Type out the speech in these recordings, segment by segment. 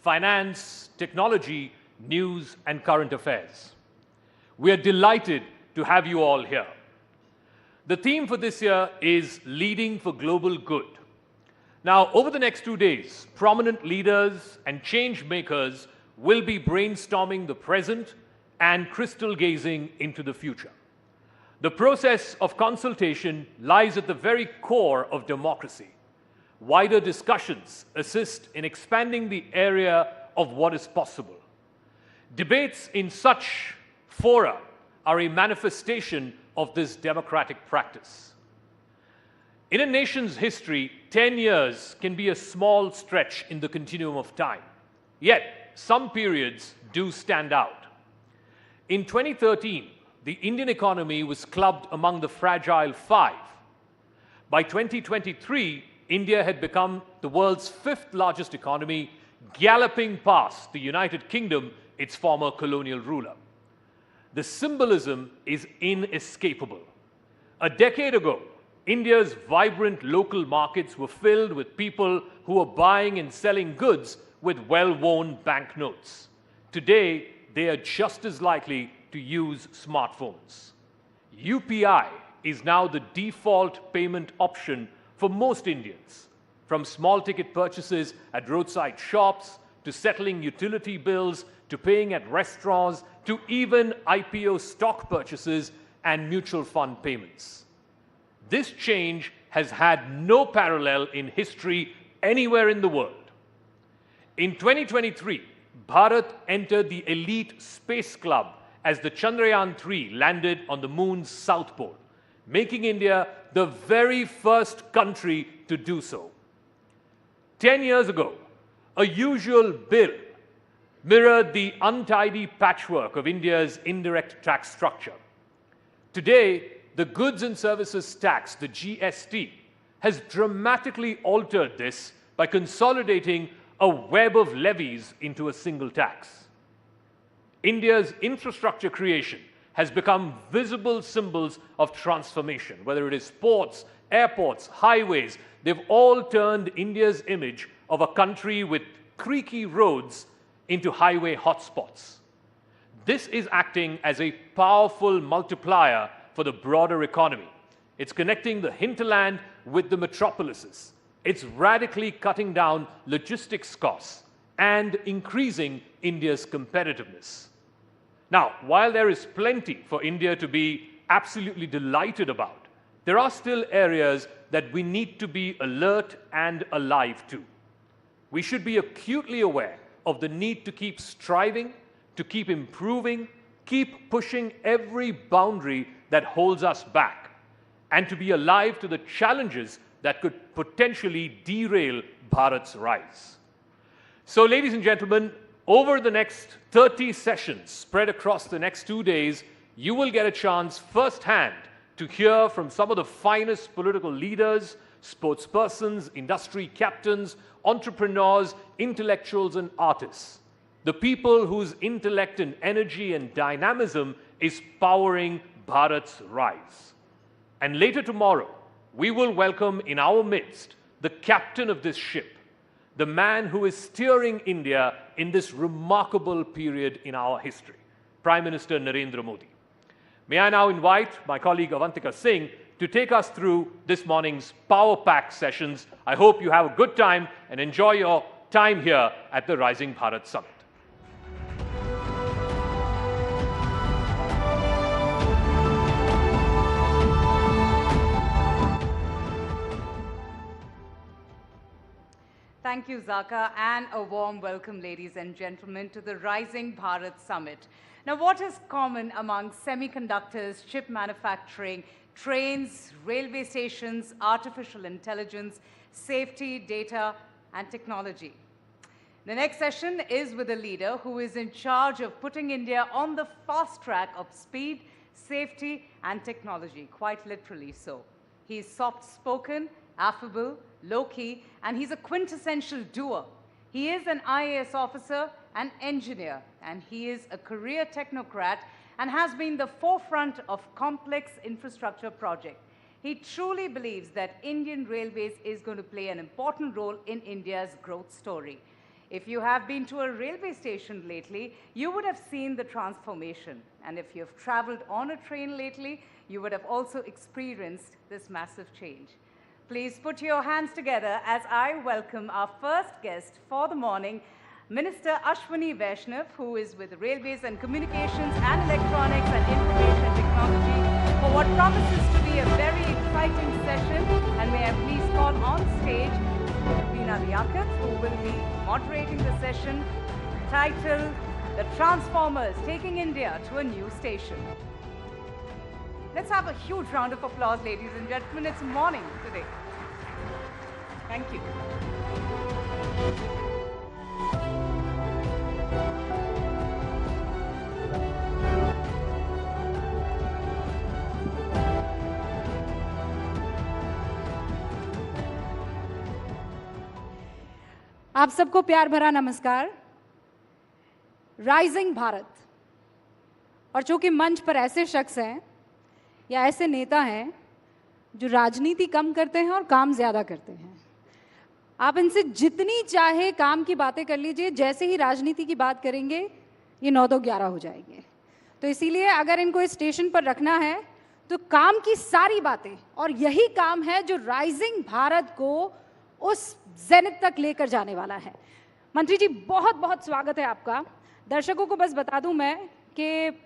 finance, technology, news, and current affairs. We are delighted to have you all here. The theme for this year is Leading for Global Good. Now, over the next 2 days, prominent leaders and change makers will be brainstorming the present and crystal gazing into the future. The process of consultation lies at the very core of democracy. Wider discussions assist in expanding the area of what is possible. Debates in such fora are a manifestation of this democratic practice. In a nation's history, 10 years can be a small stretch in the continuum of time. Yet, some periods do stand out. In 2013, the Indian economy was clubbed among the fragile 5. By 2023, India had become the world's 5th largest economy, galloping past the United Kingdom, its former colonial ruler. The symbolism is inescapable. A decade ago, India's vibrant local markets were filled with people who were buying and selling goods with well-worn banknotes. Today, they are just as likely to use smartphones. UPI is now the default payment option for most Indians, from small ticket purchases at roadside shops, to settling utility bills, to paying at restaurants, to even IPO stock purchases and mutual fund payments. This change has had no parallel in history anywhere in the world. In 2023, Bharat entered the elite space club as the Chandrayaan-3 landed on the moon's south pole, making India the very first country to do so. 10 years ago, a usual bill mirrored the untidy patchwork of India's indirect tax structure. Today, the goods and services tax, the GST, has dramatically altered this by consolidating a web of levies into a single tax. India's infrastructure creation has become visible symbols of transformation. Whether it is ports, airports, highways, they've all turned India's image of a country with creaky roads into highway hotspots. This is acting as a powerful multiplier for the broader economy. It's connecting the hinterland with the metropolises. It's radically cutting down logistics costs and increasing India's competitiveness. Now, while there is plenty for India to be absolutely delighted about, there are still areas that we need to be alert and alive to. We should be acutely aware of the need to keep striving, to keep improving, keep pushing every boundary that holds us back, and to be alive to the challenges that could potentially derail Bharat's rise. So, ladies and gentlemen, over the next 30 sessions spread across the next 2 days, you will get a chance firsthand to hear from some of the finest political leaders, sportspersons, industry captains, entrepreneurs, intellectuals, and artists. The people whose intellect and energy and dynamism is powering Bharat's rise. And later tomorrow, we will welcome in our midst the captain of this ship, the man who is steering India in this remarkable period in our history, Prime Minister Narendra Modi. May I now invite my colleague Avantika Singh to take us through this morning's power-packed sessions. I hope you have a good time and enjoy your time here at the Rising Bharat Summit. Thank you, Zaka, and a warm welcome, ladies and gentlemen, to the Rising Bharat Summit. Now, what is common among semiconductors, chip manufacturing, trains, railway stations, artificial intelligence, safety, data, and technology? The next session is with a leader who is in charge of putting India on the fast track of speed, safety, and technology, quite literally so. He is soft-spoken, affable, low-key, and he's a quintessential doer. He is an IAS officer, an engineer, and he is a career technocrat and has been the forefront of complex infrastructure projects. He truly believes that Indian Railways is going to play an important role in India's growth story. If you have been to a railway station lately, you would have seen the transformation. And if you have traveled on a train lately, you would have also experienced this massive change. Please put your hands together as I welcome our first guest for the morning, Minister Ashwini Vaishnav, who is with Railways and Communications and Electronics and Information Technology, for what promises to be a very exciting session. And may I please call on stage Veena Liaquat, who will be moderating the session, titled The Transformers Taking India to a New Station. Let's have a huge round of applause, ladies and gentlemen. It's morning today. Thank you. आप सबको प्यार भरा नमस्कार। Rising Bharat, और चूंकि मंच पर ऐसे शख्स हैं या ऐसे नेता हैं जो राजनीति कम करते हैं और काम ज़्यादा करते हैं, आप इनसे जितनी चाहे काम की बातें कर लीजिए, जैसे ही राजनीति की बात करेंगे ये 9-2-11 हो जाएंगे। तो इसीलिए अगर इनको इस स्टेशन पर रखना है तो काम की सारी बातें, और यही काम है जो राइजिंग भारत को उस जेनिथ तक लेकर जाने वाला है। मंत्री जी, बहुत बहुत स्वागत है आपका। दर्शकों को बस बता दूं मैं कि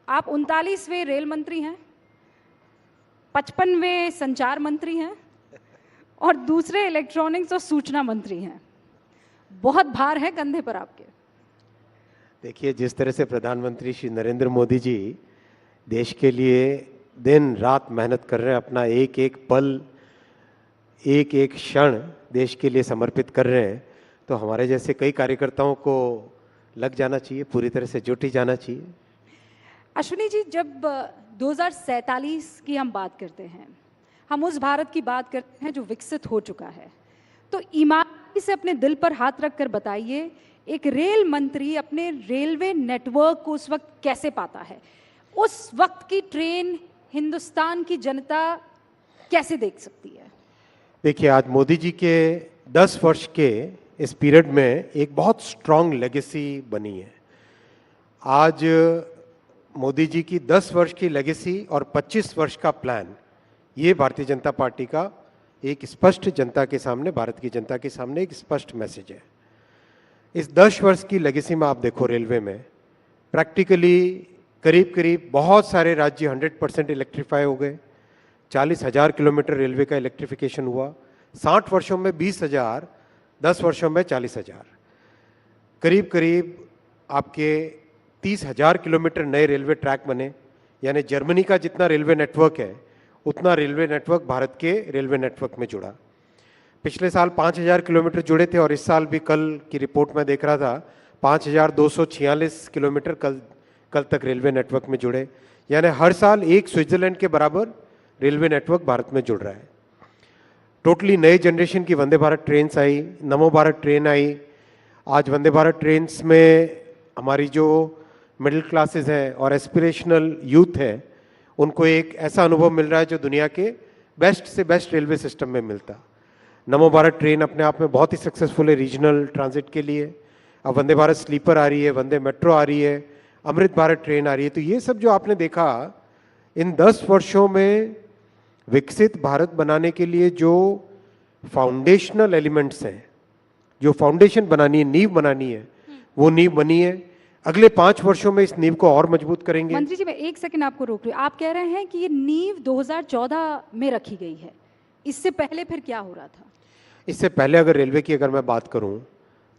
आप 39वें रेल मंत्री हैं, 55वें संचार मंत्री हैं और दूसरे इलेक्ट्रॉनिक्स और सूचना मंत्री हैं। बहुत भार है कंधे पर आपके। देखिए, जिस तरह से प्रधानमंत्री श्री नरेंद्र मोदी जी देश के लिए दिन रात मेहनत कर रहे हैं, अपना एक एक पल, एक एक क्षण देश के लिए समर्पित कर रहे हैं, तो हमारे जैसे कई कार्यकर्ताओं को लग जाना चाहिए, पूरी तरह से जुट ही जाना चाहिए। अश्विनी जी, जब 2047 की हम बात करते हैं, हम उस भारत की बात करते हैं जो विकसित हो चुका है, तो ईमानदारी से अपने दिल पर हाथ रखकर बताइए, एक रेल मंत्री अपने रेलवे नेटवर्क को उस वक्त कैसे पाता है? उस वक्त की ट्रेन हिंदुस्तान की जनता कैसे देख सकती है? देखिए, आज मोदी जी के 10 वर्ष के इस पीरियड में एक बहुत स्ट्रांग लेगेसी बनी है। आज मोदी जी की 10 वर्ष की लेगेसी और 25 वर्ष का प्लान, ये भारतीय जनता पार्टी का एक स्पष्ट जनता के सामने, भारत की जनता के सामने एक स्पष्ट मैसेज है। इस 10 वर्ष की लेगेसी में आप देखो, रेलवे में प्रैक्टिकली करीब करीब बहुत सारे राज्य 100% इलेक्ट्रीफाई हो गए। 40,000 किलोमीटर रेलवे का इलेक्ट्रिफिकेशन हुआ। 60 वर्षों में 20,000, 10 वर्षों में 40,000, करीब करीब आपके 30,000 किलोमीटर नए रेलवे ट्रैक बने। यानी जर्मनी का जितना रेलवे नेटवर्क है उतना रेलवे नेटवर्क भारत के रेलवे नेटवर्क में जुड़ा। पिछले साल 5,000 किलोमीटर जुड़े थे और इस साल भी, कल की रिपोर्ट में देख रहा था, 5,246 किलोमीटर कल तक रेलवे नेटवर्क में जुड़े। यानी हर साल एक स्विट्जरलैंड के बराबर रेलवे नेटवर्क भारत में जुड़ रहा है। टोटली नए जनरेशन की वंदे भारत ट्रेन्स आई, नमो भारत ट्रेन आई। आज वंदे भारत ट्रेन्स में हमारी जो मिडिल क्लासेस हैं और एस्पिरेशनल यूथ है, उनको एक ऐसा अनुभव मिल रहा है जो दुनिया के बेस्ट से बेस्ट रेलवे सिस्टम में मिलता। नमो भारत ट्रेन अपने आप में बहुत ही सक्सेसफुल है रीजनल ट्रांजिट के लिए। अब वंदे भारत स्लीपर आ रही है, वंदे मेट्रो आ रही है, अमृत भारत ट्रेन आ रही है। तो ये सब जो आपने देखा इन 10 वर्षों में विकसित भारत बनाने के लिए जो फाउंडेशनल एलिमेंट्स हैं, जो फाउंडेशन बनानी है, नींव बनानी है, वो नींव बनी है। अगले 5 वर्षों में इस नींव को और मजबूत करेंगे। मंत्री जी, मैं एक सेकंड आपको रोक रही हूँ। आप कह रहे हैं कि ये नींव 2014 में रखी गई है, इससे पहले फिर क्या हो रहा था? इससे पहले अगर रेलवे की मैं बात करूं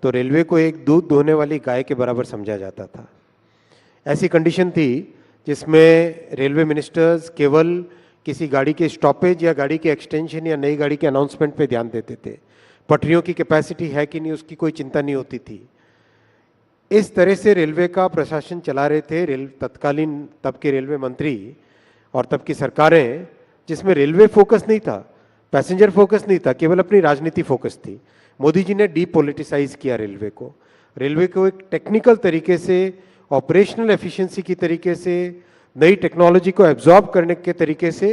तो रेलवे को एक दूध दोहने वाली गाय के बराबर समझा जाता था। ऐसी कंडीशन थी जिसमें रेलवे मिनिस्टर्स केवल किसी गाड़ी के स्टॉपेज या गाड़ी के एक्सटेंशन या नई गाड़ी के अनाउंसमेंट पे ध्यान देते थे। पटरियों की कैपेसिटी है कि नहीं, उसकी कोई चिंता नहीं होती थी। इस तरह से रेलवे का प्रशासन चला रहे थे तत्कालीन तब के रेलवे मंत्री और तब की सरकारें, जिसमें रेलवे फोकस नहीं था, पैसेंजर फोकस नहीं था, केवल अपनी राजनीति फोकस थी। मोदी जी ने डीपोलिटिसाइज किया रेलवे को एक टेक्निकल तरीके से, ऑपरेशनल एफिशिएंसी की तरीके से, नई टेक्नोलॉजी को एब्जॉर्ब करने के तरीके से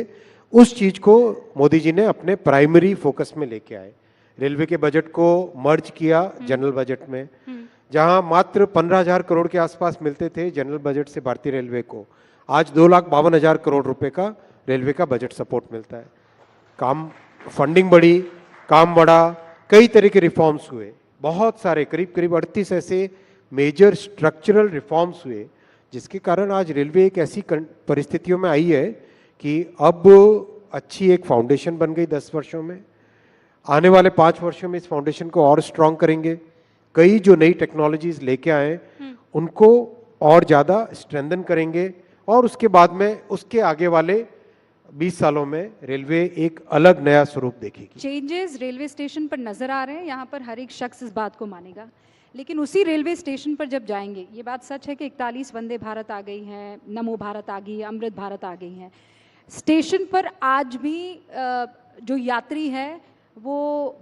उस चीज को मोदी जी ने अपने प्राइमरी फोकस में लेके आए। रेलवे के बजट को मर्ज किया जनरल बजट में, जहां मात्र 15,000 करोड़ के आसपास मिलते थे जनरल बजट से भारतीय रेलवे को, आज 2,52,000 करोड़ रुपए का रेलवे का बजट सपोर्ट मिलता है। काम, फंडिंग बढ़ी, काम बढ़ा, कई तरह के रिफॉर्म्स हुए, बहुत सारे, करीब करीब 38 ऐसे मेजर स्ट्रक्चरल रिफॉर्म्स हुए, जिसके कारण आज रेलवे एक ऐसी परिस्थितियों में आई है कि अब अच्छी एक फाउंडेशन बन गई 10 वर्षों में। आने वाले 5 वर्षों में इस फाउंडेशन को और स्ट्रांग करेंगे, कई जो नई टेक्नोलॉजीज लेके आए उनको और ज़्यादा स्ट्रेंथन करेंगे, और उसके बाद में उसके आगे वाले 20 सालों में रेलवे एक अलग नया स्वरूप देखेगी। चेंजेस रेलवे स्टेशन पर नजर आ रहे हैं, यहाँ पर हर एक शख्स इस बात को मानेगा, लेकिन उसी रेलवे स्टेशन पर जब जाएंगे, ये बात सच है कि 41 वंदे भारत आ गई हैं, नमो भारत आ गई है, अमृत भारत आ गई हैं, स्टेशन पर आज भी जो यात्री है वो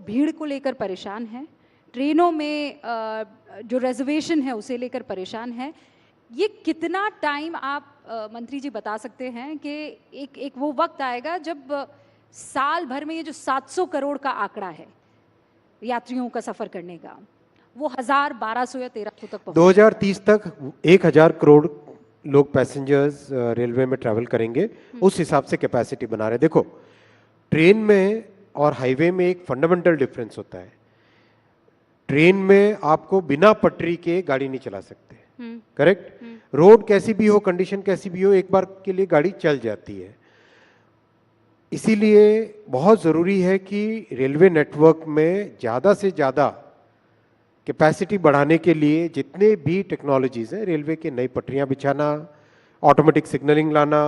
भीड़ को लेकर परेशान है, ट्रेनों में जो रिजर्वेशन है उसे लेकर परेशान है। ये कितना टाइम आप मंत्री जी बता सकते हैं कि एक वो वक्त आएगा जब साल भर में ये जो 700 करोड़ का आंकड़ा है यात्रियों का सफर करने का, वो 1000, 1200 या 1300 तक 2030 तक 1000 करोड़ लोग पैसेंजर्स रेलवे में ट्रैवल करेंगे, उस हिसाब से कैपेसिटी बना रहे। देखो, ट्रेन में और हाईवे में एक फंडामेंटल डिफरेंस होता है। ट्रेन में आपको बिना पटरी के गाड़ी नहीं चला सकते, करेक्ट? रोड कैसी भी हो, कंडीशन कैसी भी हो, एक बार के लिए गाड़ी चल जाती है। इसीलिए बहुत ज़रूरी है कि रेलवे नेटवर्क में ज़्यादा से ज़्यादा कैपेसिटी बढ़ाने के लिए जितने भी टेक्नोलॉजीज हैं, रेलवे के नई पटरियां बिछाना, ऑटोमेटिक सिग्नलिंग लाना,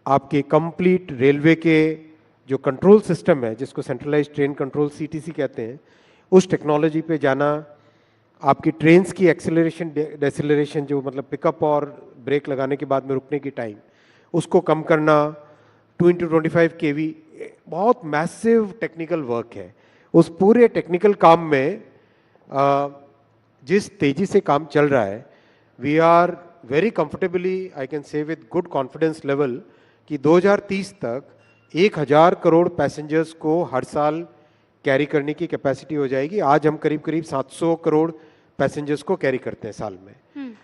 आपके कंप्लीट रेलवे के जो कंट्रोल सिस्टम है जिसको सेंट्रलाइज्ड ट्रेन कंट्रोल सीटीसी कहते हैं, उस टेक्नोलॉजी पे जाना, आपकी ट्रेन्स की एक्सेलरेशन डेसेलरेशन जो मतलब पिकअप और ब्रेक लगाने के बाद में रुकने की टाइम, उसको कम करना, 2x25 kV, बहुत मैसिव टेक्निकल वर्क है। उस पूरे टेक्निकल काम में जिस तेजी से काम चल रहा है, we are very comfortably, I can say with good confidence level, कि 2030 तक 1000 करोड़ पैसेंजर्स को हर साल कैरी करने की कैपेसिटी हो जाएगी। आज हम करीब करीब 700 करोड़ पैसेंजर्स को कैरी करते हैं साल में।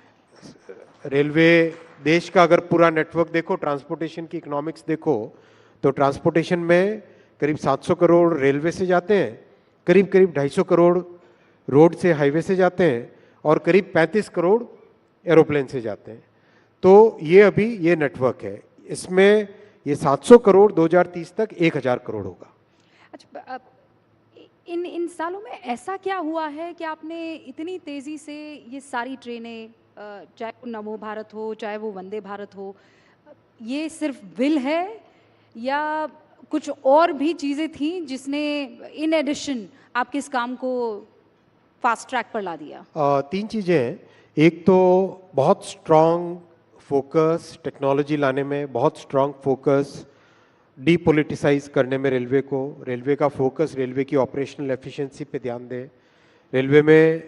रेलवे देश का अगर पूरा नेटवर्क देखो, ट्रांसपोर्टेशन की इकोनॉमिक्स देखो, तो ट्रांसपोर्टेशन में करीब 700 करोड़ रेलवे से जाते हैं, करीब करीब 250 करोड़ रोड से, हाईवे से जाते हैं, और करीब 35 करोड़ एरोप्लेन से जाते हैं। तो ये अभी ये नेटवर्क है, इसमें ये 700 करोड़ 2030 तक 1000 करोड़ होगा। अच्छा, इन सालों में ऐसा क्या हुआ है कि आपने इतनी तेज़ी से ये सारी ट्रेनें, चाहे वो नमो भारत हो, चाहे वो वंदे भारत हो, ये सिर्फ विल है या कुछ और भी चीज़ें थी जिसने इन एडिशन आपके इस काम को फास्ट ट्रैक पर ला दिया? 3 चीज़ें हैं। एक तो बहुत स्ट्रॉन्ग फोकस टेक्नोलॉजी लाने में, बहुत स्ट्रॉन्ग फोकस डीपोलिटिसाइज करने में रेलवे को, रेलवे का फोकस रेलवे की ऑपरेशनल एफिशिएंसी पे ध्यान दें, रेलवे में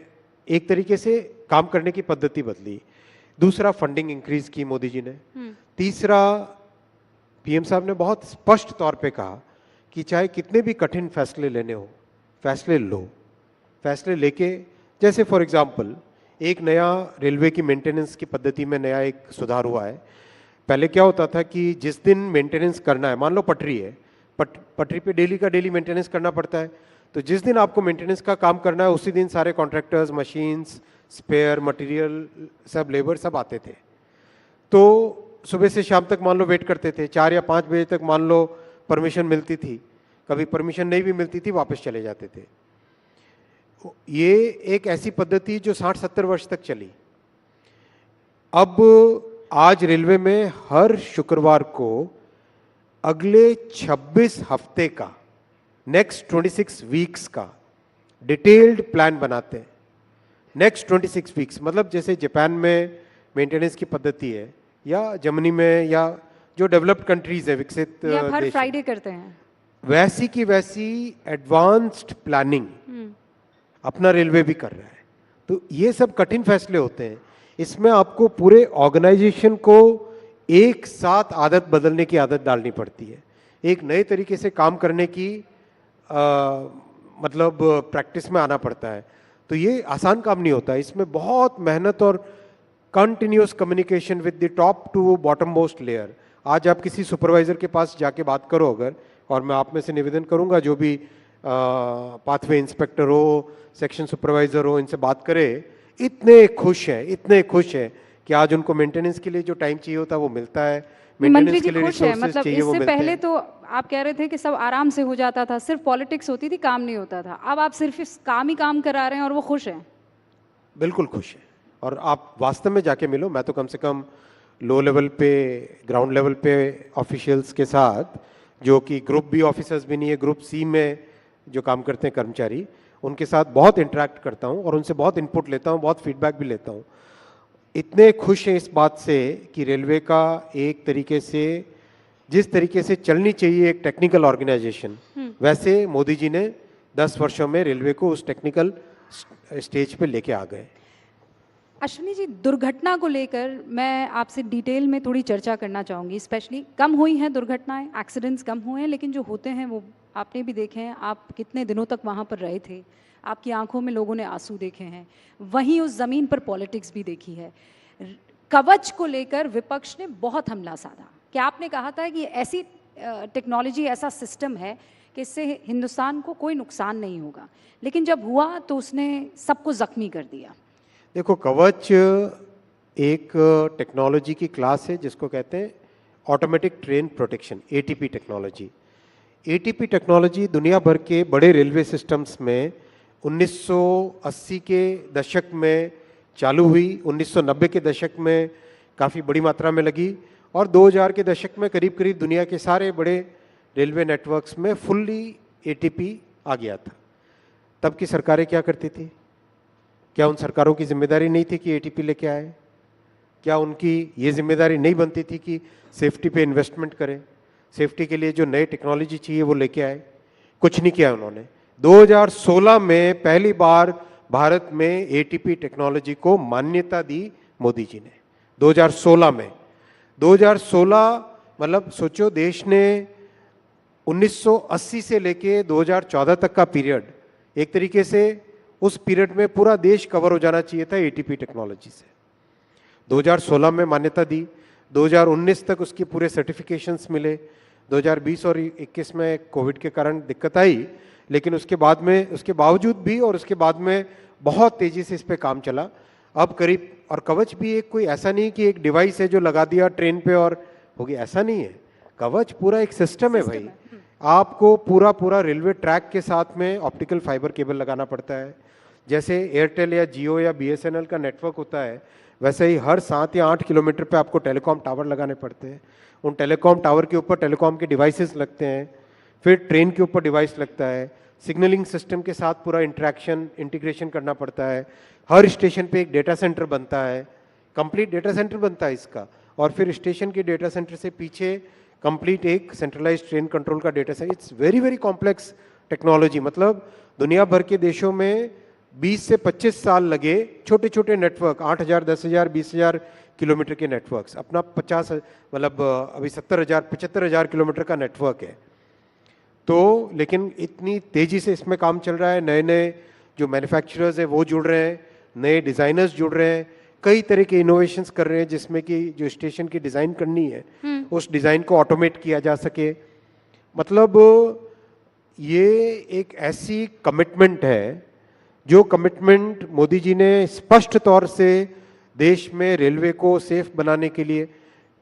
एक तरीके से काम करने की पद्धति बदली। दूसरा, फंडिंग इंक्रीज की मोदी जी ने। तीसरा, पीएम साहब ने बहुत स्पष्ट तौर पे कहा कि चाहे कितने भी कठिन फैसले लेने हो, फैसले लो, फैसले लेके, जैसे फॉर एग्जांपल एक नया रेलवे की मेंटेनेंस की पद्धति में नया एक सुधार हुआ है। पहले क्या होता था कि जिस दिन मेंटेनेंस करना है, मान लो पटरी है, पटरी पे डेली का डेली मेंटेनेंस करना पड़ता है, तो जिस दिन आपको मेंटेनेंस का काम करना है उसी दिन सारे कॉन्ट्रैक्टर्स, मशीन्स, स्पेयर मटेरियल, सब लेबर सब आते थे। तो सुबह से शाम तक मान लो वेट करते थे, 4 या 5 बजे तक मान लो परमिशन मिलती थी, कभी परमिशन नहीं भी मिलती थी, वापस चले जाते थे। ये एक ऐसी पद्धति जो 60-70 वर्ष तक चली। अब आज रेलवे में हर शुक्रवार को अगले 26 हफ्ते का, नेक्स्ट 26 वीक्स का डिटेल्ड प्लान बनाते हैं। नेक्स्ट 26 वीक्स मतलब जैसे जापान में मेंटेनेंस की पद्धति है, या जर्मनी में, या जो डेवलप्ड कंट्रीज है, विकसित या हर देश, फ्राइडे करते हैं, वैसी की वैसी एडवांस्ड प्लानिंग अपना रेलवे भी कर रहा है। तो ये सब कठिन फैसले होते हैं, इसमें आपको पूरे ऑर्गेनाइजेशन को एक साथ आदत बदलने की आदत डालनी पड़ती है, एक नए तरीके से काम करने की मतलब प्रैक्टिस में आना पड़ता है। तो ये आसान काम नहीं होता, इसमें बहुत मेहनत और continuous communication with the top to bottom most layer. आज आप किसी सुपरवाइजर के पास जाके बात करो अगर, और मैं आप में से निवेदन करूंगा जो भी पाथवे इंस्पेक्टर हो, सेक्शन सुपरवाइजर हो, इनसे बात करे, इतने खुश हैं कि आज उनको मेंटेनेंस के लिए जो टाइम चाहिए होता है वो मिलता है, मंत्री मेंटेनेंस जी के लिए खुश है, रिसोर्सेज मतलब चाहिए वो इससे मिलते पहले हैं। तो आप कह रहे थे कि सब आराम से हो जाता था, सिर्फ पॉलिटिक्स होती थी, काम नहीं होता था। अब आप सिर्फ इस काम ही काम करा रहे हैं और वो खुश हैं। बिल्कुल खुश है, और आप वास्तव में जाके मिलो। मैं तो कम से कम लो लेवल पे, ग्राउंड लेवल पे ऑफिशियल्स के साथ, जो कि ग्रुप बी ऑफिसर्स भी नहीं है, ग्रुप सी में जो काम करते हैं कर्मचारी, उनके साथ बहुत इंटरेक्ट करता हूं और उनसे बहुत इनपुट लेता हूं, बहुत फीडबैक भी लेता हूं। इतने खुश हैं इस बात से कि रेलवे का एक तरीके से, जिस तरीके से चलनी चाहिए एक टेक्निकल ऑर्गेनाइजेशन, वैसे मोदी जी ने 10 वर्षों में रेलवे को उस टेक्निकल स्टेज पे लेके आ गए। अश्विनी जी, दुर्घटना को लेकर मैं आपसे डिटेल में थोड़ी चर्चा करना चाहूँगी। स्पेशली कम हुई हैं दुर्घटनाएं, एक्सीडेंट्स कम हुए हैं, लेकिन जो होते हैं वो आपने भी देखे हैं। आप कितने दिनों तक वहाँ पर रहे थे, आपकी आंखों में लोगों ने आंसू देखे हैं, वहीं उस ज़मीन पर पॉलिटिक्स भी देखी है। कवच को लेकर विपक्ष ने बहुत हमला साधा कि आपने कहा था कि ऐसी टेक्नोलॉजी, ऐसा सिस्टम है कि इससे हिंदुस्तान को कोई नुकसान नहीं होगा, लेकिन जब हुआ तो उसने सबको ज़ख्मी कर दिया। देखो, कवच एक टेक्नोलॉजी की क्लास है जिसको कहते हैं automatic train protection, ATP technology. ATP technology दुनिया भर के बड़े रेलवे सिस्टम्स में 1980 के दशक में चालू हुई, 1990 के दशक में काफ़ी बड़ी मात्रा में लगी, और 2000 के दशक में करीब करीब दुनिया के सारे बड़े रेलवे नेटवर्क्स में फुल्ली एटीपी आ गया था। तब की सरकारें क्या करती थी? क्या उन सरकारों की जिम्मेदारी नहीं थी कि एटीपी लेके आए? क्या उनकी ये जिम्मेदारी नहीं बनती थी कि सेफ्टी पे इन्वेस्टमेंट करें, सेफ्टी के लिए जो नए टेक्नोलॉजी चाहिए वो लेके आए? कुछ नहीं किया उन्होंने। 2016 में पहली बार भारत में एटीपी टेक्नोलॉजी को मान्यता दी मोदी जी ने, 2016 में। 2016 मतलब सोचो, देश ने 1980 से लेके 2014 तक का पीरियड, एक तरीके से उस पीरियड में पूरा देश कवर हो जाना चाहिए था एटीपी टेक्नोलॉजी से। 2016 में मान्यता दी, 2019 तक उसके पूरे सर्टिफिकेशंस मिले। 2020 और 21 में कोविड के कारण दिक्कत आई, लेकिन उसके बाद में, उसके बावजूद भी और उसके बाद में बहुत तेजी से इस पे काम चला। अब करीब, और कवच भी एक कोई ऐसा नहीं कि एक डिवाइस है जो लगा दिया ट्रेन पे और हो गया, ऐसा नहीं है। कवच पूरा एक सिस्टम है भाई। आपको पूरा पूरा रेलवे ट्रैक के साथ में ऑप्टिकल फाइबर केबल लगाना पड़ता है। जैसे एयरटेल या जियो या बीएसएनएल का नेटवर्क होता है, वैसे ही हर 7 या 8 किलोमीटर पे आपको टेलीकॉम टावर लगाने पड़ते हैं। उन टेलीकॉम टावर के ऊपर टेलीकॉम के डिवाइसेस लगते हैं, फिर ट्रेन के ऊपर डिवाइस लगता है, सिग्नलिंग सिस्टम के साथ पूरा इंटरेक्शन, इंटीग्रेशन करना पड़ता है। हर स्टेशन पे एक डेटा सेंटर बनता है, कंप्लीट डेटा सेंटर बनता है इसका, और फिर स्टेशन के डेटा सेंटर से पीछे कंप्लीट एक सेंट्रलाइज्ड ट्रेन कंट्रोल का data centre. It's very very complex technology. मतलब दुनिया भर के देशों में 20 से 25 साल लगे छोटे छोटे नेटवर्क, 8000, 10,000, 20,000 किलोमीटर के नेटवर्क्स, अपना 50, मतलब अभी 70,000, 75,000 किलोमीटर का नेटवर्क है। तो लेकिन इतनी तेजी से इसमें काम चल रहा है, नए नए जो मैन्युफैक्चरर्स हैं वो जुड़ रहे हैं, नए डिज़ाइनर्स जुड़ रहे हैं, कई तरह के इनोवेशंस कर रहे हैं, जिसमें कि जो स्टेशन की डिज़ाइन करनी है उस डिज़ाइन को ऑटोमेट किया जा सके। मतलब ये एक ऐसी कमिटमेंट है, जो कमिटमेंट मोदी जी ने स्पष्ट तौर से देश में रेलवे को सेफ बनाने के लिए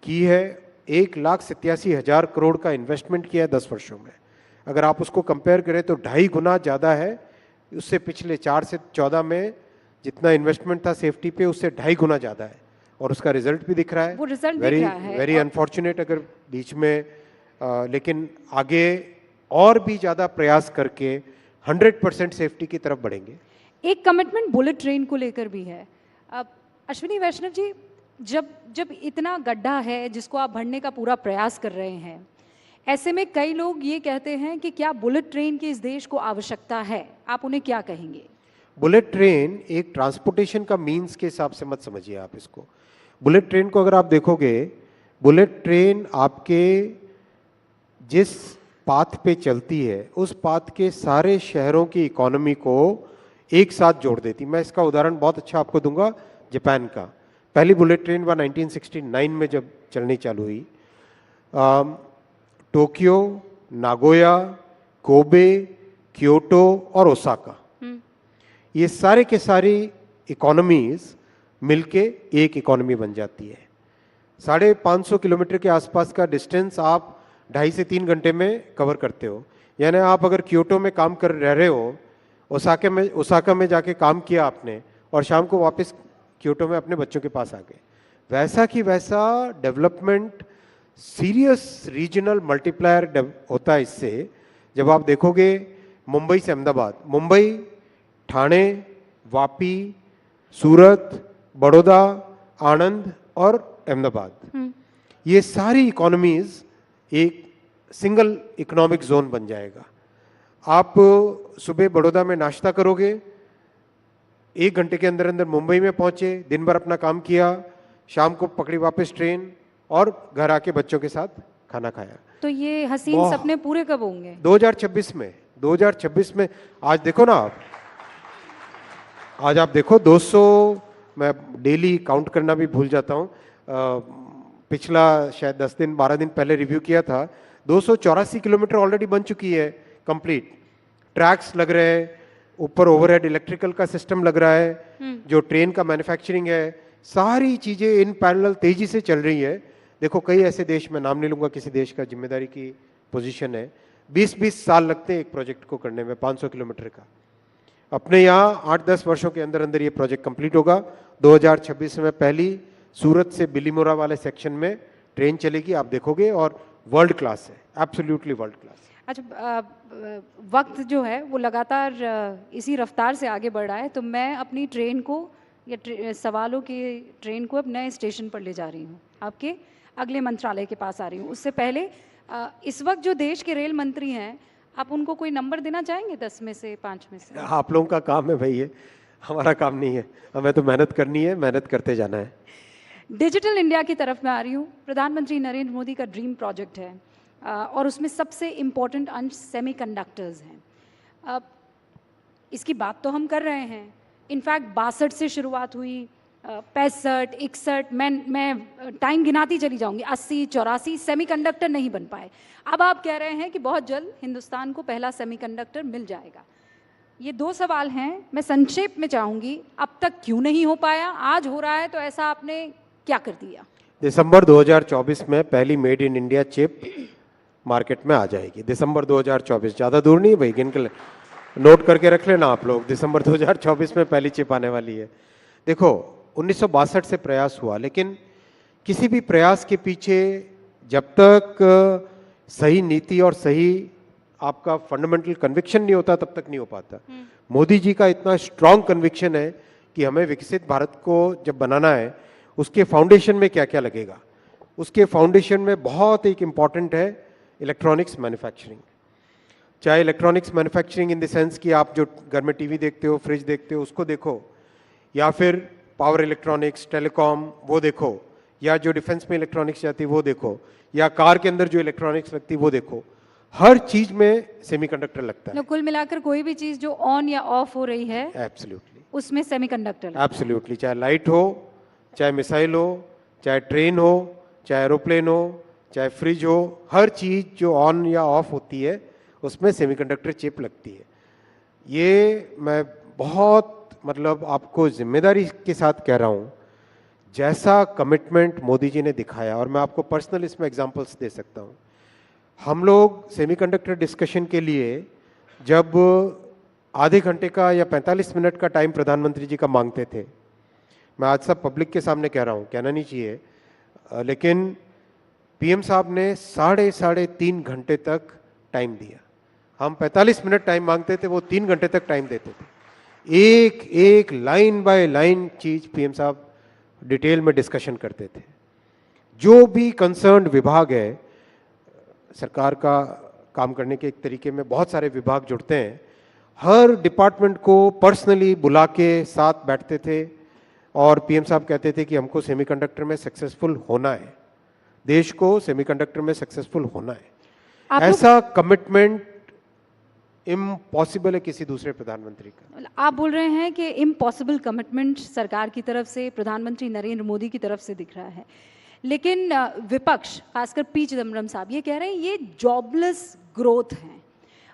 की है। 1,87,000 करोड़ का इन्वेस्टमेंट किया है 10 वर्षों में। अगर आप उसको कंपेयर करें तो 2.5 गुना ज़्यादा है उससे पिछले 4 से 14 में जितना इन्वेस्टमेंट था सेफ्टी पे, उससे 2.5 गुना ज़्यादा है, और उसका रिजल्ट भी दिख रहा है। वो रिजल्ट दिख रहा है। वेरी अनफॉर्चुनेट अगर बीच में लेकिन आगे और भी ज़्यादा प्रयास करके 100% सेफ्टी की तरफ बढ़ेंगे। एक कमिटमेंट बुलेट ट्रेन को लेकर भी है। अब अश्विनी वैष्णव जी, जब इतना गड्ढा है जिसको आप भरने का पूरा प्रयास कर रहे हैं, ऐसे में कई लोग ये कहते हैं कि क्या बुलेट ट्रेन की इस देश को आवश्यकता है? आप उन्हें क्या कहेंगे? बुलेट ट्रेन एक ट्रांसपोर्टेशन का मीन्स के हिसाब से मत समझिए आप इसको। बुलेट ट्रेन को अगर आप देखोगे, बुलेट ट्रेन आपके जिस पाथ पे चलती है, उस पाथ के सारे शहरों की इकोनॉमी को एक साथ जोड़ देती। मैं इसका उदाहरण बहुत अच्छा आपको दूंगा, जापान का। पहली बुलेट ट्रेन वह 1969 में जब चलनी चालू हुई, टोक्यो, नागोया, कोबे, क्योटो और ओसाका, ये सारे के सारी इकोनॉमीज मिलके एक इकोनॉमी बन जाती है। 550 किलोमीटर के आसपास का डिस्टेंस आप 2.5 से 3 घंटे में कवर करते हो। यानी आप अगर क्योटो में काम कर रहे हो, ओसाका में जाके काम किया आपने और शाम को वापस क्योटो में अपने बच्चों के पास आ गए, वैसा कि वैसा डेवलपमेंट, सीरियस रीजनल मल्टीप्लायर होता है इससे। जब आप देखोगे मुंबई से अहमदाबाद, मुंबई, ठाणे, वापी, सूरत, बड़ौदा, आणंद और अहमदाबाद, ये सारी इकोनॉमीज एक सिंगल इकोनॉमिक जोन बन जाएगा। आप सुबह बड़ौदा में नाश्ता करोगे, 1 घंटे के अंदर अंदर मुंबई में पहुंचे, दिन भर अपना काम किया, शाम को पकड़ी वापस ट्रेन और घर आके बच्चों के साथ खाना खाया। तो ये हसीन सपने पूरे कब होंगे? 2026 में। 2026 में। आज देखो ना आप, आज आप देखो 200, मैं डेली काउंट करना भी भूल जाता हूँ, पिछला शायद 10 दिन 12 दिन पहले रिव्यू किया था, 284 किलोमीटर ऑलरेडी बन चुकी है कंप्लीट। ट्रैक्स लग रहे हैं, ऊपर ओवरहेड इलेक्ट्रिकल का सिस्टम लग रहा है, जो ट्रेन का मैन्युफैक्चरिंग है, सारी चीजें इन पैरेलल तेजी से चल रही है। देखो कई ऐसे देश, मैं नाम नहीं लूंगा किसी देश का, जिम्मेदारी की पोजीशन है, 20-20 साल लगते हैं एक प्रोजेक्ट को करने में 500 किलोमीटर का। अपने यहाँ 8-10 वर्षों के अंदर अंदर ये प्रोजेक्ट कंप्लीट होगा। 2026 में पहली सूरत से बिलीमोरा वाले सेक्शन में ट्रेन चलेगी, आप देखोगे, और वर्ल्ड क्लास है, एब्सोल्युटली वर्ल्ड क्लास। अच्छा, वक्त जो है वो लगातार इसी रफ्तार से आगे बढ़ रहा है, तो मैं अपनी ट्रेन को या सवालों की ट्रेन को अब नए स्टेशन पर ले जा रही हूँ, आपके अगले मंत्रालय के पास आ रही हूँ। उससे पहले इस वक्त जो देश के रेल मंत्री हैं, आप उनको कोई नंबर देना चाहेंगे? 10 में से, 5 में से? आप लोगों का काम है भाई, ये हमारा काम नहीं है, हमें तो मेहनत करनी है, मेहनत करते जाना है। डिजिटल इंडिया की तरफ मैं आ रही हूँ। प्रधानमंत्री नरेंद्र मोदी का ड्रीम प्रोजेक्ट है और उसमें सबसे इम्पोर्टेंट अंश सेमीकंडक्टर्स हैं। इसकी बात तो हम कर रहे हैं, इनफैक्ट 62 से शुरुआत हुई, 65, 61, मैं टाइम गिनाती चली जाऊंगी, 80, 84 सेमीकंडक्टर नहीं बन पाए। अब आप कह रहे हैं कि बहुत जल्द हिंदुस्तान को पहला सेमीकंडक्टर मिल जाएगा। ये 2 सवाल हैं, मैं संक्षेप में चाहूंगी, अब तक क्यों नहीं हो पाया? आज हो रहा है तो ऐसा आपने क्या कर दिया? दिसंबर 2024 में पहली made in India chip market में आ जाएगी। दिसंबर 2024, ज़्यादा दूर नहीं है भाई, गिन के नोट करके रख लेना आप लोग, दिसंबर 2024 में पहली चिप आने वाली है। देखो 1962 से प्रयास हुआ, लेकिन किसी भी प्रयास के पीछे जब तक सही नीति और सही आपका फंडामेंटल कन्विक्शन नहीं होता तब तक नहीं हो पाता। मोदी जी का इतना स्ट्रांग कन्विक्शन है कि हमें विकसित भारत को जब बनाना है, उसके फाउंडेशन में क्या क्या लगेगा। उसके फाउंडेशन में बहुत एक इम्पॉर्टेंट है इलेक्ट्रॉनिक्स मैन्युफैक्चरिंग। चाहे electronics manufacturing in the sense कि आप जो घर में टीवी देखते हो, फ्रिज देखते हो, उसको देखो, या फिर पावर इलेक्ट्रॉनिक्स, टेलीकॉम वो देखो, या जो डिफेंस में इलेक्ट्रॉनिक्स जाती है वो देखो, या कार के अंदर जो इलेक्ट्रॉनिक्स लगती है वो देखो, हर चीज में सेमीकंडक्टर लगता है। कुल मिलाकर कोई भी चीज जो ऑन या ऑफ हो रही है, एब्सोल्युटली उसमें सेमीकंडक्टर लगता है। एब्सोल्युटली, चाहे लाइट हो, चाहे मिसाइल हो, चाहे ट्रेन हो, चाहे एरोप्लेन हो, चाहे फ्रिज हो, हर चीज जो ऑन या ऑफ होती है उसमें सेमीकंडक्टर चिप लगती है। ये मैं बहुत मतलब आपको जिम्मेदारी के साथ कह रहा हूँ, जैसा कमिटमेंट मोदी जी ने दिखाया, और मैं आपको पर्सनल इसमें एग्जांपल्स दे सकता हूँ। हम लोग सेमीकंडक्टर डिस्कशन के लिए जब आधे घंटे का या 45 मिनट का टाइम प्रधानमंत्री जी का मांगते थे, मैं आज सब पब्लिक के सामने कह रहा हूँ, कहना नहीं चाहिए, लेकिन पीएम साहब ने 3.5 घंटे तक टाइम दिया। हम 45 मिनट टाइम मांगते थे, वो 3 घंटे तक टाइम देते थे। एक एक लाइन बाय लाइन चीज पीएम साहब डिटेल में डिस्कशन करते थे। जो भी कंसर्न्ड विभाग है, सरकार का काम करने के एक तरीके में बहुत सारे विभाग जुड़ते हैं, हर डिपार्टमेंट को पर्सनली बुला के साथ बैठते थे और पीएम साहब कहते थे कि हमको सेमीकंडक्टर में सक्सेसफुल होना है, देश को सेमीकंडक्टर में सक्सेसफुल होना है। ऐसा कमिटमेंट इम्पॉसिबल है किसी दूसरे प्रधानमंत्री का। आप बोल रहे हैं कि इम्पॉसिबल कमिटमेंट सरकार की तरफ से, प्रधानमंत्री नरेंद्र मोदी की तरफ से दिख रहा है, लेकिन विपक्ष खासकर पी चिदम्बरम साहब ये कह रहे हैं ये जॉबलेस ग्रोथ है।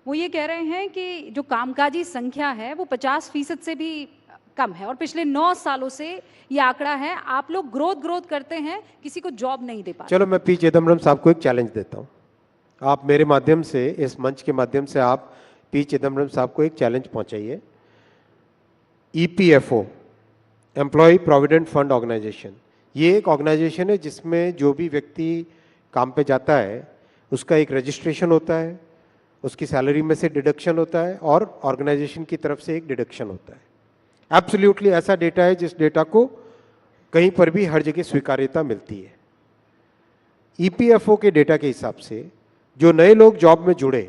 वो ये कह रहे हैं कि जो कामकाजी संख्या है वो 50% से भी कम है और पिछले 9 सालों से ये आंकड़ा है। आप लोग ग्रोथ करते हैं, किसी को जॉब नहीं दे पाते। चलो मैं पी चिदम्बरम साहब को एक चैलेंज देता हूँ। आप मेरे माध्यम से, इस मंच के माध्यम से आप पी चिदम्बरम साहब को एक चैलेंज पहुंचाइए। EPFO, employ provident fund organisation, ये एक ऑर्गेनाइजेशन है जिसमें जो भी व्यक्ति काम पे जाता है उसका एक रजिस्ट्रेशन होता है, उसकी सैलरी में से डिडक्शन होता है और ऑर्गेनाइजेशन की तरफ से एक डिडक्शन होता है। एब्सोल्युटली ऐसा डेटा है जिस डेटा को कहीं पर भी हर जगह स्वीकार्यता मिलती है। ईपीएफओ के डेटा के हिसाब से जो नए लोग जॉब में जुड़े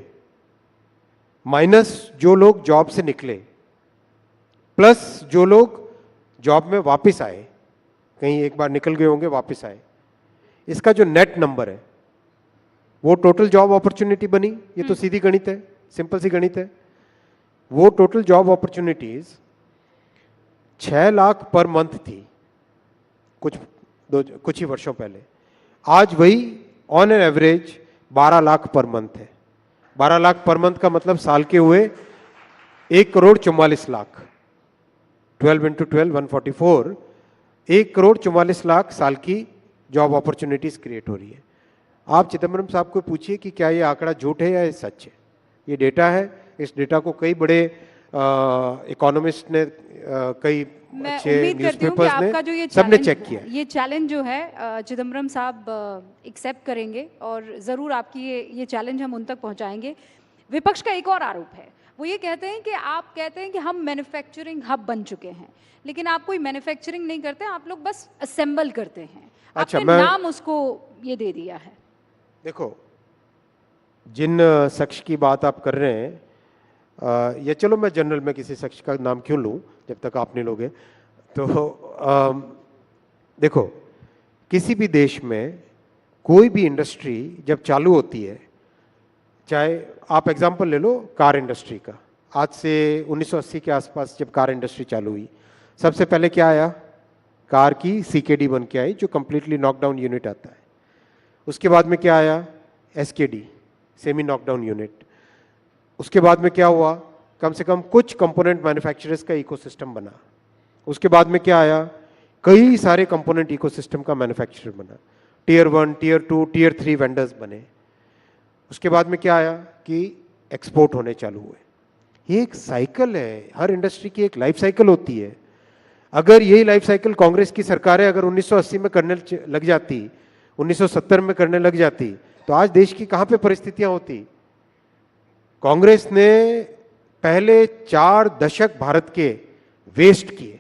माइनस जो लोग जॉब से निकले प्लस जो लोग जॉब में वापस आए, कहीं एक बार निकल गए होंगे वापस आए, इसका जो नेट नंबर है वो टोटल जॉब अपॉर्चुनिटी बनी। ये तो सीधी गणित है, सिंपल सी गणित है। वो total job opportunities 6 lakh per month थी कुछ ही वर्षों पहले। आज वही on an average 12 lakh per month है। 12 लाख पर मंथ का मतलब साल के हुए 1,44,00,000। 12 × 12 144, 1,44,00,000 साल की जॉब अपॉर्चुनिटीज क्रिएट हो रही है। आप चिदम्बरम साहब को पूछिए कि क्या ये आंकड़ा झूठ है या ये सच है। ये डेटा है, इस डेटा को कई बड़े इकोनॉमिस्ट ने, कई अच्छे न्यूज़पेपर्स ने, सबने चेक किया। ये चैलेंज जो है चिदम्बरम साहब एक्सेप्ट करेंगे और ज़रूर आपकी ये चैलेंज हम उन तक पहुंचाएंगे। विपक्ष का एक और आरोप है, वो ये कहते हैं कि आप कहते हैं कि हम मैन्युफैक्चरिंग हब बन चुके हैं, लेकिन आप कोई मैन्युफैक्चरिंग नहीं करते, आप लोग बस असेंबल करते हैं। अच्छा, आपने नाम उसको ये दे दिया है। देखो, जिन शख्स की बात आप कर रहे हैं, या चलो मैं जनरल में किसी शख्स का नाम क्यों लूं जब तक आप नहीं लोगे, तो देखो, किसी भी देश में कोई भी इंडस्ट्री जब चालू होती है, चाहे आप एग्जांपल ले लो कार इंडस्ट्री का। आज से 1980 के आसपास जब कार इंडस्ट्री चालू हुई, सबसे पहले क्या आया? कार की सीकेडी बन के आई, जो कंप्लीटली नॉकडाउन यूनिट आता है। उसके बाद में क्या आया? SKD, semi knockdown unit. उसके बाद में क्या हुआ? कम से कम कुछ कंपोनेंट मैन्युफैक्चरर्स का इकोसिस्टम बना। उसके बाद में क्या आया? कई सारे कंपोनेंट इकोसिस्टम का मैन्युफैक्चरर बना, टियर 1, टियर 2, टियर 3 वेंडर्स बने। उसके बाद में क्या आया कि एक्सपोर्ट होने चालू हुए। ये एक साइकिल है, हर इंडस्ट्री की एक लाइफ साइकिल होती है। अगर यही लाइफ साइकिल कांग्रेस की सरकारें अगर 1980 में करने लग जाती, 1970 में करने लग जाती, तो आज देश की कहां पे परिस्थितियां होती। कांग्रेस ने पहले 4 दशक भारत के वेस्ट किए,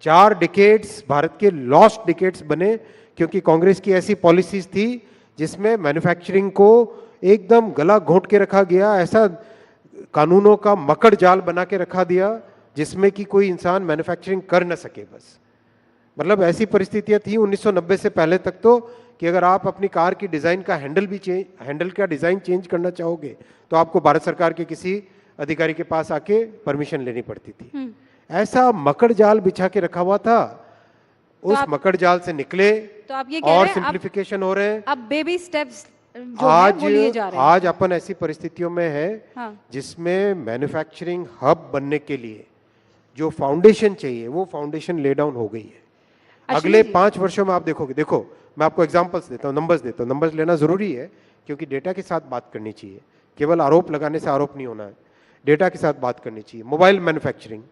4 डिकेड्स भारत के लॉस्ट डिकेड्स बने, क्योंकि कांग्रेस की ऐसी पॉलिसीज थी जिसमें मैन्युफैक्चरिंग को एकदम गला घोंट के रखा गया, ऐसा कानूनों का मकड़ जाल बना के रखा दिया जिसमें कि कोई इंसान मैन्युफैक्चरिंग कर न सके। बस मतलब ऐसी परिस्थितियां थी 1990 से पहले तक, तो कि अगर आप अपनी कार की डिज़ाइन का हैंडल का डिज़ाइन चेंज करना चाहोगे तो आपको भारत सरकार के किसी अधिकारी के पास आके परमिशन लेनी पड़ती थी। ऐसा मकड़ जाल बिछा के रखा हुआ था। तो उस मकड़ जाल से निकले, तो आप ये कह और रहे हैं सिंप्लीफिकेशन हो रहे हैं। अब बेबी स्टेप्स जो है वो लिए जा रहे हैं। आज अपन ऐसी परिस्थितियों में है, हाँ। जिसमें मैन्युफैक्चरिंग हब बनने के लिए जो फाउंडेशन चाहिए वो फाउंडेशन ले डाउन हो गई है। अगले 5 वर्षों में आप देखोगे, देखो मैं आपको एग्जांपल्स देता हूँ, नंबर्स देता हूँ। नंबर्स लेना जरूरी है क्योंकि डेटा के साथ बात करनी चाहिए, केवल आरोप लगाने से आरोप नहीं होना है, डेटा के साथ बात करनी चाहिए। Mobile manufacturing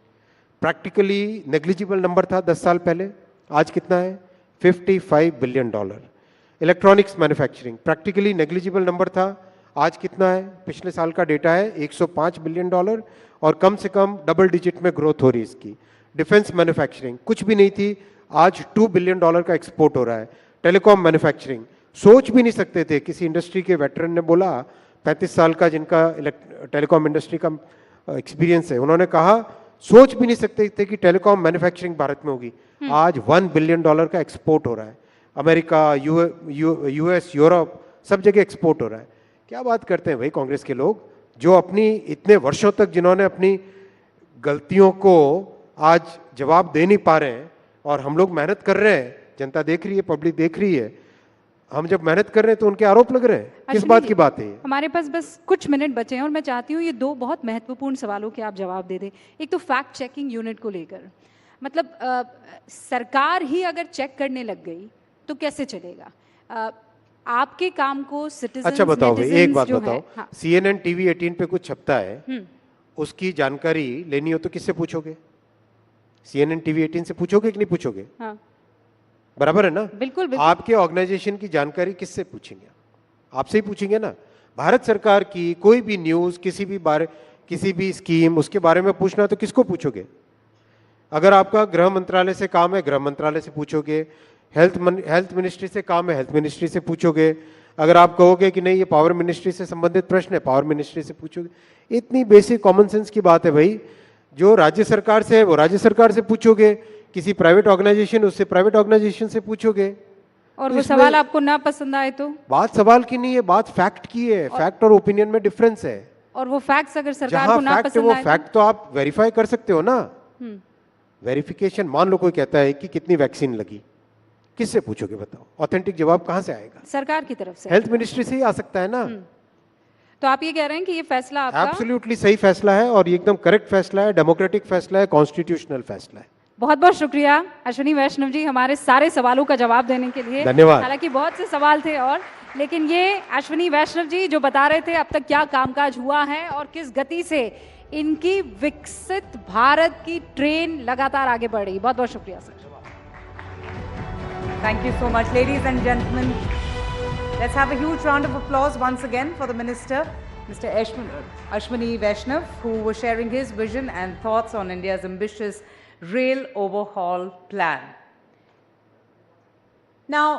practically negligible number था 10 साल पहले, आज कितना है? $55 billion. Electronics manufacturing practically negligible number था, आज कितना है? पिछले साल का डेटा है $105 बिलियन, और कम से कम डबल डिजिट में ग्रोथ हो रही है इसकी। डिफेंस मैन्युफैक्चरिंग कुछ भी नहीं थी, आज $2 बिलियन का एक्सपोर्ट हो रहा है। टेलीकॉम मैन्युफैक्चरिंग सोच भी नहीं सकते थे, किसी इंडस्ट्री के वेटरन ने बोला, 35 साल का जिनका टेलीकॉम इंडस्ट्री का एक्सपीरियंस है, उन्होंने कहा सोच भी नहीं सकते थे कि टेलीकॉम मैन्युफैक्चरिंग भारत में होगी। आज $1 बिलियन का एक्सपोर्ट हो रहा है। अमेरिका, यूएस, यूरोप सब जगह एक्सपोर्ट हो रहा है। क्या बात करते हैं भाई कांग्रेस के लोग, जो अपनी इतने वर्षों तक जिन्होंने अपनी गलतियों को आज जवाब दे नहीं पा रहे हैं, और हम लोग मेहनत कर रहे हैं, जनता देख रही है, पब्लिक देख रही है, हम जब मेहनत कर रहे हैं तो उनके आरोप लग रहे हैं। किस बात की बात है? हमारे पास बस कुछ मिनट बचे हैं और मैं चाहती हूँ ये दो बहुत महत्वपूर्ण सवालों के आप जवाब दे दें। एक तो फैक्ट चेकिंग यूनिट को लेकर, मतलब सरकार ही अगर चेक करने लग गई तो कैसे चलेगा? आपके काम को सिटीजन, अच्छा बताओ भाई, एक बात बताओ, हाँ। CNN TV 18 पे कुछ छपता है, उसकी जानकारी लेनी हो तो किससे पूछोगे? CNN TV 18 से पूछोगे कि नहीं पूछोगे? हाँ। बराबर है ना? बिल्कुल, बिल्कुल। आपके ऑर्गेनाइजेशन की जानकारी किससे पूछेंगे? आपसे ही पूछेंगे ना। भारत सरकार की कोई भी न्यूज, किसी भी स्कीम, उसके बारे में पूछना तो किसको पूछोगे? अगर आपका गृह मंत्रालय से काम है, गृह मंत्रालय से पूछोगे। हेल्थ मिनिस्ट्री से काम है, हेल्थ मिनिस्ट्री से पूछोगे। अगर आप कहोगे कि नहीं ये पावर मिनिस्ट्री से संबंधित प्रश्न है, पावर मिनिस्ट्री से पूछोगे। इतनी बेसिक कॉमन सेंस की बात है भाई। जो राज्य सरकार से है वो राज्य सरकार से पूछोगे, किसी प्राइवेट ऑर्गेनाइजेशन उससे प्राइवेट ऑर्गेनाइजेशन से पूछोगे। और तो वो सवाल आपको ना पसंद आए तो? बात सवाल की नहीं है, बात फैक्ट की है। फैक्ट और ओपिनियन में डिफरेंस है। और वो फैक्ट्स अगर सरकार को ना पसंद आए, फैक्ट तो आप वेरीफाई कर सकते हो ना। वेरिफिकेशन, मान लो कोई कहता है कि कितनी वैक्सीन लगी, किससे पूछोगे बताओ? ऑथेंटिक जवाब कहां से आएगा? सरकार की तरफ से, हेल्थ मिनिस्ट्री से ही आ सकता है ना। तो आप ये कह रहे हैं कि ये फैसला आपका एब्सोल्युटली सही फैसला है, और ये एकदम करेक्ट फैसला है, डेमोक्रेटिक फैसला है, कॉन्स्टिट्यूशनल फैसला है। बहुत बहुत शुक्रिया अश्विनी वैष्णव जी हमारे सारे सवालों का जवाब देने के लिए। धन्यवाद। हालांकि बहुत से सवाल थे और, लेकिन ये अश्विनी वैष्णव जी जो बता रहे थे अब तक क्या कामकाज हुआ है और किस गति से इनकी विकसित भारत की ट्रेन लगातार आगे बढ़ रही। बहुत बहुत शुक्रिया sir. Thank you so much, ladies and gentlemen. Let's have a huge round of applause once again for the Minister, Mr. Ashwini Vaishnav, who was sharing his vision and thoughts on India's ambitious rail overhaul plan. Now,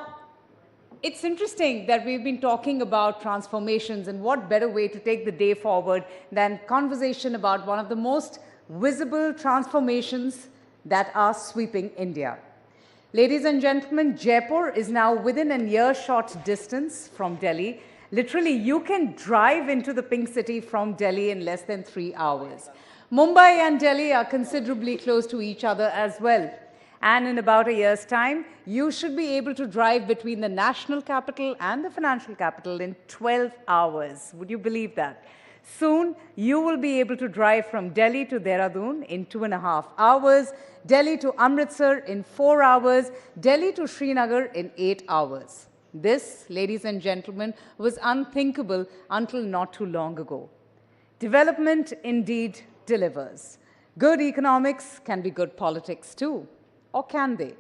it's interesting that we've been talking about transformations, and what better way to take the day forward than conversation about one of the most visible transformations that are sweeping India. Ladies and gentlemen, Jaipur is now within an earshot distance from Delhi. Literally, you can drive into the Pink City from Delhi in less than 3 hours. Mumbai and Delhi are considerably close to each other as well. And in about a year's time, you should be able to drive between the national capital and the financial capital in 12 hours. Would you believe that? Soon, you will be able to drive from Delhi to Dehradun in 2.5 hours, Delhi to Amritsar in 4 hours, Delhi to Srinagar in 8 hours. This, ladies and gentlemen, was unthinkable until not too long ago. Development indeed delivers. Good economics can be good politics too. Or can they?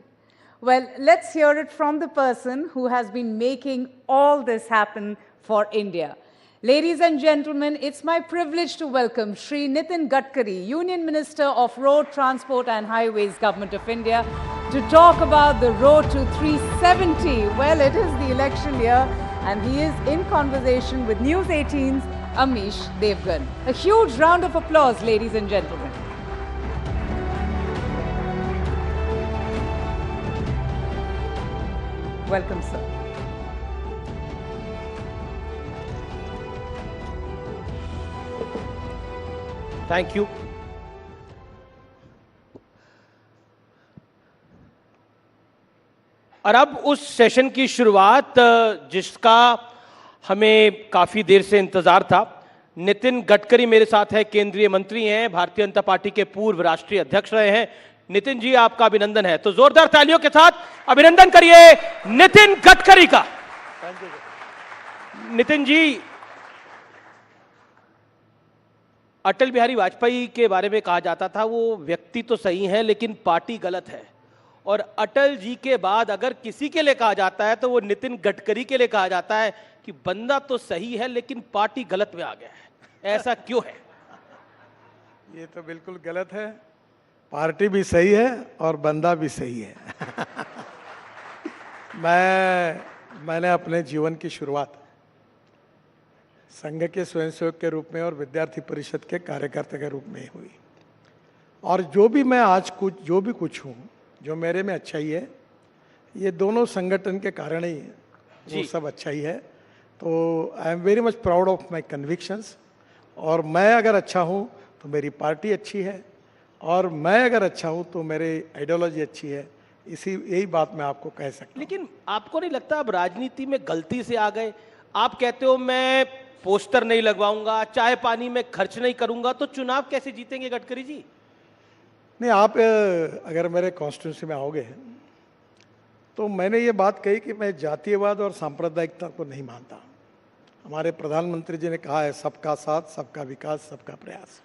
Well, let's hear it from the person who has been making all this happen for India. Ladies and gentlemen, it's my privilege to welcome Shri Nitin Gadkari, Union Minister of Road Transport and Highways, Government of India, to talk about the road to 370. Well, it is the election year, and he is in conversation with News 18's Amish Devgan. A huge round of applause, ladies and gentlemen. Welcome, sir. Thank you. और अब उस session की शुरुआत जिसका हमें काफी देर से इंतजार था। नितिन गडकरी मेरे साथ है, केंद्रीय मंत्री हैं, भारतीय जनता पार्टी के पूर्व राष्ट्रीय अध्यक्ष रहे हैं। नितिन जी, आपका अभिनंदन है, तो जोरदार तालियों के साथ अभिनंदन करिए नितिन गडकरी का। नितिन जी, अटल बिहारी वाजपेयी के बारे में कहा जाता था वो व्यक्ति तो सही है लेकिन पार्टी गलत है, और अटल जी के बाद अगर किसी के लिए कहा जाता है तो वो नितिन गडकरी के लिए कहा जाता है कि बंदा तो सही है लेकिन पार्टी गलत में आ गया है। ऐसा क्यों है? ये तो बिल्कुल गलत है, पार्टी भी सही है और बंदा भी सही है। मैंने अपने जीवन की शुरुआत संघ के स्वयंसेवक के रूप में और विद्यार्थी परिषद के कार्यकर्ता के रूप में हुई, और जो भी मैं आज जो भी कुछ हूँ, जो मेरे में अच्छाई है, ये दोनों संगठन के कारण ही है। वो सब अच्छाई है तो I am very much proud of my convictions, और मैं अगर अच्छा हूँ तो मेरी पार्टी अच्छी है, और मैं अगर अच्छा हूँ तो मेरी आइडियोलॉजी अच्छी है। यही बात मैं आपको कह सकता हूँ। लेकिन आपको नहीं लगता आप राजनीति में गलती से आ गए? आप कहते हो मैं पोस्टर नहीं लगवाऊंगा, चाय पानी में खर्च नहीं करूंगा, तो चुनाव कैसे जीतेंगे गडकरी जी? नहीं, आप अगर मेरे कॉन्स्टिट्यूंसी में आओगे तो मैंने ये बात कही कि मैं जातीयवाद और सांप्रदायिकता को नहीं मानता। हमारे प्रधानमंत्री जी ने कहा है सबका साथ, सबका विकास, सबका प्रयास।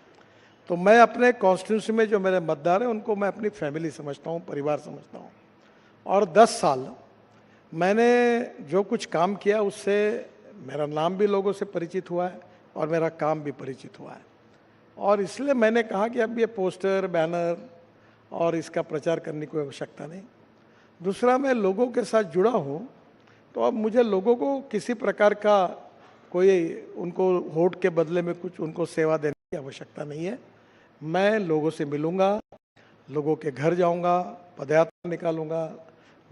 तो मैं अपने कॉन्स्टिट्यूंसी में जो मेरे मतदार हैं उनको मैं अपनी फैमिली समझता हूँ, परिवार समझता हूँ। और 10 साल मैंने जो कुछ काम किया उससे मेरा नाम भी लोगों से परिचित हुआ है और मेरा काम भी परिचित हुआ है। और इसलिए मैंने कहा कि अब ये पोस्टर, बैनर और इसका प्रचार करने की आवश्यकता नहीं। दूसरा, मैं लोगों के साथ जुड़ा हूँ, तो अब मुझे लोगों को किसी प्रकार का कोई उनको वोट के बदले में कुछ उनको सेवा देने की आवश्यकता नहीं है। मैं लोगों से मिलूंगा, लोगों के घर जाऊंगा, पदयात्रा निकालूंगा,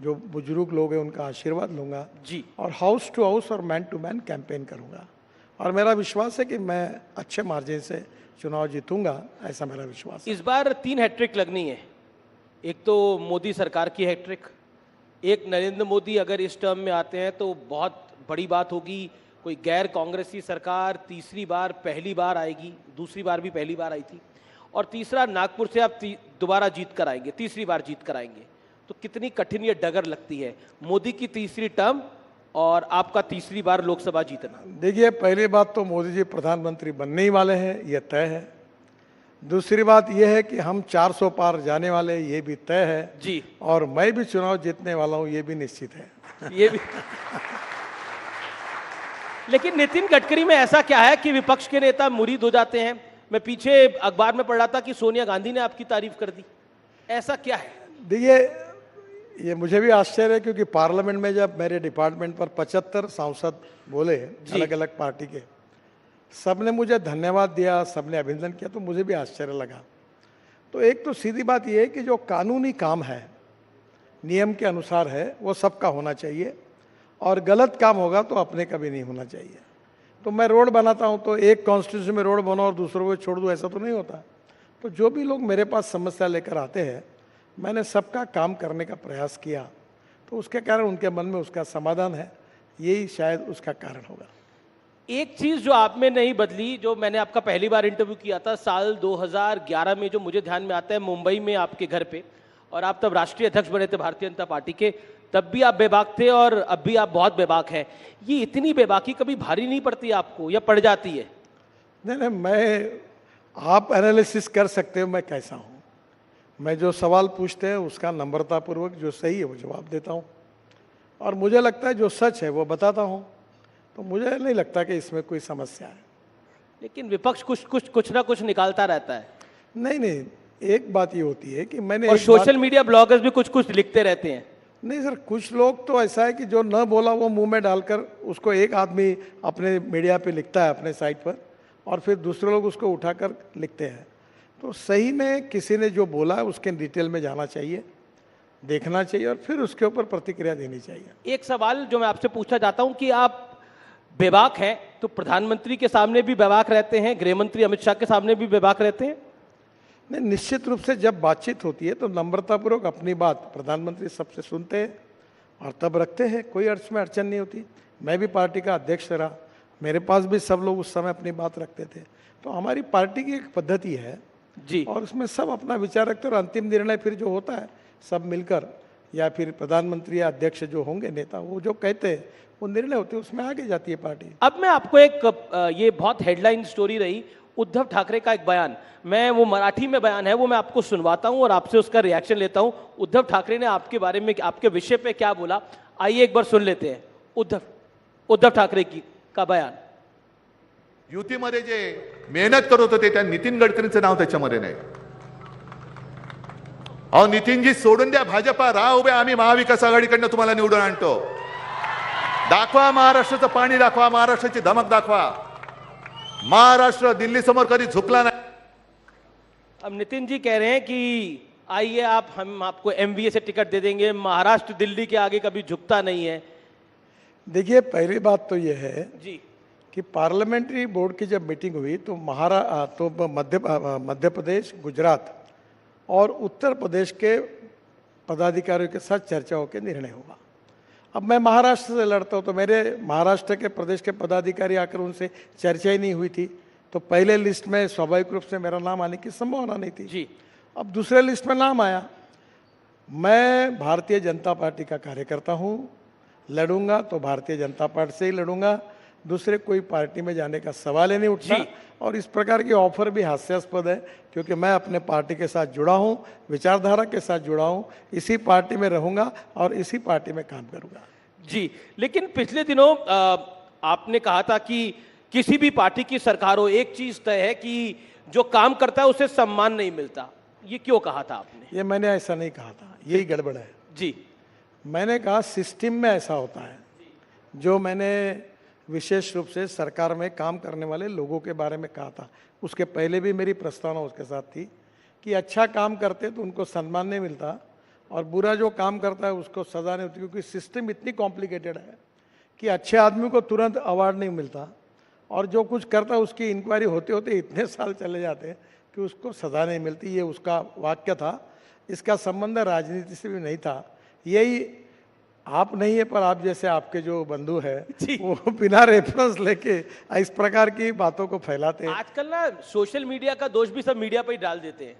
जो बुजुर्ग लोग हैं उनका आशीर्वाद लूंगा जी, और हाउस टू हाउस और मैन टू मैन कैंपेन करूंगा। और मेरा विश्वास है कि मैं अच्छे मार्जिन से चुनाव जीतूंगा, ऐसा मेरा विश्वास है। इस बार 3 हैट्रिक लगनी है। एक तो मोदी सरकार की हैट्रिक, एक नरेंद्र मोदी अगर इस टर्म में आते हैं तो बहुत बड़ी बात होगी। कोई गैर कांग्रेसी सरकार तीसरी बार पहली बार आएगी, दूसरी बार भी पहली बार आई थी, और तीसरा नागपुर से आप दोबारा जीत कर आएंगे, तीसरी बार जीत कर आएंगे। तो कितनी कठिन ये डगर लगती है, मोदी की तीसरी टर्म और आपका तीसरी बार लोकसभा जीतना? देखिए, पहली बात तो मोदी जी प्रधानमंत्री बनने ही वाले हैं, ये तय है। दूसरी बात यह है कि हम 400 पार जाने वाले, ये भी तय है जी, और मैं भी चुनाव जीतने वाला हूँ, ये भी निश्चित है। ये भी लेकिन नितिन गडकरी में ऐसा क्या है कि विपक्ष के नेता मुरीद हो जाते हैं? मैं पीछे अखबार में पढ़ रहा था कि सोनिया गांधी ने आपकी तारीफ कर दी, ऐसा क्या है? देखिए, ये मुझे भी आश्चर्य है, क्योंकि पार्लियामेंट में जब मेरे डिपार्टमेंट पर 75 सांसद बोले अलग अलग पार्टी के, सबने मुझे धन्यवाद दिया, सबने अभिनंदन किया, तो मुझे भी आश्चर्य लगा। तो एक तो सीधी बात यह है कि जो कानूनी काम है, नियम के अनुसार है, वो सबका होना चाहिए, और गलत काम होगा तो अपने का भी नहीं होना चाहिए। तो मैं रोड बनाता हूँ तो एक कॉन्स्टिट्यूंसी में रोड बनाओ और दूसरों को छोड़ दूँ, ऐसा तो नहीं होता। तो जो भी लोग मेरे पास समस्या लेकर आते हैं, मैंने सबका काम करने का प्रयास किया, तो उसके कारण उनके मन में उसका समाधान है, यही शायद उसका कारण होगा। एक चीज जो आप में नहीं बदली, जो मैंने आपका पहली बार इंटरव्यू किया था साल 2011 में, जो मुझे ध्यान में आता है, मुंबई में आपके घर पे, और आप तब राष्ट्रीय अध्यक्ष बने थे भारतीय जनता पार्टी के, तब भी आप बेबाक थे और अब भी आप बहुत बेबाक हैं। ये इतनी बेबाकी कभी भारी नहीं पड़ती आपको, या पड़ जाती है? नहीं, आप एनालिसिस कर सकते हो मैं कैसा हूँ। मैं जो सवाल पूछते हैं उसका नम्रतापूर्वक जो सही है वो जवाब देता हूँ, और मुझे लगता है जो सच है वो बताता हूँ। तो मुझे नहीं लगता कि इसमें कोई समस्या है। लेकिन विपक्ष कुछ ना कुछ निकालता रहता है। नहीं, एक बात ये होती है कि मैंने, और सोशल मीडिया ब्लॉगर्स भी कुछ लिखते रहते हैं। नहीं सर, कुछ लोग तो ऐसा है कि जो न बोला वो मुंह में डालकर उसको एक आदमी अपने मीडिया पे लिखता है, अपने साइट पर, और फिर दूसरे लोग उसको उठाकर लिखते हैं। तो सही में किसी ने जो बोला है उसके डिटेल में जाना चाहिए, देखना चाहिए, और फिर उसके ऊपर प्रतिक्रिया देनी चाहिए। एक सवाल जो मैं आपसे पूछना चाहता हूं कि आप बेबाक हैं तो प्रधानमंत्री के सामने भी बेबाक रहते हैं, गृह मंत्री अमित शाह के सामने भी बेबाक रहते हैं? नहीं, निश्चित रूप से जब बातचीत होती है तो नम्रतापूर्वक अपनी बात प्रधानमंत्री सबसे सुनते हैं और तब रखते हैं, कोई में अड़चन नहीं होती। मैं भी पार्टी का अध्यक्ष रहा, मेरे पास भी सब लोग उस समय अपनी बात रखते थे। तो हमारी पार्टी की एक पद्धति है जी, और उसमें सब अपना विचार रखते हैं, और अंतिम निर्णय फिर जो होता है सब मिलकर, या फिर प्रधानमंत्री या अध्यक्ष जो होंगे नेता, वो जो कहते हैं वो निर्णय होते हैं, उसमें आगे जाती है पार्टी। अब मैं आपको एक ये बहुत हेडलाइन स्टोरी रही, उद्धव ठाकरे का एक बयान, मैं वो मराठी में बयान है वो मैं आपको सुनवाता हूं और आपसे उसका रिएक्शन लेता हूं। उद्धव ठाकरे ने आपके बारे में, आपके विषय पे क्या बोला, आइए एक बार सुन लेते हैं उद्धव ठाकरे का बयान। युतीमध्ये जे मेहनत करत होते त्या नितीन गडकरींचं नाव त्याच्यामध्ये नाही। अहो नितीनजी सोडून द्या भाजपा, राहा उभे, आम्ही महाविकास आघाडीकडनं तुम्हाला निवडून आणतो। दाखवा महाराष्ट्राचं पाणी, दाखवा महाराष्ट्राची धमक, दाखवा महाराष्ट्र दिल्ली समोर कधी झुकला नाही। अब नितिन जी कह रहे हैं कि आइए हम आपको एमवीए से टिकट दे देंगे, महाराष्ट्र दिल्ली के आगे कभी झुकता नहीं है। देखिए, पहली बात तो ये है जी कि पार्लियामेंट्री बोर्ड की जब मीटिंग हुई तो मध्य प्रदेश, गुजरात और उत्तर प्रदेश के पदाधिकारियों के साथ चर्चा होकर निर्णय हुआ। अब मैं महाराष्ट्र से लड़ता हूँ तो मेरे महाराष्ट्र के प्रदेश के पदाधिकारी आकर उनसे चर्चा ही नहीं हुई थी, तो पहले लिस्ट में स्वाभाविक रूप से मेरा नाम आने की संभावना नहीं थी जी। अब दूसरे लिस्ट में नाम आया। मैं भारतीय जनता पार्टी का कार्यकर्ता हूँ, लड़ूंगा तो भारतीय जनता पार्टी से ही लड़ूंगा, दूसरे कोई पार्टी में जाने का सवाल ही नहीं उठता। और इस प्रकार की ऑफर भी हास्यास्पद है, क्योंकि मैं अपने पार्टी के साथ जुड़ा हूं, विचारधारा के साथ जुड़ा हूं, इसी पार्टी में रहूंगा और इसी पार्टी में काम करूंगा। जी, लेकिन पिछले दिनों आपने कहा था कि किसी भी पार्टी की सरकार हो, एक चीज तय है कि जो काम करता है उसे सम्मान नहीं मिलता। ये क्यों कहा था आपने? ये मैंने ऐसा नहीं कहा था, यही गड़बड़ है। जी, मैंने कहा सिस्टम में ऐसा होता है। जो मैंने विशेष रूप से सरकार में काम करने वाले लोगों के बारे में कहा था, उसके पहले भी मेरी प्रस्तावना उसके साथ थी कि अच्छा काम करते तो उनको सम्मान नहीं मिलता और बुरा जो काम करता है उसको सजा नहीं होती, क्योंकि सिस्टम इतनी कॉम्प्लिकेटेड है कि अच्छे आदमी को तुरंत अवार्ड नहीं मिलता और जो कुछ करता है उसकी इंक्वायरी होते होते इतने साल चले जाते हैं कि उसको सजा नहीं मिलती। ये उसका वाक्य था। इसका संबंध राजनीति से भी नहीं था। यही आप नहीं है, पर आप जैसे आपके जो बंधु है वो बिना रेफरेंस लेके इस प्रकार की बातों को फैलाते हैं। आजकल ना सोशल मीडिया का दोष भी सब मीडिया पर ही डाल देते हैं।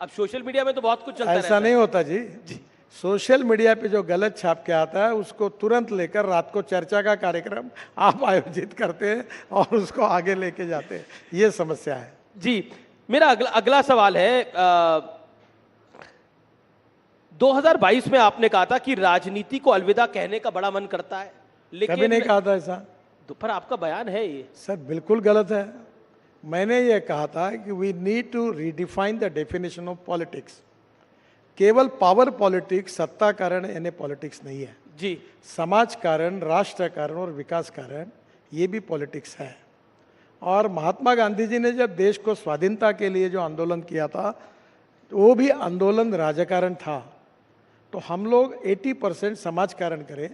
अब सोशल मीडिया में तो बहुत कुछ चलता रहता है। ऐसा नहीं होता जी। सोशल मीडिया पे जो गलत छाप के आता है उसको तुरंत लेकर रात को चर्चा का कार्यक्रम आप आयोजित करते हैं और उसको आगे लेके जाते हैं। ये समस्या है जी। मेरा अगला सवाल है, 2022 में आपने कहा था कि राजनीति को अलविदा कहने का बड़ा मन करता है, लेकिन कभी नहीं कहा था ऐसा। तो पर आपका बयान है ये। सर बिल्कुल गलत है। मैंने ये कहा था कि we need to redefine the definition of politics. केवल पावर पॉलिटिक्स, सत्ता कारण यानी पॉलिटिक्स नहीं है जी। समाज कारण, राष्ट्र कारण और विकास कारण ये भी पॉलिटिक्स है। और महात्मा गांधी जी ने जब देश को स्वाधीनता के लिए जो आंदोलन किया था वो भी आंदोलन राजकारण था। तो हम लोग 80% समाज कारण करें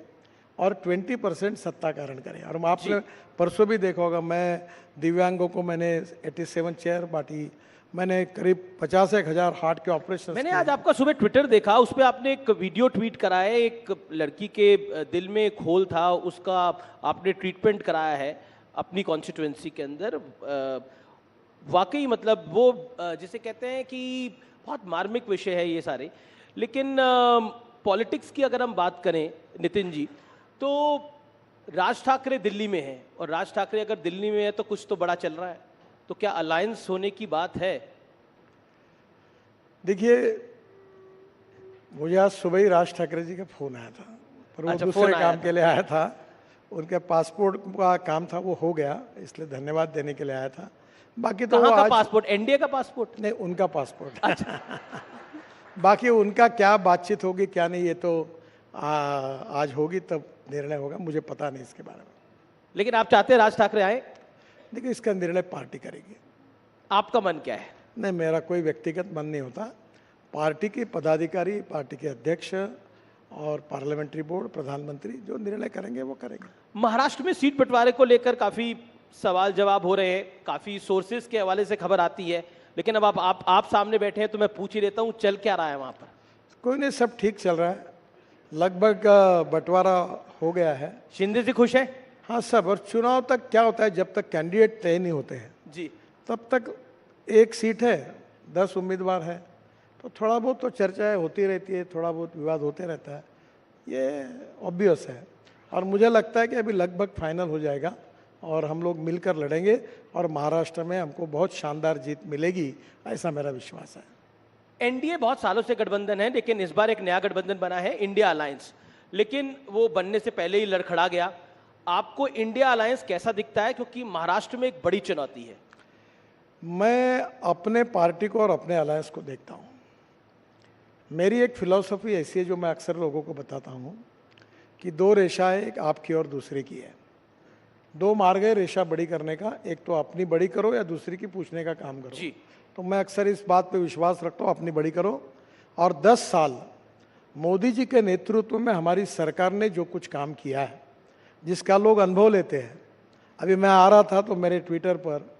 और 20% सत्ता कारण करें। और आपने परसों भी देखा होगा, मैं दिव्यांगों को मैंने 87 चेयर बांटी, मैंने करीब 50,000 हार्ट के ऑपरेशन। मैंने आज आपका सुबह ट्विटर देखा, उस पर आपने एक वीडियो ट्वीट करा है। एक लड़की के दिल में एक होल था, उसका आपने ट्रीटमेंट कराया है अपनी कॉन्स्टिट्यूएंसी के अंदर। वाकई मतलब वो जिसे कहते हैं कि बहुत मार्मिक विषय है ये सारे। लेकिन पॉलिटिक्स की अगर हम बात करें नितिन जी, तो राज ठाकरे दिल्ली में है और राज ठाकरे अगर दिल्ली में है तो कुछ तो बड़ा चल रहा है। तो क्या अलायंस होने की बात है? देखिए, मुझे आज सुबह ही राज ठाकरे जी का फोन आया था, पर वो दूसरे काम के लिए आया था। उनके पासपोर्ट का काम था, वो हो गया, इसलिए धन्यवाद देने के लिए आया था। बाकी तो कहाँ का पासपोर्ट? एनडीए का पासपोर्ट? नहीं, उनका पासपोर्ट। अच्छा। बाकी उनका क्या बातचीत होगी क्या नहीं, ये तो आज होगी तब निर्णय होगा, मुझे पता नहीं इसके बारे में। लेकिन आप चाहते हैं राज ठाकरे आए? देखिए, इसका निर्णय पार्टी करेगी। आपका मन क्या है? नहीं, मेरा कोई व्यक्तिगत मन नहीं होता। पार्टी के पदाधिकारी, पार्टी के अध्यक्ष और पार्लियामेंट्री बोर्ड, प्रधानमंत्री जो निर्णय करेंगे वो करेंगे। महाराष्ट्र में सीट बंटवारे को लेकर काफी सवाल जवाब हो रहे हैं, काफी सोर्सेज के हवाले से खबर आती है, लेकिन अब आप सामने बैठे हैं तो मैं पूछ ही लेता हूँ, चल क्या रहा है वहां पर? कोई नहीं, सब ठीक चल रहा है। लगभग बंटवारा हो गया है। शिंदे जी खुश है? हाँ सब। और चुनाव तक क्या होता है, जब तक कैंडिडेट तय नहीं होते हैं जी, तब तक एक सीट है, 10 उम्मीदवार है, तो थोड़ा बहुत तो चर्चाएं होती रहती है, थोड़ा बहुत विवाद होते रहता है, ये ऑब्वियस है। और मुझे लगता है कि अभी लगभग फाइनल हो जाएगा और हम लोग मिलकर लड़ेंगे और महाराष्ट्र में हमको बहुत शानदार जीत मिलेगी, ऐसा मेरा विश्वास है। एनडीए बहुत सालों से गठबंधन है, लेकिन इस बार एक नया गठबंधन बना है, इंडिया अलायंस, लेकिन वो बनने से पहले ही लड़खड़ा गया। आपको इंडिया अलायंस कैसा दिखता है, क्योंकि महाराष्ट्र में एक बड़ी चुनौती है? मैं अपने पार्टी को और अपने अलायंस को देखता हूँ। मेरी एक फिलॉसफी ऐसी है जो मैं अक्सर लोगों को बताता हूँ कि 2 रेखाएं, एक आपकी और दूसरे की है। 2 मार्ग है रेखा बड़ी करने का, एक तो अपनी बड़ी करो या दूसरी की पूछने का काम करो जी। तो मैं अक्सर इस बात पे विश्वास रखता हूँ, अपनी बड़ी करो। और 10 साल मोदी जी के नेतृत्व में हमारी सरकार ने जो कुछ काम किया है जिसका लोग अनुभव लेते हैं। अभी मैं आ रहा था तो मेरे ट्विटर पर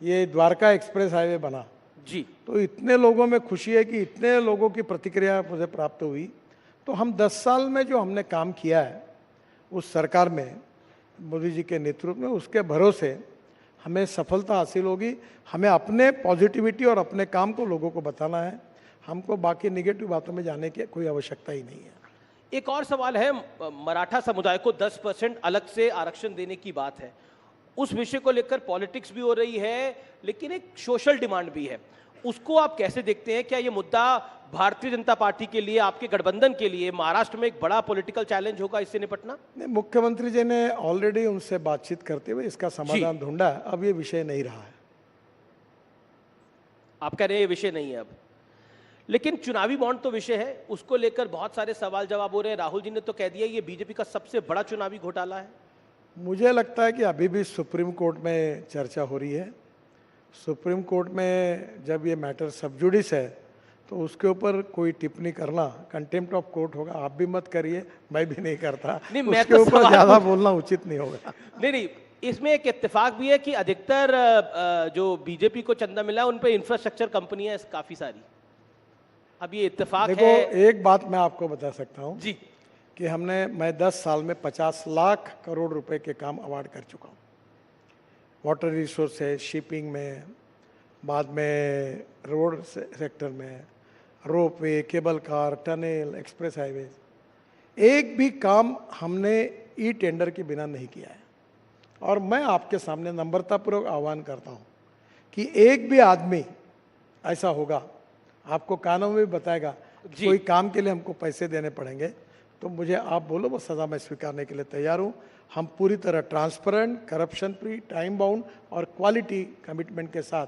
ये द्वारका एक्सप्रेस हाईवे बना जी, तो इतने लोगों में खुशी है कि इतने लोगों की प्रतिक्रिया मुझे प्राप्त हुई। तो हम 10 साल में जो हमने काम किया है उस सरकार में मोदी जी के नेतृत्व में, उसके भरोसे हमें सफलता हासिल होगी। हमें अपने पॉजिटिविटी और अपने काम को लोगों को बताना है, हमको बाकी निगेटिव बातों में जाने की कोई आवश्यकता ही नहीं है। एक और सवाल है, मराठा समुदाय को 10% अलग से आरक्षण देने की बात है। उस विषय को लेकर पॉलिटिक्स भी हो रही है, लेकिन एक सोशल डिमांड भी है। उसको आप कैसे देखते हैं? क्या ये मुद्दा भारतीय जनता पार्टी के लिए, आपके गठबंधन के लिए महाराष्ट्र में एक बड़ा पॉलिटिकल चैलेंज होगा इससे निपटना? नहीं, मुख्यमंत्री जी ने ऑलरेडी उनसे बातचीत करते हुए इसका समाधान ढूंढा है। अब ये विषय नहीं रहा है। आप कह रहे हैं ये विषय नहीं है अब, लेकिन चुनावी बॉन्ड तो विषय है, उसको लेकर बहुत सारे सवाल जवाब हो रहे हैं। राहुल जी ने तो कह दिया ये बीजेपी का सबसे बड़ा चुनावी घोटाला है। मुझे लगता है कि अभी भी सुप्रीम कोर्ट में चर्चा हो रही है। सुप्रीम कोर्ट में जब ये मैटर सब जुडिस है तो उसके ऊपर कोई टिप्पणी करना कंटेम्प्ट ऑफ कोर्ट होगा। आप भी मत करिए, मैं भी नहीं करता। नहीं, मैं उसके तो ऊपर ज्यादा बोलना उचित नहीं होगा। नहीं, इसमें एक इत्तेफाक भी है कि अधिकतर जो बीजेपी को चंदा मिला है उन पे इंफ्रास्ट्रक्चर कंपनियां काफी सारी। अब ये इत्तेफाक देखो, है। एक बात मैं आपको बता सकता हूँ जी, कि मैं 10 साल में 50 लाख करोड़ रुपए के काम अवार्ड कर चुका हूँ। वाटर रिसोर्स है, शिपिंग में, बाद में रोड सेक्टर में, ropeway, cable car, tunnel, express highway, एक भी काम हमने ई टेंडर के बिना नहीं किया है। और मैं आपके सामने नम्रतापूर्वक आह्वान करता हूँ कि एक भी आदमी ऐसा होगा, आपको कानून में भी बताएगा कोई काम के लिए हमको पैसे देने पड़ेंगे तो मुझे आप बोलो, वो सज़ा मैं स्वीकारने के लिए तैयार हूँ। हम पूरी तरह transparent, corruption free, time bound और क्वालिटी कमिटमेंट के साथ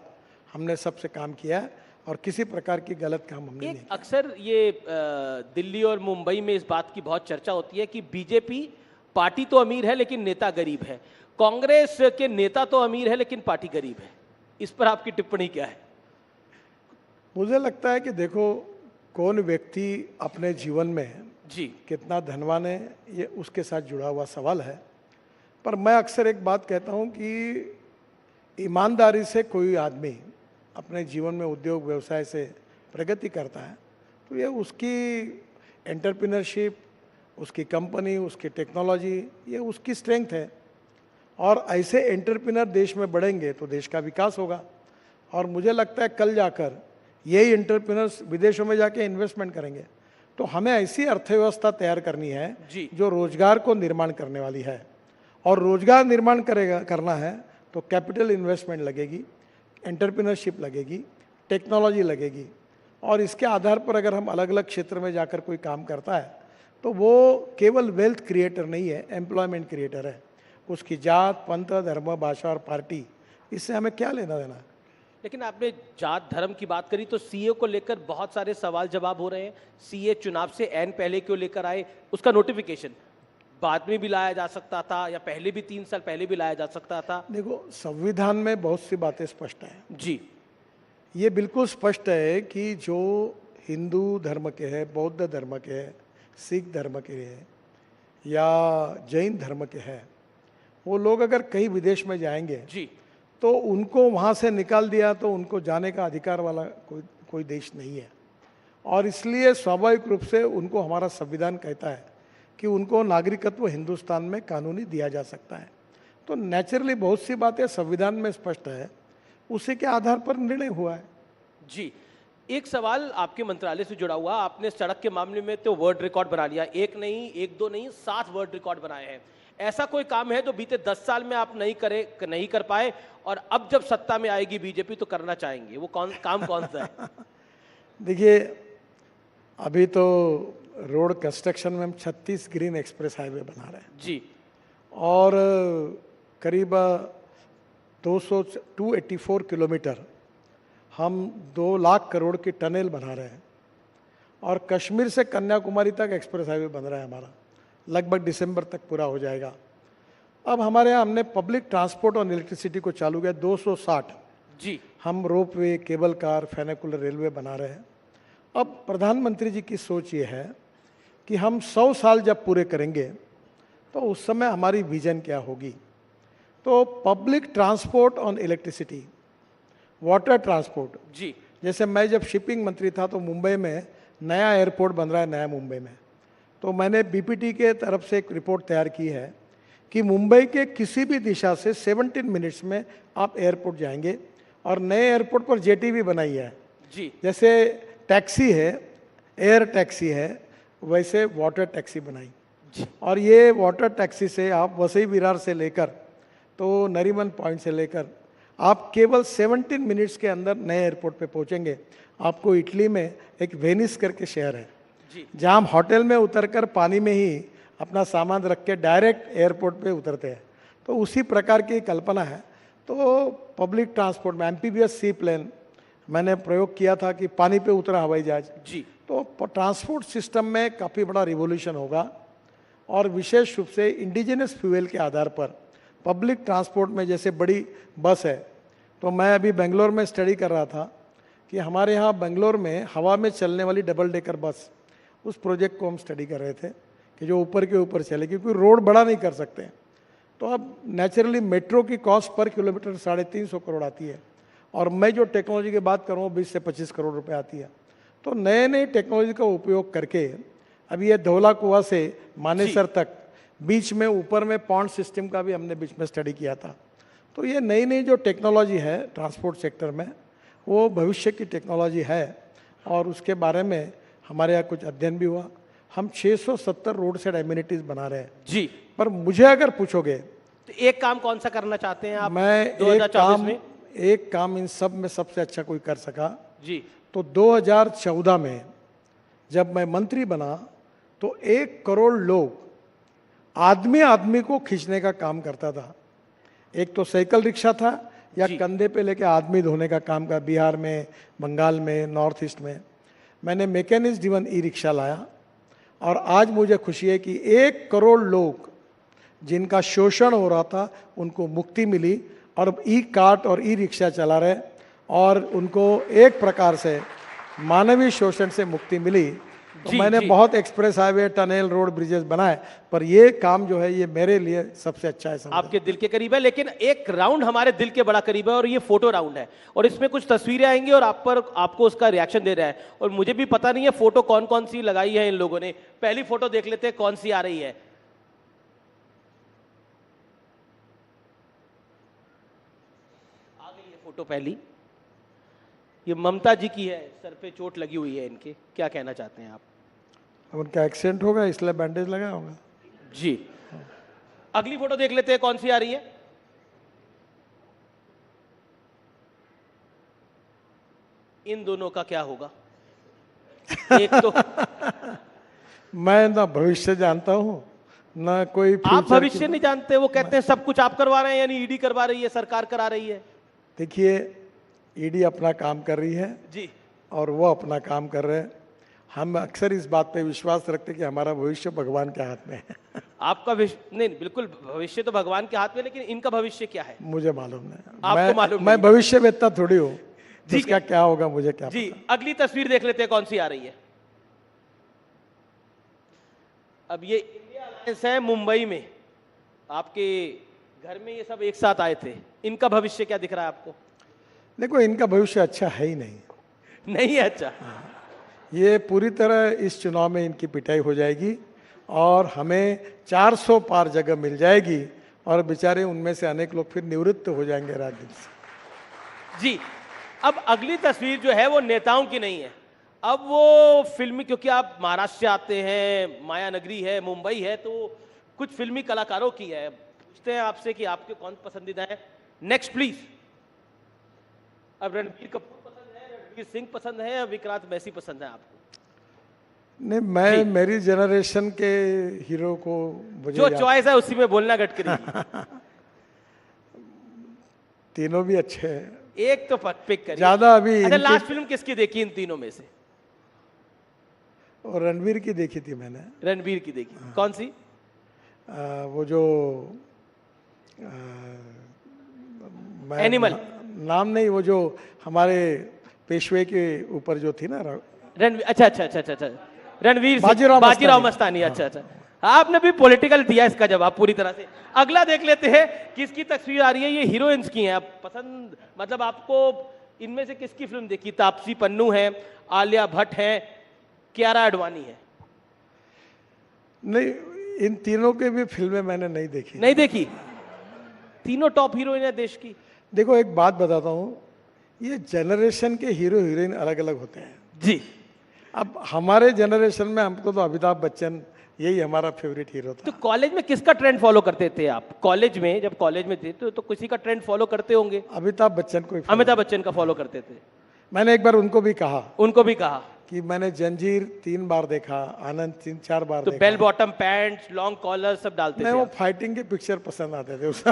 हमने सबसे काम किया है और किसी प्रकार की गलत काम हमने नहीं किया। अक्सर ये दिल्ली और मुंबई में इस बात की बहुत चर्चा होती है कि बीजेपी पार्टी तो अमीर है लेकिन नेता गरीब है, कांग्रेस के नेता तो अमीर है लेकिन पार्टी गरीब है। इस पर आपकी टिप्पणी क्या है? मुझे लगता है कि देखो, कौन व्यक्ति अपने जीवन में जी कितना धनवान है ये उसके साथ जुड़ा हुआ सवाल है। पर मैं अक्सर एक बात कहता हूँ कि ईमानदारी से कोई आदमी अपने जीवन में उद्योग व्यवसाय से प्रगति करता है तो ये उसकी एंटरप्रेन्योरशिप, उसकी कंपनी, उसकी टेक्नोलॉजी, ये उसकी स्ट्रेंथ है। और ऐसे एंटरप्रेन्योर देश में बढ़ेंगे तो देश का विकास होगा। और मुझे लगता है कल जाकर यही एंटरप्रेन्योर्स विदेशों में जाके इन्वेस्टमेंट करेंगे। तो हमें ऐसी अर्थव्यवस्था तैयार करनी है जो रोजगार को निर्माण करने वाली है। और रोजगार निर्माण करना है तो कैपिटल इन्वेस्टमेंट लगेगी, एंटरप्रेन्योरशिप लगेगी, टेक्नोलॉजी लगेगी। और इसके आधार पर अगर हम अलग अलग क्षेत्र में जाकर कोई काम करता है तो वो केवल वेल्थ क्रिएटर नहीं है, एम्प्लॉयमेंट क्रिएटर है। उसकी जात, पंथ, धर्म, भाषा और पार्टी, इससे हमें क्या लेना देना है। लेकिन आपने जात धर्म की बात करी तो सीए को लेकर बहुत सारे सवाल जवाब हो रहे हैं। सीए चुनाव से ऐन पहले क्यों लेकर आए? उसका नोटिफिकेशन बाद में भी लाया जा सकता था या पहले भी 3 साल पहले भी लाया जा सकता था। देखो, संविधान में बहुत सी बातें स्पष्ट हैं जी, ये बिल्कुल स्पष्ट है कि जो हिंदू धर्म के हैं, बौद्ध धर्म के हैं, सिख धर्म के हैं या जैन धर्म के हैं, वो लोग अगर कहीं विदेश में जाएंगे जी, तो उनको वहाँ से निकाल दिया तो उनको जाने का अधिकार वाला कोई देश नहीं है। और इसलिए स्वाभाविक रूप से उनको हमारा संविधान कहता है कि उनको नागरिकत्व हिंदुस्तान में कानूनी दिया जा सकता है। तो नेचुरली बहुत सी बातें संविधान में स्पष्ट है, उसी के आधार पर निर्णय हुआ है। जी, एक सवाल आपके मंत्रालय से जुड़ा हुआ, आपने सड़क के मामले में तो वर्ल्ड रिकॉर्ड बना लिया, एक नहीं, एक दो नहीं, 7 वर्ल्ड रिकॉर्ड बनाए हैं। ऐसा कोई काम है जो बीते 10 साल में आप नहीं कर पाए और अब जब सत्ता में आएगी बीजेपी तो करना चाहेंगे? वो काम कौन सा है? देखिए, अभी तो रोड कंस्ट्रक्शन में हम 36 ग्रीन एक्सप्रेस हाईवे बना रहे हैं जी, और करीब 284 किलोमीटर हम 2 लाख करोड़ की टनल बना रहे हैं। और कश्मीर से कन्याकुमारी तक एक्सप्रेस हाईवे बन रहा है हमारा, लगभग दिसंबर तक पूरा हो जाएगा। अब हमारे यहाँ हमने पब्लिक ट्रांसपोर्ट और इलेक्ट्रिसिटी को चालू किया 260 जी, हम रोपवे, केबल कार, फेनिकुलर रेलवे बना रहे हैं। अब प्रधानमंत्री जी की सोच ये है कि हम 100 साल जब पूरे करेंगे तो उस समय हमारी विजन क्या होगी। तो public transport on electricity, water transport. जी, जैसे मैं जब शिपिंग मंत्री था तो मुंबई में नया एयरपोर्ट बन रहा है, नया मुंबई में, तो मैंने बीपीटी के तरफ से एक रिपोर्ट तैयार की है कि मुंबई के किसी भी दिशा से 17 मिनट्स में आप एयरपोर्ट जाएंगे। और नए एयरपोर्ट पर जेटी भी बनाई है। जी, जैसे टैक्सी है, एयर टैक्सी है, वैसे वाटर टैक्सी बनाई। और ये वाटर टैक्सी से आप वसई विरार से लेकर तो नरीमन पॉइंट से लेकर आप केवल 17 मिनट्स के अंदर नए एयरपोर्ट पे पहुंचेंगे। आपको इटली में एक वेनिस करके शहर है, जहां हम होटल में उतरकर पानी में ही अपना सामान रख के डायरेक्ट एयरपोर्ट पे उतरते हैं। तो उसी प्रकार की कल्पना है। तो पब्लिक ट्रांसपोर्ट में एम्फीबियस सी प्लेन मैंने प्रयोग किया था कि पानी पे उतरा हवाई जहाज। जी, तो ट्रांसपोर्ट सिस्टम में काफ़ी बड़ा रिवोल्यूशन होगा। और विशेष रूप से इंडिजिनस फ्यूल के आधार पर पब्लिक ट्रांसपोर्ट में, जैसे बड़ी बस है, तो मैं अभी बेंगलोर में स्टडी कर रहा था कि हमारे यहाँ बेंगलोर में हवा में चलने वाली डबल डेकर बस, उस प्रोजेक्ट को हम स्टडी कर रहे थे कि जो ऊपर के ऊपर चले, क्योंकि रोड बड़ा नहीं कर सकते। तो अब नेचुरली मेट्रो की कॉस्ट पर किलोमीटर 350 करोड़ आती है, और मैं जो टेक्नोलॉजी की बात कर रहा हूँ 20 से 25 करोड़ रुपए आती है। तो नए नए टेक्नोलॉजी का उपयोग करके अभी ये धौला कुआं से मानेसर तक बीच में ऊपर में पॉन्ड सिस्टम का भी हमने बीच में स्टडी किया था। तो ये नई नई जो टेक्नोलॉजी है ट्रांसपोर्ट सेक्टर में, वो भविष्य की टेक्नोलॉजी है, और उसके बारे में हमारे यहाँ कुछ अध्ययन भी हुआ। हम 670 रोड साइड एमिनिटीज बना रहे हैं। जी, पर मुझे अगर पूछोगे तो एक काम कौन सा करना चाहते हैं आप? मैं 2024 में एक काम इन सब में सबसे अच्छा कोई कर सका जी, तो 2014 में जब मैं मंत्री बना तो 1 करोड़ लोग आदमी आदमी को खींचने का काम करता था। एक तो साइकिल रिक्शा था या कंधे पे लेके आदमी धोने का काम का, बिहार में, बंगाल में, नॉर्थ ईस्ट में। मैंने मैकेनिज्म ड्रिवन ई रिक्शा लाया, और आज मुझे खुशी है कि 1 करोड़ लोग जिनका शोषण हो रहा था उनको मुक्ति मिली, और ई कार्ट और ई रिक्शा चला रहे, और उनको एक प्रकार से मानवीय शोषण से मुक्ति मिली। तो मैंने बहुत express highway, tunnel, road, bridges बनाए, पर ये काम जो है ये मेरे लिए सबसे अच्छा है। आपके दिल के करीब है, लेकिन एक राउंड हमारे दिल के बड़ा करीब है, और ये फोटो राउंड है, और इसमें कुछ तस्वीरें आएंगी और आपको उसका रिएक्शन दे रहा है। और मुझे भी पता नहीं है फोटो कौन कौन सी लगाई है इन लोगों ने। पहली फोटो देख लेते हैं कौन सी आ रही है। आ गई है फोटो पहली, ये ममता जी की है, सर पे चोट लगी हुई है इनके। क्या कहना चाहते हैं आप? उनका एक्सीडेंट होगा इसलिए बैंडेज लगा होगा। जी, अगली फोटो देख लेते हैं कौन सी आ रही है। इन दोनों का क्या होगा? एक तो मैं ना भविष्य जानता हूं ना कोई आप भविष्य नहीं जानते। वो कहते हैं सब कुछ आप करवा रहे हैं, यानी ईडी करवा रही है, सरकार करा रही है। देखिए, ईडी अपना काम कर रही है जी, और वो अपना काम कर रहे हैं। हम अक्सर इस बात पे विश्वास रखते हैं कि हमारा भविष्य भगवान के हाथ में है। आपका नहीं, बिल्कुल भविष्य तो भगवान के हाथ में, लेकिन इनका भविष्य क्या है मुझे मालूम नहीं। आपको मालूम मैं भविष्य वेत्ता थोड़ी हूँ, जिसका क्या होगा मुझे क्या जी। पता। अगली तस्वीर देख लेते हैं कौन सी आ रही है। अब ये इंडिया अलायंस है मुंबई में, आपके घर में ये सब एक साथ आए थे। इनका भविष्य क्या दिख रहा है आपको? देखो, इनका भविष्य अच्छा है ही नहीं। नहीं है अच्छा। ये पूरी तरह इस चुनाव में इनकी पिटाई हो जाएगी, और हमें 400 पार जगह मिल जाएगी, और बेचारे उनमें से अनेक लोग फिर निवृत्त हो जाएंगे राजनीति से। जी, अब अगली तस्वीर जो है वो नेताओं की नहीं है, अब वो फिल्मी, क्योंकि आप महाराष्ट्र से आते हैं, माया नगरी है, मुंबई है, तो कुछ फिल्मी कलाकारों की है। पूछते हैं आपसे कि आपके कौन पसंदीदा है। Next please. अब रणबीर कपूर पसंद है, रणबीर सिंह पसंद है, या विक्रांत मैसी पसंद है आपको? नहीं, मैं मेरी जनरेशन के हीरो को मुझे जो चॉइस है उसी में बोलना गडकरी। तीनों भी अच्छे हैं। एक तो पिक करिए ज्यादा अभी। अच्छा, लास्ट फिल्म किसकी देखी इन तीनों में से? और रणवीर की देखी थी मैंने। रणबीर की देखी। कौन सी? वो जो एनिमल। नाम नहीं, वो जो हमारे पेशवे के ऊपर जो थी ना। रणवीर, अच्छा अच्छा अच्छा अच्छा, रणवीर बाजीराव बाजीराव मस्तानी। अच्छा अच्छा, आपने भी पॉलिटिकल दिया इसका जवाब पूरी तरह से। अगला देख लेते हैं किसकी तस्वीर आ रही है। ये हीरोइंस की हैं। आप पसंद, मतलब आपको इनमें से किसकी फिल्म देखी? तापसी पन्नू है, आलिया भट्ट है, कियारा आडवाणी है। नहीं, इन तीनों के भी फिल्में मैंने नहीं देखी। नहीं देखी? तीनों टॉप हीरोइन है देश की। देखो एक बात बताता हूँ, ये जनरेशन के हीरो हीरोइन अलग अलग होते हैं जी। अब हमारे जनरेशन में हमको तो अमिताभ बच्चन यही हमारा फेवरेट हीरो था। तो कॉलेज में किसका ट्रेंड फॉलो करते थे आप? कॉलेज में, जब कॉलेज में थे तो किसी का ट्रेंड फॉलो करते होंगे। अमिताभ बच्चन को अमिताभ बच्चन का फॉलो करते थे। मैंने एक बार उनको भी कहा कि मैंने जंजीर 3 बार देखा, आनंद 3-4 बार तो देखा। Bell bottom pants, long collar सब डालते थे। वो फाइटिंग के पिक्चर पसंद आते थे उस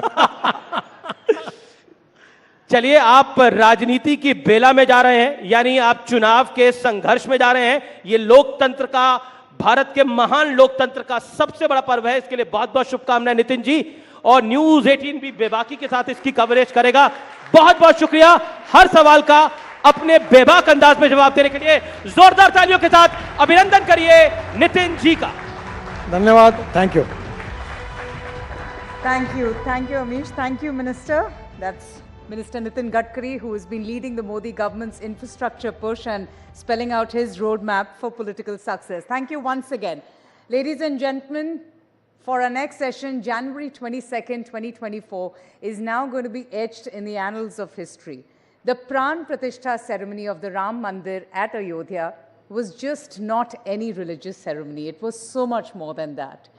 चलिए, आप राजनीति की बेला में जा रहे हैं, यानी आप चुनाव के संघर्ष में जा रहे हैं। ये लोकतंत्र का, भारत के महान लोकतंत्र का सबसे बड़ा पर्व है। इसके लिए बहुत बहुत शुभकामनाएं नितिन जी। और न्यूज 18 भी बेबाकी के साथ इसकी कवरेज करेगा। बहुत बहुत शुक्रिया। हर सवाल का अपने बेबाक अंदाज में जवाब देने के लिए जोरदार तालियों के साथ अभिनंदन करिए नितिन जी का। धन्यवाद। Thank you. Thank you, Amish. Thank you, Minister. That's Minister Nitin Gadkari, who has been leading the Modi government's infrastructure push and spelling out his roadmap for political success. Thank you once again. Ladies and gentlemen, for our next session, January 22nd, 2024, is now going to be etched in the annals of history. The Pran Pratishtha ceremony of the Ram Mandir at Ayodhya was just not any religious ceremony. It was so much more than that.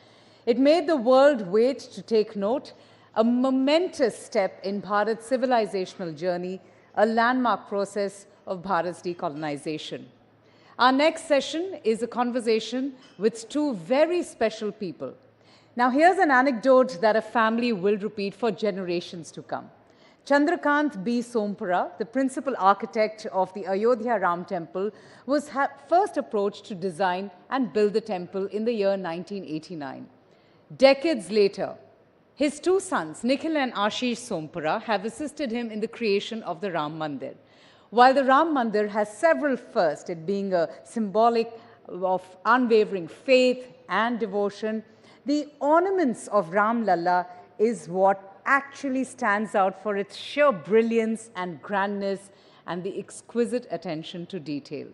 It made the world wait to take note, a momentous step in Bharat's civilizational journey, a landmark process of Bharat's decolonization. Our next session is a conversation with two very special people. Now, here's an anecdote that a family will repeat for generations to come. Chandrakant B. Sompura, the principal architect of the Ayodhya Ram Temple, was first approached to design and build the temple in the year 1989. Decades later, his two sons, Nikhil and Ashish Sompura, have assisted him in the creation of the Ram Mandir. While the Ram Mandir has several firsts, it being a symbolic of unwavering faith and devotion, the ornaments of Ram Lalla is what actually stands out for its sheer brilliance and grandness and the exquisite attention to detail.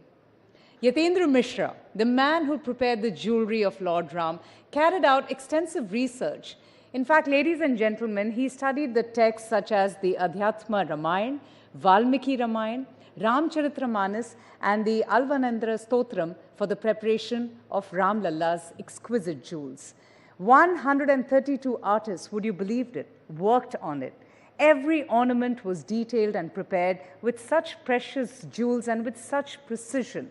Yatendra Mishra, the man who prepared the jewelry of Lord Ram, carried out extensive research. In fact, ladies and gentlemen, he studied the texts such as the Adhyatma Ramayana, Valmiki Ramayana, Ramcharitramanas, and the Alvanandra Stotram for the preparation of Ram Lalla's exquisite jewels. 132 artists, would you believe it, worked on it. Every ornament was detailed and prepared with such precious jewels and with such precision.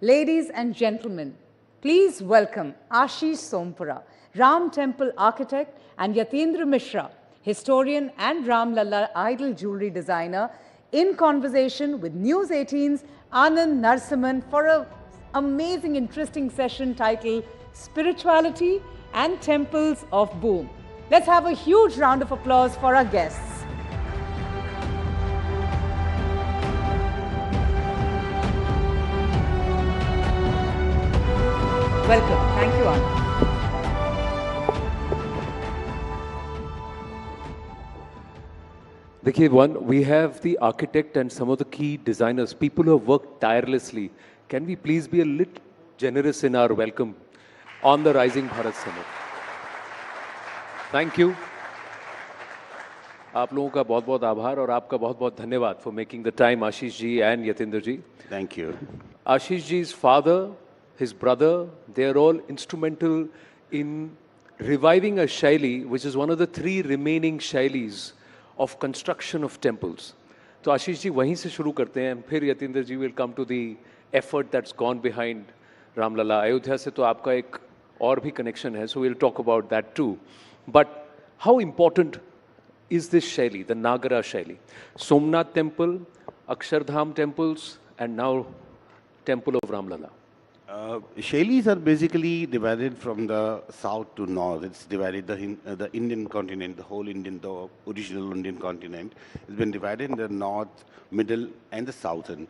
Ladies and gentlemen, please welcome Ashish Sompura, Ram Temple architect, and Yatendra Mishra, historian and Ram Lalla idol jewelry designer, in conversation with News 18's Anand Narsiman for an amazing, interesting session titled Spirituality and Temples of Boom. Let's have a huge round of applause for our guests. Welcome. Thank you, Anand. देखिए, we have the architect and some of the key designers, people who have worked tirelessly. Can we please be a little generous in our welcome on the Rising Bharat Summit? Thank you. आप लोगों का बहुत बहुत आभार और आपका बहुत बहुत धन्यवाद for making the time, Ashish ji and Yatendra ji. Thank you. Ashish ji's father, his brother, they are all instrumental in reviving a shaili, which is one of the 3 remaining shailis of construction of temples. तो आशीष जी वहीं से शुरू करते हैं, फिर यतेंद्र जी will come to the effort that's gone behind Ramlala. Ayodhya से तो आपका एक और भी connection है, so we'll talk about that too. But how important is this shaili, the Nagara shaili? Somnath temple, Akshardham temples, and now temple of Ramlala. Shailis are basically divided from the south to north. It's divided the Indian continent, the whole Indian, the original Indian continent has been divided in the north, middle, and the southern.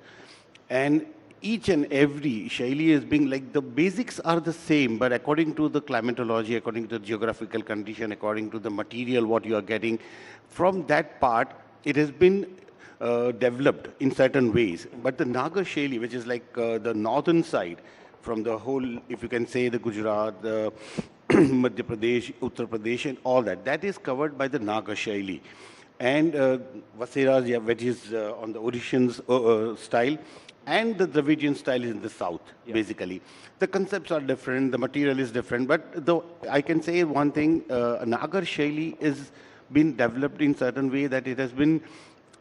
And each and every shaili is being like the basics are the same, but according to the climatology, according to the geographical condition, according to the material what you are getting, from that part it has been developed in certain ways. But the Naga shaili, which is like the northern side, from the whole, if you can say the Gujarat, the Madhya Pradesh, Uttar Pradesh, and all that, that is covered by the Naga shaili. And Vaseras, yeah, which is on the Orishans style, and the Dravidian style is in the south, basically. The concepts are different, the material is different, but I can say one thing, Nagar shaili is been developed in certain way that it has been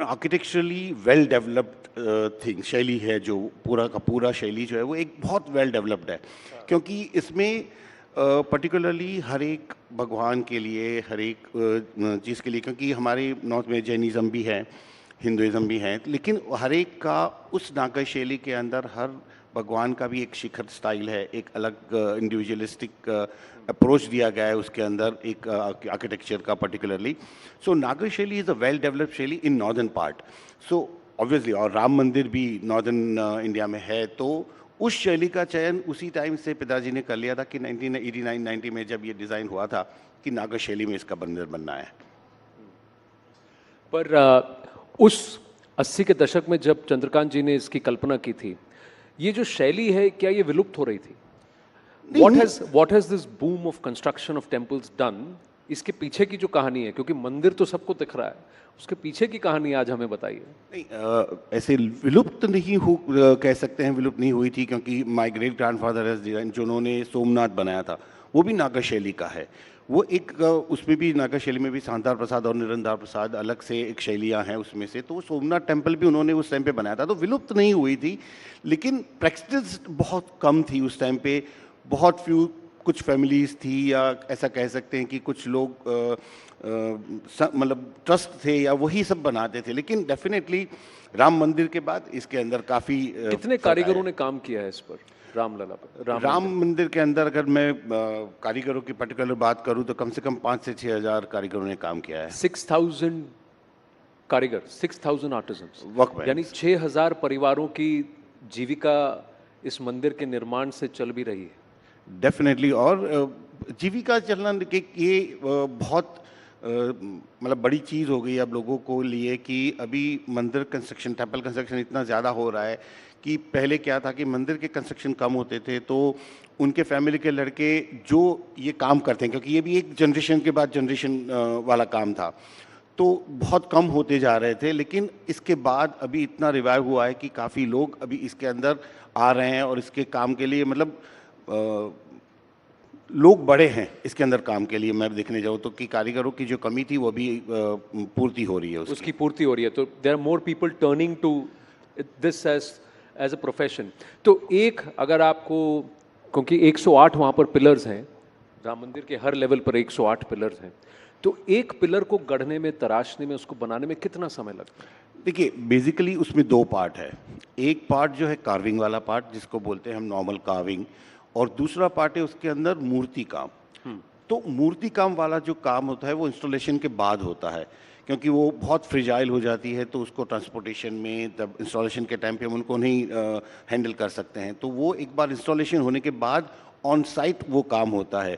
architecturally well developed thing शैली है जो पूरा का पूरा शैली जो है वो एक बहुत वेल डेवलप्ड है क्योंकि इसमें पर्टिकुलरली हर एक भगवान के लिए हर एक चीज़ के लिए क्योंकि हमारे नॉर्थ में जैनिज़्म भी है हिंदुइज़्म भी है लेकिन हर एक का उस नागा शैली के अंदर हर भगवान का भी एक शिखर स्टाइल है एक अलग इंडिविजुअलिस्टिक अप्रोच दिया गया है उसके अंदर एक आर्किटेक्चर का पर्टिकुलरली सो नागा शैली इज़ अ वेल डेवलप्ड शैली in northern part so obviously और राम मंदिर भी नॉर्दर्न इंडिया में है तो उस शैली का चयन उसी टाइम से पिताजी ने कर लिया था कि 1989-90 में जब ये डिज़ाइन हुआ था कि नागा शैली में इसका मंदिर बनना है पर उस 80 के दशक में जब चंद्रकांत जी ने इसकी कल्पना की थी ये जो शैली है क्या ये विलुप्त हो रही थी what has this boom of construction of temples done इसके पीछे की जो कहानी है क्योंकि मंदिर तो सबको दिख रहा है उसके पीछे की कहानी आज हमें बताइए नहीं ऐसे विलुप्त नहीं कह सकते हैं विलुप्त नहीं हुई थी क्योंकि माय ग्रेट ग्रैंडफादर जिन्होंने सोमनाथ बनाया था वो भी नागा शैली का है वो एक उसमें भी नागा शैली में भी शांतार प्रसाद और निरंधार प्रसाद अलग से एक शैलियाँ हैं उसमें से तो सोमनाथ टेम्पल भी उन्होंने उस टाइम पे बनाया था तो विलुप्त नहीं हुई थी लेकिन प्रैक्टिस बहुत कम थी उस टाइम पे बहुत फ्यू कुछ फैमिलीज थी या ऐसा कह सकते हैं कि कुछ लोग मतलब ट्रस्ट थे या वही सब बनाते थे लेकिन डेफिनेटली राम मंदिर के बाद इसके अंदर काफ़ी कितने कारीगरों ने काम किया है इस पर रामलला पर राम मंदिर के अंदर अगर मैं कारीगरों की पर्टिकुलर बात करूं तो कम से कम 5 से 6 हज़ार कारीगरों ने काम किया है 6,000 कारीगर 6,000 आर्टिजन्स यानी 6,000 परिवारों की जीविका इस मंदिर के निर्माण से चल भी रही है डेफिनेटली और जीविका चलना ये बहुत मतलब बड़ी चीज़ हो गई अब लोगों को लिए कि अभी मंदिर कंस्ट्रक्शन टेम्पल कंस्ट्रक्शन इतना ज़्यादा हो रहा है कि पहले क्या था कि मंदिर के कंस्ट्रक्शन कम होते थे तो उनके फैमिली के लड़के जो ये काम करते हैं क्योंकि ये भी एक जनरेशन के बाद जनरेशन वाला काम था तो बहुत कम होते जा रहे थे लेकिन इसके बाद अभी इतना रिवाइव हुआ है कि काफ़ी लोग अभी इसके अंदर आ रहे हैं और इसके काम के लिए मतलब लोग बड़े हैं इसके अंदर काम के लिए मैं देखने जाऊँ तो कि कारीगरों की जो कमी थी वो भी पूर्ति हो रही है उसकी पूर्ति हो रही है तो there are more people turning to this as a profession तो एक अगर आपको क्योंकि 108 वहाँ पर पिलर्स हैं राम मंदिर के हर लेवल पर 108 पिलर्स हैं तो एक पिलर को गढ़ने में तराशने में उसको बनाने में कितना समय लगता है देखिए बेसिकली उसमें 2 पार्ट है एक पार्ट जो है कार्विंग वाला पार्ट जिसको बोलते हैं हम नॉर्मल कार्विंग और दूसरा पार्ट है उसके अंदर मूर्ति काम तो मूर्ति काम वाला जो काम होता है वो इंस्टॉलेशन के बाद होता है क्योंकि वो बहुत फ्रिजाइल हो जाती है तो उसको ट्रांसपोर्टेशन में तब इंस्टॉलेशन के टाइम पे हम उनको नहीं हैंडल कर सकते हैं तो वो एक बार इंस्टॉलेशन होने के बाद ऑन साइट वो काम होता है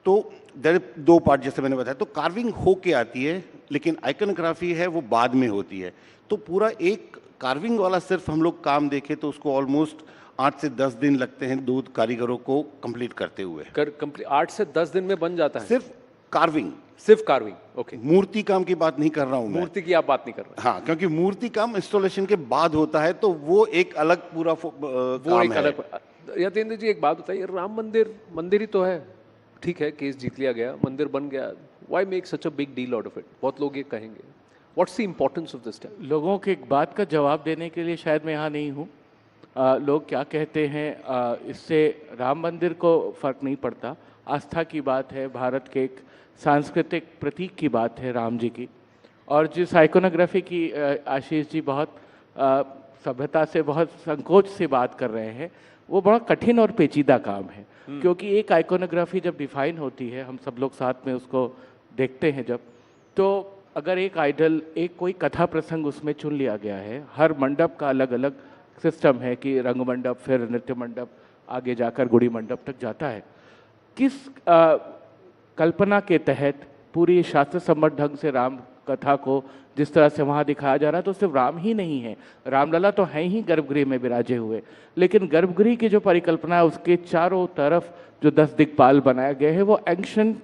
तो देयर 2 पार्ट जैसे मैंने बताया तो कार्विंग हो के आती है लेकिन आइकनोग्राफी है वो बाद में होती है तो पूरा एक कार्विंग वाला सिर्फ हम लोग काम देखें तो उसको ऑलमोस्ट 8 से 10 दिन लगते हैं 2 कारीगरों को कंप्लीट करते हुए 8 से 10 दिन में बन जाता है सिर्फ कार्विंग ओके मूर्ति काम की बात नहीं कर रहा हूँ मूर्ति की आप बात नहीं कर रहे हाँ क्योंकि मूर्ति काम इंस्टॉलेशन के बाद होता है तो वो एक अलग पूरा वो एक अलग यतेंद्र जी एक बात बताइए राम मंदिर ही तो है ठीक है केस जीत लिया गया मंदिर बन गया why make such a big deal out of it बहुत लोग ये कहेंगे what's the importance of this time लोगों के एक बात का जवाब देने के लिए शायद मैं यहाँ नहीं हूँ लोग क्या कहते हैं इससे राम मंदिर को फर्क नहीं पड़ता आस्था की बात है भारत के एक सांस्कृतिक प्रतीक की बात है राम जी की और जिस आइकोनोग्राफी की आशीष जी बहुत सभ्यता से बहुत संकोच से बात कर रहे हैं वो बड़ा कठिन और पेचीदा काम है क्योंकि एक आइकोनोग्राफी जब डिफाइन होती है हम सब लोग साथ में उसको देखते हैं जब तो अगर एक आइडल एक कोई कथा प्रसंग उसमें चुन लिया गया है हर मंडप का अलग अलग सिस्टम है कि रंग मंडप, फिर नृत्य मंडप, आगे जाकर गुड़ी मंडप तक जाता है। किस कल्पना के तहत पूरी शास्त्र सम्मत ढंग से राम कथा को जिस तरह से वहाँ दिखाया जा रहा है, तो सिर्फ राम ही नहीं है, रामलला तो हैं ही गर्भगृह में विराजे हुए, लेकिन गर्भगृह की जो परिकल्पना है उसके चारों तरफ जो 10 दिक्पाल बनाए गए हैं वो एंशिएंट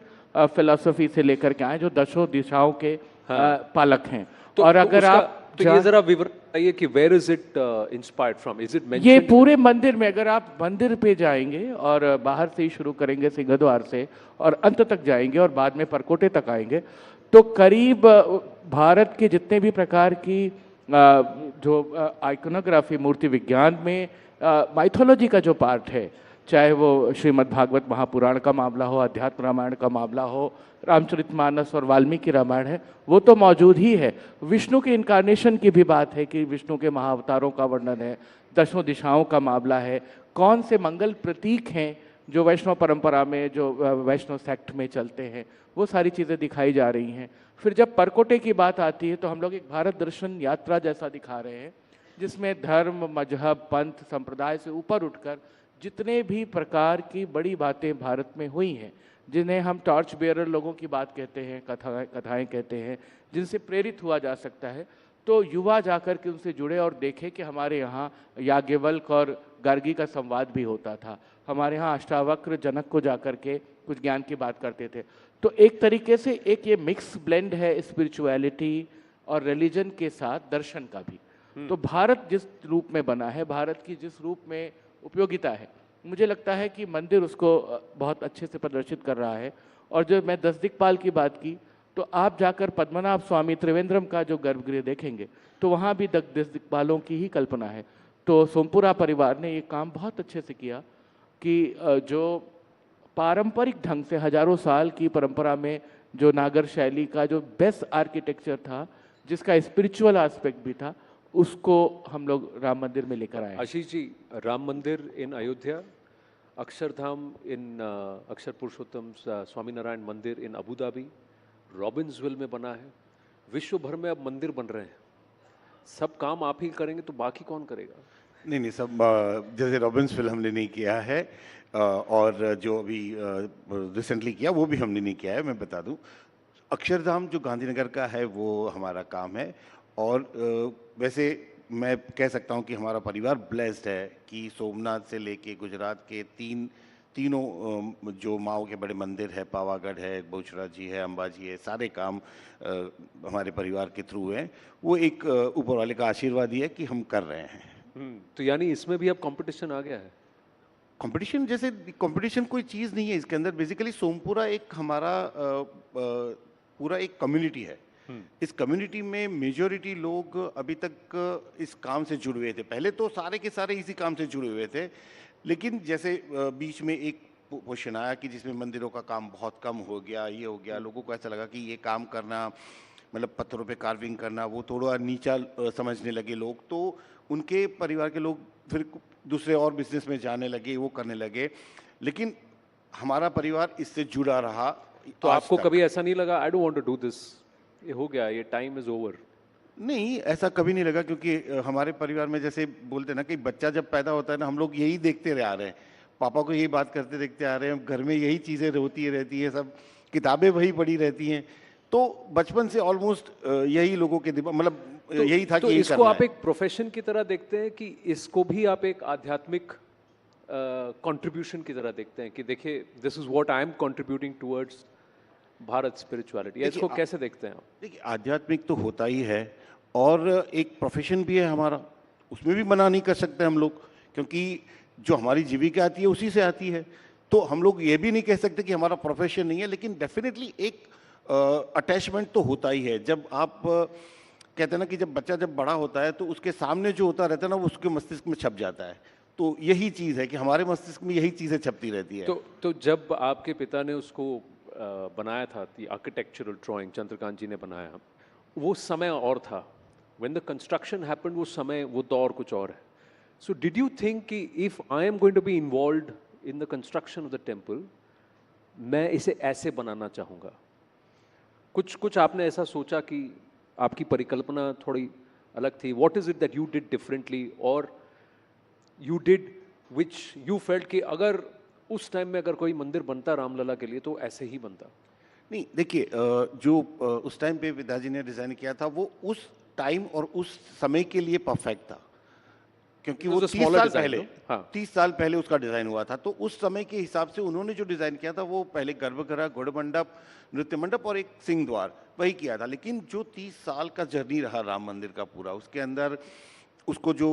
फिलॉसफी से लेकर के आए, जो दशों दिशाओं के पालक हैं। और अगर आप ये जरा विवरण बताइए कि where is it inspired from, is it mentioned? ये पूरे मंदिर में, अगर आप मंदिर पे जाएंगे और बाहर से ही शुरू करेंगे सिंहद्वार से और अंत तक जाएंगे और बाद में परकोटे तक आएंगे, तो करीब भारत के जितने भी प्रकार की जो आइकोनोग्राफी, मूर्ति विज्ञान में माइथोलॉजी का जो पार्ट है, चाहे वो श्रीमद् भागवत महापुराण का मामला हो, अध्यात्म रामायण का मामला हो, रामचरितमानस और वाल्मीकि रामायण है, वो तो मौजूद ही है। विष्णु के इनकारनेशन की भी बात है कि विष्णु के महाअवतारों का वर्णन है, दशों दिशाओं का मामला है, कौन से मंगल प्रतीक हैं जो वैष्णव परंपरा में, जो वैष्णव सेक्ट में चलते हैं, वो सारी चीज़ें दिखाई जा रही हैं। फिर जब परकोटे की बात आती है तो हम लोग एक भारत दर्शन यात्रा जैसा दिखा रहे हैं, जिसमें धर्म, मजहब, पंथ, संप्रदाय से ऊपर उठकर जितने भी प्रकार की बड़ी बातें भारत में हुई हैं, जिन्हें हम टॉर्च बेयरर लोगों की बात कहते हैं, कथाएं कहते हैं, जिनसे प्रेरित हुआ जा सकता है, तो युवा जाकर के उनसे जुड़े और देखे कि हमारे यहाँ याज्ञवल्क्य और गार्गी का संवाद भी होता था, हमारे यहाँ अष्टावक्र जनक को जाकर के कुछ ज्ञान की बात करते थे। तो एक तरीके से एक ये मिक्स ब्लेंड है स्पिरिचुअलिटी और रिलीजन के साथ दर्शन का भी। तो भारत जिस रूप में बना है, भारत की जिस रूप में उपयोगिता है, मुझे लगता है कि मंदिर उसको बहुत अच्छे से प्रदर्शित कर रहा है। और जो मैं 10 दिक्पाल की बात की, तो आप जाकर पद्मनाभ स्वामी त्रिवेंद्रम का जो गर्भगृह देखेंगे तो वहाँ भी 10 दिक्पालों की ही कल्पना है। तो सोमपुरा परिवार ने ये काम बहुत अच्छे से किया कि जो पारंपरिक ढंग से हजारों साल की परंपरा में जो नागर शैली का जो बेस्ट आर्किटेक्चर था, जिसका स्पिरिचुअल एस्पेक्ट भी था, उसको हम लोग राम मंदिर में लेकर आए। आशीष जी, राम मंदिर इन अयोध्या, अक्षरधाम इन अक्षर पुरुषोत्तम स्वामी नारायण मंदिर इन अबू धाबी, रॉबिन्सविल में बना है, विश्व भर में अब मंदिर बन रहे हैं। सब काम आप ही करेंगे तो बाकी कौन करेगा? नहीं, सब जैसे रॉबिन्सविल हमने नहीं किया है और जो अभी रिसेंटली किया वो भी हमने नहीं किया है। मैं बता दूं, अक्षरधाम जो गांधीनगर का है वो हमारा काम है। और वैसे मैं कह सकता हूं कि हमारा परिवार ब्लेस्ड है कि सोमनाथ से लेके गुजरात के तीनों जो माओ के बड़े मंदिर है, पावागढ़ है, बहुचरा जी है, अंबाजी है, सारे काम हमारे परिवार के थ्रू हैं। वो एक ऊपर वाले का आशीर्वाद ही है कि हम कर रहे हैं। तो यानी इसमें भी अब कंपटीशन आ गया है? कंपटीशन जैसे कंपटीशन कोई चीज़ नहीं है इसके अंदर। बेसिकली सोमपुरा एक हमारा पूरा एक कम्युनिटी है। इस कम्युनिटी में मेजॉरिटी लोग अभी तक इस काम से जुड़े हुए थे। पहले तो सारे के सारे इसी काम से जुड़े हुए थे, लेकिन जैसे बीच में एक क्वेश्चन आया कि जिसमें मंदिरों का काम बहुत कम हो गया, ये हो गया, लोगों को ऐसा लगा कि ये काम करना मतलब पत्थरों पे कार्विंग करना वो थोड़ा नीचा समझने लगे लोग, तो उनके परिवार के लोग फिर दूसरे और बिजनेस में जाने लगे, वो करने लगे। लेकिन हमारा परिवार इससे जुड़ा रहा। तो आपको कभी ऐसा नहीं लगा I don't want to do this, ये हो गया, ये टाइम इज ओवर? नहीं, ऐसा कभी नहीं लगा, क्योंकि हमारे परिवार में जैसे बोलते ना कि बच्चा जब पैदा होता है ना, हम लोग यही देखते आ रहे हैं, पापा को यही बात करते देखते आ रहे हैं, घर में यही चीज़ें होती रहती है, सब किताबें वही पढ़ी रहती हैं। तो बचपन से ऑलमोस्ट यही लोगों के दिमाग मतलब यही था कि तो इसको आप एक प्रोफेशन की तरह देखते हैं कि इसको भी आप एक आध्यात्मिक कंट्रीब्यूशन की तरह देखते हैं कि देखिए this is what I am contributing towards Bharat spirituality? इसको कैसे देखते हैं आप? देखिए, आध्यात्मिक तो होता ही है और एक प्रोफेशन भी है हमारा, उसमें भी मना नहीं कर सकते हम लोग, क्योंकि जो हमारी जीविका आती है उसी से आती है। तो हम लोग ये भी नहीं कह सकते कि हमारा प्रोफेशन नहीं है, लेकिन डेफिनेटली एक अटैचमेंट तो होता ही है। जब आप कहते हैं ना कि जब बच्चा जब बड़ा होता है तो उसके सामने जो होता रहता है ना वो उसके मस्तिष्क में छप जाता है। तो यही चीज़ है कि हमारे मस्तिष्क में यही चीज़ें छपती रहती है। तो जब आपके पिता ने उसको बनाया था, दी आर्किटेक्चरल ड्राइंग चंद्रकांत जी ने बनाया, वो समय और था, व्हेन द कंस्ट्रक्शन हैपेंड, वो समय वो दौर कुछ और है। सो डिड यू थिंक कि if I am going to be involved in the construction of the temple, मैं इसे ऐसे बनाना चाहूँगा? कुछ आपने ऐसा सोचा कि आपकी परिकल्पना थोड़ी अलग थी? What is it that you did differently? और you did which you felt कि अगर उस टाइम में अगर कोई मंदिर बनता रामलला के लिए तो ऐसे ही बनता? नहीं, देखिए, जो उस टाइम पे पिताजी ने डिज़ाइन किया था वो उस टाइम और उस समय के लिए परफेक्ट था, क्योंकि वो 30 साल पहले उसका डिज़ाइन हुआ था। तो उस समय के हिसाब से उन्होंने जो डिज़ाइन किया था वो पहले गर्भगृह, गुड़ मंडप, नृत्य मंडप और एक सिंह द्वार वही किया था। लेकिन जो 30 साल का जर्नी रहा राम मंदिर का पूरा, उसके अंदर उसको जो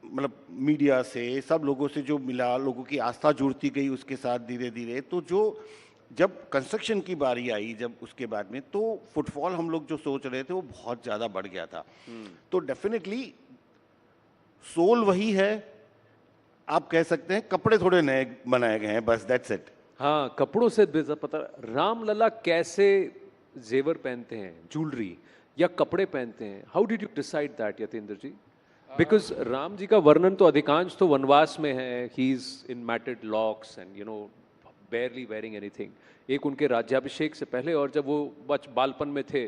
मतलब मीडिया से, सब लोगों से जो मिला, लोगों की आस्था जुड़ती गई उसके साथ धीरे धीरे, तो जो जब कंस्ट्रक्शन की बारी आई, जब उसके बाद में, तो फुटफॉल हम लोग जो सोच रहे थे वो बहुत ज़्यादा बढ़ गया था। तो डेफिनेटली सोल वही है, आप कह सकते हैं, कपड़े थोड़े नए बनाए गए हैं, बस दैट्स इट। हाँ, कपड़ों से पता। रामलला कैसे जेवर पहनते हैं, ज्वेलरी या कपड़े पहनते हैं? How did you decide that Yatendra ji? Because Ram ji का वर्णन तो अधिकांश तो वनवास में है, he is in matted locks and you know barely wearing anything. एक उनके राज्याभिषेक से पहले और जब वो बालपन में थे,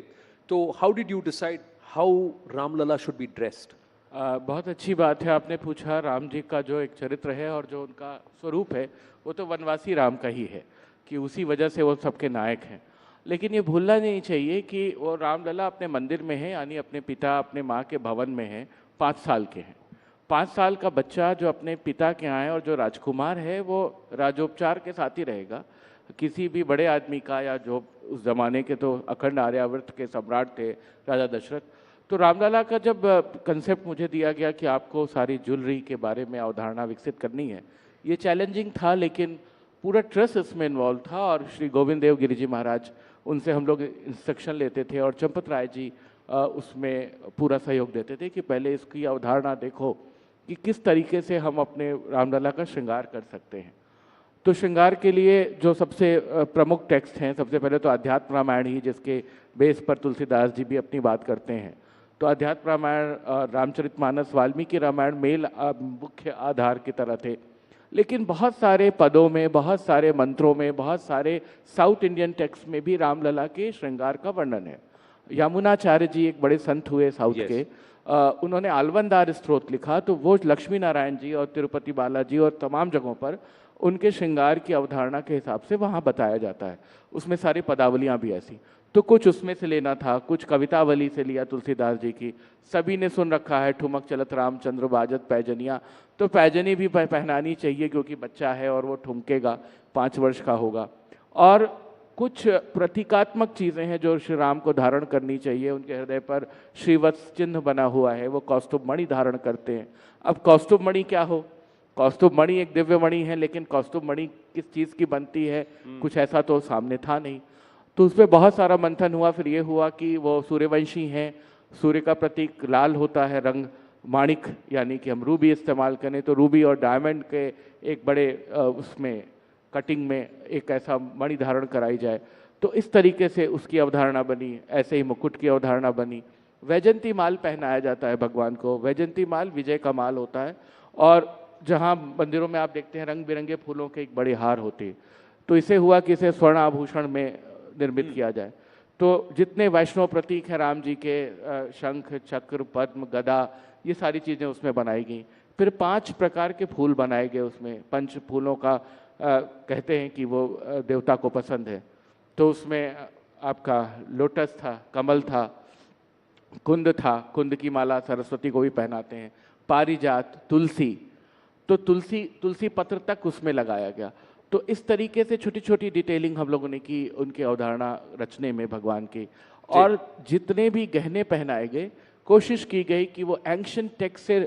तो how did you decide how Ramlala should be dressed? बहुत अच्छी बात है आपने पूछा। राम जी का जो एक चरित्र है और जो उनका स्वरूप है वो तो वनवासी राम का ही है, कि उसी वजह से वो सबके नायक हैं। लेकिन ये भूलना नहीं चाहिए कि वो रामलला अपने मंदिर में है, यानी अपने पिता अपने माँ के भवन में है, 5 साल के हैं। 5 साल का बच्चा जो अपने पिता के यहाँ है और जो राजकुमार है वो राजोपचार के साथ ही रहेगा। किसी भी बड़े आदमी का, या जो उस ज़माने के तो अखंड आर्यावर्त के सम्राट थे राजा दशरथ, तो रामलला का जब कंसेप्ट मुझे दिया गया कि आपको सारी ज्वेलरी के बारे में अवधारणा विकसित करनी है, ये चैलेंजिंग था, लेकिन पूरा ट्रस्ट इसमें इन्वॉल्व था। और श्री गोविंद देव गिरि जी महाराज, उनसे हम लोग इंस्ट्रक्शन लेते थे और चंपत राय जी उसमें पूरा सहयोग देते थे कि पहले इसकी अवधारणा देखो कि किस तरीके से हम अपने रामलला का श्रृंगार कर सकते हैं। तो श्रृंगार के लिए जो सबसे प्रमुख टेक्स्ट हैं, सबसे पहले तो अध्यात्म रामायण ही, जिसके बेस पर तुलसीदास जी भी अपनी बात करते हैं। तो अध्यात्म रामायण, रामचरितमानस, वाल्मीकि रामायण मेल मुख्य आधार की तरह थे। लेकिन बहुत सारे पदों में, बहुत सारे मंत्रों में, बहुत सारे साउथ इंडियन टेक्स्ट में भी रामलला के श्रृंगार का वर्णन है। यमुनाचार्य जी एक बड़े संत हुए साउथ के, उन्होंने आलवनदार स्तोत्र लिखा, तो वो लक्ष्मी नारायण जी और तिरुपति बालाजी और तमाम जगहों पर उनके श्रृंगार की अवधारणा के हिसाब से वहाँ बताया जाता है। उसमें सारी पदावलियाँ भी ऐसी, तो कुछ उसमें से लेना था, कुछ कवितावली से लिया तुलसीदास जी की। सभी ने सुन रखा है ठुमक चलत रामचंद्र बाजत पैजनिया, तो पैजनी भी पहनानी चाहिए क्योंकि बच्चा है और वो ठुमकेगा, 5 वर्ष का होगा। और कुछ प्रतीकात्मक चीज़ें हैं जो श्री राम को धारण करनी चाहिए। उनके हृदय पर श्रीवत्स चिन्ह बना हुआ है, वो कौस्तुभ मणि धारण करते हैं। अब कौस्तुभ मणि क्या हो? कौस्तुभ मणि एक दिव्य मणि है, लेकिन कौस्तुभ मणि किस चीज़ की बनती है, कुछ ऐसा तो सामने था नहीं। तो उस पर बहुत सारा मंथन हुआ। फिर ये हुआ कि वो सूर्यवंशी हैं, सूर्य का प्रतीक लाल होता है रंग, माणिक यानी कि हम रूबी इस्तेमाल करें तो रूबी और डायमंड के एक बड़े उसमें कटिंग में एक ऐसा मणि धारण कराई जाए। तो इस तरीके से उसकी अवधारणा बनी। ऐसे ही मुकुट की अवधारणा बनी। वैजंती माल पहनाया जाता है भगवान को। वैजंती माल विजय का माल होता है, और जहाँ मंदिरों में आप देखते हैं रंग बिरंगे फूलों के एक बड़े हार होते हैं, तो इसे हुआ कि इसे स्वर्ण आभूषण में निर्मित किया जाए। तो जितने वैष्णव प्रतीक हैं राम जी के, शंख चक्र पद्म गदा, ये सारी चीज़ें उसमें बनाई गई। फिर 5 प्रकार के फूल बनाए गए उसमें। 5 फूलों का कहते हैं कि वो देवता को पसंद है। तो उसमें आपका लोटस था, कमल था, कुंद था, कुंद की माला सरस्वती को भी पहनाते हैं, पारिजात, तुलसी, तो तुलसी पत्र तक उसमें लगाया गया। तो इस तरीके से छोटी छोटी डिटेलिंग हम लोगों ने की उनकी अवधारणा रचने में भगवान की। और जितने भी गहने पहनाए गए, कोशिश की गई कि वो एंशिएंट टेक्स्ट से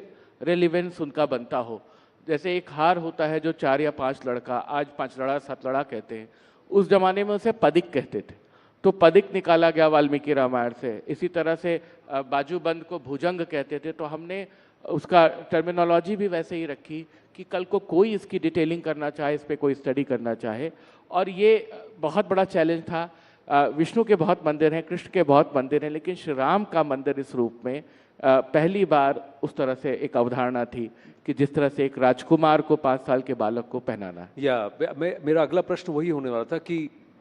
रेलिवेंस उनका बनता हो। जैसे एक हार होता है जो 4 या 5 लड़का, आज 5 लड़ा 7 लड़ा कहते हैं, उस जमाने में उसे पदिक कहते थे। तो पदिक निकाला गया वाल्मीकि रामायण से। इसी तरह से बाजूबंद को भुजंग कहते थे, तो हमने उसका टर्मिनोलॉजी भी वैसे ही रखी कि कल को कोई इसकी डिटेलिंग करना चाहे, इस पर कोई स्टडी करना चाहे। और ये बहुत बड़ा चैलेंज था। विष्णु के बहुत मंदिर हैं, कृष्ण के बहुत मंदिर हैं, लेकिन श्री राम का मंदिर इस रूप में पहली बार उस तरह से एक अवधारणा थी कि जिस तरह से एक राजकुमार को 5 साल के बालक को पहनाना है। या मेरा अगला प्रश्न वही होने वाला था कि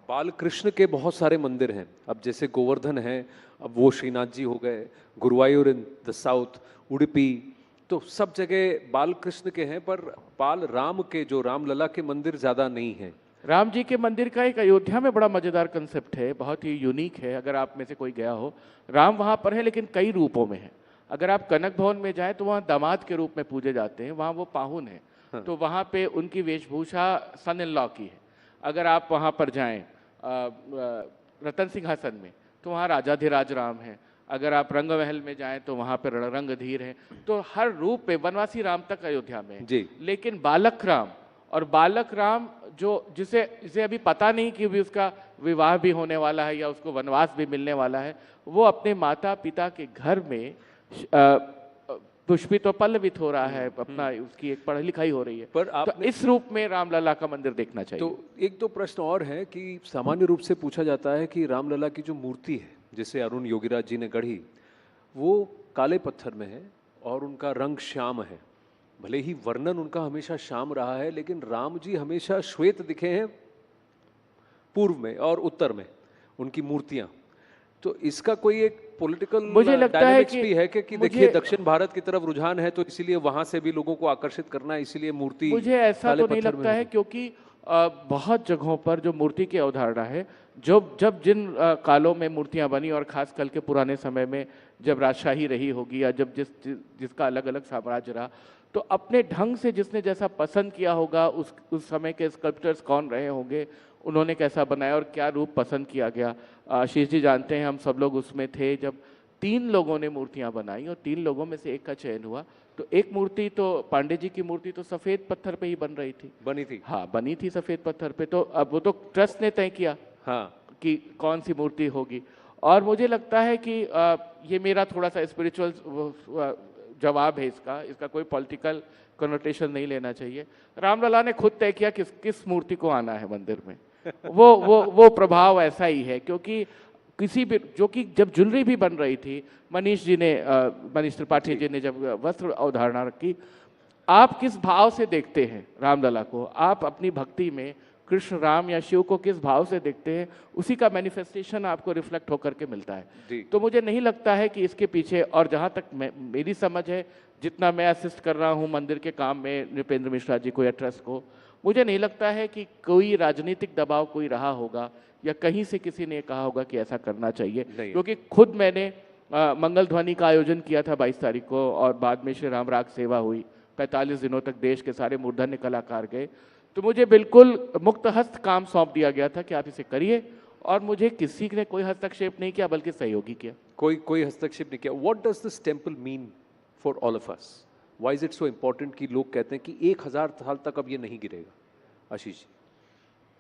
बाल कृष्ण के बहुत सारे मंदिर हैं। अब जैसे गोवर्धन है, अब वो श्रीनाथ जी हो गए, Guruvayur in the south, Udupi, तो सब जगह बाल कृष्ण के हैं, पर बाल राम के, जो रामलला के मंदिर ज्यादा नहीं हैं। राम जी के मंदिर का एक अयोध्या में बड़ा मजेदार कंसेप्ट है, बहुत ही यूनिक है। अगर आप में से कोई गया हो, राम वहाँ पर है लेकिन कई रूपों में है। अगर आप कनक भवन में जाएं तो वहाँ दामाद के रूप में पूजे जाते हैं, वहाँ वो पाहुन है। हाँ। तो वहाँ पे उनकी वेशभूषा सन इन लॉ की है। अगर आप वहाँ पर जाएं रतन सिंहासन में तो वहाँ राजाधिराज राम है। अगर आप रंग महल में जाएं तो वहाँ पर रंगधीर है। तो हर रूप पे वनवासी राम तक अयोध्या में है। लेकिन बालक राम, और बालक राम जो जिसे अभी पता नहीं कि भी उसका विवाह भी होने वाला है या उसको वनवास भी मिलने वाला है, वो अपने माता पिता के घर में पुष्पित और पल्लवित हो रहा है, अपना उसकी एक पढ़ाई लिखाई हो रही है। पर तो इस रूप में रामलला का मंदिर देखना चाहिए। तो एक दो प्रश्न और है कि सामान्य रूप से पूछा जाता है कि रामलला की जो मूर्ति है जिसे अरुण योगीराज जी ने गढ़ी, वो काले पत्थर में है और उनका रंग श्याम है। भले ही वर्णन उनका हमेशा श्याम रहा है, लेकिन राम जी हमेशा श्वेत दिखे हैं पूर्व में और उत्तर में उनकी मूर्तियां। तो इसका कोई एक पॉलिटिकल मुझे लगता है भी है कि देखिए दक्षिण भारत की तरफ रुझान है, तो इसलिए वहां से भी लोगों को आकर्षित करना है, इसीलिए मूर्ति। मुझे ऐसा तो नहीं लगता है, क्योंकि बहुत जगहों पर जो मूर्ति की अवधारणा है, जब जिन कालों में मूर्तियां बनी, और खास करके पुराने समय में जब राजशाही रही होगी या जब जिसका अलग अलग साम्राज्य रहा, तो अपने ढंग से जिसने जैसा पसंद किया होगा, उस समय के स्कल्प्टर्स कौन रहे होंगे, उन्होंने कैसा बनाया और क्या रूप पसंद किया गया। आशीष जी जानते हैं, हम सब लोग उसमें थे जब 3 लोगों ने मूर्तियां बनाई और 3 लोगों में से एक का चयन हुआ। तो एक मूर्ति तो पांडे जी की मूर्ति तो सफेद पत्थर पे ही बनी थी। हाँ, बनी थी सफेद पत्थर पे। तो अब वो तो ट्रस्ट ने तय किया कि कौन सी मूर्ति होगी। और मुझे लगता है कि ये मेरा थोड़ा सा स्पिरिचुअल जवाब है इसका कोई पॉलिटिकल कनोटेशन नहीं लेना चाहिए। रामलला ने खुद तय किया किस मूर्ति को आना है मंदिर में। वो प्रभाव ऐसा ही है, क्योंकि किसी भी, जो कि जब ज्वेलरी भी बन रही थी, मनीष त्रिपाठी जी ने जब वस्त्र अवधारणा रखी, आप किस भाव से देखते हैं रामलला को, आप अपनी भक्ति में कृष्ण, राम या शिव को किस भाव से देखते हैं, उसी का मैनिफेस्टेशन आपको रिफ्लेक्ट होकर के मिलता है। तो मुझे नहीं लगता है कि इसके पीछे, और जहाँ तक मेरी समझ है, जितना मैं असिस्ट कर रहा हूँ मंदिर के काम में नृपेंद्र मिश्रा जी को या ट्रस्ट को, मुझे नहीं लगता है कि कोई राजनीतिक दबाव कोई रहा होगा या कहीं से किसी ने कहा होगा कि ऐसा करना चाहिए। क्योंकि खुद मैंने मंगल ध्वनि का आयोजन किया था 22 तारीख को, और बाद में श्री राम राग सेवा हुई। 45 दिनों तक देश के सारे मूर्धन्य कलाकार गए। तो मुझे बिल्कुल मुक्त हस्त काम सौंप दिया गया था कि आप इसे करिए, और मुझे किसी ने कोई हस्तक्षेप नहीं किया, बल्कि सहयोगी किया। कोई हस्तक्षेप नहीं किया। What does this temple mean for all of us? Why is it so important कि लोग कहते हैं कि 1000 साल तक अब ये नहीं गिरेगा? आशीष जी,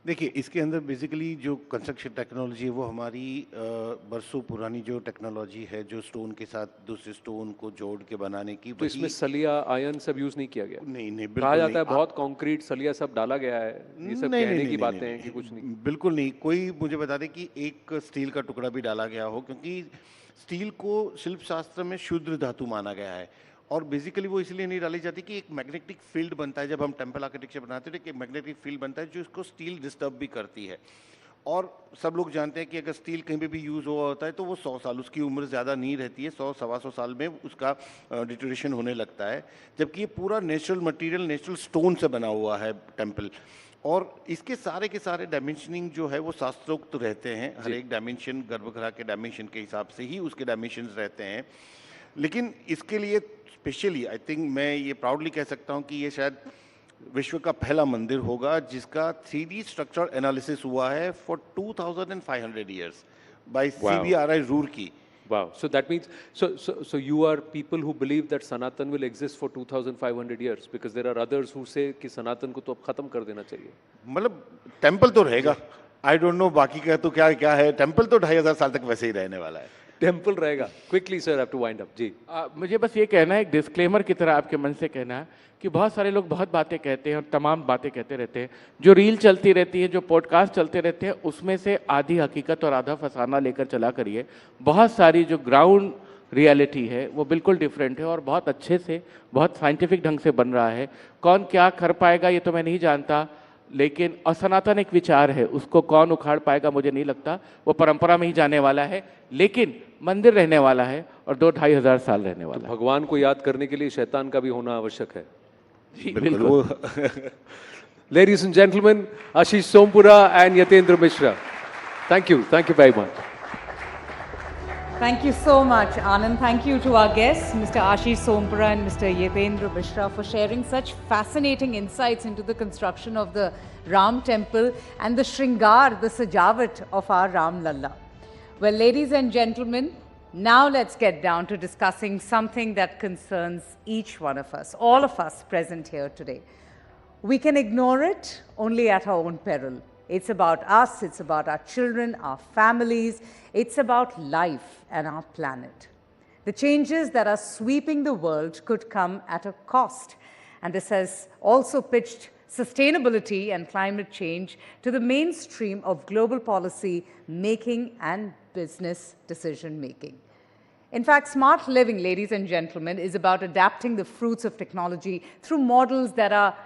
देखिए, इसके अंदर बेसिकली जो कंस्ट्रक्शन टेक्नोलॉजी है वो हमारी बरसों पुरानी जो टेक्नोलॉजी है, जो स्टोन के साथ दूसरे स्टोन को जोड़ के बनाने की। तो इसमें सलिया, आयरन सब यूज नहीं किया गया? नहीं, बिल्कुल कहा जाता है बहुत कंक्रीट सलिया सब डाला गया है, ये सब कहने की बातें हैं कि कुछ नहीं। बिल्कुल नहीं। कोई मुझे बता दे कि एक स्टील का टुकड़ा भी डाला गया हो, क्योंकि स्टील को शिल्प शास्त्र में शुद्ध धातु माना गया है। और बेसिकली वो इसलिए नहीं डाली जाती कि एक मैग्नेटिक फील्ड बनता है, जब हम टेम्पल आर्किटेक्चर बनाते हैं तो एक मैग्नेटिक फील्ड बनता है जो इसको स्टील डिस्टर्ब भी करती है। और सब लोग जानते हैं कि अगर स्टील कहीं पे भी यूज़ हुआ होता है तो वो 100 साल, उसकी उम्र ज़्यादा नहीं रहती है, 100-125 साल में उसका डिटोरेशन होने लगता है। जबकि ये पूरा नेचुरल मटेरियल, नेचुरल स्टोन से बना हुआ है टेम्पल। और इसके सारे के सारे डायमेंशनिंग जो है वो शास्त्रोक्त रहते हैं। हर एक डायमेंशन गर्भगृह के डायमेंशन के हिसाब से ही उसके डायमेंशन रहते हैं। लेकिन इसके लिए स्पेशली आई थिंक मैं ये प्राउडली कह सकता हूँ कि ये शायद विश्व का पहला मंदिर होगा जिसका 3D स्ट्रक्चर एनालिसिस हुआ है for 2500 years bye CBRI Roorkee. Wow. So that means, so you are people who believe that Sanatan will exist for 2500 years, because there are others who say कि सनातन को तो अब खत्म कर देना चाहिए। मतलब टेम्पल तो रहेगा, आई डोंट नो बाकी का तो क्या है। टेम्पल तो 2500 साल तक वैसे ही रहने वाला है। टेम्पल रहेगा। Quickly sir, have to wind up जी। मुझे बस ये कहना है, एक डिस्क्लेमर की तरह आपके मन से कहना है कि बहुत सारे लोग बहुत बातें कहते हैं और तमाम बातें कहते रहते हैं। जो रील चलती रहती है, जो पॉडकास्ट चलते रहते हैं, उसमें से आधी हकीकत और आधा फसाना लेकर चला करिए। बहुत सारी जो ग्राउंड रियलिटी है वो बिल्कुल डिफरेंट है और बहुत अच्छे से, बहुत साइंटिफिक ढंग से बन रहा है। कौन क्या कर पाएगा ये तो मैं नहीं जानता, लेकिन असनातन एक विचार है, उसको कौन उखाड़ पाएगा मुझे नहीं लगता। वो परंपरा में ही जाने वाला है, लेकिन मंदिर रहने वाला है और 2-2,500 साल रहने वाला है। भगवान को याद करने के लिए शैतान का भी होना आवश्यक है। जी, बिल्कुल। Ladies and gentlemen, Ashish Sompura and Yatendra Mishra. Thank you very much. Thank you so much, Anand. Thank you to our guests, Mr. Ashish Sompura and Mr. Yatendra Mishra, for sharing such fascinating insights into the construction of the Ram temple and the Shringar, the Sajavat of our Ram Lalla. Well, ladies and gentlemen, now let's get down to discussing something that concerns each one of us, all of us present here today. We can ignore it only at our own peril. It's about us, it's about our children, our families, it's about life and our planet. The changes that are sweeping the world could come at a cost, and this has also pitched sustainability and climate change to the mainstream of global policy making and business decision making. In fact, smart living, ladies and gentlemen, is about adapting the fruits of technology through models that are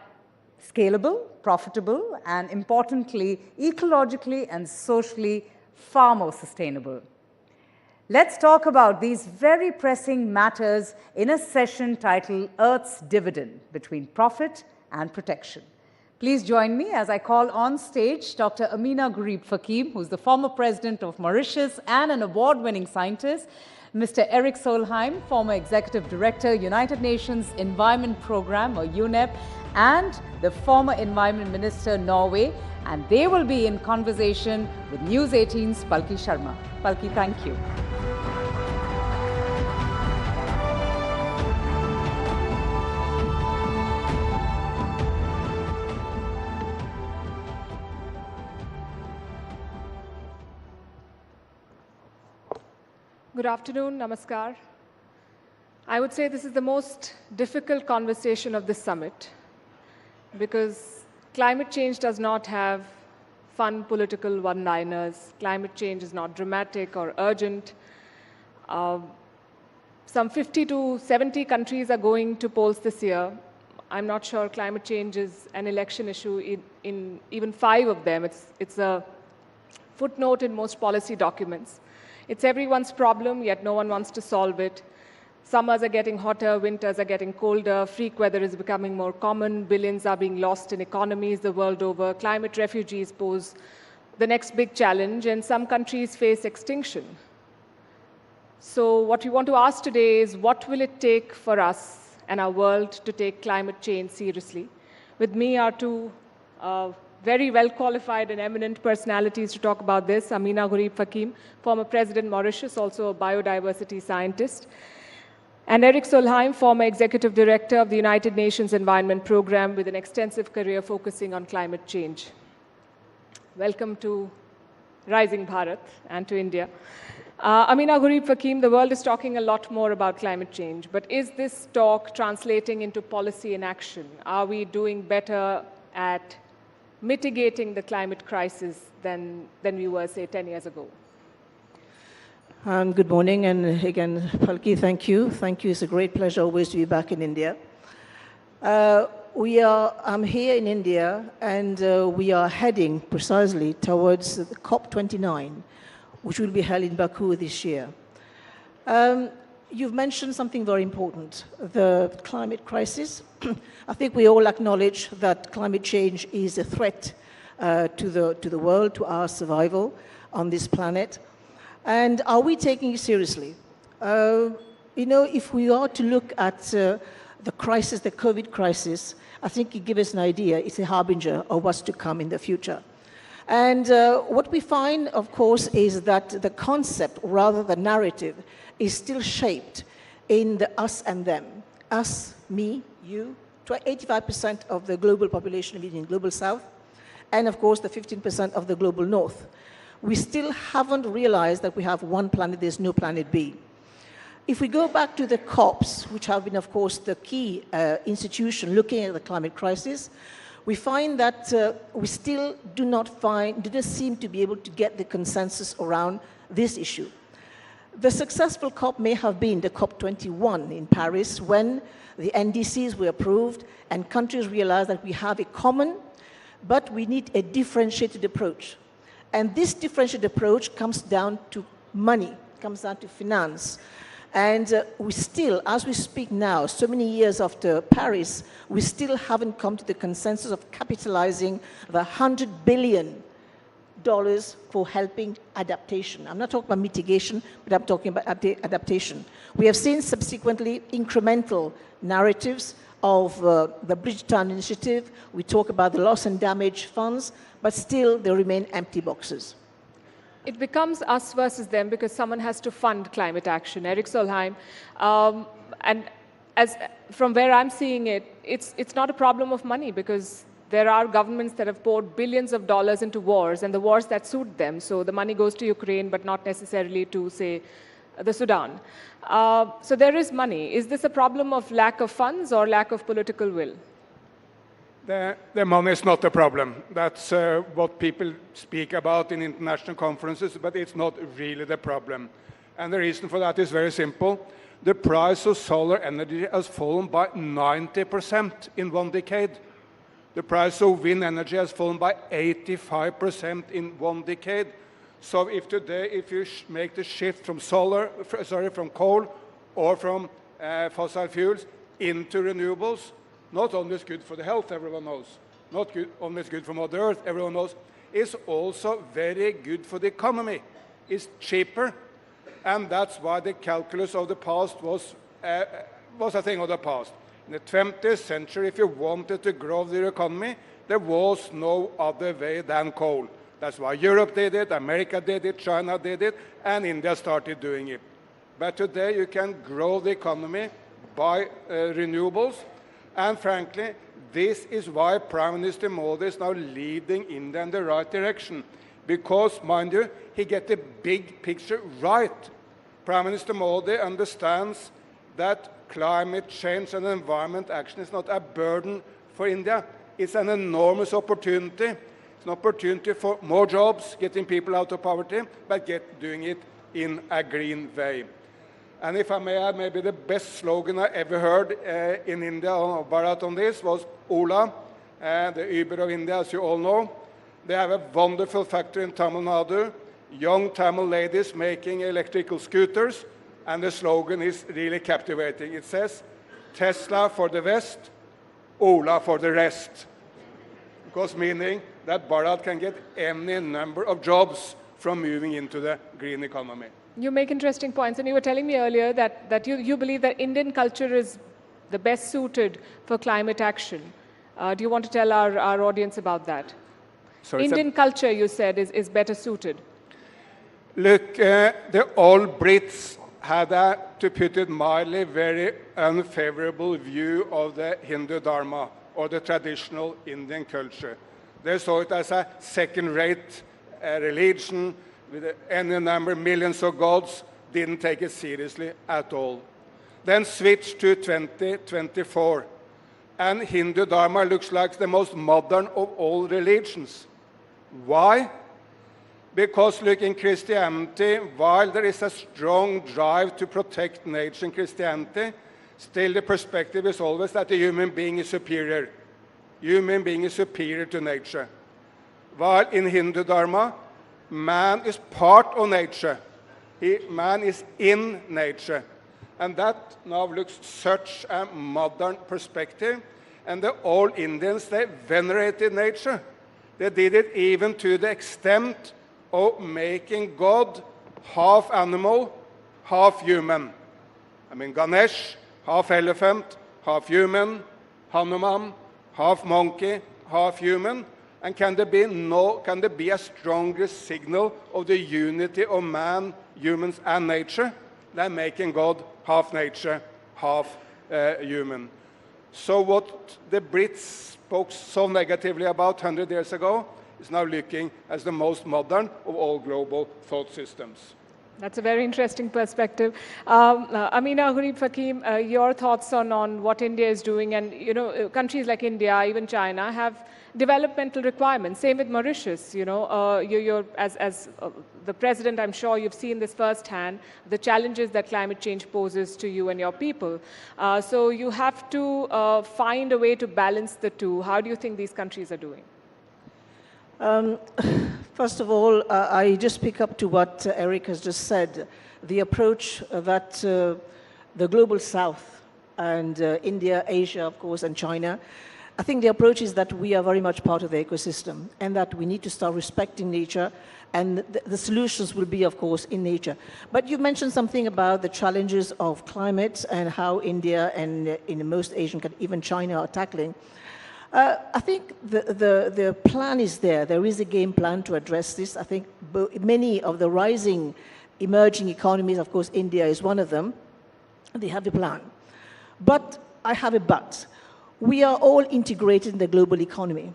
scalable, profitable, and importantly, ecologically and socially far more sustainable. Let's talk about these very pressing matters in a session titled Earth's Dividend Between Profit and Protection. Please join me as I call on stage Dr. Amina Gurib Fakim, who's the former president of Mauritius and an award-winning scientist, Mr. Erik Solheim, former executive director, United Nations Environment Programme, or UNEP, and the former Environment Minister, Norway, and they will be in conversation with News18's Palki Sharma. Palki, thank you. Good afternoon, namaskar. I would say this is the most difficult conversation of this summit because climate change does not have fun political one-liners. Climate change is not dramatic or urgent. Some 50 to 70 countries are going to polls this year. I'm not sure climate change is an election issue in even 5 of them. It's a footnote in most policy documents. It's everyone's problem, yet no one wants to solve it. Summers are getting hotter, winters are getting colder, freak weather is becoming more common, billions are being lost in economies the world over, climate refugees pose the next big challenge, and some countries face extinction. So what we want to ask today is, what will it take for us and our world to take climate change seriously? With me are two very well-qualified and eminent personalities to talk about this. Amina Gurib Fakim, former President Mauritius, also a biodiversity scientist. And Erik Solheim, former Executive Director of the United Nations Environment Programme with an extensive career focusing on climate change. Welcome to Rising Bharat and to India. Amina Gurib Fakim, the world is talking a lot more about climate change, but is this talk translating into policy and action? Are we doing better at mitigating the climate crisis than we were, say, 10 years ago? Good morning, and again, Palki, thank you. Thank you. It's a great pleasure always to be back in India. I'm here in India, and we are heading precisely towards the COP29, which will be held in Baku this year. You've mentioned something very important, the climate crisis. I think we all acknowledge that climate change is a threat to the world, to our survival on this planet. And are we taking it seriously? If we are to look at the crisis, the COVID crisis, I think it gives us an idea. It's a harbinger of what's to come in the future. And what we find, of course, is that the concept, or rather the narrative, is still shaped in the us and them. Us, me, you, 85% of the global population living in global south, and of course the 15% of the global north. We still haven't realized that we have one planet, there's no planet B. If we go back to the COPs, which have been, of course, the key institution looking at the climate crisis, we find that we still didn't seem to be able to get the consensus around this issue. The successful COP may have been the COP21 in Paris, when the NDCs were approved and countries realized that we have a common, but we need a differentiated approach. And this differentiated approach comes down to money, comes down to finance. And we still, as we speak now, so many years after Paris, we still haven't come to the consensus of capitalizing the $100 billion for helping adaptation. I'm not talking about mitigation, but I'm talking about adaptation. We have seen subsequently incremental narratives of the Bridgetown Initiative. We talk about the loss and damage funds, but still they remain empty boxes. It becomes us versus them because someone has to fund climate action. Eric Solheim, and from where I'm seeing it, it's not a problem of money because there are governments that have poured billions of dollars into wars and the wars that suit them. So the money goes to Ukraine, but not necessarily to, say, the Sudan. So there is money. Is this a problem of lack of funds or lack of political will? The money is not the problem. That's what people speak about in international conferences, but it's not really the problem. And the reason for that is very simple. The price of solar energy has fallen by 90% in 1 decade. The price of wind energy has fallen by 85% in 1 decade. So if today, if you make the shift from from coal or from fossil fuels into renewables, not only is good for the health, everyone knows, not only is good for Mother Earth, everyone knows, it's also very good for the economy. It's cheaper, and that's why the calculus of the past was a thing of the past. In the 20th century, if you wanted to grow the economy, there was no other way than coal. That's why Europe did it, America did it, China did it, and India started doing it. But today, you can grow the economy by renewables. And frankly, this is why Prime Minister Modi is now leading India in the right direction. Because, mind you, he gets the big picture right. Prime Minister Modi understands that climate change and environment action is not a burden for India. It's an enormous opportunity. It's an opportunity for more jobs, getting people out of poverty, but doing it in a green way. And if I may add, maybe the best slogan I ever heard in India, Bharat, on this was Ola, the Uber of India, as you all know. They have a wonderful factory in Tamil Nadu, young Tamil ladies making electrical scooters, and the slogan is really captivating. It says, Tesla for the West, Ola for the rest. Because meaning that Bharat can get any number of jobs from moving into the green economy. You make interesting points, and you were telling me earlier that you believe that Indian culture is the best suited for climate action. Do you want to tell our audience about that? Sorry, Indian culture, you said, is better suited. Look, the old Brits had to put it mildly, very unfavorable view of the Hindu Dharma, or the traditional Indian culture. They saw it as a second-rate religion, with any number, millions of gods, didn't take it seriously at all. Then switched to 2024, and Hindu Dharma looks like the most modern of all religions. Why? Because look, in Christianity, while there is a strong drive to protect nature in Christianity, still the perspective is always that the human being is superior. Human being is superior to nature. While in Hindu Dharma, man is part of nature. Man is in nature. And that now looks such a modern perspective. And the old Indians, they venerated nature. They did it even to the extent of making God half animal, half human. I mean, Ganesh, half elephant, half human. Hanuman, half monkey, half human. And can there be a stronger signal of the unity of man, humans, and nature than making God half nature, half human? So what the Brits spoke so negatively about 100 years ago is now looking as the most modern of all global thought systems. That's a very interesting perspective. Amina, Hurib Fakim, your thoughts on what India is doing, and countries like India, even China, have developmental requirements. Same with Mauritius. As the president, I'm sure you've seen this firsthand, the challenges that climate change poses to you and your people. So you have to find a way to balance the two. How do you think these countries are doing? First of all, I just pick up to what Eric has just said. The approach that the global south and India, Asia, of course, and China, I think the approach is that we are very much part of the ecosystem and that we need to start respecting nature, and the solutions will be, of course, in nature. But you mentioned something about the challenges of climate and how India and in most Asian countries, even China, are tackling. I think the plan is there. There is a game plan to address this. I think many of the rising emerging economies, of course, India is one of them, they have a plan. But I have a but. We are all integrated in the global economy.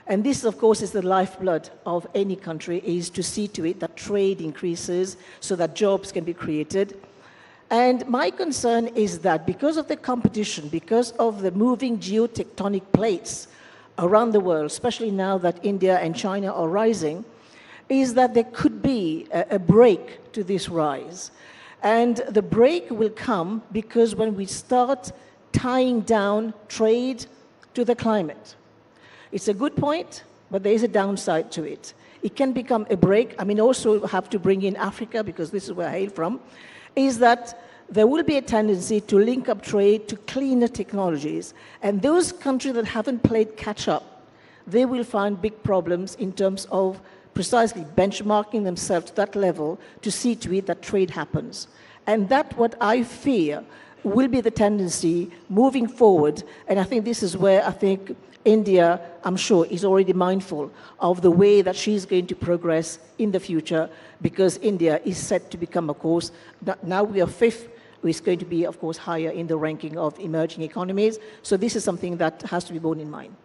And this, of course, is the lifeblood of any country, is to see to it that trade increases so that jobs can be created. And my concern is that because of the competition, because of the moving geotectonic plates around the world, especially now that India and China are rising, is that there could be a break to this rise. And the break will come because when we start tying down trade to the climate. It's a good point, but there is a downside to it. It can become a break. I mean, also have to bring in Africa, because this is where I hail from, is that there will be a tendency to link up trade to cleaner technologies. And those countries that haven't played catch up, they will find big problems in terms of precisely benchmarking themselves to that level to see to it that trade happens. And that's what I fear will be the tendency moving forward. And I think this is where I think India, I'm sure, is already mindful of the way that she's going to progress in the future, because India is set to become, of course, now we are fifth, is going to be, of course, higher in the ranking of emerging economies. So this is something that has to be borne in mind.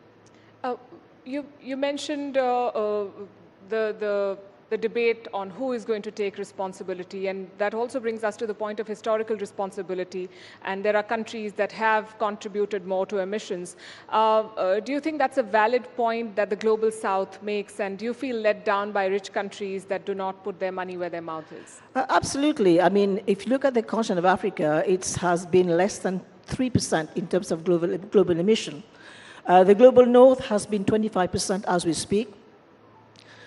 You mentioned the debate on who is going to take responsibility, and that also brings us to the point of historical responsibility, and there are countries that have contributed more to emissions. Do you think that's a valid point that the Global South makes, and do you feel let down by rich countries that do not put their money where their mouth is? Absolutely. I mean, if you look at the continent of Africa, it has been less than 3% in terms of global emission. The Global North has been 25% as we speak.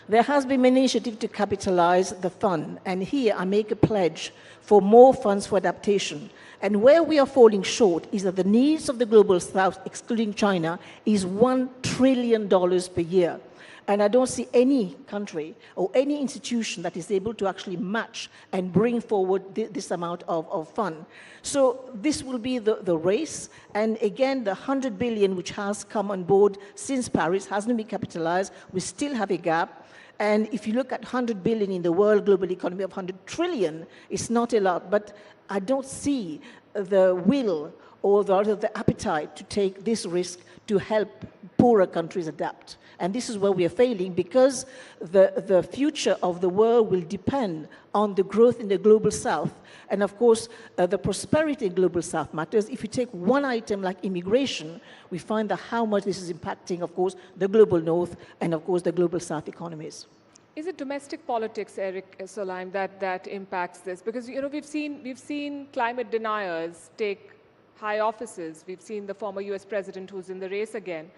There has been an initiative to capitalize the fund, and here I make a pledge for more funds for adaptation. And where we are falling short is that the needs of the Global South, excluding China, is $1 trillion per year. And I don't see any country or any institution that is able to actually match and bring forward this amount of fund. So this will be the race. And again, the 100 billion which has come on board since Paris hasn't been capitalized. We still have a gap. And if you look at 100 billion in the world global economy of 100 trillion, it's not a lot. But I don't see the will or the appetite to take this risk to help poorer countries adapt. And this is where we are failing, because the future of the world will depend on the growth in the Global South. And of course, the prosperity in Global South matters. If you take one item like immigration, we find that how much this is impacting, of course, the Global North and, of course, the Global South economies. Is it domestic politics, Eric Solheim, that impacts this? Because, you know, we've seen climate deniers take high offices. We've seen the former US president who's in the race again.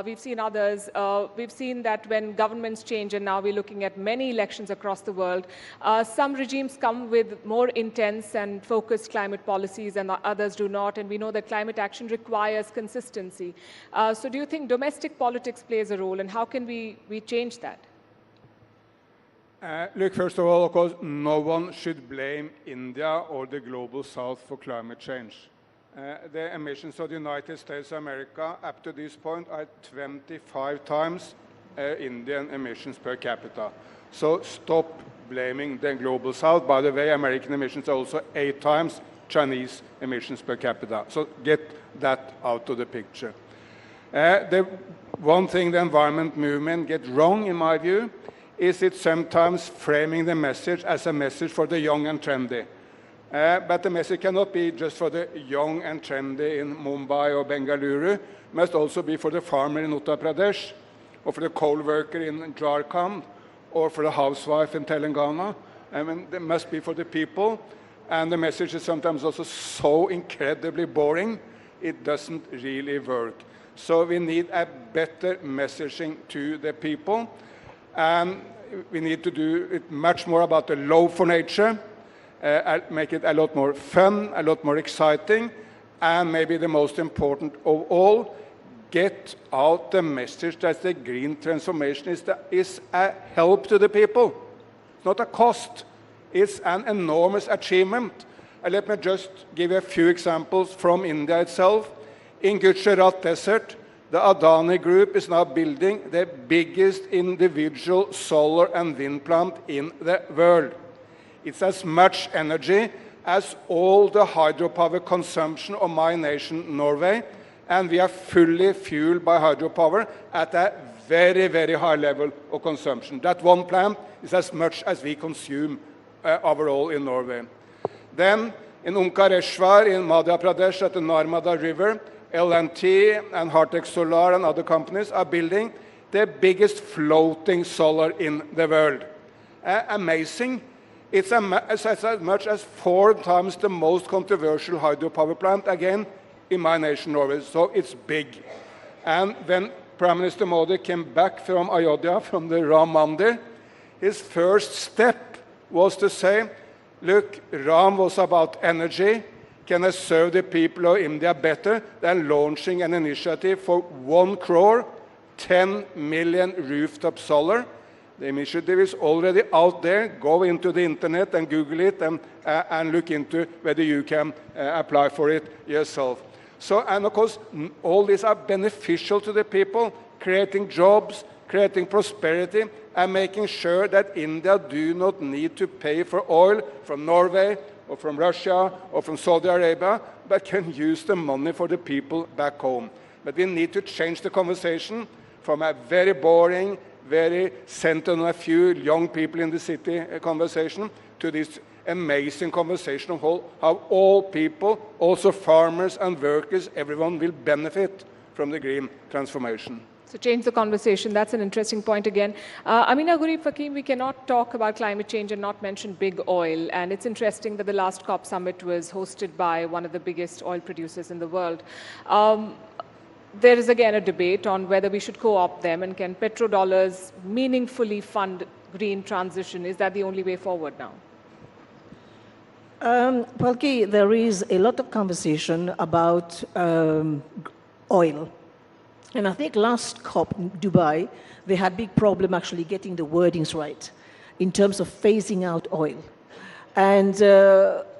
We've seen others. We've seen that when governments change, and now we're looking at many elections across the world, some regimes come with more intense and focused climate policies and others do not. And we know that climate action requires consistency. So do you think domestic politics plays a role, and how can we change that? Look, first of all, of course, no one should blame India or the Global South for climate change. The emissions of the United States of America up to this point are 25 times Indian emissions per capita. So stop blaming the Global South. By the way, American emissions are also 8 times Chinese emissions per capita. So get that out of the picture. The one thing the environment movement gets wrong, in my view, is it sometimes framing the message as a message for the young and trendy. But the message cannot be just for the young and trendy in Mumbai or Bengaluru. It must also be for the farmer in Uttar Pradesh, or for the coal worker in Jharkhand, or for the housewife in Telangana. I mean, it must be for the people. And the message is sometimes also so incredibly boring, it doesn't really work. So we need a better messaging to the people. And we need to do it much more about the love for nature, make it a lot more fun, a lot more exciting, and maybe the most important of all, get out the message that the green transformation is a help to the people. It's not a cost. It's an enormous achievement. Let me just give you a few examples from India itself. In Gujarat Desert, the Adani Group is now building the biggest individual solar and wind plant in the world. It's as much energy as all the hydropower consumption of my nation, Norway, and we are fully fueled by hydropower at a very, very high level of consumption. That one plant is as much as we consume overall in Norway. Then, in Omkareshwar, in Madhya Pradesh, at the Narmada River, L&T and Hartex Solar and other companies are building the biggest floating solar in the world. Amazing. It's as much as 4 times the most controversial hydropower plant, again, in my nation, Norway. So it's big. And when Prime Minister Modi came back from Ayodhya, from the Ram Mandir, his first step was to say, look, Ram was about energy. Can I serve the people of India better than launching an initiative for 1 crore, 10 million rooftop solar? The initiative is already out there. Go into the internet and Google it and look into whether you can apply for it yourself. So, and of course, all these are beneficial to the people, creating jobs, creating prosperity, and making sure that India do not need to pay for oil from Norway or from Russia or from Saudi Arabia, but can use the money for the people back home. But we need to change the conversation from a very boring, very centered on a few young people in the city conversation to this amazing conversation of how all people, also farmers and workers, everyone will benefit from the green transformation. So change the conversation. That's an interesting point again. Amina Gurib Fakim, we cannot talk about climate change and not mention big oil. And it's interesting that the last COP summit was hosted by one of the biggest oil producers in the world. There is again a debate on whether we should co-opt them, and can petrodollars meaningfully fund green transition? Is that the only way forward now? Palki, there is a lot of conversation about oil. And I think last COP in Dubai, they had big problem actually getting the wordings right in terms of phasing out oil. And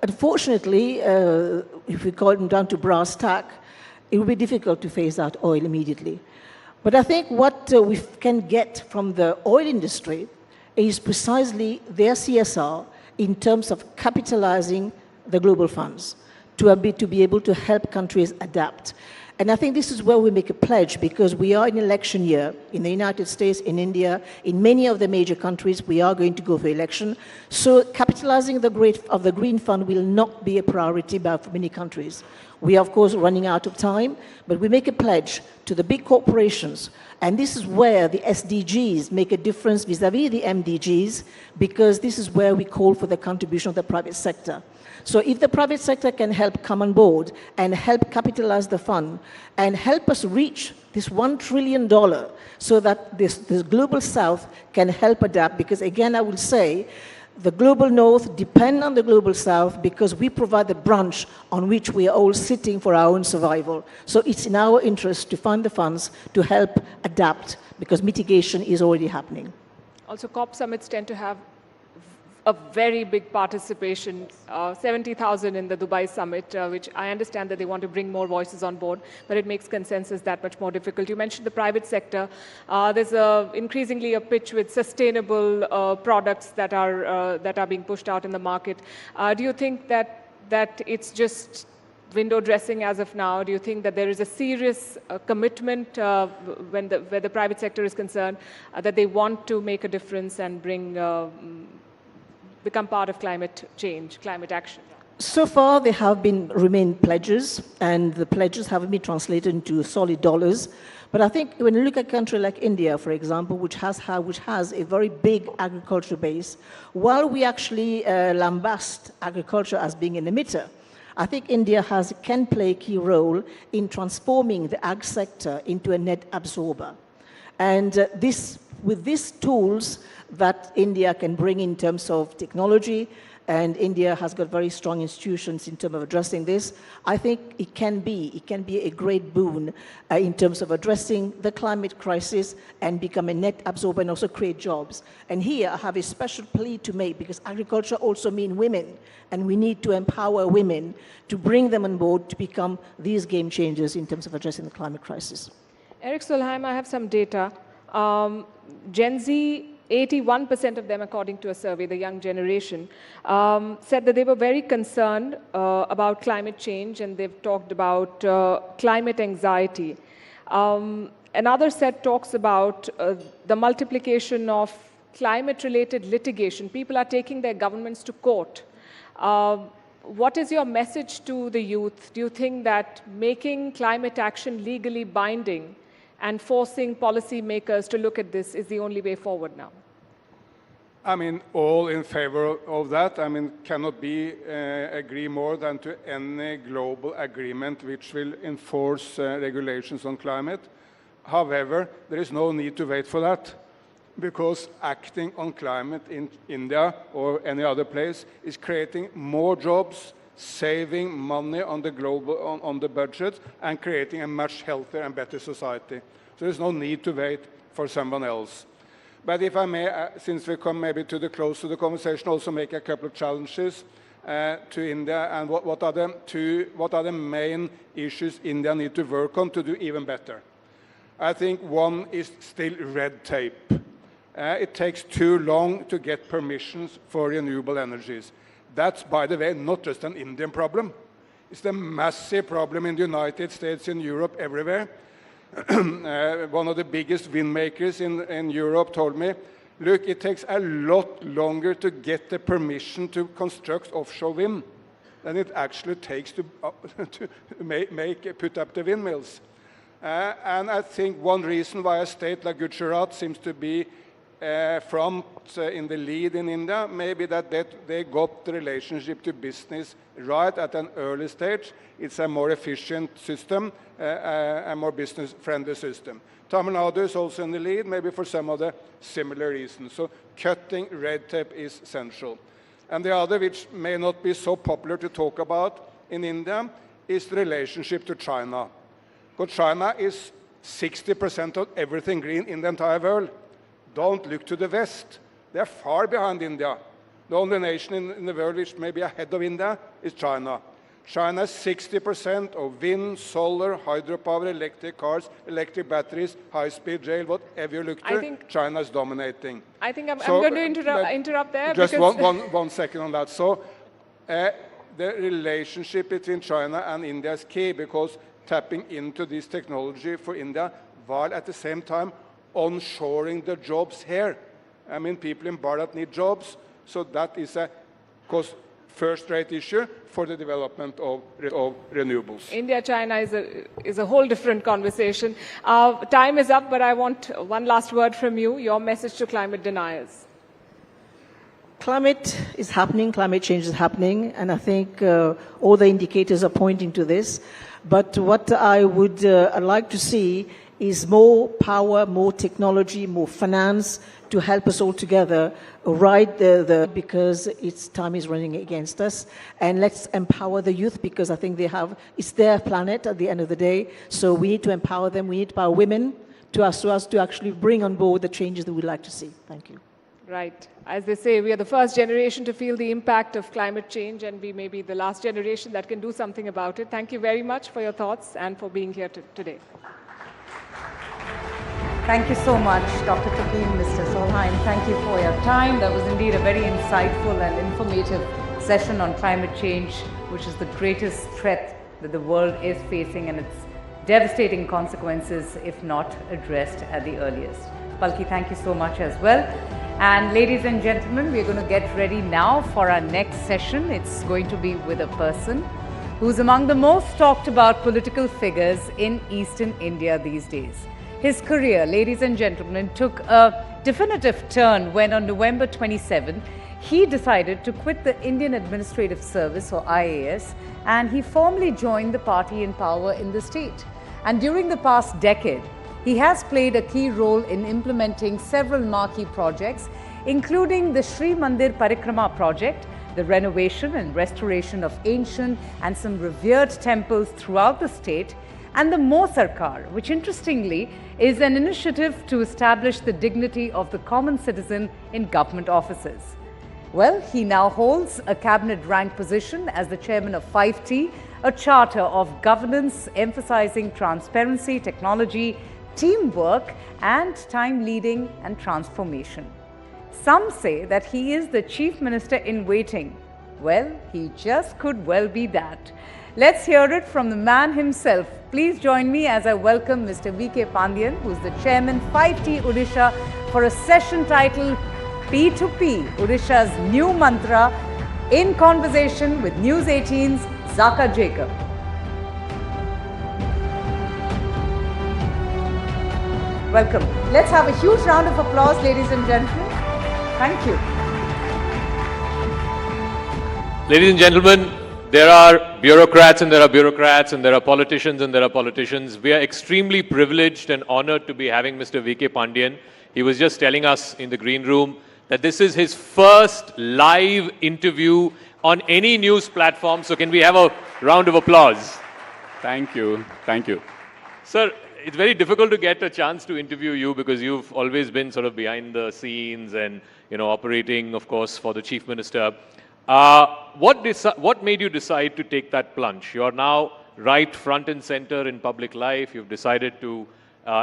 unfortunately, if we call them down to brass tack, it will be difficult to phase out oil immediately. But I think what we can get from the oil industry is precisely their CSR in terms of capitalizing the global funds to be able to help countries adapt. And I think this is where we make a pledge, because we are in election year in the United States, in India, in many of the major countries, we are going to go for election. So capitalizing the Green Fund will not be a priority for many countries. We are, of course, running out of time, but we make a pledge to the big corporations. And this is where the SDGs make a difference vis-à-vis the MDGs, because this is where we call for the contribution of the private sector. So if the private sector can help come on board and help capitalize the fund and help us reach this $1 trillion so that this global south can help adapt, because again, I will say, the global north depend on the global south because we provide the branch on which we are all sitting for our own survival. So it's in our interest to find the funds to help adapt, because mitigation is already happening. Also, COP summits tend to have a very big participation, 70,000 in the Dubai summit, which I understand that they want to bring more voices on board, but it makes consensus that much more difficult. You mentioned the private sector. There's increasingly a pitch with sustainable products that are being pushed out in the market. Do you think that it's just window dressing as of now? Do you think that there is a serious commitment where the private sector is concerned that they want to make a difference and become part of climate change, climate action? So far, there have remained pledges, and the pledges haven't been translated into solid dollars. But I think when you look at a country like India, for example, which has a very big agriculture base, while we actually lambast agriculture as being an emitter, I think India can play a key role in transforming the ag sector into a net absorber. And this with these tools that India can bring in terms of technology, and India has got very strong institutions in terms of addressing this, I think it can be a great boon in terms of addressing the climate crisis and become a net absorber and also create jobs. And here I have a special plea to make, because agriculture also means women, and we need to empower women to bring them on board to become these game changers in terms of addressing the climate crisis. Eric Solheim, I have some data. Gen Z, 81% of them, according to a survey, the young generation, said that they were very concerned about climate change, and they've talked about climate anxiety. Another set talks about the multiplication of climate-related litigation. People are taking their governments to court. What is your message to the youth? Do you think that making climate action legally binding and forcing policymakers to look at this is the only way forward now? I mean, all in favor of that. I mean, cannot be agree more than to any global agreement which will enforce regulations on climate. However, there is no need to wait for that, because acting on climate in India or any other place is creating more jobs, saving money on the global on the budget, and creating a much healthier and better society. So there's no need to wait for someone else. But if I may, since we come maybe to the close of the conversation, also make a couple of challenges to India, and what are the main issues India need to work on to do even better. I think one is still red tape. It takes too long to get permissions for renewable energies. That's, by the way, not just an Indian problem. It's a massive problem in the United States, in Europe, everywhere. One of the biggest wind makers in Europe told me, look, it takes a lot longer to get the permission to construct offshore wind than it actually takes to put up the windmills. And I think one reason why a state like Gujarat seems to be in the lead in India, maybe that they got the relationship to business right at an early stage. It's a more efficient system, a more business-friendly system. Tamil Nadu is also in the lead, maybe for some other similar reasons. So cutting red tape is essential. And the other, which may not be so popular to talk about in India, is the relationship to China. Because China is 60% of everything green in the entire world. Don't look to the West. They're far behind India. The only nation in the world which may be ahead of India is China. China is 60% of wind, solar, hydropower, electric cars, electric batteries, high-speed rail, whatever you look to, China is dominating. I think I'm going to interrupt there. Just one second on that. So the relationship between China and India is key, because tapping into this technology for India, while at the same time onshoring the jobs here. I mean, people in Bharat need jobs, so that is a first-rate issue for the development of renewables. India-China is a whole different conversation. Time is up, but I want one last word from you, your message to climate deniers. Climate is happening, climate change is happening, and I think all the indicators are pointing to this. But what I would like to see is more power, more technology, more finance to help us all together ride because its time is running against us. And let's empower the youth, because I think it's their planet at the end of the day. So we need to empower them. We need to empower women to actually bring on board the changes that we'd like to see. Thank you. Right. As they say, we are the first generation to feel the impact of climate change, and we may be the last generation that can do something about it. Thank you very much for your thoughts and for being here today. Thank you so much, Dr. Takeen, Mr. Solheim. Thank you for your time. That was indeed a very insightful and informative session on climate change, which is the greatest threat that the world is facing, and its devastating consequences if not addressed at the earliest. Palki, thank you so much as well. And ladies and gentlemen, we're going to get ready now for our next session. It's going to be with a person who's among the most talked about political figures in Eastern India these days. His career, ladies and gentlemen, took a definitive turn when on November 27, he decided to quit the Indian Administrative Service, or IAS, and he formally joined the party in power in the state. And during the past decade, He has played a key role in implementing several marquee projects, including the Sri Mandir Parikrama project, the renovation and restoration of ancient and some revered temples throughout the state, and the Mo Sarkar, which interestingly is an initiative to establish the dignity of the common citizen in government offices. Well, he now holds a cabinet rank position as the chairman of 5T, a charter of governance emphasizing transparency, technology, teamwork, and time leading and transformation. Some say that he is the chief minister in waiting. Well, he just could well be that. Let's hear it from the man himself. Please join me as I welcome Mr. V.K. Pandian, who's the chairman 5T Odisha, for a session titled P2P, Odisha's new mantra, in conversation with News 18's Zaka Jacob. Welcome. Let's have a huge round of applause, ladies and gentlemen. Thank you. Ladies and gentlemen, there are bureaucrats and there are bureaucrats and there are politicians and there are politicians. We are extremely privileged and honored to be having Mr. V.K. Pandian. He was just telling us in the green room that this is his first live interview on any news platform. So can we have a round of applause? Thank you. Thank you. Sir, it's very difficult to get a chance to interview you because you've always been sort of behind the scenes and, you know, operating, of course, for the Chief Minister. What made you decide to take that plunge? You're now right front and center in public life. You've decided to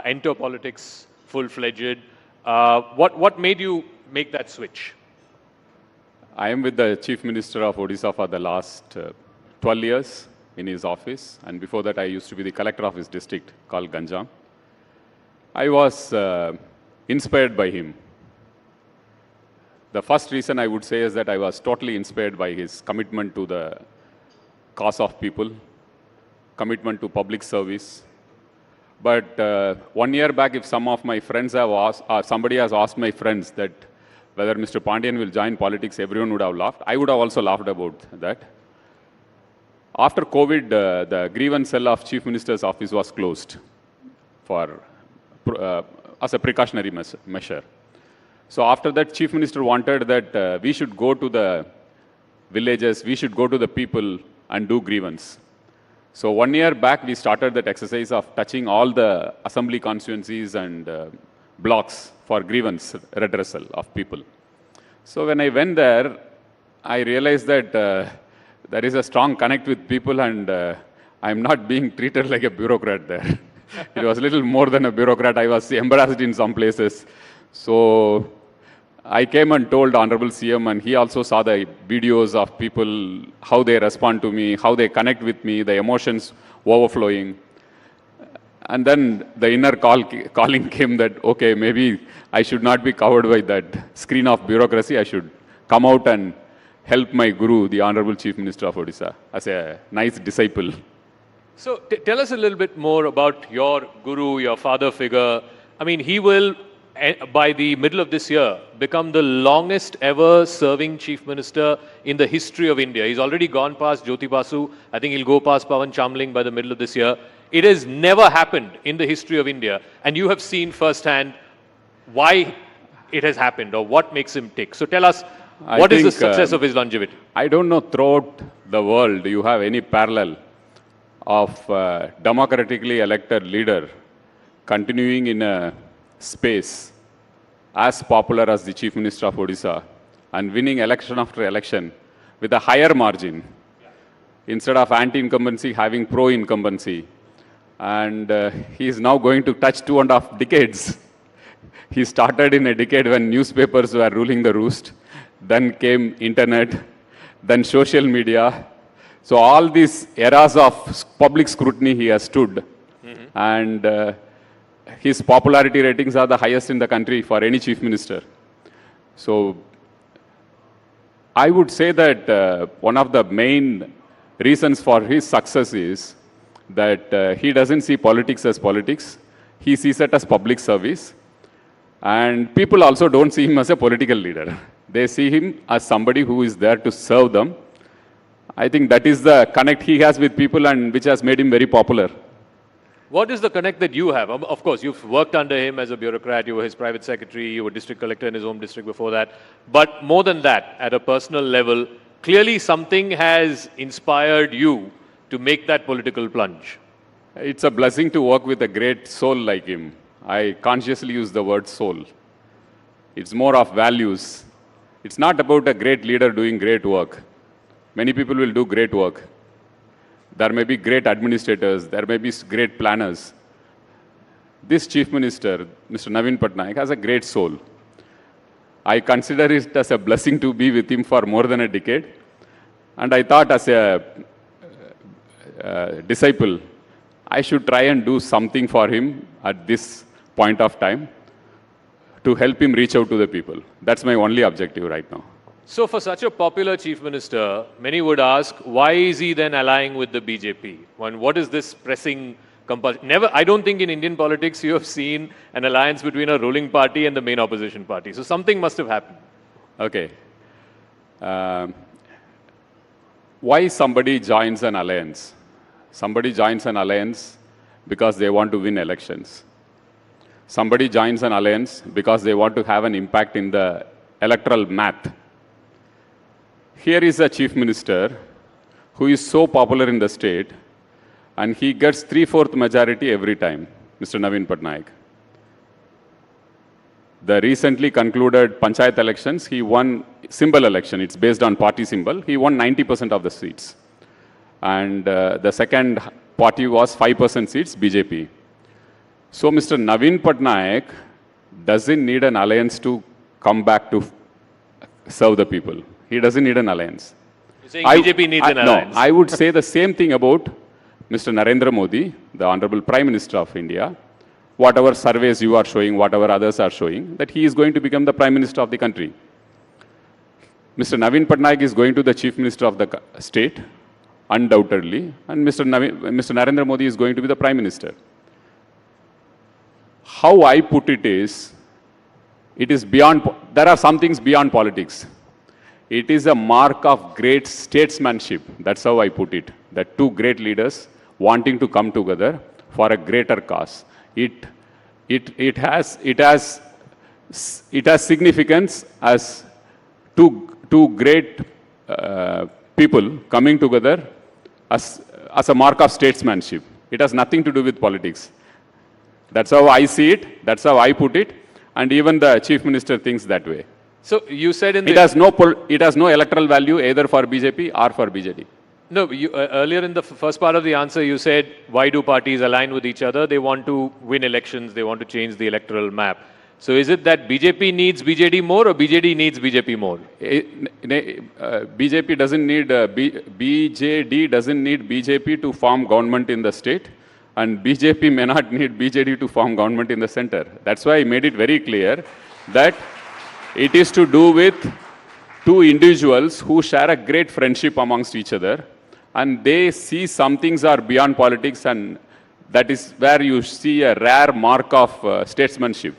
enter politics full-fledged. What made you make that switch? I am with the Chief Minister of Odisha for the last 12 years in his office, and before that I used to be the collector of his district called Ganjam. I was inspired by him. The first reason I would say is that I was totally inspired by his commitment to the cause of people, commitment to public service. But 1 year back, if some of my friends have asked, somebody has asked my friends that whether Mr. Pandian will join politics, everyone would have laughed. I would have also laughed about that. After COVID, the grievance cell of Chief Minister's office was closed for, as a precautionary measure. So after that, Chief Minister wanted that we should go to the villages, we should go to the people and do grievance. So 1 year back, we started that exercise of touching all the assembly constituencies and blocks for grievance redressal of people. So when I went there, I realized that there is a strong connect with people and I'm not being treated like a bureaucrat there. It was a little more than a bureaucrat. I was embarrassed in some places. So I came and told Honorable CM, and he also saw the videos of people, how they respond to me, how they connect with me, the emotions overflowing. And then the inner calling came that, okay, maybe I should not be covered by that screen of bureaucracy. I should come out and help my guru, the Honorable Chief Minister of Odisha, as a nice disciple. So tell us a little bit more about your guru, your father figure. I mean, he will, by the middle of this year, become the longest ever serving Chief Minister in the history of India. He's already gone past Jyoti Basu. I think he'll go past Pawan Chamling by the middle of this year. It has never happened in the history of India. And you have seen firsthand why it has happened or what makes him tick. So tell us, what is the success of his longevity? I don't know throughout the world you have any parallel of a democratically elected leader continuing in a space as popular as the Chief Minister of Odisha and winning election after election with a higher margin instead of anti-incumbency having pro-incumbency. And he is now going to touch 2.5 decades. He started in a decade when newspapers were ruling the roost. Then came internet, then social media. So all these eras of public scrutiny he has stood. And his popularity ratings are the highest in the country for any chief minister. So I would say that one of the main reasons for his success is that he doesn't see politics as politics. He sees it as public service. And people also don't see him as a political leader. They see him as somebody who is there to serve them. I think that is the connect he has with people and which has made him very popular. What is the connect that you have? Of course, you've worked under him as a bureaucrat, you were his private secretary, you were district collector in his home district before that. But more than that, at a personal level, clearly something has inspired you to make that political plunge. It's a blessing to work with a great soul like him. I consciously use the word soul. It's more of values. It's not about a great leader doing great work. Many people will do great work. There may be great administrators, there may be great planners. This Chief Minister, Mr. Naveen Patnaik, has a great soul. I consider it as a blessing to be with him for more than a decade. And I thought as a disciple, I should try and do something for him at this point of time to help him reach out to the people. That's my only objective right now. So for such a popular chief minister, many would ask, why is he then allying with the BJP? What is this pressing compulsion? I don't think in Indian politics you have seen an alliance between a ruling party and the main opposition party. So something must have happened. Okay. Why somebody joins an alliance? Somebody joins an alliance because they want to win elections. Somebody joins an alliance because they want to have an impact in the electoral math. Here is a chief minister who is so popular in the state, and he gets 3/4 majority every time, Mr. Naveen Patnaik. The recently concluded Panchayat elections, he won symbol election. It's based on party symbol. He won 90% of the seats. And the second party was 5% seats, BJP. So Mr. Naveen Patnaik doesn't need an alliance to come back to serve the people. He doesn't need an alliance. You're saying BJP needs an alliance? No, I would say the same thing about Mr. Narendra Modi, the Honorable Prime Minister of India. Whatever surveys you are showing, whatever others are showing, that he is going to become the Prime Minister of the country. Mr. Naveen Patnaik is going to the Chief Minister of the state, undoubtedly, and Mr. Narendra Modi is going to be the Prime Minister. How I put it is beyond, there are some things beyond politics. It is a mark of great statesmanship. That's how I put it. That two great leaders wanting to come together for a greater cause. It has significance as two great people coming together as a mark of statesmanship. It has nothing to do with politics. That's how I see it. That's how I put it. And even the chief minister thinks that way. So you said in the... It has no electoral value either for BJP or for BJD. No, earlier in the first part of the answer, you said, why do parties align with each other? They want to win elections. They want to change the electoral map. So is it that BJP needs BJD more or BJD needs BJP more? BJD doesn't need BJP to form government in the state, and BJP may not need BJD to form government in the center. That's why I made it very clear that it is to do with two individuals who share a great friendship amongst each other, and they see some things are beyond politics, and that is where you see a rare mark of statesmanship.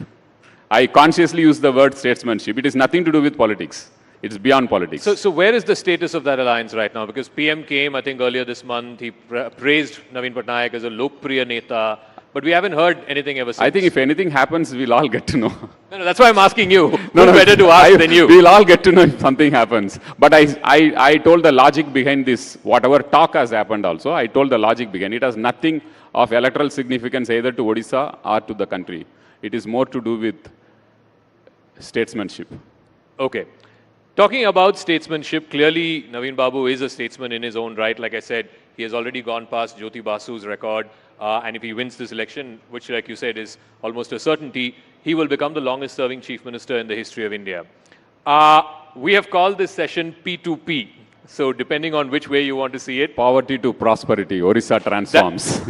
I consciously use the word statesmanship. It is nothing to do with politics. It's beyond politics. So where is the status of that alliance right now? Because PM came, I think, earlier this month. He praised Naveen Patnaik as a Lokpriya Neta. But we haven't heard anything ever since. I think if anything happens, we'll all get to know. No, that's why I'm asking you. Who's better to ask than you? We'll all get to know if something happens. But I told the logic behind this, whatever talk has happened also, I told the logic behind. It has nothing of electoral significance either to Odisha or to the country. It is more to do with statesmanship. Okay. Talking about statesmanship, clearly Naveen Babu is a statesman in his own right. Like I said, he has already gone past Jyoti Basu's record. And if he wins this election, which like you said is almost a certainty, he will become the longest serving chief minister in the history of India. We have called this session P2P. So depending on which way you want to see it. Poverty to prosperity, Orissa transforms.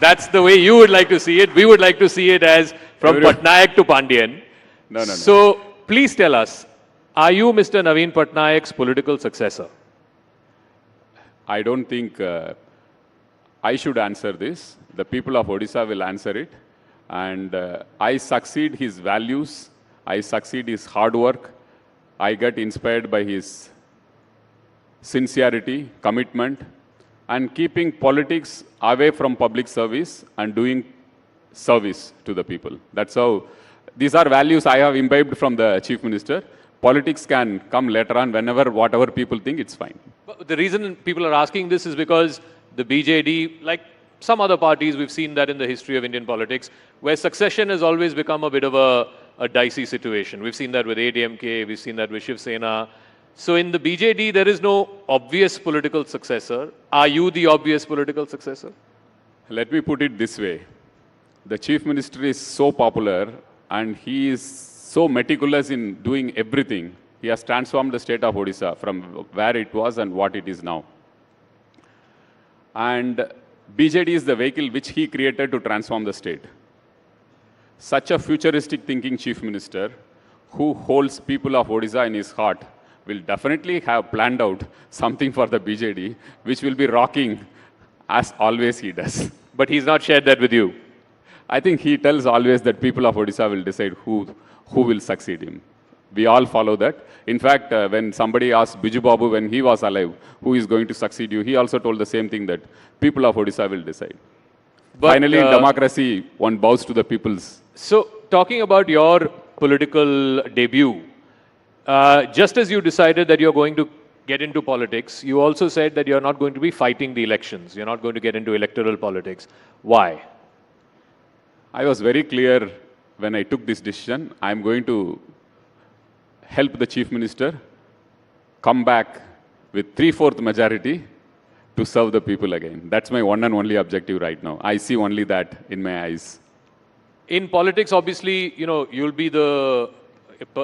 That's the way you would like to see it. We would like to see it as from Patnaik to Pandian. No. So please tell us, are you Mr. Naveen Patnaik's political successor? I don't think I should answer this. The people of Odisha will answer it. And I succeed his values. I succeed his hard work. I get inspired by his sincerity, commitment, and keeping politics away from public service and doing service to the people. That's how, these are values I have imbibed from the Chief Minister. Politics can come later on whenever, whatever people think, it's fine. But the reason people are asking this is because the BJD, like some other parties, we've seen that in the history of Indian politics, where succession has always become a bit of a dicey situation. We've seen that with ADMK, we've seen that with Shiv Sena. So in the BJD, there is no obvious political successor. Are you the obvious political successor? Let me put it this way. The Chief Minister is so popular and he is so meticulous in doing everything. He has transformed the state of Odisha from where it was and what it is now. And BJD is the vehicle which he created to transform the state. Such a futuristic thinking Chief Minister who holds people of Odisha in his heart will definitely have planned out something for the BJD which will be rocking as always he does. But he's not shared that with you. I think he tells always that people of Odisha will decide who will succeed him. We all follow that. In fact, when somebody asked Biju Babu when he was alive, who is going to succeed you, he also told the same thing, that people of Odisha will decide. But, finally, in democracy, one bows to the people's. So, talking about your political debut, just as you decided that you're going to get into politics, you also said that you're not going to be fighting the elections. You're not going to get into electoral politics. Why? I was very clear when I took this decision. I'm going to help the Chief Minister come back with 3/4 majority to serve the people again. That's my one and only objective right now. I see only that in my eyes. In politics, obviously, you'll be the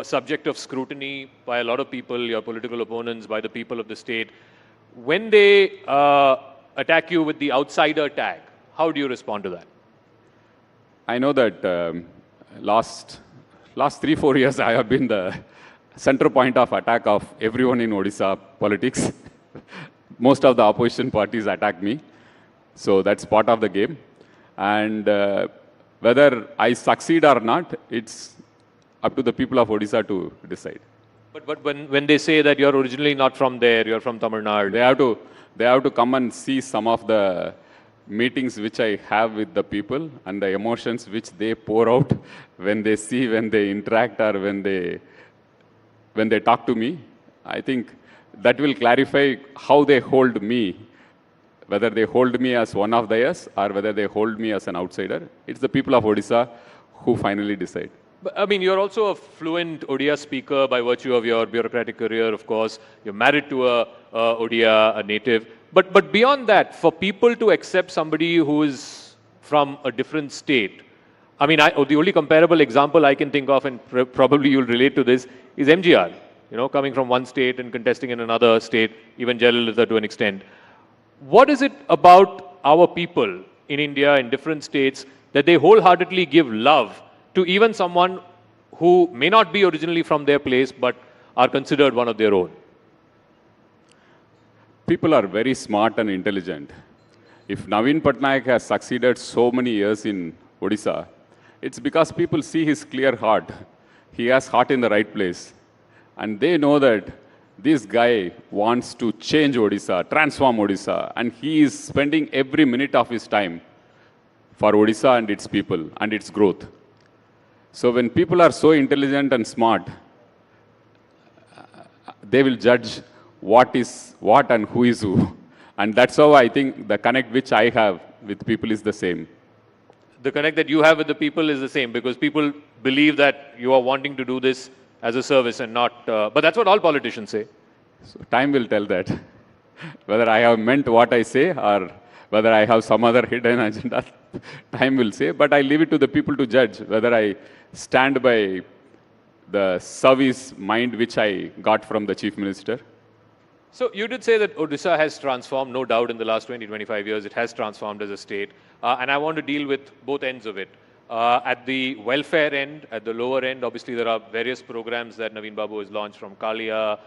subject of scrutiny by a lot of people, your political opponents, by the people of the state. When they attack you with the outsider tag, how do you respond to that? I know that last 3-4 years I have been the center point of attack of everyone in Odisha politics. Most of the opposition parties attack me. So that's part of the game. And whether I succeed or not, it's up to the people of Odisha to decide. But when they say that you're originally not from there, you're from Tamil Nadu. They have to come and see some of the meetings which I have with the people and the emotions which they pour out when they see, when they interact, or when they talk to me. I think that will clarify how they hold me, whether they hold me as one of theirs or whether they hold me as an outsider. It's the people of Odisha who finally decide. But, I mean, you're also a fluent Odia speaker by virtue of your bureaucratic career, of course. You're married to a Odia, a native. But beyond that, for people to accept somebody who is from a different state, I mean, the only comparable example I can think of, and probably you'll relate to this, is MGR. Coming from one state and contesting in another state, even Jayalalitha to an extent. What is it about our people in India, in different states, that they wholeheartedly give love to even someone who may not be originally from their place, but are considered one of their own? People are very smart and intelligent. If Naveen Patnaik has succeeded so many years in Odisha, it's because people see his clear heart. He has heart in the right place. And they know that this guy wants to change Odisha, transform Odisha, and he is spending every minute of his time for Odisha and its people and its growth. So when people are so intelligent and smart, they will judge what is what and who is who. And that's how I think the connect which I have with people is the same. The connect that you have with the people is the same, because people believe that you are wanting to do this as a service and not, but that's what all politicians say. So time will tell that, whether I have meant what I say or whether I have some other hidden agenda, time will say, but I leave it to the people to judge whether I stand by the service mind which I got from the Chief Minister. So you did say that Odisha has transformed, no doubt in the last 20-25 years, it has transformed as a state. And I want to deal with both ends of it. At the welfare end, at the lower end, obviously there are various programs that Naveen Babu has launched, from Kalia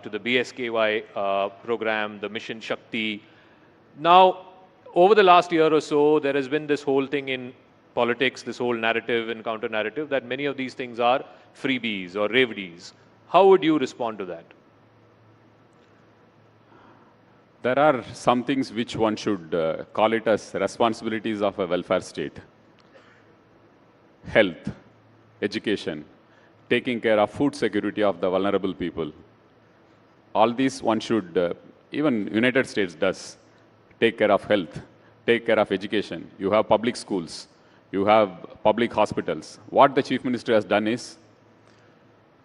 to the BSKY program, the Mission Shakti. Now, over the last year or so, there has been this whole thing in politics, this whole narrative and counter-narrative, that many of these things are freebies or revdies. How would you respond to that? There are some things which one should call it as responsibilities of a welfare state. Health, education, taking care of food security of the vulnerable people. All these one should, even United States does, take care of health, take care of education. You have public schools, you have public hospitals. What the Chief Minister has done is,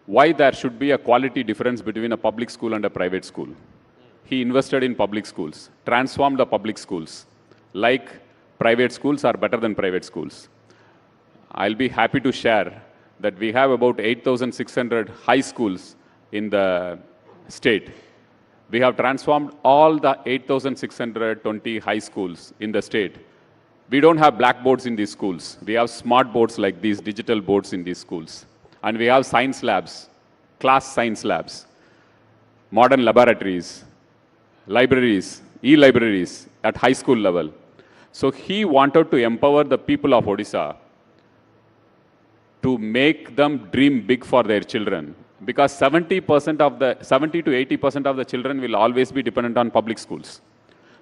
why there should be a quality difference between a public school and a private school. He invested in public schools, transformed the public schools, like private schools are better than private schools. I'll be happy to share that we have about 8,600 high schools in the state. We have transformed all the 8,620 high schools in the state. We don't have blackboards in these schools. We have smart boards like these, digital boards in these schools. And we have science labs, class science labs, modern laboratories, libraries, e-libraries at high school level. So he wanted to empower the people of Odisha to make them dream big for their children. Because 70 to 80% of the children will always be dependent on public schools.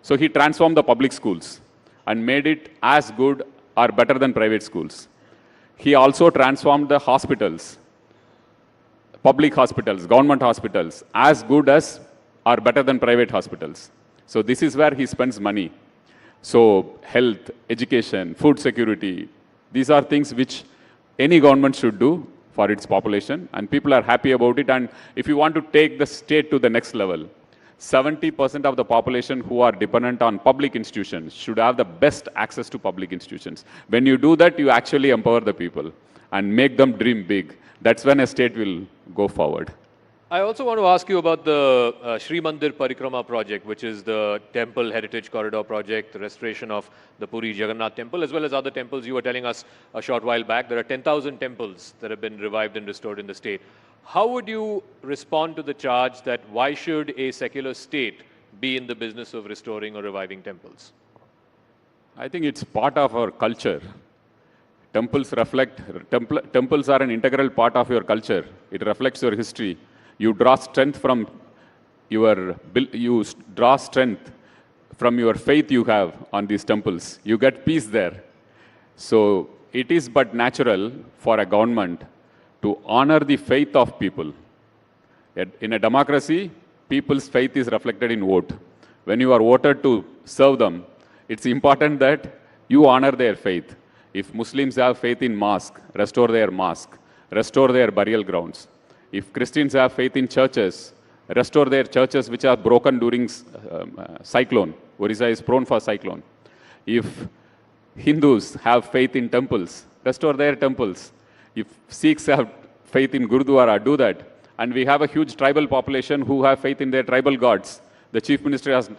So he transformed the public schools and made it as good or better than private schools. He also transformed the hospitals, public hospitals, government hospitals, as good as or better than private hospitals. So this is where he spends money. So health, education, food security, these are things which any government should do for its population, and people are happy about it. And if you want to take the state to the next level, 70% of the population who are dependent on public institutions should have the best access to public institutions. When you do that, you actually empower the people and make them dream big. That's when a state will go forward. I also want to ask you about the Sri Mandir Parikrama project, which is the temple heritage corridor project, the restoration of the Puri Jagannath temple, as well as other temples. You were telling us a short while back, there are 10,000 temples that have been revived and restored in the state. How would you respond to the charge that why should a secular state be in the business of restoring or reviving temples? I think it's part of our culture. Temples reflect, temples are an integral part of your culture. It reflects your history. You draw strength from your faith you have on these temples. You get peace there. So it is but natural for a government to honor the faith of people. In a democracy, people's faith is reflected in vote. When you are voted to serve them, it's important that you honor their faith. If Muslims have faith in mosque, restore their mosque, restore their burial grounds. If Christians have faith in churches, restore their churches which are broken during cyclone. Orissa is prone for cyclone. If Hindus have faith in temples, restore their temples. If Sikhs have faith in Gurudwara, do that. And we have a huge tribal population who have faith in their tribal gods. The Chief Minister has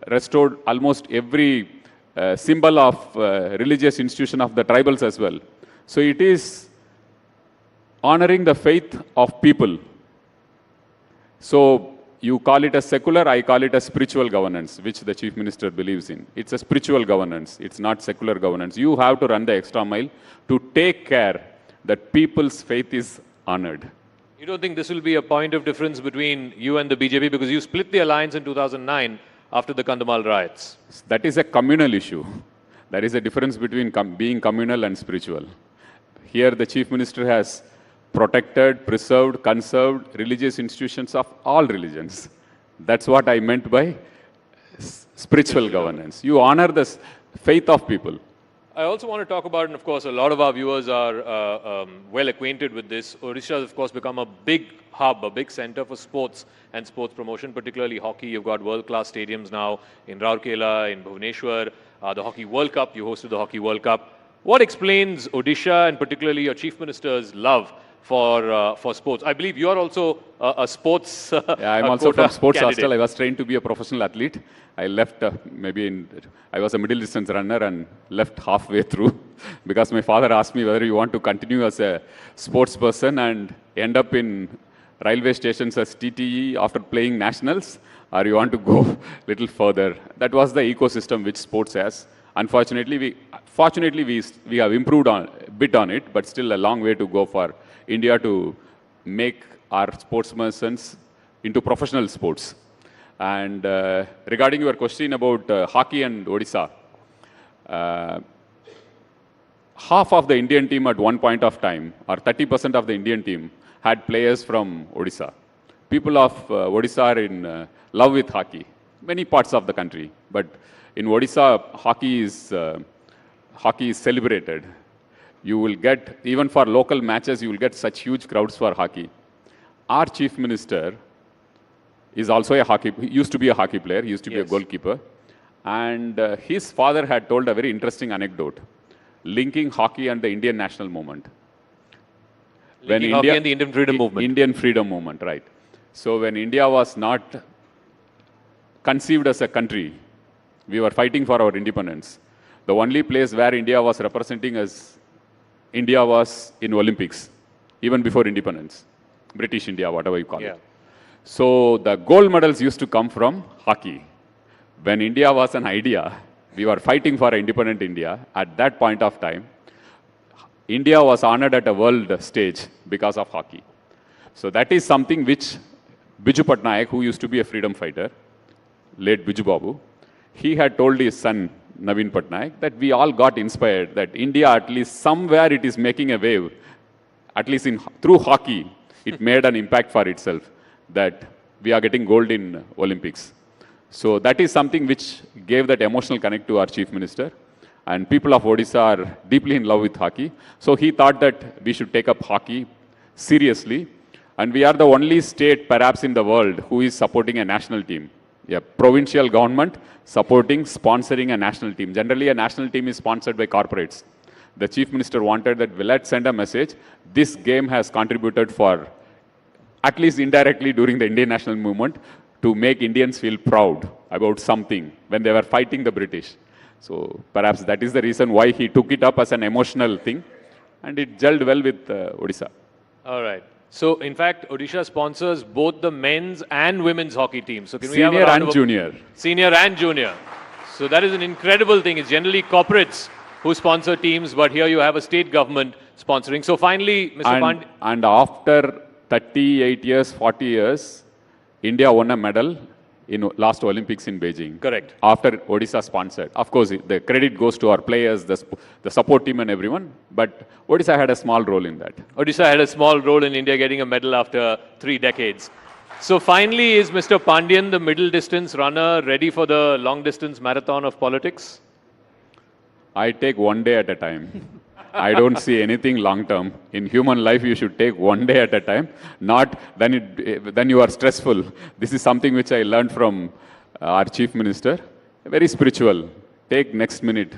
restored almost every symbol of religious institution of the tribals as well. So it is honoring the faith of people. So you call it a secular, I call it a spiritual governance, which the Chief Minister believes in. It's a spiritual governance. It's not secular governance. You have to run the extra mile to take care that people's faith is honored. You don't think this will be a point of difference between you and the BJP because you split the alliance in 2009 after the Kandhamal riots? That is a communal issue. There is a difference between being communal and spiritual. Here the Chief Minister has protected, preserved, conserved religious institutions of all religions. That's what I meant by spiritual governance. You honor the faith of people. I also want to talk about, and of course, a lot of our viewers are well acquainted with this. Odisha has, of course, become a big hub, a big center for sports and sports promotion, particularly hockey. You've got world-class stadiums now in Rourkela, in Bhubaneswar, the Hockey World Cup. You hosted the Hockey World Cup. What explains Odisha and particularly your Chief Minister's love for sports? I believe you are also a sports yeah, I'm also from sports candidate. hostel. I was trained to be a professional athlete. I left I was a middle distance runner and left halfway through because my father asked me whether you want to continue as a sports person and end up in railway stations as TTE after playing nationals, or you want to go a little further. That was the ecosystem which sports has. Unfortunately, we have improved a bit on it, but still a long way to go for India to make our sportsmen into professional sports. And regarding your question about hockey and Odisha, half of the Indian team at one point of time, or 30% of the Indian team, had players from Odisha. People of Odisha are in love with hockey, many parts of the country. But in Odisha, hockey is celebrated. You will get, even for local matches, you will get such huge crowds for hockey. Our chief minister is also he used to be a hockey player, he used to be a goalkeeper. And his father had told a very interesting anecdote, linking hockey and the Indian national movement. Linking hockey and the Indian freedom movement. Indian freedom movement, right. So when India was not conceived as a country, we were fighting for our independence. The only place where India was representing as India was in Olympics, even before independence, British India, whatever you call it. So the gold medals used to come from hockey. When India was an idea, we were fighting for independent India. At that point of time, India was honored at a world stage because of hockey. So that is something which Biju Patnaik, who used to be a freedom fighter, late Biju Babu, he had told his son, Naveen Patnaik, that we all got inspired, that India, at least somewhere it is making a wave, at least through hockey, it made an impact for itself, that we are getting gold in Olympics. So that is something which gave that emotional connect to our chief minister. And people of Odisha are deeply in love with hockey. So he thought that we should take up hockey seriously. And we are the only state, perhaps in the world, who is supporting a national team. A provincial government supporting, sponsoring a national team. Generally, a national team is sponsored by corporates. The chief minister wanted that, well, let's send a message. This game has contributed for, at least indirectly during the Indian national movement, to make Indians feel proud about something when they were fighting the British. So perhaps that is the reason why he took it up as an emotional thing, and it gelled well with Odisha. All right. So in fact, Odisha sponsors both the men's and women's hockey teams. So can we Senior have a round and of junior. Senior and junior. So that is an incredible thing. It's generally corporates who sponsor teams, but here you have a state government sponsoring. So finally, Mr. Pandey. And after 38 years, 40 years, India won a medal in last Olympics in Beijing. Correct. After Odisha sponsored. Of course, the credit goes to our players, the support team and everyone, but Odisha had a small role in that. Odisha had a small role in India getting a medal after 3 decades. So finally, is Mr. Pandian, the middle distance runner, ready for the long distance marathon of politics? I take one day at a time. I don't see anything long term. In human life, you should take one day at a time, not then you are stressful. This is something which I learned from our chief minister. Very spiritual. Take next minute.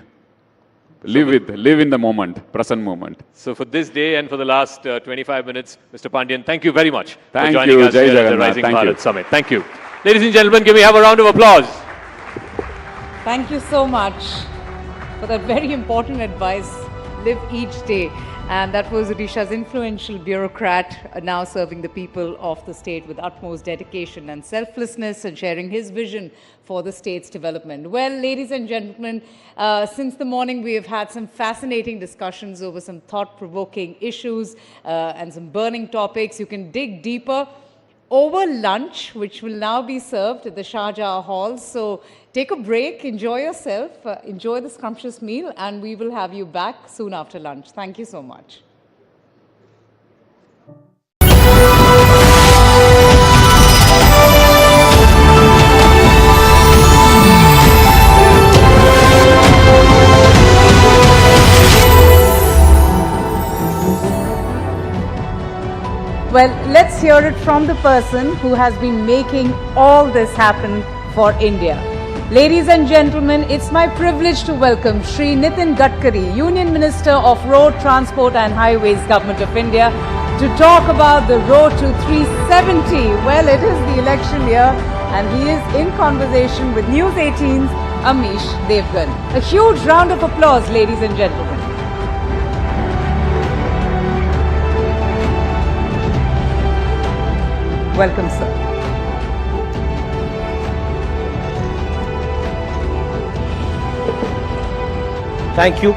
Live in the moment, present moment. So for this day and for the last 25 minutes, Mr. Pandian, thank you very much for joining us here at the Rising Bharat Summit. Thank you. Ladies and gentlemen, can we have a round of applause? Thank you so much for that very important advice. Live each day. And that was Odisha's influential bureaucrat, now serving the people of the state with utmost dedication and selflessness and sharing his vision for the state's development. Well, ladies and gentlemen, since the morning we have had some fascinating discussions over some thought-provoking issues and some burning topics. You can dig deeper over lunch, which will now be served at the Shahjahan Hall. So take a break, enjoy yourself, enjoy the scrumptious meal, and we will have you back soon after lunch. Thank you so much. Well, let's hear it from the person who has been making all this happen for India. Ladies and gentlemen, it's my privilege to welcome Shri Nitin Gadkari, Union Minister of Road Transport and Highways, Government of India, to talk about the road to 370. Well, it is the election year and he is in conversation with News18's Amish Devgan. A huge round of applause, ladies and gentlemen. Welcome, sir. Thank you.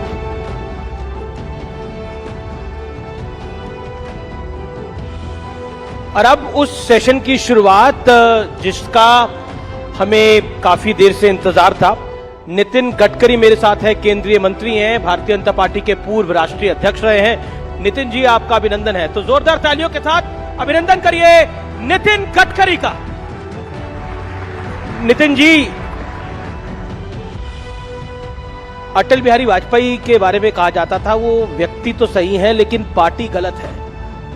और अब उस session की शुरुआत जिसका हमें काफी देर से इंतजार था। नितिन गडकरी मेरे साथ है, केंद्रीय मंत्री हैं, भारतीय जनता पार्टी के पूर्व राष्ट्रीय अध्यक्ष रहे हैं। नितिन जी, आपका अभिनंदन है, तो जोरदार तालियों के साथ अभिनंदन करिए नितिन गडकरी का। नितिन जी, अटल बिहारी वाजपेयी के बारे में कहा जाता था वो व्यक्ति तो सही है लेकिन पार्टी गलत है,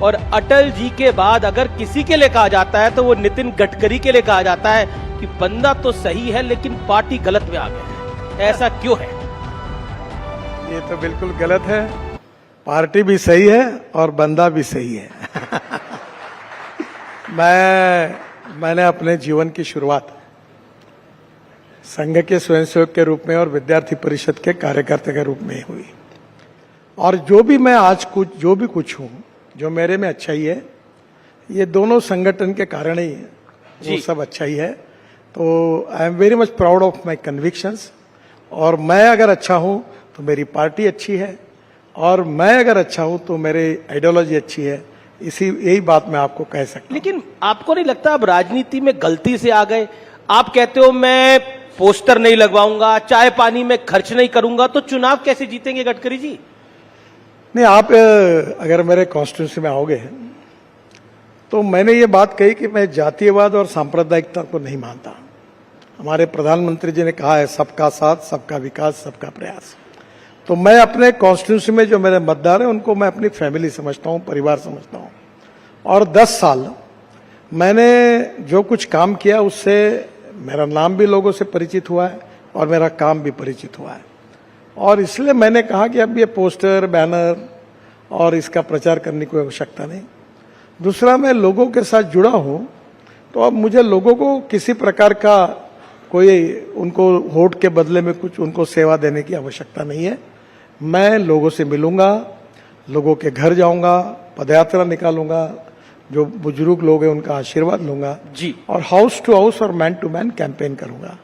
और अटल जी के बाद अगर किसी के लिए कहा जाता है तो वो नितिन गडकरी के लिए कहा जाता है कि बंदा तो सही है लेकिन पार्टी गलत में आ गया है। ऐसा क्यों है? ये तो बिल्कुल गलत है। पार्टी भी सही है और बंदा भी सही है। मैंने अपने जीवन की शुरुआत संघ के स्वयंसेवक के रूप में और विद्यार्थी परिषद के कार्यकर्ता के रूप में हुई, और जो भी मैं आज जो भी कुछ हूं, जो मेरे में अच्छाई है, ये दोनों संगठन के कारण ही है, वो सब अच्छाई है। तो I am very much proud of my convictions, और मैं अगर अच्छा हूं तो मेरी पार्टी अच्छी है, और मैं अगर अच्छा हूं तो मेरी आइडियोलॉजी अच्छी है। यही बात मैं आपको कह सकता हूं। लेकिन आपको नहीं लगता आप राजनीति में गलती से आ गए? आप कहते हो मैं पोस्टर नहीं लगवाऊंगा, चाय पानी में खर्च नहीं करूंगा, तो चुनाव कैसे जीतेंगे गडकरी जी? नहीं, आप अगर मेरे कॉन्स्टिट्यूंसी में आओगे तो मैंने ये बात कही कि मैं जातीयवाद और सांप्रदायिकता को नहीं मानता। हमारे प्रधानमंत्री जी ने कहा है सबका साथ, सबका विकास, सबका प्रयास। तो मैं अपने कॉन्स्टिट्यूंसी में जो मेरे मतदार हैं उनको मैं अपनी फैमिली समझता हूं, परिवार समझता हूं। और 10 साल मैंने जो कुछ काम किया उससे मेरा नाम भी लोगों से परिचित हुआ है और मेरा काम भी परिचित हुआ है, और इसलिए मैंने कहा कि अब ये पोस्टर, बैनर और इसका प्रचार करने की कोई आवश्यकता नहीं। दूसरा, मैं लोगों के साथ जुड़ा हूं, तो अब मुझे लोगों को किसी प्रकार का कोई उनको वोट के बदले में कुछ उनको सेवा देने की आवश्यकता नहीं है। मैं लोगों से मिलूंगा, लोगों के घर जाऊंगा, पदयात्रा निकालूंगा, जो बुजुर्ग लोग हैं उनका आशीर्वाद लूंगा जी, और हाउस टू हाउस और मैन टू मैन कैंपेन करूंगा,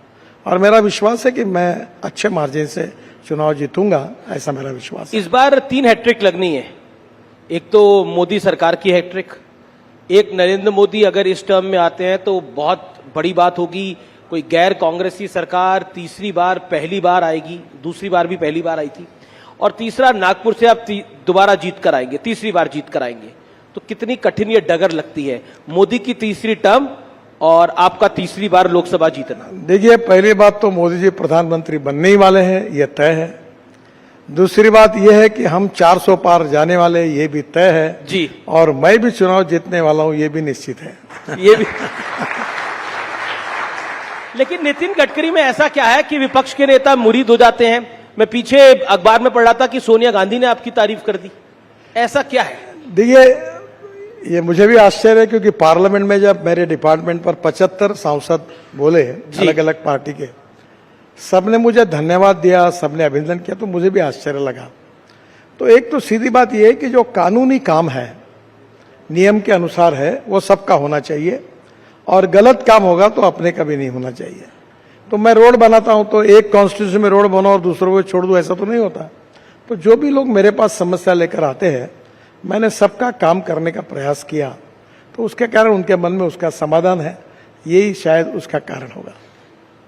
और मेरा विश्वास है कि मैं अच्छे मार्जिन से चुनाव जीतूंगा, ऐसा मेरा विश्वास है। इस बार 3 हैट्रिक लगनी है। एक तो मोदी सरकार की हैट्रिक, एक नरेंद्र मोदी अगर इस टर्म में आते हैं तो बहुत बड़ी बात होगी, कोई गैर कांग्रेसी सरकार तीसरी बार पहली बार आएगी, दूसरी बार भी पहली बार आई थी, और तीसरा नागपुर से आप दोबारा जीत कर आएंगे, तीसरी बार जीत कर आएंगे। तो कितनी कठिन ये डगर लगती है, मोदी की तीसरी टर्म और आपका तीसरी बार लोकसभा जीतना? देखिए, पहली बात तो मोदी जी प्रधानमंत्री बनने ही वाले हैं, ये तय है। दूसरी बात यह है कि हम 400 पार जाने वाले, ये भी तय है जी, और मैं भी चुनाव जीतने वाला हूं, ये भी निश्चित है। ये भी लेकिन नितिन गडकरी में ऐसा क्या है कि विपक्ष के नेता मुरीद हो जाते हैं? मैं पीछे अखबार में पढ़ रहा था कि सोनिया गांधी ने आपकी तारीफ कर दी, ऐसा क्या है? देखिए, ये मुझे भी आश्चर्य है, क्योंकि पार्लियामेंट में जब मेरे डिपार्टमेंट पर 75 सांसद बोले अलग अलग पार्टी के, सबने मुझे धन्यवाद दिया, सबने अभिनंदन किया, तो मुझे भी आश्चर्य लगा। तो एक तो सीधी बात यह है कि जो कानूनी काम है, नियम के अनुसार है, वो सबका होना चाहिए, और गलत काम होगा तो अपने का भी नहीं होना चाहिए। तो मैं रोड बनाता हूं तो एक कॉन्स्टिट्यूंसी में रोड बनाओ और दूसरों को छोड़ दूं, ऐसा तो नहीं होता। तो जो भी लोग मेरे पास समस्या लेकर आते हैं, मैंने सबका काम करने का प्रयास किया, तो उसके कारण उनके मन में उसका समाधान है, यही शायद उसका कारण होगा।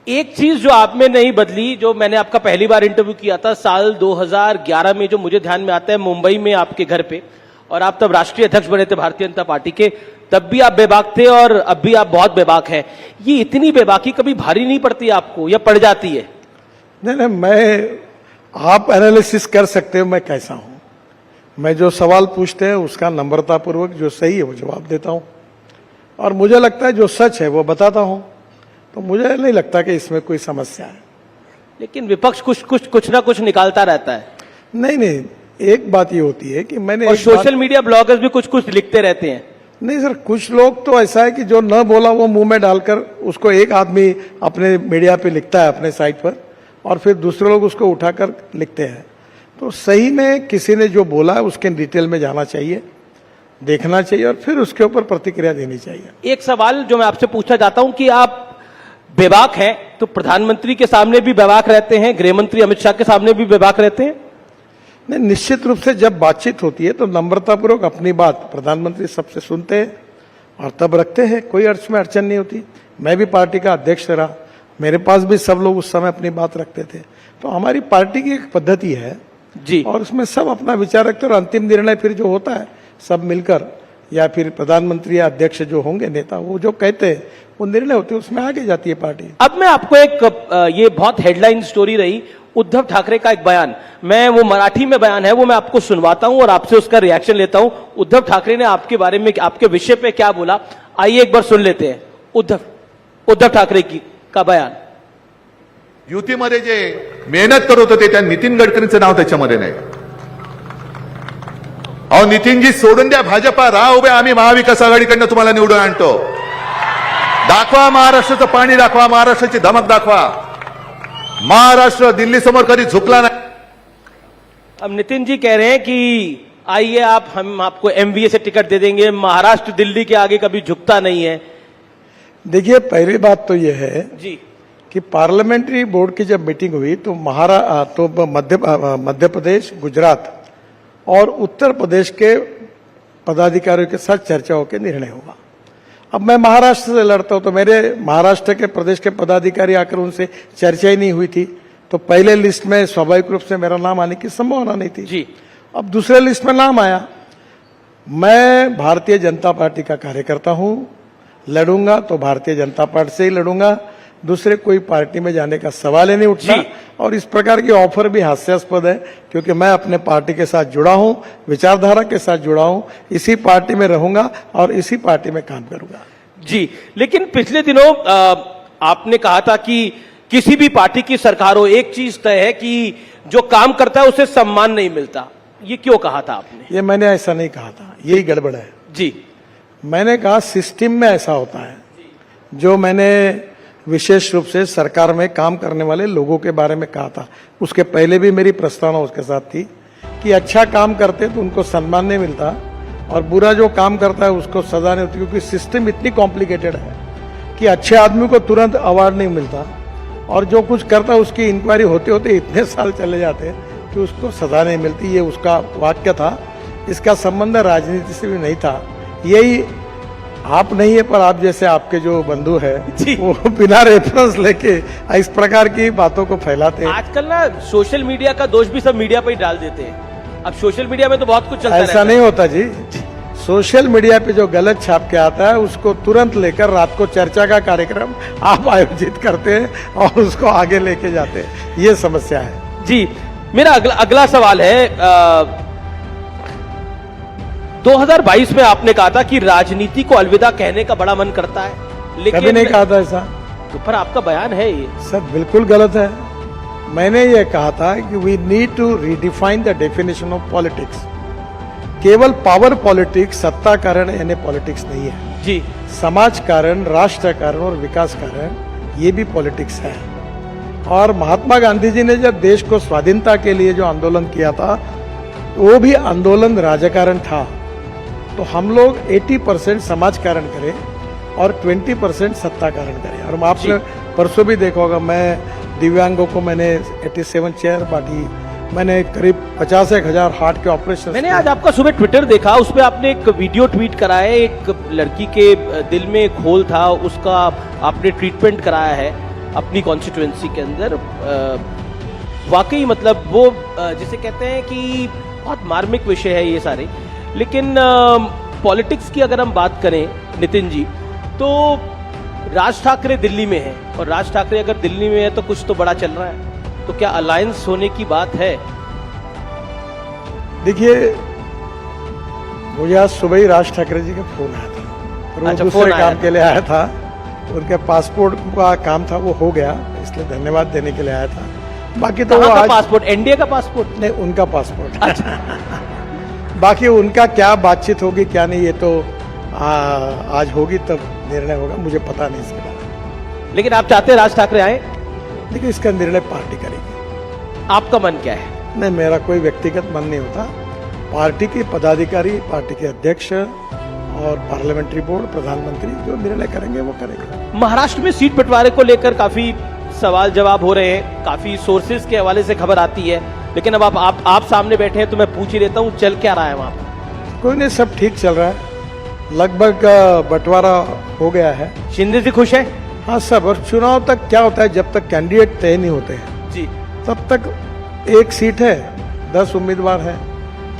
एक चीज जो आप में नहीं बदली, जो मैंने आपका पहली बार इंटरव्यू किया था साल 2011 में, जो मुझे ध्यान में आता है, मुंबई में आपके घर पे, और आप तब राष्ट्रीय अध्यक्ष बने थे भारतीय जनता पार्टी के, तब भी आप बेबाक थे और अब भी आप बहुत बेबाक हैं। ये इतनी बेबाकी कभी भारी नहीं पड़ती आपको, या पड़ जाती है? नहीं, आप एनालिसिस कर सकते हो मैं कैसा हूं। मैं जो सवाल पूछते हैं उसका नम्रतापूर्वक जो सही है वो जवाब देता हूं, और मुझे लगता है जो सच है वो बताता हूं, तो मुझे नहीं लगता कि इसमें कोई समस्या है। लेकिन विपक्ष कुछ ना कुछ निकालता रहता है। नहीं, एक बात ये होती है कि मैंने, और सोशल मीडिया ब्लॉगर्स भी कुछ लिखते रहते हैं। नहीं सर, कुछ लोग तो ऐसा है कि जो न बोला वो मुंह में डालकर उसको एक आदमी अपने मीडिया पे लिखता है अपने साइट पर, और फिर दूसरे लोग उसको उठाकर लिखते हैं। तो सही में किसी ने जो बोला है उसके डिटेल में जाना चाहिए, देखना चाहिए, और फिर उसके ऊपर प्रतिक्रिया देनी चाहिए। एक सवाल जो मैं आपसे पूछना चाहता हूं कि आप बेबाक हैं तो प्रधानमंत्री के सामने भी बेबाक रहते हैं, गृह मंत्री अमित शाह के सामने भी बेबाक रहते हैं? नहीं, निश्चित रूप से जब बातचीत होती है तो नम्रतापूर्वक अपनी बात प्रधानमंत्री सबसे सुनते हैं और तब रखते हैं, कोई अर्थ में अड़चन नहीं होती। मैं भी पार्टी का अध्यक्ष रहा, मेरे पास भी सब लोग उस समय अपनी बात रखते थे। तो हमारी पार्टी की एक पद्धति है जी, और उसमें सब अपना विचार रखते हैं और अंतिम निर्णय फिर जो होता है सब मिलकर, या फिर प्रधानमंत्री या अध्यक्ष जो होंगे नेता, वो जो कहते हैं वो निर्णय होते हैं, उसमें आगे जाती है पार्टी। अब मैं आपको एक ये बहुत हेडलाइन स्टोरी रही उद्धव ठाकरे का एक बयान, मैं वो मराठी में बयान है वो मैं आपको सुनवाता हूं और आपसे उसका रिएक्शन लेता हूं। उद्धव ठाकरे ने आपके बारे में, आपके विषय पे क्या बोला, आइए एक बार सुन लेते हैं उद्धव ठाकरे का बयान। युतीमध्ये जे मेहनत करत होते त्या नितीन गडकरींचं नाव त्याच्यामध्ये नाही। अहो नितीनजी सोडून द्या भाजपा, राहा उभे, आम्ही महाविकास आघाडीकडनं तुम्हाला निवडून आणतो। दाखवा महाराष्ट्राचं पाणी, दाखवा महाराष्ट्राची धमक, दाखवा महाराष्ट्र दिल्ली समोर कधी झुकला नाही। अब नितिन जी कह रहे हैं कि आइए हम आपको एमवीए से टिकट दे देंगे, महाराष्ट्र दिल्ली के आगे कभी झुकता नहीं है। देखिए, पहली बात तो यह है जी कि पार्लियामेंट्री बोर्ड की जब मीटिंग हुई तो मध्य प्रदेश, गुजरात और उत्तर प्रदेश के पदाधिकारियों के साथ चर्चा होकर निर्णय होगा। अब मैं महाराष्ट्र से लड़ता हूं तो मेरे महाराष्ट्र के प्रदेश के पदाधिकारी आकर उनसे चर्चा ही नहीं हुई थी, तो पहले लिस्ट में स्वाभाविक रूप से मेरा नाम आने की संभावना नहीं थी जी। अब दूसरे लिस्ट में नाम आया। मैं भारतीय जनता पार्टी का कार्यकर्ता हूं, लड़ूंगा तो भारतीय जनता पार्टी से ही लड़ूंगा, दूसरे कोई पार्टी में जाने का सवाल ही नहीं उठता। और इस प्रकार की ऑफर भी हास्यास्पद है, क्योंकि मैं अपने पार्टी के साथ जुड़ा हूं, विचारधारा के साथ जुड़ा हूं, इसी पार्टी में रहूंगा और इसी पार्टी में काम करूंगा। जी, लेकिन पिछले दिनों आपने कहा था कि किसी भी पार्टी की सरकार हो, एक चीज तय है कि जो काम करता है उसे सम्मान नहीं मिलता। ये क्यों कहा था आपने? ये मैंने ऐसा नहीं कहा था, यही गड़बड़ है जी। मैंने कहा सिस्टम में ऐसा होता है। जो मैंने विशेष रूप से सरकार में काम करने वाले लोगों के बारे में कहा था, उसके पहले भी मेरी प्रस्तावना उसके साथ थी कि अच्छा काम करते तो उनको सम्मान नहीं मिलता और बुरा जो काम करता है उसको सजा नहीं होती, क्योंकि सिस्टम इतनी कॉम्प्लिकेटेड है कि अच्छे आदमी को तुरंत अवार्ड नहीं मिलता और जो कुछ करता है उसकी इंक्वायरी होते होते इतने साल चले जाते हैं कि उसको सजा नहीं मिलती। ये उसका वाक्य था। इसका संबंध राजनीति से भी नहीं था। यही आप नहीं है, पर आप जैसे आपके जो बंधु है वो बिना रेफरेंस लेके इस प्रकार की बातों को फैलाते हैं। आजकल ना सोशल मीडिया का दोष भी सब मीडिया पर ही डाल देते हैं। अब सोशल मीडिया में तो बहुत कुछ चलता है। ऐसा नहीं होता जी। सोशल मीडिया पे जो गलत छाप के आता है उसको तुरंत लेकर रात को चर्चा का कार्यक्रम आप आयोजित करते हैं और उसको आगे लेके जाते हैं। ये समस्या है जी। मेरा अगला सवाल है, 2022 में आपने कहा था कि राजनीति को अलविदा कहने का बड़ा मन करता है, लेकिन कभी नहीं कहा था ऐसा। तो पर आपका बयान है ये सर बिल्कुल गलत है। मैंने ये कहा था कि we need to redefine the definition of politics. केवल पावर पॉलिटिक्स, सत्ता कारण यानी पॉलिटिक्स नहीं है जी। समाज कारण, राष्ट्र कारण और विकास कारण, ये भी पॉलिटिक्स है। और महात्मा गांधी जी ने जब देश को स्वाधीनता के लिए जो आंदोलन किया था वो भी आंदोलन राजकारण था। तो हम लोग 80% समाज कारण करें और 20% सत्ता कारण करें। और आपने परसों भी देखा होगा, मैं दिव्यांगों को मैंने 87 चेयर बांटी, मैंने करीब 50,000 हार्ट के ऑपरेशन। मैंने आज आपका सुबह ट्विटर देखा, उसमें आपने एक वीडियो ट्वीट कराया है, एक लड़की के दिल में एक होल था, उसका आपने ट्रीटमेंट कराया है अपनी कॉन्स्टिट्यूएंसी के अंदर। वाकई मतलब वो जिसे कहते हैं कि बहुत मार्मिक विषय है ये सारे। लेकिन पॉलिटिक्स की अगर हम बात करें नितिन जी, तो राज ठाकरे दिल्ली में है और राज ठाकरे अगर दिल्ली में है तो कुछ तो बड़ा चल रहा है, तो क्या अलायंस होने की बात है? देखिए, मुझे आज सुबह ही राज ठाकरे जी का फोन आया था। अच्छा, दूसरे काम के लिए आया था, उनके पासपोर्ट का काम था, वो हो गया, इसलिए धन्यवाद देने के लिए आया था। बाकी तो वो आज पासपोर्ट, एनडीए का पासपोर्ट नहीं, उनका पासपोर्ट। अच्छा। बाकी उनका क्या बातचीत होगी क्या नहीं, ये तो आज होगी तब निर्णय होगा, मुझे पता नहीं इसके बारे में। लेकिन आप चाहते हैं राज ठाकरे आए? देखिए, इसका निर्णय पार्टी करेगी। आपका मन क्या है? नहीं, मेरा कोई व्यक्तिगत मन नहीं होता। पार्टी के पदाधिकारी, पार्टी के अध्यक्ष और पार्लियामेंट्री बोर्ड, प्रधानमंत्री जो निर्णय करेंगे वो करेंगे। महाराष्ट्र में सीट बंटवारे को लेकर काफी सवाल जवाब हो रहे हैं, काफी सोर्सेज के हवाले से खबर आती है, लेकिन अब आप सामने बैठे हैं तो मैं पूछ ही लेता हूं, चल क्या रहा है वहां पर? कोई नहीं, सब ठीक चल रहा है। लगभग बंटवारा हो गया है। शिंदे जी खुश है? हाँ सब, और चुनाव तक क्या होता है, जब तक कैंडिडेट तय नहीं होते हैं जी, तब तक एक सीट है, 10 उम्मीदवार हैं,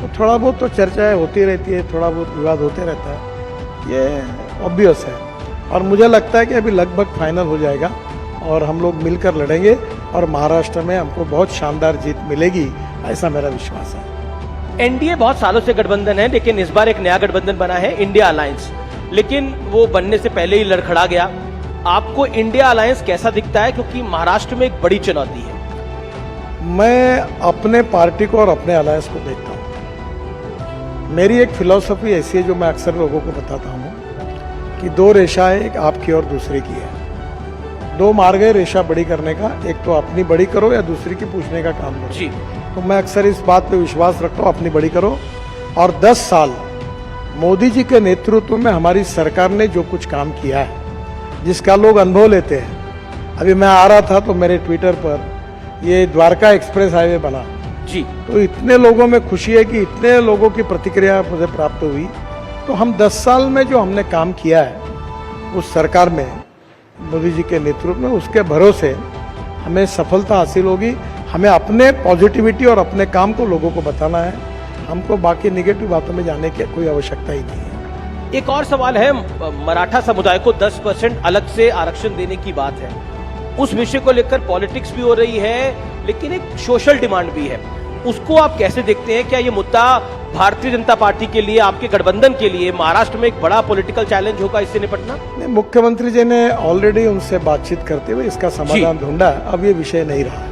तो थोड़ा बहुत तो चर्चाएं होती रहती है, थोड़ा बहुत विवाद होते रहता है, ये ऑब्वियस है। और मुझे लगता है कि अभी लगभग फाइनल हो जाएगा और हम लोग मिलकर लड़ेंगे और महाराष्ट्र में हमको बहुत शानदार जीत मिलेगी, ऐसा मेरा विश्वास है। एनडीए बहुत सालों से गठबंधन है, लेकिन इस बार एक नया गठबंधन बना है, इंडिया अलायंस, लेकिन वो बनने से पहले ही लड़खड़ा गया। आपको इंडिया अलायंस कैसा दिखता है, क्योंकि महाराष्ट्र में एक बड़ी चुनौती है? मैं अपने पार्टी को और अपने अलायंस को देखता हूँ। मेरी एक फिलॉसफी ऐसी है जो मैं अक्सर लोगों को बताता हूँ कि 2 रेशाएं, एक आपकी और दूसरे की है। 2 मार्ग है रेशा बड़ी करने का, एक तो अपनी बड़ी करो या दूसरी की पूछने का काम करो। जी, तो मैं अक्सर इस बात पे विश्वास रखता हूँ, अपनी बड़ी करो। और 10 साल मोदी जी के नेतृत्व में हमारी सरकार ने जो कुछ काम किया है, जिसका लोग अनुभव लेते हैं। अभी मैं आ रहा था तो मेरे ट्विटर पर ये द्वारका एक्सप्रेस हाईवे बना जी, तो इतने लोगों में खुशी है कि इतने लोगों की प्रतिक्रिया मुझे प्राप्त हुई। तो हम 10 साल में जो हमने काम किया है उस सरकार में मोदी जी के नेतृत्व में, उसके भरोसे हमें सफलता हासिल होगी। हमें अपने पॉजिटिविटी और अपने काम को लोगों को बताना है, हमको बाकी निगेटिव बातों में जाने की कोई आवश्यकता ही नहीं है। एक और सवाल है, मराठा समुदाय को 10% अलग से आरक्षण देने की बात है, उस विषय को लेकर पॉलिटिक्स भी हो रही है, लेकिन एक सोशल डिमांड भी है, उसको आप कैसे देखते हैं? क्या ये मुद्दा भारतीय जनता पार्टी के लिए, आपके गठबंधन के लिए महाराष्ट्र में एक बड़ा पॉलिटिकल चैलेंज होगा इससे निपटना? मुख्यमंत्री जी ने ऑलरेडी उनसे बातचीत करते हुए इसका समाधान ढूंढा, अब ये विषय नहीं रहा।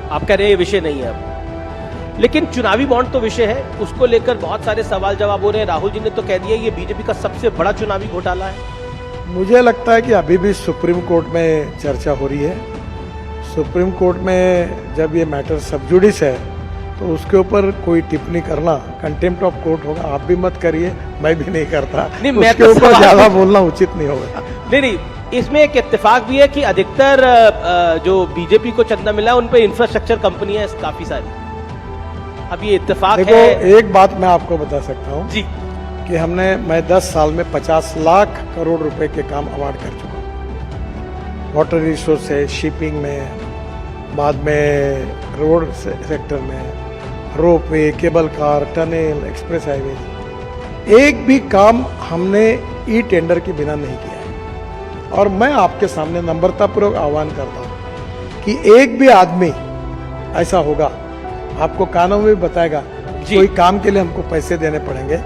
आप कह रहे हैं ये विषय नहीं है अब, लेकिन चुनावी बॉन्ड तो विषय है, उसको लेकर बहुत सारे सवाल जवाब हो रहे हैं। राहुल जी ने तो कह दिया ये बीजेपी का सबसे बड़ा चुनावी घोटाला है। मुझे लगता है कि अभी भी सुप्रीम कोर्ट में चर्चा हो रही है। सुप्रीम कोर्ट में जब ये मैटर सब जुडिस है तो उसके ऊपर कोई टिप्पणी करना कंटेम्प्ट ऑफ कोर्ट होगा। आप भी मत करिए, मैं भी नहीं करता, नहीं, उसके ऊपर ज्यादा बोलना उचित नहीं होगा। नहीं, इसमें एक इत्तेफाक भी है कि अधिकतर जो बीजेपी को चंदा मिला उन पे इंफ्रास्ट्रक्चर कंपनियां काफी सारी। अब ये इत्तेफाक है। देखो, एक बात मैं आपको बता सकता हूँ जी कि मैं 10 साल में 50 लाख करोड़ रुपए के काम अवार्ड कर चुका हूँ। वाटर रिसोर्स है, शिपिंग में, बाद में रोड सेक्टर में, ropeway, cable car, tunnel, express highway, एक भी काम हमने ई टेंडर के बिना नहीं किया है। और मैं आपके सामने नम्रतापूर्वक आह्वान करता हूँ कि एक भी आदमी ऐसा होगा, आपको कानून में बताएगा कोई काम के लिए हमको पैसे देने पड़ेंगे,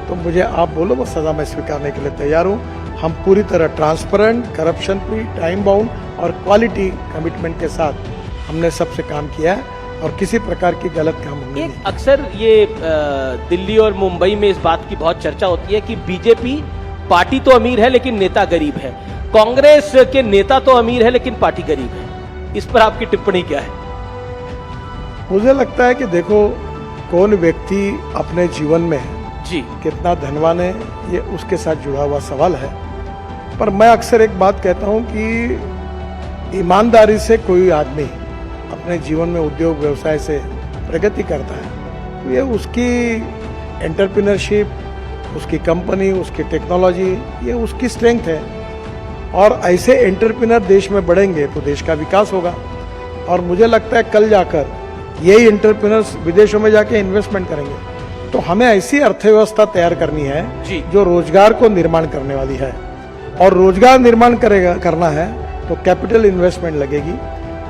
तो मुझे आप बोलो, वो सजा मैं स्वीकारने के लिए तैयार हूँ। हम पूरी तरह transparent, corruption free, time bound और क्वालिटी कमिटमेंट के साथ हमने सबसे काम किया है और किसी प्रकार की गलत काम हमने नहीं। अक्सर ये दिल्ली और मुंबई में इस बात की बहुत चर्चा होती है कि बीजेपी पार्टी तो अमीर है लेकिन नेता गरीब है, कांग्रेस के नेता तो अमीर है लेकिन पार्टी गरीब है। इस पर आपकी टिप्पणी क्या है? मुझे लगता है कि देखो, कौन व्यक्ति अपने जीवन में जी कितना धनवान है ये उसके साथ जुड़ा हुआ सवाल है। पर मैं अक्सर एक बात कहता हूँ कि ईमानदारी से कोई आदमी अपने जीवन में उद्योग व्यवसाय से प्रगति करता है तो ये उसकी एंटरप्रेन्योरशिप, उसकी कंपनी, उसकी टेक्नोलॉजी, ये उसकी स्ट्रेंथ है। और ऐसे एंटरप्रेन्योर देश में बढ़ेंगे तो देश का विकास होगा। और मुझे लगता है कल जाकर यही एंटरप्रेन्योर्स विदेशों में जाके इन्वेस्टमेंट करेंगे। तो हमें ऐसी अर्थव्यवस्था तैयार करनी है जो रोजगार को निर्माण करने वाली है। और रोजगार निर्माण करना है तो कैपिटल इन्वेस्टमेंट लगेगी,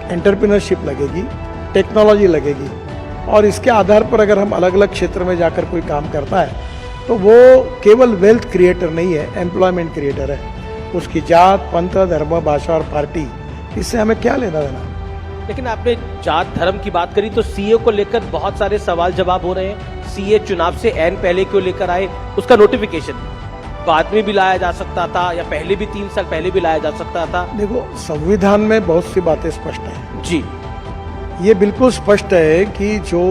एंटरप्रेन्योरशिप लगेगी, टेक्नोलॉजी लगेगी। और इसके आधार पर अगर हम अलग अलग क्षेत्र में जाकर कोई काम करता है तो वो केवल वेल्थ क्रिएटर नहीं है, एम्प्लॉयमेंट क्रिएटर है। उसकी जात, पंथ, धर्म, भाषा और पार्टी, इससे हमें क्या लेना देना। लेकिन आपने जात धर्म की बात करी तो सीए को लेकर बहुत सारे सवाल जवाब हो रहे हैं। सीए चुनाव से ऐन पहले क्यों लेकर आए? उसका नोटिफिकेशन बाद में भी लाया जा सकता था या पहले भी 3 साल पहले भी लाया जा सकता था। देखो, संविधान में बहुत सी बातें स्पष्ट हैं जी। ये बिल्कुल स्पष्ट है कि जो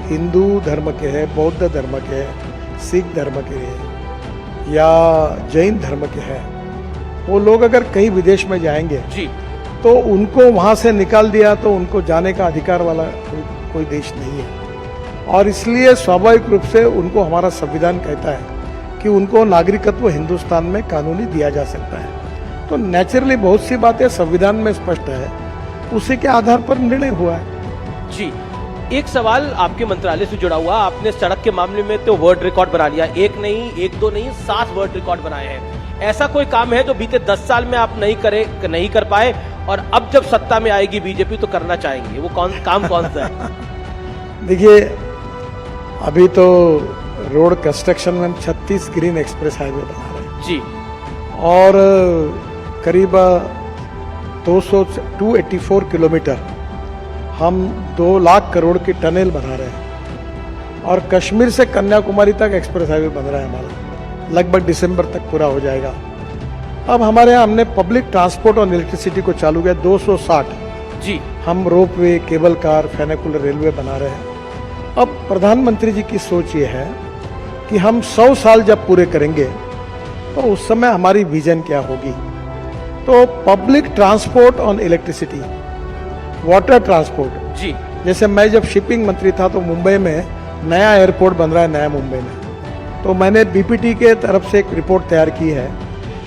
हिंदू धर्म के हैं, बौद्ध धर्म के हैं, सिख धर्म के हैं या जैन धर्म के हैं, वो लोग अगर कहीं विदेश में जाएंगे जी तो उनको वहां से निकाल दिया तो उनको जाने का अधिकार वाला कोई देश नहीं है। और इसलिए स्वाभाविक रूप से उनको हमारा संविधान कहता है कि उनको नागरिकत्व हिंदुस्तान में कानूनी दिया जा सकता है। तो नेचुरली बहुत सी बातें संविधान में स्पष्ट है, उसी के आधार पर निर्णय हुआ है। जी, एक सवाल आपके मंत्रालय से जुड़ा हुआ, आपने सड़क के मामले में तो वर्ल्ड रिकॉर्ड बना लिया, एक नहीं, एक दो नहीं, 7 वर्ल्ड रिकॉर्ड बनाए हैं। ऐसा कोई काम है जो बीते 10 साल में आप नहीं कर पाए और अब जब सत्ता में आएगी बीजेपी तो करना चाहेंगे, वो काम कौन सा है? देखिए, अभी तो रोड कंस्ट्रक्शन में 36 ग्रीन एक्सप्रेस हाईवे बना रहे हैं जी, और करीब 284 किलोमीटर हम 2 लाख करोड़ की टनल बना रहे हैं और कश्मीर से कन्याकुमारी तक एक्सप्रेस हाईवे बन रहा है हमारा, लगभग दिसंबर तक पूरा हो जाएगा। अब हमारे यहाँ हमने पब्लिक ट्रांसपोर्ट और इलेक्ट्रिसिटी को चालू किया 260 जी, हम रोपवे, केबल कार, फेनिकुलर रेलवे बना रहे हैं। अब प्रधानमंत्री जी की सोच ये है कि हम 100 साल जब पूरे करेंगे तो उस समय हमारी विजन क्या होगी। तो public transport on electricity, water transport जी, जैसे मैं जब शिपिंग मंत्री था तो मुंबई में नया एयरपोर्ट बन रहा है, नया मुंबई में, तो मैंने बीपीटी के तरफ से एक रिपोर्ट तैयार की है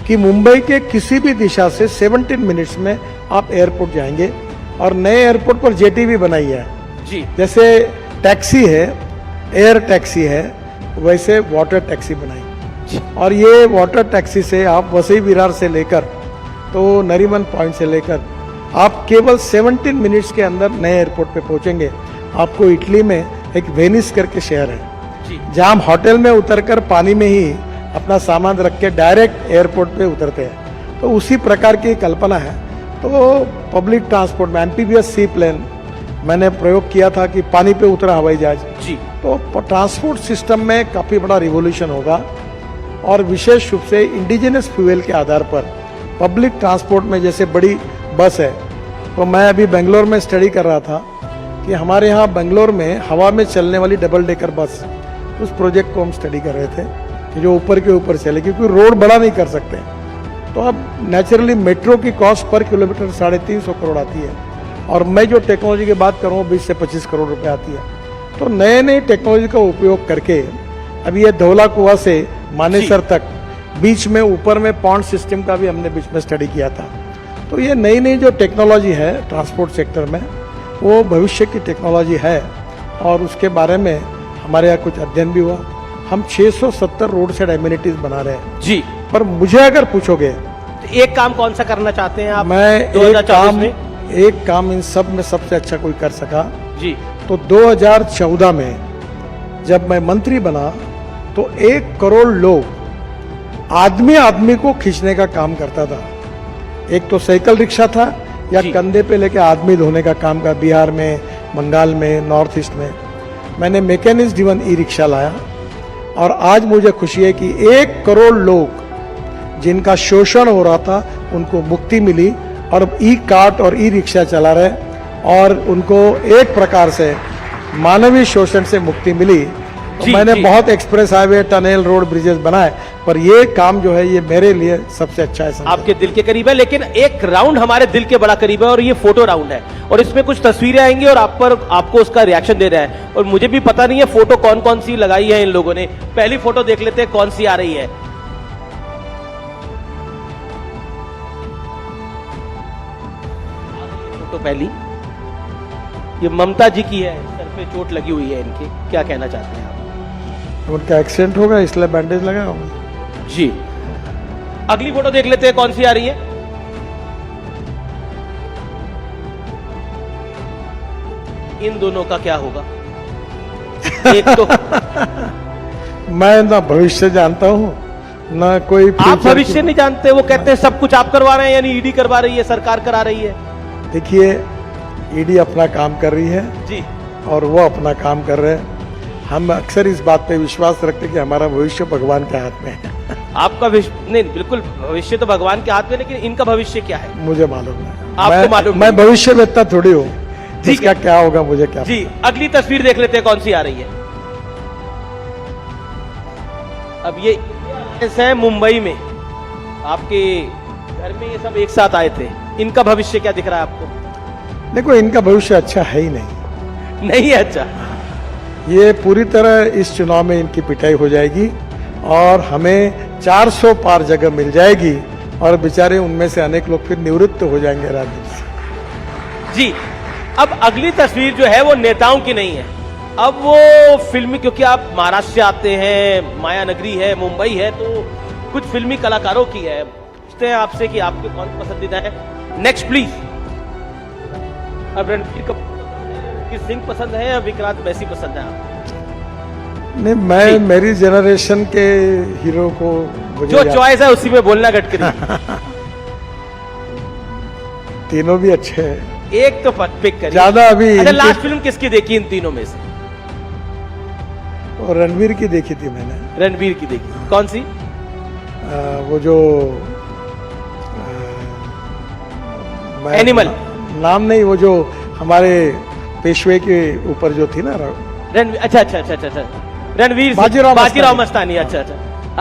कि मुंबई के किसी भी दिशा से 17 मिनट्स में आप एयरपोर्ट जाएंगे और नए एयरपोर्ट पर जेटी भी बनाई है जी, जैसे टैक्सी है, एयर टैक्सी है, वैसे वाटर टैक्सी बनाई। और ये वाटर टैक्सी से आप वसई विरार से लेकर तो नरीमन पॉइंट से लेकर आप केवल 17 मिनट्स के अंदर नए एयरपोर्ट पे पहुंचेंगे। आपको इटली में एक वेनिस करके शहर है जहां हम होटल में उतरकर पानी में ही अपना सामान रख के डायरेक्ट एयरपोर्ट पे उतरते हैं, तो उसी प्रकार की कल्पना है। तो पब्लिक ट्रांसपोर्ट में एम्फीबियस सी प्लेन मैंने प्रयोग किया था कि पानी पे उतरा हवाई जहाज जी, तो ट्रांसपोर्ट सिस्टम में काफ़ी बड़ा रिवोल्यूशन होगा और विशेष रूप से इंडिजिनस फ्यूल के आधार पर पब्लिक ट्रांसपोर्ट में जैसे बड़ी बस है, तो मैं अभी बेंगलोर में स्टडी कर रहा था कि हमारे यहाँ बेंगलोर में हवा में चलने वाली डबल डेकर बस, उस प्रोजेक्ट को हम स्टडी कर रहे थे कि जो ऊपर के ऊपर चले, क्योंकि रोड बड़ा नहीं कर सकते। तो अब नेचुरली मेट्रो की कॉस्ट पर किलोमीटर 350 करोड़ आती है और मैं जो टेक्नोलॉजी की बात करूँ 20 से 25 करोड़ रुपए आती है। तो नए नए टेक्नोलॉजी का उपयोग करके अभी ये धौला कुआं से मानेसर तक बीच में ऊपर में पॉन्ड सिस्टम का भी हमने बीच में स्टडी किया था। तो ये नई नई जो टेक्नोलॉजी है ट्रांसपोर्ट सेक्टर में, वो भविष्य की टेक्नोलॉजी है और उसके बारे में हमारे यहाँ कुछ अध्ययन भी हुआ। हम 670 रोड साइड एमिनिटीज बना रहे हैं जी, पर मुझे अगर पूछोगे तो एक काम कौन सा करना चाहते हैं आप? मैं एक काम इन सब में सबसे अच्छा कोई कर सका जी, तो 2014 में जब मैं मंत्री बना तो 1 करोड़ लोग आदमी को खींचने का काम करता था। एक तो साइकिल रिक्शा था या कंधे पे लेके आदमी धोने का काम का, बिहार में, बंगाल में, नॉर्थ ईस्ट में। मैंने मैकेनिज्म ड्रिवन ई रिक्शा लाया और आज मुझे खुशी है कि 1 करोड़ लोग जिनका शोषण हो रहा था उनको मुक्ति मिली और ई कार्ट और ई रिक्शा चला रहे और उनको एक प्रकार से मानवीय शोषण से मुक्ति मिली। तो मैंने बहुत express highway, tunnel, road, bridges बनाए, पर ये काम जो है ये मेरे लिए सबसे अच्छा है। आपके दिल के करीब है, लेकिन एक राउंड हमारे दिल के बड़ा करीब है और ये फोटो राउंड है और इसमें कुछ तस्वीरें आएंगी और आपको उसका रिएक्शन दे रहा है और मुझे भी पता नहीं है फोटो कौन कौन सी लगाई है इन लोगों ने। पहली फोटो देख लेते हैं कौन सी आ रही है। फोटो पहली ये ममता जी की है, सर पे चोट लगी हुई है इनके, क्या कहना चाहते हैं आप? उनका एक्सीडेंट होगा इसलिए बैंडेज लगा होगा जी। अगली फोटो देख लेते हैं कौन सी आ रही है। इन दोनों का क्या होगा? एक तो मैं ना भविष्य जानता हूँ ना कोई। आप भविष्य नहीं जानते, वो कहते हैं सब कुछ आप करवा रहे हैं, यानी ईडी करवा रही है, सरकार करा रही है। देखिए, ईडी अपना काम कर रही है जी और वो अपना काम कर रहे हैं। हम अक्सर इस बात पे विश्वास रखते हैं कि हमारा भविष्य भगवान के हाथ में है। आपका नहीं, बिल्कुल भविष्य तो भगवान के हाथ में, लेकिन इनका भविष्य क्या है मुझे मालूम है। आपको मालूम? मैं भविष्यवेत्ता थोड़ी हूँ, इसका क्या होगा मुझे क्या जी। अगली तस्वीर देख लेते हैं कौन सी आ रही है। अब ये है मुंबई में, आपके घर में ये सब एक साथ आए थे, इनका भविष्य क्या दिख रहा है आपको? देखो, इनका भविष्य अच्छा है ही नहीं है अच्छा। ये पूरी तरह इस चुनाव में इनकी पिटाई हो जाएगी और हमें 400 पार जगह मिल जाएगी और बेचारे उनमें से अनेक लोग फिर निवृत्त हो जाएंगे राजनीति से। जी, अब अगली तस्वीर जो है वो नेताओं की नहीं है, अब वो फिल्मी, क्योंकि आप महाराष्ट्र से आते हैं, माया नगरी है, मुंबई है, तो कुछ फिल्मी कलाकारों की है। पूछते हैं आपसे कि आपके कौन पसंदीदा है। Next please. अब रणबीर कपूर सिंह पसंद है या विक्रांत मैसी पसंद है आपको? नहीं, मैं मेरी जनरेशन के हीरो को जो चॉइस है उसी में बोलना गडकरी। तीनों भी अच्छे हैं। एक तो पिक करिए। ज्यादा अभी अच्छा, लास्ट फिल्म किसकी देखी इन तीनों में से? और रणवीर की देखी थी मैंने। रणवीर की देखी, कौन सी? वो जो एनिमल। नाम नहीं, वो जो हमारे पेशवे के ऊपर जो थी ना। रणवीर, अच्छा अच्छा अच्छा अच्छा, रणवीर बाजीराव मस्तानी। अच्छा अच्छा,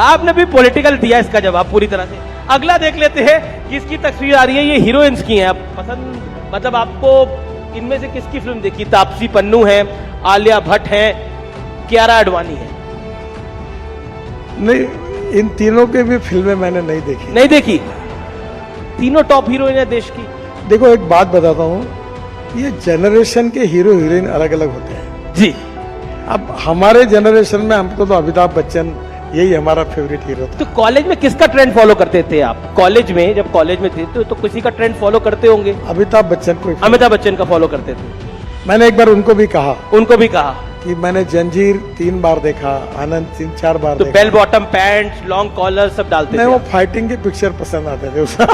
आपने भी पॉलिटिकल दिया इसका जवाब पूरी तरह से। अगला देख लेते हैं किसकी तस्वीर आ रही है। ये हीरोइंस की हैं, आप पसंद, मतलब आपको इनमें से किसकी फिल्म देखी? तापसी पन्नू है, आलिया भट्ट है, कियारा आडवाणी है। नहीं, इन तीनों के भी फिल्में मैंने नहीं देखी। नहीं देखी? तीनों टॉप हीरोइन है देश की। देखो, एक बात बताता हूँ, ये जनरेशन के हीरो हीरोइन अलग अलग होते हैं जी। अब हमारे जनरेशन में हमको तो अमिताभ बच्चन, यही हमारा फेवरेट हीरो था। तो कॉलेज में किसका ट्रेंड फॉलो करते थे आप? कॉलेज में, जब कॉलेज में थे तो किसी का ट्रेंड फॉलो करते होंगे। अमिताभ बच्चन को। अमिताभ बच्चन का फॉलो करते थे। मैंने एक बार उनको भी कहा कि मैंने जंजीर 3 बार देखा, आनंद 3-4 बार तो देखा। Bell bottom pant, long collar सब डालते थे। वो फाइटिंग के पिक्चर पसंद आते थे उसे।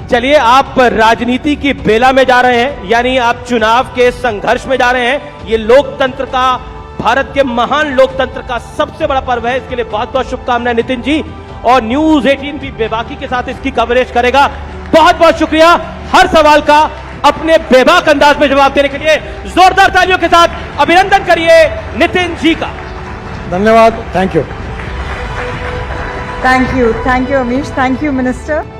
चलिए, आप राजनीति की बेला में जा रहे हैं, यानी आप चुनाव के संघर्ष में जा रहे हैं। ये लोकतंत्र का, भारत के महान लोकतंत्र का सबसे बड़ा पर्व है। इसके लिए बहुत बहुत शुभकामनाएं नितिन जी, और न्यूज 18 भी बेबाकी के साथ इसकी कवरेज करेगा। बहुत बहुत शुक्रिया हर सवाल का अपने बेबाक अंदाज में जवाब देने के लिए। जोरदार तालियों के साथ अभिनंदन करिए नितिन जी का। धन्यवाद। Thank you. Thank you Amish, thank you minister.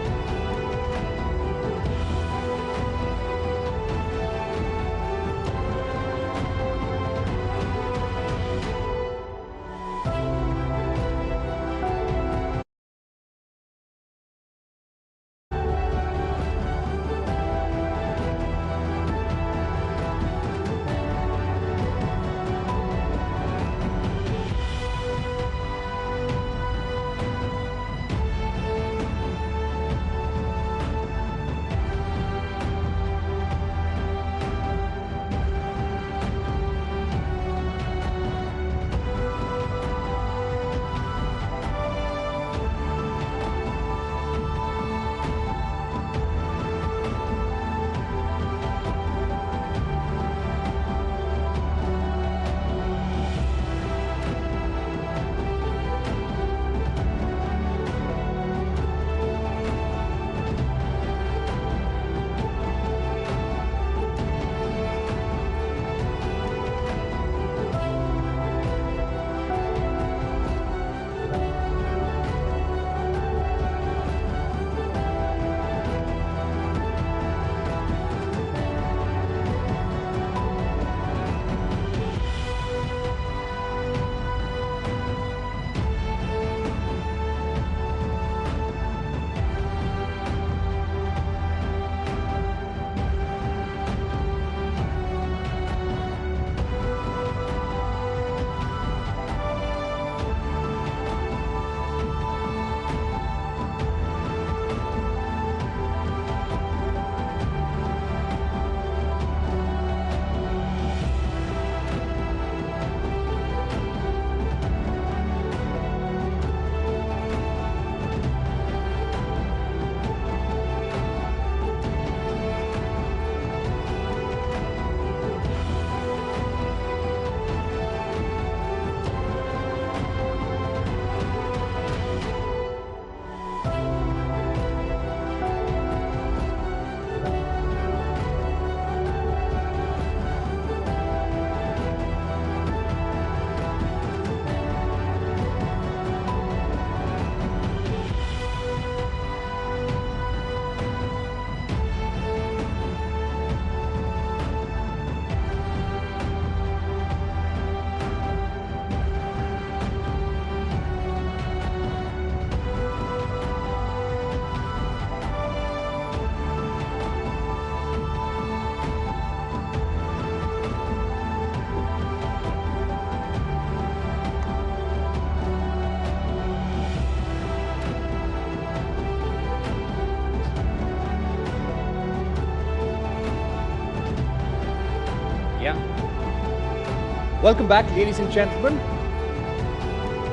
Welcome back, ladies and gentlemen.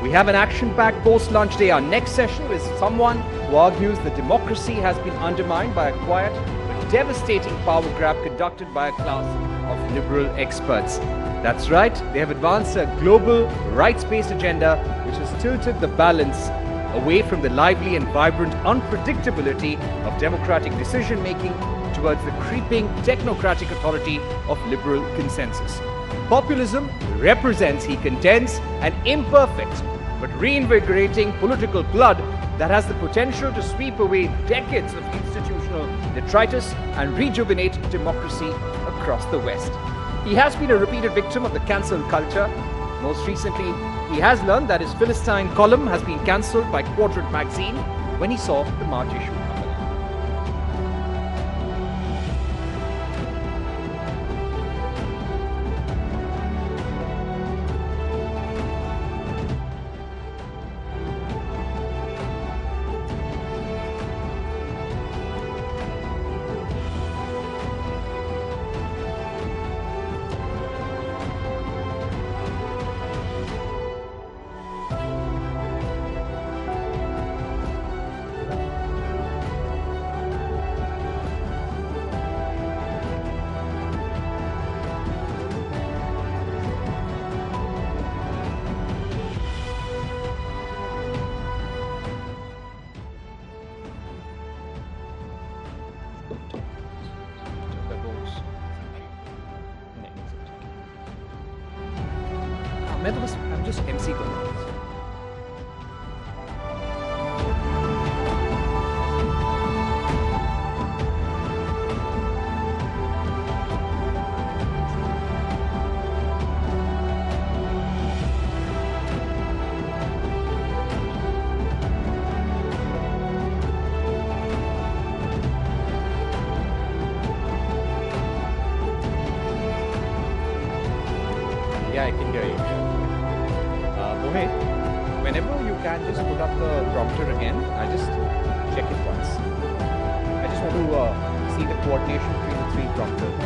We have an action-packed post-lunch day. Our next session is someone who argues that democracy has been undermined by a quiet but devastating power grab conducted by a class of liberal experts. That's right, they have advanced a global rights-based agenda which has tilted the balance away from the lively and vibrant unpredictability of democratic decision-making towards the creeping technocratic authority of liberal consensus. Populism represents, he contends, an imperfect but reinvigorating political blood that has the potential to sweep away decades of institutional detritus and rejuvenate democracy across the West. He has been a repeated victim of the cancel culture. Most recently, he has learned that his Philistine column has been cancelled by Quadrant magazine when he saw the March issue. I'm just MC कर रहा हूँ. Yeah, I can hear you. Mohit, whenever you can just put up the prompter again, I just check it once. I just want to see the coordination between the three prompters.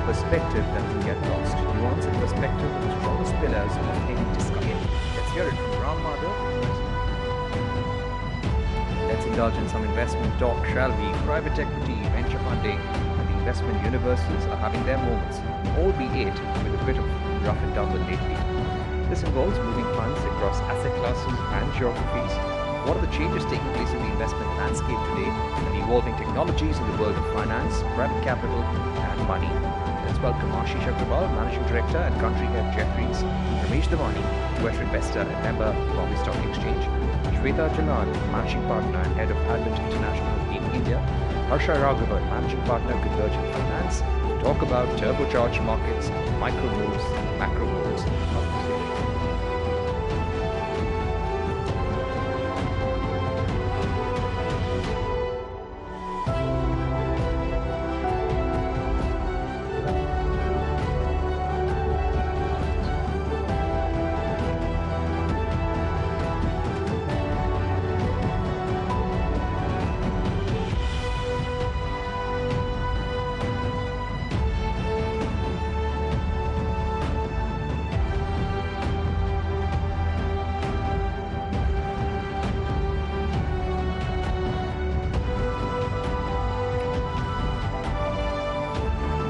Perspective that can get lost. Nuance and perspective are the strongest pillars of any discussion. Let's hear it from Ram Madhav. Let's indulge in some investment talk, shall we? Private equity, venture funding, and the investment universes are having their moments, albeit with a bit of rough and tumble lately. This involves moving funds across asset classes and geographies, what are the changes taking place in the investment landscape today and the evolving technologies in the world of finance, private capital, and money. Let's welcome Ashish Agrawal, Managing Director and Country Head Jefferies, Ramesh Damani, US investor and member of Bombay Stock Exchange, Shweta Jalan, Managing Partner and Head of Advent International in India, Harsha Raghavan, Managing Partner, Converge Finance, to talk about turbocharged markets, micro moves, macro moves of the city.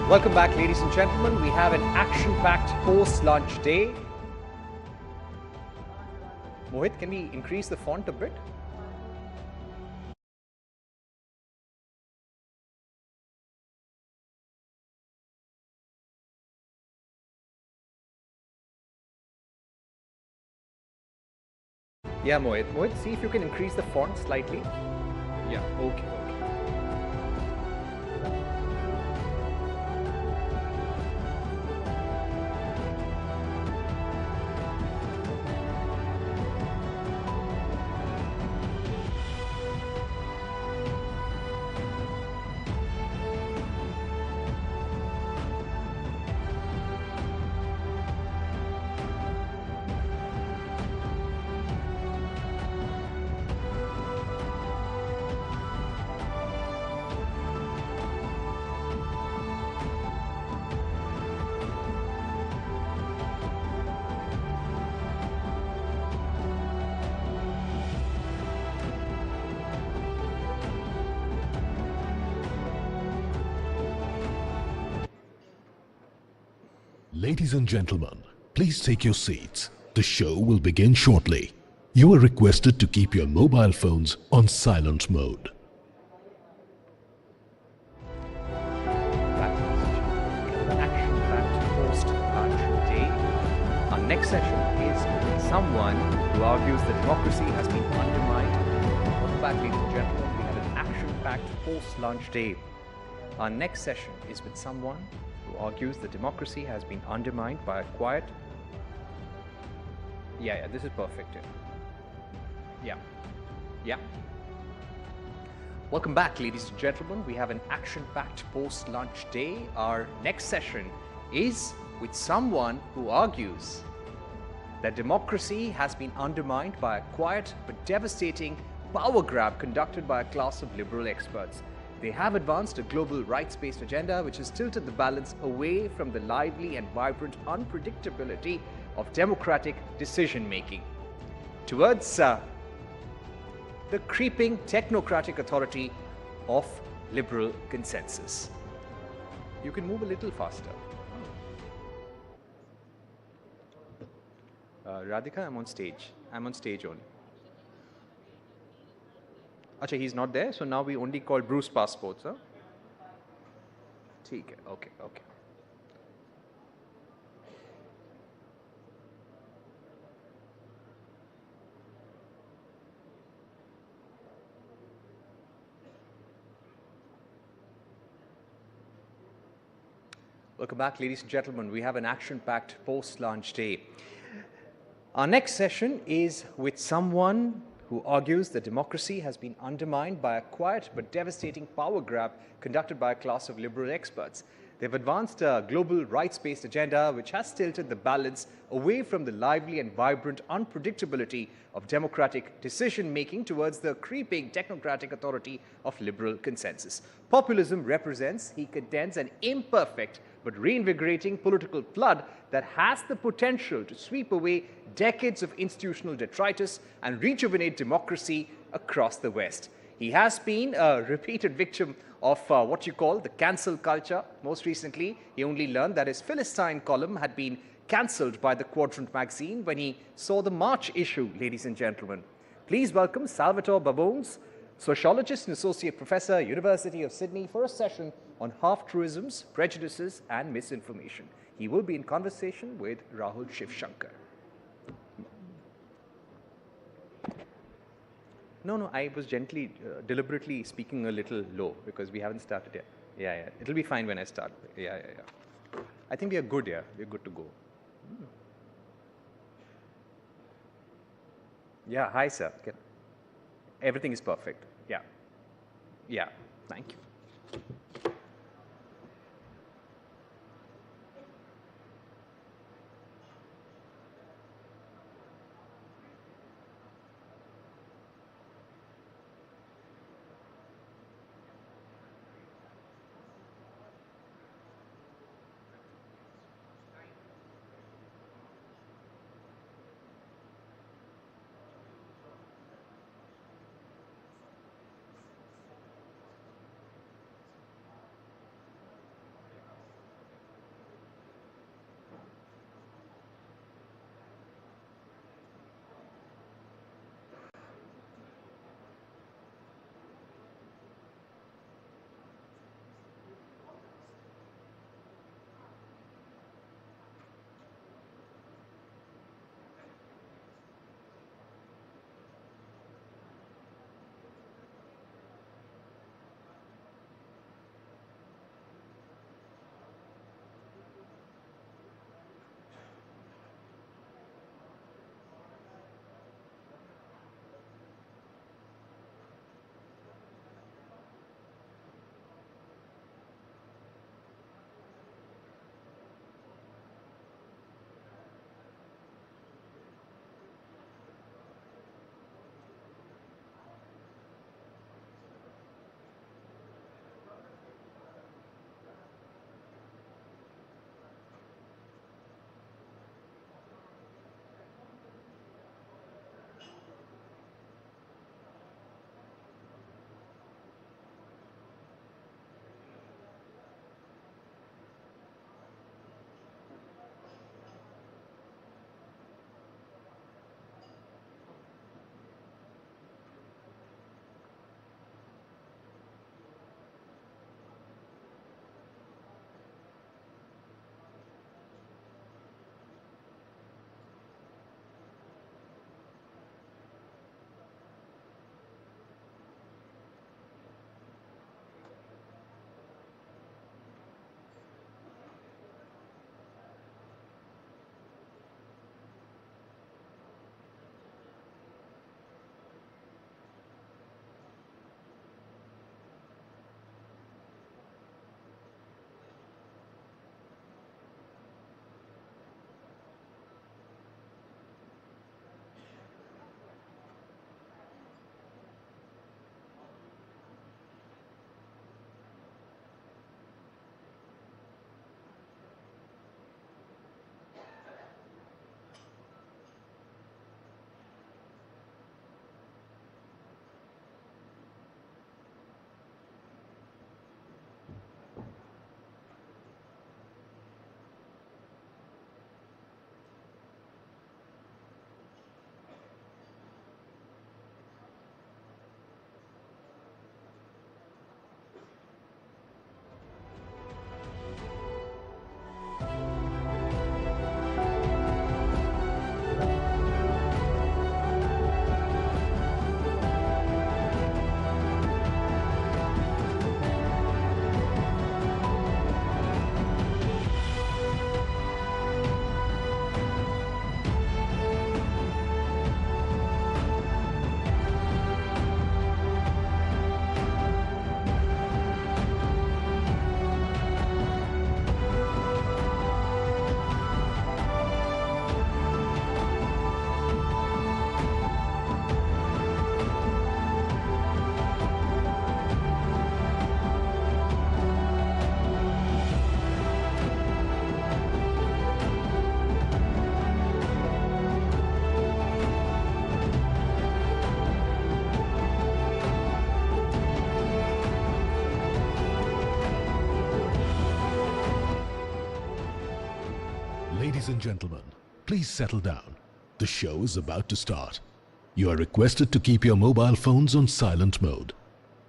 Welcome back, ladies and gentlemen. We have an action-packed post-lunch day. Mohit, can we increase the font a bit? Yeah, Mohit. Mohit, see if you can increase the font slightly. Yeah, okay. Ladies and gentlemen, please take your seats. The show will begin shortly. You are requested to keep your mobile phones on silent mode. Action-packed post-lunch day. Our next session is with someone who argues that democracy has been undermined. Welcome back, ladies and gentlemen. We have an action-packed post-lunch day. Our next session is with someone who argues that democracy has been undermined by a quiet... Yeah, this is perfect. Yeah. Welcome back, ladies and gentlemen. We have an action-packed post-lunch day. Our next session is with someone who argues that democracy has been undermined by a quiet but devastating power grab conducted by a class of liberal experts. They have advanced a global rights-based agenda which has tilted the balance away from the lively and vibrant unpredictability of democratic decision-making towards the creeping technocratic authority of liberal consensus. You can move a little faster. Radhika, I'm on stage. I'm on stage only. Acha, he's not there, so now we only call Bruce passports, huh? Okay. Welcome back, ladies and gentlemen. We have an action-packed post-lunch day. Our next session is with someone who argues that democracy has been undermined by a quiet but devastating power grab conducted by a class of liberal experts. They've advanced a global rights-based agenda which has tilted the balance away from the lively and vibrant unpredictability of democratic decision-making towards the creeping technocratic authority of liberal consensus. Populism represents, he contends, an imperfect but reinvigorating political flood that has the potential to sweep away decades of institutional detritus and rejuvenate democracy across the West. He has been a repeated victim of what you call the cancel culture. Most recently, he only learned that his Philistine column had been cancelled by the Quadrant magazine when he saw the March issue, ladies and gentlemen. Please welcome Salvatore Babones, sociologist and associate professor, University of Sydney, for a session on half-truisms, prejudices, and misinformation. He will be in conversation with Rahul Shivshankar. No, I was gently, deliberately speaking a little low because we haven't started yet. Yeah. It'll be fine when I start. Yeah. I think we are good, yeah. We're good to go. Yeah, hi, sir. Everything is perfect. Yeah. Thank you. Ladies and gentlemen, please settle down. The show is about to start. You are requested to keep your mobile phones on silent mode.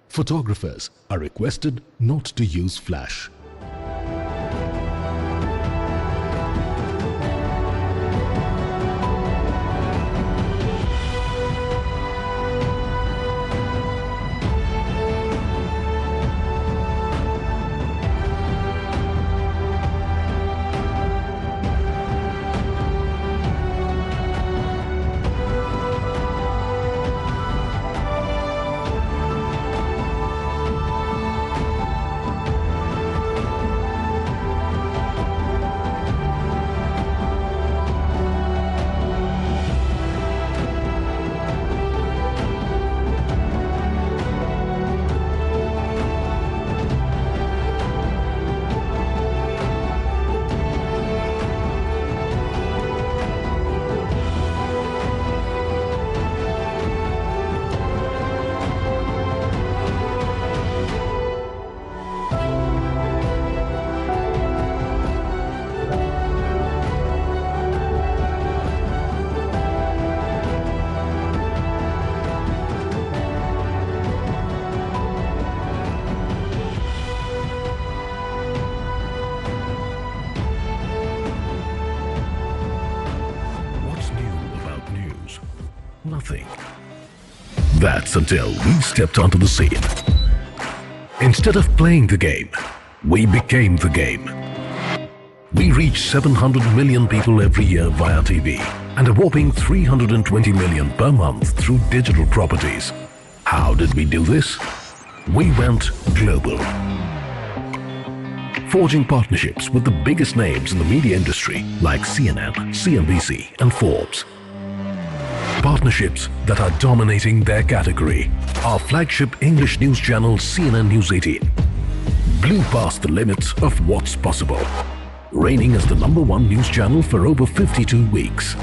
Photographers are requested not to use flash. Nothing. That's until we stepped onto the scene. Instead of playing the game, we became the game. We reach 700 million people every year via TV and a whopping 320 million per month through digital properties. How did we do this? We went global. Forging partnerships with the biggest names in the media industry like CNN, CNBC and Forbes. Partnerships that are dominating their category. Our flagship English news channel CNN News18 blew past the limits of what's possible, reigning as the #1 news channel for over 52 weeks.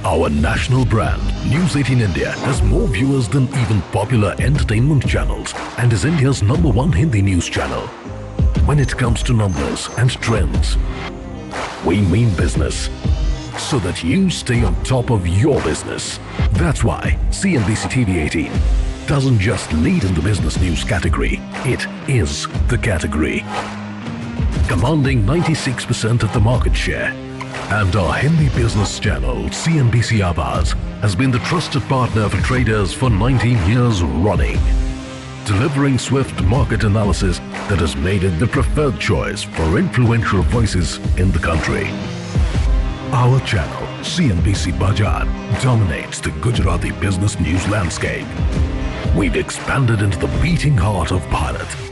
Our national brand, News18 India, has more viewers than even popular entertainment channels and is India's #1 Hindi news channel. When it comes to numbers and trends, we mean business, so that you stay on top of your business. That's why CNBC TV18 doesn't just lead in the business news category, it is the category. Commanding 96% of the market share. And our Hindi business channel, CNBC Awaaz, has been the trusted partner for traders for 19 years running, delivering swift market analysis that has made it the preferred choice for influential voices in the country. Our channel, CNBC Bajar, dominates the Gujarati business news landscape. We've expanded into the beating heart of Bharat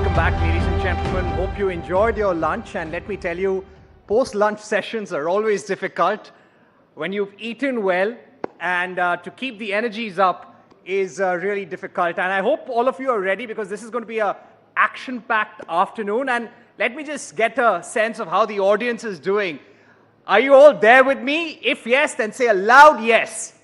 welcome back, ladies and gentlemen. Hope you enjoyed your lunch, and let me tell you, post-lunch sessions are always difficult. When you've eaten well, and to keep the energies up is really difficult. And I hope all of you are ready, because this is going to be an action-packed afternoon. And let me just get a sense of how the audience is doing. Are you all there with me? If yes, then say a loud yes.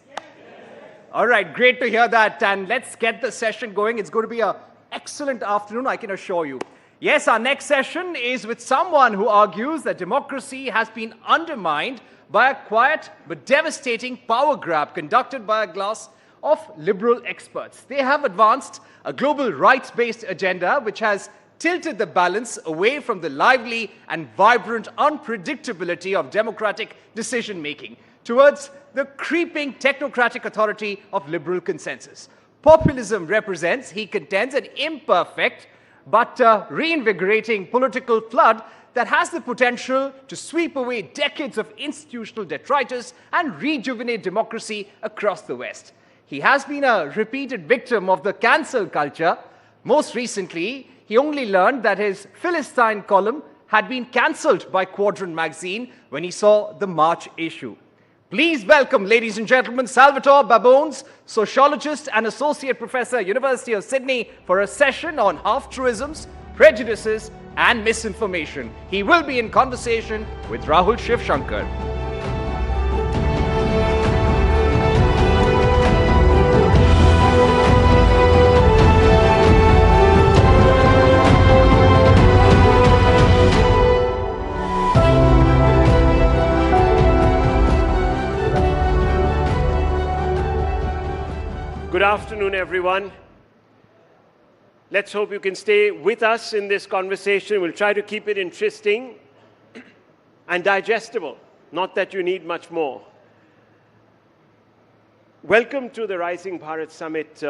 All right, great to hear that. And let's get the session going. It's going to be an excellent afternoon, I can assure you. Yes, our next session is with someone who argues that democracy has been undermined by a quiet but devastating power grab conducted by a class of liberal experts. They have advanced a global rights-based agenda which has tilted the balance away from the lively and vibrant unpredictability of democratic decision-making towards the creeping technocratic authority of liberal consensus. Populism represents, he contends, an imperfect but reinvigorating political flood that has the potential to sweep away decades of institutional detritus and rejuvenate democracy across the West. He has been a repeated victim of the cancel culture. Most recently, he only learned that his Philistine column had been cancelled by Quadrant magazine when he saw the March issue. Please welcome, ladies and gentlemen, Salvatore Babones, sociologist and associate professor, University of Sydney, for a session on half-truisms, prejudices, and misinformation. He will be in conversation with Rahul Shivshankar. Good afternoon, everyone. Let's hope you can stay with us in this conversation. We'll try to keep it interesting and digestible, not that you need much more. Welcome to the Rising Bharat Summit,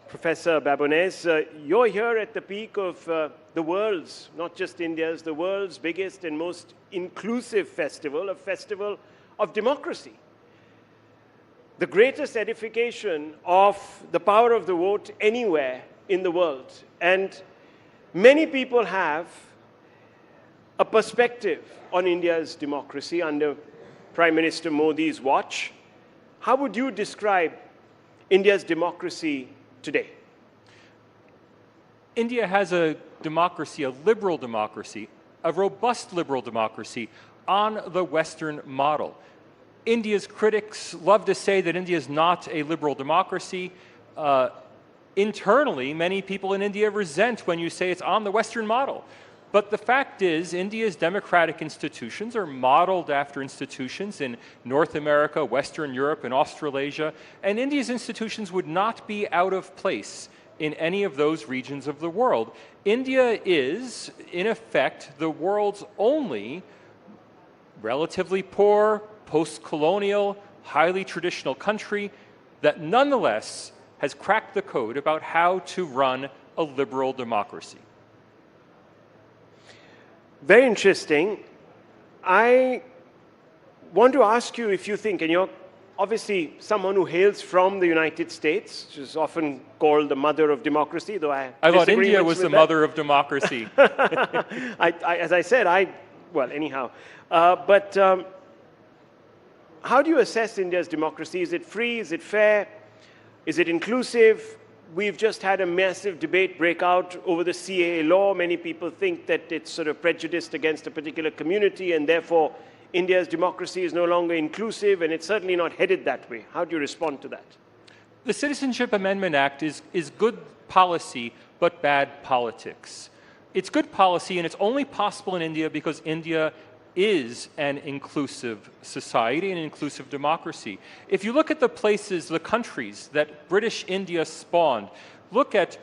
Professor Babones. You're here at the peak of the world's, not just India's, the world's biggest and most inclusive festival, a festival of democracy. The greatest edification of the power of the vote anywhere in the world. And many people have a perspective on India's democracy under Prime Minister Modi's watch. How would you describe India's democracy today? India has a democracy, a liberal democracy, a robust liberal democracy on the Western model. India's critics love to say that India is not a liberal democracy. Internally, many people in India resent when you say it's on the Western model. But the fact is, India's democratic institutions are modeled after institutions in North America, Western Europe, and Australasia, and India's institutions would not be out of place in any of those regions of the world. India is, in effect, the world's only relatively poor, post-colonial, highly traditional country that nonetheless has cracked the code about how to run a liberal democracy. Very interesting. I want to ask you if you think, and you're obviously someone who hails from the United States, which is often called the mother of democracy, though I thought India was the mother of democracy. As I said, well, anyhow. How do you assess India's democracy? Is it free? Is it fair? Is it inclusive? We've just had a massive debate break out over the CAA law. Many people think that it's sort of prejudiced against a particular community, and therefore India's democracy is no longer inclusive, and it's certainly not headed that way. How do you respond to that? The Citizenship Amendment Act is good policy, but bad politics. It's good policy, and it's only possible in India because India is an inclusive society, an inclusive democracy. If you look at the places, the countries that British India spawned, look at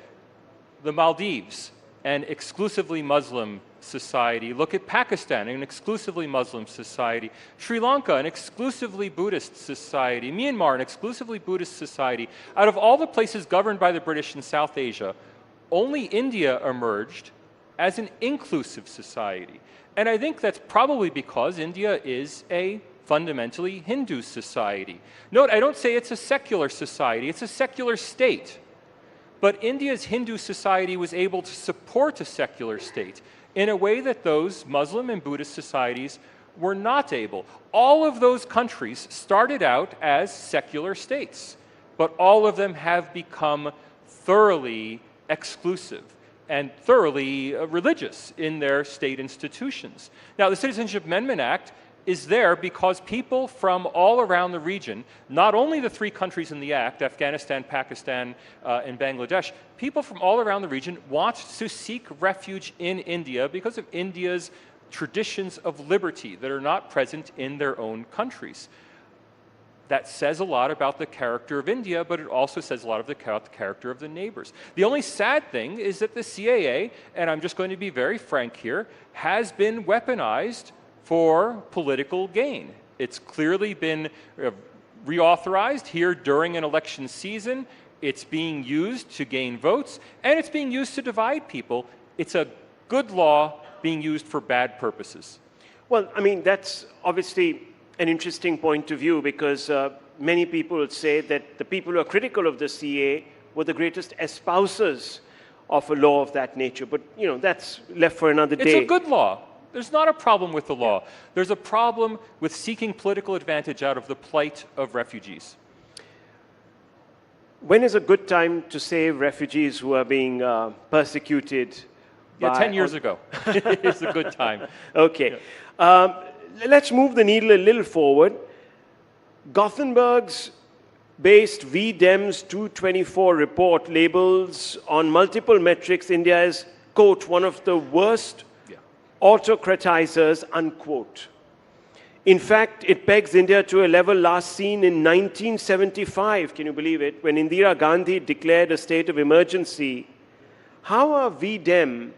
the Maldives, an exclusively Muslim society. Look at Pakistan, an exclusively Muslim society. Sri Lanka, an exclusively Buddhist society. Myanmar, an exclusively Buddhist society. Out of all the places governed by the British in South Asia, only India emerged as an inclusive society. And I think that's probably because India is a fundamentally Hindu society. Note, I don't say it's a secular society, it's a secular state. but India's Hindu society was able to support a secular state in a way that those Muslim and Buddhist societies were not able. All of those countries started out as secular states, but all of them have become thoroughly exclusive and thoroughly religious in their state institutions. Now, the Citizenship Amendment Act is there because people from all around the region, not only the three countries in the Act, Afghanistan, Pakistan, and Bangladesh, people from all around the region want to seek refuge in India because of India's traditions of liberty that are not present in their own countries. That says a lot about the character of India, but it also says a lot about the character of the neighbors. The only sad thing is that the CAA, and I'm just going to be very frank here, has been weaponized for political gain. It's clearly been reauthorized here during an election season. It's being used to gain votes, and it's being used to divide people. It's a good law being used for bad purposes. Well, I mean, that's obviously an interesting point of view because many people say that the people who are critical of the CAA were the greatest espousers of a law of that nature. But, you know, that's left for another day. It's a good law. There's not a problem with the law. There's a problem with seeking political advantage out of the plight of refugees. When is a good time to save refugees who are being persecuted? Yeah, 10 years ago. It's a good time. Okay. Yeah. Let's move the needle a little forward. Gothenburg's based VDEM's 224 report labels on multiple metrics India as, quote, one of the worst autocratizers, unquote. In fact, it pegs India to a level last seen in 1975, can you believe it, when Indira Gandhi declared a state of emergency. How are VDEM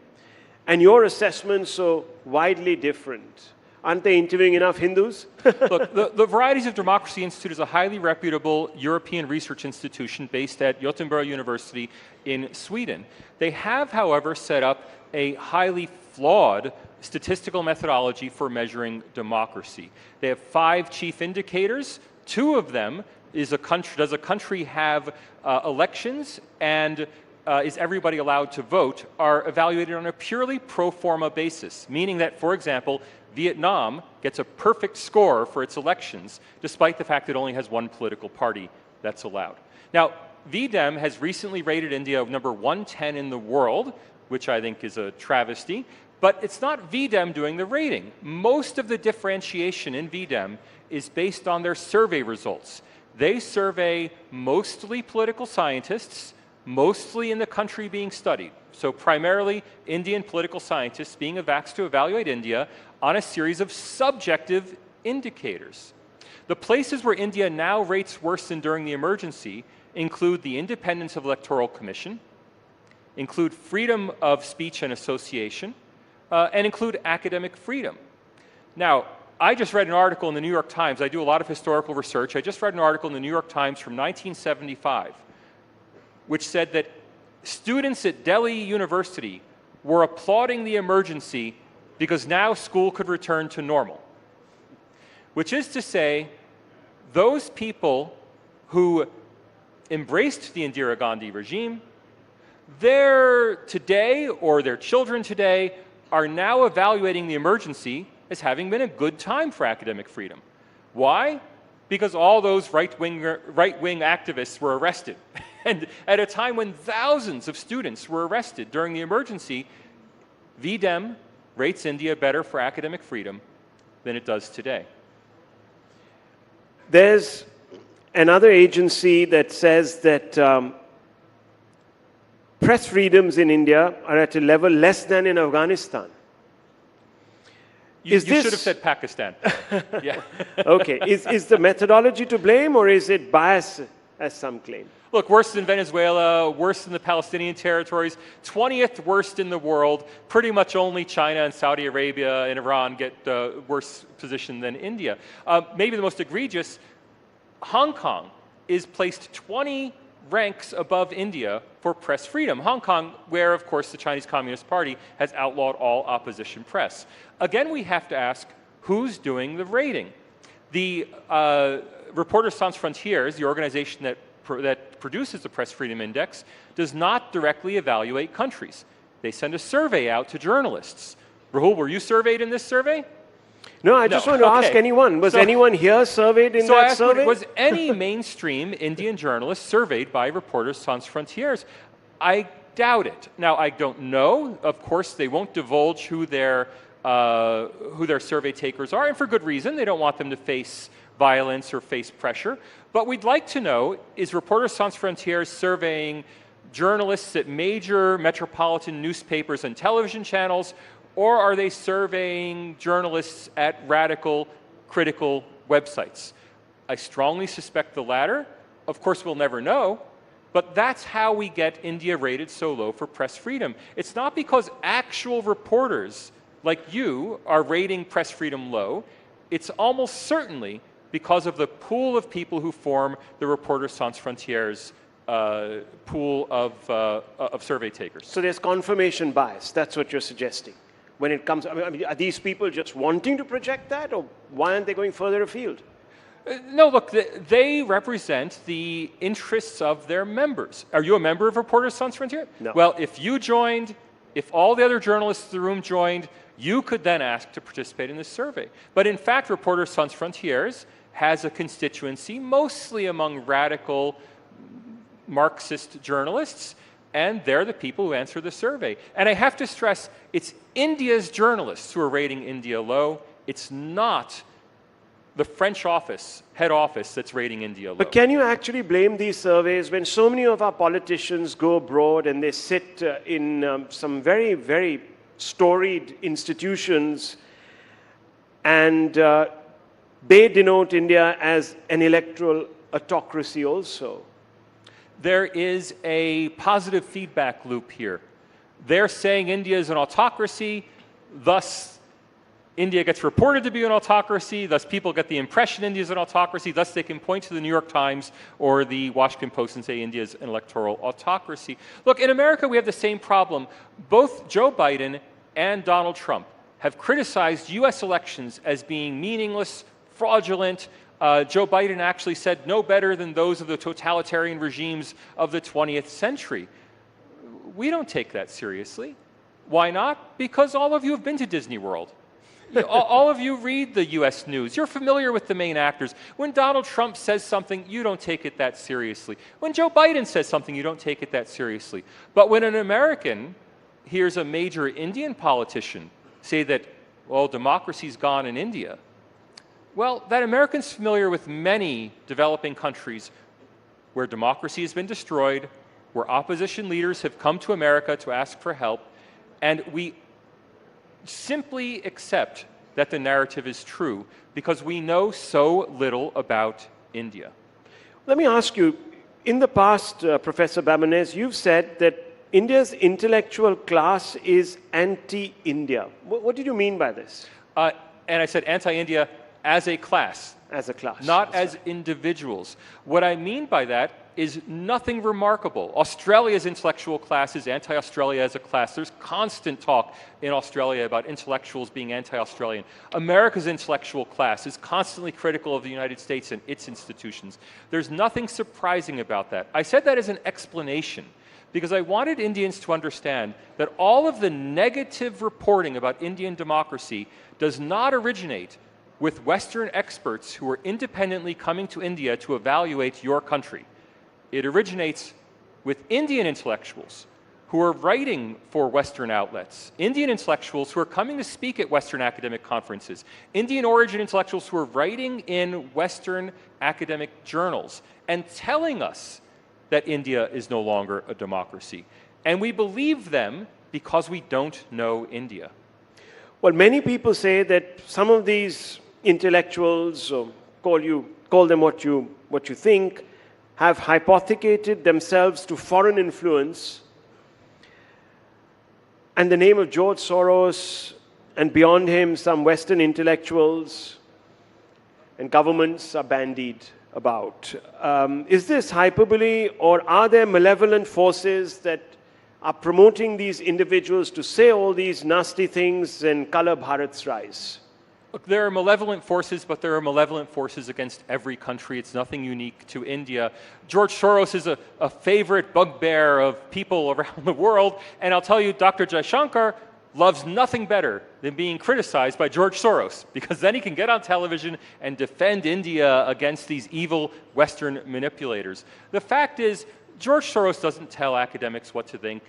and your assessments so widely different? Aren't they interviewing enough Hindus? Look, the Varieties of Democracy Institute is a highly reputable European research institution based at Gothenburg University in Sweden. They have, however, set up a highly flawed statistical methodology for measuring democracy. They have 5 chief indicators. 2 of them is does a country have elections and is everybody allowed to vote, are evaluated on a purely pro forma basis, meaning that, for example, Vietnam gets a perfect score for its elections, despite the fact it only has one political party that's allowed. Now, VDEM has recently rated India number 110 in the world, which I think is a travesty, but it's not VDEM doing the rating. Most of the differentiation in VDEM is based on their survey results. They survey mostly political scientists, mostly in the country being studied. So primarily Indian political scientists being asked to evaluate India on a series of subjective indicators. The places where India now rates worse than during the emergency include the independence of Electoral Commission, include freedom of speech and association, and include academic freedom. Now, I just read an article in the New York Times. I do a lot of historical research. I just read an article in the New York Times from 1975, which said that students at Delhi University were applauding the emergency because now school could return to normal. Which is to say, those people who embraced the Indira Gandhi regime, they're today, or their children today, are now evaluating the emergency as having been a good time for academic freedom. Why? Because all those right-wing activists were arrested. And at a time when thousands of students were arrested during the emergency, VDEM rates India better for academic freedom than it does today. There's another agency that says that press freedoms in India are at a level less than in Afghanistan. You should have said Pakistan. Yeah. Okay. Is the methodology to blame, or is it bias, as some claim? Look, worse than Venezuela, worse than the Palestinian territories, 20th worst in the world. Pretty much only China and Saudi Arabia and Iran get worse position than India. Maybe the most egregious, Hong Kong is placed 20 ranks above India for press freedom. Hong Kong, where, of course, the Chinese Communist Party has outlawed all opposition press. Again, we have to ask, who's doing the rating? The Reporters Sans Frontières, the organization that that produces the Press Freedom Index does not directly evaluate countries. They send a survey out to journalists. Rahul, were you surveyed in this survey? No, I just want to ask anyone. Was anyone here surveyed in that survey? Was any mainstream Indian journalist surveyed by Reporters Sans Frontières? I doubt it. Now, I don't know. Of course, they won't divulge who their survey takers are, and for good reason. They don't want them to face violence or face pressure. But we'd like to know, is Reporters Sans Frontières surveying journalists at major metropolitan newspapers and television channels, or are they surveying journalists at radical, critical websites? I strongly suspect the latter. Of course, we'll never know, but that's how we get India rated so low for press freedom. It's not because actual reporters like you are rating press freedom low. It's almost certainly because of the pool of people who form the Reporters Sans Frontières pool of survey takers. So there's confirmation bias. That's what you're suggesting. When it comes, I mean, are these people just wanting to project that, or why aren't they going further afield? No, look, they represent the interests of their members. Are you a member of Reporters Sans Frontières? No. Well, if you joined, if all the other journalists in the room joined, you could then ask to participate in this survey. But in fact, Reporters Sans Frontières has a constituency mostly among radical Marxist journalists, and they're the people who answer the survey. And I have to stress, it's India's journalists who are rating India low. It's not the French office, head office, that's rating India low. But can you actually blame these surveys when so many of our politicians go abroad and they sit in some very, very storied institutions, and they denote India as an electoral autocracy also? There is a positive feedback loop here. They're saying India is an autocracy, thus India gets reported to be an autocracy, thus people get the impression India is an autocracy, thus they can point to the New York Times or the Washington Post and say India is an electoral autocracy. Look, in America we have the same problem. Both Joe Biden and Donald Trump have criticized US elections as being meaningless, fraudulent. Joe Biden actually said no better than those of the totalitarian regimes of the 20th century. We don't take that seriously. Why not? Because all of you have been to Disney World. All of you read the US news. You're familiar with the main actors. When Donald Trump says something, you don't take it that seriously. When Joe Biden says something, you don't take it that seriously. But when an American hears a major Indian politician say that, well, democracy's gone in India, well, that American's familiar with many developing countries where democracy has been destroyed, where opposition leaders have come to America to ask for help, and we simply accept that the narrative is true because we know so little about India. Let me ask you, in the past, Professor Babonez, you've said that India's intellectual class is anti-India. What did you mean by this? And I said anti-India as a class. As a class. Not as individuals. What I mean by that is nothing remarkable. Australia's intellectual class is anti-Australia as a class. There's constant talk in Australia about intellectuals being anti-Australian. America's intellectual class is constantly critical of the United States and its institutions. There's nothing surprising about that. I said that as an explanation because I wanted Indians to understand that all of the negative reporting about Indian democracy does not originate with Western experts who are independently coming to India to evaluate your country. It originates with Indian intellectuals who are writing for Western outlets, Indian intellectuals who are coming to speak at Western academic conferences, Indian origin intellectuals who are writing in Western academic journals and telling us that India is no longer a democracy. And we believe them because we don't know India. Well, many people say that some of these intellectuals, or call them what you think, have hypothecated themselves to foreign influence, and the name of George Soros and beyond him some Western intellectuals and governments are bandied about. Is this hyperbole, or are there malevolent forces that are promoting these individuals to say all these nasty things and color Bharat's rise? Look, there are malevolent forces, but there are malevolent forces against every country. It's nothing unique to India. George Soros is a favorite bugbear of people around the world, and I'll tell you, Dr. Jaishankar loves nothing better than being criticized by George Soros, because then he can get on television and defend India against these evil Western manipulators. The fact is, George Soros doesn't tell academics what to think.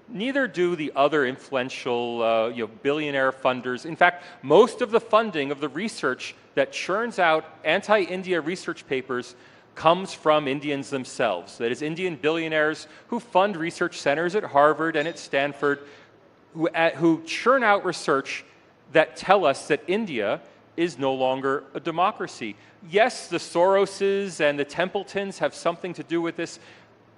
Neither do the other influential billionaire funders. In fact, most of the funding of the research that churns out anti-India research papers comes from Indians themselves. That is, Indian billionaires who fund research centers at Harvard and at Stanford, who churn out research that tell us that India is no longer a democracy. Yes, the Soroses and the Templetons have something to do with this,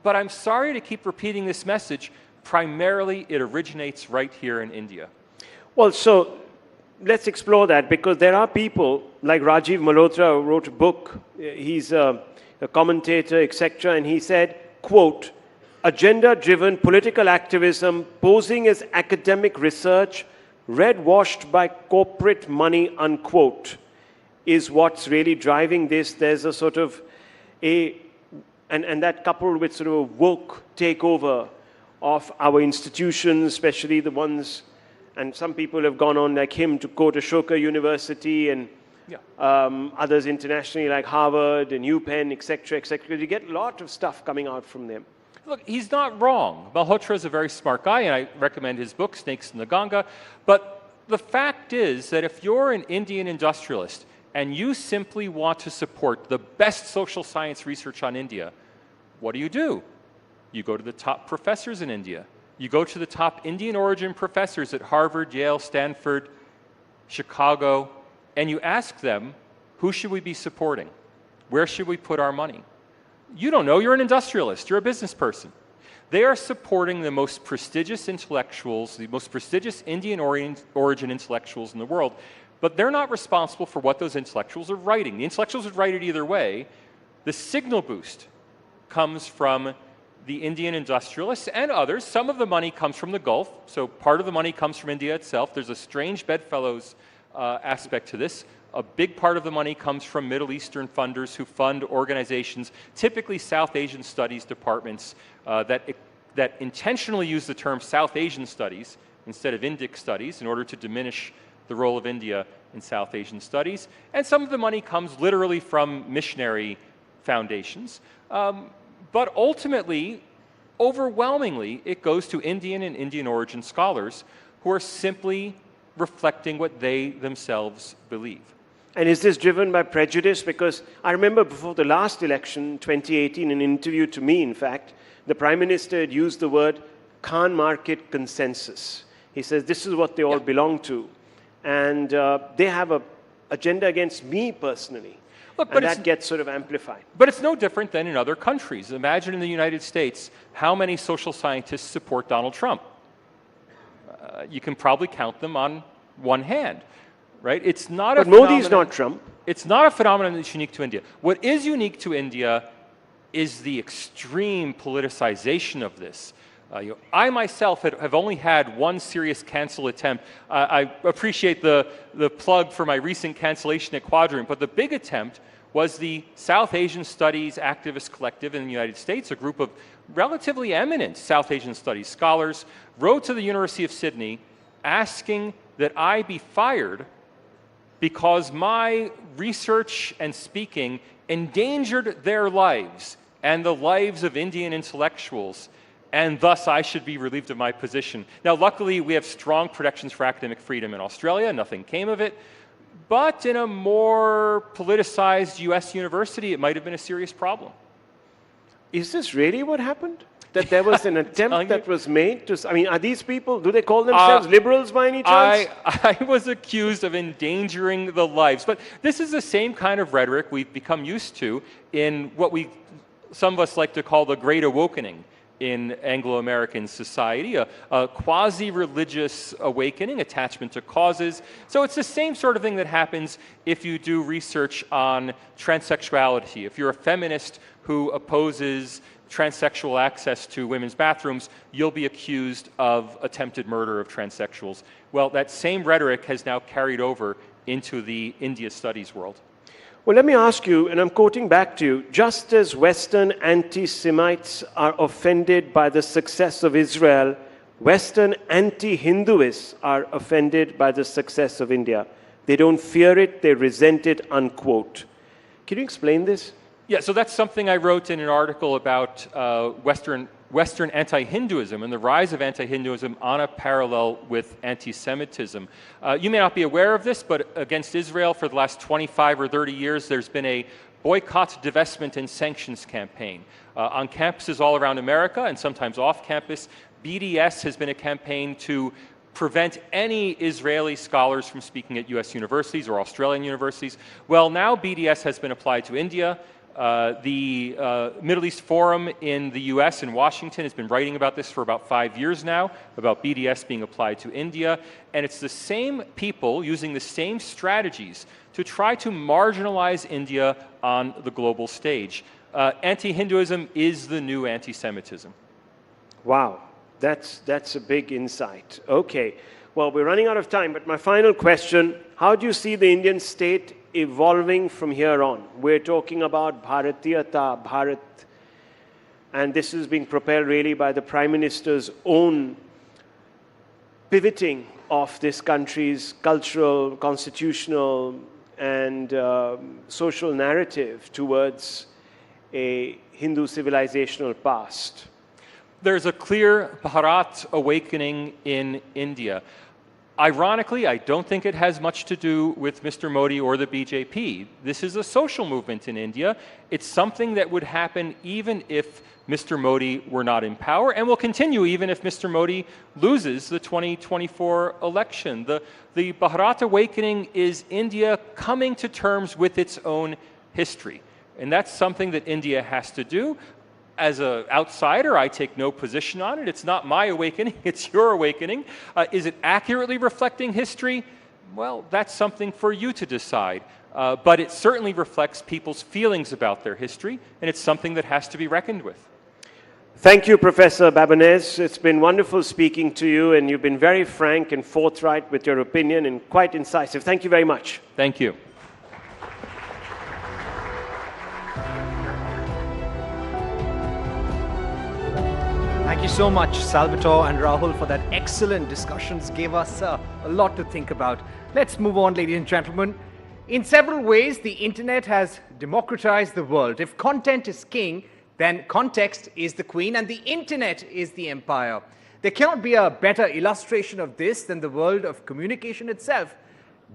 but I'm sorry to keep repeating this message. Primarily, it originates right here in India. Well, so let's explore that, because there are people like Rajiv Malhotra who wrote a book. He's a commentator, etc., and he said, quote, agenda-driven political activism posing as academic research red-washed by corporate money, unquote, is what's really driving this. There's a sort of and that coupled with sort of a woke takeover of our institutions, especially the ones, and some people have gone on like him to quote Ashoka University and others internationally like Harvard and UPenn, etc., etc. You get a lot of stuff coming out from them. Look, he's not wrong. Malhotra is a very smart guy, and I recommend his book, Snakes in the Ganga. But the fact is that if you're an Indian industrialist and you simply want to support the best social science research on India, what do? You go to the top professors in India. You go to the top Indian origin professors at Harvard, Yale, Stanford, Chicago, and you ask them, who should we be supporting? Where should we put our money? You don't know, you're an industrialist, you're a business person. They are supporting the most prestigious intellectuals, the most prestigious Indian origin intellectuals in the world, but they're not responsible for what those intellectuals are writing. The intellectuals would write it either way. The signal boost comes from the Indian industrialists and others. Some of the money comes from the Gulf, so part of the money comes from India itself. There's a strange bedfellows aspect to this. A big part of the money comes from Middle Eastern funders who fund organizations, typically South Asian studies departments, that intentionally use the term South Asian studies instead of Indic studies in order to diminish the role of India in South Asian studies. And some of the money comes literally from missionary foundations. But ultimately, overwhelmingly, it goes to Indian and Indian origin scholars who are simply reflecting what they themselves believe. And is this driven by prejudice? Because I remember before the last election, 2018, in an interview to me, in fact, the Prime Minister had used the word Khan market consensus. He says, this is what they all belong to. And they have an agenda against me personally. Look, and that gets sort of amplified. But it's no different than in other countries. Imagine in the United States, how many social scientists support Donald Trump? You can probably count them on one hand, right? It's not but Modi's not Trump. It's not a phenomenon that's unique to India. What is unique to India is the extreme politicization of this. I myself have only had one serious cancel attempt. I appreciate the plug for my recent cancellation at Quadrant, but the big attempt was the South Asian Studies Activist Collective in the United States, a group of relatively eminent South Asian Studies scholars, wrote to the University of Sydney asking that I be fired because my research and speaking endangered their lives and the lives of Indian intellectuals, and thus I should be relieved of my position. Now, luckily, we have strong protections for academic freedom in Australia. Nothing came of it. But in a more politicized US university, it might have been a serious problem. Is this really what happened? That there was an attempt that was made to... I mean, are these people, do they call themselves liberals by any chance? I was accused of endangering the lives. But this is the same kind of rhetoric we've become used to in what some of us like to call the Great Awakening in Anglo-American society, a quasi-religious awakening, attachment to causes. So it's the same sort of thing that happens if you do research on transsexuality. If you're a feminist who opposes transsexual access to women's bathrooms, you'll be accused of attempted murder of transsexuals. Well, that same rhetoric has now carried over into the India studies world. Well, let me ask you, and I'm quoting back to you, just as Western anti-Semites are offended by the success of Israel, Western anti-Hinduists are offended by the success of India. They don't fear it, they resent it, unquote. Can you explain this? Yeah, so that's something I wrote in an article about Western anti-Hinduism and the rise of anti-Hinduism on a parallel with anti-Semitism. You may not be aware of this, but against Israel for the last 25 or 30 years, there's been a boycott, divestment, and sanctions campaign. On campuses all around America and sometimes off campus, BDS has been a campaign to prevent any Israeli scholars from speaking at US universities or Australian universities. Well, now BDS has been applied to India. The Middle East Forum in the US in Washington has been writing about this for about 5 years now, about BDS being applied to India. And it's the same people using the same strategies to try to marginalize India on the global stage. Anti-Hinduism is the new anti-Semitism. Wow, that's a big insight. Okay, well, we're running out of time, but my final question, how do you see the Indian state evolving from here on? We're talking about Bharatiyata, Bharat, and this is being propelled really by the Prime Minister's own pivoting of this country's cultural, constitutional, and social narrative towards a Hindu civilizational past. There's a clear Bharat awakening in India. Ironically, I don't think it has much to do with Mr. Modi or the BJP. This is a social movement in India. It's something that would happen even if Mr. Modi were not in power, and will continue even if Mr. Modi loses the 2024 election. The Bharat awakening is India coming to terms with its own history. And that's something that India has to do. As an outsider, I take no position on it. It's not my awakening, it's your awakening. Is it accurately reflecting history? Well, that's something for you to decide. But it certainly reflects people's feelings about their history, and it's something that has to be reckoned with. Thank you, Professor Babonez. It's been wonderful speaking to you, and you've been very frank and forthright with your opinion and quite incisive. Thank you very much. Thank you. Thank you so much, Salvatore and Rahul, for that excellent discussions. Gave us a lot to think about. Let's move on, ladies and gentlemen. In several ways, the internet has democratized the world. If content is king, then context is the queen, and the internet is the empire. There cannot be a better illustration of this than the world of communication itself.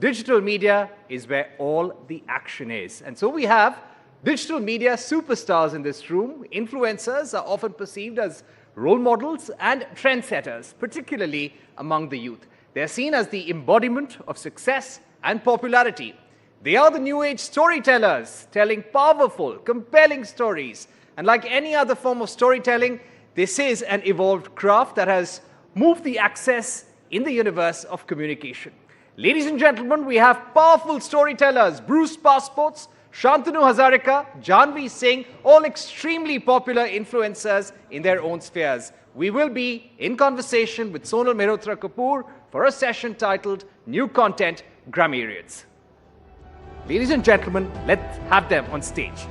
Digital media is where all the action is. And so we have digital media superstars in this room. Influencers are often perceived as role models and trendsetters, particularly among the youth. They're seen as the embodiment of success and popularity. They are the new age storytellers, telling powerful, compelling stories. And like any other form of storytelling, this is an evolved craft that has moved the access in the universe of communication. Ladies and gentlemen, we have powerful storytellers, Bruce Passports, Shantanu Hazarika, Janvi Singh, all extremely popular influencers in their own spheres. We will be in conversation with Sonal Mehrotra Kapoor for a session titled New Content Grammarians. Ladies and gentlemen, let's have them on stage.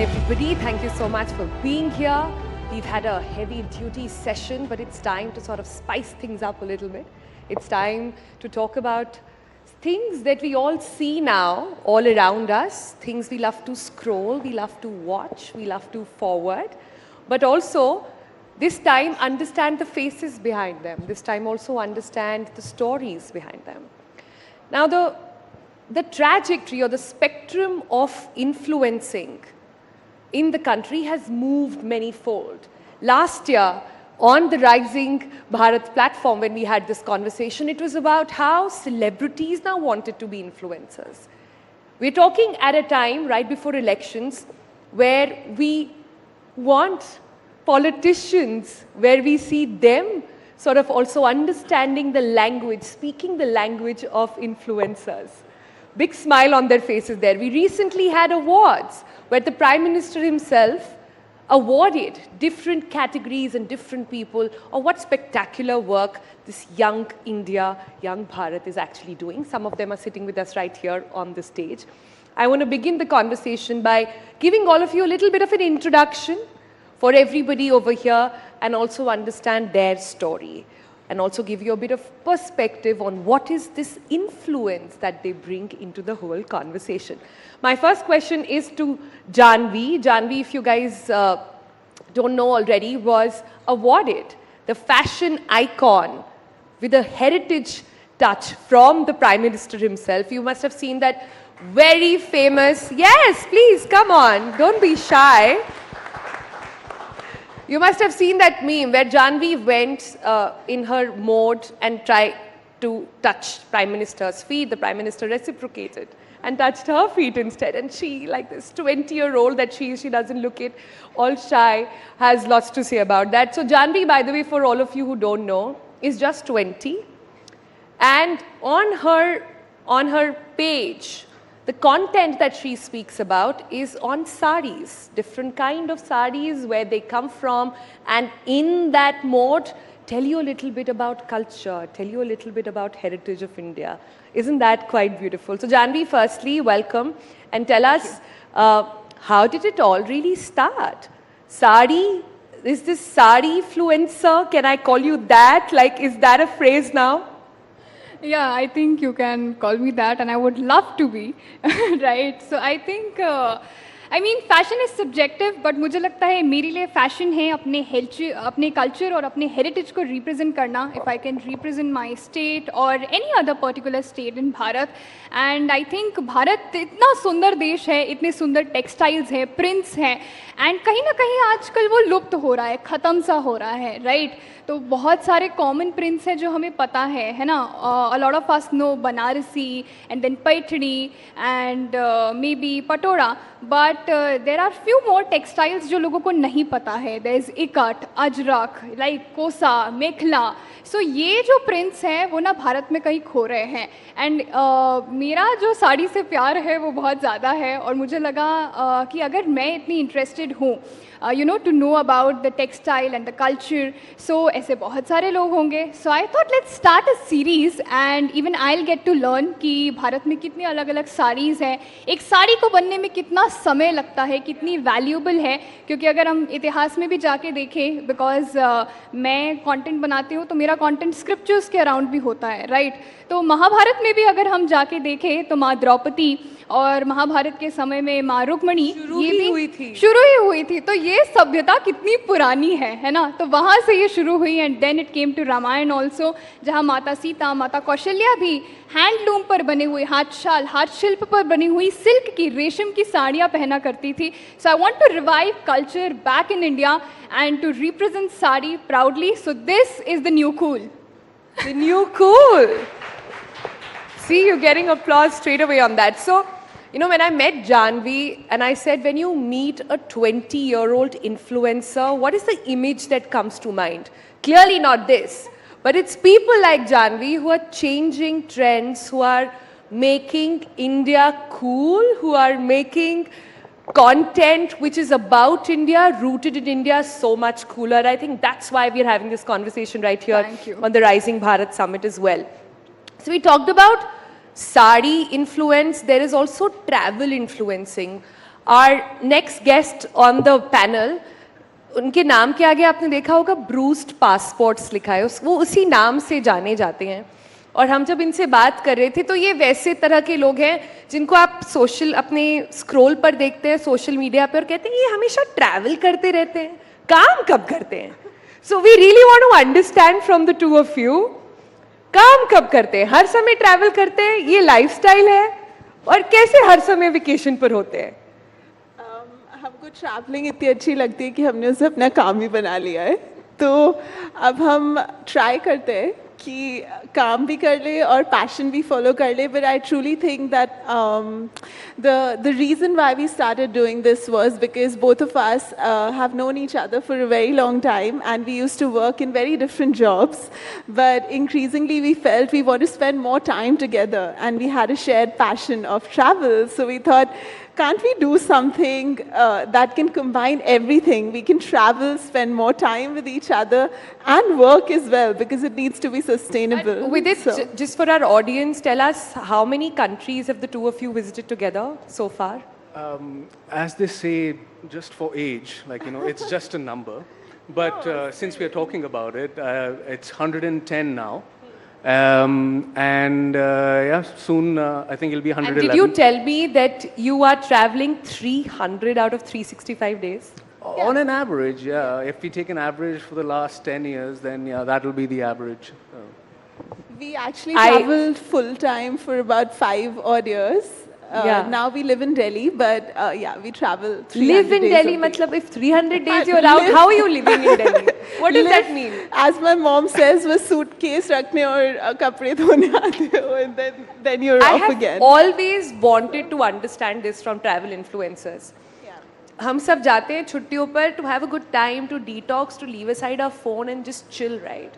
Everybody, thank you so much for being here. We've had a heavy duty session, but it's time to sort of spice things up a little bit. It's time to talk about things that we all see now all around us, things we love to scroll, we love to watch, we love to forward, but also this time understand the faces behind them. This time also understand the stories behind them. Now the trajectory or the spectrum of influencing in the country has moved many-fold. Last year, on the Rising Bharat platform when we had this conversation. It was about how celebrities now wanted to be influencers. We're talking at a time right before elections where we want politicians, where we see them sort of also understanding the language, speaking the language of influencers. Big smile on their faces there. We recently had awards where the Prime Minister himself awarded different categories and different people on what spectacular work this young India, young Bharat is actually doing. Some of them are sitting with us right here on the stage. I want to begin the conversation by giving all of you a little bit of an introduction for everybody over here and also understand their story and also give you a bit of perspective on what is this influence that they bring into the whole conversation. My first question is to Janvi. Janvi, if you guys don't know already, was awarded the fashion icon with a heritage touch from the Prime Minister himself. You must have seen that very famous, yes, please, come on, don't be shy. You must have seen that meme where Janvi went in her mode and tried to touch Prime Minister's feet. The Prime Minister reciprocated and touched her feet instead. And she, like this 20-year-old that she doesn't look it, all shy, has lots to say about that. So Janvi, by the way, for all of you who don't know, is just 20. And on her page, the content that she speaks about is on saris, different kind of saris, where they come from, and in that mode, tell you a little bit about culture, tell you a little bit about heritage of India. Isn't that quite beautiful? So Janvi, firstly, welcome, and tell us, how did it all really start? Sari, is this sari influencer? Can I call you that? Like, is that a phrase now? Yeah, I think you can call me that, and I would love to be, right? So I think, fashion is subjective, but मुझे लगता है मेरे लिए fashion है अपने culture और अपने heritage को represent करना. If I can represent my state or any other particular state in Bharat, and I think Bharat इतना सुंदर देश है, इतने सुंदर textiles है, prints हैं, and कहीं ना कहीं आजकल वो लुप्त हो रहा है, खत्म सा हो रहा है, right? तो बहुत सारे कॉमन प्रिंट्स हैं जो हमें पता है ना. A lot of us know Banarasi and then Paithani and maybe पटोरा, but there are few more textiles जो लोगों को नहीं पता है. there is ikat, Ajrak, like कोसा, मेखला. So ये जो प्रिंट्स हैं वो ना भारत में कहीं खो रहे हैं. एंड मेरा जो साड़ी से प्यार है वो बहुत ज़्यादा है, और मुझे लगा कि अगर मैं इतनी इंटरेस्टेड हूँ to know about the textile and the culture, so ऐसे बहुत सारे लोग होंगे. So I thought let's start a series and even I'll get to learn कि भारत में कितनी अलग अलग साड़ीज़ हैं, एक साड़ी को बनने में कितना समय लगता है, कितनी वैल्यूबल है. क्योंकि अगर हम इतिहास में भी जाके देखें, बिकॉज मैं कंटेंट बनाती हूँ तो मेरा कंटेंट स्क्रिप्चर्स के अराउंड भी होता है, राइट? तो महाभारत में भी अगर हम जाके देखें तो माँ द्रौपदी और महाभारत के समय में माँ रुक्मणी शुरू ही हुई थी. तो ये सभ्यता कितनी पुरानी है ना. तो वहाँ से ये शुरू हुई and then it came to Ramayana also, जहाँ माता सीता, माता कौशल्या भी हैंडलूम पर बने हुए हाथशाल, हाथ शिल्प पर बनी हुई सिल्क की, रेशम की साड़ियाँ पहना करती थी. So I want to revive culture back in India and to represent sari proudly. So this is the new cool. The new cool. See, you're getting applause straight away on that. So, when I met Janvi and I said, when you meet a 20-year-old influencer, what is the image that comes to mind? Clearly not this, but it's people like Janvi who are changing trends, who are making India cool, who are making content which is about India, rooted in India, so much cooler. I think that's why we're having this conversation right here on the Rising Bharat Summit as well. So we talked about sari influence. There is also travel influencing. Our next guest on the panel, उनके नाम के आगे आपने देखा होगा bruised passports लिखा है, वो उसी नाम से जाने जाते हैं. और हम जब इनसे बात कर रहे थे तो ये वैसे तरह के लोग हैं जिनको आप सोशल अपने स्क्रॉल पर देखते हैं, सोशल मीडिया पर, और कहते हैं ये हमेशा ट्रैवल करते रहते हैं, काम कब करते हैं. So we really want to understand from the two of you, काम कब करते हैं, हर समय ट्रैवल करते हैं, ये लाइफस्टाइल है, और कैसे हर समय वेकेशन पर होते हैं. हमको ट्रैवलिंग इतनी अच्छी लगती है कि हमने उसे अपना काम ही बना लिया है. तो अब हम ट्राई करते हैं कि काम भी कर ले और passion भी follow कर ले, but I truly think that the reason why we started doing this was because both of us have known each other for a very long time, and we used to work in very different jobs, but increasingly we felt we want to spend more time together, and we had a shared passion of travel, so we thought, can't we do something that can combine everything? We can travel, spend more time with each other, and work as well, because it needs to be sustainable. And with it, just for our audience, tell us how many countries have the two of you visited together so far? As they say, just for age, like, you know, it's just a number. But since we are talking about it, it's 110 now. Yeah, soon I think it'll be 111. And did you tell me that you are traveling 300 out of 365 days? On an average, yeah. If we take an average for the last 10 years, then yeah, that will be the average. We actually traveled full time for about 5 odd years. Now we live in Delhi, but yeah, we travel 300 Live in days Delhi, a week. matlab if 300 days you're out, how are you living in Delhi? What does that mean? As my mom says, was suitcase rakhne aur kapde dhone aate ho, and then you're off again. I have always wanted to understand this from travel influencers. हम सब जाते हैं छुट्टियों पर to have a good time, to detox, to leave aside our phone and just chill, right?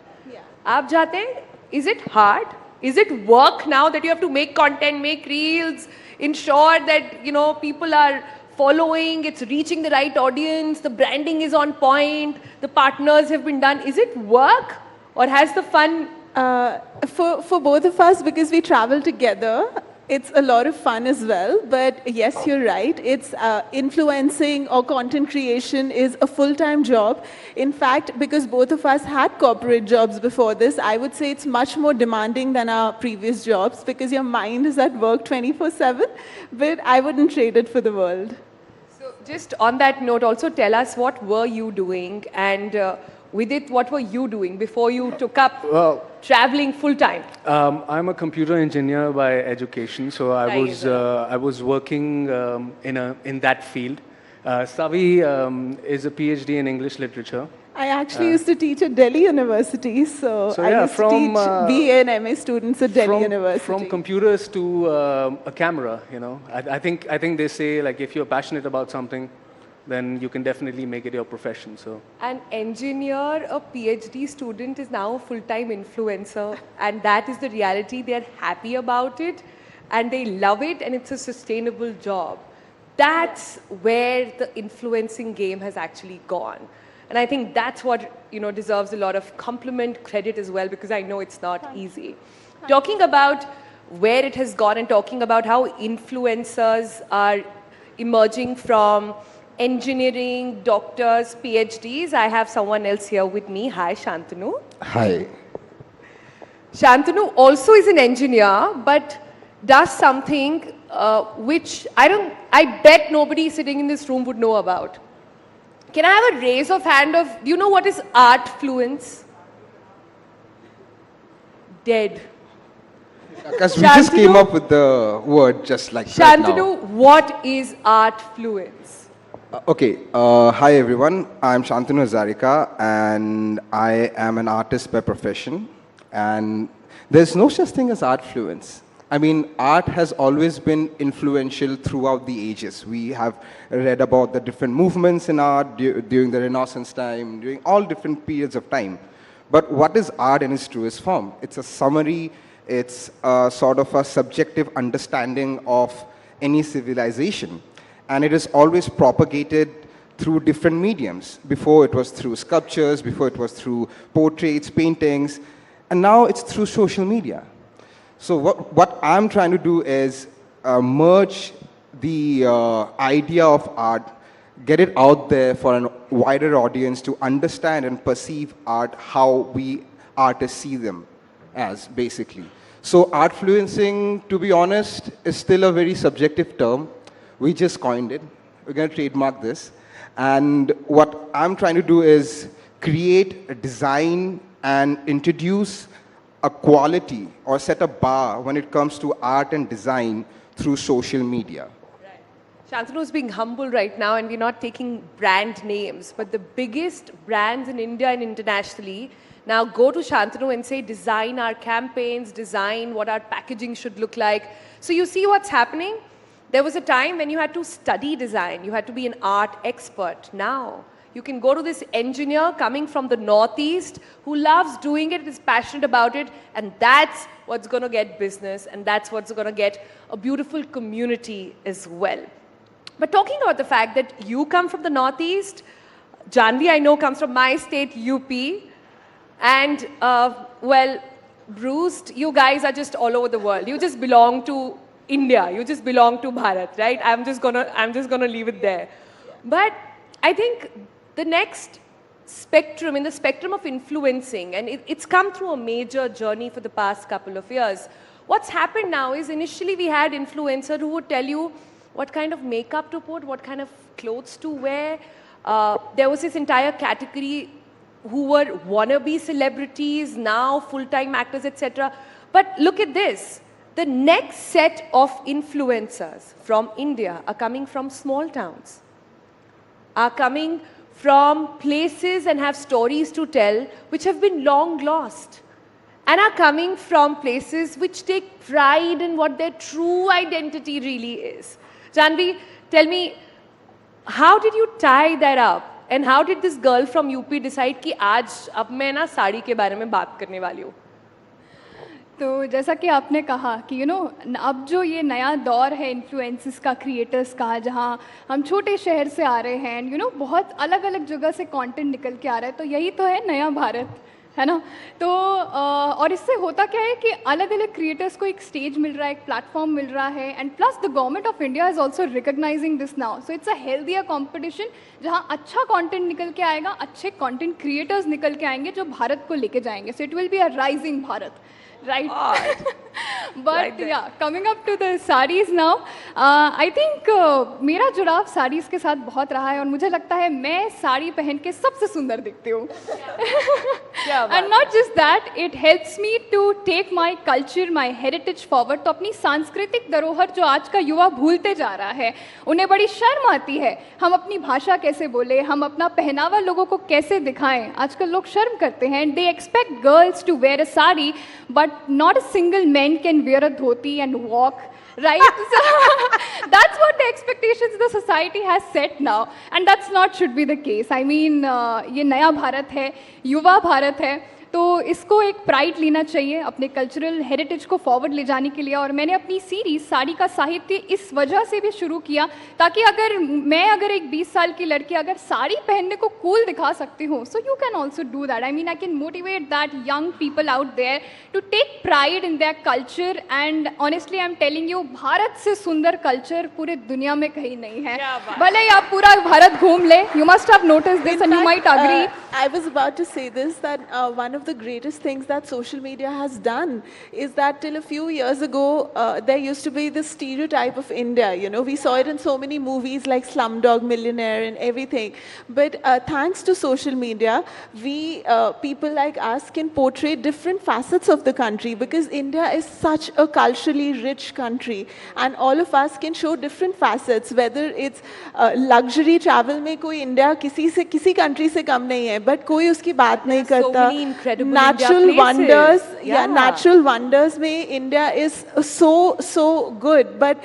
आप जाते हैं, is it hard? Is it work now that you have to make content, make reels, ensure that, you know, people are following, it's reaching the right audience, the branding is on point, the partners have been done. Is it work or has the fun? For both of us, because we travel together, it's a lot of fun as well. But yes, you're right. It's influencing or content creation is a full-time job. In fact, because both of us had corporate jobs before this, I would say it's much more demanding than our previous jobs because your mind is at work 24/7. But I wouldn't trade it for the world. So just on that note, also tell us what were you doing, and with it, what were you doing before you took up traveling full time? I'm a computer engineer by education, so I was working in that field. Savi is a PhD in English literature. I actually used to teach at Delhi University, so I yeah, used to teach BA and MA students at Delhi University. From computers to a camera, you know. I think they say, like, if you're passionate about something, then you can definitely make it your profession. So an engineer, a PhD student is now a full-time influencer, and that is the reality. They're happy about it, and they love it, and it's a sustainable job. That's where the influencing game has actually gone. And I think that's what, you know, deserves a lot of compliment, credit as well, because I know it's not easy. Talking about where it has gone and talking about how influencers are emerging from engineering, doctors, PhDs, I have someone else here with me. Hi, Shantanu. Hi. Shantanu also is an engineer, but does something which I bet nobody sitting in this room would know about. Can I have a raise of hand of, do you know what is artfluence? Dead. Because we just came up with the word just like that now. Shantanu, what is artfluence? Okay, hi everyone. I'm Shantanu Hazarika and I am an artist by profession. And there's no such thing as artfluence. I mean, art has always been influential throughout the ages. We have read about the different movements in art during the Renaissance time, during all different periods of time. But what is art in its truest form? It's a summary, it's a sort of a subjective understanding of any civilization. And it is always propagated through different mediums. Before it was through sculptures, before it was through portraits, paintings, and now it's through social media. So what I'm trying to do is merge the idea of art, get it out there for a wider audience to understand and perceive art how we artists see them as, basically. So artfluencing, to be honest, is still a very subjective term. We just coined it. We're going to trademark this. And what I'm trying to do is create a design and introduce a quality or set a bar when it comes to art and design through social media. Shantanu is being humble right now, and we're not taking brand names, but the biggest brands in India and internationally now go to Shantanu and say, design our campaigns, design what our packaging should look like. So you see what's happening? There was a time when you had to study design, you had to be an art expert. Now, you can go to this engineer coming from the Northeast who loves doing it, is passionate about it, and that's what's going to get business, and that's what's going to get a beautiful community as well. But talking about the fact that you come from the Northeast, Janvi, I know, comes from my state, UP, and, well, Bruce, you guys are just all over the world. You just belong to India. You just belong to Bharat, right? I'm just gonna leave it there. But I think the next spectrum, in the spectrum of influencing, and it's come through a major journey for the past couple of years. What's happened now is initially we had influencers who would tell you what kind of makeup to put, what kind of clothes to wear. There was this entire category who were wannabe celebrities, now full-time actors, etc. But look at this. The next set of influencers from India are coming from small towns, are coming from places and have stories to tell which have been long lost, and are coming from places which take pride in what their true identity really is. Janvi, tell me, how did you tie that up? And how did this girl from UP decide कि आज अब मैं ना साड़ी के बारे में बात करने वाली हूँ? तो जैसा कि आपने कहा कि अब जो ये नया दौर है इन्फ्लुएंसर्स का, क्रिएटर्स का, जहाँ हम छोटे शहर से आ रहे हैं एंड बहुत अलग अलग जगह से कंटेंट निकल के आ रहा है, तो यही तो है नया भारत, है ना? तो और इससे होता क्या है कि अलग अलग क्रिएटर्स को एक स्टेज मिल रहा है, एक प्लेटफॉर्म मिल रहा है, and plus the government of India is also recognising this now. So it's a healthier competition जहाँ अच्छा कंटेंट निकल के आएगा, अच्छे कंटेंट क्रिएटर्स निकल के आएंगे जो भारत को लेके जाएंगे. So it will be a rising Bharat. Right. But yeah, coming up to the sarees now, I think मेरा जुड़ाव sarees के साथ बहुत रहा है और मुझे लगता है मैं साड़ी पहन के सबसे सुंदर दिखती हूँ. And not just that, it helps me to take my culture, my heritage forward. तो अपनी सांस्कृतिक धरोहर जो आज का युवा भूलते जा रहा है, उन्हें बड़ी शर्म आती है. हम अपनी भाषा कैसे बोले, हम अपना पहनावा लोगों को कैसे दिखाएं. आजकल लोग शर्म करते हैं. They expect girls to wear a sari, but not a single man can wear a dhoti and walk, right? So that's what the expectations the society has set now, and that's not should be the case. I mean, ये नया भारत है, युवा भारत है, तो इसको एक pride लेना चाहिए अपने कल्चरल हेरिटेज को फॉरवर्ड ले जाने के लिए. और मैंने अपनी सीरीज साड़ी का साहित्य इस वजह से भी शुरू किया ताकि अगर एक 20 साल की लड़की अगर साड़ी पहनने को कूल दिखा सकती हूँ, so you can also do that. I mean, I can motivate that young people out there to take pride in their culture. And honestly I am telling you, Bharat से सुंदर कल्चर पूरे दुनिया में कहीं नहीं है. भले ही आप पूरा भारत घूम ले, you must have noticed this and you might agree. I was about to say this, that one of the greatest things that social media has done is that till a few years ago, there used to be this stereotype of India. We saw it in so many movies like Slumdog Millionaire and everything. But thanks to social media, we, people like us, can portray different facets of the country, because India is such a culturally rich country. And all of us can show different facets, whether it's luxury travel में कोई India किसी country से कम नहीं है, but कोई उसकी बात नहीं करता. Natural wonders, natural wonders में India is so good, but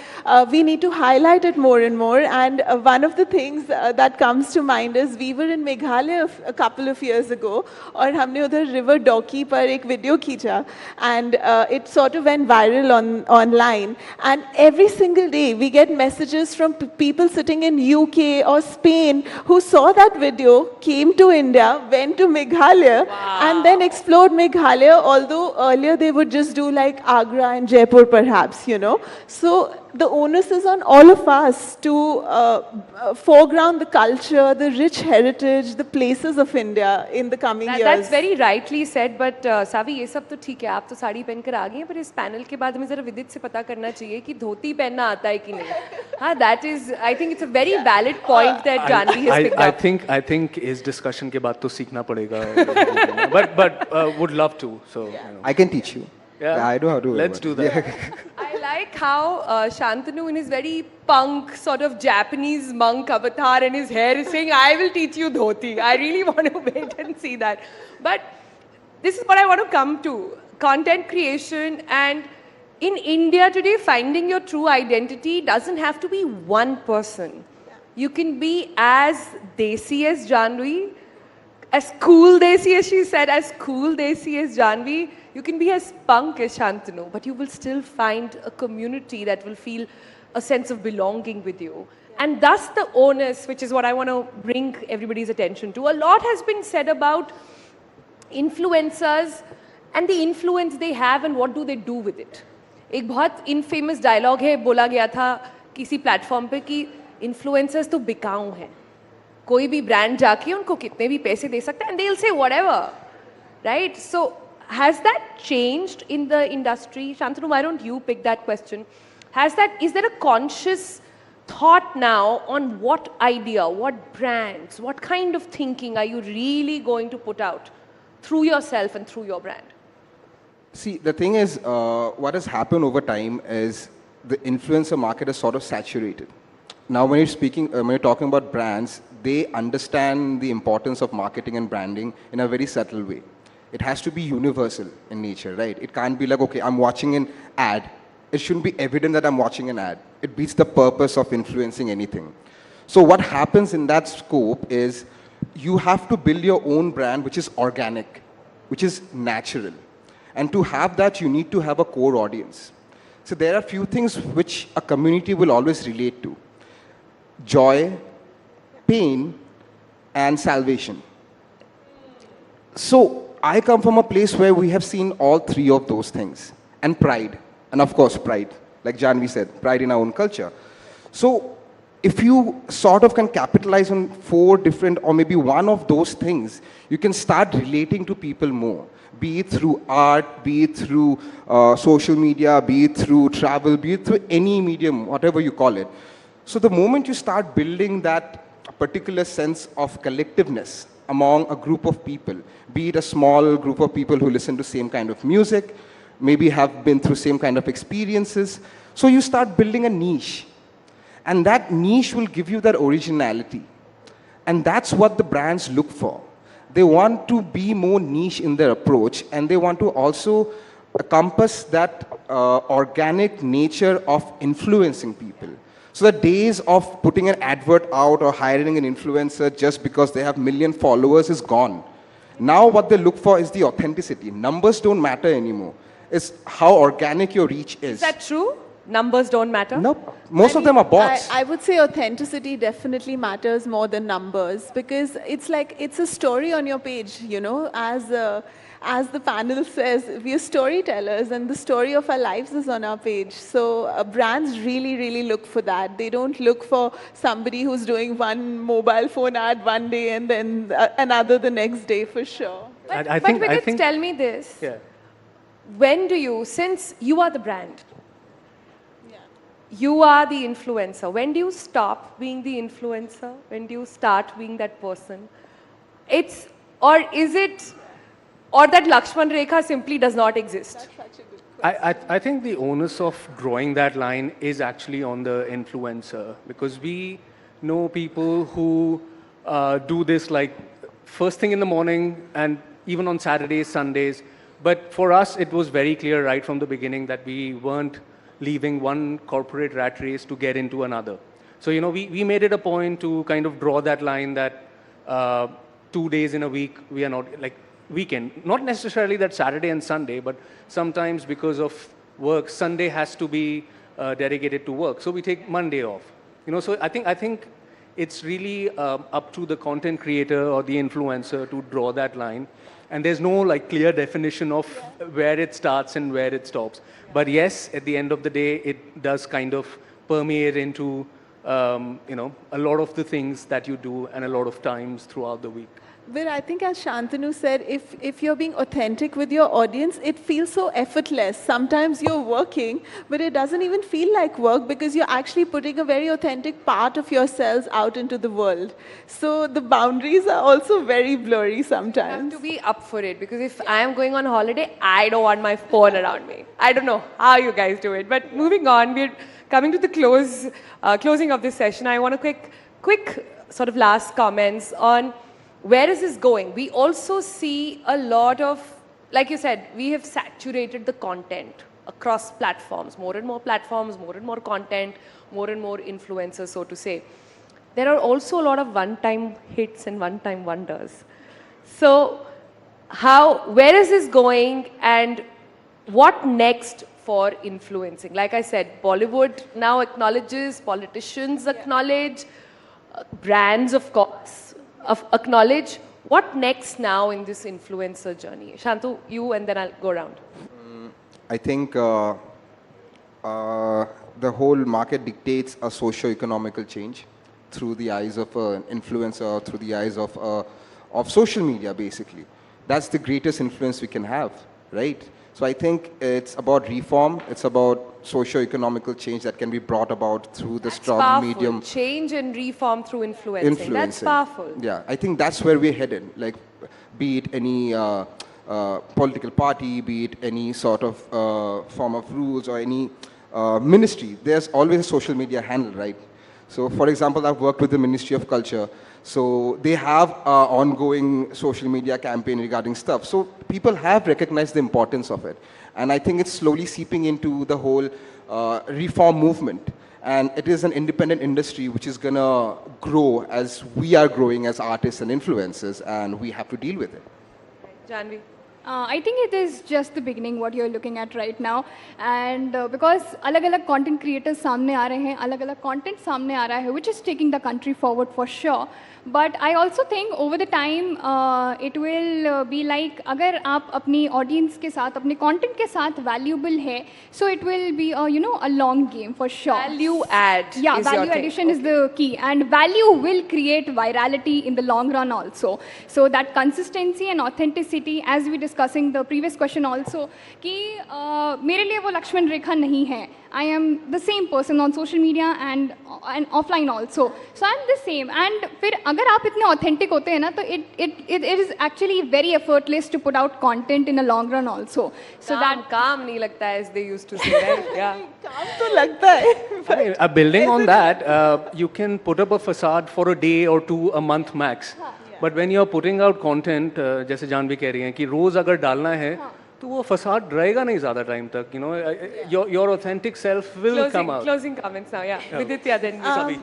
we need to highlight it more and more. And one of the things that comes to mind is we were in Meghalaya a couple of years ago, और हमने उधर river Doki पर एक video खींचा, and it sort of went viral online. And every single day we get messages from people sitting in UK or Spain who saw that video, came to India, went to Meghalaya, and then explored Meghalaya, although earlier they would just do like Agra and Jaipur perhaps, So the onus is on all of us to foreground the culture, the rich heritage, the places of India in the coming years. That's very rightly said, but Savi, ये सब तो ठीक है, आप तो साड़ी पहनकर आ गई हैं, पर इस पैनल के बाद हमें जरा विदित से पता करना चाहिए कि धोती पहनना आता है कि नहीं. हाँ, that is, I think it's a very valid point that Janvi has picked up. I think इस discussion के बाद तो सीखना पड़ेगा, but would love to. So I can teach you. Yeah, I know how to. Let's do that. I like how Shantanu in his very punk sort of Japanese monk avatar and his hair is saying, I will teach you dhoti. I really want to wait and see that. But this is what I want to come to. Content creation, and in India today, finding your true identity doesn't have to be one person. You can be as desi as Janvi, as cool desi as she said, as cool desi as Janvi. You can be as punk as Shantanu, but you will still find a community that will feel a sense of belonging with you. And thus the onus, which is what I want to bring everybody's attention to. A lot has been said about influencers and the influence they have and what do they do with it. एक बहुत infamous dialogue है, बोला गया था किसी platform पे कि influencers तो बिकाऊ हैं. कोई भी brand जाके उनको कितने भी पैसे दे सकता है and they'll say whatever, right? So has that changed in the industry? Shantanu, why don't you pick that question? Is there a conscious thought now on what idea, what brands, what kind of thinking are you really going to put out through yourself and through your brand? See, the thing is, what has happened over time is the influencer market is sort of saturated. Now, when you're talking about brands, they understand the importance of marketing and branding in a very subtle way. It has to be universal in nature, right? It can't be like, okay, I'm watching an ad. It shouldn't be evident that I'm watching an ad. It beats the purpose of influencing anything. So what happens in that scope is you have to build your own brand, which is organic, which is natural. And to have that, you need to have a core audience. So there are few things which a community will always relate to. Joy, pain, and salvation. So I come from a place where we have seen all three of those things. And pride. And of course, pride. Like Janvi said, pride in our own culture. So if you sort of can capitalize on 4 different, or maybe one of those things, you can start relating to people more. Be it through art, be it through social media, be it through travel, be it through any medium, whatever you call it. So the moment you start building that particular sense of collectiveness among a group of people, be it a small group of people who listen to same kind of music, maybe have been through same kind of experiences, so you start building a niche. And that niche will give you that originality. And that's what the brands look for. They want to be more niche in their approach, and they want to also encompass that organic nature of influencing people. So the days of putting an advert out or hiring an influencer just because they have 1 million followers is gone. Now what they look for is the authenticity. Numbers don't matter anymore. It's how organic your reach is. Is that true? Numbers don't matter? Nope. Most of them are bots. I would say authenticity definitely matters more than numbers, because it's like, it's a story on your page, you know, as the panel says, we are storytellers and the story of our lives is on our page. So brands really, really look for that. They don't look for somebody who's doing one mobile phone ad one day and then another the next day, for sure. But Vidit, tell me this. Yeah. When do you, since you are the brand, you are the influencer, when do you stop being the influencer? When do you start being that person? Or that Lakshman Rekha simply does not exist? I think the onus of drawing that line is actually on the influencer, because we know people who do this like first thing in the morning and even on Saturdays, Sundays. But for us, it was very clear right from the beginning that we weren't leaving one corporate rat race to get into another. So, you know, we made it a point to kind of draw that line that 2 days in a week, we are not, like, weekend. Not necessarily that Saturday and Sunday, but sometimes because of work, Sunday has to be dedicated to work. So we take Monday off. You know, so I think it's really up to the content creator or the influencer to draw that line. And there's no like clear definition of where it starts and where it stops. But yes, at the end of the day, it does kind of permeate into, you know, a lot of the things that you do and a lot of times throughout the week. But I think as Shantanu said, if you're being authentic with your audience, it feels so effortless. Sometimes you're working, but it doesn't even feel like work because you're actually putting a very authentic part of yourselves out into the world. So the boundaries are also very blurry sometimes. You have to be up for it because if I am going on holiday, I don't want my phone around me. I don't know how you guys do it. But moving on, we're coming to the closing of this session. I want a quick sort of last comments on where is this going? We also see a lot of, like you said, we have saturated the content across platforms, more and more platforms, more and more content, more and more influencers, so to say. There are also a lot of one-time hits and one-time wonders. So where is this going and what next for influencing? Like I said, Bollywood now acknowledges, politicians acknowledge, brands, of course, acknowledge. What next now in this influencer journey? Shantu, you, and then I'll go around. I think the whole market dictates a socio-economical change through the eyes of an influencer, through the eyes of social media, basically. That's the greatest influence we can have, right? So I think it's about reform, it's about socio-economical change that can be brought about through the strong medium. Change and reform through influencing. That's powerful. Yeah, I think that's where we're headed. Like, be it any political party, be it any sort of form of rules or any ministry, there's always a social media handle, right? So, for example, I've worked with the Ministry of Culture. So they have an ongoing social media campaign regarding stuff. So people have recognized the importance of it. And I think it's slowly seeping into the whole reform movement. And it is an independent industry which is going to grow as we are growing as artists and influencers, and we have to deal with it. Janvi? I think it is just the beginning what you're looking at right now, and because अलग-अलग content creators सामने आ रहे हैं, अलग-अलग content सामने आ रहा है, which is taking the country forward for sure. But I also think over the time it will be like अगर आप अपनी audience के साथ, अपने content के साथ valuable है, so it will be a long game for sure. Value add. Yeah, value addition is the key, and value will create virality in the long run also. So that consistency and authenticity, as we discussing the previous question also, कि मेरे लिए वो लक्ष्मण रेखा नहीं है. I am the same person on social media and offline also. So I'm the same. And फिर अगर आप इतने authentic होते हैं ना, तो it is actually very effortless to put out content in a long run also. So काम नहीं लगता है, as they used to say, right? Yeah. काम तो लगता है. Building on that, you can put up a facade for a day or two, a month max. But when you're putting out content, जैसे जानवी कह रही हैं कि रोज अगर डालना है, तो वो facade रहेगा नहीं ज़्यादा time तक. You know, your authentic self will come out. Closing comments now, yeah. Viditya, then Sabi.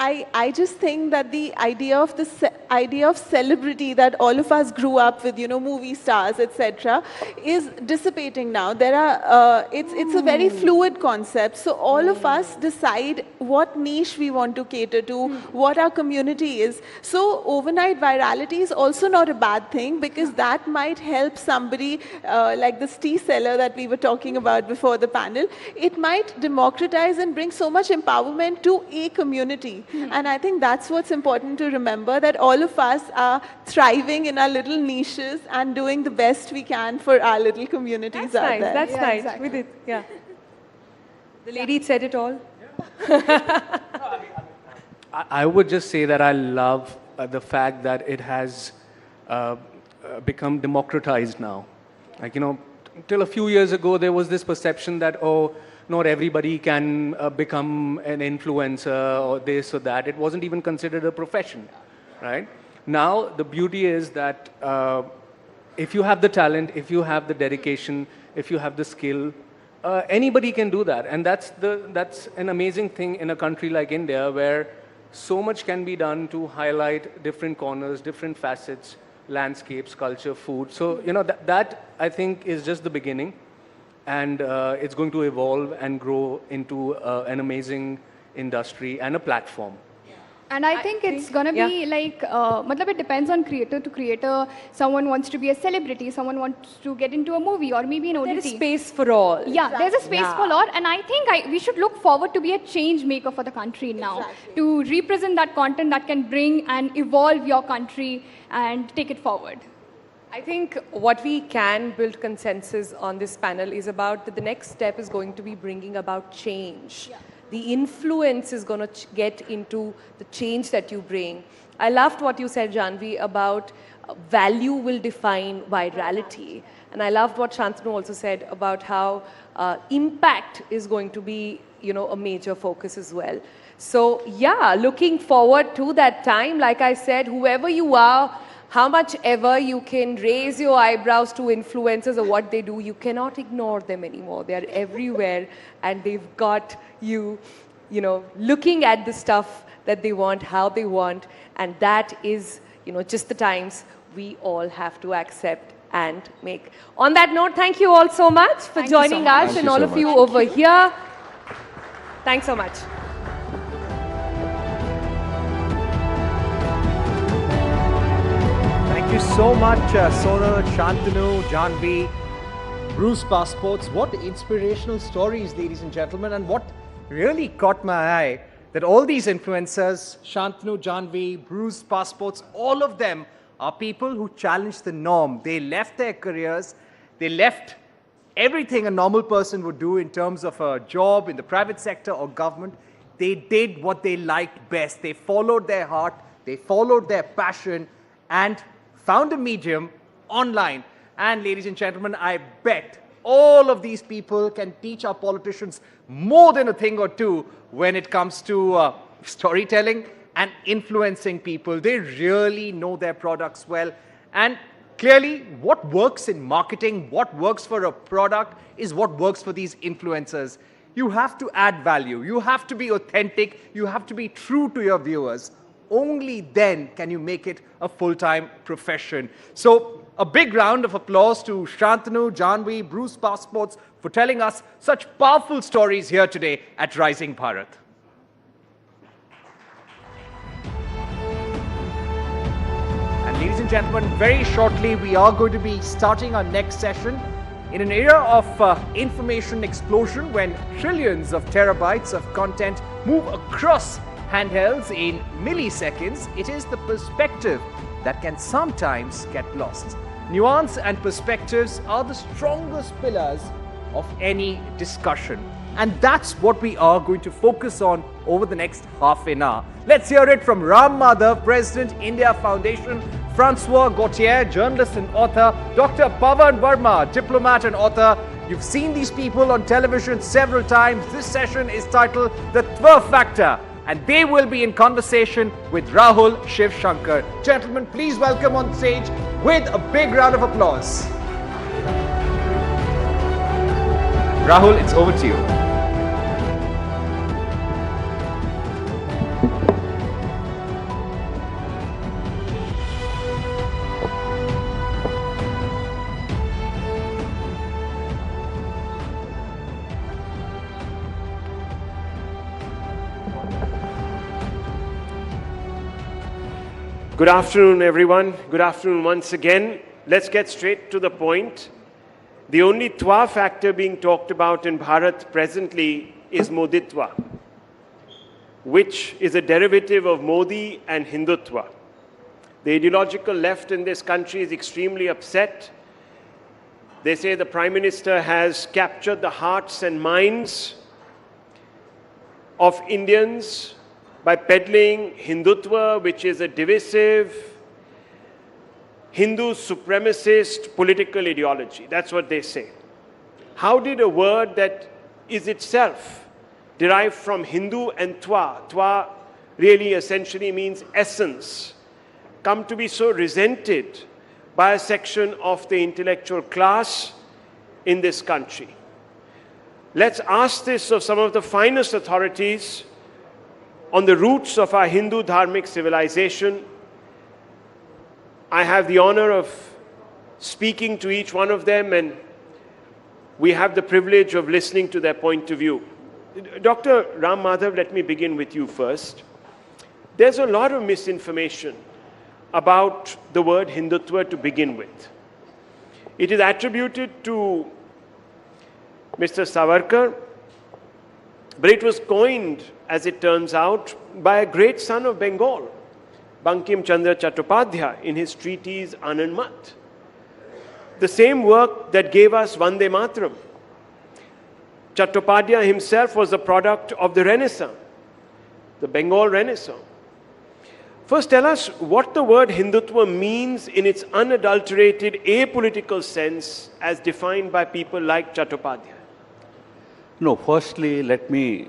I just think that the idea of celebrity that all of us grew up with, movie stars, etc., is dissipating now. There are it's a very fluid concept. So all of us decide what niche we want to cater to, what our community is. So overnight virality is also not a bad thing, because that might help somebody like this tea seller that we were talking about before the panel. It might democratize and bring so much empowerment to a community. And I think that's what's important to remember, that all of us are thriving in our little niches and doing the best we can for our little communities out there. That's nice. Exactly. With it, yeah. The lady said it all. I would just say that I love the fact that it has become democratized now. Like, till a few years ago, there was this perception that, oh, not everybody can become an influencer or this or that. It wasn't even considered a profession, right? Now, the beauty is that if you have the talent, if you have the dedication, if you have the skill, anybody can do that. And that's an amazing thing in a country like India, where so much can be done to highlight different corners, different facets, landscapes, culture, food. So, that I think is just the beginning. And it's going to evolve and grow into an amazing industry and a platform. And I think it's gonna be like, matlab it depends on creator to creator. Someone wants to be a celebrity, someone wants to get into a movie or maybe an OTT. There is space for all. Yeah, there's a space for all, and I think we should look forward to be a change maker for the country now, to represent that content that can bring and evolve your country and take it forward. I think what we can build consensus on this panel is about that the next step is going to be bringing about change. The influence is going to get into the change that you bring. I loved what you said, Janvi, about value will define virality. And I loved what Shantanu also said about how impact is going to be, a major focus as well. So yeah, looking forward to that time. Like I said, whoever you are, how much ever you can raise your eyebrows to influencers or what they do, you cannot ignore them anymore. They are everywhere and they've got you, looking at the stuff that they want, how they want. And that is, just the times we all have to accept and make. On that note, thank you all so much for joining us and all of you over here. Thanks so much. Thank you so much, Sonal, Shantanu, Janvi, Bruce Passports. What inspirational stories, ladies and gentlemen. And what really caught my eye, that all these influencers, Shantanu, Janvi, Bruce Passports, all of them are people who challenged the norm. They left their careers, they left everything a normal person would do in terms of a job in the private sector or government. They did what they liked best. They followed their heart, they followed their passion, and found a medium online. And ladies and gentlemen, I bet all of these people can teach our politicians more than a thing or two when it comes to storytelling and influencing people. They really know their products well. And clearly, what works in marketing, what works for a product is what works for these influencers. You have to add value. You have to be authentic. You have to be true to your viewers. Only then can you make it a full-time profession. So a big round of applause to Shantanu, Janvi, Bruce Passports for telling us such powerful stories here today at Rising Bharat. And ladies and gentlemen, very shortly we are going to be starting our next session in an era of information explosion when trillions of terabytes of content move across handhelds in milliseconds. It is the perspective that can sometimes get lost. Nuance and perspectives are the strongest pillars of any discussion. And that's what we are going to focus on over the next half an hour. Let's hear it from Ram Madhav, President, India Foundation, Francois Gautier, journalist and author, Dr. Pavan Verma, diplomat and author. You've seen these people on television several times. This session is titled The Twa Factor, and they will be in conversation with Rahul Shiv Shankar. Gentlemen, please welcome on stage with a big round of applause. Rahul, it's over to you. Good afternoon, everyone. Good afternoon once again. Let's get straight to the point. The only Twa factor being talked about in Bharat presently is Moditwa, which is a derivative of Modi and Hindutva. The ideological left in this country is extremely upset. They say the Prime Minister has captured the hearts and minds of Indians by peddling Hindutva, which is a divisive, Hindu supremacist political ideology. That's what they say. How did a word that is itself derived from Hindu and Twa, Twa really essentially means essence, come to be so resented by a section of the intellectual class in this country? Let's ask this of some of the finest authorities on the roots of our Hindu dharmic civilization. I have the honor of speaking to each one of them, and we have the privilege of listening to their point of view. Dr. Ram Madhav, let me begin with you first. there's a lot of misinformation about the word Hindutva to begin with. It is attributed to Mr. Savarkar, but it was coined, as it turns out, by a great son of Bengal, Bankim Chandra Chattopadhyay, in his treatise Anand Mat. The same work that gave us Vande Mataram. Chattopadhyay himself was a product of the Renaissance, the Bengal Renaissance. First, tell us what the word Hindutva means in its unadulterated apolitical sense as defined by people like Chattopadhyay. No, firstly, let me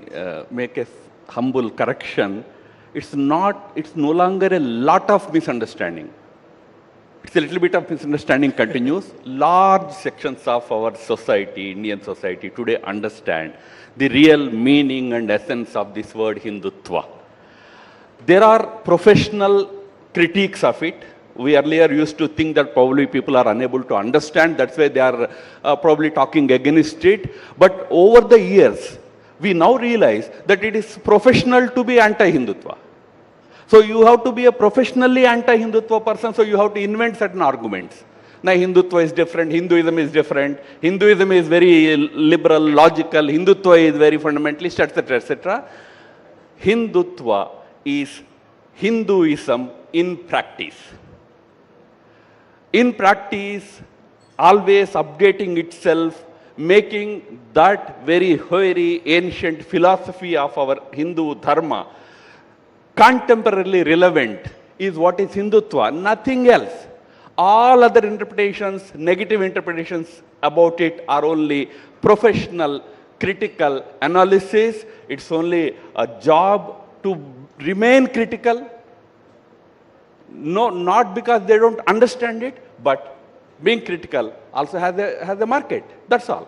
make a humble correction. It's no longer a lot of misunderstanding. It's a little bit of misunderstanding continues. Large sections of our society, Indian society, today understand the real meaning and essence of this word Hindutva. There are professional critiques of it. We earlier used to think that probably people are unable to understand. That's why they are probably talking against it. But over the years, we now realize that it is professional to be anti-Hindutva. So you have to be a professionally anti-Hindutva person, so you have to invent certain arguments. Now Hindutva is different, Hinduism is different, Hinduism is very liberal, logical, Hindutva is very fundamentalist, etc., etc. Hindutva is Hinduism in practice. In practice, always updating itself, making that very ancient philosophy of our Hindu dharma contemporarily relevant is what is Hindutva, nothing else. All other interpretations, negative interpretations about it are only professional, critical analysis. It's only a job to remain critical. No, not because they don't understand it, but being critical also has a market. That's all.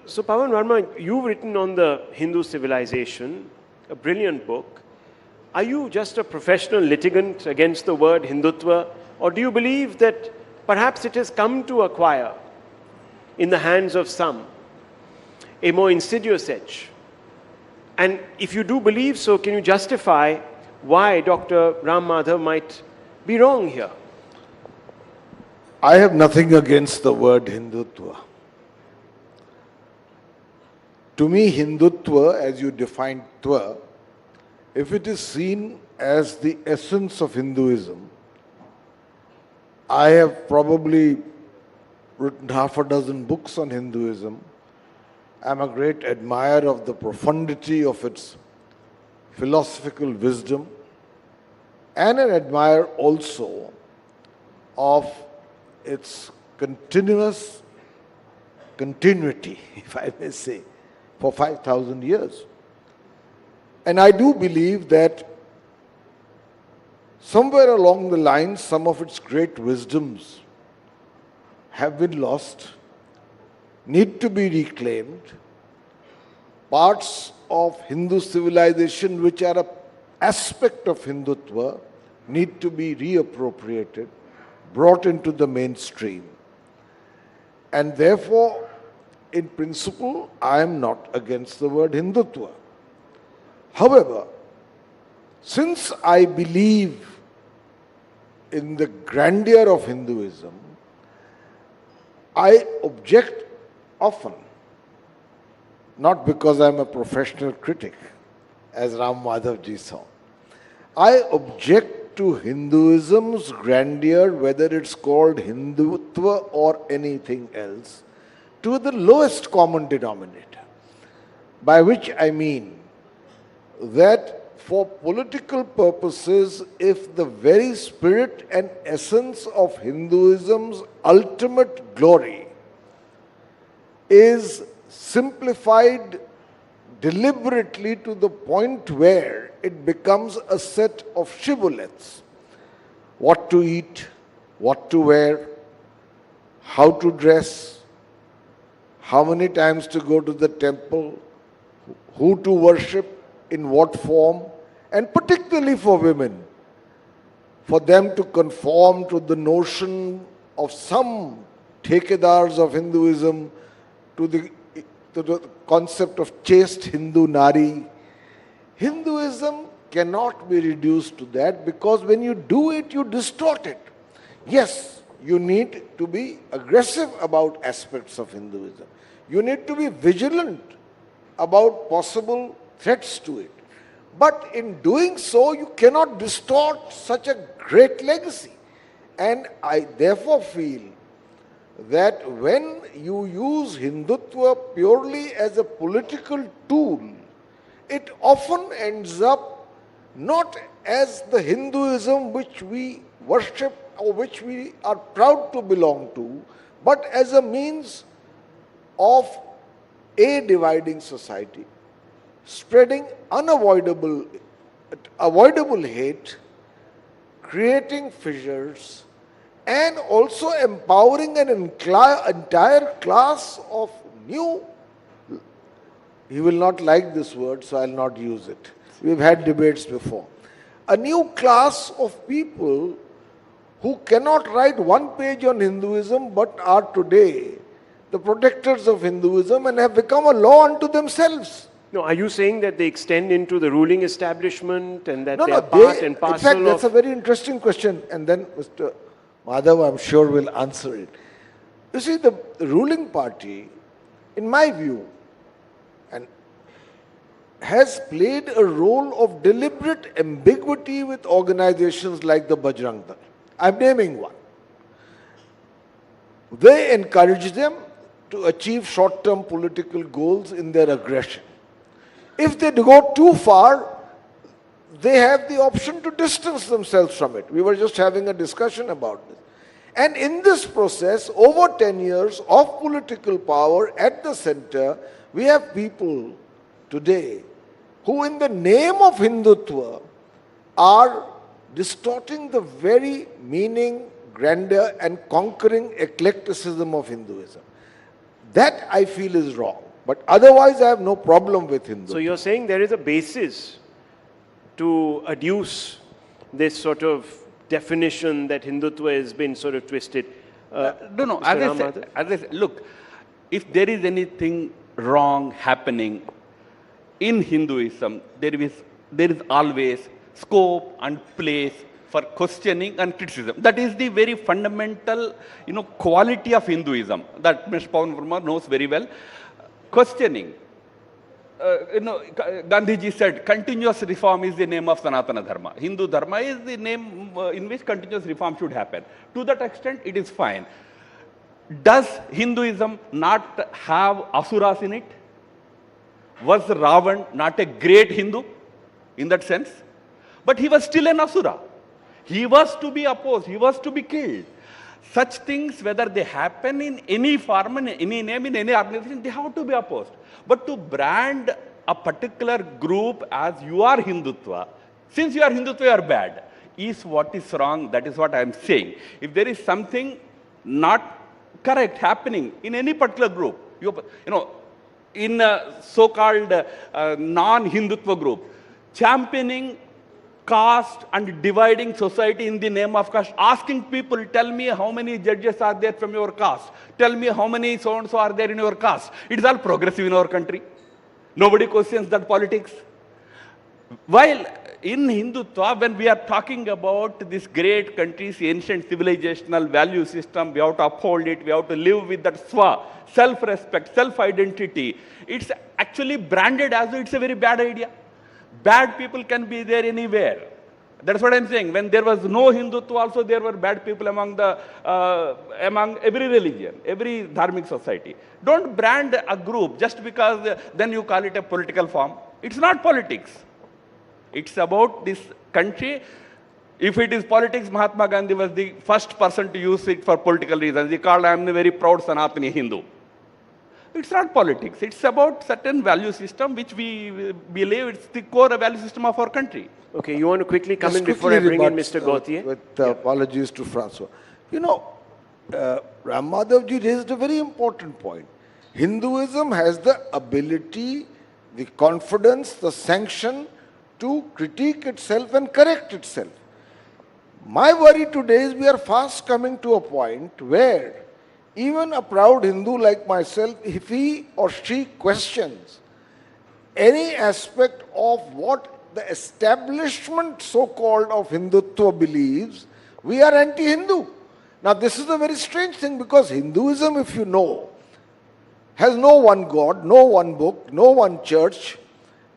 So Pawan Verma, you've written on the Hindu civilization, a brilliant book. Are you just a professional litigant against the word Hindutva, or do you believe that perhaps it has come to acquire, in the hands of some, a more insidious edge? And if you do believe so, can you justify why Dr. Ram Madhav might be wrong here? I have nothing against the word Hindutva. To me, Hindutva, as you define Tva, if it is seen as the essence of Hinduism, I have probably written half a dozen books on Hinduism. I'm a great admirer of the profundity of its philosophical wisdom and an admirer also of its continuity, if I may say, for 5,000 years. And I do believe that somewhere along the line, some of its great wisdoms have been lost, need to be reclaimed. Parts of Hindu civilization which are an aspect of Hindutva need to be reappropriated, brought into the mainstream. And therefore, in principle, I am not against the word Hindutva. However, since I believe in the grandeur of Hinduism, I object often, not because I'm a professional critic, as Ram Madhav ji saw. I object to Hinduism's grandeur, whether it's called Hindutva or anything else, to the lowest common denominator, by which I mean that for political purposes, if the very spirit and essence of Hinduism's ultimate glory is simplified deliberately to the point where it becomes a set of shibboleths, what to eat, what to wear, how to dress, how many times to go to the temple, who to worship, in what form, and particularly for women, for them to conform to the notion of some thekedars of Hinduism, to the concept of chaste Hindu Nari. Hinduism cannot be reduced to that, because when you do it, you distort it. Yes, you need to be aggressive about aspects of Hinduism. You need to be vigilant about possible threats to it. But in doing so, you cannot distort such a great legacy. And I therefore feel that when you use Hindutva purely as a political tool, it often ends up not as the Hinduism which we worship or which we are proud to belong to, but as a means of dividing society, spreading avoidable hate, creating fissures, and also empowering an entire class of new, he will not like this word, so I will not use it. We've had debates before. A new class of people who cannot write one page on Hinduism but are today the protectors of Hinduism and have become a law unto themselves. No, are you saying that they extend into the ruling establishment and that No, they no, are part and in parcel fact, that's a of... very interesting question, and then Mr. Madhav, I'm sure, will answer it. You see, the ruling party, in my view, and has played a role of deliberate ambiguity with organizations like the Bajrang Dal. I'm naming one. They encourage them to achieve short-term political goals in their aggression. If they go too far, they have the option to distance themselves from it. We were just having a discussion about this. And in this process, over 10 years of political power at the center, we have people today who in the name of Hindutva are distorting the very meaning, grandeur and conquering eclecticism of Hinduism. That I feel is wrong. But otherwise I have no problem with Hindutva. So you're saying there is a basis to adduce this sort of definition that Hindutva has been sort of twisted? No, as I said, look, if there is anything wrong happening in Hinduism, there is always scope and place for questioning and criticism. That is the very fundamental, quality of Hinduism that Mr. Pawan Verma knows very well. Questioning. Gandhiji said, continuous reform is the name of Sanatana Dharma. Hindu Dharma is the name in which continuous reform should happen. To that extent, it is fine. Does Hinduism not have asuras in it? Was Ravan not a great Hindu in that sense? But he was still an asura. He was to be opposed. He was to be killed. Such things, whether they happen in any form, in any name, in any organization, they have to be opposed. But to brand a particular group as you are Hindutva, since you are Hindutva, you are bad, is what is wrong. That is what I am saying. If there is something not correct happening in any particular group, in a so-called non-Hindutva group, championing caste and dividing society in the name of caste, asking people, tell me how many judges are there from your caste, tell me how many so-and-so are there in your caste. It is all progressive in our country. Nobody questions that politics. While in Hindutva, when we are talking about this great country's ancient civilizational value system, we have to uphold it, we have to live with that swa, self-respect, self-identity. It's actually branded as though it's a very bad idea. Bad people can be there anywhere. That's what I'm saying. When there was no Hindutva, also there were bad people among every religion, every dharmic society. Don't brand a group just because then you call it a political form. It's not politics. It's about this country. If it is politics, Mahatma Gandhi was the first person to use it for political reasons. He called, I am a very proud Sanatani Hindu. It's not politics. It's about certain value system which we believe it's the core value system of our country. Okay, you want to quickly come in before I bring in Mr. Gautier? With apologies to Francois. Ram Madhavji raised a very important point. Hinduism has the ability, the confidence, the sanction to critique itself and correct itself. My worry today is we are fast coming to a point where even a proud Hindu like myself, if he or she questions any aspect of what the establishment so-called of Hindutva believes, we are anti-Hindu. Now this is a very strange thing, because Hinduism, if you know, has no one God, no one book, no one church.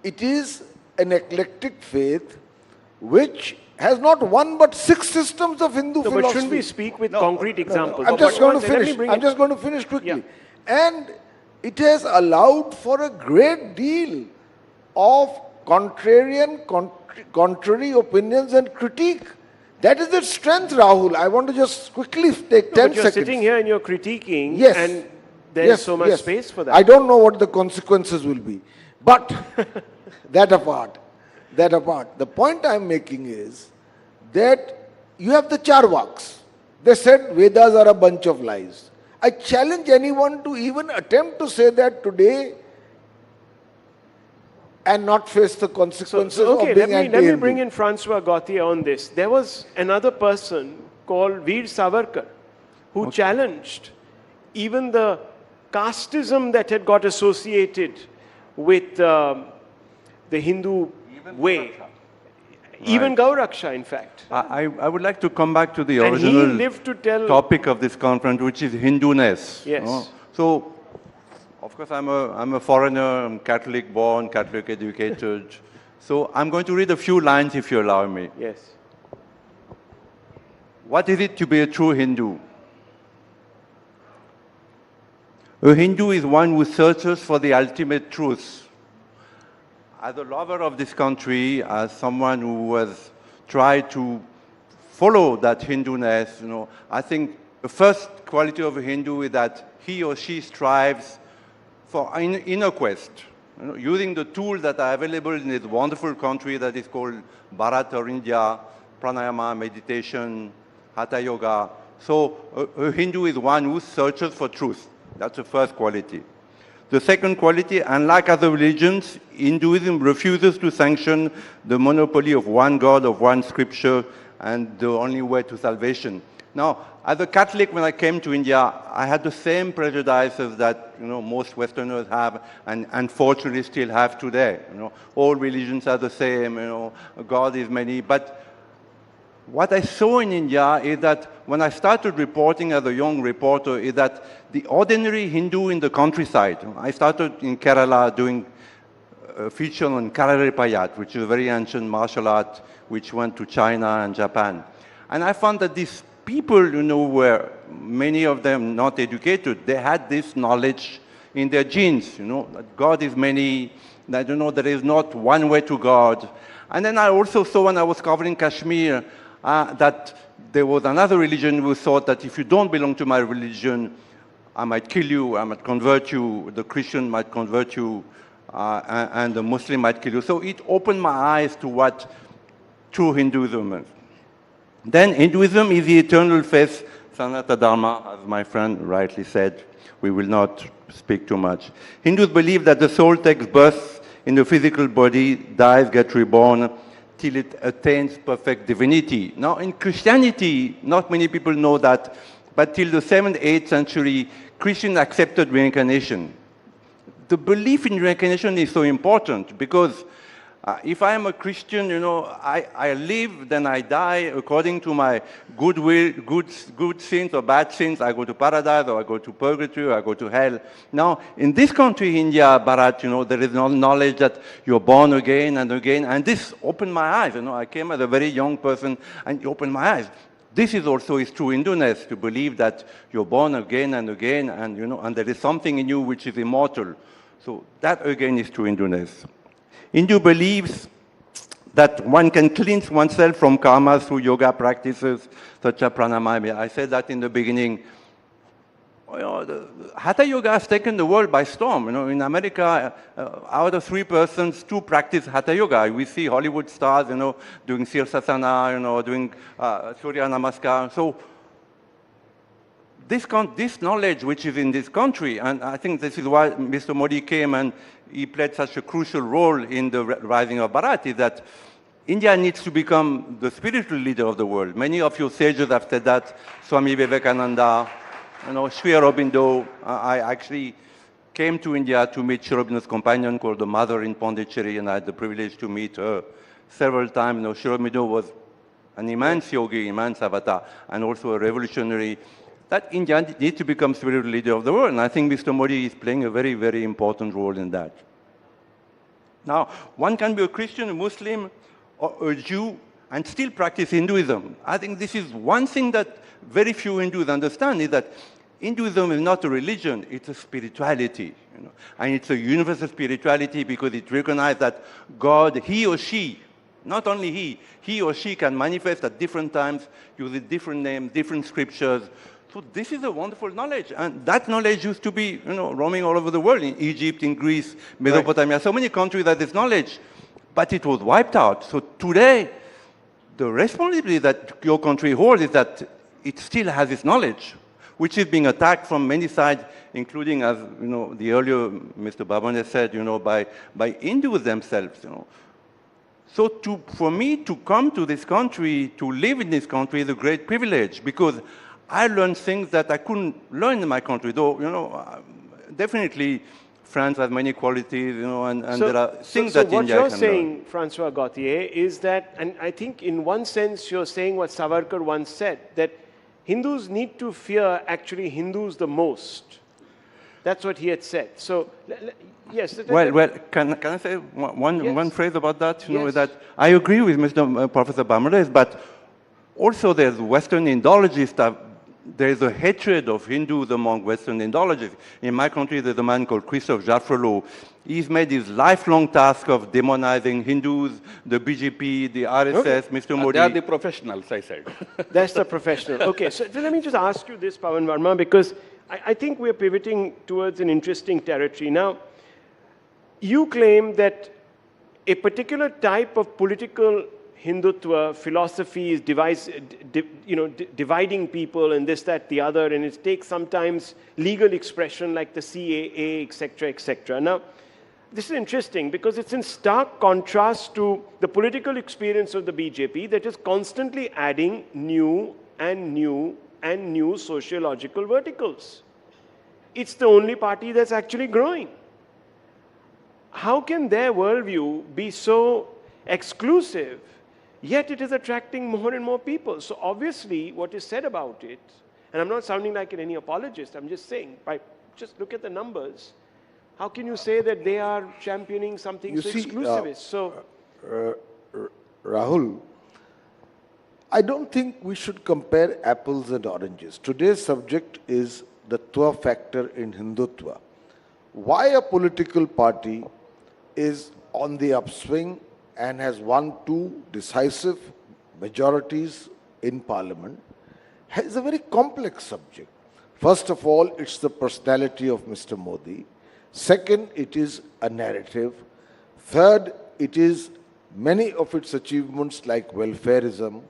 It is an eclectic faith which has not one but 6 systems of Hindu philosophy. But shouldn't we speak with concrete examples? I'm just going to finish. I'm just going to finish quickly. And it has allowed for a great deal of contrary opinions and critique. That is its strength, Rahul. I want to just quickly take 10 but you're seconds. sitting here and you're critiquing, Yes. and there's so much space for that. I don't know what the consequences will be. But that apart, the point I'm making is that you have the Charvaks. They said Vedas are a bunch of lies. I challenge anyone to even attempt to say that today and not face the consequences of being anti-Hindu. Let me bring in Francois Gauthier on this. There was another person called Veer Savarkar who challenged even the casteism that had got associated with the Hindu way. Even Gauraksha, in fact. I would like to come back to the And he original lived to tell- topic of this conference, which is Hinduness. Yes. So, of course, I'm a foreigner, I'm Catholic born, Catholic educated. So I'm going to read a few lines, if you allow me. Yes. What is it to be a true Hindu? A Hindu is one who searches for the ultimate truth. As a lover of this country, as someone who has tried to follow that Hinduness, I think the first quality of a Hindu is that he or she strives for inner quest, using the tools that are available in this wonderful country that is called Bharat or India, pranayama, meditation, hatha yoga. So a Hindu is one who searches for truth. That's the first quality. The second quality, unlike other religions, Hinduism refuses to sanction the monopoly of one God, of one scripture, and the only way to salvation. Now, as a Catholic, when I came to India, I had the same prejudices that most Westerners have, and unfortunately still have today. All religions are the same. God is many. But what I saw in India is that when I started reporting as a young reporter, is that the ordinary Hindu in the countryside. I started in Kerala doing a feature on Kararipayat, which is a very ancient martial art, which went to China and Japan. And I found that these people, were many of them not educated. They had this knowledge in their genes, that God is many, that, there is not one way to God. And then I also saw when I was covering Kashmir that there was another religion who thought that if you don't belong to my religion, I might kill you, I might convert you, the Christian might convert you, and the Muslim might kill you. So it opened my eyes to what true Hinduism is. Then Hinduism is the eternal faith, Sanatana Dharma, as my friend rightly said. We will not speak too much. Hindus believe that the soul takes birth in the physical body, dies, gets reborn, till it attains perfect divinity. Now, in Christianity, not many people know that, but till the 7th, 8th century, Christians accepted reincarnation. The belief in reincarnation is so important because if I am a Christian, I live, then I die according to my good will, good sins or bad sins. I go to paradise or I go to purgatory or I go to hell. Now, in this country, India, Bharat, there is no knowledge that you're born again and again. And this opened my eyes. I came as a very young person and it opened my eyes. This is also is true Hinduness, to believe that you're born again and again, and and there is something in you which is immortal. So that again is true Hinduness. Hindu believes that one can cleanse oneself from karma through yoga practices such as pranayama. I said that in the beginning. The Hatha Yoga has taken the world by storm. In America, out of 3 persons, 2 practice Hatha Yoga. We see Hollywood stars, doing Sirsasana, doing Surya Namaskar. So this knowledge which is in this country, and I think this is why Mr. Modi came and he played such a crucial role in the rising of Bharat, is that India needs to become the spiritual leader of the world. Many of your sages have said that, Swami Vivekananda, Sri Aurobindo. I actually came to India to meet Sri Aurobindo's companion called the mother in Pondicherry, and I had the privilege to meet her. several times. You know, Sri Aurobindo was an immense yogi, immense avatar, and also a revolutionary. That India needs to become spiritual leader of the world, and I think Mr. Modi is playing a very, very important role in that. Now, one can be a Christian, a Muslim, or a Jew, and still practice Hinduism. I think this is one thing that very few Hindus understand, is that Hinduism is not a religion, it's a spirituality. You know? And it's a universal spirituality because it recognizes that God, he or she, not only he or she can manifest at different times, using different names, different scriptures. So this is a wonderful knowledge. And that knowledge used to be, you know, roaming all over the world, in Egypt, in Greece, Mesopotamia, so many countries had this knowledge. But it was wiped out. So today, the responsibility that your country holds is that it still has this knowledge, which is being attacked from many sides, including, as you know, the earlier Mr. Babane said, you know, by Hindus themselves. You know. So for me to come to this country, to live in this country, is a great privilege because I learned things that I couldn't learn in my country. Though, you know, definitely France has many qualities, you know, and there are things that India can learn. So what you're saying, Francois Gauthier, is that, and I think in one sense you're saying what Savarkar once said, that Hindus need to fear actually Hindus the most. That's what he had said. So, yes. Well, can I say one phrase about that? You know, that I agree with Mr. Professor Bamrez, but also there's Western Indologists. There's a hatred of Hindus among Western Indologists. In my country, there's a man called Christophe Jaffrelot. He's made his lifelong task of demonizing Hindus, the BJP, the RSS, Mr. Modi. They are the professionals, I said. That's the professional. Okay, so let me just ask you this, Pawan Verma, because I think we're pivoting towards an interesting territory. Now, you claim that a particular type of political Hindutva philosophy is dividing people and this, that, the other, and it takes sometimes legal expression like the CAA, etc., etc. Now, this is interesting because it's in stark contrast to the political experience of the BJP that is constantly adding new and new and new sociological verticals. It's the only party that's actually growing. How can their worldview be so exclusive, yet it is attracting more and more people? So obviously what is said about it, and I'm not sounding like any apologist, I'm just saying, just look at the numbers, how can you say that they are championing something so exclusivist? Rahul, I don't think we should compare apples and oranges. Today's subject is the Twa factor in Hindutva. Why a political party is on the upswing and has won 2 decisive majorities in parliament is a very complex subject. First of all, it's the personality of Mr. Modi. Second, it is a narrative. Third, it is many of its achievements like welfareism.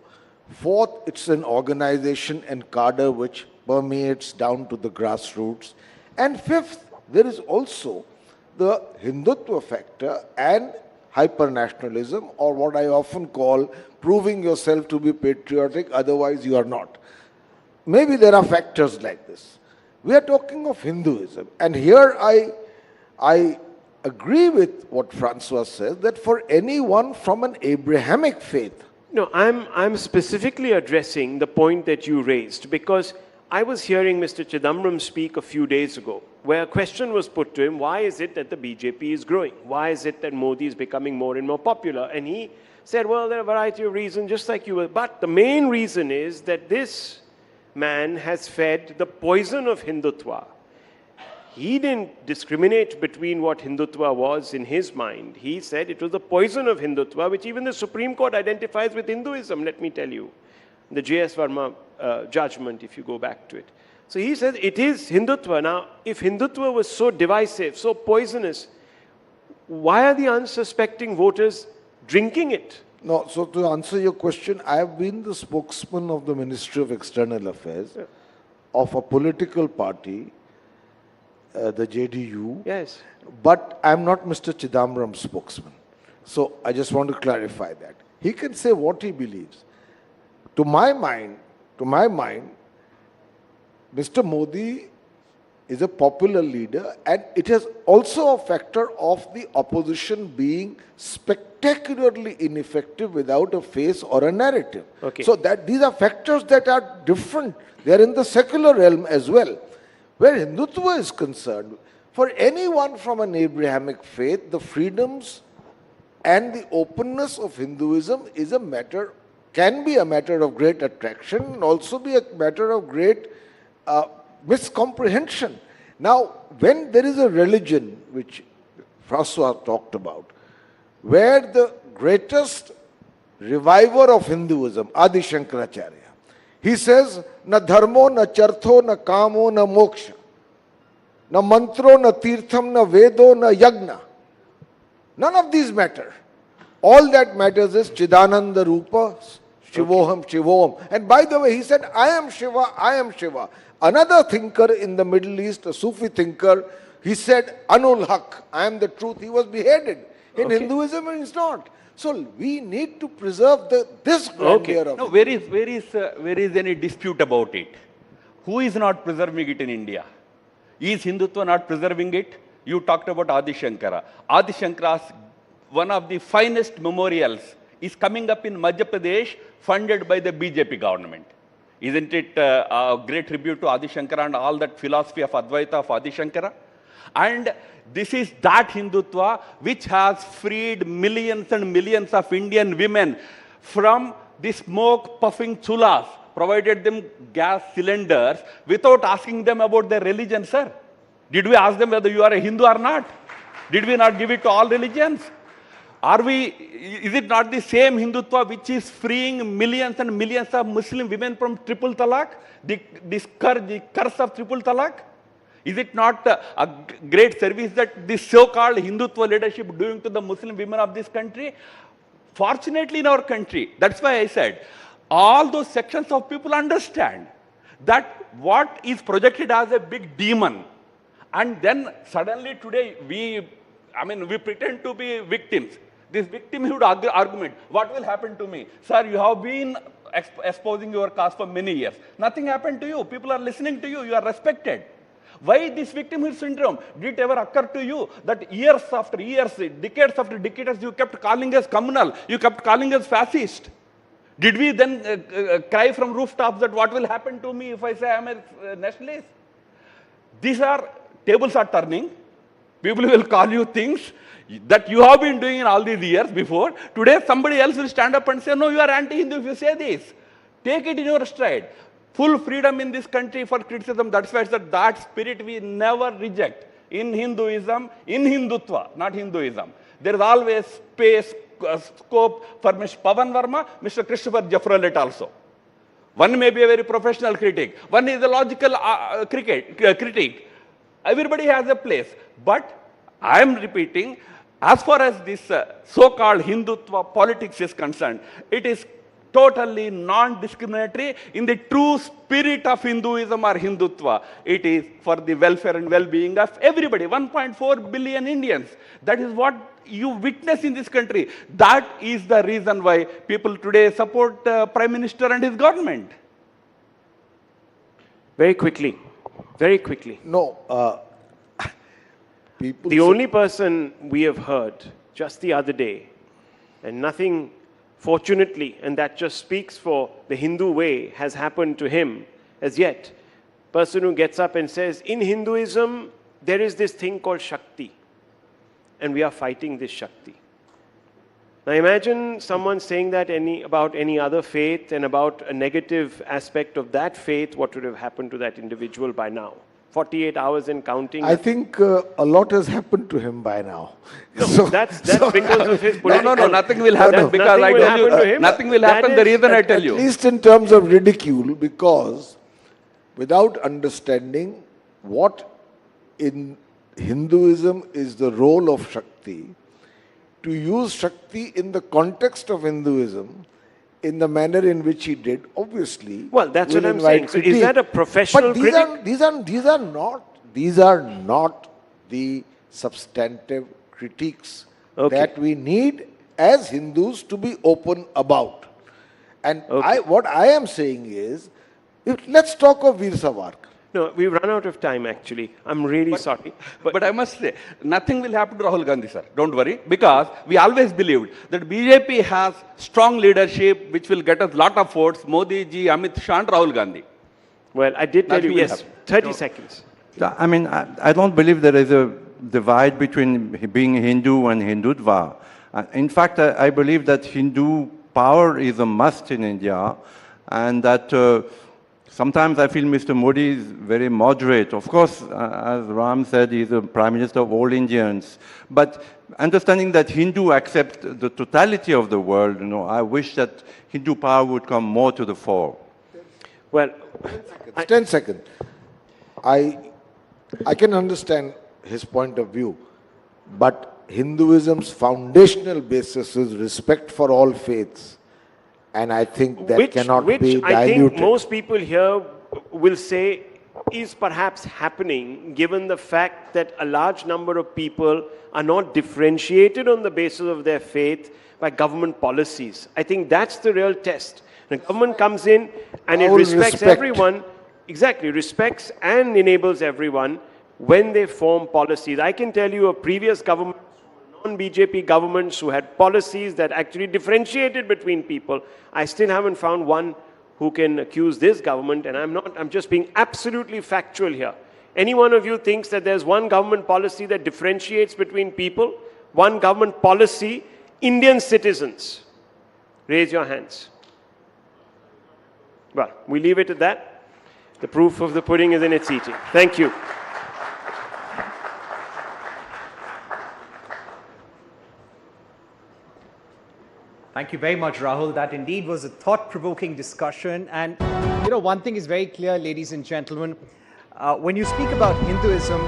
Fourth, it's an organization and cadre which permeates down to the grassroots. And fifth, there is also the Hindutva factor and hyper-nationalism, or what I often call proving yourself to be patriotic, otherwise you are not. Maybe there are factors like this. We are talking of Hinduism, and here I agree with what Francois says, that for anyone from an Abrahamic faith. No, I'm specifically addressing the point that you raised, because I was hearing Mr. Chidambaram speak a few days ago, where a question was put to him, why is it that the BJP is growing? Why is it that Modi is becoming more and more popular? And he said, well, there are a variety of reasons, just like you were. But the main reason is that this man has fed the poison of Hindutva. He didn't discriminate between what Hindutva was in his mind. He said it was the poison of Hindutva, which even the Supreme Court identifies with Hinduism, let me tell you. The J.S. Verma judgment, if you go back to it. So he says it is Hindutva. Now, if Hindutva was so divisive, so poisonous, why are the unsuspecting voters drinking it? No, so to answer your question, I have been the spokesman of the Ministry of External Affairs of a political party, the JDU. Yes. But I'm not Mr. Chidambaram's spokesman. So I just want to clarify that. He can say what he believes. To my mind, Mr. Modi is a popular leader, and it is also a factor of the opposition being spectacularly ineffective without a face or a narrative. Okay. So that these are factors that are different. They are in the secular realm as well. Where Hindutva is concerned, for anyone from an Abrahamic faith, the freedoms and the openness of Hinduism is a matter, can be a matter of great attraction and also be a matter of great miscomprehension. Now, when there is a religion, which Francois talked about, where the greatest reviver of Hinduism, Adi Shankaracharya, he says, na dharmo, na chartho, na kamo, na moksha, na mantro, na tirtham, na vedo, na yagna. None of these matter. All that matters is Chidananda Rupa, Shivoham, Shivoham. And by the way, he said, I am Shiva, I am Shiva. Another thinker in the Middle East, a Sufi thinker, he said, Anul Haq, I am the truth. He was beheaded. In Hinduism, it is not. So we need to preserve this grandeur of No, where is any dispute about it? Who is not preserving it in India? Is Hindutva not preserving it? You talked about Adi Shankara. Adi Shankara's one of the finest memorials is coming up in Madhya Pradesh, funded by the BJP government. Isn't it a great tribute to Adi Shankara and all that philosophy of Advaita of Adi Shankara? And this is that Hindutva which has freed millions and millions of Indian women from the smoke puffing chulas, provided them gas cylinders without asking them about their religion, sir. Did we ask them whether you are a Hindu or not? Did we not give it to all religions? Is it not the same Hindutva which is freeing millions and millions of Muslim women from triple talaq? The curse of triple talaq? Is it not a great service that this so-called Hindutva leadership doing to the Muslim women of this country? Fortunately in our country, that's why I said, all those sections of people understand that what is projected as a big demon, and then suddenly today we pretend to be victims. This victimhood argument, what will happen to me? Sir, you have been exposing your cause for many years. Nothing happened to you. People are listening to you. You are respected. Why this victimhood syndrome? Did it ever occur to you that years after years, decades after decades, you kept calling us communal, you kept calling us fascist? Did we then cry from rooftops that what will happen to me if I say I am a nationalist? These are, tables are turning. People will call you things that you have been doing in all these years before. Today somebody else will stand up and say, no, you are anti-Hindu if you say this. Take it in your stride. Full freedom in this country for criticism. That's why I said that spirit we never reject. In Hinduism, in Hindutva, not Hinduism. There is always space, scope for Mr. Pavan Verma, Mr. Christopher Jeffrellet also. One may be a very professional critic. One is a logical critic. Everybody has a place. But I am repeating, as far as this so-called Hindutva politics is concerned, it is totally non-discriminatory in the true spirit of Hinduism or Hindutva. It is for the welfare and well-being of everybody, 1.4 billion Indians. That is what you witness in this country. That is the reason why people today support Prime Minister and his government. Very quickly. Very quickly. No. The only person we have heard just the other day, and nothing, fortunately, and that just speaks for the Hindu way, has happened to him as yet. Person who gets up and says, in Hinduism, there is this thing called Shakti, and we are fighting this Shakti. Now imagine someone saying that about any other faith and about a negative aspect of that faith, what would have happened to that individual by now? 48 hours and counting. I think a lot has happened to him by now. No, so, that's because of his political... No, nothing will happen because I tell you, nothing will happen, the reason I tell you. At least in terms of ridicule, because without understanding what in Hinduism is the role of Shakti, to use Shakti in the context of Hinduism, in the manner in which he did, obviously. Well, that's what I'm saying. So is that a professional critic? These are not the substantive critiques that we need as Hindus to be open about. And what I am saying is, let's talk of Veer Savarkar. No, we've run out of time, actually. I'm really sorry. But I must say, nothing will happen to Rahul Gandhi, sir. Don't worry. Because we always believed that BJP has strong leadership, which will get us a lot of votes. Modi ji, Amit Shah, and Rahul Gandhi. Well, I did tell you, yes, 30 seconds. I mean, I don't believe there is a divide between being Hindu and Hindutva. In fact, I believe that Hindu power is a must in India, and that sometimes I feel Mr. Modi is very moderate. Of course, as Ram said, he's the Prime Minister of all Indians. But understanding that Hindu accept the totality of the world, I wish that Hindu power would come more to the fore. Well, 10 seconds. I can understand his point of view, but Hinduism's foundational basis is respect for all faiths. And I think that cannot be diluted. I think most people here will say is perhaps happening given the fact that a large number of people are not differentiated on the basis of their faith by government policies. I think that's the real test. The government comes in and it respects everyone, exactly, respects and enables everyone when they form policies. I can tell you a previous government, non-BJP governments who had policies that actually differentiated between people. I still haven't found one who can accuse this government, and I'm just being absolutely factual here. Any one of you thinks that there's one government policy that differentiates between people? One government policy, Indian citizens? Raise your hands. Well, we leave it at that. The proof of the pudding is in its eating. Thank you. Thank you very much, Rahul. That indeed was a thought-provoking discussion. And, one thing is very clear, ladies and gentlemen. When you speak about Hinduism,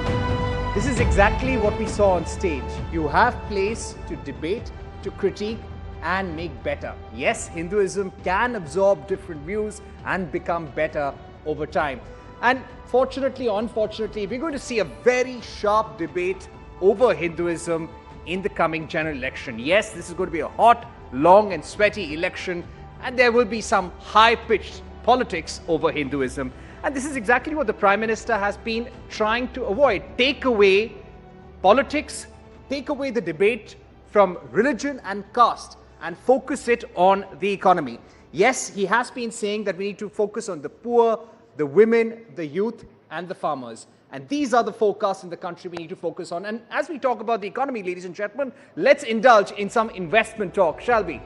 this is exactly what we saw on stage. You have place to debate, to critique, and make better. Yes, Hinduism can absorb different views and become better over time. And fortunately or unfortunately, we're going to see a very sharp debate over Hinduism in the coming general election. Yes, this is going to be a hot, long and sweaty election, and there will be some high-pitched politics over Hinduism. And this is exactly what the Prime Minister has been trying to avoid. Take away politics, take away the debate from religion and caste, and focus it on the economy. Yes, he has been saying that we need to focus on the poor, the women, the youth, and the farmers. And these are the forecasts in the country we need to focus on. And as we talk about the economy, ladies and gentlemen, let's indulge in some investment talk, shall we?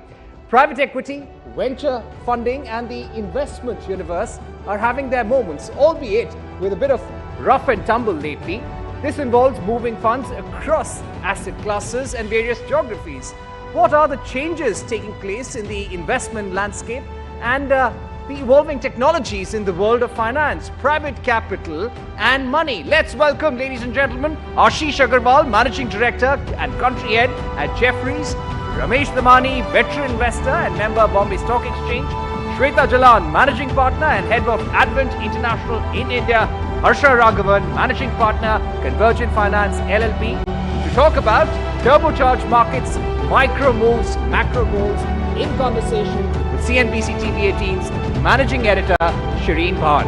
Private equity, venture funding, and the investment universe are having their moments, albeit with a bit of rough and tumble lately. This involves moving funds across asset classes and various geographies. What are the changes taking place in the investment landscape and the evolving technologies in the world of finance, private capital and money? Let's welcome, ladies and gentlemen, Ashish Agarwal, Managing Director and Country Head at Jefferies, Ramesh Damani, veteran investor and member of Bombay Stock Exchange, Shweta Jalan, Managing Partner and Head of Advent International in India, Harsha Raghavan, Managing Partner, Converge Finance LLP, to talk about turbocharged markets, micro moves, macro moves, in conversation with CNBC TV 18's Managing Editor, Shireen Bhan.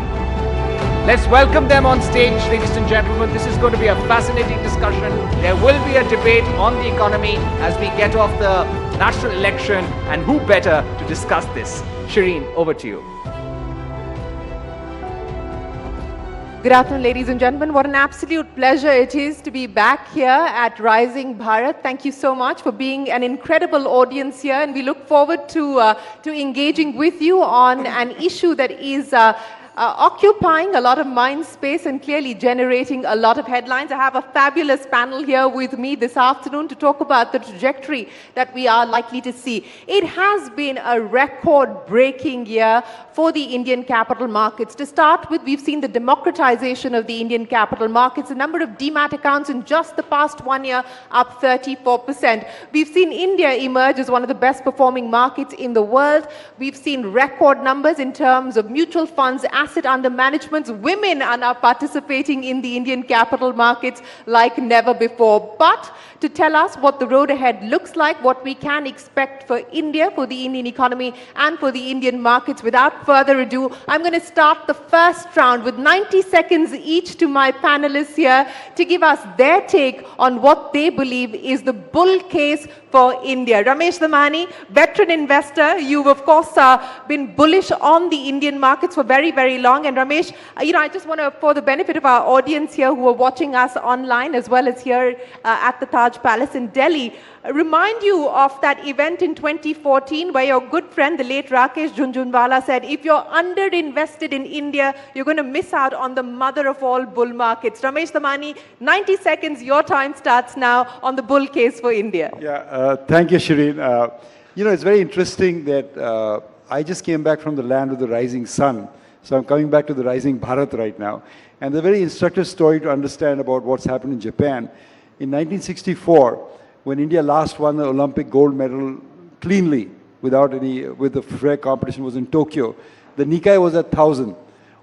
Let's welcome them on stage, ladies and gentlemen. This is going to be a fascinating discussion. There will be a debate on the economy as we get off the national election, and who better to discuss this? Shireen, over to you. Good afternoon, ladies and gentlemen. What an absolute pleasure it is to be back here at Rising Bharat. Thank you so much for being an incredible audience here, and we look forward to engaging with you on an issue that is occupying a lot of mind space and clearly generating a lot of headlines. I have a fabulous panel here with me this afternoon to talk about the trajectory that we are likely to see. It has been a record-breaking year for the Indian capital markets. To start with, we've seen the democratization of the Indian capital markets. The number of demat accounts in just the past 1 year up 34%. We've seen India emerge as one of the best performing markets in the world. We've seen record numbers in terms of mutual funds asset under management. Women are now participating in the Indian capital markets like never before. But to tell us what the road ahead looks like, what we can expect for India, for the Indian economy and for the Indian markets, without further ado, I'm going to start the first round with 90 seconds each to my panelists here to give us their take on what they believe is the bull case for India. Ramesh Damani, veteran investor, you've of course been bullish on the Indian markets for very, very long. And Ramesh, I just want to, for the benefit of our audience here who are watching us online as well as here at the Taj Palace in Delhi, remind you of that event in 2014 where your good friend, the late Rakesh Jhunjhunwala, said, if you're underinvested in India, you're going to miss out on the mother of all bull markets. Ramesh Damani, 90 seconds, your time starts now on the bull case for India. Yeah, thank you, Shireen. It's very interesting that I just came back from the land of the rising sun. So I'm coming back to the rising Bharat right now. And the very instructive story to understand about what's happened in Japan. In 1964, when India last won the Olympic gold medal cleanly, with the fair competition, was in Tokyo, the Nikkei was at 1,000.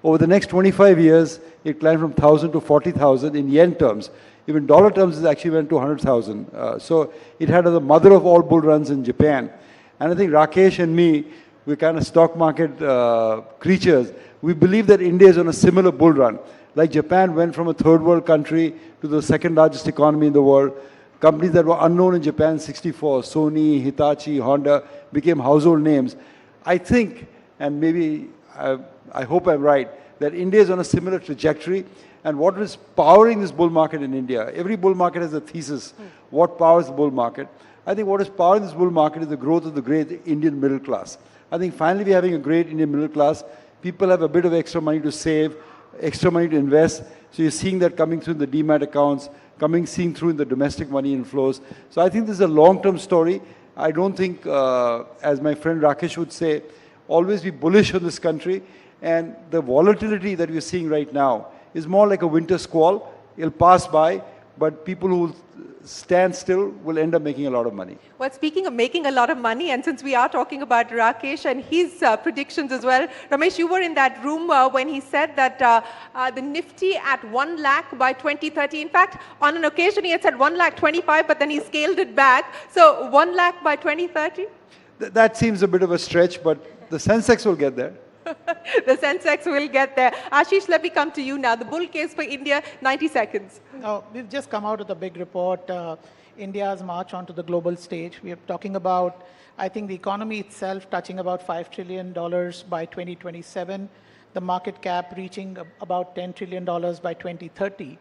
Over the next 25 years, it climbed from 1,000 to 40,000 in yen terms. Even dollar terms, it actually went to 100,000. So it had the mother of all bull runs in Japan. And I think Rakesh and me, we're kind of stock market creatures. We believe that India is on a similar bull run. Like Japan went from a third world country to the second largest economy in the world. Companies that were unknown in Japan in 64, Sony, Hitachi, Honda, became household names. I think, and maybe I hope I'm right, that India is on a similar trajectory. And what is powering this bull market in India? Every bull market has a thesis. What powers the bull market? I think what is powering this bull market is the growth of the great Indian middle class. I think finally we're having a great Indian middle class. People have a bit of extra money to save, extra money to invest. So you're seeing that coming through in the demat accounts, seeing through in the domestic money inflows. So I think this is a long-term story. I don't think, as my friend Rakesh would say, always be bullish on this country. And the volatility that we're seeing right now is more like a winter squall. It'll pass by, but people who stand still will end up making a lot of money. Well, speaking of making a lot of money, and since we are talking about Rakesh and his predictions as well, Ramesh, you were in that room when he said that the Nifty at 1 lakh by 2030. In fact, on an occasion he had said 1,25,000, but then he scaled it back. So 1 lakh by 2030? That seems a bit of a stretch, but the Sensex will get there. The Sensex will get there. Ashish, let me come to you now. The bull case for India, 90 seconds. We've just come out with a big report, India's march onto the global stage. We are talking about, I think, the economy itself touching about $5 trillion by 2027, the market cap reaching about $10 trillion by 2030.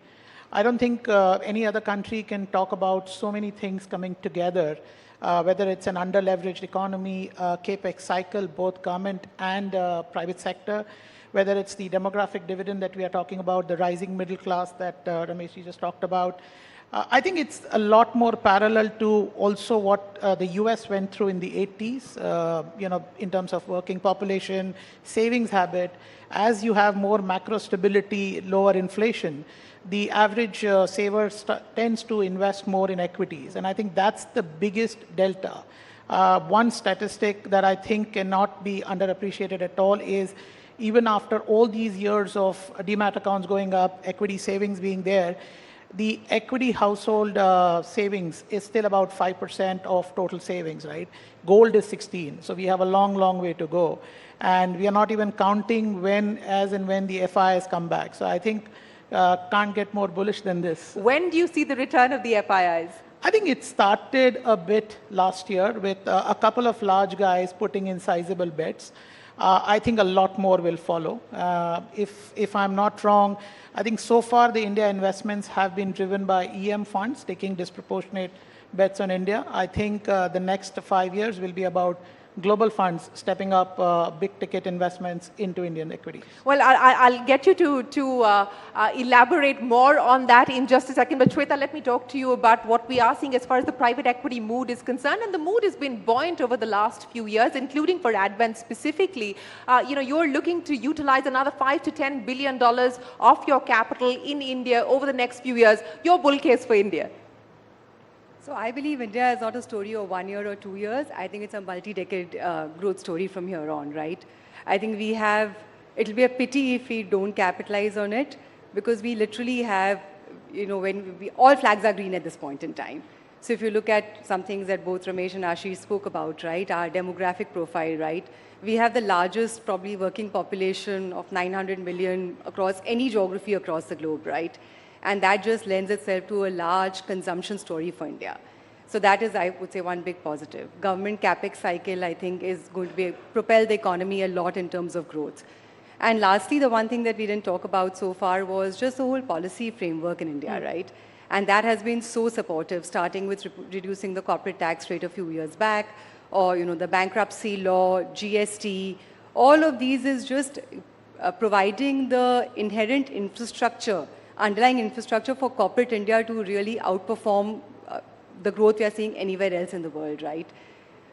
I don't think any other country can talk about so many things coming together. Whether it's an under-leveraged economy, capex cycle, both government and private sector, whether it's the demographic dividend that we are talking about, the rising middle class that Ramesh just talked about. I think it's a lot more parallel to also what the US went through in the 80s, in terms of working population, savings habit. As you have more macro stability, lower inflation, the average saver tends to invest more in equities. And I think that's the biggest delta. One statistic that I think cannot be underappreciated at all is even after all these years of demat accounts going up, equity savings being there, the equity household savings is still about 5% of total savings, right? Gold is 16. So we have a long, long way to go. And we are not even counting as and when the FIs come back. So I think can't get more bullish than this. When do you see the return of the FIIs? I think it started a bit last year with a couple of large guys putting in sizable bets. I think a lot more will follow. If I'm not wrong, I think so far the India investments have been driven by EM funds taking disproportionate bets on India. I think the next 5 years will be about global funds stepping up big ticket investments into Indian equities. Well, I'll get you to elaborate more on that in just a second. But Shweta, let me talk to you about what we are seeing as far as the private equity mood is concerned. And the mood has been buoyant over the last few years, including for Advent specifically. You're looking to utilize another $5 to $10 billion of your capital in India over the next few years. Your bull case for India. So I believe India is not a story of 1 year or 2 years. I think it's a multi-decade growth story from here on, right? I think we have it'll be a pity if we don't capitalize on it, because we literally have, all flags are green at this point in time. So if you look at some things that both Ramesh and Ashish spoke about, right, our demographic profile, right, we have the largest probably working population of 900 million across any geography across the globe, right? And that just lends itself to a large consumption story for India. So that is, I would say, one big positive. Government capex cycle, I think, is going to propel the economy a lot in terms of growth. And lastly, the one thing that we didn't talk about so far was just the whole policy framework in India, right? And that has been so supportive, starting with reducing the corporate tax rate a few years back, or the bankruptcy law, GST. All of these is just providing the inherent infrastructure, underlying infrastructure for corporate India to really outperform the growth we are seeing anywhere else in the world, right?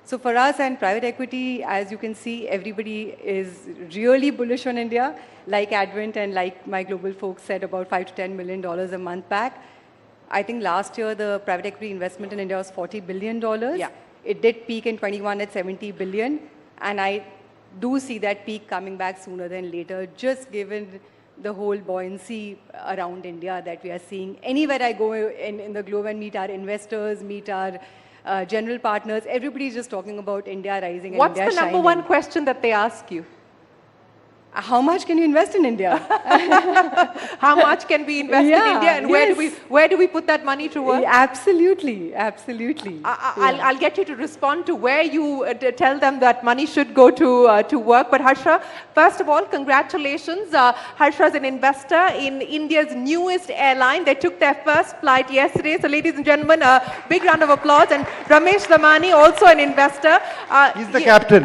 So for us and private equity, as you can see, everybody is really bullish on India, like Advent and like my global folks said, about $5 to $10 million a month back. I think last year the private equity investment in India was $40 billion. Yeah. It did peak in 21 at 70 billion. And I do see that peak coming back sooner than later, just given the whole buoyancy around India that we are seeing. Anywhere I go in the globe and meet our investors, meet our general partners, everybody's just talking about India rising and What's India the number one question that they ask you? How much can you invest in India? How much can we invest in India, and where do we put that money to work? Absolutely, absolutely. I'll get you to respond to where you tell them that money should go to work. But Harsha, first of all, congratulations. Harsha is an investor in India's newest airline. They took their first flight yesterday. So ladies and gentlemen, a big round of applause. And Ramesh Damani, also an investor. He's the captain.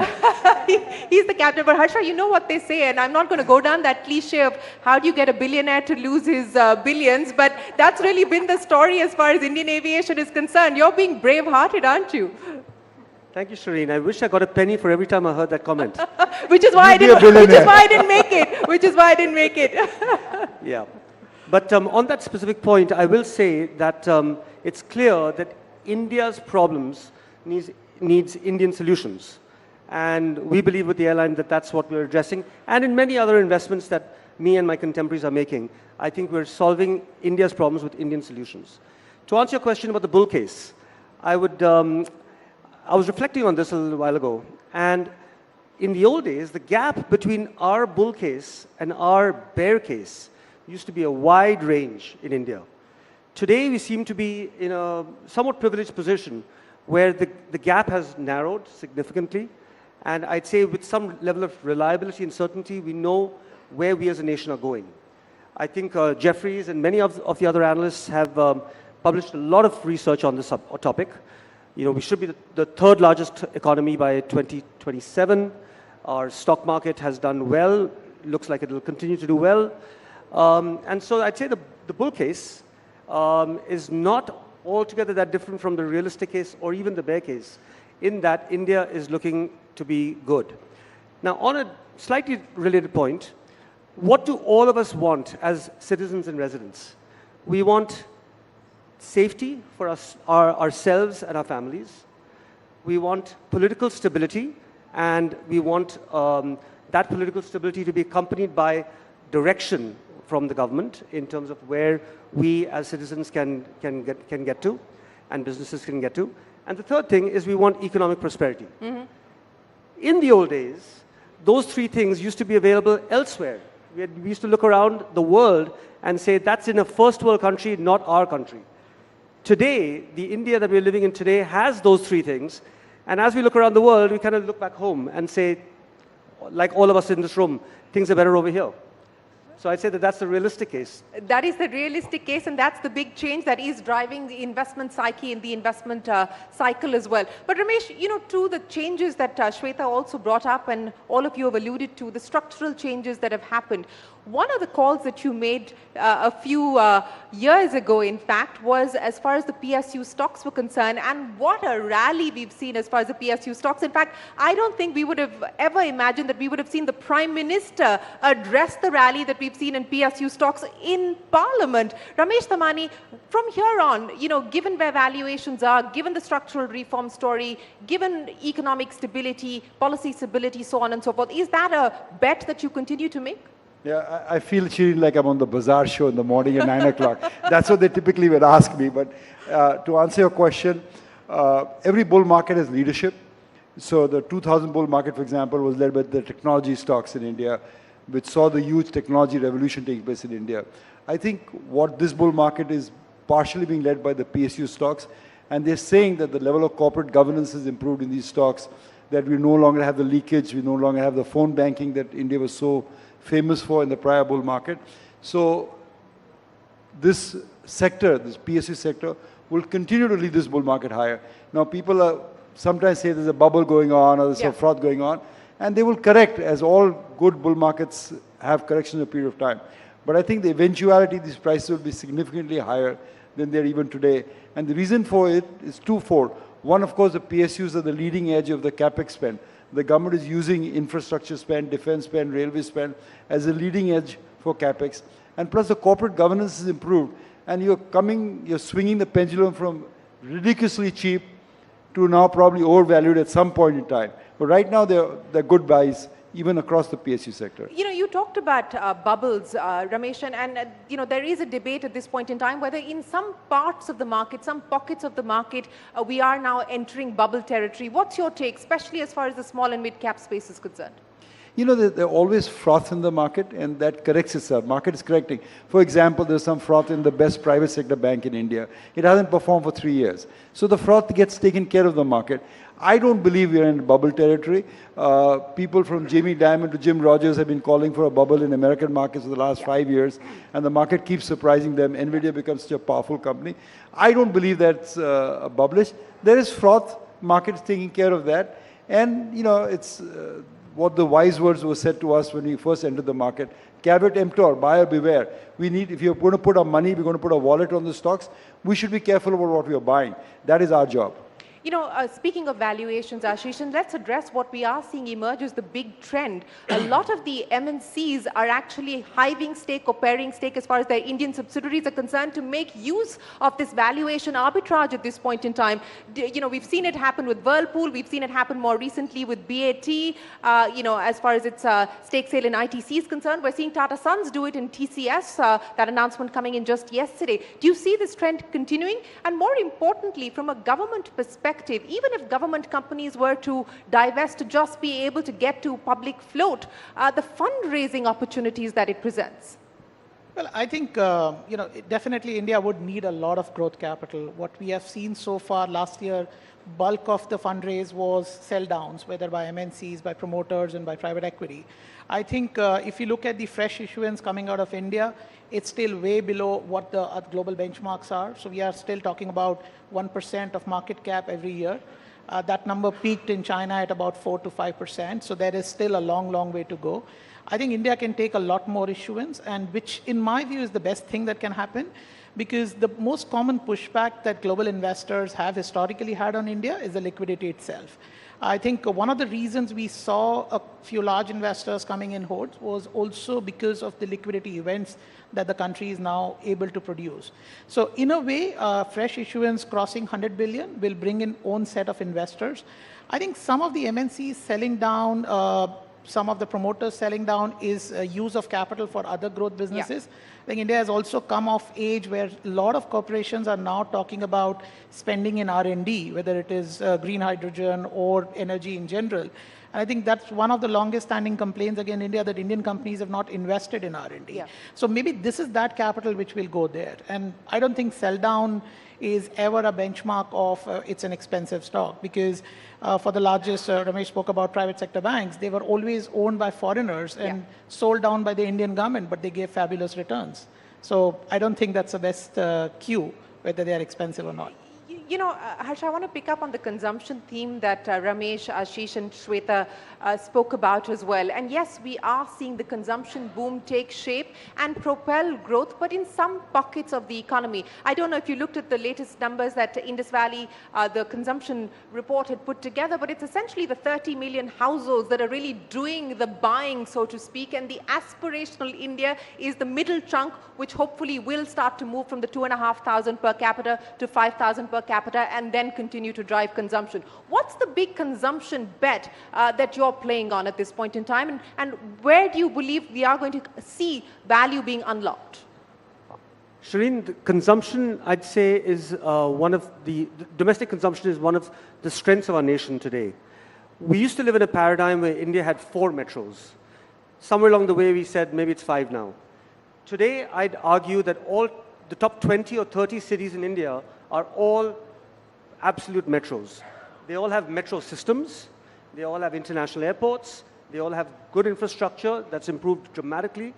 He's the captain. But Harsha, you know what they say, and I'm not going to go down that cliche of how do you get a billionaire to lose his billions, but that's really been the story as far as Indian aviation is concerned. You're being brave-hearted, aren't you? Thank you, Shireen. I wish I got a penny for every time I heard that comment. Which is why I didn't make it. Which is why I didn't make it. Yeah. But on that specific point, I will say that it's clear that India's problems needs Indian solutions. And we believe with the airline that that's what we're addressing. And in many other investments that me and my contemporaries are making, I think we're solving India's problems with Indian solutions. To answer your question about the bull case, I was reflecting on this a little while ago. And in the old days, the gap between our bull case and our bear case used to be a wide range in India. Today, we seem to be in a somewhat privileged position where the gap has narrowed significantly. And I'd say with some level of reliability and certainty, we know where we as a nation are going. I think Jeffries and many of the other analysts have published a lot of research on this topic. We should be the third largest economy by 2027. Our stock market has done well. Looks like it will continue to do well. And so I'd say the bull case is not altogether that different from the realistic case or even the bear case, in that India is looking to be good. Now, on a slightly related point, what do all of us want as citizens and residents? We want safety for us, ourselves and our families. We want political stability, and we want that political stability to be accompanied by direction from the government in terms of where we as citizens can get to, and businesses can get to. And the third thing is we want economic prosperity. Mm-hmm. In the old days, those three things used to be available elsewhere. We used to look around the world and say, that's in a first world country, not our country. Today, the India that we're living in today has those three things. And as we look around the world, we kind of look back home and say, like all of us in this room, things are better over here. So I'd say that that's the realistic case. That is the realistic case, and that's the big change that is driving the investment psyche and the investment cycle as well. But Ramesh, to the changes that Shweta also brought up, and all of you have alluded to, the structural changes that have happened. One of the calls that you made a few years ago, in fact, was as far as the PSU stocks were concerned, and what a rally we've seen as far as the PSU stocks. In fact, I don't think we would have ever imagined that we would have seen the Prime Minister address the rally that we've we've seen in PSU stocks in Parliament. Ramesh Dhamani, from here on, given where valuations are, given the structural reform story, given economic stability, policy stability, so on and so forth, is that a bet that you continue to make? Yeah, I feel, Shireen, like I'm on the Bazaar show in the morning at 9 o'clock. That's what they typically would ask me. But to answer your question, every bull market has leadership. So the 2000 bull market, for example, was led by the technology stocks in India, which saw the huge technology revolution taking place in India. I think what this bull market is partially being led by the PSU stocks. And they're saying that the level of corporate governance has improved in these stocks, that we no longer have the leakage, we no longer have the phone banking that India was so famous for in the prior bull market. So this sector, this PSU sector, will continue to lead this bull market higher. Now people sometimes say there's a bubble going on or there's a froth going on, and they will correct, as all good bull markets have corrections in a period of time. But I think the eventuality these prices will be significantly higher than they're even today. And the reason for it is twofold. One, of course, the PSUs are the leading edge of the capex spend. The government is using infrastructure spend, defense spend, railway spend as a leading edge for capex. And plus the corporate governance is improved. And you're swinging the pendulum from ridiculously cheap to now probably overvalued at some point in time. But right now they're good buys, even across the PSU sector. You talked about bubbles, Ramesh, and there is a debate at this point in time whether in some parts of the market, some pockets of the market, we are now entering bubble territory. What's your take, especially as far as the small and mid-cap space is concerned? There always froth in the market, and that corrects itself. Market is correcting. For example, there's some froth in the best private sector bank in India. It hasn't performed for 3 years. So the froth gets taken care of the market. I don't believe we're in bubble territory. People from Jamie Dimon to Jim Rogers have been calling for a bubble in American markets for the last 5 years, and the market keeps surprising them. NVIDIA becomes such a powerful company. I don't believe that's bubblish. There is froth. Market is taking care of that. And, it's what the wise words were said to us when we first entered the market. Caveat emptor, buyer beware. If you're going to put our money, we're going to put a wallet on the stocks, we should be careful about what we are buying. That is our job. Speaking of valuations, Ashish, and let's address what we are seeing emerge as the big trend. A lot of the MNCs are actually hiving stake or pairing stake as far as their Indian subsidiaries are concerned to make use of this valuation arbitrage at this point in time. We've seen it happen with Whirlpool. We've seen it happen more recently with BAT. As far as its stake sale in ITC is concerned, we're seeing Tata Sons do it in TCS, that announcement coming in just yesterday. Do you see this trend continuing? And more importantly, from a government perspective, even if government companies were to divest to just be able to get to public float, the fundraising opportunities that it presents? Well, I think, definitely India would need a lot of growth capital. What we have seen so far last year, bulk of the fundraise was sell downs, whether by MNCs, by promoters, and by private equity. I think if you look at the fresh issuance coming out of India, it's still way below what the global benchmarks are. So we are still talking about 1% of market cap every year. That number peaked in China at about 4 to 5%. So there is still a long, long way to go. I think India can take a lot more issuance, and which in my view is the best thing that can happen, because the most common pushback that global investors have historically had on India is the liquidity itself. I think one of the reasons we saw a few large investors coming in hordes was also because of the liquidity events that the country is now able to produce. So in a way, fresh issuance crossing 100 billion will bring in own set of investors. I think some of the MNCs selling down, some of the promoters selling down is use of capital for other growth businesses. Yeah. I think India has also come of age where a lot of corporations are now talking about spending in R&D, whether it is green hydrogen or energy in general. And I think that's one of the longest standing complaints against India, that Indian companies have not invested in R&D. Yeah. So maybe this is that capital which will go there. And I don't think sell down is ever a benchmark of it's an expensive stock, because for the largest, Ramesh spoke about private sector banks, they were always owned by foreigners and sold down by the Indian government, but they gave fabulous returns. So I don't think that's the best cue, whether they are expensive or not. you know, Harsh, I want to pick up on the consumption theme that Ramesh, Ashish and Shweta spoke about as well. And yes, we are seeing the consumption boom take shape and propel growth, but in some pockets of the economy. I don't know if you looked at the latest numbers that Indus Valley, the consumption report had put together, but it's essentially the 30 million households that are really doing the buying, so to speak, and the aspirational India is the middle chunk, which hopefully will start to move from the 2,500 per capita to 5,000 per capita and then continue to drive consumption. What's the big consumption bet that you're playing on at this point in time, and where do you believe we are going to see value being unlocked? Shireen, the consumption, I'd say, is domestic consumption is one of the strengths of our nation today. We used to live in a paradigm where India had 4 metros. Somewhere along the way, we said maybe it's 5 now. Today, I'd argue that all the top 20 or 30 cities in India are all absolute metros. They all have metro systems. They all have international airports. They all have good infrastructure that's improved dramatically.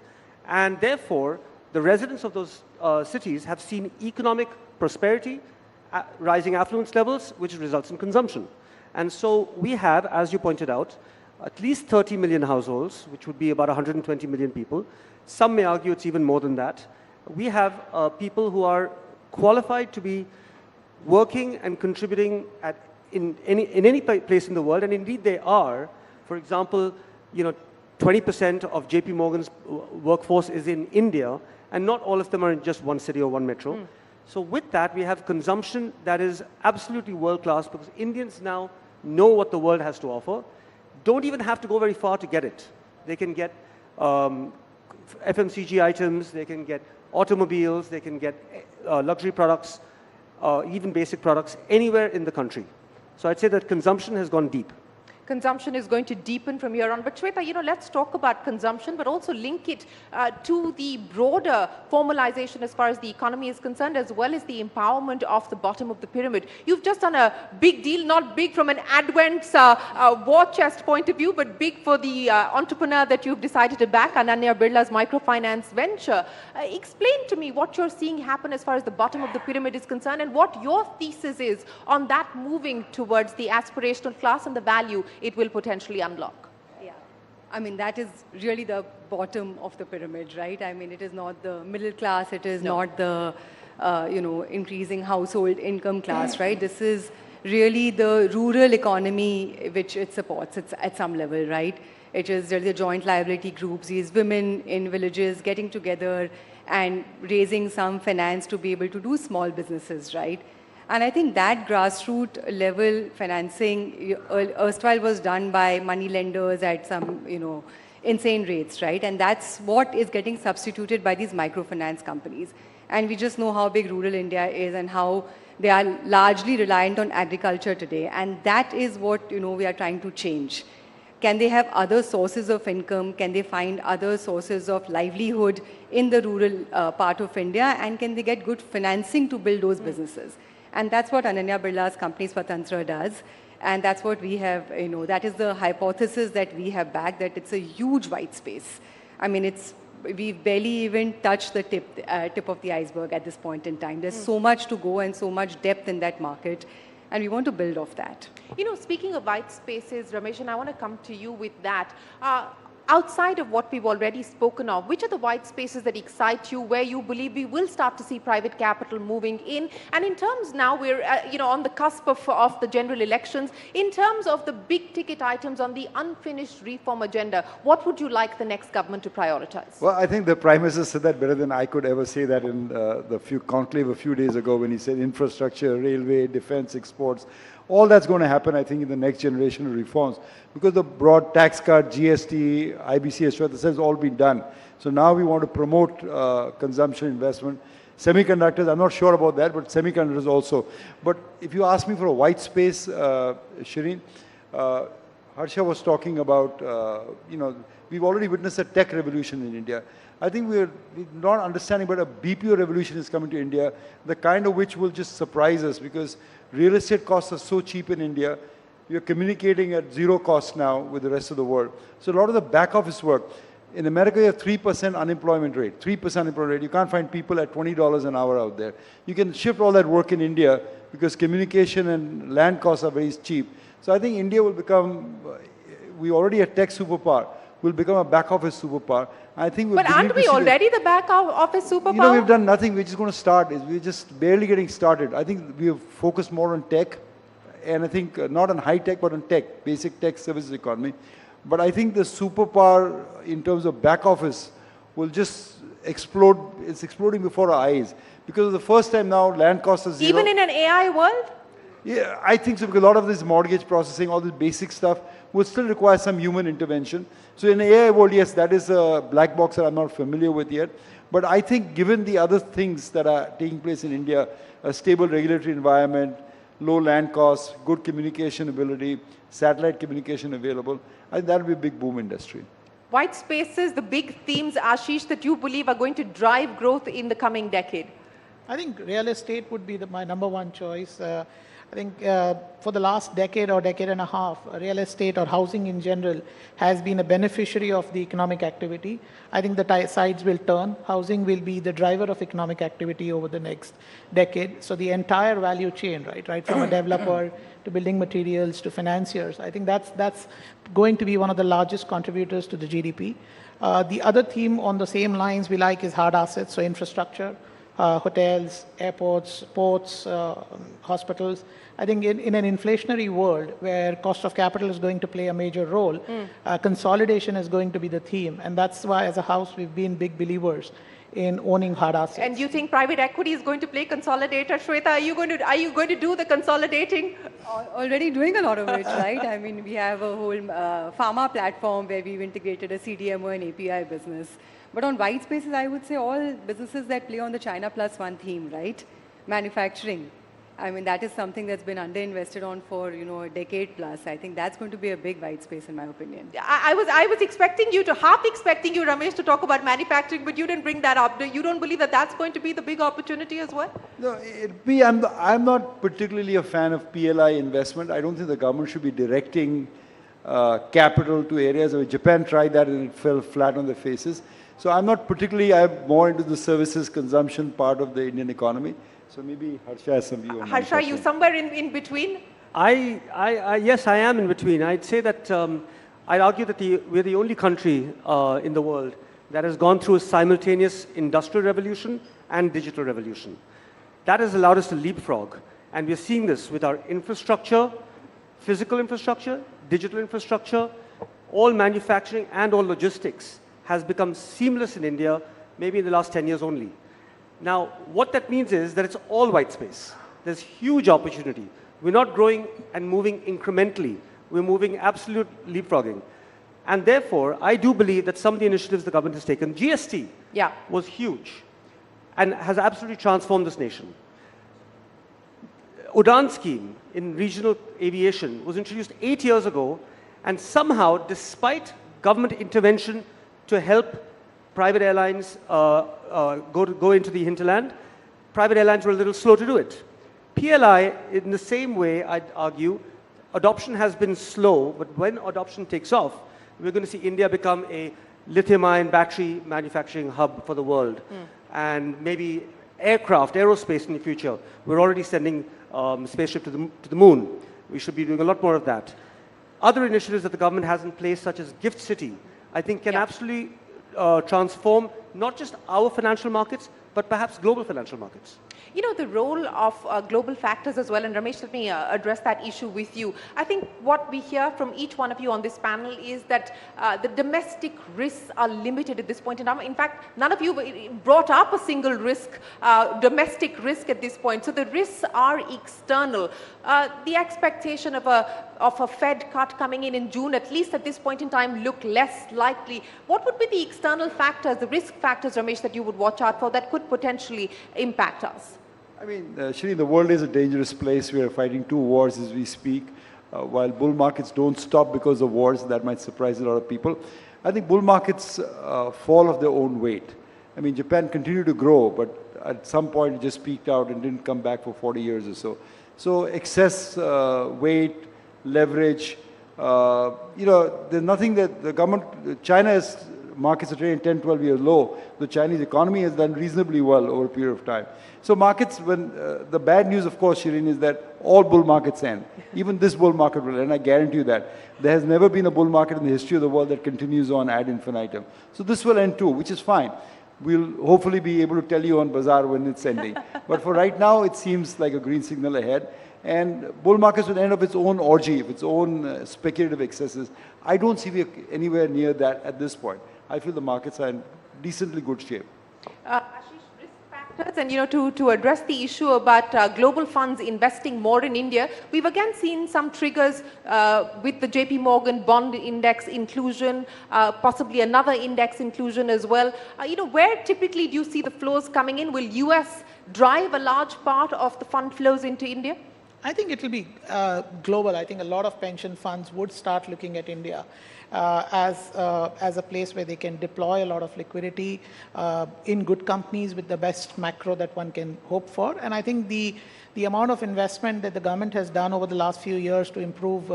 And therefore, the residents of those cities have seen economic prosperity, rising affluence levels, which results in consumption. And so we have, as you pointed out, at least 30 million households, which would be about 120 million people. Some may argue it's even more than that. We have people who are qualified to be working and contributing in any place in the world, and indeed they are. For example, 20% of JP Morgan's workforce is in India, and not all of them are in just one city or one metro. So with that, we have consumption that is absolutely world-class because Indians now know what the world has to offer. Don't even have to go very far to get it. They can get FMCG items, they can get automobiles, they can get luxury products, even basic products, anywhere in the country. So I'd say that consumption has gone deep. Consumption is going to deepen from here on. But Shweta, let's talk about consumption, but also link it to the broader formalization as far as the economy is concerned, as well as the empowerment of the bottom of the pyramid. You've just done a big deal, not big from an Advent's war chest point of view, but big for the entrepreneur that you've decided to back, Ananya Birla's microfinance venture. Explain to me what you're seeing happen as far as the bottom of the pyramid is concerned, and what your thesis is on that moving towards the aspirational class and the value it will potentially unlock. Yeah, I mean, that is really the bottom of the pyramid, right? I mean, it is not the middle class, it is not the, increasing household income class, right? This is really the rural economy which it supports at some level, right? It is really the joint liability groups, these women in villages getting together and raising some finance to be able to do small businesses, right? And I think that grassroots level financing erstwhile was done by money lenders at some, insane rates, right? And that's what is getting substituted by these microfinance companies. And we just know how big rural India is and how they are largely reliant on agriculture today. And that is what, we are trying to change. Can they have other sources of income? Can they find other sources of livelihood in the rural part of India? And can they get good financing to build those businesses? And that's what Ananya Birla's company Swatantra does. And that's what we have, that is the hypothesis that we have backed, that it's a huge white space. I mean, we've barely even touched the tip of the iceberg at this point in time. There's so much to go and so much depth in that market. And we want to build off that. Speaking of white spaces, Ramesh, and I want to come to you with that. Outside of what we've already spoken of, which are the white spaces that excite you, where you believe we will start to see private capital moving in? And in terms now, we're on the cusp of the general elections, in terms of the big ticket items on the unfinished reform agenda, what would you like the next government to prioritize? Well, I think the Prime Minister said that better than I could ever say that in the conclave a few days ago when he said infrastructure, railway, defense, exports. All that's going to happen, I think, in the next generation of reforms, because the broad tax cut, GST, IBC, Shweta says, all been done. So now we want to promote consumption, investment. Semiconductors, I'm not sure about that, but semiconductors also. But if you ask me for a white space, Shireen, Harsha was talking about, we've already witnessed a tech revolution in India. I think we're not understanding, but a BPO revolution is coming to India, the kind of which will just surprise us, because real estate costs are so cheap in India. We are communicating at zero cost now with the rest of the world. So a lot of the back office work. In America, you have 3% unemployment rate, 3% unemployment rate. You can't find people at $20 an hour out there. You can shift all that work in India because communication and land costs are very cheap. So I think India will become, we already a tech superpower, will become a back office superpower. I think we'll But aren't we already the back office superpower? You know, we've done nothing. We're just going to start. We're just barely getting started. I think we have focused more on tech, and I think not on high tech, but on tech, basic tech services economy. But I think the superpower in terms of back office will just explode. It's exploding before our eyes. Because for the first time now, land costs are zero. Even in an AI world? Yeah, I think so, because a lot of this mortgage processing, all this basic stuff, will still require some human intervention. So in the AI world, yes, that is a black box that I'm not familiar with yet. But I think given the other things that are taking place in India, a stable regulatory environment, low land costs, good communication ability, satellite communication available, I think that will be a big boom industry. White spaces, the big themes, Ashish, that you believe are going to drive growth in the coming decade? I think real estate would be my number one choice. I think for the last decade or decade and a half, real estate or housing in general has been a beneficiary of the economic activity. I think the sides will turn. Housing will be the driver of economic activity over the next decade. So the entire value chain, right from a developer to building materials to financiers, I think that's going to be one of the largest contributors to the GDP. The other theme on the same lines we like is hard assets, so infrastructure. Hotels, airports, ports, hospitals. I think in an inflationary world where cost of capital is going to play a major role, consolidation is going to be the theme. And that's why as a house we've been big believers in owning hard assets. And you think private equity is going to play consolidator? Shweta, are you going to do the consolidating? Already doing a lot of it, right? I mean, we have a whole pharma platform where we've integrated a CDMO and API business. But on white spaces, I would say all businesses that play on the China Plus One theme, right? Manufacturing. I mean, that is something that's been underinvested on for, a decade plus. I think that's going to be a big white space in my opinion. I was expecting you to, half expecting you, Ramesh, to talk about manufacturing, but you didn't bring that up. You don't believe that that's going to be the big opportunity as well? No, I'm not particularly a fan of PLI investment. I don't think the government should be directing capital to areas where Japan tried that and it fell flat on their faces. So I'm more into the services consumption part of the Indian economy. So maybe Harsha has some view on that. Harsha, you somewhere in between? Yes, I am in between. I'd say that, I'd argue that we're the only country in the world that has gone through a simultaneous industrial revolution and digital revolution. That has allowed us to leapfrog. And we're seeing this with our infrastructure, physical infrastructure, digital infrastructure, all manufacturing and all logistics has become seamless in India, maybe in the last 10 years only. Now, what that means is that it's all white space. There's huge opportunity. We're not growing and moving incrementally. We're moving absolute leapfrogging. And therefore, I do believe that some of the initiatives the government has taken, GST was huge and has absolutely transformed this nation. Udan scheme in regional aviation was introduced 8 years ago, and somehow, despite government intervention to help private airlines go into the hinterland, private airlines were a little slow to do it. PLI, in the same way, I'd argue, adoption has been slow, but when adoption takes off, we're going to see India become a lithium-ion battery manufacturing hub for the world. And maybe aircraft, aerospace in the future. We're already sending spaceship to the moon. We should be doing a lot more of that. Other initiatives that the government has in place, such as Gift City, I think can absolutely transform not just our financial markets, but perhaps global financial markets. You know, the role of global factors as well, and Ramesh, let me address that issue with you. I think what we hear from each one of you on this panel is that the domestic risks are limited at this point in time. In fact, none of you brought up a single risk, domestic risk at this point. So the risks are external. The expectation of a Fed cut coming in June, at least at this point in time, look less likely. What would be the external factors, the risk factors, Ramesh, that you would watch out for that could potentially impact us? I mean, Shri, the world is a dangerous place. We are fighting 2 wars as we speak. While bull markets don't stop because of wars, that might surprise a lot of people. I think bull markets fall of their own weight. I mean, Japan continued to grow, but at some point it just peaked out and didn't come back for 40 years or so. So excess weight, leverage, there's nothing that the government, China has markets are trading 10, 12 years low. The Chinese economy has done reasonably well over a period of time. So markets, when the bad news, of course, Shireen, is that all bull markets end. Even this bull market will end, I guarantee you that. There has never been a bull market in the history of the world that continues on ad infinitum. So this will end too, which is fine. We'll hopefully be able to tell you on Bazaar when it's ending. But for right now, it seems like a green signal ahead. And bull markets will end up its own orgy, of its own speculative excesses. I don't see we are anywhere near that at this point. I feel the markets are in decently good shape. And to address the issue about global funds investing more in India, we've again seen some triggers with the JP Morgan bond index inclusion, possibly another index inclusion as well. Where typically do you see the flows coming in? Will US drive a large part of the fund flows into India? I think it will be global. I think a lot of pension funds would start looking at India as a place where they can deploy a lot of liquidity in good companies with the best macro that one can hope for. And I think the amount of investment that the government has done over the last few years to improve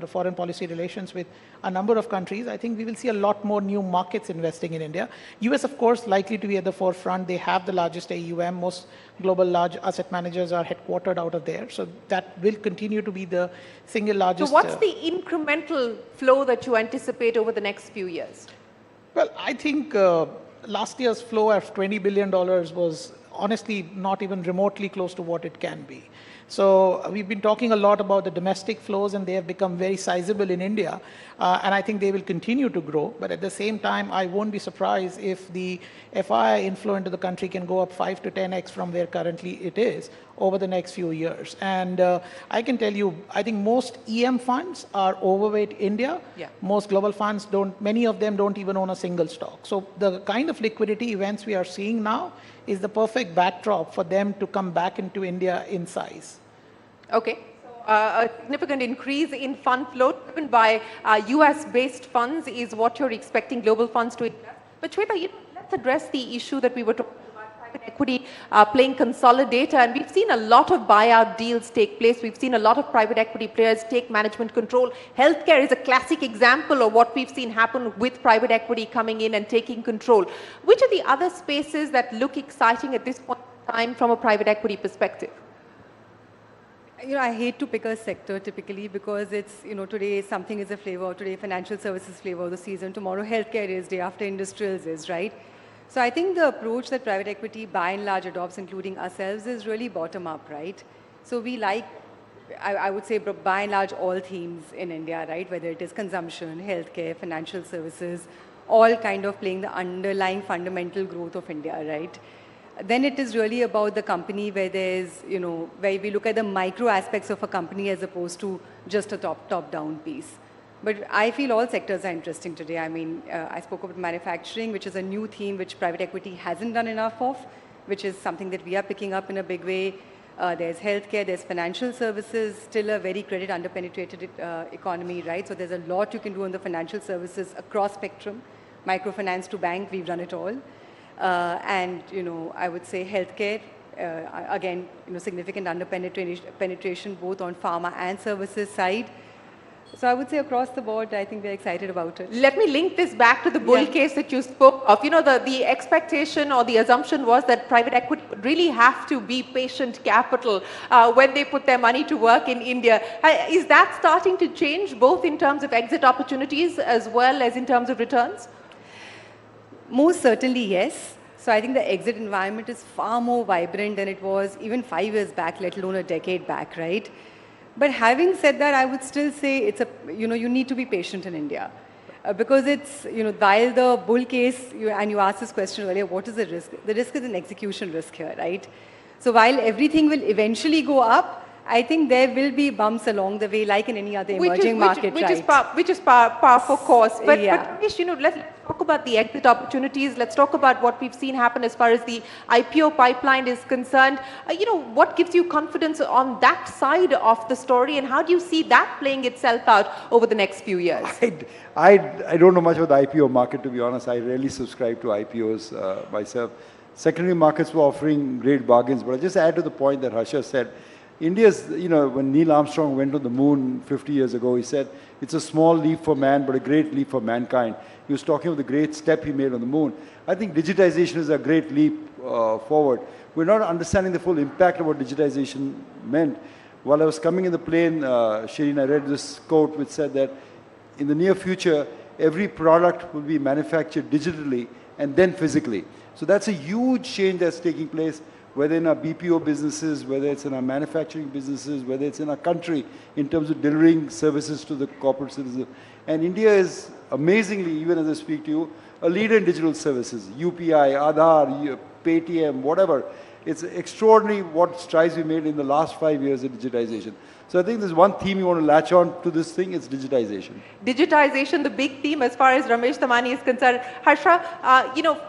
foreign policy relations with a number of countries, I think we will see a lot more new markets investing in India. US, of course, likely to be at the forefront. They have the largest AUM. Most global large asset managers are headquartered out of there. So that will continue to be the single largest. So what's the incremental flow that you anticipate over the next few years? Well, I think last year's flow of $20 billion was honestly not even remotely close to what it can be. So we've been talking a lot about the domestic flows, and they have become very sizable in India. And I think they will continue to grow. But at the same time, I won't be surprised if the FII inflow into the country can go up 5 to 10x from where currently it is over the next few years. And I can tell you, I think most EM funds are overweight India. Yeah. Most global funds don't, many of them don't even own a single stock. So the kind of liquidity events we are seeing now is the perfect backdrop for them to come back into India in size. Okay. A significant increase in fund flow driven by US-based funds is what you're expecting global funds to invest. But Shweta, let's address the issue that we were talking about, private equity playing consolidator, and we've seen a lot of buyout deals take place. We've seen a lot of private equity players take management control. Healthcare is a classic example of what we've seen happen with private equity coming in and taking control. Which are the other spaces that look exciting at this point in time from a private equity perspective? I hate to pick a sector typically because it's, today something is a flavor, today financial services flavor of the season, tomorrow healthcare is, day after industrials is, right? So I think the approach that private equity by and large adopts, including ourselves, is really bottom up, right? So we like, I would say by and large all themes in India, right? Whether it is consumption, healthcare, financial services, all kind of playing the underlying fundamental growth of India, right? Then it is really about the company where there's, where we look at the micro aspects of a company as opposed to just a top-down piece. But I feel all sectors are interesting today. I mean, I spoke about manufacturing, which is a new theme which private equity hasn't done enough of, which is something that we are picking up in a big way. There's healthcare, there's financial services, still a very credit underpenetrated economy, right? So there's a lot you can do on the financial services across spectrum. Microfinance to bank, we've done it all. And, I would say healthcare, again, significant underpenetration both on pharma and services side. So I would say across the board, I think we're excited about it. Let me link this back to the bull case that you spoke of. The expectation or the assumption was that private equity would really have to be patient capital when they put their money to work in India. Is that starting to change both in terms of exit opportunities as well as in terms of returns? Most certainly, yes. So I think the exit environment is far more vibrant than it was even 5 years back, let alone a decade back, right? But having said that, I would still say it's you need to be patient in India. Because it's, while the bull case, and you asked this question earlier, what is the risk? The risk is an execution risk here, right? So while everything will eventually go up, I think there will be bumps along the way, like in any other emerging market, right? Which is par for course. But Ramesh, let's talk about the exit opportunities. Let's talk about what we've seen happen as far as the IPO pipeline is concerned. What gives you confidence on that side of the story, and how do you see that playing itself out over the next few years? I don't know much about the IPO market, to be honest. I rarely subscribe to IPOs myself. Secondary markets were offering great bargains, but I'll just add to the point that Harsha said. India's, when Neil Armstrong went on the moon 50 years ago, he said, it's a small leap for man, but a great leap for mankind. He was talking of the great step he made on the moon. I think digitization is a great leap forward. We're not understanding the full impact of what digitization meant. While I was coming in the plane, Shireen, I read this quote which said that in the near future, every product will be manufactured digitally and then physically. So that's a huge change that's taking place, whether in our BPO businesses, whether it's in our manufacturing businesses, whether it's in our country, in terms of delivering services to the corporate citizen. And India is amazingly, even as I speak to you, a leader in digital services, UPI, Aadhaar, Paytm, whatever. It's extraordinary what strides we made in the last 5 years in digitization. So I think there's one theme you want to latch on to this thing, it's digitization. Digitization, the big theme as far as Ramesh Tamani is concerned. Harsha,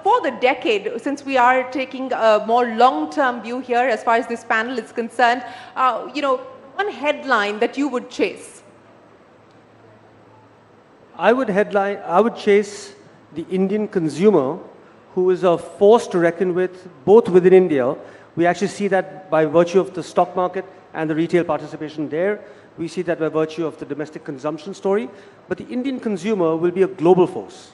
for the decade, since we are taking a more long-term view here as far as this panel is concerned, one headline that you would chase. I would chase the Indian consumer, who is a force to reckon with, both within India. We actually see that by virtue of the stock market and the retail participation there. We see that by virtue of the domestic consumption story. But the Indian consumer will be a global force.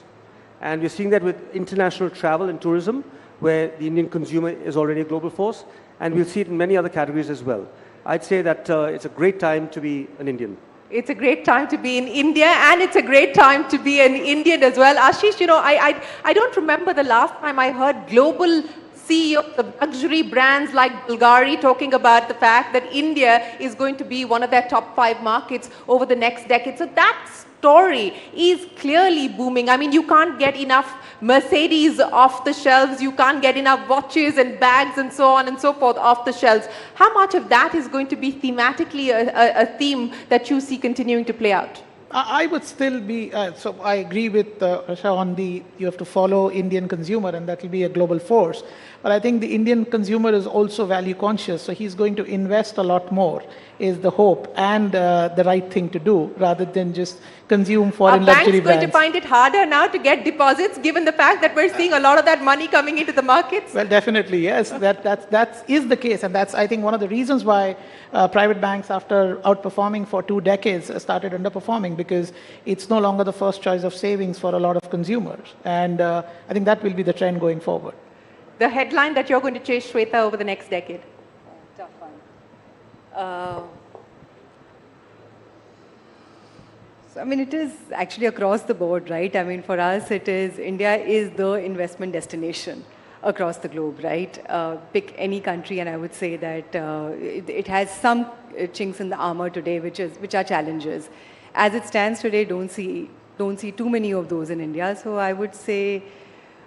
And we're seeing that with international travel and tourism, where the Indian consumer is already a global force. And we'll see it in many other categories as well. I'd say that it's a great time to be an Indian. It's a great time to be in India, and it's a great time to be an Indian as well. Ashish, I don't remember the last time I heard global CEOs of luxury brands like Bulgari talking about the fact that India is going to be one of their top 5 markets over the next decade. So that story is clearly booming. I mean, you can't get enough Mercedes off the shelves, you can't get enough watches and bags and so on and so forth off the shelves. How much of that is going to be thematically a theme that you see continuing to play out? I would still be, so I agree with Rasha on you have to follow Indian consumer, and that will be a global force. But I think the Indian consumer is also value conscious, so he's going to invest a lot more, is the hope, and the right thing to do, rather than just consume foreign luxury brands. Are banks going to find it harder now to get deposits, given the fact that we're seeing a lot of that money coming into the markets? Well, definitely, yes. That is the case, and that's, I think, one of the reasons why private banks, after outperforming for 2 decades, started underperforming, because it's no longer the first choice of savings for a lot of consumers. And I think that will be the trend going forward. The headline that you're going to chase, Shweta, over the next decade? Tough one. So, I mean, it is actually across the board, right? I mean, for us, India is the investment destination across the globe, right? Pick any country, and I would say that it has some chinks in the armor today, which are challenges. As it stands today, don't see too many of those in India. So I would say,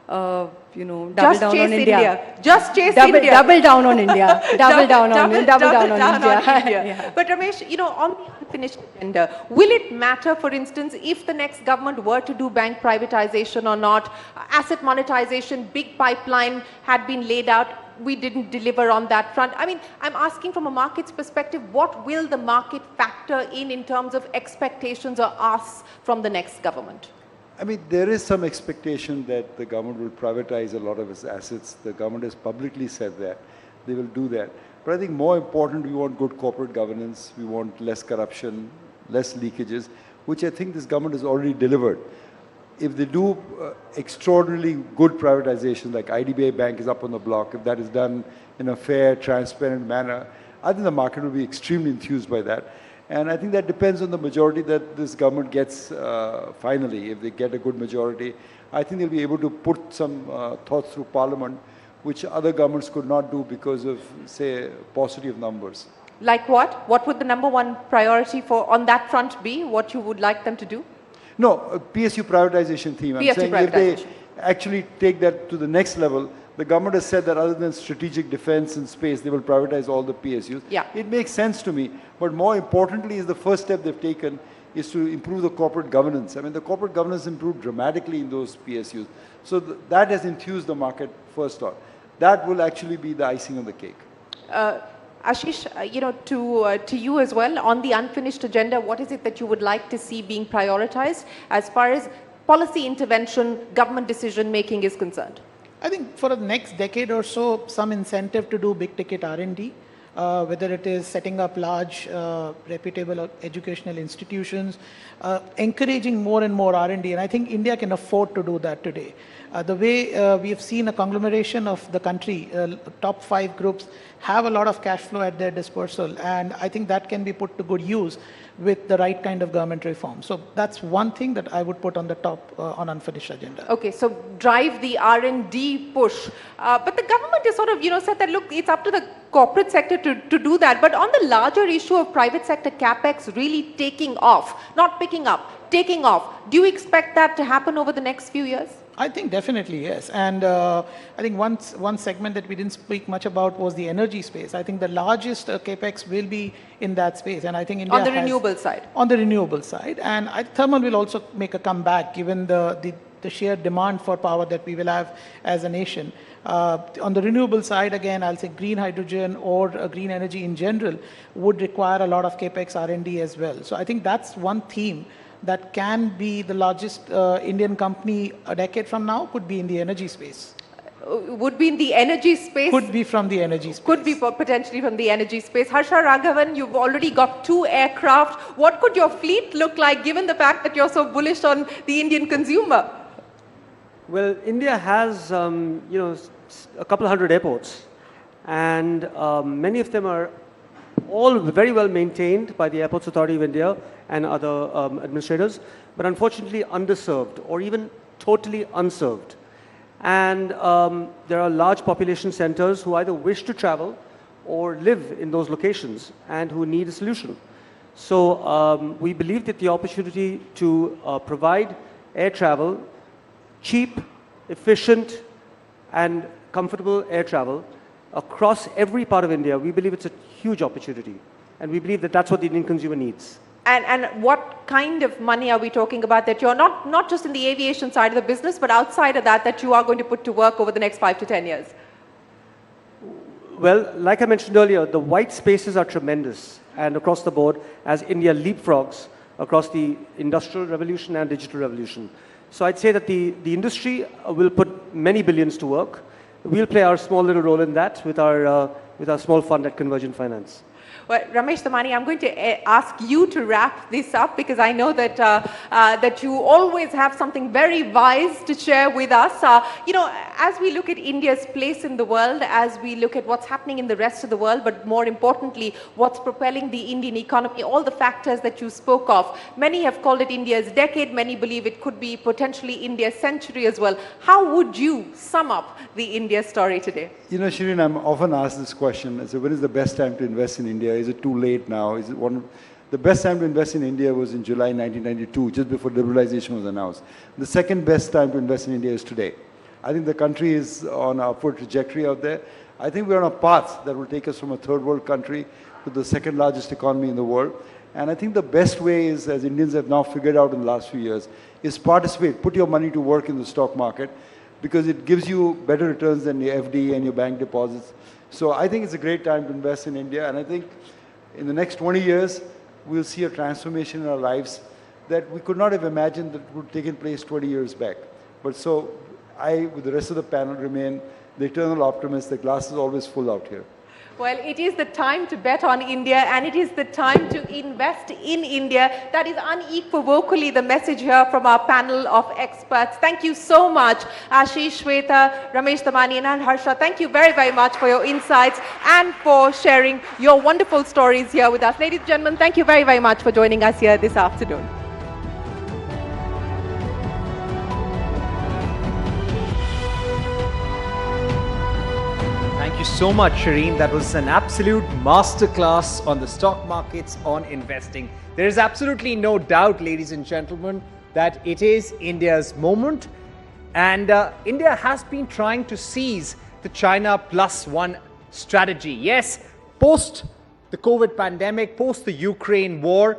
double down on India. Just chase India. Double down on India. Double down on India. Yeah. But Ramesh, on the unfinished agenda, will it matter, for instance, if the next government were to do bank privatization or not? Asset monetization, big pipeline had been laid out. We didn't deliver on that front. I mean, I'm asking from a market's perspective, what will the market factor in terms of expectations or asks from the next government? I mean, there is some expectation that the government will privatize a lot of its assets. The government has publicly said that. They will do that. But I think more important, we want good corporate governance. We want less corruption, less leakages, which I think this government has already delivered. If they do extraordinarily good privatization, like IDBI Bank is up on the block, if that is done in a fair, transparent manner, I think the market will be extremely enthused by that. And I think that depends on the majority that this government gets finally. If they get a good majority, I think they'll be able to put some thoughts through Parliament, which other governments could not do because of, say, paucity of numbers. Like what? What would the #1 priority on that front be? What you would like them to do? No, PSU privatization theme. I'm saying if they actually take that to the next level, the government has said that other than strategic defense and space, they will privatize all the PSUs. Yeah. It makes sense to me. But more importantly is the first step they've taken is to improve the corporate governance. I mean, the corporate governance improved dramatically in those PSUs. So that has enthused the market first on. That will actually be the icing on the cake. Ashish, to you as well, on the unfinished agenda, what is it that you would like to see being prioritized as far as policy intervention, government decision making is concerned? I think for the next decade or so, some incentive to do big ticket R&D. whether it is setting up large, reputable educational institutions, encouraging more and more R&D, and I think India can afford to do that today. The way we have seen a conglomeration of the country, top 5 groups have a lot of cash flow at their disposal, and I think that can be put to good use with the right kind of government reform. So that's one thing that I would put on the top on unfinished agenda. Okay, so drive the R&D push. But the government has sort of, said that, look, it's up to the corporate sector to do that. But on the larger issue of private sector capex really taking off, not picking up, taking off, do you expect that to happen over the next few years? I think definitely yes, and I think one segment that we didn't speak much about was the energy space. I think the largest capex will be in that space, and I think India on the renewable side. On the renewable side, and thermal will also make a comeback given the sheer demand for power that we will have as a nation. On the renewable side, again, I'll say green hydrogen or green energy in general would require a lot of capex R&D as well. So I think that's one theme that can be the largest Indian company a decade from now, could be in the energy space. Would be in the energy space? Could be from the energy space. Could be potentially from the energy space. Harsha Raghavan, you've already got 2 aircraft. What could your fleet look like given the fact that you're so bullish on the Indian consumer? Well, India has, a couple of hundred airports, and many of them are all very well maintained by the Airports Authority of India and other administrators, but unfortunately underserved or even totally unserved. And there are large population centers who either wish to travel or live in those locations and who need a solution. So we believe that the opportunity to provide air travel, cheap, efficient, and comfortable air travel across every part of India, we believe it's a huge opportunity. And we believe that that's what the Indian consumer needs. And what kind of money are we talking about that you're not just in the aviation side of the business, but outside of that you are going to put to work over the next 5 to 10 years? Well, like I mentioned earlier, the white spaces are tremendous and across the board as India leapfrogs across the industrial revolution and digital revolution. So I'd say that the industry will put many billions to work. We'll play our small little role in that with our small fund at Convergent Finance. Well, Ramesh Damani, I'm going to ask you to wrap this up because I know that that you always have something very wise to share with us. As we look at India's place in the world, as we look at what's happening in the rest of the world, but more importantly, what's propelling the Indian economy, all the factors that you spoke of. Many have called it India's decade. Many believe it could be potentially India's century as well. How would you sum up the India story today? Shireen, I'm often asked this question. I say, when is the best time to invest in India? Is it too late now? Is it the best time to invest in India was in July 1992, just before liberalization was announced. The second best time to invest in India is today. I think the country is on an upward trajectory out there. I think we're on a path that will take us from a third world country to the second largest economy in the world. And I think the best way is, as Indians have now figured out in the last few years, is participate, put your money to work in the stock market, because it gives you better returns than your FD and your bank deposits. So I think it's a great time to invest in India, and I think in the next 20 years, we'll see a transformation in our lives that we could not have imagined that would have taken place 20 years back. But so I, with the rest of the panel, remain the eternal optimist. The glass is always full out here. Well, it is the time to bet on India and it is the time to invest in India. That is unequivocally the message here from our panel of experts. Thank you so much, Ashish, Shweta, Ramesh Damani and Harsha. Thank you very, very much for your insights and for sharing your wonderful stories here with us. Ladies and gentlemen, thank you very, very much for joining us here this afternoon. Thank you so much, Shireen. That was an absolute masterclass on the stock markets, on investing. There is absolutely no doubt, ladies and gentlemen, that it is India's moment. And India has been trying to seize the China +1 strategy. Yes, post the COVID pandemic, post the Ukraine war,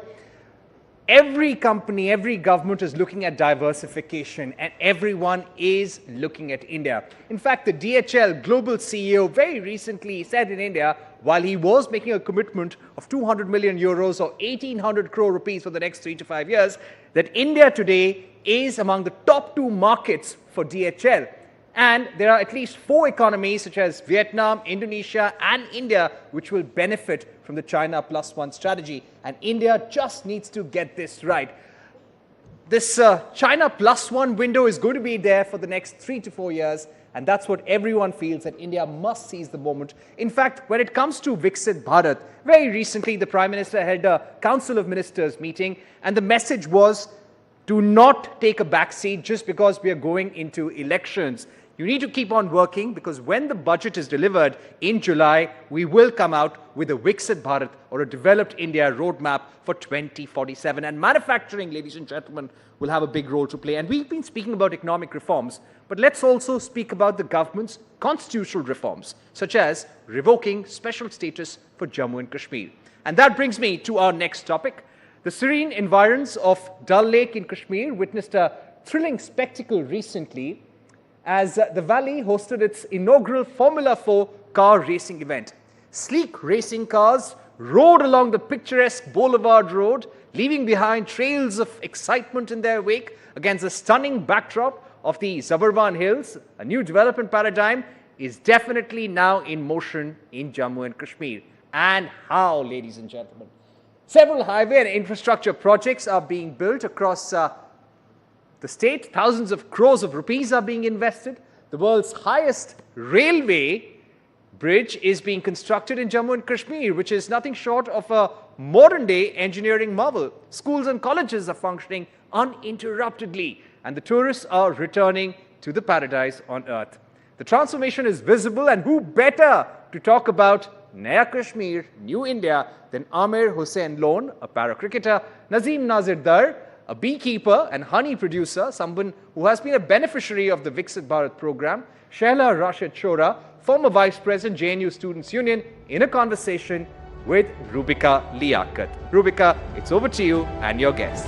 every company, every government is looking at diversification and everyone is looking at India. In fact, the DHL global CEO very recently said in India, while he was making a commitment of 200 million euros or 1,800 crore rupees for the next 3 to 5 years, that India today is among the top 2 markets for DHL. And there are at least 4 economies such as Vietnam, Indonesia and India which will benefit from the China +1 strategy. And India just needs to get this right. This China +1 window is going to be there for the next 3 to 4 years. And that's what everyone feels, that India must seize the moment. In fact, when it comes to Viksit Bharat, very recently the Prime Minister held a Council of Ministers meeting. And the message was, do not take a backseat just because we are going into elections. You need to keep on working, because when the budget is delivered in July, we will come out with a Viksit Bharat, or a developed India roadmap for 2047. And manufacturing, ladies and gentlemen, will have a big role to play. And we've been speaking about economic reforms, but let's also speak about the government's constitutional reforms, such as revoking special status for Jammu and Kashmir. And that brings me to our next topic. The serene environs of Dal Lake in Kashmir witnessed a thrilling spectacle recently as the Valley hosted its inaugural Formula 4 car racing event. Sleek racing cars rode along the picturesque Boulevard Road, leaving behind trails of excitement in their wake against the stunning backdrop of the Zabarwan Hills. A new development paradigm is definitely now in motion in Jammu and Kashmir. And how, ladies and gentlemen? Several highway and infrastructure projects are being built across the state. Thousands of crores of rupees are being invested. The world's highest railway bridge is being constructed in Jammu and Kashmir, which is nothing short of a modern-day engineering marvel. Schools and colleges are functioning uninterruptedly, and the tourists are returning to the paradise on earth. The transformation is visible, and who better to talk about Naya Kashmir, New India, than Amir Hussain Lone, a para-cricketer, Nazim Nazir Dar, a beekeeper and honey producer, someone who has been a beneficiary of the Viksit Bharat program, Shehla Rashid Chora, former Vice President, JNU Students' Union, in a conversation with Rubika Liaquat. Rubika, it's over to you and your guests.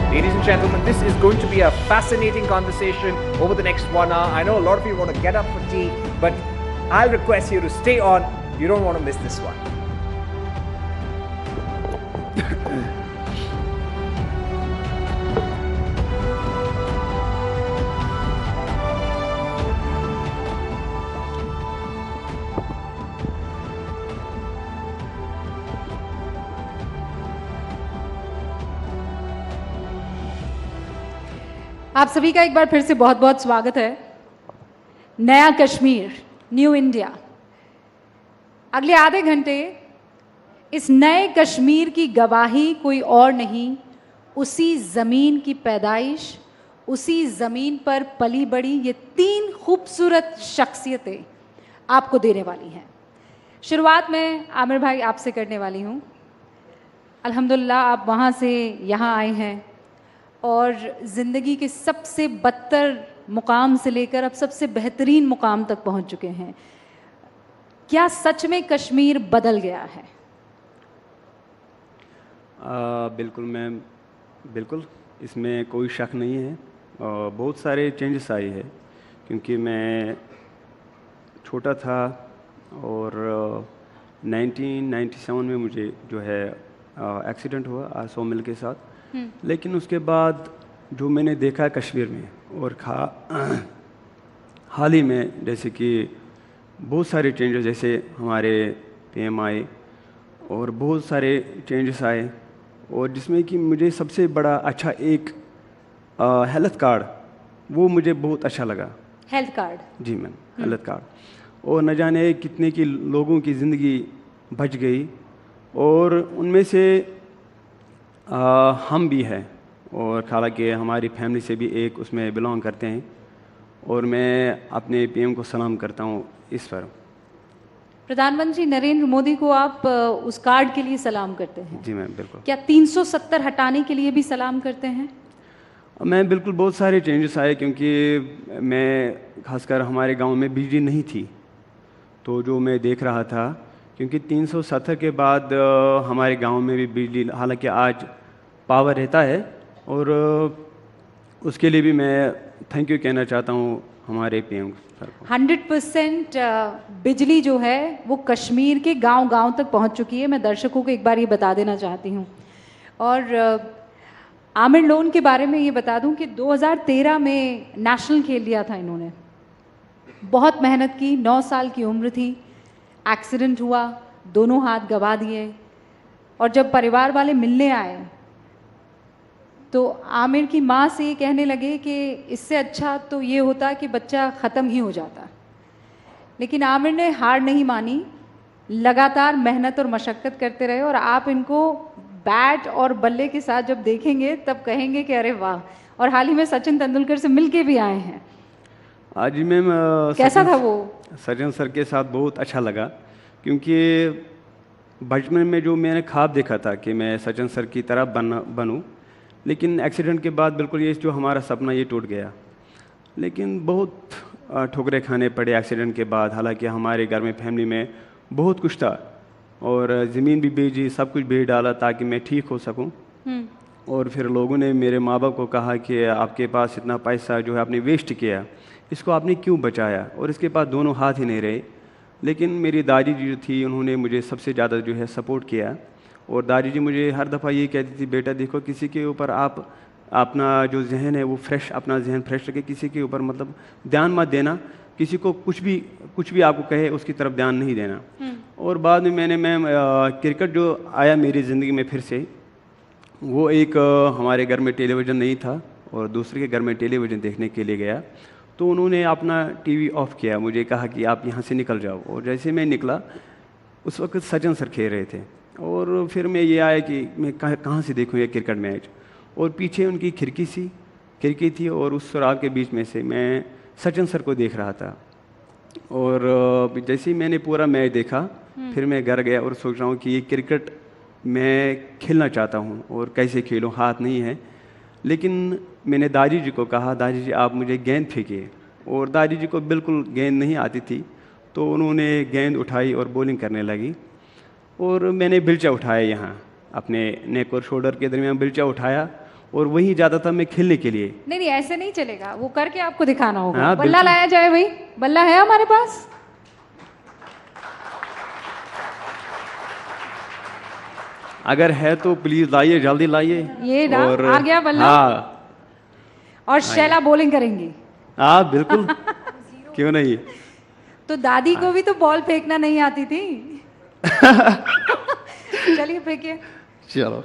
Ladies and gentlemen, this is going to be a fascinating conversation over the next 1 hour. I know a lot of you want to get up for tea, but I'll request you to stay on. You don't want to miss this one. आप सभी का एक बार फिर से बहुत बहुत स्वागत है। नया कश्मीर, न्यू इंडिया। अगले आधे घंटे इस नए कश्मीर की गवाही कोई और नहीं, उसी ज़मीन की पैदाइश, उसी ज़मीन पर पली बड़ी ये 3 खूबसूरत शख्सियतें आपको देने वाली हैं। शुरुआत में आमिर भाई आपसे करने वाली हूँ। अल्हम्दुलिल्लाह आप वहाँ से यहाँ आए हैं और ज़िंदगी के सबसे बदतर मुकाम से लेकर अब सबसे बेहतरीन मुकाम तक पहुँच चुके हैं। क्या सच में कश्मीर बदल गया है? बिल्कुल मैम, बिल्कुल, इसमें कोई शक नहीं है। बहुत सारे चेंजेस आए हैं, क्योंकि मैं छोटा था और 1997 में मुझे जो है एक्सीडेंट हुआ सो मिल के साथ। लेकिन उसके बाद जो मैंने देखा कश्मीर में और हाल ही में, जैसे कि बहुत सारे चेंजेस, जैसे हमारे PM आए और बहुत सारे चेंजेस आए, और जिसमें कि मुझे सबसे बड़ा अच्छा एक हेल्थ कार्ड, वो मुझे बहुत अच्छा लगा। Health card? जी मैम, हेल्थ कार्ड। और न जाने कितने की लोगों की ज़िंदगी बच गई, और उनमें से हम भी हैं, और हालांकि हमारी फैमिली से भी एक उसमें बिलोंग करते हैं, और मैं अपने PM को सलाम करता हूँ इस पर। प्रधानमंत्री नरेंद्र मोदी को आप उस कार्ड के लिए सलाम करते हैं? जी मैम, बिल्कुल। क्या 370 हटाने के लिए भी सलाम करते हैं? मैं बिल्कुल, बहुत सारे चेंजेस आए, क्योंकि मैं खासकर हमारे गांव में बिजली नहीं थी, तो जो मैं देख रहा था, क्योंकि 370 के बाद हमारे गांव में भी बिजली, हालांकि आज पावर रहता है, और उसके लिए भी मैं थैंक यू कहना चाहता हूँ हमारे PM सर को। 100% बिजली जो है वो कश्मीर के गांव-गांव तक पहुंच चुकी है। मैं दर्शकों को एक बार ये बता देना चाहती हूँ। और आमिर लोन के बारे में ये बता दूं कि 2013 में नेशनल खेल लिया था इन्होंने, बहुत मेहनत की, 9 साल की उम्र थी, एक्सीडेंट हुआ, दोनों हाथ गवा दिए, और जब परिवार वाले मिलने आए तो आमिर की माँ से ये कहने लगे कि इससे अच्छा तो ये होता कि बच्चा ख़त्म ही हो जाता। लेकिन आमिर ने हार नहीं मानी, लगातार मेहनत और मशक्क़त करते रहे, और आप इनको बैट और बल्ले के साथ जब देखेंगे तब कहेंगे कि अरे वाह। और हाल ही में सचिन तेंदुलकर से मिलके भी आए हैं। आज मैम कैसा था वो? सचिन सर के साथ बहुत अच्छा लगा, क्योंकि बचपन में जो मैंने ख्वाब देखा था कि मैं सचिन सर की तरह बनूं, लेकिन एक्सीडेंट के बाद बिल्कुल ये जो हमारा सपना ये टूट गया। लेकिन बहुत ठोकरें खाने पड़े एक्सीडेंट के बाद। हालांकि हमारे घर में फैमिली में बहुत कुछ था, और ज़मीन भी बेची, सब कुछ बेच डाला ताकि मैं ठीक हो सकूं। और फिर लोगों ने मेरे माँ बाप को कहा कि आपके पास इतना पैसा जो है आपने वेस्ट किया, इसको आपने क्यों बचाया? और इसके पास दोनों हाथ ही नहीं रहे। लेकिन मेरी दादी जी जो थी उन्होंने मुझे सबसे ज़्यादा जो है सपोर्ट किया, और दादी जी मुझे हर दफ़ा ये कहती थी, बेटा देखो किसी के ऊपर आप अपना जो जहन है वो फ्रेश, अपना जहन फ्रेश रखे, किसी के ऊपर मतलब ध्यान मत देना, किसी को कुछ भी आपको कहे उसकी तरफ ध्यान नहीं देना। और बाद में मैंने मैम क्रिकेट जो आया मेरी ज़िंदगी में फिर से, वो एक हमारे घर में टेलीविज़न नहीं था और दूसरे के घर में टेलीविज़न देखने के लिए गया, तो उन्होंने अपना टीवी ऑफ किया, मुझे कहा कि आप यहाँ से निकल जाओ। और जैसे मैं निकला उस वक्त सचिन सर खेल रहे थे, और फिर मैं ये आया कि मैं कहाँ से देखूँ ये क्रिकेट मैच, और पीछे उनकी खिड़की थी और उस सुराग के बीच में से मैं सचिन सर को देख रहा था। और जैसे ही मैंने पूरा मैच देखा, फिर मैं घर गया और सोच रहा हूँ कि ये क्रिकेट मैं खेलना चाहता हूँ और कैसे खेलूँ, हाथ नहीं है। लेकिन मैंने दादी जी को कहा, दादी जी आप मुझे गेंद फेंकिए, और दादी जी को बिल्कुल गेंद नहीं आती थी, तो उन्होंने गेंद उठाई और बॉलिंग करने लगी, और मैंने बिल्चा उठाया, यहाँ अपने नेक और शोल्डर के दरमियान बिल्चा उठाया, और वहीं जाता था मैं खेलने के लिए। नहीं ऐसे नहीं चलेगा, वो करके आपको दिखाना होगा। हाँ, बल्ला लाया जाए भाई, बल्ला है हमारे पास? अगर है तो प्लीज लाइए, जल्दी लाइए। ये ना और आ गया बल्ला। हाँ, और शैला बॉलिंग करेंगी। हाँ बिल्कुल क्यों नहीं। तो दादी को भी तो बॉल फेंकना नहीं आती थी। चलिए फेंकिए। चलो,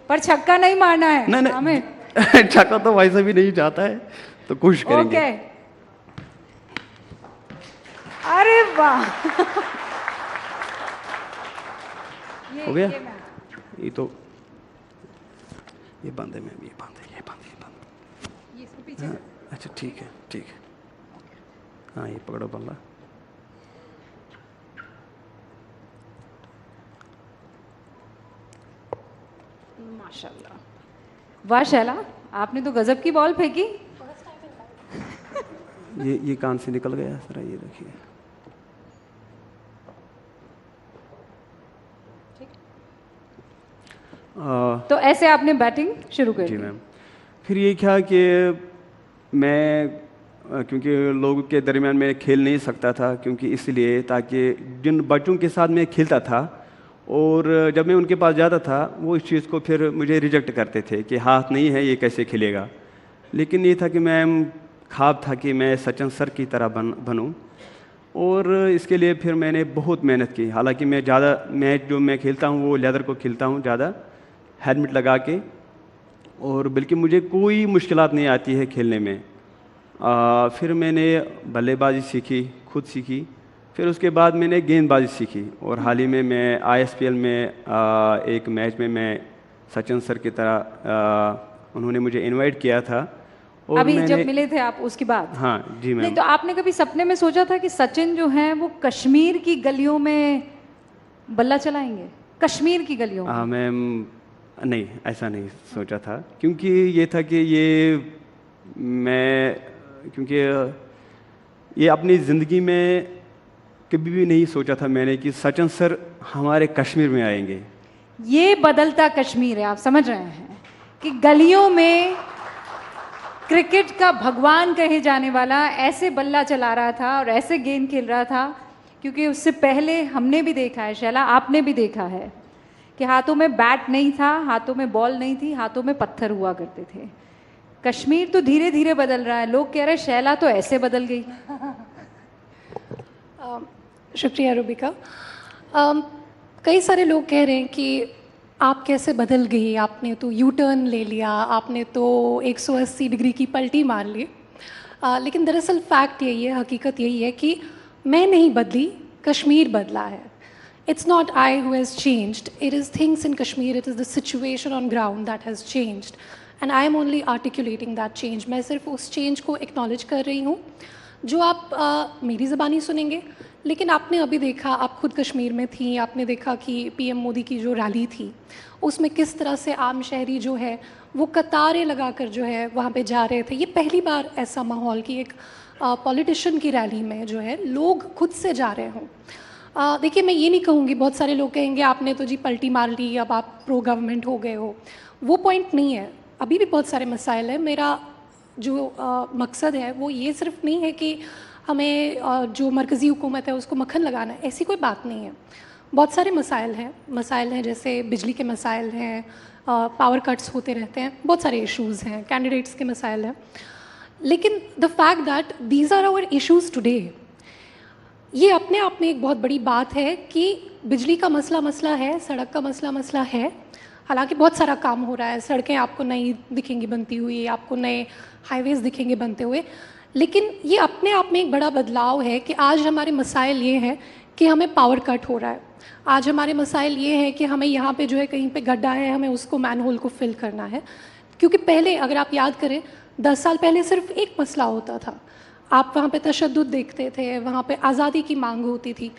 पर छक्का नहीं मारना है। नहीं हमें छक्का तो वैसे भी नहीं जाता है, तो कोशिश करेंगे। ओके। अरे वाह। हो गया? ये तो ये बंद है मैम, ये बंद है। ये इसको पीछे। हाँ, अच्छा ठीक है। हाँ ये पकड़ो बल्ला। माशाल्लाह, वाह शैला, आपने तो गजब की बॉल फेंकी। ये कान से निकल गया, जरा ये देखिए। तो ऐसे आपने बैटिंग शुरू कर दी? जी मैम। फिर ये क्या कि मैं क्योंकि लोगों के दरमियान में खेल नहीं सकता था, क्योंकि इसलिए ताकि जिन बच्चों के साथ मैं खेलता था और जब मैं उनके पास जाता था वो इस चीज़ को फिर मुझे रिजेक्ट करते थे कि हाथ नहीं है ये कैसे खेलेगा। लेकिन ये था कि मैं ख्वाब था कि मैं सचिन सर की तरह बनूं, और इसके लिए फिर मैंने बहुत मेहनत की। हालांकि मैं ज़्यादा मैच जो मैं खेलता हूँ वो लेदर को खेलता हूँ ज़्यादा, हेलमेट लगा के, और बल्कि मुझे कोई मुश्किलात नहीं आती है खेलने में। फिर मैंने बल्लेबाजी सीखी, खुद सीखी, फिर उसके बाद मैंने गेंदबाजी सीखी, और हाल ही में मैं ISPL में एक मैच में मैं सचिन सर की तरह उन्होंने मुझे इनवाइट किया था। और अभी जब मिले थे आप उसके बाद? हाँ जी मैम। नहीं तो आपने कभी सपने में सोचा था कि सचिन जो हैं वो कश्मीर की गलियों में बल्ला चलाएंगे? कश्मीर की गलियों में? हाँ मैम, नहीं ऐसा नहीं सोचा था, क्योंकि ये था कि क्योंकि ये अपनी ज़िंदगी में कभी भी नहीं सोचा था मैंने कि सचिन सर हमारे कश्मीर में आएंगे। ये बदलता कश्मीर है, आप समझ रहे हैं कि गलियों में क्रिकेट का भगवान कहे जाने वाला ऐसे बल्ला चला रहा था और ऐसे गेंद खेल रहा था। क्योंकि उससे पहले हमने भी देखा है, शैला आपने भी देखा है कि हाथों में बैट नहीं था, हाथों में बॉल नहीं थी, हाथों में पत्थर हुआ करते थे। कश्मीर तो धीरे धीरे बदल रहा है, लोग कह रहे हैं शैला तो ऐसे बदल गई। शुक्रिया रूबिका। कई सारे लोग कह रहे हैं कि आप कैसे बदल गई, आपने तो यू टर्न ले लिया, आपने तो 180 डिग्री की पलटी मार ली। लेकिन दरअसल फैक्ट यही है, हकीकत यही है कि मैं नहीं बदली, कश्मीर बदला है। It's not I who has changed, it is things in Kashmir, it is the situation on ground that has changed. And I am only articulating that change. मैं सिर्फ उस change को acknowledge कर रही हूँ जो आप मेरी ज़बानी सुनेंगे। लेकिन आपने अभी देखा, आप खुद कश्मीर में थी, आपने देखा कि पीएम मोदी की जो रैली थी उसमें किस तरह से आम शहरी जो है वो कतारें लगाकर जो है वहाँ पे जा रहे थे। ये पहली बार ऐसा माहौल कि एक पॉलिटिशियन की रैली में जो है लोग खुद से जा रहे हों। देखिए, मैं ये नहीं कहूँगी, बहुत सारे लोग कहेंगे आपने तो जी पलटी मार ली, अब आप प्रो गवर्नमेंट हो गए हो। वो पॉइंट नहीं है, अभी भी बहुत सारे मसाइल हैं। मेरा जो मकसद है वो ये सिर्फ नहीं है कि हमें जो मरकज़ी हुकूमत है उसको मक्खन लगाना है, ऐसी कोई बात नहीं है। बहुत सारे मसाइल हैं जैसे बिजली के मसाइल हैं, पावर कट्स होते रहते हैं, बहुत सारे इश्यूज़ हैं, कैंडिडेट्स के मसाइल हैं। लेकिन the fact that these are our issues today, ये अपने आप में एक बहुत बड़ी बात है कि बिजली का मसला है, सड़क का मसला है। हालांकि बहुत सारा काम हो रहा है, सड़कें आपको नई दिखेंगी बनती हुई, आपको नए हाईवेज़ दिखेंगे बनते हुए, लेकिन ये अपने आप में एक बड़ा बदलाव है कि आज हमारे मसाइल ये हैं कि हमें पावर कट हो रहा है। आज हमारे मसाइल ये हैं कि हमें यहाँ पे जो है कहीं पे गड्ढा है, हमें उसको मैनहोल को फिल करना है। क्योंकि पहले अगर आप याद करें 10 साल पहले सिर्फ एक मसला होता था, आप वहाँ पे तशद्दुद देखते थे, वहाँ पे आज़ादी की मांग होती थी।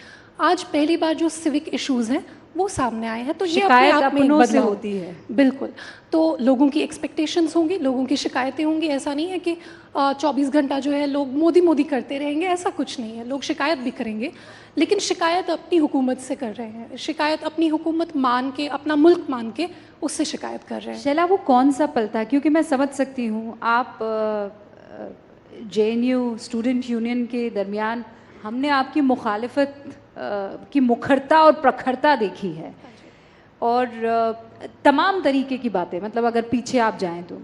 आज पहली बार जो सिविक इश्यूज़ हैं वो सामने आए हैं, तो ये अपने आप में अपनों से बदलाव होती है। बिल्कुल, तो लोगों की एक्सपेक्टेशंस होंगी, लोगों की शिकायतें होंगी। ऐसा नहीं है कि 24 घंटा जो है लोग मोदी करते रहेंगे, ऐसा कुछ नहीं है। लोग शिकायत भी करेंगे, लेकिन शिकायत अपनी हुकूमत से कर रहे हैं, शिकायत अपनी हुकूमत मान के, अपना मुल्क मान के उससे शिकायत कर रहे हैं। शैला, वो कौन सा पल था? क्योंकि मैं समझ सकती हूँ, आप JNU स्टूडेंट यूनियन के दरमियान हमने आपकी मुखालिफत की मुखरता और प्रखरता देखी है, और तमाम तरीके की बातें, मतलब अगर पीछे आप जाएं तो,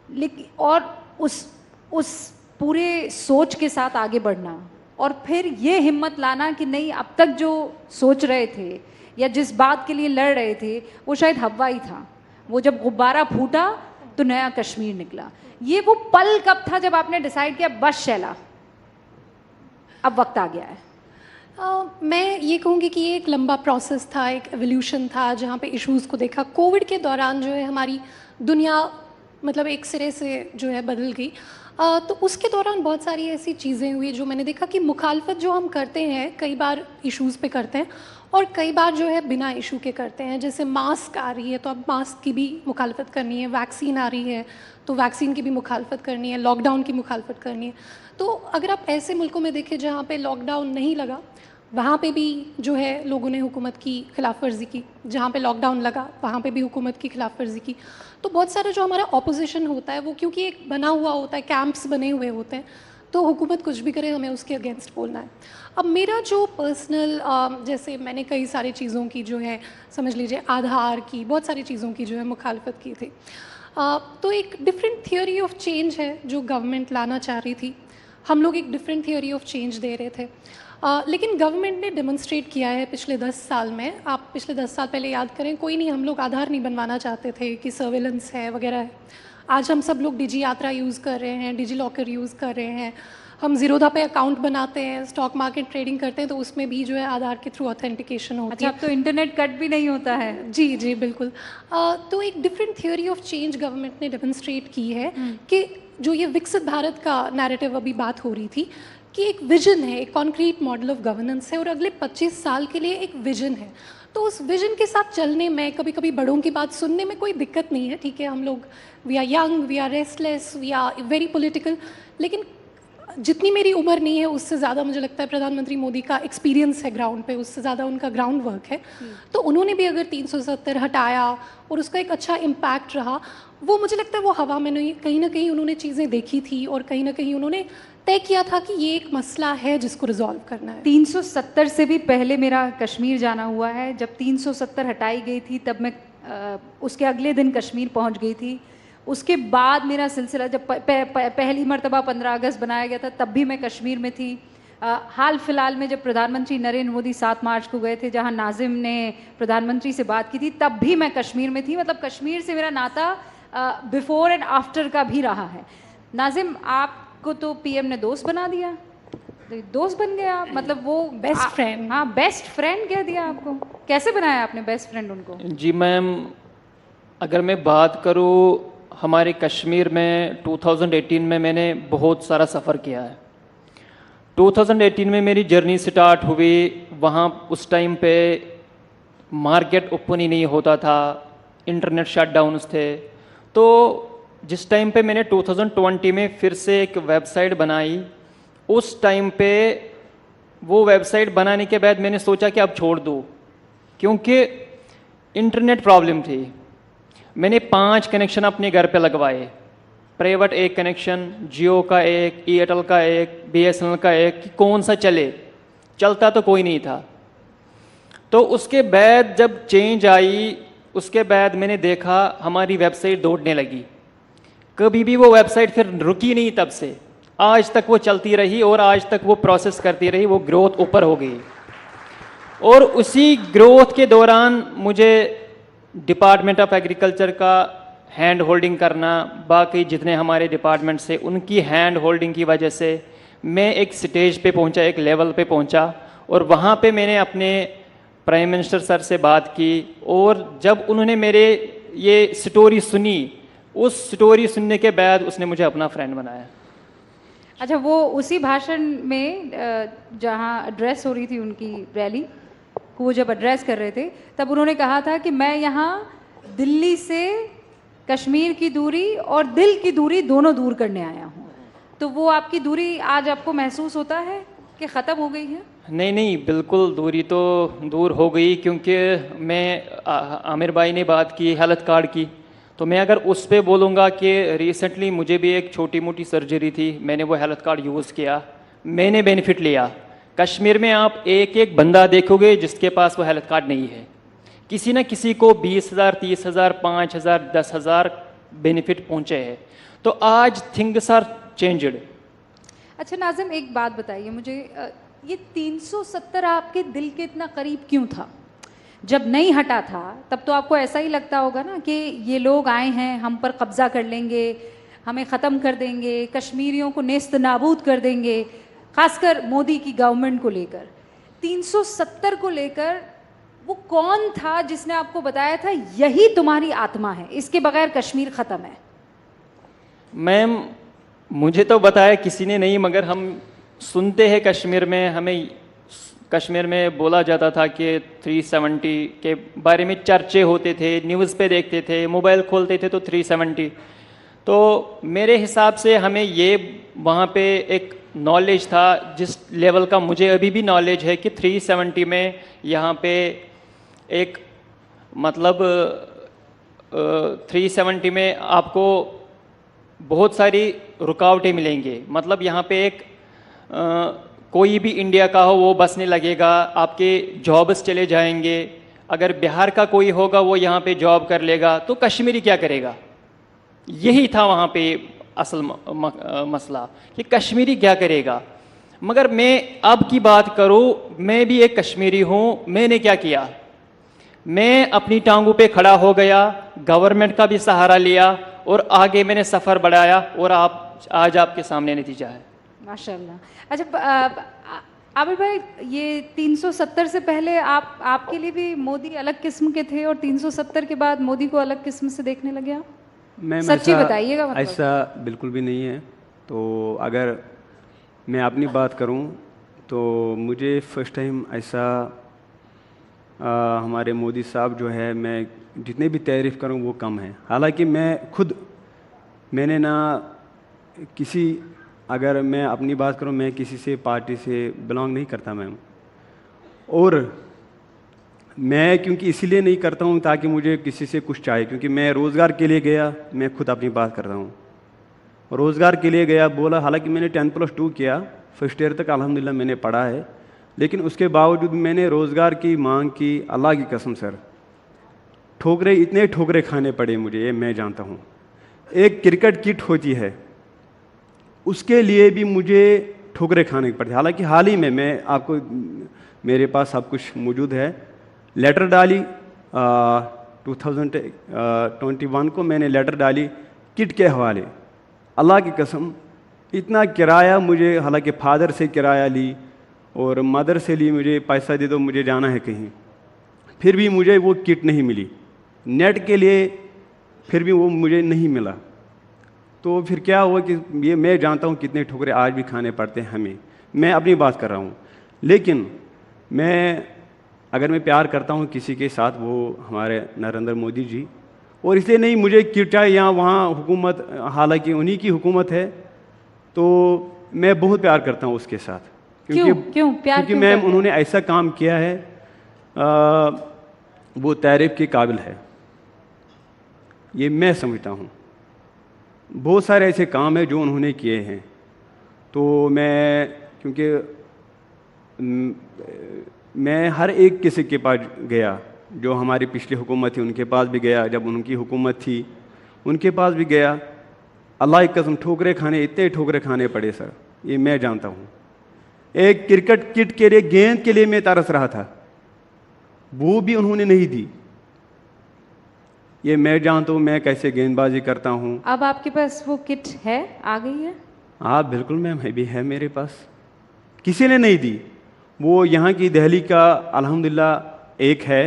लेकिन और उस पूरे सोच के साथ आगे बढ़ना, और फिर ये हिम्मत लाना कि नहीं, अब तक जो सोच रहे थे या जिस बात के लिए लड़ रहे थे वो शायद हवा ही था, वो जब गुब्बारा फूटा तो नया कश्मीर निकला। ये वो पल कब था जब आपने डिसाइड किया बस शैला, अब वक्त आ गया है? मैं ये कहूँगी कि ये एक लंबा प्रोसेस था, एक एवोल्यूशन था, जहाँ पे इश्यूज़ को देखा। कोविड के दौरान जो है हमारी दुनिया मतलब एक सिरे से जो है बदल गई। तो उसके दौरान बहुत सारी ऐसी चीज़ें हुई जो मैंने देखा कि मुखालफत जो हम करते हैं कई बार इश्यूज़ पे करते हैं, और कई बार जो है बिना इशू के करते हैं। जैसे मास्क आ रही है तो अब मास्क की भी मुखालफत करनी है, वैक्सीन आ रही है तो वैक्सीन की भी मुखालफत करनी है, लॉकडाउन की मुखालफत करनी है। तो अगर आप ऐसे मुल्कों में देखें जहाँ पे लॉकडाउन नहीं लगा, वहाँ पे भी जो है लोगों ने हुकूमत की खिलाफ वर्जी की, जहाँ पे लॉकडाउन लगा वहाँ पे भी हुकूमत की खिलाफ वर्जी की। तो बहुत सारा जो हमारा ऑपोजिशन होता है वो क्योंकि एक बना हुआ होता है, कैंप्स बने हुए होते हैं, तो हुकूमत कुछ भी करे हमें उसके अगेंस्ट बोलना है। अब मेरा जो पर्सनल जैसे मैंने कई सारी चीज़ों की जो है समझ लीजिए आधार की, बहुत सारी चीज़ों की जो है मुखालफत की थी। तो एक डिफरेंट थियोरी ऑफ चेंज है जो गवर्नमेंट लाना चाह रही थी, हम लोग एक डिफरेंट थियोरी ऑफ चेंज दे रहे थे। लेकिन गवर्नमेंट ने डेमोन्स्ट्रेट किया है पिछले 10 साल में, आप पिछले 10 साल पहले याद करें, कोई नहीं, हम लोग आधार नहीं बनवाना चाहते थे कि सर्वेलेंस है वगैरह है। आज हम सब लोग डिजी यात्रा यूज़ कर रहे हैं, डिजी लॉकर यूज़ कर रहे हैं, हम ज़ीरोधा पे अकाउंट बनाते हैं, स्टॉक मार्केट ट्रेडिंग करते हैं, तो उसमें भी जो है आधार के थ्रू ऑथेंटिकेशन होती है। अच्छा, अब तो इंटरनेट कट भी नहीं होता है। जी जी बिल्कुल। तो एक different theory of change government ने डेमोन्स्ट्रेट की है कि जो ये विकसित भारत का नैरेटिव अभी बात हो रही थी कि एक विजन है, एक कॉन्क्रीट मॉडल ऑफ गवर्नेंस है और अगले 25 साल के लिए एक विजन है। तो उस विजन के साथ चलने में, कभी कभी बड़ों की बात सुनने में कोई दिक्कत नहीं है, ठीक है, हम लोग we are young, we are restless, we are very political, लेकिन जितनी मेरी उम्र नहीं है उससे ज़्यादा मुझे लगता है प्रधानमंत्री मोदी का एक्सपीरियंस है ग्राउंड पे, उससे ज़्यादा उनका ग्राउंड वर्क है। तो उन्होंने भी अगर 370 हटाया और उसका एक अच्छा इम्पैक्ट रहा, वो मुझे लगता है वो हवा में नहीं, कहीं ना कहीं उन्होंने चीज़ें देखी थी और कहीं ना कहीं उन्होंने तय किया था कि ये एक मसला है जिसको रिजॉल्व करना है। 370 से भी पहले मेरा कश्मीर जाना हुआ है। जब 370 हटाई गई थी तब मैं उसके अगले दिन कश्मीर पहुंच गई थी। उसके बाद मेरा सिलसिला जब पहली मर्तबा 15 अगस्त बनाया गया था तब भी मैं कश्मीर में थी। हाल फिलहाल में जब प्रधानमंत्री नरेंद्र मोदी 7 मार्च को गए थे जहां नाजिम ने प्रधानमंत्री से बात की थी तब भी मैं कश्मीर में थी। मतलब कश्मीर से मेरा नाता बिफोर एंड आफ्टर का भी रहा है। नाजिम, आपको तो पीएम ने दोस्त बना दिया, दोस्त बन गया, मतलब वो बेस्ट फ्रेंड। हाँ, बेस्ट फ्रेंड कह दिया आपको। कैसे बनाया आपने बेस्ट फ्रेंड उनको? जी मैम, अगर मैं बात करूँ हमारे कश्मीर में 2018 में मैंने बहुत सारा सफ़र किया है। 2018 में मेरी जर्नी स्टार्ट हुई, वहाँ उस टाइम पे मार्केट ओपन ही नहीं होता था, इंटरनेट शटडाउन्स थे। तो जिस टाइम पे मैंने 2020 में फिर से एक वेबसाइट बनाई, उस टाइम पे वो वेबसाइट बनाने के बाद मैंने सोचा कि अब छोड़ दूँ, क्योंकि इंटरनेट प्रॉब्लम थी। मैंने 5 कनेक्शन अपने घर पे लगवाए, प्राइवेट एक कनेक्शन, जियो का एक, एयरटेल का एक, बीएसएनएल का एक, कि कौन सा चलता तो कोई नहीं था। तो उसके बाद जब चेंज आई, उसके बाद मैंने देखा हमारी वेबसाइट दौड़ने लगी। कभी भी वो वेबसाइट फिर रुकी नहीं, तब से आज तक वो चलती रही और आज तक वो प्रोसेस करती रही, वो ग्रोथ ऊपर हो गई। और उसी ग्रोथ के दौरान मुझे डिपार्टमेंट ऑफ एग्रीकल्चर का हैंड होल्डिंग करना, बाकी जितने हमारे डिपार्टमेंट्स से उनकी हैंड होल्डिंग की वजह से मैं एक स्टेज पे पहुंचा, एक लेवल पे पहुंचा, और वहाँ पे मैंने अपने प्राइम मिनिस्टर सर से बात की। और जब उन्होंने मेरे ये स्टोरी सुनी, उस स्टोरी सुनने के बाद उसने मुझे अपना फ्रेंड बनाया। अच्छा, वो उसी भाषण में जहाँ एड्रेस हो रही थी उनकी रैली, वो जब एड्रेस कर रहे थे तब उन्होंने कहा था कि मैं यहाँ दिल्ली से कश्मीर की दूरी और दिल की दूरी दोनों दूर करने आया हूँ। तो वो आपकी दूरी आज आपको महसूस होता है कि ख़त्म हो गई है? नहीं, बिल्कुल दूरी तो दूर हो गई, क्योंकि मैं आमिर भाई ने बात की हेल्थ कार्ड की, तो मैं अगर उस पर बोलूँगा कि रिसेंटली मुझे भी एक छोटी मोटी सर्जरी थी, मैंने वो हेल्थ कार्ड यूज़ किया, मैंने बेनिफिट लिया। कश्मीर में आप एक एक बंदा देखोगे जिसके पास वो हेल्थ कार्ड नहीं है, किसी न किसी को 20,000, 30,000, 5,000, 10,000 बेनिफिट पहुँचे हैं। तो आज थिंग्स आर चेंज्ड। अच्छा नाज़िम, एक बात बताइए मुझे, ये 370 आपके दिल के इतना करीब क्यों था? जब नहीं हटा था तब तो आपको ऐसा ही लगता होगा ना कि ये लोग आए हैं, हम पर कब्जा कर लेंगे, हमें ख़त्म कर देंगे, कश्मीरियों को नेस्त नाबूद कर देंगे, खासकर मोदी की गवर्नमेंट को लेकर। 370 को लेकर वो कौन था जिसने आपको बताया था यही तुम्हारी आत्मा है, इसके बगैर कश्मीर ख़त्म है? मैम, मुझे तो बताया किसी ने नहीं, मगर हम सुनते हैं कश्मीर में, हमें कश्मीर में बोला जाता था कि 370 के बारे में चर्चे होते थे, न्यूज़ पे देखते थे, मोबाइल खोलते थे तो 370। तो मेरे हिसाब से हमें ये वहाँ पे एक नॉलेज था जिस लेवल का मुझे अभी भी नॉलेज है कि 370 में यहाँ पे एक मतलब 370 में आपको बहुत सारी रुकावटें मिलेंगी। मतलब यहाँ पे एक कोई भी इंडिया का हो वो बसने लगेगा, आपके जॉब्स चले जाएंगे। अगर बिहार का कोई होगा वो यहाँ पे जॉब कर लेगा, तो कश्मीरी क्या करेगा? यही था वहाँ पे असल मसला कि कश्मीरी क्या करेगा। मगर मैं अब की बात करूँ, मैं भी एक कश्मीरी हूँ। मैंने क्या किया, मैं अपनी टांगों पे खड़ा हो गया, गवर्नमेंट का भी सहारा लिया और आगे मैंने सफ़र बढ़ाया और आज आपके सामने नतीजा है। माशाल्लाह। अच्छा आमिर भाई, ये 370 से पहले आपके लिए भी मोदी अलग किस्म के थे और 370 के बाद मोदी को अलग किस्म से देखने लगे आप? मैम, सच्ची बताइएगा। मतलब ऐसा बिल्कुल भी नहीं है। तो अगर मैं अपनी बात करूं तो मुझे फर्स्ट टाइम ऐसा हमारे मोदी साहब जो है, मैं जितने भी तारीफ़ करूं वो कम है। हालांकि मैंने ना किसी अगर मैं अपनी बात करूं, मैं किसी से पार्टी से बिलोंग नहीं करता मैम, और मैं क्योंकि इसीलिए नहीं करता हूं ताकि मुझे किसी से कुछ चाहिए, क्योंकि मैं रोज़गार के लिए गया, मैं खुद अपनी बात कर रहा हूं, रोज़गार के लिए गया, बोला, हालांकि मैंने 10+2 किया, फर्स्ट ईयर तक अल्हम्दुलिल्लाह मैंने पढ़ा है, लेकिन उसके बावजूद मैंने रोज़गार की मांग की, अल्लाह की कसम सर, ठोकरे, इतने ठोकरे खाने पड़े मुझे, ये मैं जानता हूँ। एक क्रिकेट किट होती है, उसके लिए भी मुझे ठोकरे खाने पड़ते। हालांकि हाल ही में मैं आपको, मेरे पास सब कुछ मौजूद है, लेटर डाली 2021 को मैंने लेटर डाली किट के हवाले, अल्लाह की कसम इतना किराया मुझे, हालांकि फादर से किराया ली और मदर से ली, मुझे पैसा दे दो मुझे जाना है कहीं, फिर भी मुझे वो किट नहीं मिली, नेट के लिए फिर भी वो मुझे नहीं मिला। तो फिर क्या हुआ कि ये मैं जानता हूँ कितने ठुकरे आज भी खाने पड़ते हैं हमें, मैं अपनी बात कर रहा हूँ, लेकिन अगर मैं प्यार करता हूँ किसी के साथ, वो हमारे नरेंद्र मोदी जी, और इसलिए नहीं मुझे किट चाहिए यहाँ वहाँ हुकूमत, हालांकि उन्हीं की हुकूमत है, तो मैं बहुत प्यार करता हूँ उसके साथ, क्योंकि मैम उन्होंने ऐसा काम किया है, वो तारीफ के काबिल है, ये मैं समझता हूँ। बहुत सारे ऐसे काम हैं जो उन्होंने किए हैं, तो मैं, क्योंकि मैं हर एक किसी के पास गया, जो हमारी पिछली हुकूमत थी उनके पास भी गया, जब उनकी हुकूमत थी उनके पास भी गया, अल्लाह की कसम ठोकरे खाने, इतने ठोकरे खाने पड़े सर, ये मैं जानता हूँ। एक क्रिकेट किट के लिए, गेंद के लिए मैं तरस रहा था, वो भी उन्होंने नहीं दी, ये मैं जानता हूँ मैं कैसे गेंदबाजी करता हूँ। अब आपके पास वो किट है, आ गई है? हाँ बिल्कुल मैम, भी है मेरे पास, किसी ने नहीं दी, वो यहाँ की दिल्ली का अल्हम्दुलिल्लाह एक है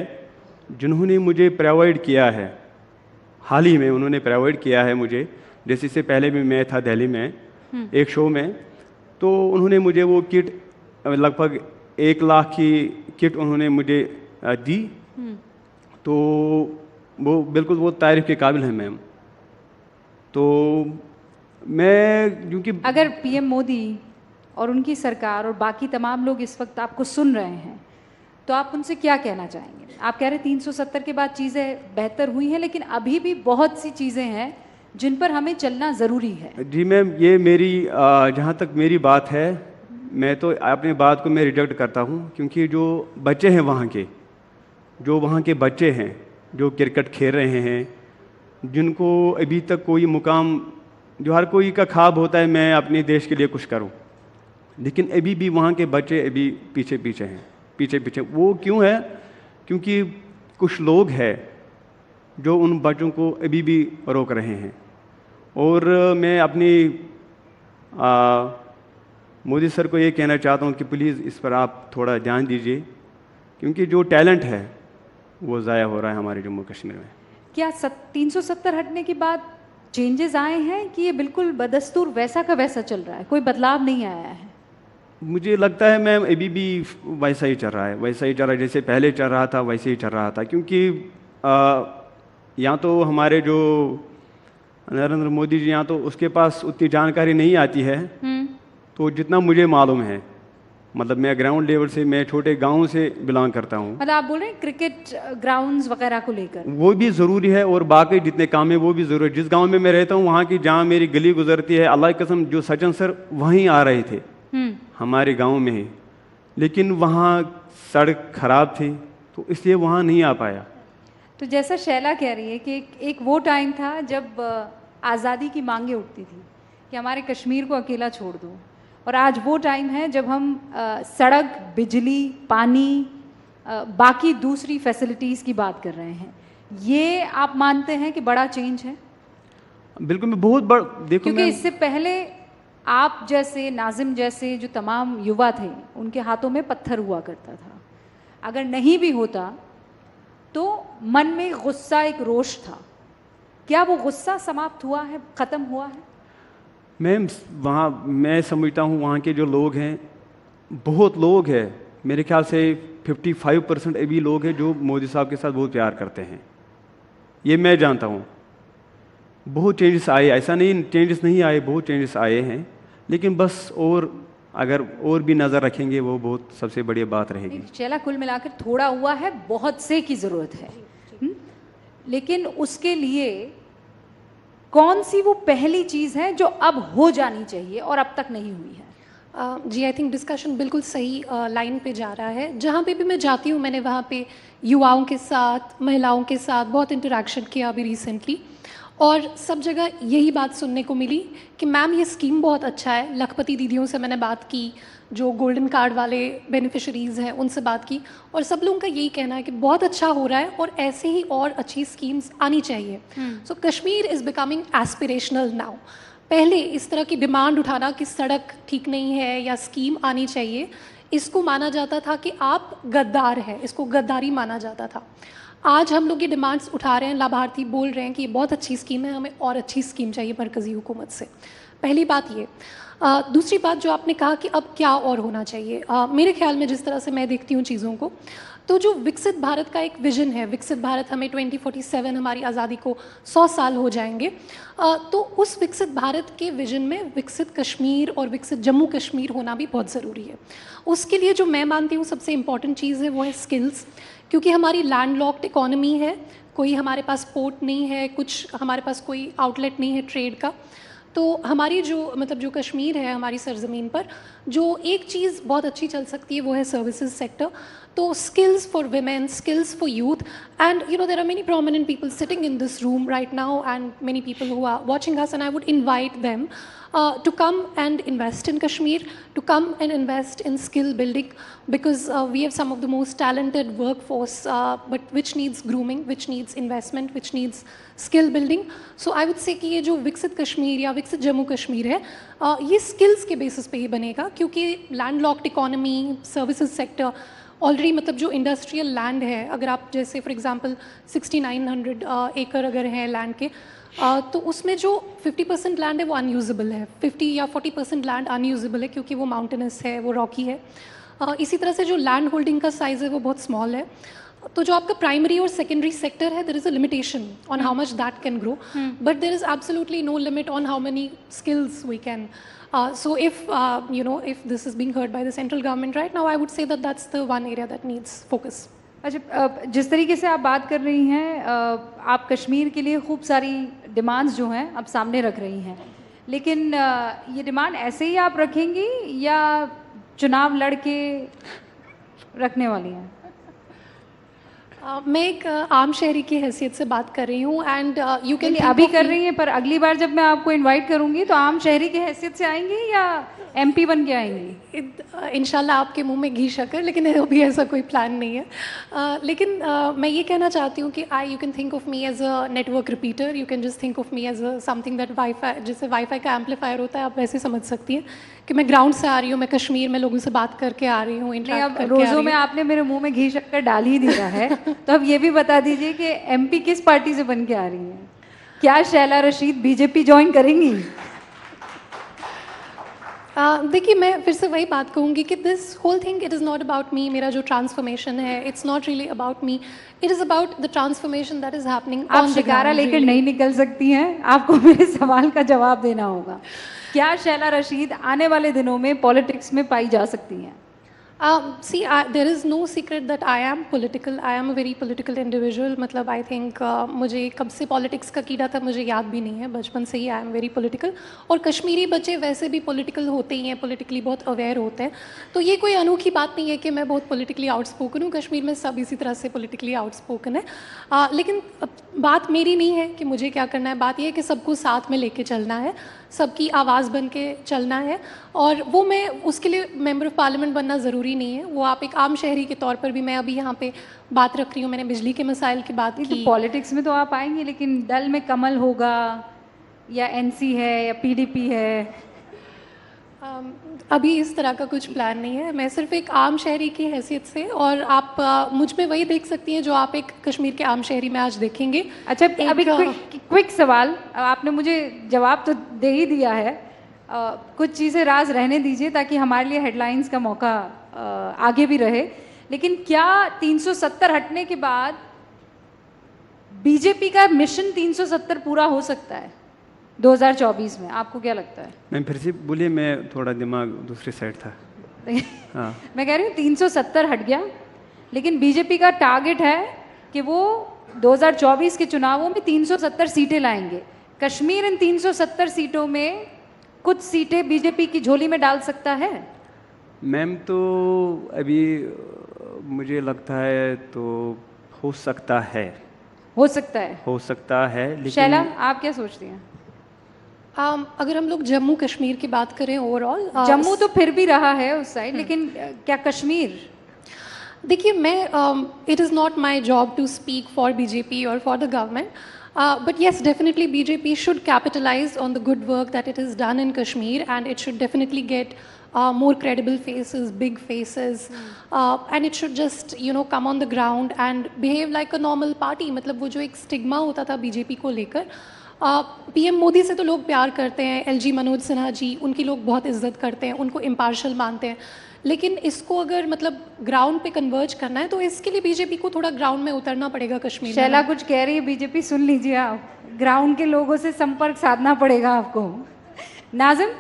जिन्होंने मुझे प्रोवाइड किया है, हाल ही में उन्होंने प्रोवाइड किया है मुझे, जैसे इससे पहले भी मैं था दिल्ली में एक शो में, तो उन्होंने मुझे वो किट लगभग 1 लाख की किट उन्होंने मुझे दी, तो वो बिल्कुल वो तारीफ के काबिल है मैम। तो मैं क्योंकि अगर पीएम मोदी और उनकी सरकार और बाकी तमाम लोग इस वक्त आपको सुन रहे हैं, तो आप उनसे क्या कहना चाहेंगे? आप कह रहे 370 के बाद चीज़ें बेहतर हुई हैं, लेकिन अभी भी बहुत सी चीज़ें हैं जिन पर हमें चलना ज़रूरी है। जी मैम, ये मेरी जहाँ तक मेरी बात है, मैं तो अपनी बात को मैं रिजेक्ट करता हूँ, क्योंकि जो बच्चे हैं वहाँ के, जो वहाँ के बच्चे हैं जो क्रिकेट खेल रहे हैं, जिनको अभी तक कोई मुकाम, जो हर कोई का ख्वाब होता है मैं अपने देश के लिए कुछ करूं, लेकिन अभी भी वहाँ के बच्चे अभी पीछे पीछे हैं, पीछे पीछे। वो क्यों है? क्योंकि कुछ लोग हैं जो उन बच्चों को अभी भी रोक रहे हैं। और मैं अपनी मोदी सर को ये कहना चाहता हूँ कि प्लीज़ इस पर आप थोड़ा ध्यान दीजिए, क्योंकि जो टैलेंट है वो ज़ाया हो रहा है हमारे जम्मू कश्मीर में। क्या 370 हटने के बाद चेंजेस आए हैं कि ये बिल्कुल बदस्तूर वैसा का वैसा चल रहा है, कोई बदलाव नहीं आया है? मुझे लगता है मैम अभी भी वैसा ही चल रहा है, वैसा ही चल रहा है, जैसे पहले चल रहा था वैसे ही चल रहा था। क्योंकि यहाँ तो हमारे जो नरेंद्र मोदी जी, यहाँ तो उसके पास उतनी जानकारी नहीं आती है, तो जितना मुझे मालूम है, मतलब मैं ग्राउंड लेवल से, मैं छोटे गांव से बिलोंग करता हूँ। मतलब आप बोल रहे हैं क्रिकेट ग्राउंड्स वगैरह को लेकर वो भी ज़रूरी है, और बाकी जितने काम है वो भी ज़रूरी है। जिस गांव में मैं रहता हूँ वहाँ की, जहाँ मेरी गली गुजरती है, अल्लाह की कसम जो सचिन सर वहीं आ रहे थे हमारे गांव में ही, लेकिन वहाँ सड़क खराब थी तो इसलिए वहाँ नहीं आ पाया। तो जैसा शैला कह रही है कि एक वो टाइम था जब आज़ादी की मांगें उठती थी कि हमारे कश्मीर को अकेला छोड़ दो, और आज वो टाइम है जब हम सड़क, बिजली, पानी, बाकी दूसरी फैसिलिटीज़ की बात कर रहे हैं। ये आप मानते हैं कि बड़ा चेंज है? बिल्कुल, मैं बहुत बड़ा, देखो क्योंकि इससे पहले आप जैसे, नाजिम जैसे जो तमाम युवा थे, उनके हाथों में पत्थर हुआ करता था। अगर नहीं भी होता तो मन में गुस्सा, एक रोष था। क्या वो गुस्सा समाप्त हुआ है, ख़त्म हुआ है? मैम वहाँ मैं समझता हूँ वहाँ के जो लोग हैं, बहुत लोग हैं, मेरे ख्याल से 55% अभी लोग हैं जो मोदी साहब के साथ बहुत प्यार करते हैं, ये मैं जानता हूँ। बहुत चेंजेस आए, ऐसा नहीं चेंजेस नहीं आए, बहुत चेंजेस आए हैं, लेकिन बस और अगर और भी नज़र रखेंगे वो बहुत सबसे बड़ी बात रहेगी। चला कुल मिलाकर थोड़ा हुआ है, बहुत से की ज़रूरत है। लेकिन उसके लिए कौन सी वो पहली चीज़ है जो अब हो जानी चाहिए और अब तक नहीं हुई है? जी आई थिंक डिस्कशन बिल्कुल सही लाइन पे जा रहा है। जहाँ पे भी मैं जाती हूँ मैंने वहाँ पे युवाओं के साथ, महिलाओं के साथ बहुत इंटरेक्शन किया अभी रिसेंटली, और सब जगह यही बात सुनने को मिली कि मैम ये स्कीम बहुत अच्छा है। लखपति दीदियों से मैंने बात की, जो गोल्डन कार्ड वाले बेनिफिशरीज़ हैं उनसे बात की, और सब लोगों का यही कहना है कि बहुत अच्छा हो रहा है और ऐसे ही और अच्छी स्कीम्स आनी चाहिए। So Kashmir is becoming aspirational now. पहले इस तरह की डिमांड उठाना कि सड़क ठीक नहीं है या स्कीम आनी चाहिए, इसको माना जाता था कि आप गद्दार हैं, इसको गद्दारी माना जाता था। आज हम लोग ये डिमांड्स उठा रहे हैं, लाभार्थी बोल रहे हैं कि ये बहुत अच्छी स्कीम है, हमें और अच्छी स्कीम चाहिए मरकज़ी हुकूमत से। पहली बात ये। दूसरी बात जो आपने कहा कि अब क्या और होना चाहिए, मेरे ख्याल में जिस तरह से मैं देखती हूँ चीज़ों को, तो जो विकसित भारत का एक विजन है, विकसित भारत हमें 2047 हमारी आज़ादी को 100 साल हो जाएंगे, तो उस विकसित भारत के विजन में विकसित कश्मीर और विकसित जम्मू कश्मीर होना भी बहुत ज़रूरी है। उसके लिए जो मैं मानती हूँ सबसे इम्पॉर्टेंट चीज़ है वो है स्किल्स, क्योंकि हमारी लैंडलॉक्ड इकॉनमी है, कोई हमारे पास पोर्ट नहीं है, कुछ हमारे पास कोई आउटलेट नहीं है ट्रेड का। तो हमारी जो कश्मीर है, हमारी सरज़मीन पर जो एक चीज़ बहुत अच्छी चल सकती है वो है सर्विसेज सेक्टर। तो skills for women, skills for youth, and there are many prominent people sitting in this room right now and many people who are watching us, and I would invite them to come and invest in Kashmir, to come and invest in skill building, because we have some of the most talented workforce, but which needs grooming, which needs investment, which needs skill building. So I would say कि ये जो विकसित कश्मीर या विकसित जम्मू कश्मीर है, ये skills के basis पे ही बनेगा, क्योंकि landlocked economy, services sector, already जो इंडस्ट्रियल लैंड है, अगर आप जैसे फॉर एग्जांपल 6900 एकड़ अगर है लैंड के, तो उसमें जो 50% लैंड है वो अनयूजेबल है, 50 या 40% लैंड अनयूजेबल है क्योंकि वो माउंटेनस है, वो रॉकी है। इसी तरह से जो लैंड होल्डिंग का साइज़ है वो बहुत स्मॉल है। तो जो आपका प्राइमरी और सेकेंडरी सेक्टर है, there is a limitation on how much that can grow, but there is absolutely no limit on how many skills we can. So if if this is being heard by the central government right now, I would say that that's the one area that needs focus. अच्छा, जिस तरीके से आप बात कर रही हैं, आप कश्मीर के लिए खूब सारी डिमांड्स जो हैं आप सामने रख रही हैं, लेकिन ये डिमांड ऐसे ही आप रखेंगी या चुनाव लड़ के रखने वाली हैं? मैं एक आम शहरी की हैसियत से बात कर रही हूँ, एंड यू कैन अभी कर रही हैं, पर अगली बार जब मैं आपको इनवाइट करूँगी तो आम शहरी की हैसियत से आएंगी या MP बन के आएंगी? इंशाल्लाह आपके मुंह में घी शक्कर, लेकिन अभी ऐसा कोई प्लान नहीं है। लेकिन मैं ये कहना चाहती हूँ कि you can think of me as a network repeater, you can just think of me as a something that WiFi, जैसे वाईफाई का एम्पलीफायर होता है, आप वैसे समझ सकती हैं कि मैं ग्राउंड से आ रही हूँ, मैं कश्मीर में लोगों से बात करके आ रही हूँ, इंटरेक्ट करके। रोज़ों में आपने मेरे मुंह में घी शक्कर डाल ही दिया है, तो अब ये भी बता दीजिए कि MP किस पार्टी से बन के आ रही हैं? क्या शैला रशीद BJP ज्वाइन करेंगी? देखिए, मैं फिर से वही बात कहूँगी कि this whole thing, it is not about me, मेरा जो ट्रांसफॉर्मेशन है, it's not really about me, it is about the transformation that is happening. आप शिकारा लेकर नहीं निकल सकती हैं, आपको मेरे सवाल का जवाब देना होगा। क्या शैला रशीद आने वाले दिनों में पॉलिटिक्स में पाई जा सकती हैं? See, there is no secret that I am political. I am a very political individual. मतलब I think मुझे कब से पॉलिटिक्स का कीड़ा था मुझे याद भी नहीं है, बचपन से ही I am very political. और कश्मीरी बच्चे वैसे भी पॉलिटिकल होते ही हैं, पॉलिटिकली बहुत अवेयर होते हैं, तो ये कोई अनोखी बात नहीं है कि मैं बहुत पॉलिटिकली आउटस्पोकन हूँ। कश्मीर में सब इसी तरह से पॉलिटिकली आउटस्पोकन है, लेकिन बात मेरी नहीं है कि मुझे क्या करना है, बात यह है कि सबको साथ में लेके चलना है, सबकी आवाज़ बन के चलना है, और वो मैं उसके लिए मेंबर ऑफ पार्लियामेंट बनना ज़रूरी नहीं है, वो आप एक आम शहरी के तौर पर भी, मैं अभी यहाँ पे बात रख रही हूँ, मैंने बिजली के मसाइल की बात की। तो पॉलिटिक्स में तो आप आएंगे, लेकिन दल में कमल होगा या NC है या PDP है? अभी इस तरह का कुछ प्लान नहीं है, मैं सिर्फ एक आम शहरी की हैसियत से, और आप मुझ में वही देख सकती हैं जो आप एक कश्मीर के आम शहरी में आज देखेंगे। अच्छा, अभी क्विक सवाल, आपने मुझे जवाब तो दे ही दिया है, कुछ चीज़ें राज रहने दीजिए ताकि हमारे लिए हेडलाइंस का मौका आगे भी रहे, लेकिन क्या 370 हटने के बाद BJP का मिशन 370 पूरा हो सकता है? 2024 में, आपको क्या लगता है? मैं फिर से बोलिए, मैं थोड़ा दिमाग दूसरी साइड था। हाँ। मैं कह रही हूँ 370 हट गया, लेकिन बीजेपी का टारगेट है कि वो 2024 के चुनावों में 370 सीटें लाएंगे। कश्मीर इन 370 सीटों में कुछ सीटें बीजेपी की झोली में डाल सकता है? मैम तो अभी मुझे लगता है तो हो सकता है। हो सकता है? हो सकता है, लेकिन शैला, आप क्या सोचती हैं? अगर हम लोग जम्मू कश्मीर की बात करें ओवरऑल, जम्मू तो फिर भी रहा है उस साइड, लेकिन क्या कश्मीर? देखिए, मैं it is not my job to speak for BJP और for the government, but yes, definitely BJP should capitalize on the good work that it has done in Kashmir, and it should definitely get more credible faces, big faces, and it should just come on the ground and behave like a normal party. मतलब वो जो एक stigma होता था BJP को लेकर, PM Modi से तो लोग प्यार करते हैं, एलजी मनोज सिन्हा जी, उनकी लोग बहुत इज्जत करते हैं, उनको इम्पार्शल मानते हैं, लेकिन इसको अगर मतलब ग्राउंड पे कन्वर्ज करना है तो इसके लिए बीजेपी को थोड़ा ग्राउंड में उतरना पड़ेगा कश्मीर में। शैला कुछ कह रही है बीजेपी, सुन लीजिए आप, ग्राउंड के लोगों से संपर्क साधना पड़ेगा आपको। नाजिम,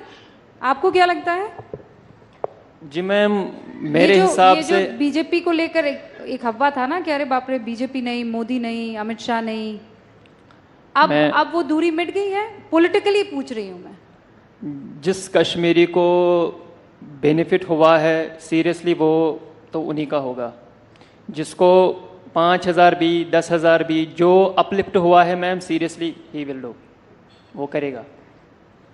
आपको क्या लगता है? जी मैम, मेरे हिसाब से जो बीजेपी को लेकर एक हवा था ना कि अरे बाप रे, बीजेपी नहीं, मोदी नहीं, अमित शाह नहीं, अब वो दूरी मिट गई है? पॉलिटिकली पूछ रही हूँ मैं। जिस कश्मीरी को बेनिफिट हुआ है सीरियसली वो तो उन्हीं का होगा। जिसको 5,000 भी 10,000 भी जो अपलिफ्ट हुआ है ma'am, seriously he will do, वो करेगा।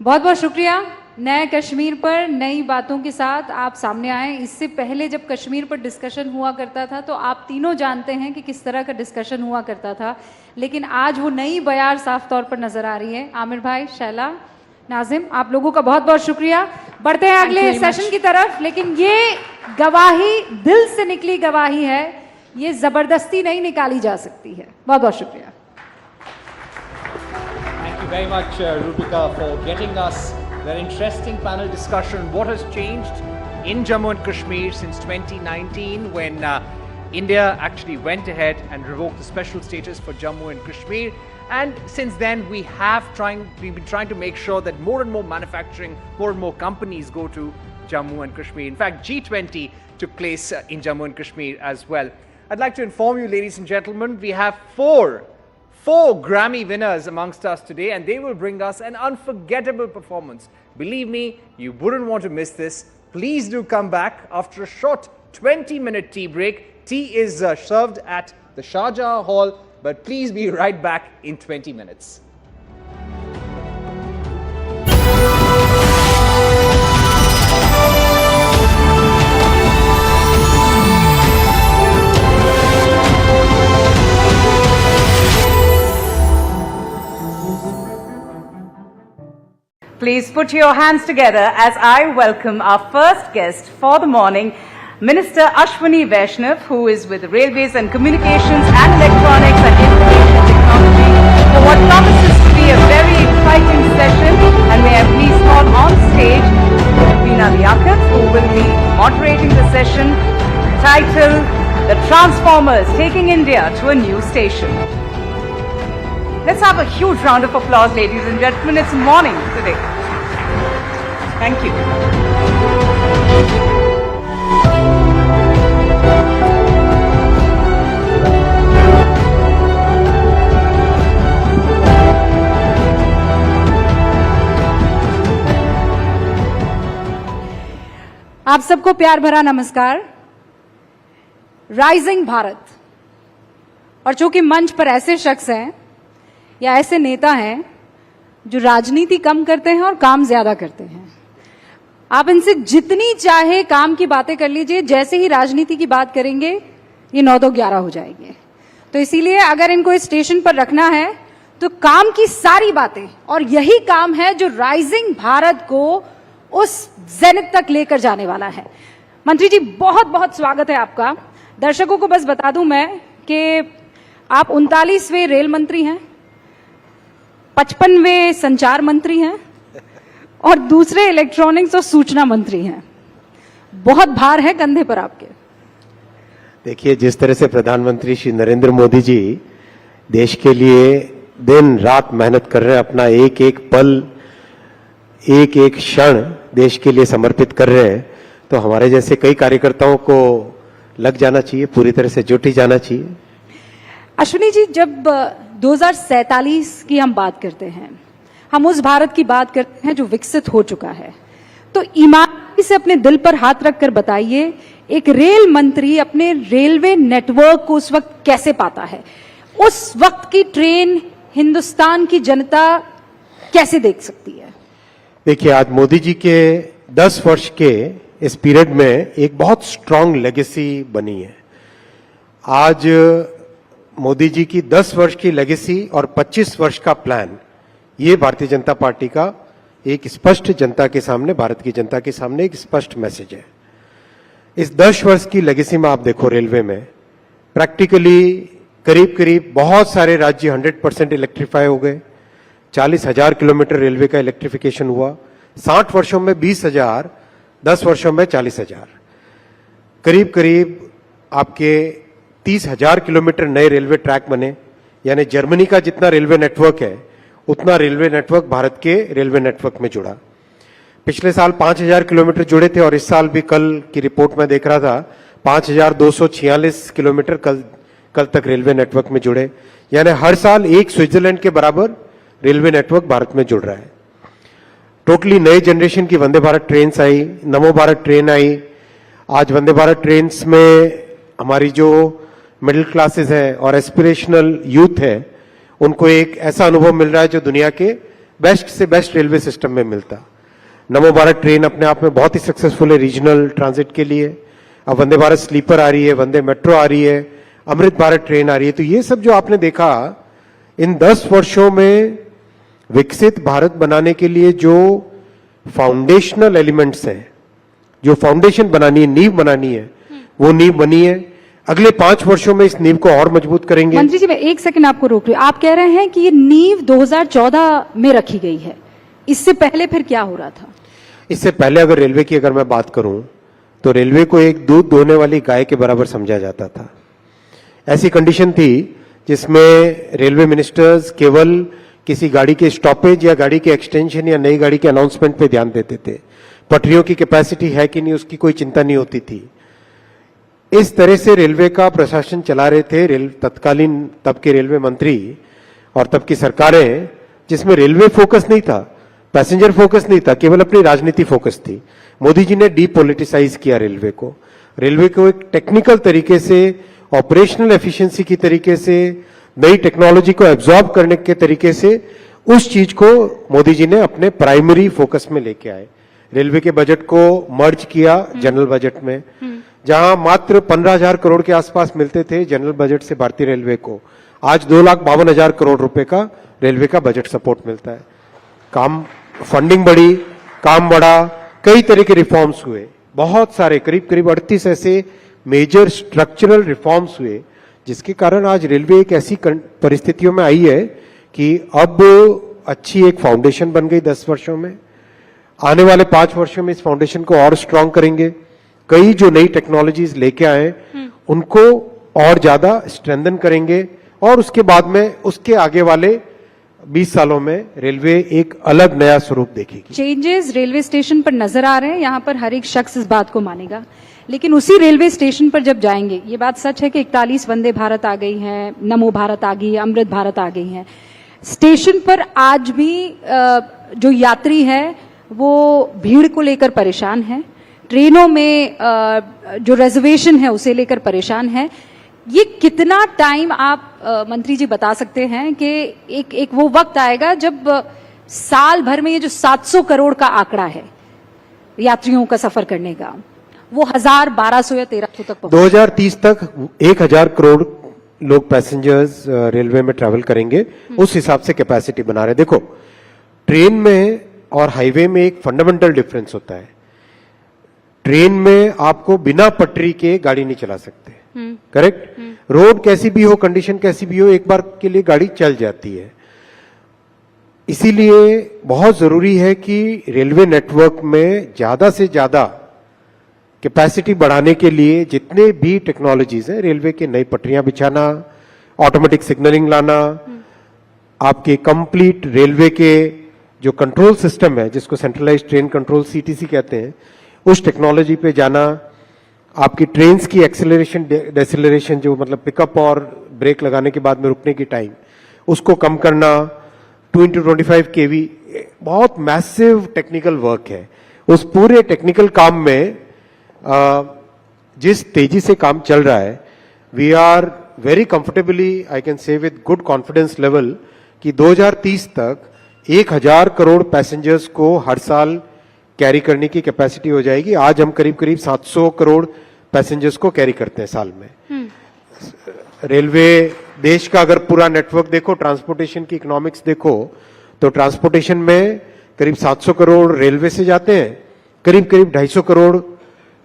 बहुत बहुत शुक्रिया। नए कश्मीर पर नई बातों के साथ आप सामने आए। इससे पहले जब कश्मीर पर डिस्कशन हुआ करता था तो आप तीनों जानते हैं कि किस तरह का डिस्कशन हुआ करता था, लेकिन आज वो नई बयार साफ तौर पर नजर आ रही है। आमिर भाई, शैला, नाजिम, आप लोगों का बहुत बहुत शुक्रिया। बढ़ते हैं अगले सेशन की तरफ, लेकिन ये गवाही दिल से निकली गवाही है, ये जबरदस्ती नहीं निकाली जा सकती है। बहुत बहुत शुक्रिया। Thank you very much, Rupika, for getting us that interesting panel discussion. What has changed in Jammu and Kashmir since 2019 when India actually went ahead and revoked the special status for Jammu and Kashmir. And since then, we've been trying to make sure that more and more manufacturing, more and more companies go to Jammu and Kashmir. In fact, G20 took place in Jammu and Kashmir as well. I'd like to inform you, ladies and gentlemen, we have four Grammy winners amongst us today, and they will bring us an unforgettable performance. Believe me, you wouldn't want to miss this. Please do come back after a short 20-minute tea break. Tea is served at the Shahjahan Hall, but please be right back in 20 minutes. Please put your hands together as I welcome our first guest for the morning, Minister Ashwini Vaishnav, who is with Railways and Communications and Electronics and Information Technology, for what promises to be a very exciting session. And may I please call on stage Veena Liaquat, who will be moderating the session titled The Transformers Taking India to a New Station. Let's have a huge round of applause, ladies and gentlemen. It's morning today. Thank you. आप सबको प्यार भरा नमस्कार। Rising Bharat, और चूंकि मंच पर ऐसे शख्स हैं या ऐसे नेता हैं जो राजनीति कम करते हैं और काम ज्यादा करते हैं, आप इनसे जितनी चाहे काम की बातें कर लीजिए, जैसे ही राजनीति की बात करेंगे ये 9 तो 11 हो जाएंगे। तो इसीलिए अगर इनको इस स्टेशन पर रखना है तो काम की सारी बातें, और यही काम है जो राइजिंग भारत को उस जेनिथ तक लेकर जाने वाला है। मंत्री जी, बहुत बहुत स्वागत है आपका। दर्शकों को बस बता दूं मैं कि आप 39वें रेल मंत्री हैं, 55वें संचार मंत्री हैं और दूसरे इलेक्ट्रॉनिक्स और सूचना मंत्री हैं। बहुत भार है कंधे पर आपके। देखिए, जिस तरह से प्रधानमंत्री श्री नरेंद्र मोदी जी देश के लिए दिन रात मेहनत कर रहे हैं, अपना एक एक पल, एक एक क्षण देश के लिए समर्पित कर रहे हैं, तो हमारे जैसे कई कार्यकर्ताओं को लग जाना चाहिए, पूरी तरह से जुट ही जाना चाहिए। अश्विनी जी, जब 2047 की हम बात करते हैं, हम उस भारत की बात करते हैं जो विकसित हो चुका है, तो ईमानदारी से अपने दिल पर हाथ रखकर बताइए, एक रेल मंत्री अपने रेलवे नेटवर्क को उस वक्त कैसे पाता है? उस वक्त की ट्रेन हिंदुस्तान की जनता कैसे देख सकती है? देखिए, आज मोदी जी के 10 वर्ष के इस पीरियड में एक बहुत स्ट्रांग लेगेसी बनी है। आज मोदी जी की 10 वर्ष की लेगेसी और 25 वर्ष का प्लान, ये भारतीय जनता पार्टी का एक स्पष्ट जनता के सामने, भारत की जनता के सामने एक स्पष्ट मैसेज है। इस 10 वर्ष की लेगेसी में आप देखो, रेलवे में प्रैक्टिकली करीब करीब बहुत सारे राज्य 100% इलेक्ट्रीफाई हो गए। 40,000 किलोमीटर रेलवे का इलेक्ट्रिफिकेशन हुआ। 60 वर्षों में 20,000, 10 वर्षों में 40,000, करीब करीब आपके 30,000 किलोमीटर नए रेलवे ट्रैक बने। यानी जर्मनी का जितना रेलवे नेटवर्क है, उतना रेलवे नेटवर्क भारत के रेलवे नेटवर्क में जुड़ा। पिछले साल 5,000 किलोमीटर जुड़े थे और इस साल भी, कल की रिपोर्ट में देख रहा था, 5,246 किलोमीटर कल तक रेलवे नेटवर्क में जुड़े। यानी हर साल एक स्विट्जरलैंड के बराबर रेलवे नेटवर्क भारत में जुड़ रहा है। टोटली नए जनरेशन की वंदे भारत ट्रेन आई, नमो भारत ट्रेन आई। आज वंदे भारत ट्रेन में हमारी जो मिडिल क्लासेस है और एस्पिरेशनल यूथ है, उनको एक ऐसा अनुभव मिल रहा है जो दुनिया के बेस्ट से बेस्ट रेलवे सिस्टम में मिलता। नमो भारत ट्रेन अपने आप में बहुत ही सक्सेसफुल है रीजनल ट्रांजिट के लिए। अब वंदे भारत स्लीपर आ रही है, वंदे मेट्रो आ रही है, अमृत भारत ट्रेन आ रही है। तो ये सब जो आपने देखा इन 10 वर्षों में विकसित भारत बनाने के लिए जो फाउंडेशनल एलिमेंट्स हैं, जो फाउंडेशन बनानी है, नींव बनानी है, वो नींव बनी है। अगले 5 वर्षों में इस नींव को और मजबूत करेंगे। मंत्री जी, मैं एक सेकंड आपको रोक रही हूँ। आप कह रहे हैं कि ये नींव 2014 में रखी गई है, इससे पहले फिर क्या हो रहा था? इससे पहले अगर रेलवे की मैं बात करूं, तो रेलवे को एक दूध दोहने वाली गाय के बराबर समझा जाता था। ऐसी कंडीशन थी जिसमें रेलवे मिनिस्टर्स केवल किसी गाड़ी के स्टॉपेज या गाड़ी के एक्सटेंशन या नई गाड़ी के अनाउंसमेंट पे ध्यान देते थे। पटरियों की कैपेसिटी है कि नहीं, उसकी कोई चिंता नहीं होती थी। इस तरह से रेलवे का प्रशासन चला रहे थे तत्कालीन तब के रेलवे मंत्री और तब की सरकारें, जिसमें रेलवे फोकस नहीं था, पैसेंजर फोकस नहीं था, केवल अपनी राजनीति फोकस थी। मोदी जी ने डीपोलिटिसाइज किया रेलवे को एक टेक्निकल तरीके से, ऑपरेशनल एफिशिएंसी की तरीके से, नई टेक्नोलॉजी को एब्जॉर्ब करने के तरीके से उस चीज को मोदी जी ने अपने प्राइमरी फोकस में लेके आए। रेलवे के बजट को मर्ज किया जनरल बजट में, जहां मात्र 15,000 करोड़ के आसपास मिलते थे जनरल बजट से भारतीय रेलवे को, आज 2,52,000 करोड़ रुपए का रेलवे का बजट सपोर्ट मिलता है। काम, फंडिंग बढ़ी, काम बढ़ा, कई तरह के रिफॉर्म्स हुए, बहुत सारे, करीब करीब 38 ऐसे मेजर स्ट्रक्चरल रिफॉर्म्स हुए, जिसके कारण आज रेलवे एक ऐसी परिस्थितियों में आई है कि अब अच्छी एक फाउंडेशन बन गई 10 वर्षों में। आने वाले 5 वर्षों में इस फाउंडेशन को और स्ट्रांग करेंगे। कई जो नई टेक्नोलॉजीज लेके आए उनको और ज्यादा स्ट्रेंथन करेंगे और उसके बाद में, उसके आगे वाले 20 सालों में रेलवे एक अलग नया स्वरूप देखेगी। चेंजेस रेलवे स्टेशन पर नजर आ रहे हैं, यहाँ पर हर एक शख्स इस बात को मानेगा। लेकिन उसी रेलवे स्टेशन पर जब जाएंगे, ये बात सच है कि 41 वंदे भारत आ गई हैं, नमो भारत आ गई है, अमृत भारत आ गई है। स्टेशन पर आज भी जो यात्री है वो भीड़ को लेकर परेशान है, ट्रेनों में जो रिजर्वेशन है उसे लेकर परेशान है। ये कितना टाइम आप मंत्री जी बता सकते हैं कि एक वो वक्त आएगा जब साल भर में ये जो 700 करोड़ का आंकड़ा है यात्रियों का सफर करने का, वो 1000, 1200 या 1300 तक 2030 तक 1000 करोड़ लोग पैसेंजर्स रेलवे में ट्रैवल करेंगे, उस हिसाब से कैपेसिटी बना रहे। देखो, ट्रेन में और हाईवे में एक फंडामेंटल डिफरेंस होता है। ट्रेन में आपको बिना पटरी के गाड़ी नहीं चला सकते, करेक्ट? रोड कैसी भी हो, कंडीशन कैसी भी हो, एक बार के लिए गाड़ी चल जाती है। इसीलिए बहुत जरूरी है कि रेलवे नेटवर्क में ज्यादा से ज्यादा कैपेसिटी बढ़ाने के लिए जितने भी टेक्नोलॉजीज हैं, रेलवे के नई पटरियां बिछाना, ऑटोमेटिक सिग्नलिंग लाना, आपके कंप्लीट रेलवे के जो कंट्रोल सिस्टम है, जिसको सेंट्रलाइज्ड ट्रेन कंट्रोल सीटीसी कहते हैं, उस टेक्नोलॉजी पे जाना, आपकी ट्रेन्स की एक्सेलरेशन डेसेलरेशन, जो मतलब पिकअप और ब्रेक लगाने के बाद में रुकने की टाइम, उसको कम करना, 2x25 kV, बहुत मैसिव टेक्निकल वर्क है। उस पूरे टेक्निकल काम में जिस तेजी से काम चल रहा है, we are very comfortably, I can say with good confidence level, कि 2030 तक 1000 करोड़ पैसेंजर्स को हर साल कैरी करने की कैपेसिटी हो जाएगी। आज हम करीब करीब 700 करोड़ पैसेंजर्स को कैरी करते हैं साल में। रेलवे देश का अगर पूरा नेटवर्क देखो, ट्रांसपोर्टेशन की इकोनॉमिक्स देखो, तो ट्रांसपोर्टेशन में करीब 700 करोड़ रेलवे से जाते हैं, करीब करीब 250 करोड़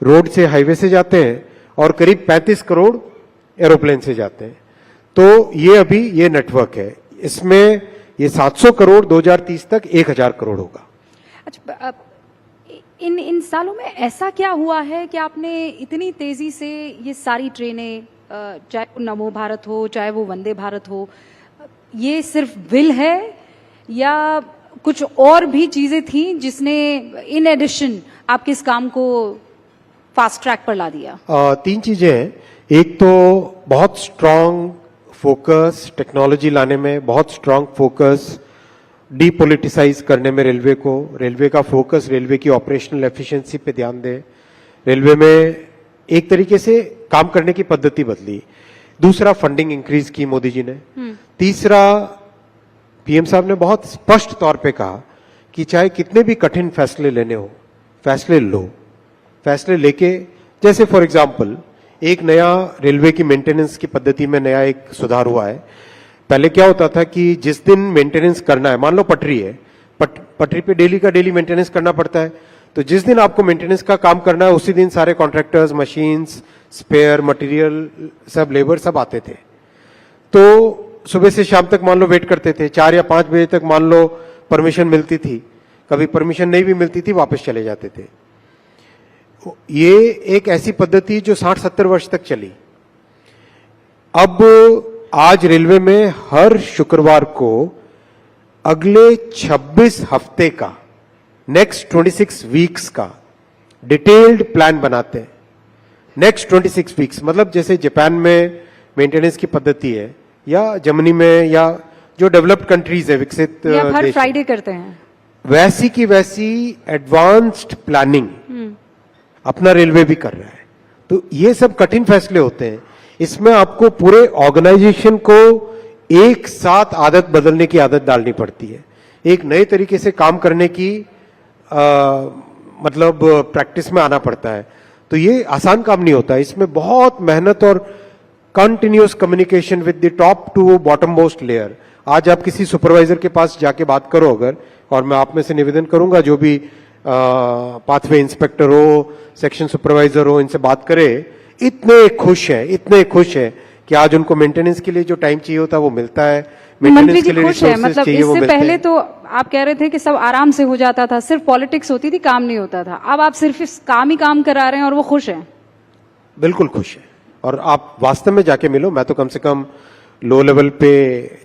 रोड से हाईवे से जाते हैं, और करीब 35 करोड़ एरोप्लेन से जाते हैं। तो ये अभी ये नेटवर्क है, इसमें ये 700 करोड़ 2030 तक 1000 करोड़ होगा। अच्छा, इन सालों में ऐसा क्या हुआ है कि आपने इतनी तेजी से ये सारी ट्रेनें, चाहे वो नमो भारत हो, चाहे वो वंदे भारत हो, ये सिर्फ विल है या कुछ और भी चीजें थी जिसने इन एडिशन आपके इस काम को फास्ट ट्रैक पर ला दिया? 3 चीजें हैं। एक तो बहुत स्ट्रांग फोकस टेक्नोलॉजी लाने में, बहुत स्ट्रांग फोकस डीपोलिटिसाइज करने में रेलवे का फोकस रेलवे की ऑपरेशनल एफिशिएंसी पे ध्यान दे। रेलवे में एक तरीके से काम करने की पद्धति बदली। दूसरा, फंडिंग इंक्रीज की मोदी जी ने। तीसरा, पीएम साहब ने बहुत स्पष्ट तौर पे कहा कि चाहे कितने भी कठिन फैसले लेने हो, फैसले लो, फैसले लेके, जैसे फॉर एग्जांपल एक नया रेलवे की मेंटेनेंस की पद्धति में नया एक सुधार हुआ है। पहले क्या होता था कि जिस दिन मेंटेनेंस करना है, मान लो पटरी है, पटरी पे डेली का डेली मेंटेनेंस करना पड़ता है, तो जिस दिन आपको मेंटेनेंस का काम करना है उसी दिन सारे कॉन्ट्रैक्टर्स, मशीन्स, स्पेयर मटेरियल, सब लेबर सब आते थे। तो सुबह से शाम तक मान लो वेट करते थे, 4 या 5 बजे तक मान लो परमिशन मिलती थी, कभी परमिशन नहीं भी मिलती थी, वापस चले जाते थे। ये एक ऐसी पद्धति जो 60-70 वर्ष तक चली। अब आज रेलवे में हर शुक्रवार को अगले 26 हफ्ते का, नेक्स्ट 26 वीक्स का डिटेल्ड प्लान बनाते हैं। नेक्स्ट 26 वीक्स मतलब जैसे जापान में मेंटेनेंस की पद्धति है, या जर्मनी में, या जो डेवलप्ड कंट्रीज है, विकसित या हर फ्राइडे करते हैं, वैसी की वैसी एडवांस्ड प्लानिंग अपना रेलवे भी कर रहा है। तो ये सब कठिन फैसले होते हैं, इसमें आपको पूरे ऑर्गेनाइजेशन को एक साथ आदत बदलने की आदत डालनी पड़ती है, एक नए तरीके से काम करने की मतलब प्रैक्टिस में आना पड़ता है। तो ये आसान काम नहीं होता, इसमें बहुत मेहनत और continuous communication with the top to bottom most layer. आज आप किसी सुपरवाइजर के पास जाके बात करो अगर, और मैं आप में से निवेदन करूंगा जो भी पाथवे इंस्पेक्टर हो, सेक्शन सुपरवाइजर हो, इनसे बात करे, इतने खुश है कि आज उनको मेंटेनेंस के लिए जो टाइम चाहिए होता है वो मिलता है, मंत्री जी खुश है। मतलब इससे पहले तो आप कह रहे थे कि सब आराम से हो जाता था, सिर्फ पॉलिटिक्स होती थी, काम नहीं होता था। अब आप सिर्फ इस काम ही काम करा रहे हैं और वो खुश हैं? बिल्कुल खुश है। और आप वास्तव में जाके मिलो, मैं तो कम से कम लो लेवल पे,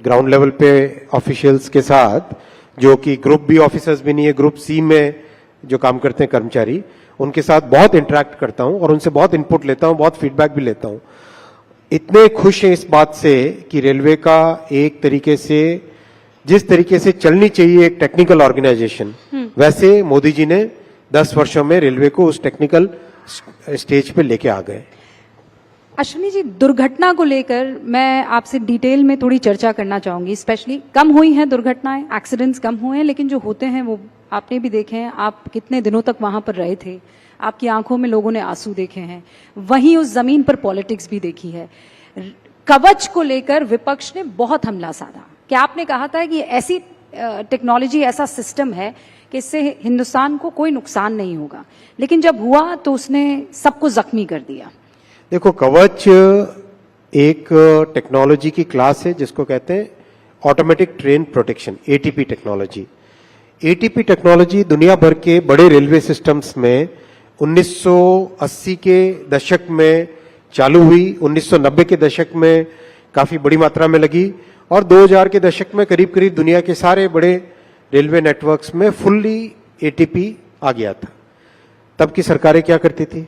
ग्राउंड लेवल पे ऑफिशियल्स के साथ, जो कि ग्रुप बी ऑफिसर्स भी नहीं है, ग्रुप सी में जो काम करते हैं कर्मचारी, उनके साथ बहुत इंटरेक्ट करता हूं और उनसे बहुत इनपुट लेता हूं, बहुत फीडबैक भी लेता हूं। इतने खुश हैं इस बात से कि रेलवे का एक तरीके से, जिस तरीके से चलनी चाहिए एक टेक्निकल ऑर्गेनाइजेशन, वैसे मोदी जी ने 10 वर्षों में रेलवे को उस टेक्निकल स्टेज पे लेके आ गए। अश्विनी जी, दुर्घटना को लेकर मैं आपसे डिटेल में थोड़ी चर्चा करना चाहूंगी। स्पेशली कम हुई हैं दुर्घटनाएं, एक्सीडेंट्स कम हुए हैं, लेकिन जो होते हैं वो आपने भी देखे हैं। आप कितने दिनों तक वहां पर रहे थे, आपकी आंखों में लोगों ने आंसू देखे हैं, वहीं उस जमीन पर पॉलिटिक्स भी देखी है। कवच को लेकर विपक्ष ने बहुत हमला साधा कि आपने कहा था कि ऐसी टेक्नोलॉजी, ऐसा सिस्टम है कि इससे हिंदुस्तान को कोई नुकसान नहीं होगा, लेकिन जब हुआ तो उसने सबको जख्मी कर दिया। देखो, कवच एक टेक्नोलॉजी की क्लास है जिसको कहते हैं automatic train protection, ATP technology. ATP technology दुनिया भर के बड़े रेलवे सिस्टम्स में 1980 के दशक में चालू हुई, 1990 के दशक में काफी बड़ी मात्रा में लगी, और 2000 के दशक में करीब करीब दुनिया के सारे बड़े रेलवे नेटवर्क्स में फुल्ली एटीपी आ गया था। तब की सरकारें क्या करती थी?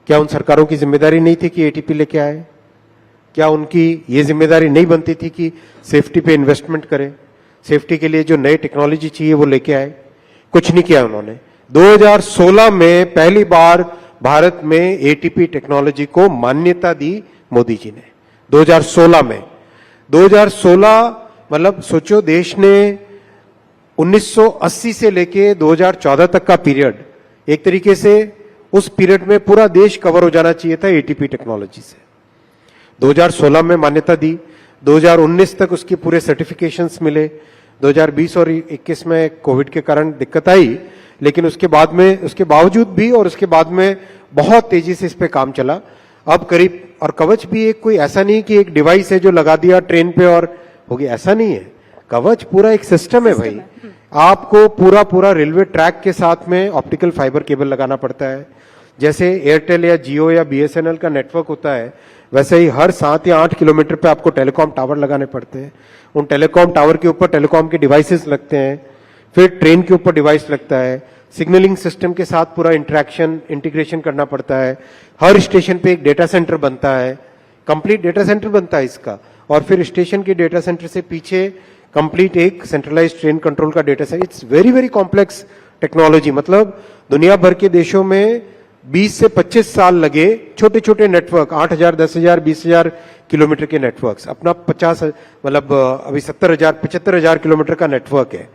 क्या उन सरकारों की जिम्मेदारी नहीं थी कि एटीपी लेके आए? क्या उनकी ये जिम्मेदारी नहीं बनती थी कि सेफ्टी पे इन्वेस्टमेंट करें, सेफ्टी के लिए जो नई टेक्नोलॉजी चाहिए वो लेके आए? कुछ नहीं किया उन्होंने। 2016 में पहली बार भारत में एटीपी टेक्नोलॉजी को मान्यता दी मोदी जी ने, 2016 में। 2016 मतलब सोचो, देश ने 1980 से लेके 2014 तक का पीरियड, एक तरीके से उस पीरियड में पूरा देश कवर हो जाना चाहिए था एटीपी टेक्नोलॉजी से। 2016 में मान्यता दी, 2019 तक उसके पूरे सर्टिफिकेशंस मिले। 2020 और 21 में कोविड के कारण दिक्कत आई, लेकिन उसके बाद में, उसके बावजूद भी और उसके बाद में बहुत तेजी से इस पे काम चला। अब करीब, और कवच भी एक कोई ऐसा नहीं कि एक डिवाइस है जो लगा दिया ट्रेन पे और हो गया, ऐसा नहीं है। कवच पूरा एक सिस्टम है भाई। आपको पूरा पूरा रेलवे ट्रैक के साथ में ऑप्टिकल फाइबर केबल लगाना पड़ता है। जैसे एयरटेल या जियो या बीएसएनएल का नेटवर्क होता है, वैसे ही हर 7 या 8 किलोमीटर पे आपको टेलीकॉम टावर लगाने पड़ते हैं। उन टेलीकॉम टावर के ऊपर टेलीकॉम के डिवाइसेस लगते हैं, फिर ट्रेन के ऊपर डिवाइस लगता है, सिग्नलिंग सिस्टम के साथ पूरा इंटरेक्शन, इंटीग्रेशन करना पड़ता है। हर स्टेशन पे एक डेटा सेंटर बनता है, कंप्लीट डेटा सेंटर बनता है इसका, और फिर स्टेशन के डेटा सेंटर से पीछे कंप्लीट एक सेंट्रलाइज्ड ट्रेन कंट्रोल का data centre. It's very very complex technology. मतलब दुनिया भर के देशों में 20 से 25 साल लगे छोटे छोटे नेटवर्क, 8000, 10,000, 20,000 किलोमीटर के नेटवर्क्स। अपना 50, मतलब अभी 70,000, 75,000 किलोमीटर का नेटवर्क है।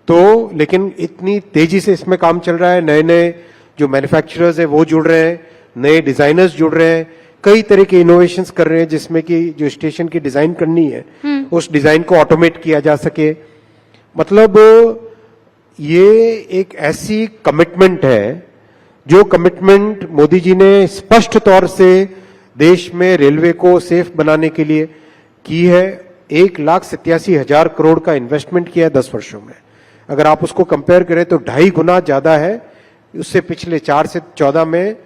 तो लेकिन इतनी तेजी से इसमें काम चल रहा है, नए नए जो मैन्युफैक्चरर्स है वो जुड़ रहे हैं, नए डिजाइनर्स जुड़ रहे हैं, कई तरह के इनोवेशंस कर रहे हैं, जिसमें कि जो स्टेशन की डिजाइन करनी है उस डिजाइन को ऑटोमेट किया जा सके। मतलब ये एक ऐसी कमिटमेंट है, जो कमिटमेंट मोदी जी ने स्पष्ट तौर से देश में रेलवे को सेफ बनाने के लिए की है। 1,87,000 करोड़ का इन्वेस्टमेंट किया है 10 वर्षों में। अगर आप उसको कंपेयर करें तो 2.5 गुना ज्यादा है उससे। पिछले 4 से 14 में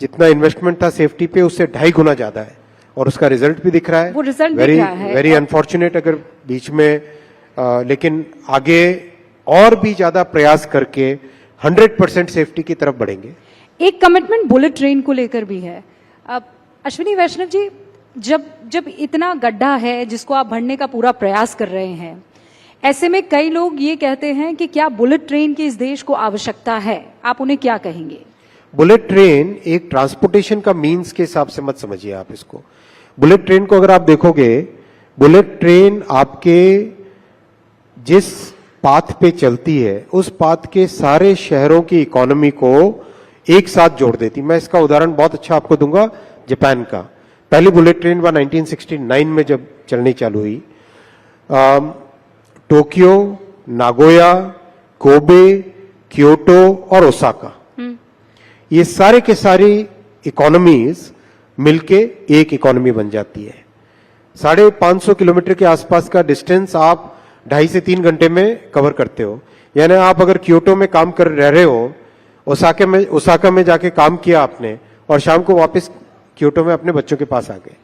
जितना इन्वेस्टमेंट था सेफ्टी पे, उससे 2.5 गुना ज्यादा है, और उसका रिजल्ट भी दिख रहा है। वो रिजल्ट वेरी दिख रहा है। वेरी अनफॉर्चुनेट अगर बीच में लेकिन आगे और भी ज्यादा प्रयास करके 100% सेफ्टी की तरफ बढ़ेंगे। एक कमिटमेंट बुलेट ट्रेन को लेकर भी है। अब अश्विनी वैष्णव जी, जब इतना गड्ढा है जिसको आप भरने का पूरा प्रयास कर रहे हैं, ऐसे में कई लोग ये कहते हैं कि क्या बुलेट ट्रेन की इस देश को आवश्यकता है? आप उन्हें क्या कहेंगे? बुलेट ट्रेन एक ट्रांसपोर्टेशन का मींस के हिसाब से मत समझिए आप इसको। बुलेट ट्रेन को अगर आप देखोगे, बुलेट ट्रेन आपके जिस पाथ पे चलती है उस पाथ के सारे शहरों की इकोनॉमी को एक साथ जोड़ देती। मैं इसका उदाहरण बहुत अच्छा आपको दूंगा, जापान का। पहली बुलेट ट्रेन 1969 में जब चलनी चालू हुई, टोक्यो, नागोया, कोबे, क्योटो और ओसाका, ये सारे के सारी इकोनॉमीज मिलके एक इकोनॉमी बन जाती है। 550 किलोमीटर के आसपास का डिस्टेंस आप 2.5 से 3 घंटे में कवर करते हो। यानी आप अगर क्योटो में काम कर रहे हो, ओसाका में जाके काम किया आपने, और शाम को वापस क्योटो में अपने बच्चों के पास आ गए।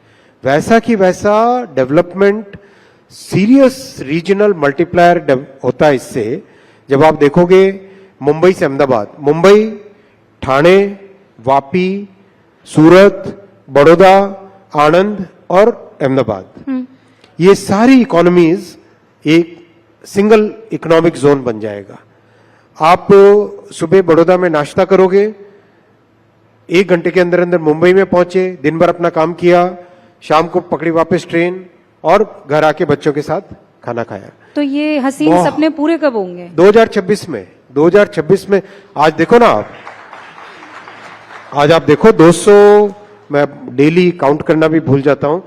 वैसा की वैसा डेवलपमेंट, सीरियस रीजनल मल्टीप्लायर होता है इससे। जब आप देखोगे मुंबई से अहमदाबाद, मुंबई, ठाणे, वापी, सूरत, बड़ौदा, आणंद और अहमदाबाद, ये सारी इकोनॉमीज एक सिंगल इकोनॉमिक जोन बन जाएगा। आप सुबह बड़ौदा में नाश्ता करोगे, 1 घंटे के अंदर अंदर मुंबई में पहुंचे, दिन भर अपना काम किया, शाम को पकड़ी वापस ट्रेन और घर आके बच्चों के साथ खाना खाया। तो ये हसीन सपने पूरे कब होंगे? 2026 में। 2026 में। आज देखो ना आज आप देखो 200, मैं डेली काउंट करना भी भूल जाता हूं,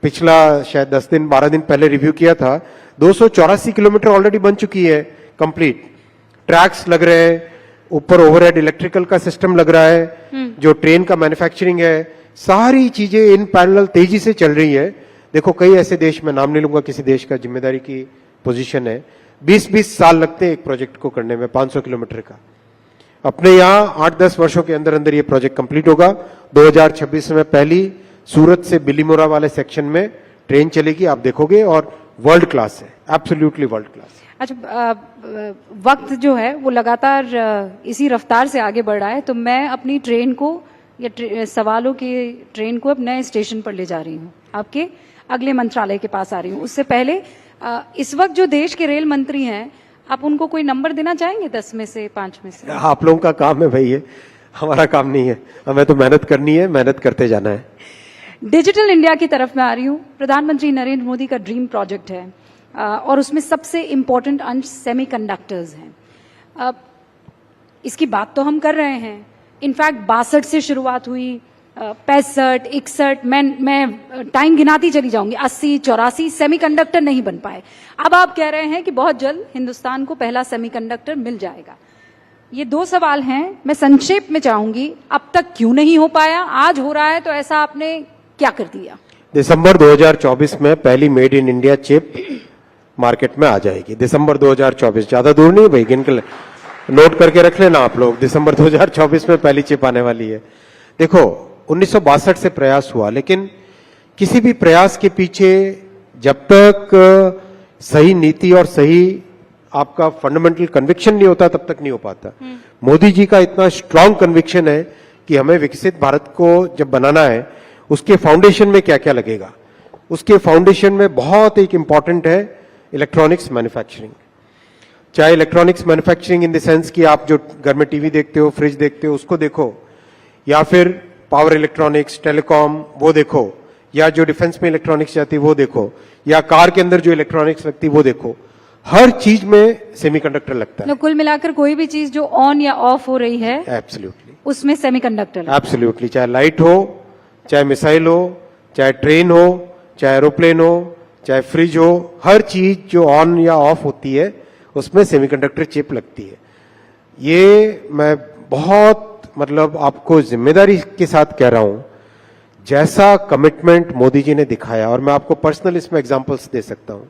पिछला शायद 10 दिन 12 दिन पहले रिव्यू किया था, 284 किलोमीटर ऑलरेडी बन चुकी है कंप्लीट। ट्रैक्स लग रहे हैं, ऊपर ओवरहेड इलेक्ट्रिकल का सिस्टम लग रहा है, जो ट्रेन का मैन्युफैक्चरिंग है, सारी चीजें इन पैरेलल तेजी से चल रही है। देखो कई ऐसे देश, मैं नाम नहीं लूंगा किसी देश का, जिम्मेदारी की पोजीशन है, 20-20 साल लगते हैं एक प्रोजेक्ट को करने में 500 किलोमीटर का। अपने यहाँ 8-10 वर्षों के अंदर अंदर ये प्रोजेक्ट कंप्लीट होगा। 2026 में पहली सूरत से बिलीमोरा वाले सेक्शन में ट्रेन चलेगी, आप देखोगे, और वर्ल्ड क्लास है, एब्सोल्युटली वर्ल्ड क्लास। अच्छा, वक्त जो है वो लगातार इसी रफ्तार से आगे बढ़ रहा है, तो मैं अपनी ट्रेन को या सवालों की ट्रेन को अब नए स्टेशन पर ले जा रही हूँ, आपके अगले मंत्रालय के पास आ रही हूँ। उससे पहले इस वक्त जो देश के रेल मंत्री हैं, आप उनको कोई नंबर देना चाहेंगे 10 में से, 5 में से? आप लोगों का काम है भाई, ये हमारा काम नहीं है, हमें तो मेहनत करनी है, मेहनत करते जाना है। डिजिटल इंडिया की तरफ मैं आ रही हूँ। प्रधानमंत्री नरेंद्र मोदी का ड्रीम प्रोजेक्ट है और उसमें सबसे इंपॉर्टेंट अंश सेमीकंडक्टर्स हैं। इसकी बात तो हम कर रहे हैं, इनफैक्ट 62 से शुरुआत हुई, 65, 61, मैं टाइम गिनाती चली जाऊंगी, 80, 84 सेमीकंडक्टर नहीं बन पाए। अब आप कह रहे हैं कि बहुत जल्द हिंदुस्तान को पहला सेमीकंडक्टर मिल जाएगा। ये 2 सवाल हैं, मैं संक्षेप में चाहूंगी, अब तक क्यों नहीं हो पाया? आज हो रहा है तो ऐसा आपने क्या कर दिया? दिसंबर 2024 में पहली made in India chip market में आ जाएगी। दिसंबर 2024, ज्यादा दूर नहीं भाई, गिन के नोट करके रख लेना आप लोग, दिसंबर 2024 में पहली चिप आने वाली है। देखो, 1962 से प्रयास हुआ, लेकिन किसी भी प्रयास के पीछे जब तक सही नीति और सही आपका फंडामेंटल कन्विक्शन नहीं होता, तब तक नहीं हो पाता। मोदी जी का इतना स्ट्रांग कन्विक्शन है कि हमें विकसित भारत को जब बनाना है, उसके फाउंडेशन में क्या क्या लगेगा। उसके फाउंडेशन में बहुत एक इंपॉर्टेंट है इलेक्ट्रॉनिक्स मैन्युफैक्चरिंग। चाहे electronics manufacturing in the sense कि आप जो घर में टीवी देखते हो, फ्रिज देखते हो, उसको देखो, या फिर पावर इलेक्ट्रॉनिक्स, टेलीकॉम, वो देखो, या जो डिफेंस में इलेक्ट्रॉनिक्स जाती है वो देखो, या कार के अंदर जो इलेक्ट्रॉनिक्स लगती है वो देखो, हर चीज में सेमीकंडक्टर लगता है। कुल मिलाकर कोई भी चीज जो ऑन या ऑफ हो रही है, एब्सोल्युटली उसमें सेमीकंडक्टर। एब्सोल्युटली, चाहे लाइट हो, चाहे मिसाइल हो, चाहे ट्रेन हो, चाहे एरोप्लेन हो, चाहे फ्रिज हो, हर चीज जो ऑन या ऑफ होती है उसमें सेमीकंडक्टर चिप लगती है। ये मैं बहुत मतलब आपको जिम्मेदारी के साथ कह रहा हूं, जैसा कमिटमेंट मोदी जी ने दिखाया, और मैं आपको पर्सनल इसमें एग्जांपल्स दे सकता हूं।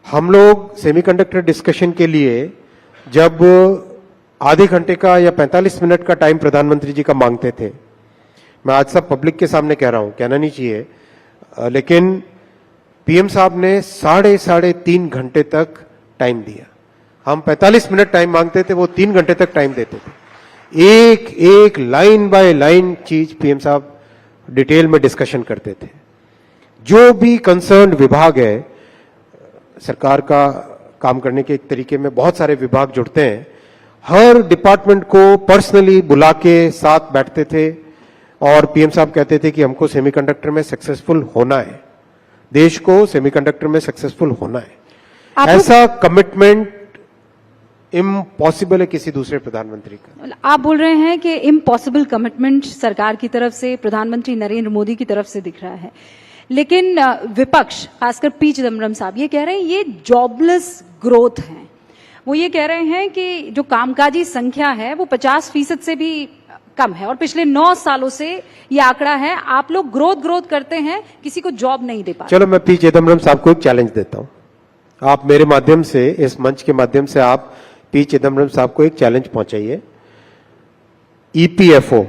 हम लोग सेमीकंडक्टर डिस्कशन के लिए जब आधे घंटे का या 45 मिनट का टाइम प्रधानमंत्री जी का मांगते थे, मैं आज सब पब्लिक के सामने कह रहा हूं, कहना नहीं चाहिए, लेकिन पीएम साहब ने 3.5 घंटे तक टाइम दिया। हम 45 मिनट टाइम मांगते थे, वो 3 घंटे तक टाइम देते थे। एक एक लाइन बाय लाइन चीज पीएम साहब डिटेल में डिस्कशन करते थे। जो भी कंसर्न्ड विभाग है, सरकार का काम करने के एक तरीके में बहुत सारे विभाग जुड़ते हैं, हर डिपार्टमेंट को पर्सनली बुला के साथ बैठते थे और पीएम साहब कहते थे कि हमको सेमीकंडक्टर में सक्सेसफुल होना है, देश को सेमीकंडक्टर में सक्सेसफुल होना है। ऐसा कमिटमेंट इम्पॉसिबल है किसी दूसरे प्रधानमंत्री का। आप बोल रहे हैं कि इम्पॉसिबल कमिटमेंट सरकार की तरफ से, प्रधानमंत्री नरेंद्र मोदी की तरफ से दिख रहा है, लेकिन विपक्ष, खासकर पी चिदम्बरम साहब, ये कह रहे हैं ये जॉबलेस ग्रोथ है। वो ये कह रहे हैं कि जो कामकाजी संख्या है वो 50% से भी कम है, और पिछले 9 सालों से ये आंकड़ा है। आप लोग ग्रोथ करते हैं, किसी को जॉब नहीं दे पाते। चलो, मैं पी चिदम्बरम साहब को एक चैलेंज देता हूं। आप मेरे माध्यम से, इस मंच के माध्यम से आप पी चिदम्बरम साहब को एक चैलेंज पहुंचाइए। EPFO,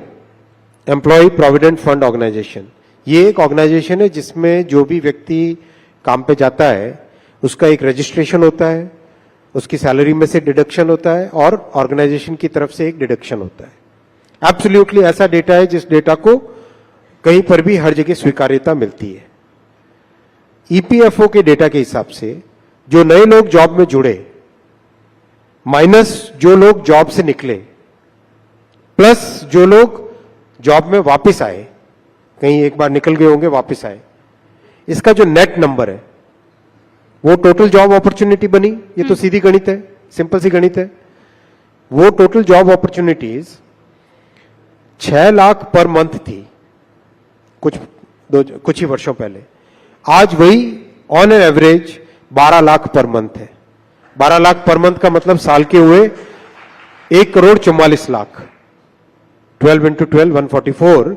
employ provident fund organisation, ये एक ऑर्गेनाइजेशन है जिसमें जो भी व्यक्ति काम पे जाता है उसका एक रजिस्ट्रेशन होता है, उसकी सैलरी में से डिडक्शन होता है और ऑर्गेनाइजेशन की तरफ से एक डिडक्शन होता है। एब्सोल्युटली ऐसा डेटा है जिस डेटा को कहीं पर भी हर जगह स्वीकार्यता मिलती है। ईपीएफओ के डेटा के हिसाब से जो नए लोग जॉब में जुड़े माइनस जो लोग जॉब से निकले प्लस जो लोग जॉब में वापस आए, कहीं एक बार निकल गए होंगे वापस आए, इसका जो नेट नंबर है वो टोटल जॉब अपॉर्चुनिटी बनी। ये तो सीधी गणित है, सिंपल सी गणित है। वो total job opportunities 6 lakh per month थी कुछ ही वर्षों पहले। आज वही on an average 12 lakh per month है। 12 लाख पर मंथ का मतलब साल के हुए 1,44,00,000। 12 into 12, 144,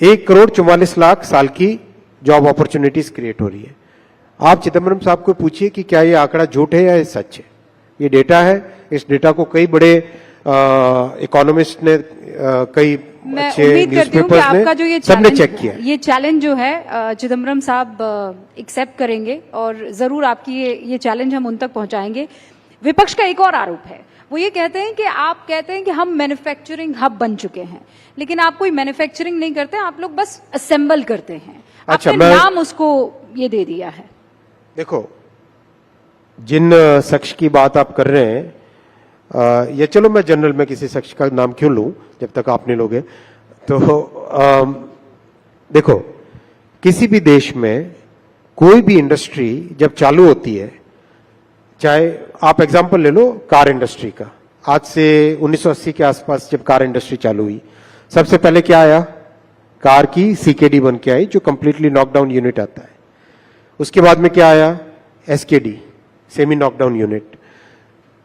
1,44,00,000 साल की जॉब अपॉर्चुनिटीज क्रिएट हो रही है। आप चिदम्बरम साहब को पूछिए कि क्या ये आंकड़ा झूठ है या ये सच है। ये डेटा है, इस डेटा को कई बड़े इकोनॉमिस्ट ने, कई मैं अच्छे उम्मीद करती हूँ कि न्यूज़पेपर्स आपका जो ने ये सबने चैलेंज चेक किया। ये चैलेंज जो है चिदम्बरम साहब एक्सेप्ट करेंगे और जरूर आपकी ये चैलेंज हम उन तक पहुंचाएंगे। विपक्ष का एक और आरोप है, वो ये कहते हैं कि आप कहते हैं कि हम मैन्युफैक्चरिंग हब बन चुके हैं, लेकिन आप कोई मैन्युफैक्चरिंग नहीं करते, आप लोग बस असेंबल करते हैं। अच्छा, आपने नाम उसको ये दे दिया है। देखो, जिन शख्स की बात आप कर रहे हैं, या चलो मैं जनरल में किसी शख्स का नाम क्यों लूं जब तक आप नहीं लोगे, तो देखो, किसी भी देश में कोई भी इंडस्ट्री जब चालू होती है, चाहे आप एग्जांपल ले लो कार इंडस्ट्री का, आज से 1980 के आसपास जब कार इंडस्ट्री चालू हुई, सबसे पहले क्या आया? कार की सीकेडी बन के आई, जो कंप्लीटली नॉकडाउन यूनिट आता है। उसके बाद में क्या आया? SKD, semi knockdown unit.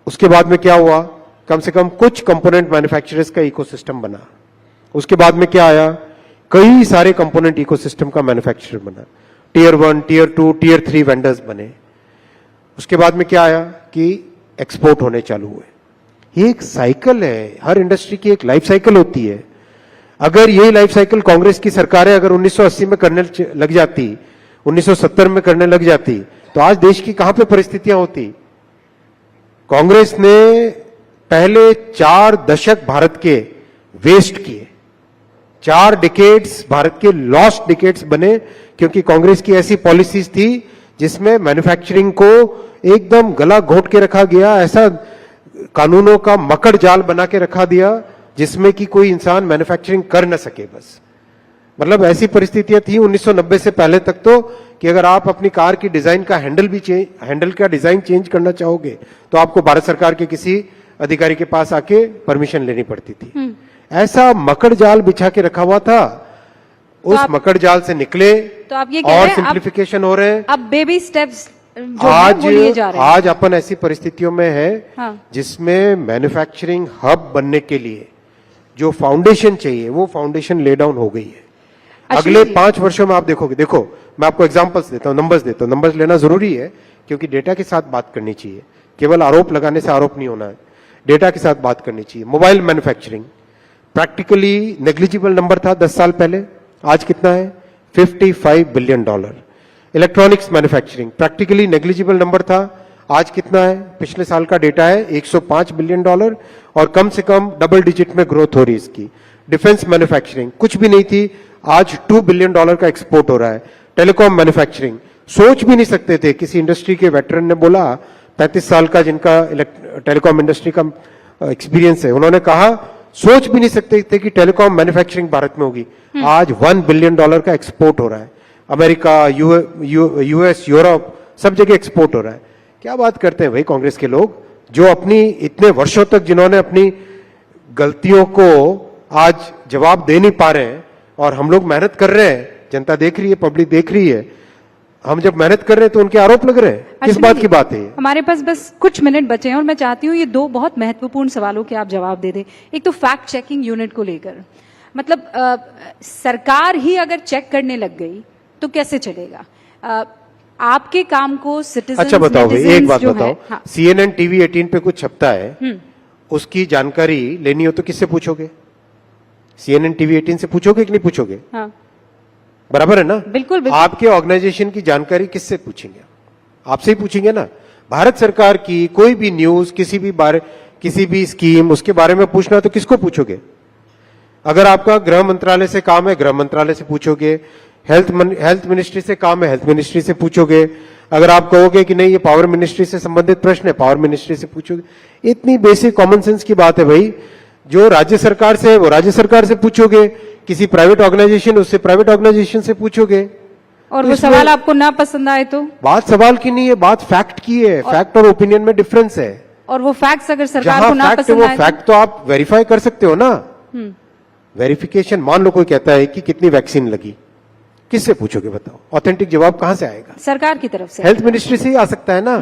उसके बाद में क्या हुआ? कम से कम कुछ कंपोनेंट मैन्युफैक्चरर्स का इकोसिस्टम बना। उसके बाद में क्या आया? कई सारे कंपोनेंट इकोसिस्टम का मैन्युफैक्चरर बना, टियर 1, टियर 2, टियर 3 वेंडर्स बने। उसके बाद में क्या आया कि एक्सपोर्ट होने चालू हुए। ये एक साइकिल है, हर इंडस्ट्री की एक लाइफ साइकिल होती है। अगर यही लाइफ साइकिल कांग्रेस की सरकारें अगर 1980 में करने लग जाती, 1970 में करने लग जाती, तो आज देश की कहां पे परिस्थितियां होती? कांग्रेस ने पहले 4 दशक भारत के वेस्ट किए, 4 डिकेड्स भारत के लॉस्ट डिकेड्स बने, क्योंकि कांग्रेस की ऐसी पॉलिसीज थी जिसमें मैन्युफैक्चरिंग को एकदम गला घोट के रखा गया, ऐसा कानूनों का मकड़ जाल बना के रखा दिया जिसमें कि कोई इंसान मैन्युफैक्चरिंग कर न सके। बस मतलब ऐसी परिस्थितियां थी 1990 से पहले तक तो, कि अगर आप अपनी कार की डिजाइन का हैंडल का डिजाइन चेंज करना चाहोगे तो आपको भारत सरकार के किसी अधिकारी के पास आके परमिशन लेनी पड़ती थी। ऐसा मकड़ जाल बिछा के रखा हुआ था। उस मकड़ जाल से निकले तो आप ये कह और रहे हैं सिंप्लीफिकेशन हो रहे हैं। अब बेबी स्टेप्स जो है वो लिए जा रहे हैं। आज अपन ऐसी परिस्थितियों में है जिसमें मैन्युफैक्चरिंग हब बनने के लिए जो फाउंडेशन चाहिए वो फाउंडेशन ले डाउन हो गई है। अगले 5 वर्षों में आप देखोगे, देखो मैं आपको एग्जांपल्स देता हूं, नंबर्स देता हूं। नंबर्स लेना जरूरी है क्योंकि डेटा के साथ बात करनी चाहिए, केवल आरोप लगाने से आरोप नहीं होना है, डेटा के साथ बात करनी चाहिए। Mobile manufacturing practically negligible number था 10 साल पहले, आज कितना है? $55 billion. Electronics manufacturing practically negligible number था, आज कितना है? पिछले साल का डेटा है $105 बिलियन, और कम से कम डबल डिजिट में ग्रोथ हो रही है इसकी। डिफेंस मैन्युफैक्चरिंग कुछ भी नहीं थी, आज $2 बिलियन का एक्सपोर्ट हो रहा है। टेलीकॉम मैन्युफैक्चरिंग सोच भी नहीं सकते थे, किसी इंडस्ट्री के वेटरन ने बोला, 35 साल का जिनका टेलीकॉम इंडस्ट्री का एक्सपीरियंस है, उन्होंने कहा सोच भी नहीं सकते थे कि टेलीकॉम मैन्युफैक्चरिंग भारत में होगी। आज $1 बिलियन का एक्सपोर्ट हो रहा है। अमेरिका, यूएस, यूरोप सब जगह एक्सपोर्ट हो रहा है। क्या बात करते हैं भाई कांग्रेस के लोग, जो अपनी इतने वर्षों तक जिन्होंने अपनी गलतियों को आज जवाब दे नहीं पा रहे हैं, और हम लोग मेहनत कर रहे हैं, जनता देख रही है, पब्लिक देख रही है, हम जब मेहनत कर रहे हैं तो उनके आरोप लग रहे हैं। किस बात की बात है? हमारे पास बस कुछ मिनट बचे हैं और मैं चाहती हूँ ये 2 बहुत महत्वपूर्ण सवालों के आप जवाब दे दें। एक तो फैक्ट चेकिंग यूनिट को लेकर, मतलब सरकार ही अगर चेक करने लग गई तो कैसे चलेगा? आपके काम को सिटीजन, अच्छा बताओ भाई, एक बात बताओ, CNN TV 18 पे कुछ छपता है, उसकी जानकारी लेनी हो तो किससे पूछोगे? CNN TV 18 से पूछोगे कि नहीं पूछोगे? हाँ। बराबर है ना? बिल्कुल, बिल्कुल। आपके ऑर्गेनाइजेशन की जानकारी किससे पूछेंगे? आपसे ही पूछेंगे ना। भारत सरकार की कोई भी न्यूज, किसी भी स्कीम, उसके बारे में पूछना तो किसको पूछोगे? अगर आपका गृह मंत्रालय से काम है, गृह मंत्रालय से पूछोगे। हेल्थ मिनिस्ट्री से काम है, हेल्थ मिनिस्ट्री से पूछोगे। अगर आप कहोगे कि नहीं ये पावर मिनिस्ट्री से संबंधित प्रश्न है, पावर मिनिस्ट्री से पूछोगे। इतनी बेसिक कॉमन सेंस की बात है भाई। जो राज्य सरकार से है वो राज्य सरकार से पूछोगे, किसी प्राइवेट ऑर्गेनाइजेशन उससे प्राइवेट ऑर्गेनाइजेशन से पूछोगे। और तो वो सवाल आपको ना पसंद आए तो? बात सवाल की नहीं है, बात फैक्ट की है। फैक्ट और ओपिनियन में डिफरेंस है। और वो फैक्ट्स अगर सरकार को ना पसंद आए, फैक्ट तो आप वेरीफाई कर सकते हो ना। वेरिफिकेशन, मान लो कोई कहता है कि कितनी वैक्सीन लगी, किससे पूछोगे बताओ? ऑथेंटिक जवाब कहां से आएगा? सरकार की तरफ से, हेल्थ मिनिस्ट्री से ही आ सकता है ना।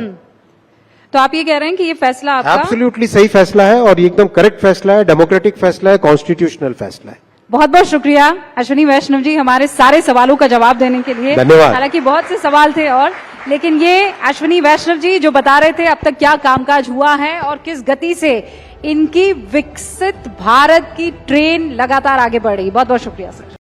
तो आप ये कह रहे हैं कि ये फैसला आपका एब्सोल्युटली सही फैसला है, और ये एकदम करेक्ट फैसला है, डेमोक्रेटिक फैसला है, कॉन्स्टिट्यूशनल फैसला है। बहुत बहुत शुक्रिया अश्विनी वैष्णव जी हमारे सारे सवालों का जवाब देने के लिए। धन्यवाद। हालांकि बहुत से सवाल थे और, लेकिन ये अश्विनी वैष्णव जी जो बता रहे थे अब तक क्या कामकाज हुआ है और किस गति से इनकी विकसित भारत की ट्रेन लगातार आगे बढ़ रही। बहुत बहुत शुक्रिया sir.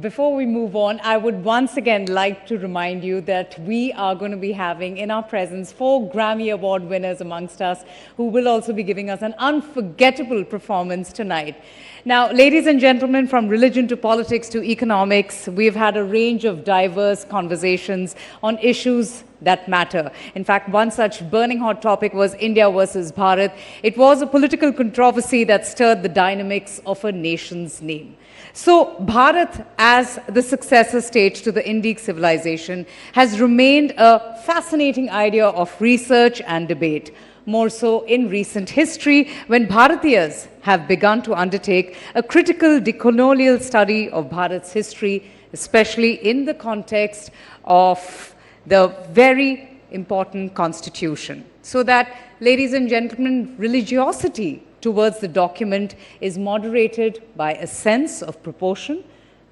Before we move on, I would once again like to remind you that we are going to be having in our presence 4 Grammy Award winners amongst us who will also be giving us an unforgettable performance tonight. Now, ladies and gentlemen, from religion to politics to economics, we've had a range of diverse conversations on issues that matter. In fact, one such burning hot topic was India versus Bharat. It was a political controversy that stirred the dynamics of a nation's name. So, Bharat, as the successor state to the Indic civilization, has remained a fascinating idea of research and debate. More so in recent history, when Bharatiyas have begun to undertake a critical decolonial study of Bharat's history, especially in the context of the very important constitution. So that, ladies and gentlemen, religiosity towards the document is moderated by a sense of proportion,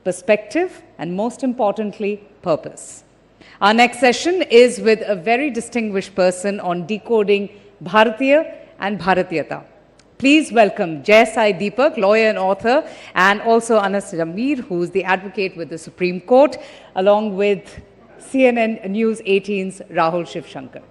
perspective, and most importantly, purpose. Our next session is with a very distinguished person on decoding Bharatiya and Bharatiyata. Please welcome Jai Sai Deepak, lawyer and author, and also Anas Jamir, who is the advocate with the Supreme Court, along with CNN News 18's Rahul Shivshankar.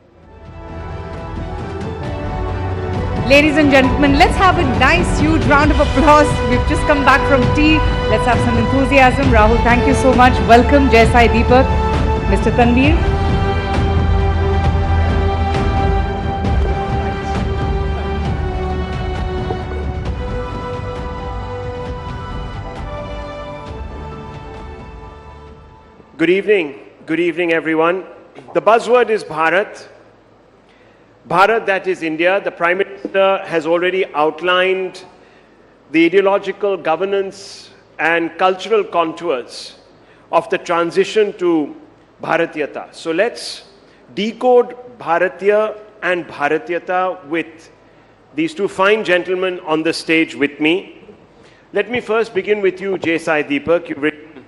Ladies and gentlemen, let's have a nice, huge round of applause. We've just come back from tea. Let's have some enthusiasm. Rahul, thank you so much. Welcome, Jai Sai Deepak. Mr. Tanveer. Good evening everyone. The buzzword is Bharat. Bharat, that is India. The Prime Minister has already outlined the ideological governance and cultural contours of the transition to Bharatiyata. So let's decode Bharatiya and Bharatiyata with these two fine gentlemen on the stage with me. Let me first begin with you, Jai Sai Deepak. You've written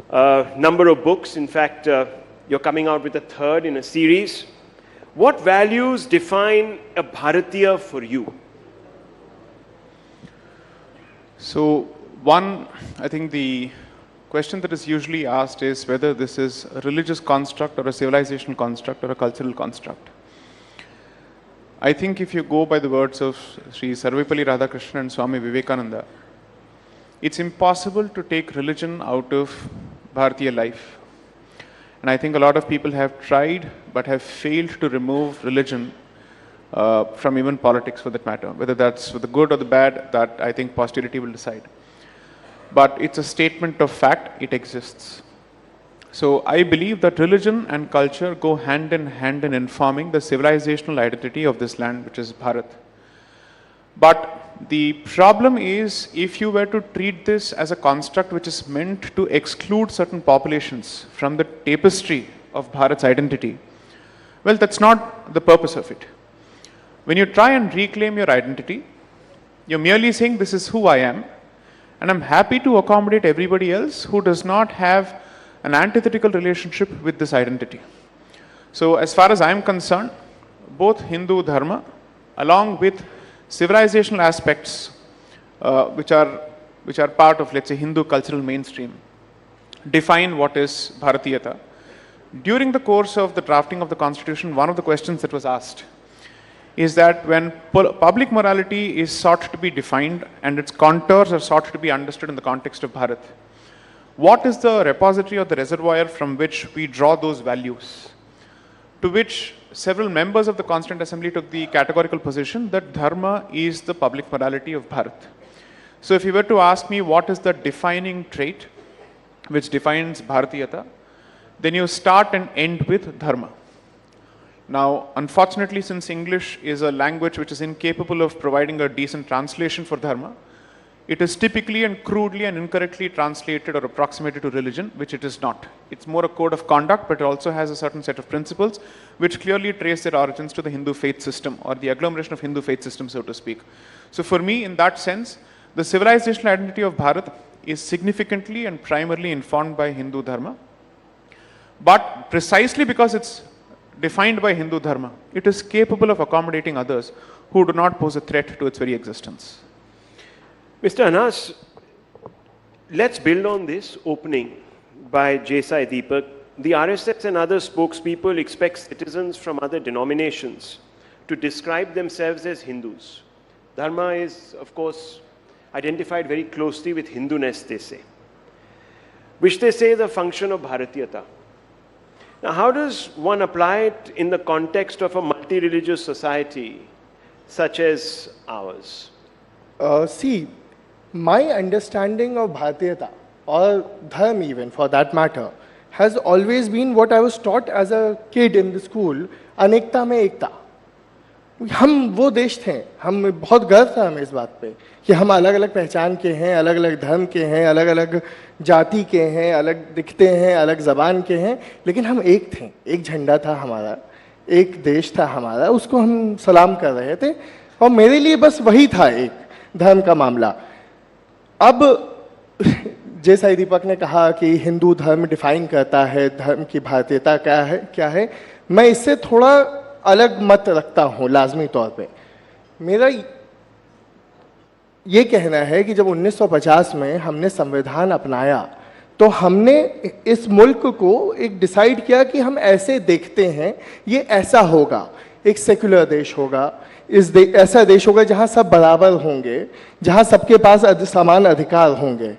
a number of books. In fact, you're coming out with a third in a series. What values define a Bharatiya for you? So, one, I think the question that is usually asked is whether this is a religious construct or a civilizational construct or a cultural construct. I think if you go by the words of Sri Sarvepalli Radhakrishnan and Swami Vivekananda, it's impossible to take religion out of Bharatiya life. And I think a lot of people have tried but have failed to remove religion from even politics for that matter. Whether that's for the good or the bad, that I think posterity will decide. But it's a statement of fact, it exists. So I believe that religion and culture go hand in hand in informing the civilizational identity of this land, which is Bharat. But the problem is, if you were to treat this as a construct which is meant to exclude certain populations from the tapestry of Bharat's identity, well, that's not the purpose of it. When you try and reclaim your identity, you're merely saying, this is who I am, and I'm happy to accommodate everybody else who does not have an antithetical relationship with this identity. So as far as I'm concerned, both Hindu Dharma, along with civilizational aspects which are part of, let's say, Hindu cultural mainstream, define what is Bharatiyata. During the course of the drafting of the constitution, one of the questions that was asked is that when public morality is sought to be defined and its contours are sought to be understood in the context of Bharat, what is the repository or the reservoir from which we draw those values? To which several members of the Constituent Assembly took the categorical position that Dharma is the public morality of Bharat. So if you were to ask me what is the defining trait which defines Bharatiyata, then you start and end with Dharma. Now, unfortunately, since English is a language which is incapable of providing a decent translation for Dharma, it is typically and crudely and incorrectly translated or approximated to religion, which it is not. It's more a code of conduct, but it also has a certain set of principles which clearly trace their origins to the Hindu faith system or the agglomeration of Hindu faith system, so to speak. So for me, in that sense, the civilizational identity of Bharat is significantly and primarily informed by Hindu Dharma. But precisely because it's defined by Hindu Dharma, it is capable of accommodating others who do not pose a threat to its very existence. Mr. Anas, let's build on this opening by Jesai Deepak. The RSS and other spokespeople expect citizens from other denominations to describe themselves as Hindus. Dharma is, of course, identified very closely with Hinduness, they say, which they say is a function of Bharatiyata. Now, how does one apply it in the context of a multi-religious society such as ours? See, my understanding of Bharatiyata, or Dharma even for that matter, has always been what I was taught as a kid in the school, अनेकता में एकता. हम वो देश थे, हम बहुत गर्व था हमें इस बात पे कि हम अलग अलग पहचान के हैं, अलग अलग धर्म के हैं, अलग अलग जाति के हैं, अलग दिखते हैं, अलग ज़बान के हैं, लेकिन हम एक थे. एक झंडा था हमारा, एक देश था हमारा, उसको हम सलाम कर रहे थे. और मेरे लिए बस वही था एक धर्म का मामला. अब जैसा दीपक ने कहा कि हिंदू धर्म डिफाइन करता है धर्म की भारतीयता क्या है, मैं इससे थोड़ा अलग मत रखता हूँ. लाजमी तौर पे मेरा ये कहना है कि जब 1950 में हमने संविधान अपनाया तो हमने इस मुल्क को एक डिसाइड किया कि हम ऐसे देखते हैं, ये ऐसा होगा, एक सेक्युलर देश होगा, ऐसा देश होगा जहाँ सब बराबर होंगे, जहाँ सबके पास समान अधिकार होंगे.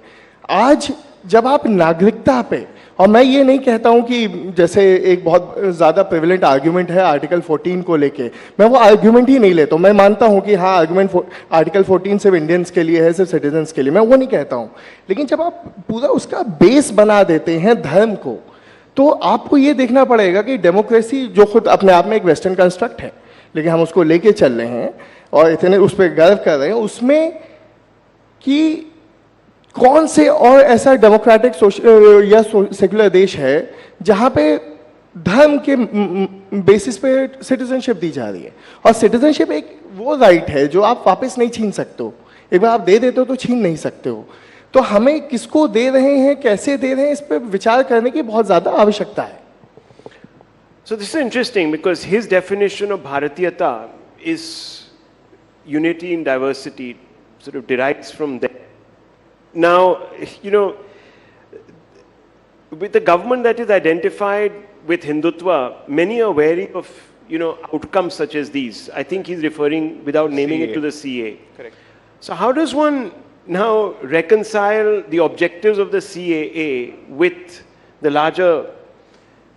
आज जब आप नागरिकता पे, और मैं ये नहीं कहता हूँ कि जैसे एक बहुत ज़्यादा प्रिविलेंट आर्ग्यूमेंट है आर्टिकल 14 को लेके, मैं वो आर्ग्यूमेंट ही नहीं लेता हूँ. मैं मानता हूँ कि हाँ आर्ग्यूमेंट आर्टिकल 14 सिर्फ इंडियंस के लिए है, सिर्फ सिटीजन्स के लिए, मैं वो नहीं कहता हूँ. लेकिन जब आप पूरा उसका बेस बना देते हैं धर्म को, तो आपको ये देखना पड़ेगा कि डेमोक्रेसी जो खुद अपने आप में एक वेस्टर्न कंस्ट्रक्ट है, लेकिन हम उसको लेके चल रहे हैं और इतने उस पर गर्व कर रहे हैं, उसमें कि कौन से और ऐसा डेमोक्रेटिक या सेक्युलर देश है जहाँ पे धर्म के बेसिस पे सिटीजनशिप दी जा रही है. और सिटीजनशिप एक वो राइट है जो आप वापस नहीं छीन सकते हो. एक बार आप दे देते हो तो छीन नहीं सकते हो. तो हमें किसको दे रहे हैं, कैसे दे रहे हैं, इस पर विचार करने की बहुत ज़्यादा आवश्यकता है. So this is interesting because his definition of Bharatiyata is unity in diversity, sort of derives from there. Now, you know, with the government that is identified with Hindutva, many are wary of, you know, outcomes such as these. I think he's referring, without naming CAA. it, to the CA. Correct. So how does one now reconcile the objectives of the CAA with the larger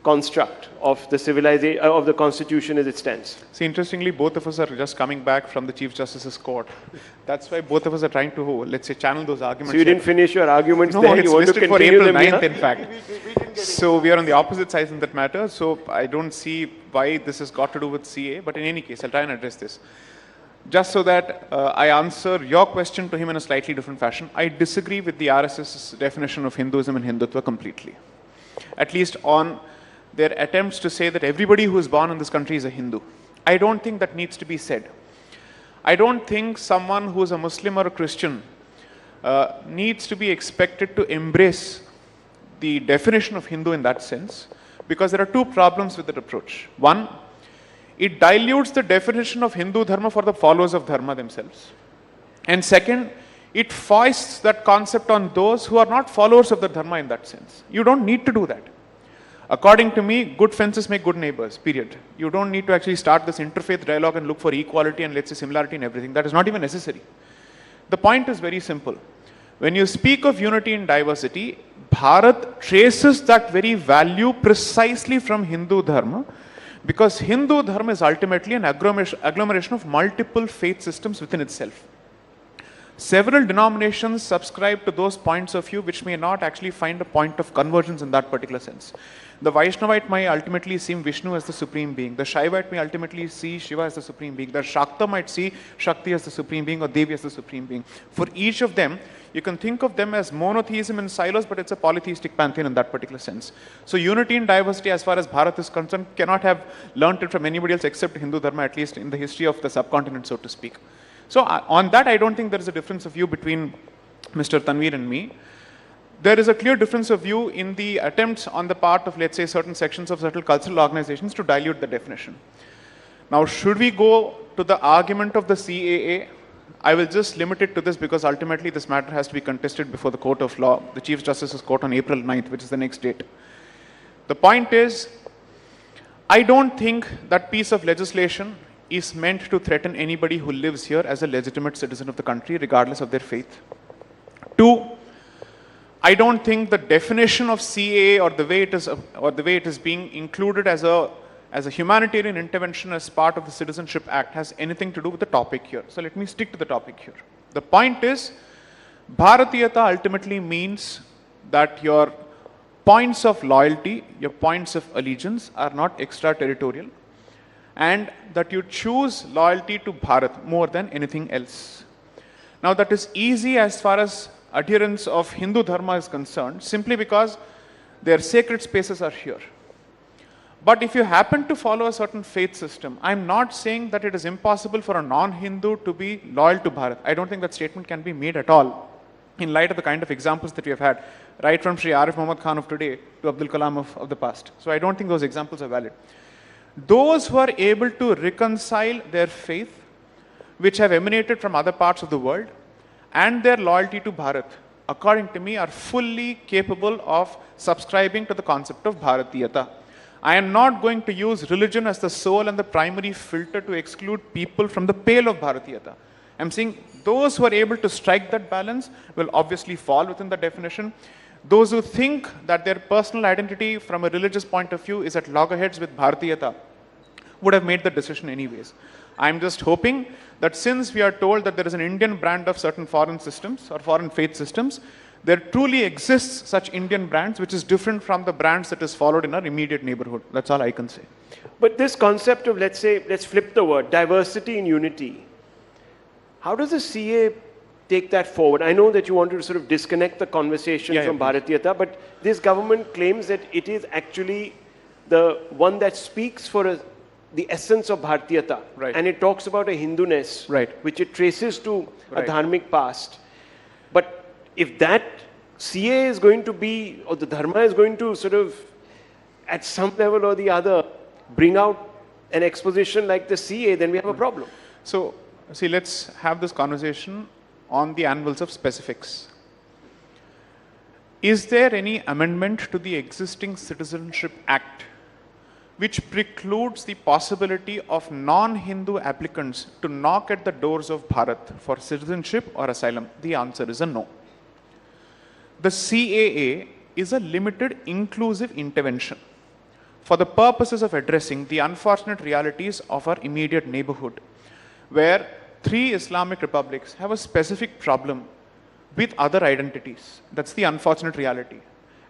construct of the civilization, of the constitution as it stands? See, interestingly, both of us are just coming back from the Chief Justice's court. That's why both of us are trying to, let's say, channel those arguments. So you didn't finish your arguments no, there? It's you want to listed for continue April them 9th, here? in fact. So we are on the opposite sides in that matter. So I don't see why this has got to do with CA. But in any case, I'll try and address this. Just so that I answer your question to him in a slightly different fashion, I disagree with the RSS's definition of Hinduism and Hindutva completely. At least on their attempts to say that everybody who is born in this country is a Hindu. I don't think that needs to be said. I don't think someone who is a Muslim or a Christian needs to be expected to embrace the definition of Hindu in that sense, because there are two problems with that approach. One, it dilutes the definition of Hindu Dharma for the followers of Dharma themselves. And second, it foists that concept on those who are not followers of the Dharma in that sense. You don't need to do that. According to me, good fences make good neighbors, period. You don't need to actually start this interfaith dialogue and look for equality and, let's say, similarity in everything. That is not even necessary. The point is very simple. When you speak of unity in diversity, Bharat traces that very value precisely from Hindu Dharma, because Hindu Dharma is ultimately an agglomeration of multiple faith systems within itself. Several denominations subscribe to those points of view which may not actually find a point of convergence in that particular sense. The Vaishnavite might ultimately see Vishnu as the supreme being. The Shaivite may ultimately see Shiva as the supreme being. The Shakta might see Shakti as the supreme being or Devi as the supreme being. For each of them, you can think of them as monotheism in silos, but it's a polytheistic pantheon in that particular sense. So unity in diversity, as far as Bharat is concerned, cannot have learnt it from anybody else except Hindu Dharma, at least in the history of the subcontinent, so to speak. So on that, I don't think there is a difference of view between Mr. Tanveer and me. There is a clear difference of view in the attempts on the part of, let's say, certain sections of certain cultural organizations to dilute the definition. Now, should we go to the argument of the CAA? I will just limit it to this because ultimately this matter has to be contested before the court of law, the Chief Justice's court on April 9th, which is the next date. The point is, I don't think that piece of legislation is meant to threaten anybody who lives here as a legitimate citizen of the country, regardless of their faith. Two, I don't think the definition of CAA or the way it is being included as a humanitarian intervention as part of the Citizenship Act has anything to do with the topic here. So let me stick to the topic here. The point is, Bharatiyata ultimately means that your points of loyalty, your points of allegiance are not extraterritorial, and that you choose loyalty to Bharat more than anything else. Now that is easy as far as adherence of Hindu Dharma is concerned, simply because their sacred spaces are here. But if you happen to follow a certain faith system, I'm not saying that it is impossible for a non-Hindu to be loyal to Bharat. I don't think that statement can be made at all, in light of the kind of examples that we have had, right from Sri Arif Muhammad Khan of today to Abdul Kalam of the past. So I don't think those examples are valid. Those who are able to reconcile their faith, which have emanated from other parts of the world, and their loyalty to Bharat, according to me, are fully capable of subscribing to the concept of Bharatiyata. I am not going to use religion as the sole and the primary filter to exclude people from the pale of Bharatiyata. I'm saying those who are able to strike that balance will obviously fall within the definition. Those who think that their personal identity from a religious point of view is at loggerheads with Bharatiyata would have made the decision anyways. I'm just hoping that since we are told that there is an Indian brand of certain foreign systems or foreign faith systems, there truly exists such Indian brands which is different from the brands that is followed in our immediate neighborhood. That's all I can say. But this concept of, let's flip the word, diversity and unity, how does the CA take that forward? I know that you want to sort of disconnect the conversation from Bharatiyata, but this government claims that it is actually the one that speaks for the essence of Bharatiyata. Right. And it talks about a Hinduness, which it traces to a dharmic past. But if that CA is going to be, or the Dharma is going to sort of, at some level or the other, bring out an exposition like the CA, then we have a problem. So, see, let's have this conversation on the anvils of specifics. Is there any amendment to the existing Citizenship Act which precludes the possibility of non-Hindu applicants to knock at the doors of Bharat for citizenship or asylum? The answer is a no. The CAA is a limited inclusive intervention for the purposes of addressing the unfortunate realities of our immediate neighborhood, where 3 Islamic republics have a specific problem with other identities. That's the unfortunate reality.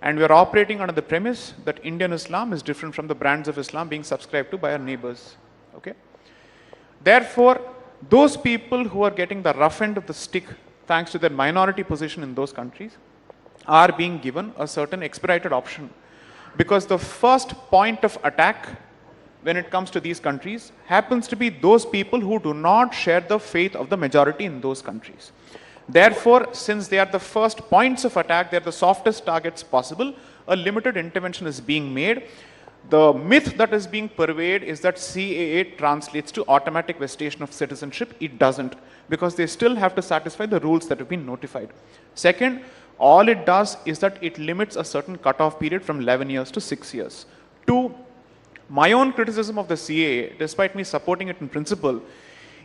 And we are operating under the premise that Indian Islam is different from the brands of Islam being subscribed to by our neighbors. Okay? Therefore, those people who are getting the rough end of the stick, thanks to their minority position in those countries, are being given a certain expedited option. Because the first point of attack when it comes to these countries happens to be those people who do not share the faith of the majority in those countries. Therefore, since they are the first points of attack, they are the softest targets possible, a limited intervention is being made. The myth that is being purveyed is that CAA translates to automatic vestation of citizenship. It doesn't, because they still have to satisfy the rules that have been notified. Second, all it does is that it limits a certain cutoff period from 11 years to 6 years. Two, my own criticism of the CAA, despite me supporting it in principle,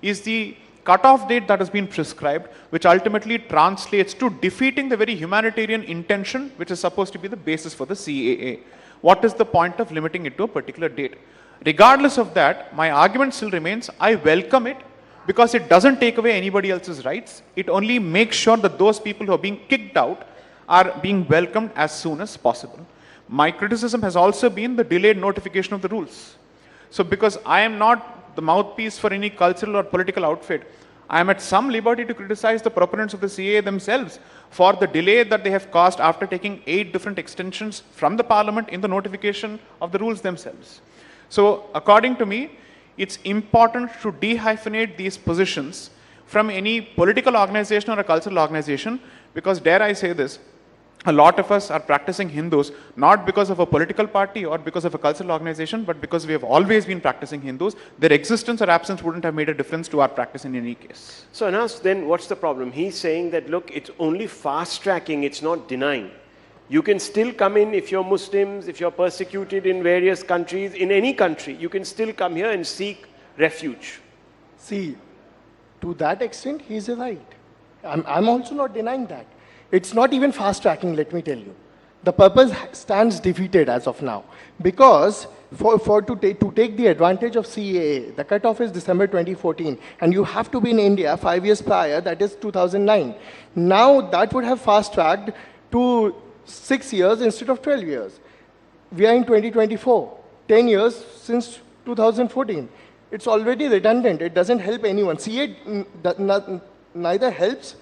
is the cutoff date that has been prescribed, which ultimately translates to defeating the very humanitarian intention which is supposed to be the basis for the CAA. What is the point of limiting it to a particular date? Regardless of that, my argument still remains, I welcome it, because it doesn't take away anybody else's rights. It only makes sure that those people who are being kicked out are being welcomed as soon as possible. My criticism has also been the delayed notification of the rules. So because I am not the mouthpiece for any cultural or political outfit, I am at some liberty to criticize the proponents of the CAA themselves for the delay that they have caused after taking 8 different extensions from the parliament in the notification of the rules themselves. So according to me, it's important to dehyphenate these positions from any political organization or a cultural organization, because dare I say this, a lot of us are practicing Hindus, not because of a political party or because of a cultural organization, but because we have always been practicing Hindus. Their existence or absence wouldn't have made a difference to our practice in any case. So Anas, then what's the problem? He's saying that, look, it's only fast tracking, it's not denying. You can still come in if you're Muslims, if you're persecuted in various countries, in any country, you can still come here and seek refuge. See, to that extent, he's right. I'm also not denying that. It's not even fast tracking, let me tell you. The purpose stands defeated as of now. Because to take the advantage of CAA, the cutoff is December 2014, and you have to be in India 5 years prior, that is 2009. Now that would have fast tracked to 6 years instead of 12 years. We are in 2024, 10 years since 2014. It's already redundant, it doesn't help anyone. CAA neither helps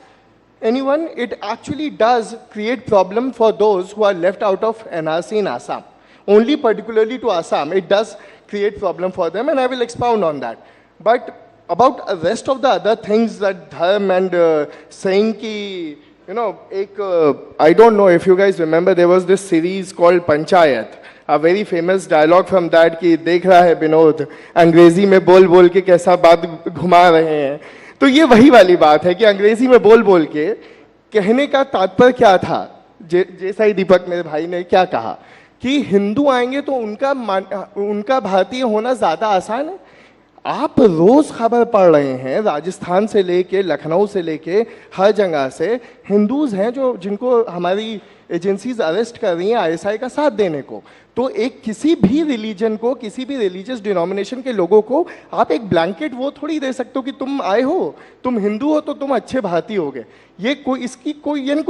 anyone, it actually does create problem for those who are left out of NRC in Assam. Only particularly to Assam, it does create problem for them, and I will expound on that. But about the rest of the other things that dharm and saying ki, you know, I don't know if you guys remember, there was this series called Panchayat. A very famous dialogue from that कि देख रहा है विनोद अंग्रेजी में बोल बोल के कैसा बात घुमा रहे हैं. तो ये वही वाली बात है कि अंग्रेजी में बोल बोल के कहने का तात्पर्य क्या था. जैसा ही दीपक मेरे भाई ने क्या कहा कि हिंदू आएंगे तो उनका भारतीय होना ज़्यादा आसान है. आप रोज खबर पढ़ रहे हैं राजस्थान से लेके लखनऊ से लेके हर जगह से हिंदूज हैं जिनको हमारी एजेंसीज अरेस्ट कर रही हैं आईएसआई का साथ देने को. तो एक किसी भी रिलीजन को, किसी भी रिलीजियस डिनोमिनेशन के लोगों को आप एक ब्लैंकेट वो थोड़ी दे सकते हो कि तुम आए हो, तुम हिंदू हो तो तुम अच्छे भारतीय होगे. ये कोई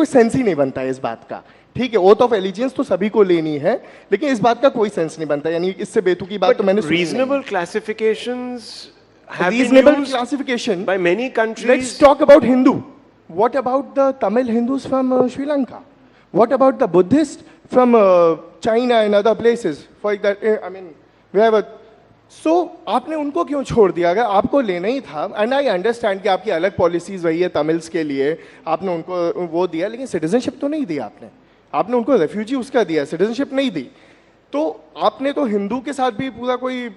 सेंस ही नहीं बनता है इस बात का. ठीक है, ओथ ऑफ एलिजियंस तो सभी को लेनी है, लेकिन इस बात का कोई सेंस नहीं बनता. यानी इससे बेतुकी बात तो मैंने reasonable classifications reasonable classification by many countries. Let's talk about Hindu. What about the Tamil Hindus from Sri Lanka? What about the Buddhists from China and other places? For that, I mean, we have a. So आपने उनको क्यों छोड़ दिया? अगर आपको लेना ही था, and I understand कि आपकी अलग पॉलिसीज वही है तमिल्स के लिए, आपने उनको वो दिया, लेकिन सिटीजनशिप तो नहीं दिया आपने उनको रेफ्यूजी उसका दिया, सिटीजनशिप नहीं दी. तो आपने तो हिंदू के साथ भी पूरा कोई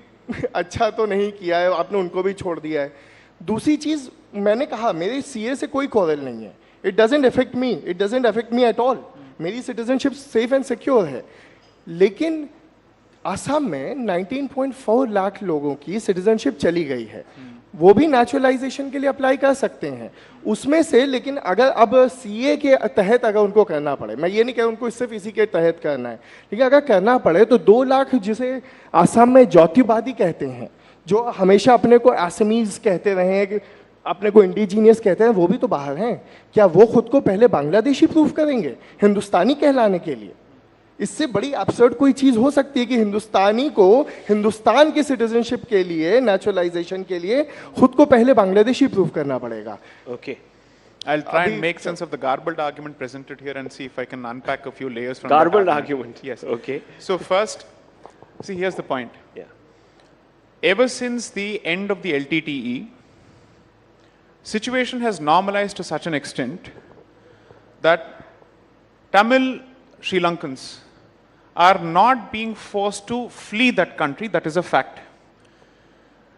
अच्छा तो नहीं किया है, आपने उनको भी छोड़ दिया है. दूसरी चीज मैंने कहा, मेरे सीए से कोई क्वारल नहीं है. It doesn't affect me at all. मेरी सिटीजनशिप सेफ एंड सिक्योर है. लेकिन असम में 19.4 लाख लोगों की सिटीजनशिप चली गई है. वो भी नेचुरलाइजेशन के लिए अप्लाई कर सकते हैं उसमें से. लेकिन अगर अब सीए के तहत अगर उनको करना पड़े, मैं ये नहीं कह रहा उनको सिर्फ इसी के तहत करना है, लेकिन अगर करना पड़े तो 2 लाख जिसे असम में ज्योतिवादी कहते हैं, जो हमेशा अपने को असमीज कहते रहे हैं, कि अपने को इंडिजीनियस कहते हैं, वो भी तो बाहर हैं. क्या वो खुद को पहले बांग्लादेशी प्रूव करेंगे हिंदुस्तानी कहलाने के लिए? इससे बड़ी एब्सर्ड कोई चीज हो सकती है कि हिंदुस्तानी को हिंदुस्तान की सिटीजनशिप के लिए, नेचुरलाइजेशन के लिए खुद को पहले बांग्लादेशी प्रूव करना पड़ेगा. Okay. I'll try and make sense of the garbled argument presented here and see if I can unpack a few layers from garbled argument. Yes. Okay. So first, see, here's the point. Yeah. Ever since the end of the LTTE, situation has normalized to such an extent that Tamil Sri Lankans are not being forced to flee that country. That is a fact.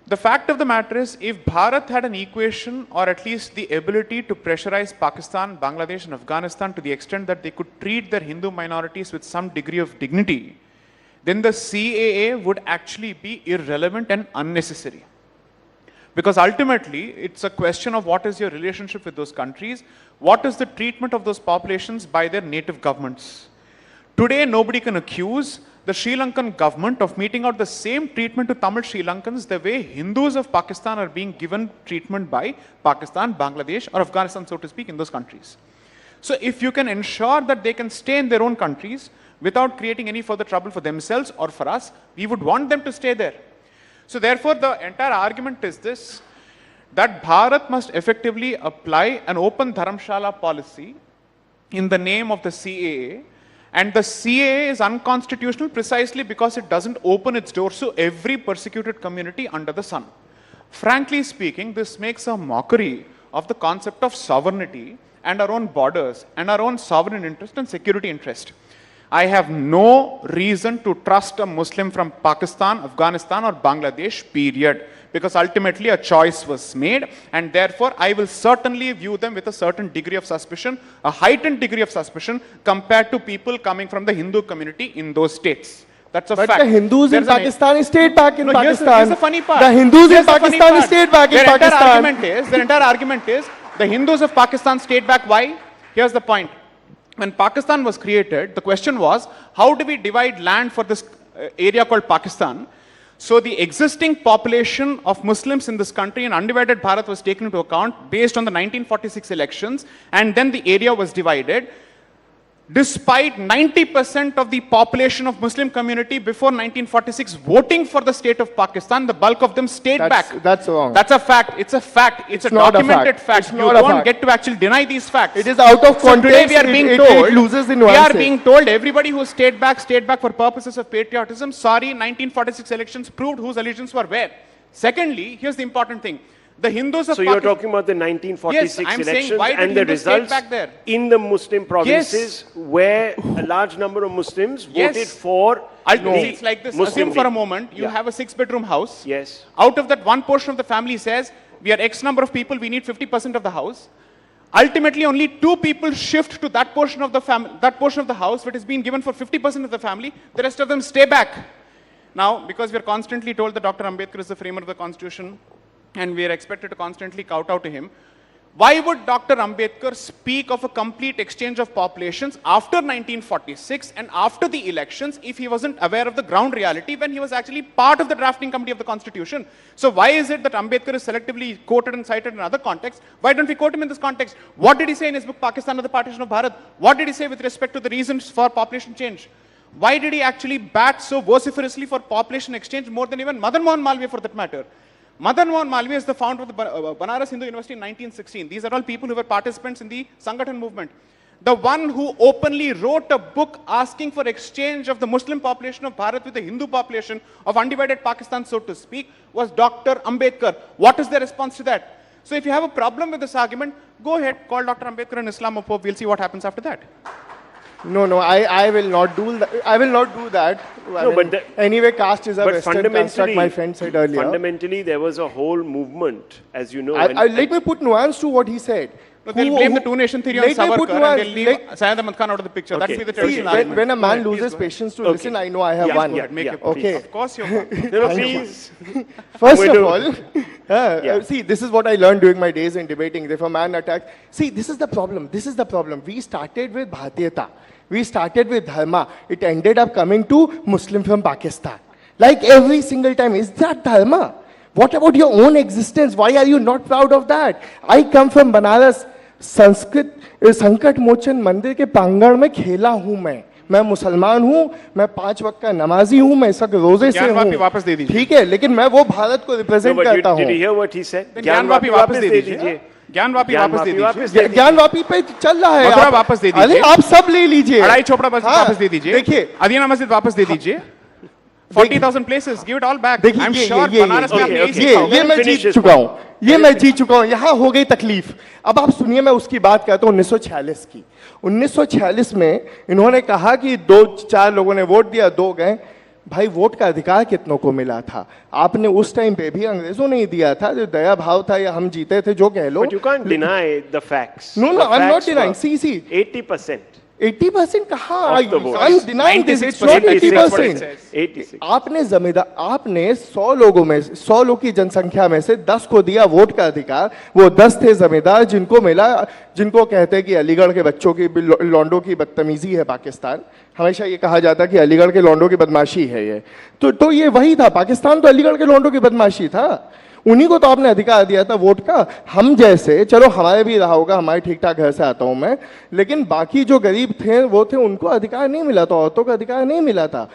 The fact of the matter is, if Bharat had an equation or at least the ability to pressurize Pakistan, Bangladesh and Afghanistan to the extent that they could treat their Hindu minorities with some degree of dignity, then the CAA would actually be irrelevant and unnecessary. Because ultimately, it's a question of what is your relationship with those countries, what is the treatment of those populations by their native governments. Today, nobody can accuse the Sri Lankan government of meting out the same treatment to Tamil Sri Lankans the way Hindus of Pakistan are being given treatment by Pakistan, Bangladesh or Afghanistan, so to speak, in those countries. So if you can ensure that they can stay in their own countries without creating any further trouble for themselves or for us, we would want them to stay there. So therefore, the entire argument is this, that Bharat must effectively apply an open dharamshala policy in the name of the CAA, and the CAA is unconstitutional precisely because it doesn't open its doors to every persecuted community under the sun. Frankly speaking, this makes a mockery of the concept of sovereignty and our own borders and our own sovereign interest and security interest. I have no reason to trust a Muslim from Pakistan, Afghanistan or Bangladesh, period. Because ultimately a choice was made, and therefore I will certainly view them with a certain degree of suspicion, a heightened degree of suspicion compared to people coming from the Hindu community in those states. That's a fact. But the Hindus in Pakistan stayed back in Pakistan. Here's the funny part. The Hindus in Pakistan stayed back in Pakistan. Their entire argument is the Hindus of Pakistan stayed back. Why? Here's the point. When Pakistan was created, the question was, how do we divide land for this area called Pakistan? So the existing population of Muslims in this country in undivided Bharat was taken into account based on the 1946 elections, and then the area was divided. Despite 90% of the population of Muslim community before 1946 voting for the state of Pakistan, the bulk of them stayed back. That's wrong. That's a fact. It's a fact. It's a documented fact. You don't get to actually deny these facts. It is out of context. So today we are being told, it loses in we nuances. are being told everybody who stayed back for purposes of patriotism. Sorry, 1946 elections proved whose allegiance were where. Secondly, here's the important thing. The Hindus of So you're talking about the 1946 yes, elections saying, and the results back there? in the Muslim provinces where a large number of Muslims voted for. It's like this. Muslim Assume for a moment you have a 6-bedroom house. Yes. Out of that, one portion of the family says, we are X number of people, we need 50% of the house. Ultimately, only 2 people shift to that portion of the house which is being given for 50% of the family. The rest of them stay back. Now, because we are constantly told that Dr. Ambedkar is the framer of the Constitution, and we are expected to constantly kowtow to him, why would Dr. Ambedkar speak of a complete exchange of populations after 1946 and after the elections if he wasn't aware of the ground reality when he was actually part of the drafting committee of the Constitution? So why is it that Ambedkar is selectively quoted and cited in other contexts? Why don't we quote him in this context? What did he say in his book, Pakistan or the Partition of Bharat? What did he say with respect to the reasons for population change? Why did he actually bat so vociferously for population exchange more than even Madan Mohan Malviya for that matter? Madan Mohan Malviya is the founder of the Banaras Hindu University in 1916. These are all people who were participants in the Sangathan movement. The one who openly wrote a book asking for exchange of the Muslim population of Bharat with the Hindu population of undivided Pakistan, so to speak, was Dr. Ambedkar. What is the response to that? So if you have a problem with this argument, go ahead, call Dr. Ambedkar an Islamophobe. We'll see what happens after that. No, I will not do that. I will not do that. Anyway, caste is a Western construct, my friend said earlier. Fundamentally, there was a whole movement, as you know. Let me put nuance to what he said. They'll blame the two-nation theory on Savarkar and they'll leave Syed Ahmad Khan out of the picture. That's the traditional argument. When a man loses patience to listen, I know I have one. Okay. Of course you have one. Please. First of all, see, this is what I learned during my days in debating. If a man attacks, see, this is the problem. We started with Bhartiyata. We started with Dharma. It ended up coming to Muslim from Pakistan. Like every single time. Is that Dharma? What about your own existence? Why are you not proud of that? I come from Banaras. संकट मोचन मंदिर के प्रांगण में खेला हूं मैं मुसलमान हूं, मैं 5 वक्त का नमाजी हूं, मैं सब रोजे से हूं, ठीक है, लेकिन मैं वो भारत को रिप्रेजेंट करता हूं। ज्ञानवापी वापस दे दीजिए, ज्ञानवापी वापस दे दीजिए, ज्ञानवापी पे चल रहा है, मथुरा वापस दे दीजिए, अरे आप सब ले लीजिए, अढ़ाई चोपड़ा वापस दे दीजिए, देखिए अदीना मस्जिद वापस दे दीजिए, 40,000 places, give it all back. I'm sure Banaras में आपने ये मैं जीत चुका हूँ, यहाँ हो गई तकलीफ। अब आप सुनिए, मैं उसकी बात करता हूँ 1946 की। 1946 में इन्होंने कहा कि 2-4 लोगों ने वोट दिया, 2 गए। भाई वोट का अधिकार कितनों को मिला था? आपने उस टाइम पे भी अंग्रेजों ने ही दिया था, जो दया भाव था या हम जीते थे, जो कह लो। But you can't deny the facts. No, I'm not denying. See. 80%. 80% कहाँ? I'm denying this. It's not 80%. आपने 100 लोगों में, 100 लोग की जनसंख्या में से 10 को दिया वोट का अधिकार। वो 10 थे जमींदार जिनको मिला, जिनको कहते हैं कि अलीगढ़ के बच्चों की लौंडों की बदतमीजी है पाकिस्तान। हमेशा ये कहा जाता कि अलीगढ़ के लौंडों की बदमाशी है ये। तो ये वही था, पाकिस्तान तो अलीगढ़ के लौंडों की बदमाशी था। उन्हीं को तो आपने अधिकार दिया था वोट का। हम जैसे, चलो हमारे भी रहा होगा, हमारे ठीक ठाक घर से आता हूं मैं, लेकिन बाकी जो गरीब थे वो थे, उनको अधिकार नहीं मिला था, औरतों का अधिकार नहीं मिला था,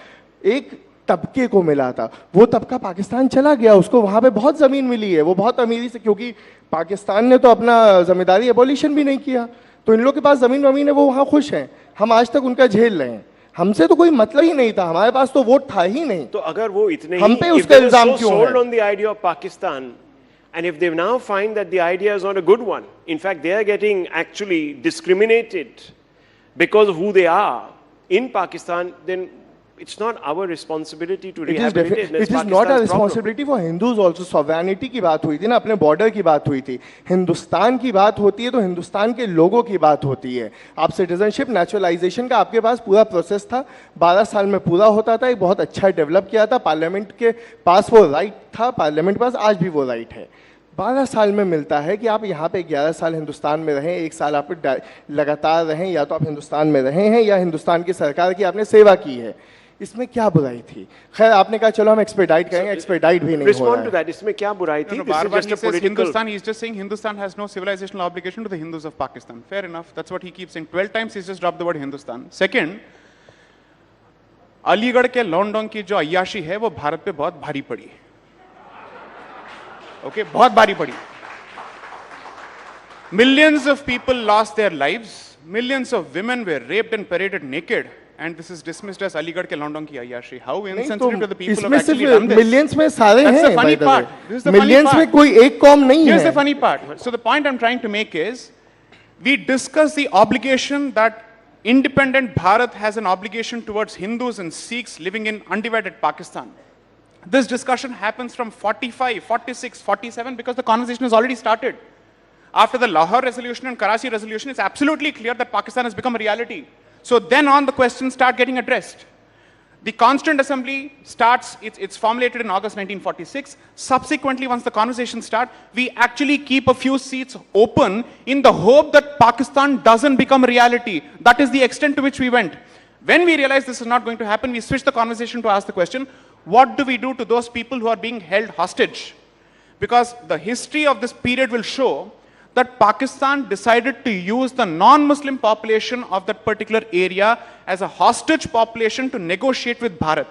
एक तबके को मिला था। वो तबका पाकिस्तान चला गया, उसको वहां पे बहुत जमीन मिली है, वो बहुत अमीरी से, क्योंकि पाकिस्तान ने तो अपना जमींदारी एबॉलिशन भी नहीं किया, तो इन लोगों के पास जमीन है, वो वहां खुश हैं। हम आज तक उनका झेल रहे हैं, हमसे तो कोई मतलब ही नहीं था, हमारे पास तो वोट था ही नहीं। तो अगर वो इतने हम पे उसका इल्जाम क्यों है? sold on the idea of Pakistan And if they now find that the idea is not a good one, in fact, they are getting actually discriminated because of who they are in Pakistan, then it's not our responsibility to rehabilitate. It is not a responsibility for Hindus also. Sovereignty की बात हुई थी ना, अपने border की बात हुई थी. हिंदुस्तान की बात होती है तो हिंदुस्तान के लोगों की बात होती है. आप citizenship naturalization का आपके पास पूरा प्रोसेस था, 12 साल में पूरा होता था, एक बहुत अच्छा डेवलप किया था, पार्लियामेंट के पास वो राइट था, पार्लियामेंट के पास आज भी वो राइट है. 12 साल में मिलता है कि आप यहाँ पे 11 साल हिंदुस्तान में रहें, 1 साल आप लगातार रहें, या तो आप हिंदुस्तान में रहे हैं या हिंदुस्तान की सरकार की आपने सेवा की है. इसमें क्या बुराई थी? खैर आपने कहा चलो हम एक्सपेडाइट करेंगे, एक्सपेडाइट भी नहीं हो रहा है. Respond to that. इसमें क्या बुराई थी? This is just a political. Hindustan, he's just saying Hindustan has no civilizational obligation to the Hindus of Pakistan. Fair enough. That's what he keeps saying. 12 times he's just dropped the word Hindustan. Second, Aligarh के लॉन्डोंग की जो अय्याशी है वो भारत पे बहुत भारी पड़ी. Okay, बहुत भारी पड़ी. Millions of people lost their lives. Millions of women were raped and paraded naked. And this is dismissed as Aligarh ke London ki ayyashi. How insensitive to the people who have actually done this. Millions में सारे हैं. That's the funny part. This is the Millions में कोई एक कौम नहीं है. Here's the funny part. So the point I'm trying to make is, we discuss the obligation that independent Bharat has an obligation towards Hindus and Sikhs living in undivided Pakistan. This discussion happens from 45, 46, 47 because the conversation has already started. After the Lahore resolution and Karachi resolution, it's absolutely clear that Pakistan has become a reality. So then on the questions start getting addressed. The Constituent Assembly starts, it's formulated in August 1946. Subsequently, once the conversations start, we actually keep a few seats open in the hope that Pakistan doesn't become a reality. That is the extent to which we went. When we realized this is not going to happen, we switched the conversation to ask the question, what do we do to those people who are being held hostage? Because the history of this period will show that Pakistan decided to use the non-Muslim population of that particular area as a hostage population to negotiate with Bharat.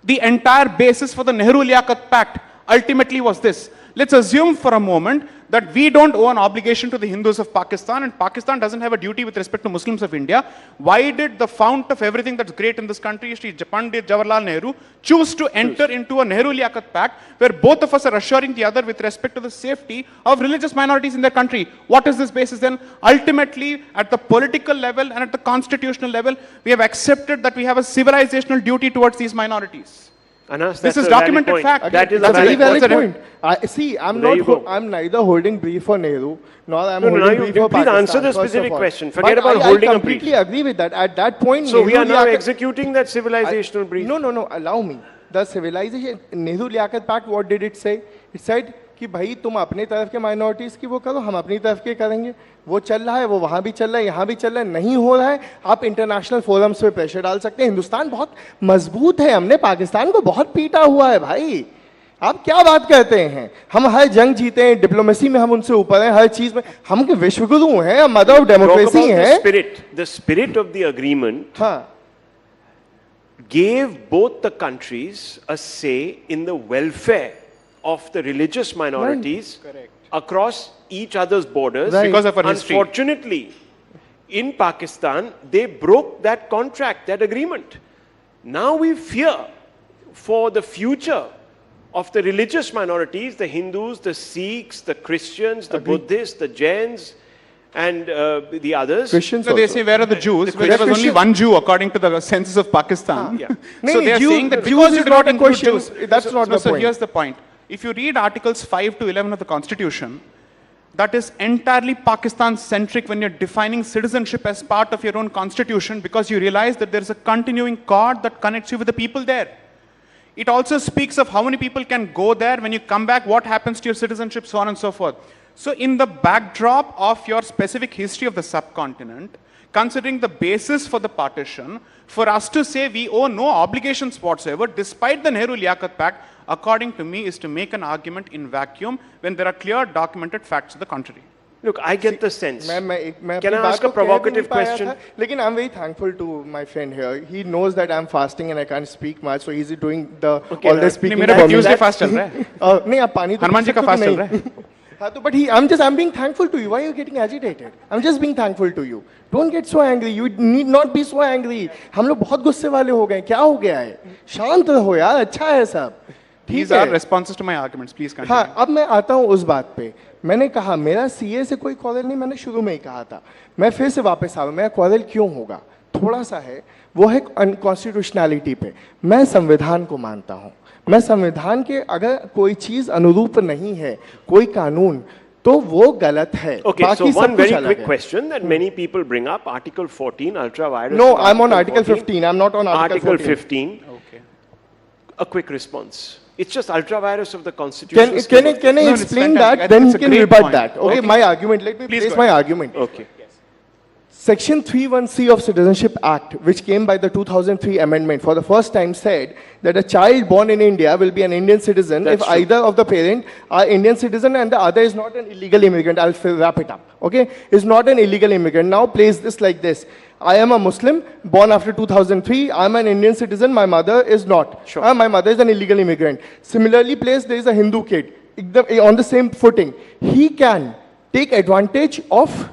The entire basis for the Nehru-Liaquat Pact ultimately was this. Let's assume for a moment that we don't owe an obligation to the Hindus of Pakistan and Pakistan doesn't have a duty with respect to Muslims of India. Why did the fount of everything that's great in this country, Shri Pandit Jawaharlal Nehru, choose to enter into a Nehru-Liaquat Pact where both of us are assuring the other with respect to the safety of religious minorities in their country? What is this basis then? Ultimately, at the political level and at the constitutional level, we have accepted that we have a civilizational duty towards these minorities. Anas, this is documented fact. That is a very valid point. I'm neither holding brief for Nehru, nor I'm holding brief for Please Pakistan. answer the specific question. Forget about holding a brief. I completely agree with that. At that point, so we are now executing that civilizational brief. No. Allow me. The civilization Nehru-Liaquat Pact. What did it say? It said कि भाई तुम अपने तरफ के minorities की वो करो, हम अपनी तरफ के करेंगे. वो चल रहा है, वो वहाँ भी चल रहा है, यहाँ भी चल रहा है. नहीं हो रहा है, आप इंटरनेशनल फोरम्स पे प्रेशर डाल सकते हैं. हिंदुस्तान बहुत मजबूत है, हमने पाकिस्तान को बहुत पीटा हुआ है भाई. आप क्या बात करते हैं? हम हर जंग जीते हैं, डिप्लोमेसी में हम उनसे ऊपर हैं, हर चीज में हम के विश्वगुरु हैं, मदर ऑफ डेमोक्रेसी हैं. The spirit of the agreement gave both the countries a say in the welfare of the religious minorities across each other's borders. Because of our history. Unfortunately, in Pakistan, they broke that contract, that agreement. Now we fear for the future of the religious minorities, the Hindus, the Sikhs, the Christians, the Buddhists, the Jains, and the others. Christians so they say, where are the Jews? There was only one Jew according to the census of Pakistan. So they are saying that because you do not include Jews. That's not the point. So here's the point. If you read articles 5 to 11 of the Constitution, that is entirely Pakistan-centric when you're defining citizenship as part of your own constitution because you realize that there's a continuing cord that connects you with the people there. It also speaks of how many people can go there. When you come back, what happens to your citizenship, so on and so forth. So in the backdrop of your specific history of the subcontinent, considering the basis for the partition, for us to say we owe no obligations whatsoever, despite the Nehru-Liaquat Pact, according to me, is to make an argument in vacuum when there are clear documented facts to the contrary. Look, I get the sense. Can I ask a provocative question? Lekin I'm very thankful to my friend here. He knows that I'm fasting and I can't speak much, so he's doing the all the speaking. मेरा Tuesday fast चल रहा है. नहीं आप पानी तो हनुमान जी का fast चल रहा है. हाँ तो but I'm being thankful to you. Why are you getting agitated? I'm just being thankful to you. Don't get so angry. You need not be so angry. हम लोग बहुत गुस्से वाले हो गए. क्या हो गया है? शांत रहो यार. अच्छा है सब. These are responses to my arguments. Please continue. हाँ, अब मैं आता हूँ उस बात पे. मैंने कहा मेरा सीए से कोई क्वारल नहीं, मैंने शुरू में ही कहा था. मैं फिर से वापस आ रहा हूँ, मेरा क्वारल क्यों होगा? थोड़ा सा है, वो है अनकॉन्स्टिट्यूशनैलिटी पे. मैं संविधान को मानता हूँ. मैं संविधान के अगर कोई चीज अनुरूप नहीं है, कोई कानून, तो वो गलत है. Okay, so one very quick question that many people bring up, Article 14, ultra-virus. No, I'm on Article 15. I'm not on Article 15. Okay. A quick response. It's just ultra-virus of the Constitution. Can I explain that? Then he can rebut that. Okay, my argument. Let me place my argument. Okay. Section 3(1)(c) of Citizenship Act, which came by the 2003 amendment, for the first time said that a child born in India will be an Indian citizen if either of the parent are Indian citizen and the other is not an illegal immigrant. I'll wrap it up. Okay, is not an illegal immigrant. Now place this like this: I am a Muslim born after 2003. I am an Indian citizen. My mother is not. Sure. My mother is an illegal immigrant. Similarly placed, there is a Hindu kid on the same footing. He can take advantage of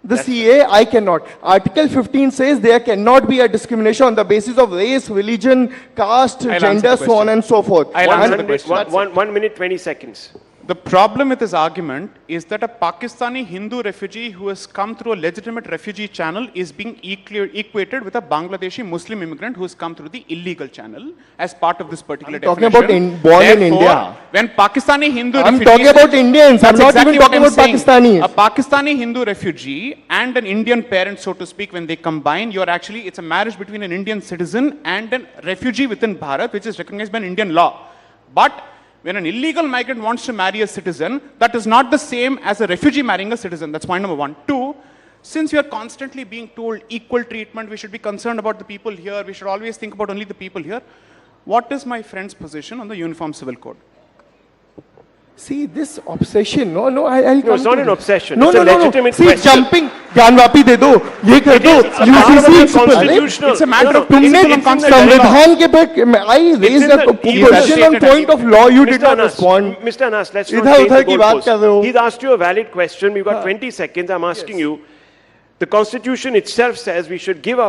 the CA. I cannot. Article 15 says there cannot be a discrimination on the basis of race, religion, caste, gender, so on and so forth. 1 minute, 20 seconds. The problem with this argument is that a Pakistani Hindu refugee who has come through a legitimate refugee channel is being equated with a Bangladeshi Muslim immigrant who has come through the illegal channel as part of this particular definition. Talking about born in India. When Pakistani Hindu I'm refugees, talking about Indians. I'm not even talking about Pakistanis. A Pakistani Hindu refugee and an Indian parent, so to speak, when they combine, it's a marriage between an Indian citizen and a refugee within Bharat, which is recognized by an Indian law. But when an illegal migrant wants to marry a citizen, that is not the same as a refugee marrying a citizen. That's point number one. Two, since we are constantly being told equal treatment, we should be concerned about the people here, we should always think about only the people here. What is my friend's position on the Uniform Civil Code? See, this obsession, I'll No, it's not an obsession. No, it's a legitimate question. See, jumping, Gyanvapi दे दो, ये कर दो, It's a matter of तुमने संविधान के पे, I raised a question on point of law, you did not respond. Mr. Anas, let's not change the goalpost. He's asked you a valid question, we've got 20 seconds, I'm asking you. The Constitution itself says we should give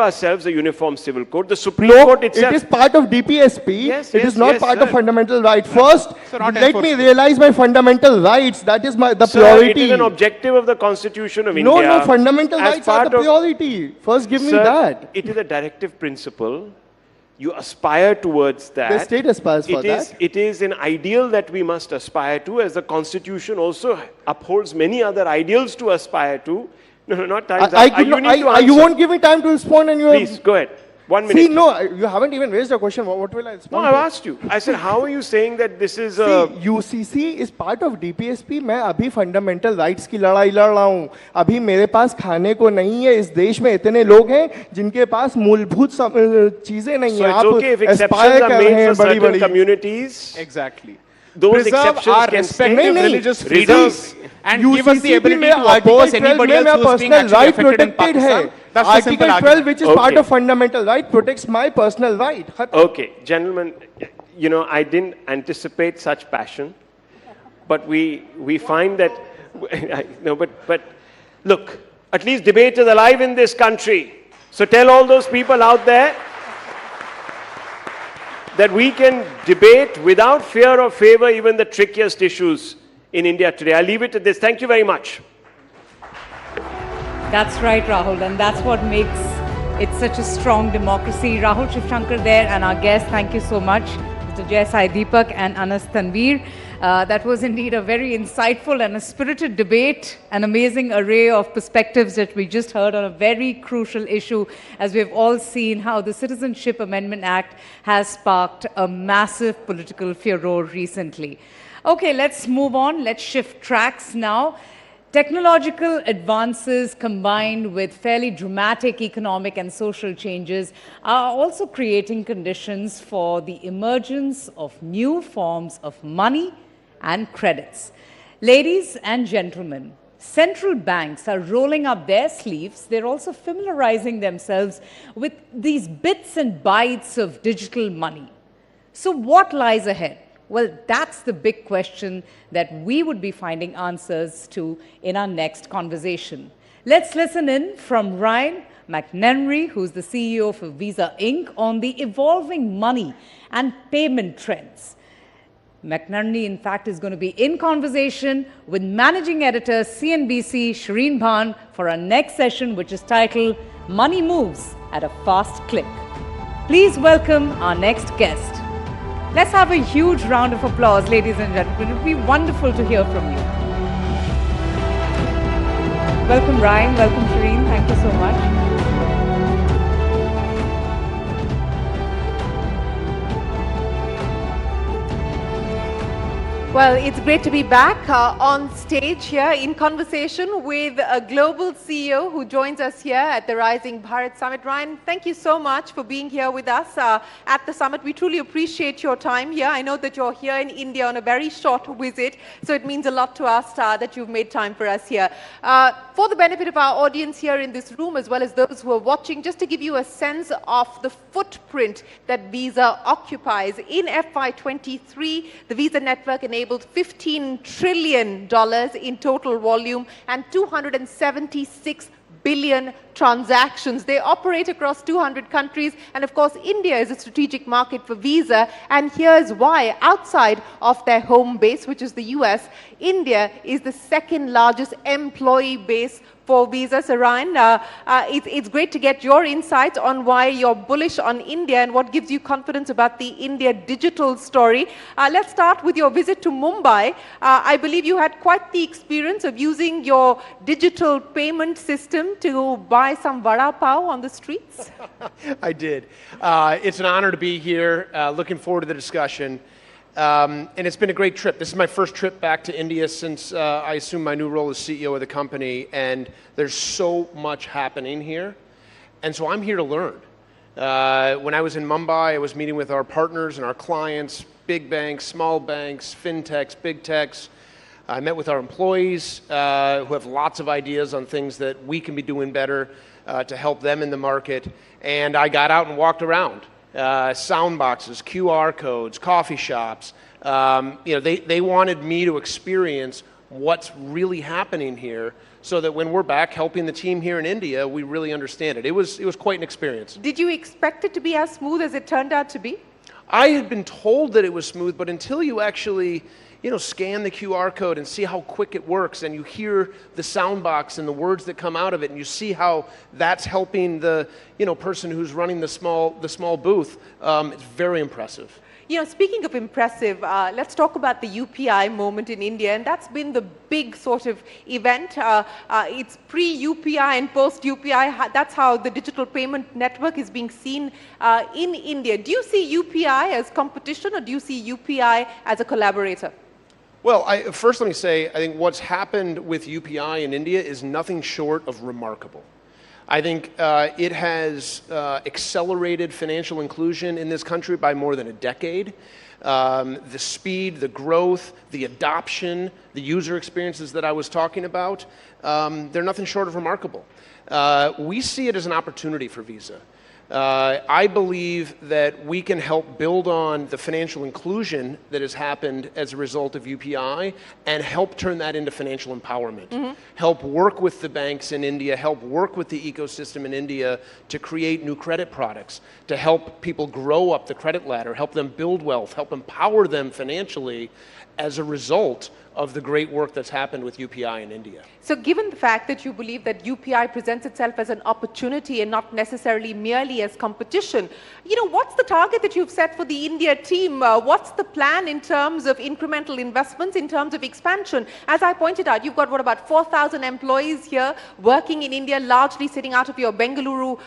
ourselves a uniform civil code. The Supreme Court itself... It is part of DPSP. Yes, it is not part of fundamental right. First, let me realize my fundamental rights. That is the priority. It is an objective of the Constitution of India. No, fundamental rights are the priority. First, give me that. It is a directive principle. You aspire towards that. The state aspires for that. It is an ideal that we must aspire to, as the Constitution also upholds many other ideals to aspire to. No, not time. You won't give me time to respond and you... Please, go ahead. 1 minute. See, no, you haven't even raised a question. What will I respond No, I've asked you. I said, how are you saying that this is a... See, UCC is part of DPSP. मैं अभी fundamental rights की लड़ाई लड़ रहा हूँ. अभी मेरे पास खाने को नहीं है. इस देश में इतने लोग हैं जिनके पास मूलभूत चीजें नहीं हैं. So it's okay if exceptions are made for certain communities. Exactly. Those Preserve exceptions our can respective stay. religious freedoms and give us the ability to oppose anybody else who is being actually affected in Pakistan. That's the simple Article 12, which is part of fundamental right, protects my personal right. Okay, gentlemen, I didn't anticipate such passion, but we find that, no, but look, at least debate is alive in this country. So tell all those people out there that we can debate without fear or favor even the trickiest issues in India today. I'll leave it at this. Thank you very much. That's right, Rahul, and that's what makes it such a strong democracy. Rahul Shivshankar there and our guests, thank you so much, Mr. Jai Sai Deepak and Anas Tanveer. That was indeed a very insightful and a spirited debate, an amazing array of perspectives that we just heard on a very crucial issue, as we've all seen how the Citizenship Amendment Act has sparked a massive political furor recently. Okay, let's move on. Let's shift tracks now. Technological advances combined with fairly dramatic economic and social changes are also creating conditions for the emergence of new forms of money and credits. Ladies and gentlemen, central banks are rolling up their sleeves. They're also familiarizing themselves with these bits and bytes of digital money. So what lies ahead? Well, that's the big question that we would be finding answers to in our next conversation. Let's listen in from Ryan McNerney, who's the CEO for Visa Inc., on the evolving money and payment trends. McNerney, in fact, is going to be in conversation with Managing Editor CNBC, Shireen Bhan, for our next session, which is titled Money Moves at a Fast Click. Please welcome our next guest. Let's have a huge round of applause, ladies and gentlemen. It would be wonderful to hear from you. Welcome, Ryan. Welcome, Shireen. Thank you so much. Well, it's great to be back on stage here in conversation with a global CEO who joins us here at the Rising Bharat Summit. Ryan, thank you so much for being here with us at the summit. We truly appreciate your time here. I know that you're here in India on a very short visit, so it means a lot to us that you've made time for us here. For the benefit of our audience here in this room, as well as those who are watching, just to give you a sense of the footprint that Visa occupies. In FY23, the Visa network enabled $15 trillion in total volume and 276 billion transactions. They operate across 200 countries, and of course India is a strategic market for Visa, and here's why. Outside of their home base, which is the US, India is the second largest employee base for Visa. So Ryan, it's great to get your insights on why you're bullish on India and what gives you confidence about the India digital story. Let's start with your visit to Mumbai. I believe you had quite the experience of using your digital payment system to buy some vada pav on the streets. I did. It's an honor to be here. Looking forward to the discussion. And it's been a great trip. This is my first trip back to India since I assumed my new role as CEO of the company, and there's so much happening here. And so I'm here to learn. When I was in Mumbai, I was meeting with our partners and our clients, big banks, small banks, fintechs, big techs. I met with our employees who have lots of ideas on things that we can be doing better to help them in the market. And I got out and walked around. Sound boxes, QR codes, coffee shops. They wanted me to experience what's really happening here so that when we're back helping the team here in India, we really understand it. It was quite an experience. Did you expect it to be as smooth as it turned out to be? I had been told that it was smooth, but until you actually scan the QR code and see how quick it works, and you hear the sound box and the words that come out of it, and you see how that's helping the person who's running the small booth, it's very impressive. Speaking of impressive, let's talk about the UPI moment in India, and that's been the big sort of event. It's pre-UPI and post-UPI. That's how the digital payment network is being seen in India. Do you see UPI as competition, or do you see UPI as a collaborator? Well, first let me say, I think what's happened with UPI in India is nothing short of remarkable. I think it has accelerated financial inclusion in this country by more than a decade. The speed, the growth, the adoption, the user experiences that I was talking about, they're nothing short of remarkable. We see it as an opportunity for Visa. I believe that we can help build on the financial inclusion that has happened as a result of UPI and help turn that into financial empowerment. Help work with the banks in India, help work with the ecosystem in India to create new credit products, to help people grow up the credit ladder, help them build wealth, help empower them financially as a result of the great work that's happened with UPI in India. So given the fact that you believe that UPI presents itself as an opportunity and not necessarily merely as competition, what's the target that you've set for the India team? What's the plan in terms of incremental investments, in terms of expansion? As I pointed out, you've got, about 4,000 employees here working in India, largely sitting out of your Bengaluru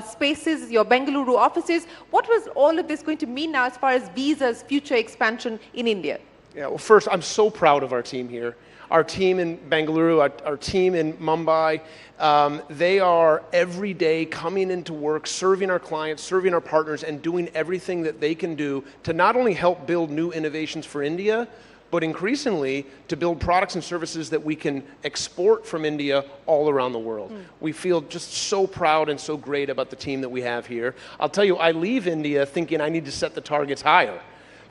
spaces, your Bengaluru offices. What was all of this going to mean now as far as Visa's future expansion in India? Yeah, well, first, I'm so proud of our team here. Our team in Bengaluru, our team in Mumbai, they are every day coming into work, serving our clients, serving our partners, and doing everything that they can do to not only help build new innovations for India, but increasingly to build products and services that we can export from India all around the world. We feel just so proud and so great about the team that we have here. I'll tell you, I leave India thinking I need to set the targets higher.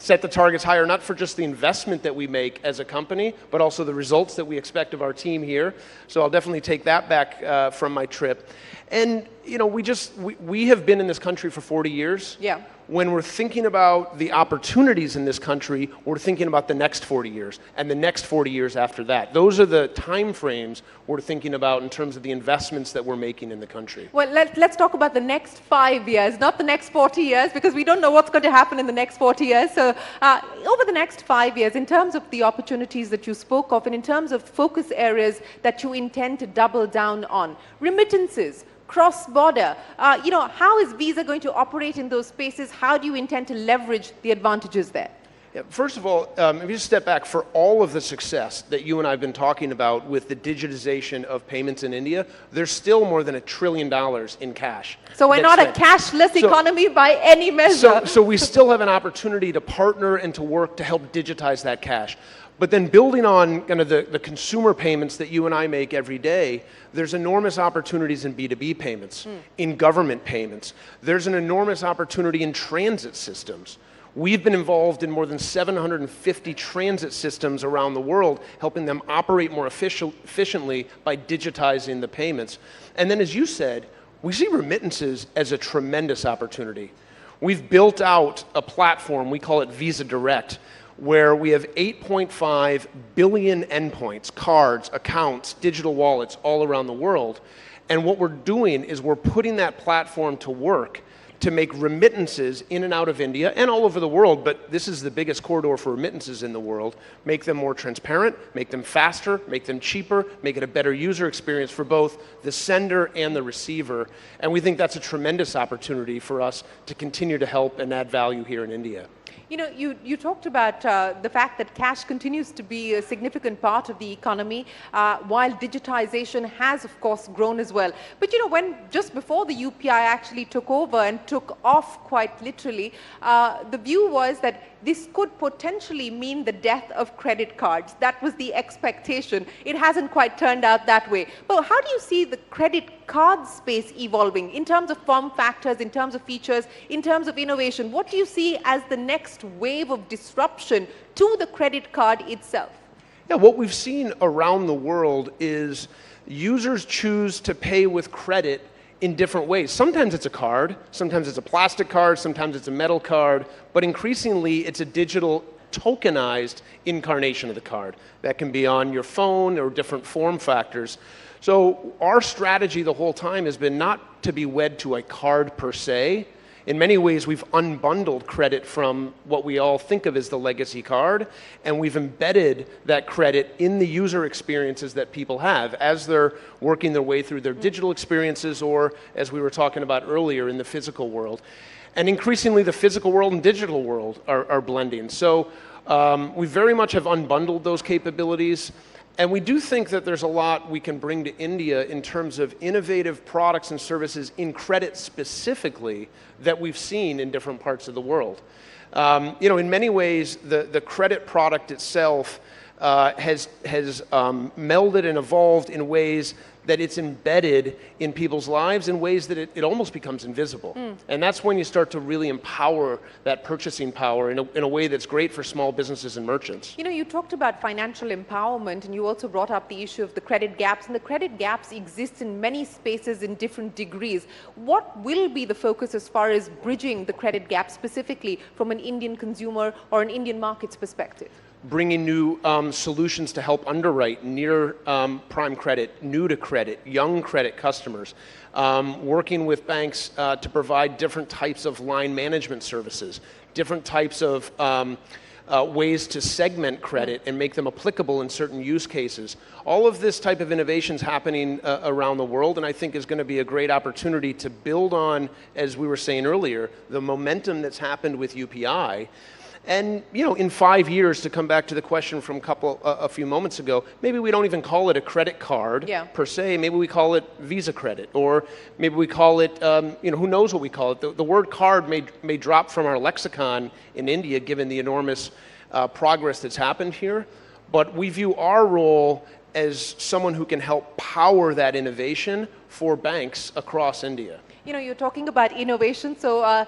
set the targets higher, not for just the investment that we make as a company, but also the results that we expect of our team here. So I'll definitely take that back from my trip. And you know, we have been in this country for 40 years. Yeah. When we're thinking about the opportunities in this country, we're thinking about the next 40 years and the next 40 years after that. Those are the time frames we're thinking about in terms of the investments that we're making in the country. Well, let's talk about the next 5 years, not the next 40 years, because we don't know what's going to happen in the next 40 years. So over the next 5 years, in terms of the opportunities that you spoke of and in terms of focus areas that you intend to double down on, remittances, cross-border, you know, how is Visa going to operate in those spaces? How do you intend to leverage the advantages there? Yeah, first of all, if you just step back, for all of the success that you and I have been talking about with the digitization of payments in India, there's still more than $1 trillion in cash. So we're not a cashless economy by any measure. So we still have an opportunity to partner and to work to help digitize that cash. But then building on kind of the consumer payments that you and I make every day, there's enormous opportunities in B2B payments, in government payments. There's an enormous opportunity in transit systems. We've been involved in more than 750 transit systems around the world, helping them operate more efficiently by digitizing the payments. And then, as you said, we see remittances as a tremendous opportunity. We've built out a platform, we call it Visa Direct, where we have 8.5 billion endpoints, cards, accounts, digital wallets all around the world. And what we're doing is we're putting that platform to work to make remittances in and out of India and all over the world, but this is the biggest corridor for remittances in the world, make them more transparent, make them faster, make them cheaper, make it a better user experience for both the sender and the receiver. And we think that's a tremendous opportunity for us to continue to help and add value here in India. You know, you talked about the fact that cash continues to be a significant part of the economy, while digitization has, of course, grown as well. But, you know, when just before the UPI actually took over and took off quite literally, the view was that this could potentially mean the death of credit cards. That was the expectation. It hasn't quite turned out that way. But how do you see the credit card space evolving in terms of form factors, in terms of features, in terms of innovation? What do you see as the next wave of disruption to the credit card itself? Yeah, what we've seen around the world is users choose to pay with credit in different ways. Sometimes it's a card, sometimes it's a plastic card, sometimes it's a metal card, but increasingly it's a digital tokenized incarnation of the card. That can be on your phone or different form factors. So our strategy the whole time has been not to be wed to a card per se. In many ways, we've unbundled credit from what we all think of as the legacy card, and we've embedded that credit in the user experiences that people have as they're working their way through their digital experiences or, as we were talking about earlier, in the physical world. And increasingly, the physical world and digital world are blending. So we very much have unbundled those capabilities. And we do think that there's a lot we can bring to India in terms of innovative products and services in credit specifically that we've seen in different parts of the world. You know, in many ways, the credit product itself has melded and evolved in ways that it's embedded in people's lives in ways that it almost becomes invisible. And that's when you start to really empower that purchasing power in a way that's great for small businesses and merchants. You know, you talked about financial empowerment, and you also brought up the issue of the credit gaps, and the credit gaps exist in many spaces in different degrees. What will be the focus as far as bridging the credit gap specifically from an Indian consumer or an Indian market's perspective? Bringing new solutions to help underwrite near prime credit, new to credit, young credit customers, working with banks to provide different types of line management services, different types of ways to segment credit and make them applicable in certain use cases. All of this type of innovation is happening around the world, and I think is going to be a great opportunity to build on, as we were saying earlier, the momentum that's happened with UPI. And, you know, in 5 years, to come back to the question from a few moments ago, maybe we don't even call it a credit card per se. Maybe we call it Visa credit, or maybe we call it, you know, who knows what we call it. The word card may drop from our lexicon in India, given the enormous progress that's happened here. But we view our role as someone who can help power that innovation for banks across India. You know, you're talking about innovation, so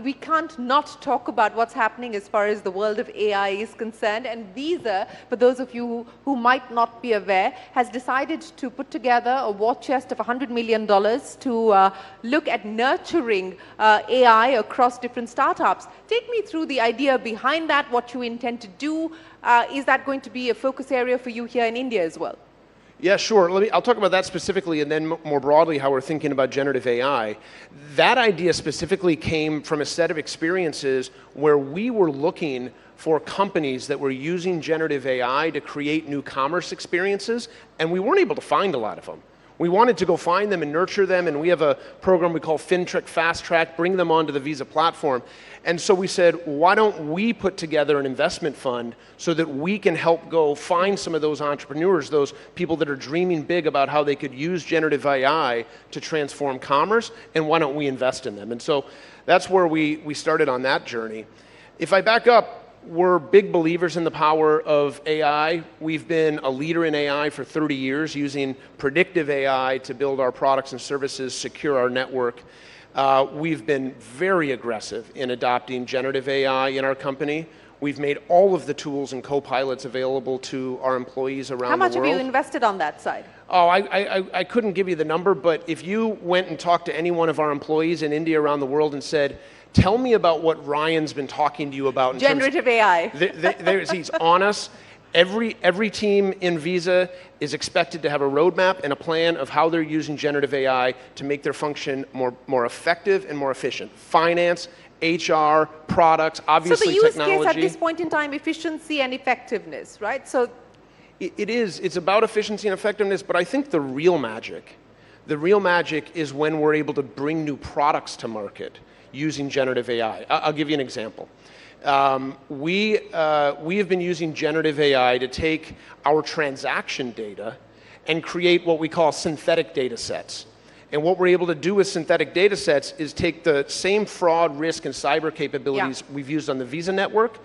we can't not talk about what's happening as far as the world of AI is concerned. And Visa, for those of you who might not be aware, has decided to put together a war chest of $100 million to look at nurturing AI across different startups. Take me through the idea behind that, what you intend to do. Is that going to be a focus area for you here in India as well? Yeah, sure. I'll talk about that specifically, and then more broadly how we're thinking about generative AI. That idea specifically came from a set of experiences where we were looking for companies that were using generative AI to create new commerce experiences, and we weren't able to find a lot of them. We wanted to go find them and nurture them, and we have a program we call FinTech Fast Track, bring them onto the Visa platform. And so we said, why don't we put together an investment fund so that we can help go find some of those entrepreneurs, those people that are dreaming big about how they could use generative AI to transform commerce, and why don't we invest in them? And so that's where we started on that journey. If I back up, we're big believers in the power of AI. We've been a leader in AI for 30 years, using predictive AI to build our products and services, secure our network. We've been very aggressive in adopting generative AI in our company. We've made all of the tools and co-pilots available to our employees around the world. How much have you invested on that side? Oh, I couldn't give you the number, but if you went and talked to any one of our employees in India around the world and said, tell me about what Ryan's been talking to you about in generative AI. He's on us. Every team in Visa is expected to have a roadmap and a plan of how they're using generative AI to make their function more effective and more efficient. Finance, HR, products, obviously technology. So the use case at this point in time, efficiency and effectiveness, right? So it is. It's about efficiency and effectiveness, but I think the real magic is when we're able to bring new products to market using generative AI. I'll give you an example. We have been using generative AI to take our transaction data and create what we call synthetic data sets. And what we're able to do with synthetic data sets is take the same fraud, risk, and cyber capabilities we've used on the Visa network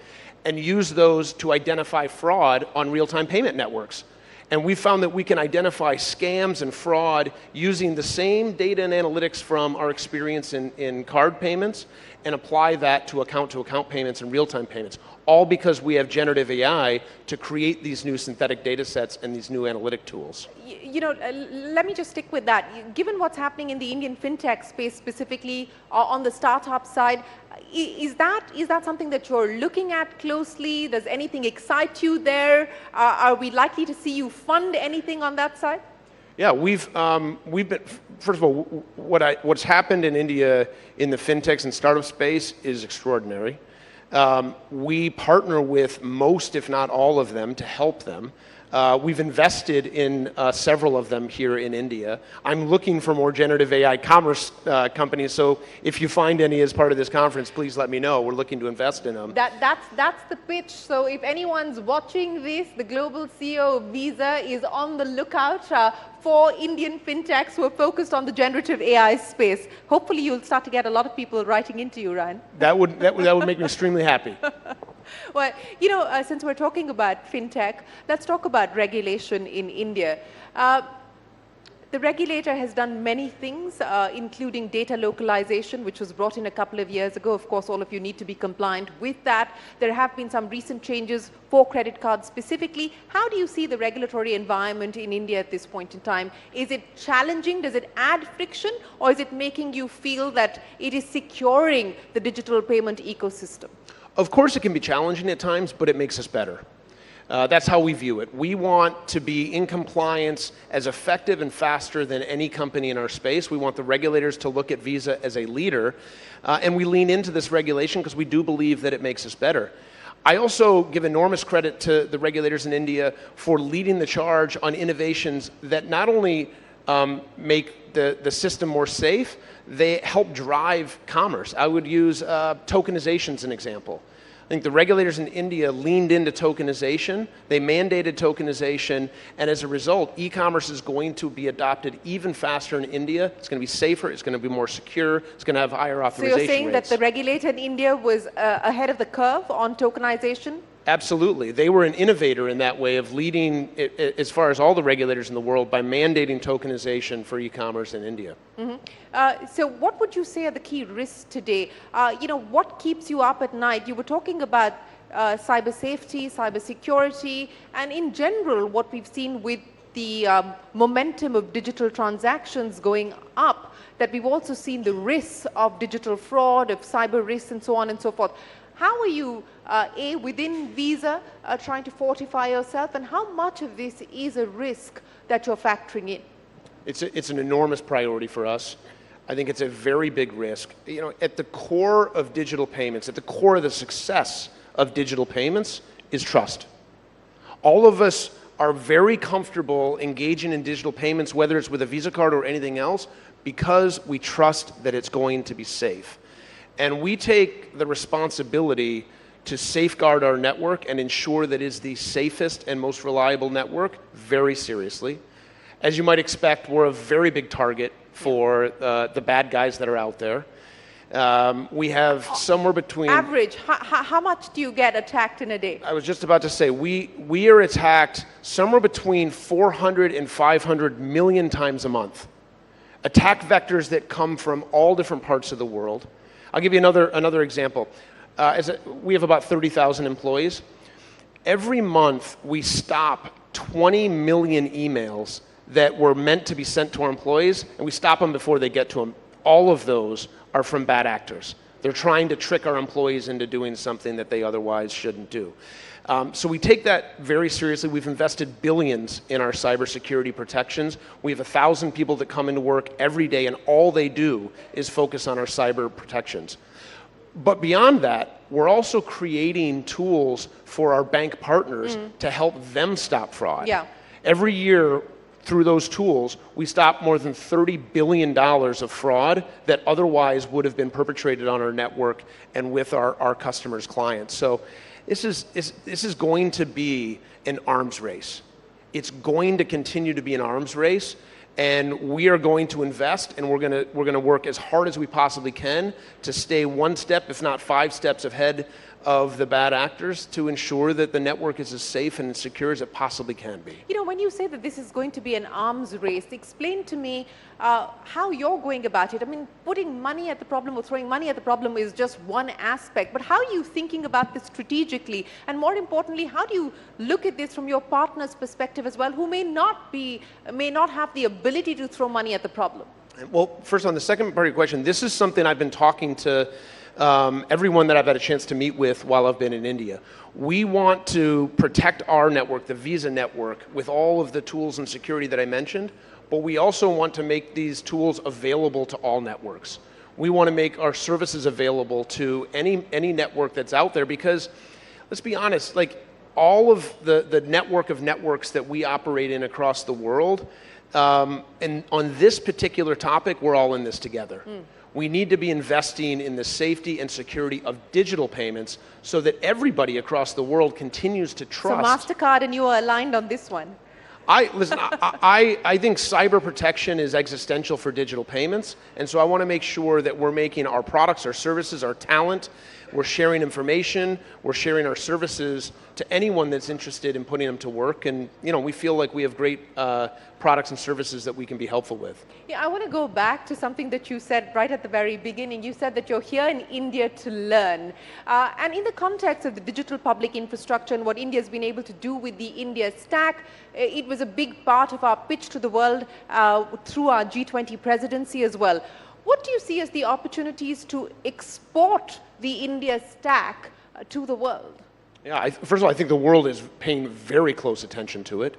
and use those to identify fraud on real-time payment networks. And we found that we can identify scams and fraud using the same data and analytics from our experience in card payments and apply that to account-to-account payments and real-time payments, all because we have generative AI to create these new synthetic data sets and these new analytic tools. You know, let me just stick with that. Given what's happening in the Indian fintech space, specifically on the startup side, is that something that you're looking at closely? Does anything excite you there? Are we likely to see you fund anything on that side? Yeah, we've been, first of all, what's happened in India in the fintechs and startup space is extraordinary. We partner with most, if not all of them, to help them. We've invested in several of them here in India. I'm looking for more generative AI commerce companies, so if you find any as part of this conference, please let me know. We're looking to invest in them. That's the pitch. So if anyone's watching this, the global CEO of Visa is on the lookout for Indian fintechs who are focused on the generative AI space. Hopefully you'll start to get a lot of people writing into you, Ryan. That would make me extremely happy. Well, you know, since we're talking about fintech, let's talk about regulation in India. The regulator has done many things, including data localization, which was brought in a couple of years ago. Of course, all of you need to be compliant with that. There have been some recent changes for credit cards specifically. How do you see the regulatory environment in India at this point in time? Is it challenging? Does it add friction? Or is it making you feel that it is securing the digital payment ecosystem? Of course it can be challenging at times, but it makes us better. That's how we view it. We want to be in compliance as effective and faster than any company in our space. We want the regulators to look at Visa as a leader, and we lean into this regulation because we do believe that it makes us better. I also give enormous credit to the regulators in India for leading the charge on innovations that not only make the system more safe, they help drive commerce. I would use tokenization as an example. I think the regulators in India leaned into tokenization, they mandated tokenization, and as a result, e-commerce is going to be adopted even faster in India. It's going to be safer, it's going to be more secure, it's going to have higher authorization rates. So you're saying that the regulator in India was ahead of the curve on tokenization? Absolutely. They were an innovator in that way of leading, as far as all the regulators in the world, by mandating tokenization for e-commerce in India. So what would you say are the key risks today? What keeps you up at night? You were talking about cyber safety, cyber security, and in general, what we've seen with the momentum of digital transactions going up, that we've also seen the risks of digital fraud, of cyber risks, and so on and so forth. How are you, within Visa, trying to fortify yourself, and how much of this is a risk that you're factoring in? It's an enormous priority for us. I think it's a very big risk. At the core of digital payments, at the core of the success of digital payments is trust. All of us are very comfortable engaging in digital payments, whether it's with a Visa card or anything else, because we trust that it's going to be safe. And we take the responsibility to safeguard our network and ensure that it is the safest and most reliable network very seriously. As you might expect, we're a very big target for the bad guys that are out there. We have somewhere between... Average, how much do you get attacked in a day? I was just about to say, we are attacked somewhere between 400 and 500 million times a month. Attack vectors that come from all different parts of the world. I'll give you another example. We have about 30,000 employees. Every month, we stop 20 million emails that were meant to be sent to our employees, and we stop them before they get to them. All of those are from bad actors. They're trying to trick our employees into doing something that they otherwise shouldn't do. So we take that very seriously. We've invested billions in our cybersecurity protections. We have 1,000 people that come into work every day, and all they do is focus on our cyber protections. But beyond that, we're also creating tools for our bank partners to help them stop fraud. Yeah. Every year, through those tools, we stop more than $30 billion of fraud that otherwise would have been perpetrated on our network and with our customers' clients. So this is going to be an arms race. It's going to continue to be an arms race, and we are going to invest, and we're going to work as hard as we possibly can to stay one step, if not 5 steps ahead of the bad actors, to ensure that the network is as safe and as secure as it possibly can be. When you say that this is going to be an arms race, explain to me how you're going about it. I mean, putting money at the problem or throwing money at the problem is just one aspect, but how are you thinking about this strategically? And more importantly, how do you look at this from your partner's perspective as well, who may not have the ability to throw money at the problem? Well, first on the second part of your question, this is something I've been talking to everyone that I've had a chance to meet with while I've been in India. We want to protect our network, the Visa network, with all of the tools and security that I mentioned, but we also want to make these tools available to all networks. We want to make our services available to any network that's out there, because let's be honest, like all of the network of networks that we operate in across the world, and on this particular topic, we're all in this together. We need to be investing in the safety and security of digital payments so that everybody across the world continues to trust. So MasterCard and you are aligned on this one. I think cyber protection is existential for digital payments, and so I want to make sure that we're making our products, our services, our talent, we're sharing information, we're sharing our services to anyone that's interested in putting them to work, and we feel like we have great products and services that we can be helpful with. Yeah, I want to go back to something that you said right at the very beginning. You said that you're here in India to learn. And in the context of the digital public infrastructure and what India's been able to do with the India stack, it was a big part of our pitch to the world through our G20 presidency as well. What do you see as the opportunities to export the India stack to the world? Yeah, first of all, I think the world is paying very close attention to it.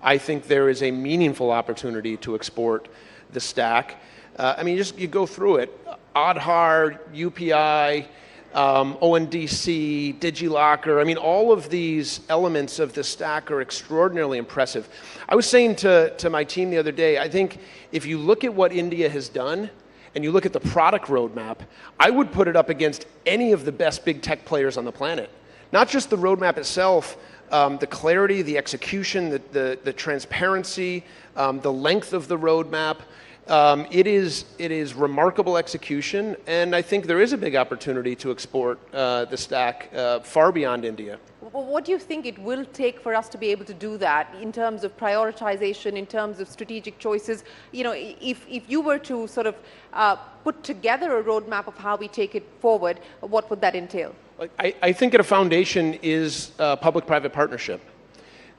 I think there is a meaningful opportunity to export the stack. I mean, you go through it. Aadhaar, UPI, ONDC, DigiLocker. I mean, all of these elements of the stack are extraordinarily impressive. I was saying to my team the other day, I think if you look at what India has done, and you look at the product roadmap, I would put it up against any of the best big tech players on the planet. Not just the roadmap itself, the clarity, the execution, the transparency, the length of the roadmap. It is remarkable execution, and I think there is a big opportunity to export the stack far beyond India. What do you think it will take for us to be able to do that in terms of prioritization, in terms of strategic choices? You know, if you were to sort of put together a roadmap of how we take it forward, what would that entail? I think at a foundation is public-private partnership.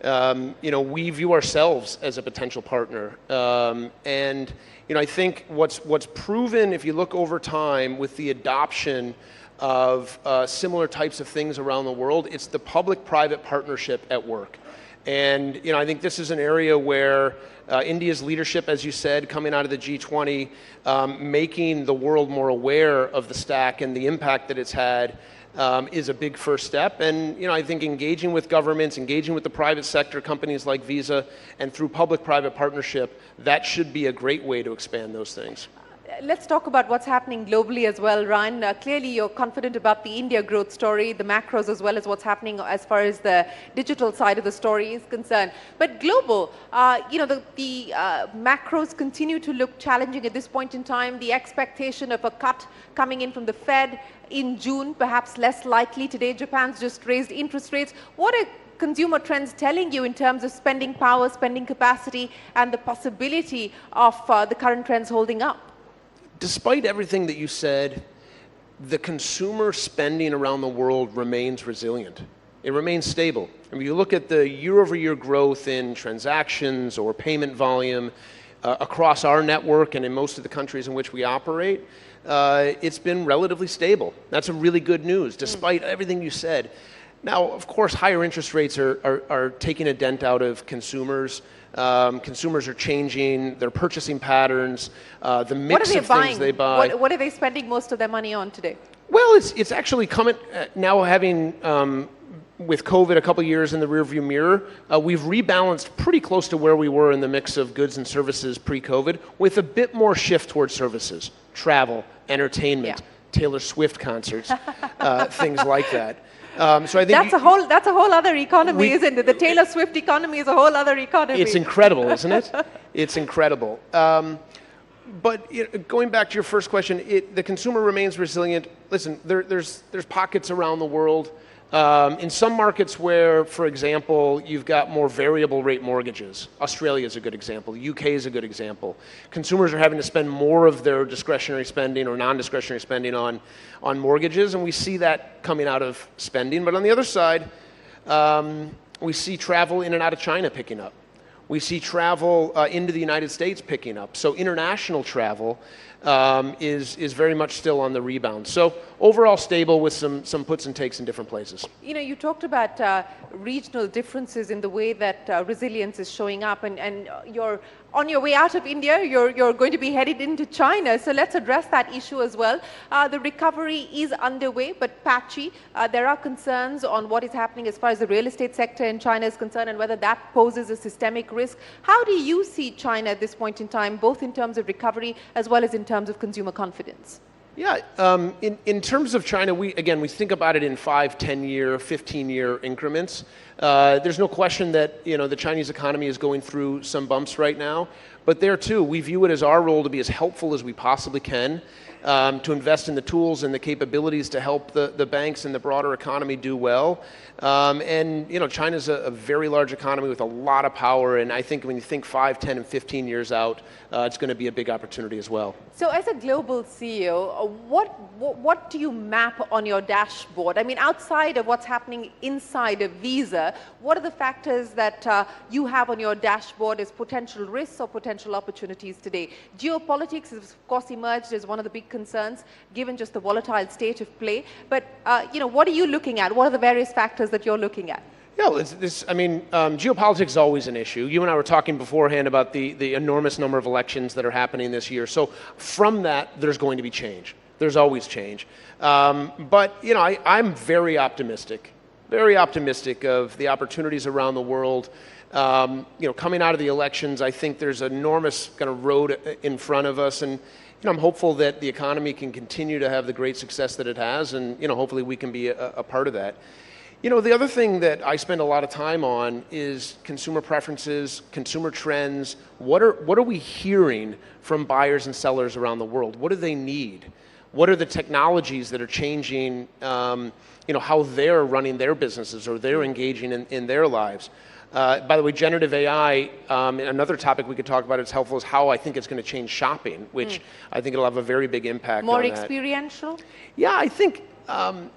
You know, we view ourselves as a potential partner, and you know, I think what's proven, if you look over time with the adoption of similar types of things around the world, it's the public-private partnership at work. And you know, I think this is an area where India's leadership, as you said, coming out of the G20, making the world more aware of the stack and the impact that it's had, is a big first step. And you know, I think engaging with governments, engaging with the private sector, companies like Visa, and through public-private partnership, that should be a great way to expand those things. Let's talk about what's happening globally as well, Ryan. Clearly, you're confident about the India growth story, the macros, as well as what's happening as far as the digital side of the story is concerned. But global, you know, the macros continue to look challenging at this point in time. The expectation of a cut coming in from the Fed in June, perhaps less likely. Today, Japan's just raised interest rates. What are consumer trends telling you in terms of spending power, spending capacity, and the possibility of the current trends holding up? Despite everything that you said, the consumer spending around the world remains resilient. It remains stable. I mean, you look at the year-over-year growth in transactions or payment volume across our network and in most of the countries in which we operate, it's been relatively stable. That's a really good news, despite everything you said. Now, of course, higher interest rates are taking a dent out of consumers. Consumers are changing their purchasing patterns, the mix of things they buy. What are they spending most of their money on today? Well, it's actually coming, now having, with COVID a couple years in the rearview mirror, we've rebalanced pretty close to where we were in the mix of goods and services pre-COVID, with a bit more shift towards services, travel, entertainment, Taylor Swift concerts, things like that. So I think that's a whole other economy, isn't it? The Taylor Swift economy is a whole other economy. It's incredible, isn't it? It's incredible. But you know, going back to your first question, the consumer remains resilient. Listen, there's pockets around the world. In some markets where, for example, you've got more variable rate mortgages. Australia is a good example. The UK is a good example. Consumers are having to spend more of their discretionary spending or non-discretionary spending on mortgages, and we see that coming out of spending. But on the other side, we see travel in and out of China picking up. We see travel into the United States picking up. So international travel is very much still on the rebound. So overall stable with some puts and takes in different places. You know, you talked about regional differences in the way that resilience is showing up, and you're on your way out of India, you're going to be headed into China. So let's address that issue as well. The recovery is underway, but patchy. There are concerns on what is happening as far as the real estate sector in China is concerned and whether that poses a systemic risk. How do you see China at this point in time, both in terms of recovery as well as in terms of consumer confidence? Yeah, in terms of China, we think about it in 5, 10-year, 15-year increments. There's no question that the Chinese economy is going through some bumps right now, but there too, we view it as our role to be as helpful as we possibly can, to invest in the tools and the capabilities to help the banks and the broader economy do well. And China's a very large economy with a lot of power, and I think when you think 5, 10, and 15 years out, it's going to be a big opportunity as well. So as a global CEO, what do you map on your dashboard? I mean, outside of what's happening inside of Visa, what are the factors that you have on your dashboard as potential risks or potential opportunities today? Geopolitics has, of course, emerged as one of the big concerns, given just the volatile state of play. But, what are you looking at? What are the various factors that you're looking at? Yeah, geopolitics is always an issue. You and I were talking beforehand about the enormous number of elections that are happening this year. So from that, there's going to be change. There's always change. But, I'm very optimistic of the opportunities around the world. Coming out of the elections, I think there's an enormous kind of road in front of us. And, I'm hopeful that the economy can continue to have the great success that it has. And, hopefully we can be a part of that. You know, the other thing that I spend a lot of time on is consumer preferences, consumer trends. What are we hearing from buyers and sellers around the world? What do they need? What are the technologies that are changing, you know, how they're running their businesses or they're engaging in their lives? By the way, generative AI, another topic we could talk about that's helpful is how I think it's going to change shopping, which I think it'll have a very big impact More on that. experiential? Yeah, I think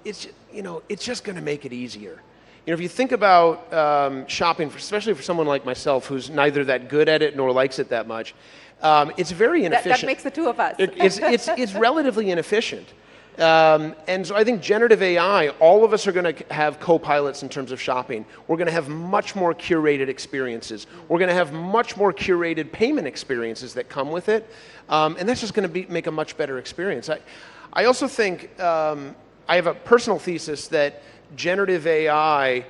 it's just going to make it easier. You know, if you think about shopping, especially for someone like myself who's neither that good at it nor likes it that much, it's very inefficient. That makes the two of us. It's relatively inefficient. And so I think generative AI, all of us are going to have co-pilots in terms of shopping. We're going to have much more curated experiences. We're going to have much more curated payment experiences that come with it. And that's just going to make a much better experience. I also think, I have a personal thesis that generative AI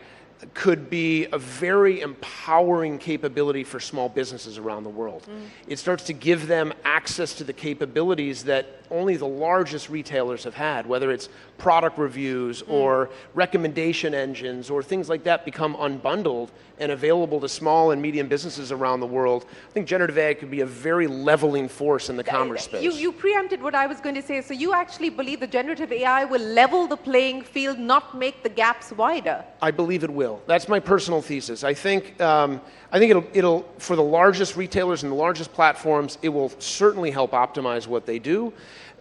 could be a very empowering capability for small businesses around the world. It starts to give them access to the capabilities that only the largest retailers have had, whether it's product reviews or recommendation engines or things like that become unbundled and available to small and medium businesses around the world. I think generative AI could be a very leveling force in the commerce space. You preempted what I was going to say. So you actually believe the generative AI will level the playing field, not make the gaps wider? I believe it will. That's my personal thesis. I think it'll for the largest retailers and the largest platforms, it will certainly help optimize what they do,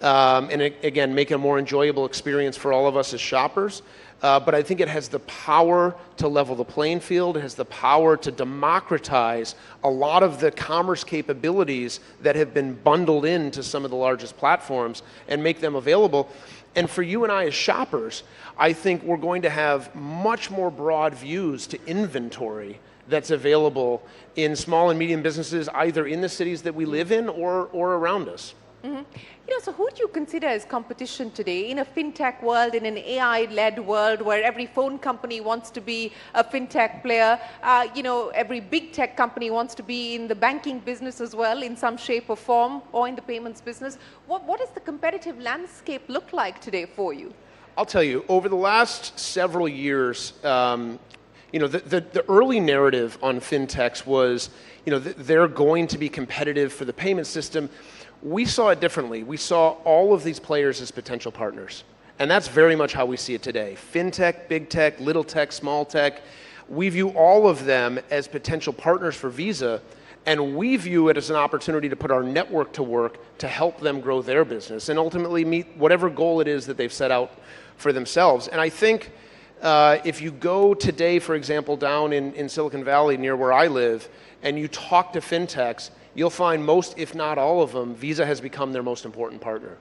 and again make a more enjoyable experience for all of us as shoppers. But I think it has the power to level the playing field. It has the power to democratize a lot of the commerce capabilities that have been bundled into some of the largest platforms and make them available. And for you and I as shoppers, I think we're going to have much more broad views to inventory that's available in small and medium businesses, either in the cities that we live in or around us. You know, so who do you consider as competition today in a fintech world, in an AI-led world where every phone company wants to be a fintech player, you know, every big tech company wants to be in the banking business as well in some shape or form, or in the payments business. What does the competitive landscape look like today for you? I'll tell you, over the last several years, you know, the early narrative on fintechs was, you know, they're going to be competitive for the payment system. We saw it differently. We saw all of these players as potential partners. And that's very much how we see it today. Fintech, big tech, little tech, small tech. We view all of them as potential partners for Visa, and we view it as an opportunity to put our network to work to help them grow their business and ultimately meet whatever goal it is that they've set out for themselves. And I think if you go today, for example, down in Silicon Valley near where I live, and you talk to fintechs, you'll find most, if not all of them, Visa has become their most important partner.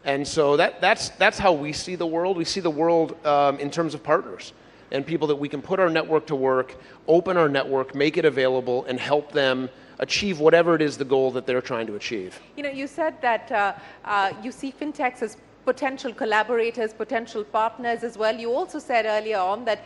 And so that's how we see the world. We see the world in terms of partners and people that we can put our network to work, open our network, make it available, and help them achieve whatever it is the goal that they're trying to achieve. You know, you said that you see fintechs as potential collaborators, potential partners as well. You also said earlier on that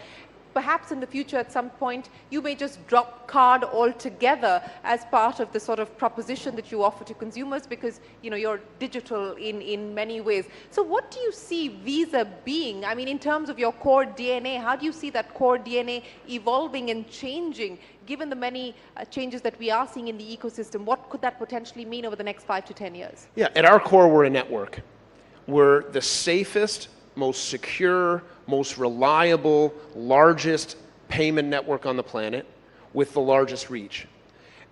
perhaps in the future at some point you may just drop card altogether as part of the sort of proposition that you offer to consumers because, you know, you're digital in many ways. So what do you see Visa being? I mean, in terms of your core DNA, how do you see that core DNA evolving and changing given the many changes that we are seeing in the ecosystem? What could that potentially mean over the next 5 to 10 years? Yeah, at our core, we're a network. We're the safest, most secure, most reliable, largest payment network on the planet with the largest reach.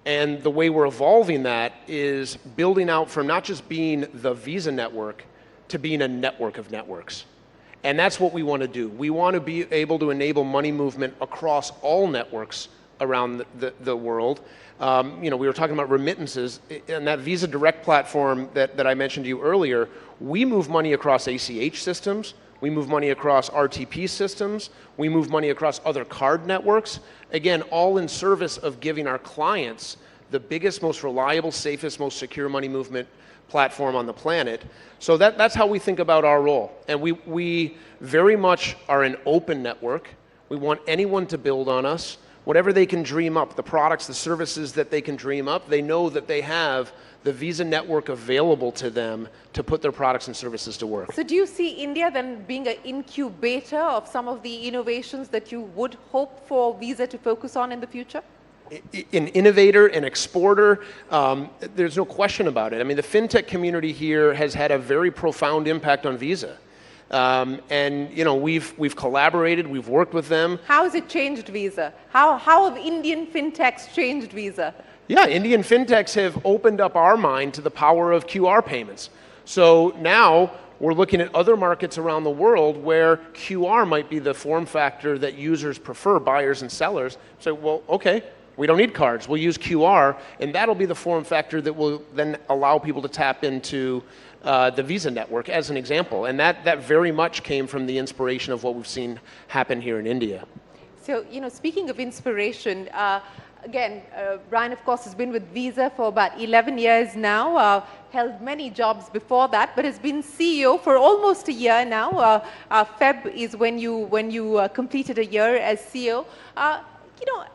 And the way we're evolving that is building out from not just being the Visa network to being a network of networks. And that's what we want to do. We want to be able to enable money movement across all networks around the world. You know, we were talking about remittances, and that Visa Direct platform that I mentioned to you earlier, we move money across ACH systems, we move money across RTP systems, we move money across other card networks, again, all in service of giving our clients the biggest, most reliable, safest, most secure money movement platform on the planet. So that's how we think about our role. And we very much are an open network. We want anyone to build on us. Whatever they can dream up, the products, the services that they can dream up, they know that they have the visa network available to them to put their products and services to work. So do you see India then being an incubator of some of the innovations that you would hope for Visa to focus on in the future? An innovator, an exporter, there's no question about it. I mean, the fintech community here has had a very profound impact on Visa. And you know, we've collaborated, we've worked with them. How has it changed Visa? How have Indian fintechs changed Visa? Yeah, Indian fintechs have opened up our mind to the power of QR payments. So now we're looking at other markets around the world where QR might be the form factor that users prefer, buyers and sellers. So, well, okay, we don't need cards, we'll use QR, and that'll be the form factor that will then allow people to tap into the Visa network, as an example. And that very much came from the inspiration of what we've seen happen here in India. So, you know, speaking of inspiration, again, Brian, of course, has been with Visa for about 11 years now, held many jobs before that, but has been CEO for almost a year now. Feb is when you completed a year as CEO. You know,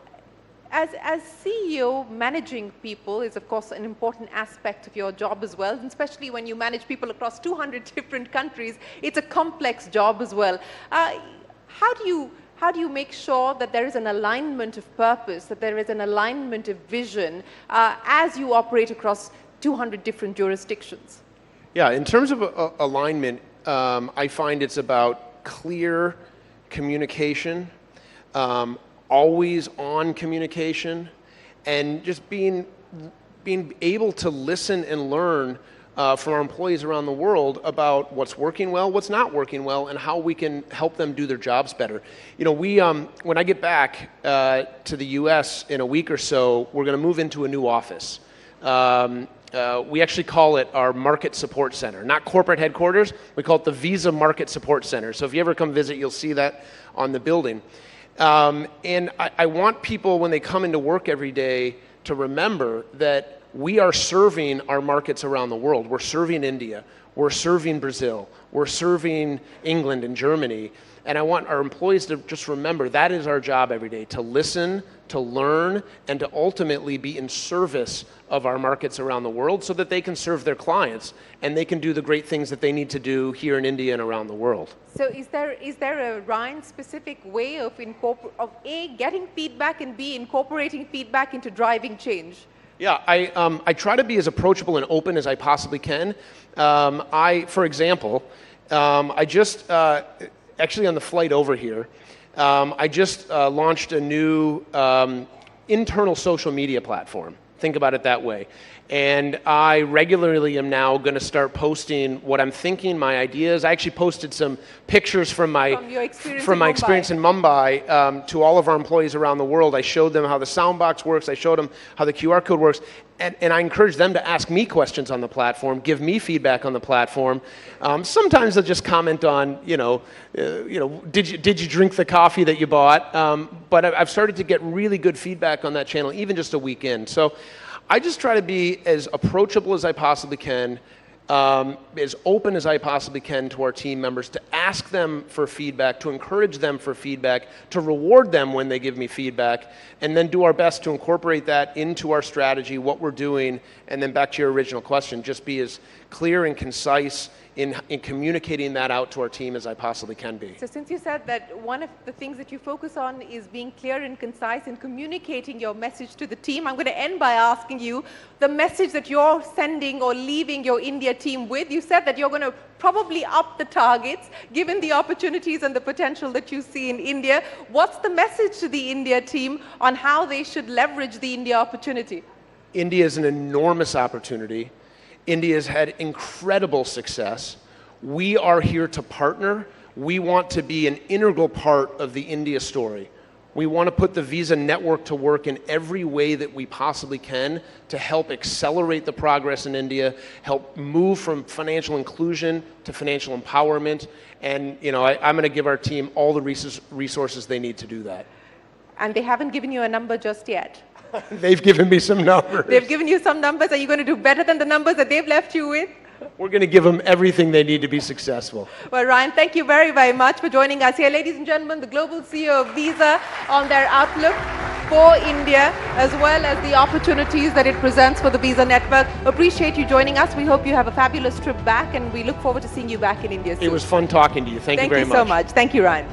as CEO, managing people is, of course, an important aspect of your job as well, and especially when you manage people across 200 different countries. It's a complex job as well. How do you make sure that there is an alignment of purpose, that there is an alignment of vision as you operate across 200 different jurisdictions? Yeah, in terms of alignment, I find it's about clear communication, always on communication, and just being able to listen and learn from our employees around the world about what's working well, what's not working well, and how we can help them do their jobs better. You know, when I get back to the US in a week or so, we're going to move into a new office. We actually call it our Market Support Center, not corporate headquarters. We call it the Visa Market Support Center. So if you ever come visit, you'll see that on the building. And I want people, when they come into work every day, to remember that we are serving our markets around the world. We're serving India, we're serving Brazil, we're serving England and Germany. And I want our employees to just remember that is our job every day, to listen, to learn, and to ultimately be in service of our markets around the world so that they can serve their clients and they can do the great things that they need to do here in India and around the world. So is there a Ryan-specific way of A, getting feedback, and B, incorporating feedback into driving change? Yeah, I try to be as approachable and open as I possibly can. For example, I just, actually on the flight over here, I just launched a new internal social media platform. Think about it that way. And I regularly am now going to start posting what I'm thinking, my ideas. I actually posted some pictures from my experience in Mumbai to all of our employees around the world. I showed them how the soundbox works. I showed them how the QR code works. And I encourage them to ask me questions on the platform, give me feedback on the platform. Sometimes they'll just comment on, did you drink the coffee that you bought? But I've started to get really good feedback on that channel, even just a week in. So I just try to be as approachable as I possibly can, as open as I possibly can to our team members, to ask them for feedback, to encourage them for feedback, to reward them when they give me feedback, and then do our best to incorporate that into our strategy, what we're doing, and then back to your original question, just be as clear and concise in communicating that out to our team as I possibly can be. So since you said that one of the things that you focus on is being clear and concise in communicating your message to the team, I'm going to end by asking you the message that you're sending or leaving your India team with. You said that you're going to probably up the targets given the opportunities and the potential that you see in India. What's the message to the India team on how they should leverage the India opportunity? India is an enormous opportunity. India has had incredible success. We are here to partner. We want to be an integral part of the India story. We want to put the Visa network to work in every way that we possibly can to help accelerate the progress in India, help move from financial inclusion to financial empowerment. And I'm going to give our team all the resources they need to do that. And they haven't given you a number just yet. They've given me some numbers. They've given you some numbers. Are you going to do better than the numbers that they've left you with? we're going to give them everything they need to be successful. Well, Ryan, thank you very, very much for joining us here. Ladies and gentlemen, the global CEO of Visa on their outlook for India, as well as the opportunities that it presents for the Visa network. Appreciate you joining us. We hope you have a fabulous trip back, and we look forward to seeing you back in India soon. It was fun talking to you. Thank you very much. Thank you so much. Thank you, Ryan.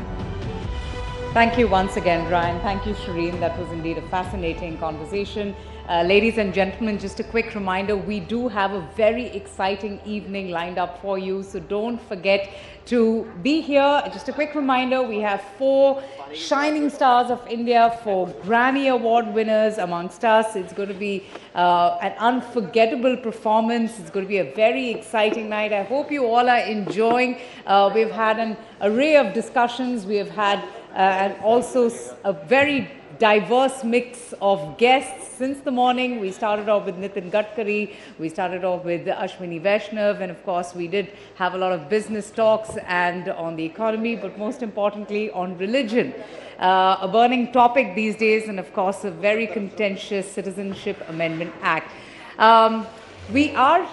Thank you once again, Ryan. Thank you, Shireen. That was indeed a fascinating conversation. Ladies and gentlemen, just a quick reminder, we do have a very exciting evening lined up for you, so don't forget to be here. Just a quick reminder, we have 4 shining stars of India, 4 Grammy Award winners amongst us. It's going to be an unforgettable performance. It's going to be a very exciting night. I hope you all are enjoying. We've had an array of discussions. We have had and also a very diverse mix of guests since the morning. We started off with Nitin Gadkari, we started off with Ashwini Vaishnav, and of course we did have a lot of business talks and on the economy, but most importantly on religion. A burning topic these days, and of course a very contentious Citizenship Amendment Act. We are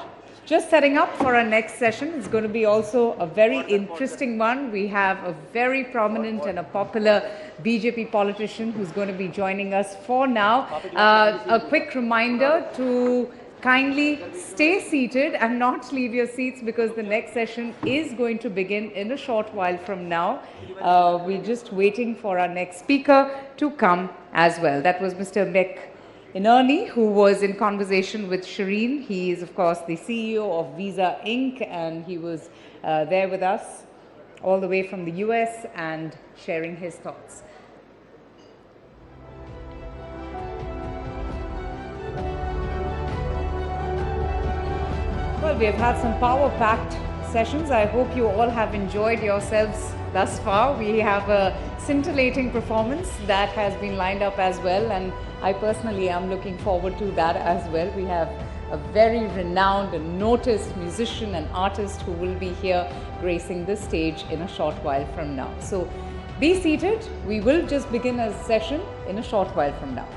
just setting up for our next session. It's going to be also a very interesting one. We have a very prominent and a popular BJP politician who's going to be joining us for now. A quick reminder to kindly stay seated and not leave your seats, because the next session is going to begin in a short while from now. We're just waiting for our next speaker to come as well. That was Mr. Inani, who was in conversation with Shireen. He is, of course, the CEO of Visa Inc., and he was there with us all the way from the US and sharing his thoughts. Well, we have had some power-packed sessions. I hope you all have enjoyed yourselves thus far. We have a scintillating performance that has been lined up as well, and I personally am looking forward to that as well. We have a very renowned and noticed musician and artist who will be here gracing the stage in a short while from now. So be seated. We will just begin a session in a short while from now.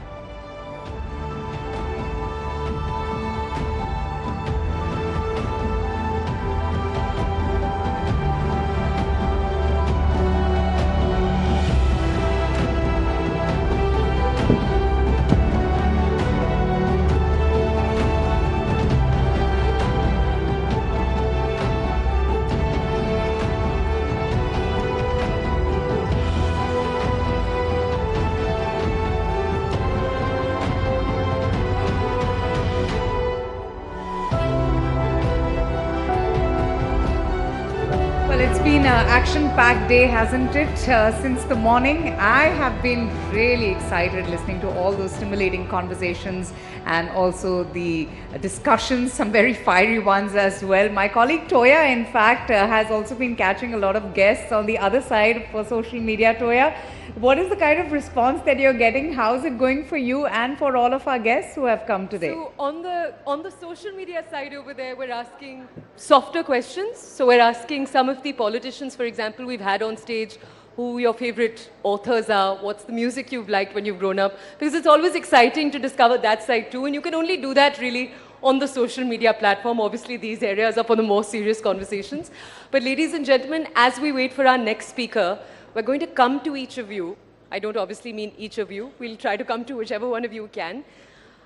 Action-packed day, hasn't it? Since the morning, I have been really excited listening to all those stimulating conversations and also the discussions, some very fiery ones as well. My colleague Toya, in fact, has also been catching a lot of guests on the other side for social media. Toya, what is the kind of response that you're getting? How's it going for you and for all of our guests who have come today? So on the social media side over there, we're asking softer questions. So we're asking some of the politicians, for example, we've had on stage, who your favorite authors are, what's the music you've liked when you've grown up, because it's always exciting to discover that side too, and you can only do that really on the social media platform. Obviously, these areas are for the more serious conversations. But ladies and gentlemen, as we wait for our next speaker, we're going to come to each of you. I don't obviously mean each of you. We'll try to come to whichever one of you can.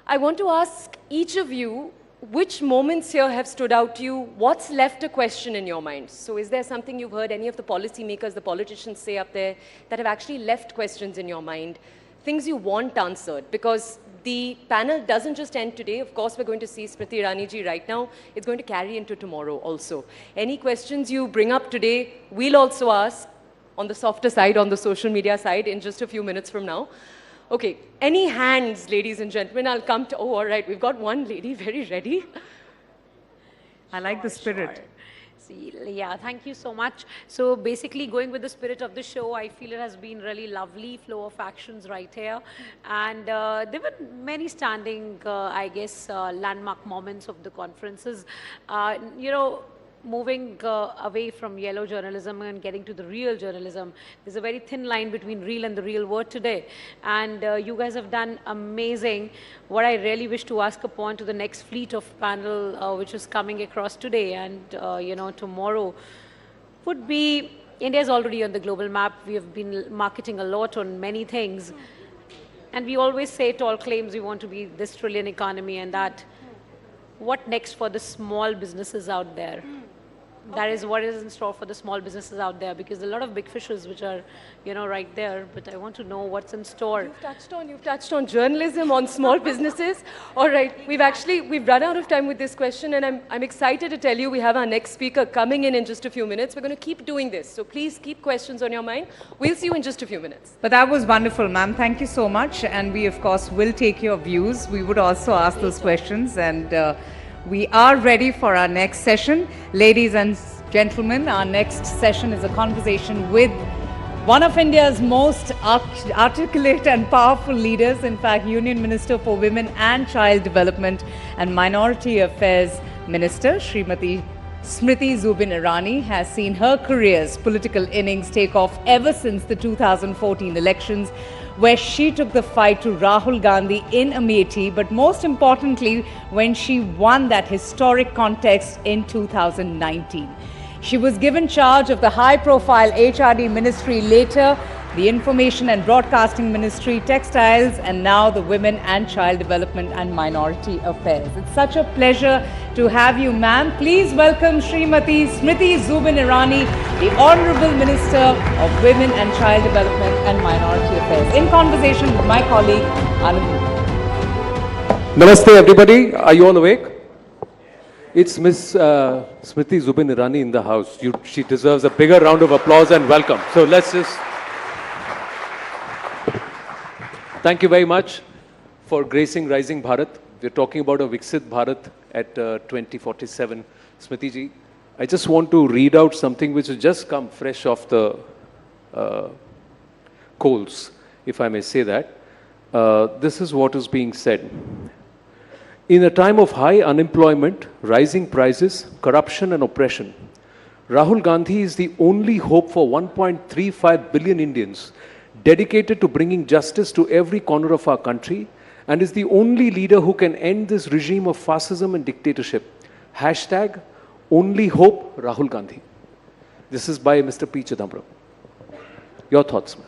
I want to ask each of you, which moments here have stood out to you? What's left a question in your mind? So is there something you've heard any of the policymakers, the politicians say up there that have actually left questions in your mind? Things you want answered? Because the panel doesn't just end today. Of course, we're going to see Smriti Irani ji right now. It's going to carry into tomorrow also. Any questions you bring up today, we'll also ask on the softer side, on the social media side, in just a few minutes from now. Okay, any hands, ladies and gentlemen? I'll come to, oh, all right, we've got one lady very ready. I like the spirit. Yeah, thank you so much. So basically going with the spirit of the show, I feel it has been really lovely flow of actions right here. And there were many standing, I guess, landmark moments of the conferences. You know, moving away from yellow journalism and getting to the real journalism. There's a very thin line between real and the real word today. And you guys have done amazing. What I really wish to ask upon to the next fleet of panel, which is coming across today and, tomorrow, would be, India is already on the global map. We have been marketing a lot on many things. And we always say tall claims, we want to be this trillion economy and that. What next for the small businesses out there? That is what is in store for the small businesses out there, because a lot of big fishes which are, right there, but I want to know what's in store. You've touched on journalism, on small businesses. All right, we've run out of time with this question, and I'm excited to tell you we have our next speaker coming in just a few minutes. We're going to keep doing this, so please keep questions on your mind. We'll see you in just a few minutes. But that was wonderful, ma'am. Thank you so much. And we, of course, will take your views. We would also ask those questions, and we are ready for our next session. Ladies and gentlemen, our next session is a conversation with one of India's most articulate and powerful leaders, in fact, Union Minister for Women and Child Development and Minority Affairs Minister, Srimati Smriti Zubin Irani, has seen her career's political innings take off ever since the 2014 elections, where she took the fight to Rahul Gandhi in Amethi, but most importantly, when she won that historic contest in 2019. She was given charge of the high-profile HRD ministry, later the Information and Broadcasting Ministry, Textiles, and now the Women and Child Development and Minority Affairs. It's such a pleasure to have you, ma'am. Please welcome Srimati Smriti Zubin Irani, the Honorable Minister of Women and Child Development and Minority Affairs, in conversation with my colleague, Anand. Namaste, everybody. Are you all awake? It's Miss Smriti Zubin Irani in the house. She deserves a bigger round of applause and welcome. So let's just... Thank you very much for gracing Rising Bharat. We're talking about a Viksit Bharat at 2047. Smriti ji, I just want to read out something which has just come fresh off the coals, if I may say that. This is what is being said. In a time of high unemployment, rising prices, corruption and oppression, Rahul Gandhi is the only hope for 1.35 billion Indians dedicated to bringing justice to every corner of our country, and is the only leader who can end this regime of fascism and dictatorship. Hashtag only hope Rahul Gandhi. This is by Mr. P. Chidambaram. Your thoughts, ma'am?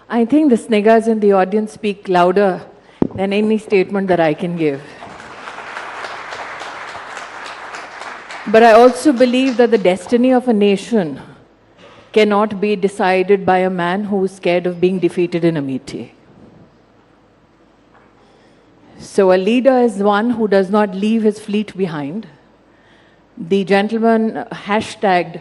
I think the sniggers in the audience speak louder than any statement that I can give. But I also believe that the destiny of a nation cannot be decided by a man who is scared of being defeated in Amethi. So a leader is one who does not leave his fleet behind. The gentleman hashtagged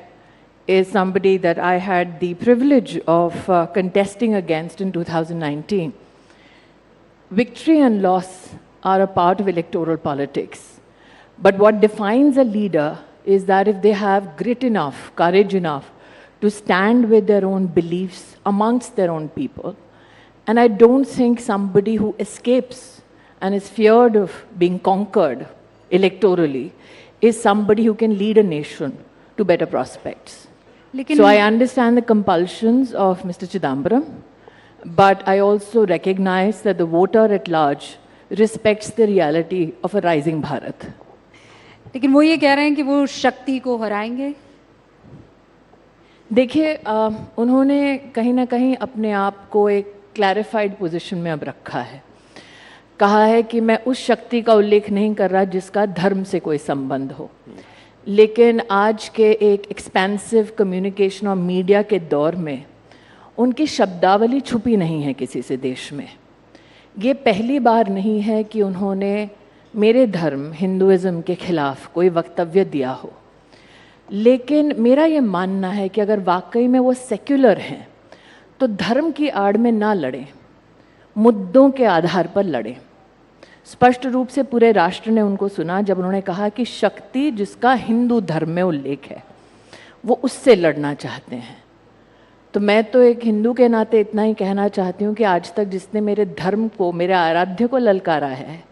is somebody that I had the privilege of contesting against in 2019. Victory and loss are a part of electoral politics. But what defines a leader is that if they have grit enough, courage enough to stand with their own beliefs amongst their own people. And I don't think somebody who escapes and is feared of being conquered electorally is somebody who can lead a nation to better prospects. So I understand the compulsions of Mr. Chidambaram, but I also recognize that the voter at large respects the reality of a rising Bharat. लेकिन वो ये कह रहे हैं कि वो शक्ति को हराएंगे। देखिए, उन्होंने कहीं ना कहीं अपने आप को एक क्लैरिफाइड पोजीशन में अब रखा है। कहा है कि मैं उस शक्ति का उल्लेख नहीं कर रहा जिसका धर्म से कोई संबंध हो, लेकिन आज के एक एक्सपेंसिव कम्युनिकेशन और मीडिया के दौर में उनकी शब्दावली छुपी नहीं है किसी से देश में। ये पहली बार नहीं है कि उन्होंने मेरे धर्म हिंदुइज्म के खिलाफ कोई वक्तव्य दिया हो, लेकिन मेरा ये मानना है कि अगर वाकई में वो सेक्युलर हैं तो धर्म की आड़ में ना लड़ें, मुद्दों के आधार पर लड़ें। स्पष्ट रूप से पूरे राष्ट्र ने उनको सुना जब उन्होंने कहा कि शक्ति जिसका हिंदू धर्म में उल्लेख है वो उससे लड़ना चाहते हैं। तो मैं तो एक हिंदू के नाते इतना ही कहना चाहती हूँ कि आज तक जिसने मेरे धर्म को, मेरे आराध्य को ललकारा है,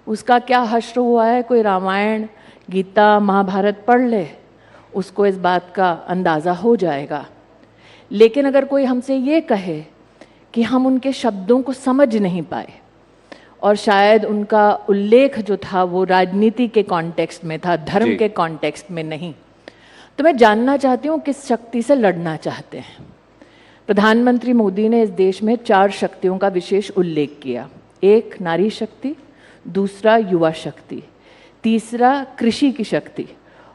उसका क्या हश्र हुआ है? कोई रामायण गीता महाभारत पढ़ ले, उसको इस बात का अंदाज़ा हो जाएगा। लेकिन अगर कोई हमसे ये कहे कि हम उनके शब्दों को समझ नहीं पाए और शायद उनका उल्लेख जो था वो राजनीति के कॉन्टेक्स्ट में था, धर्म के कॉन्टेक्स्ट में नहीं, तो मैं जानना चाहती हूँ किस शक्ति से लड़ना चाहते हैं। प्रधानमंत्री मोदी ने इस देश में 4 शक्तियों का विशेष उल्लेख किया। एक नारी शक्ति, दूसरा युवा शक्ति, तीसरा कृषि की शक्ति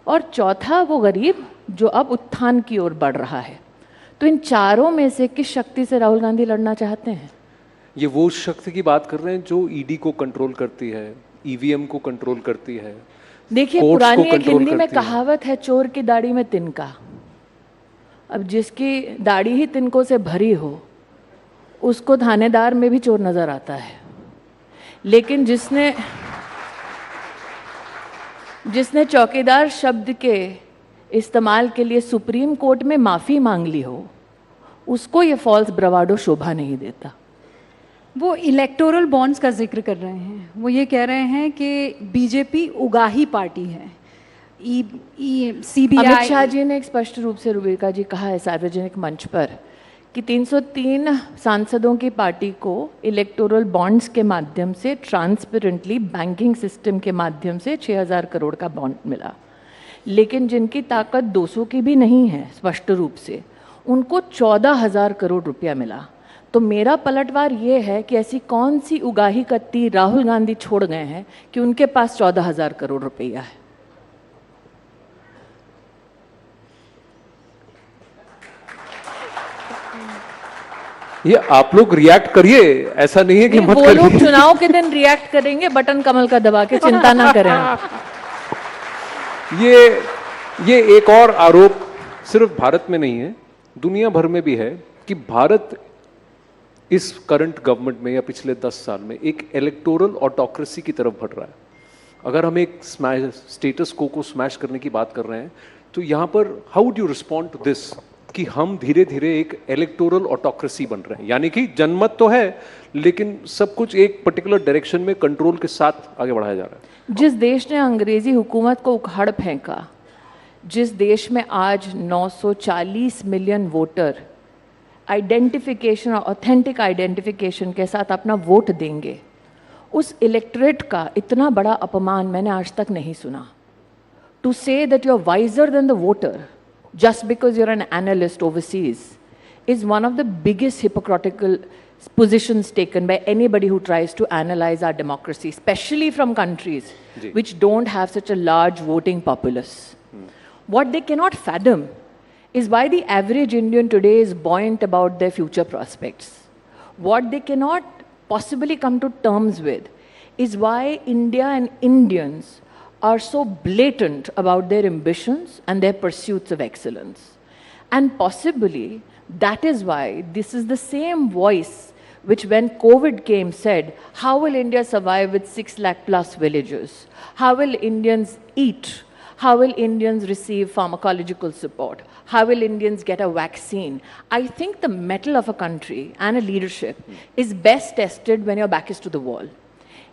और चौथा वो गरीब जो अब उत्थान की ओर बढ़ रहा है। तो इन चारों में से किस शक्ति से राहुल गांधी लड़ना चाहते हैं? ये वो शक्ति की बात कर रहे हैं जो ईडी को कंट्रोल करती है, ईवीएम को कंट्रोल करती है। देखिए, पुरानी एक हिंदी में कहावत है, चोर की दाढ़ी में तिनका। अब जिसकी दाढ़ी ही तिनकों से भरी हो उसको थानेदार में भी चोर नजर आता है, लेकिन जिसने चौकीदार शब्द के इस्तेमाल के लिए सुप्रीम कोर्ट में माफ़ी मांग ली हो उसको ये फॉल्स ब्रवाडो शोभा नहीं देता। वो इलेक्टोरल बॉन्ड्स का जिक्र कर रहे हैं। वो ये कह रहे हैं कि बीजेपी उगाही पार्टी है। सीबीआई अमित शाह जी ने एक स्पष्ट रूप से रुबिका जी कहा है सार्वजनिक मंच पर कि 303 सांसदों की पार्टी को इलेक्टोरल बॉन्ड्स के माध्यम से ट्रांसपेरेंटली बैंकिंग सिस्टम के माध्यम से 6000 करोड़ का बॉन्ड मिला, लेकिन जिनकी ताकत 200 की भी नहीं है स्पष्ट रूप से, उनको 14,000 करोड़ रुपया मिला। तो मेरा पलटवार ये है कि ऐसी कौन सी उगाही कत्ती राहुल गांधी छोड़ गए हैं कि उनके पास 14,000 करोड़ रुपया है। ये आप लोग रिएक्ट करिए, ऐसा नहीं है कि मत करिए। वो लोग चुनाव के दिन रिएक्ट करेंगे बटन कमल का दबा के, चिंता ना करें। ये एक और आरोप सिर्फ भारत में नहीं है, दुनिया भर में भी है कि भारत इस करंट गवर्नमेंट में या पिछले 10 साल में एक इलेक्टोरल ऑटोक्रेसी की तरफ बढ़ रहा है। अगर हम एक स्टेटस को स्मैश करने की बात कर रहे हैं तो यहाँ पर how would you respond to this कि हम धीरे धीरे एक इलेक्टोरल ऑटोक्रेसी बन रहे हैं, यानी कि जनमत तो है लेकिन सब कुछ एक पर्टिकुलर डायरेक्शन में कंट्रोल के साथ आगे बढ़ाया जा रहा है। जिस देश ने अंग्रेजी हुकूमत को उखाड़ फेंका, जिस देश में आज 940 मिलियन वोटर आइडेंटिफिकेशन और ऑथेंटिक आइडेंटिफिकेशन के साथ अपना वोट देंगे, उस इलेक्टोरेट का इतना बड़ा अपमान मैंने आज तक नहीं सुना। To say that you are wiser than the voter just because you're an analyst overseas is one of the biggest hypocritical positions taken by anybody who tries to analyze our democracy, especially from countries which don't have such a large voting populace. What they cannot fathom is why the average Indian today is buoyant about their future prospects. What they cannot possibly come to terms with is why India and Indians are so blatant about their ambitions and their pursuits of excellence. And possibly that is why this is the same voice which when COVID came said, how will India survive with 6 lakh plus villages? How will Indians eat? How will Indians receive pharmacological support? How will Indians get a vaccine? I think the mettle of a country and a leadership is best tested when your back is to the wall.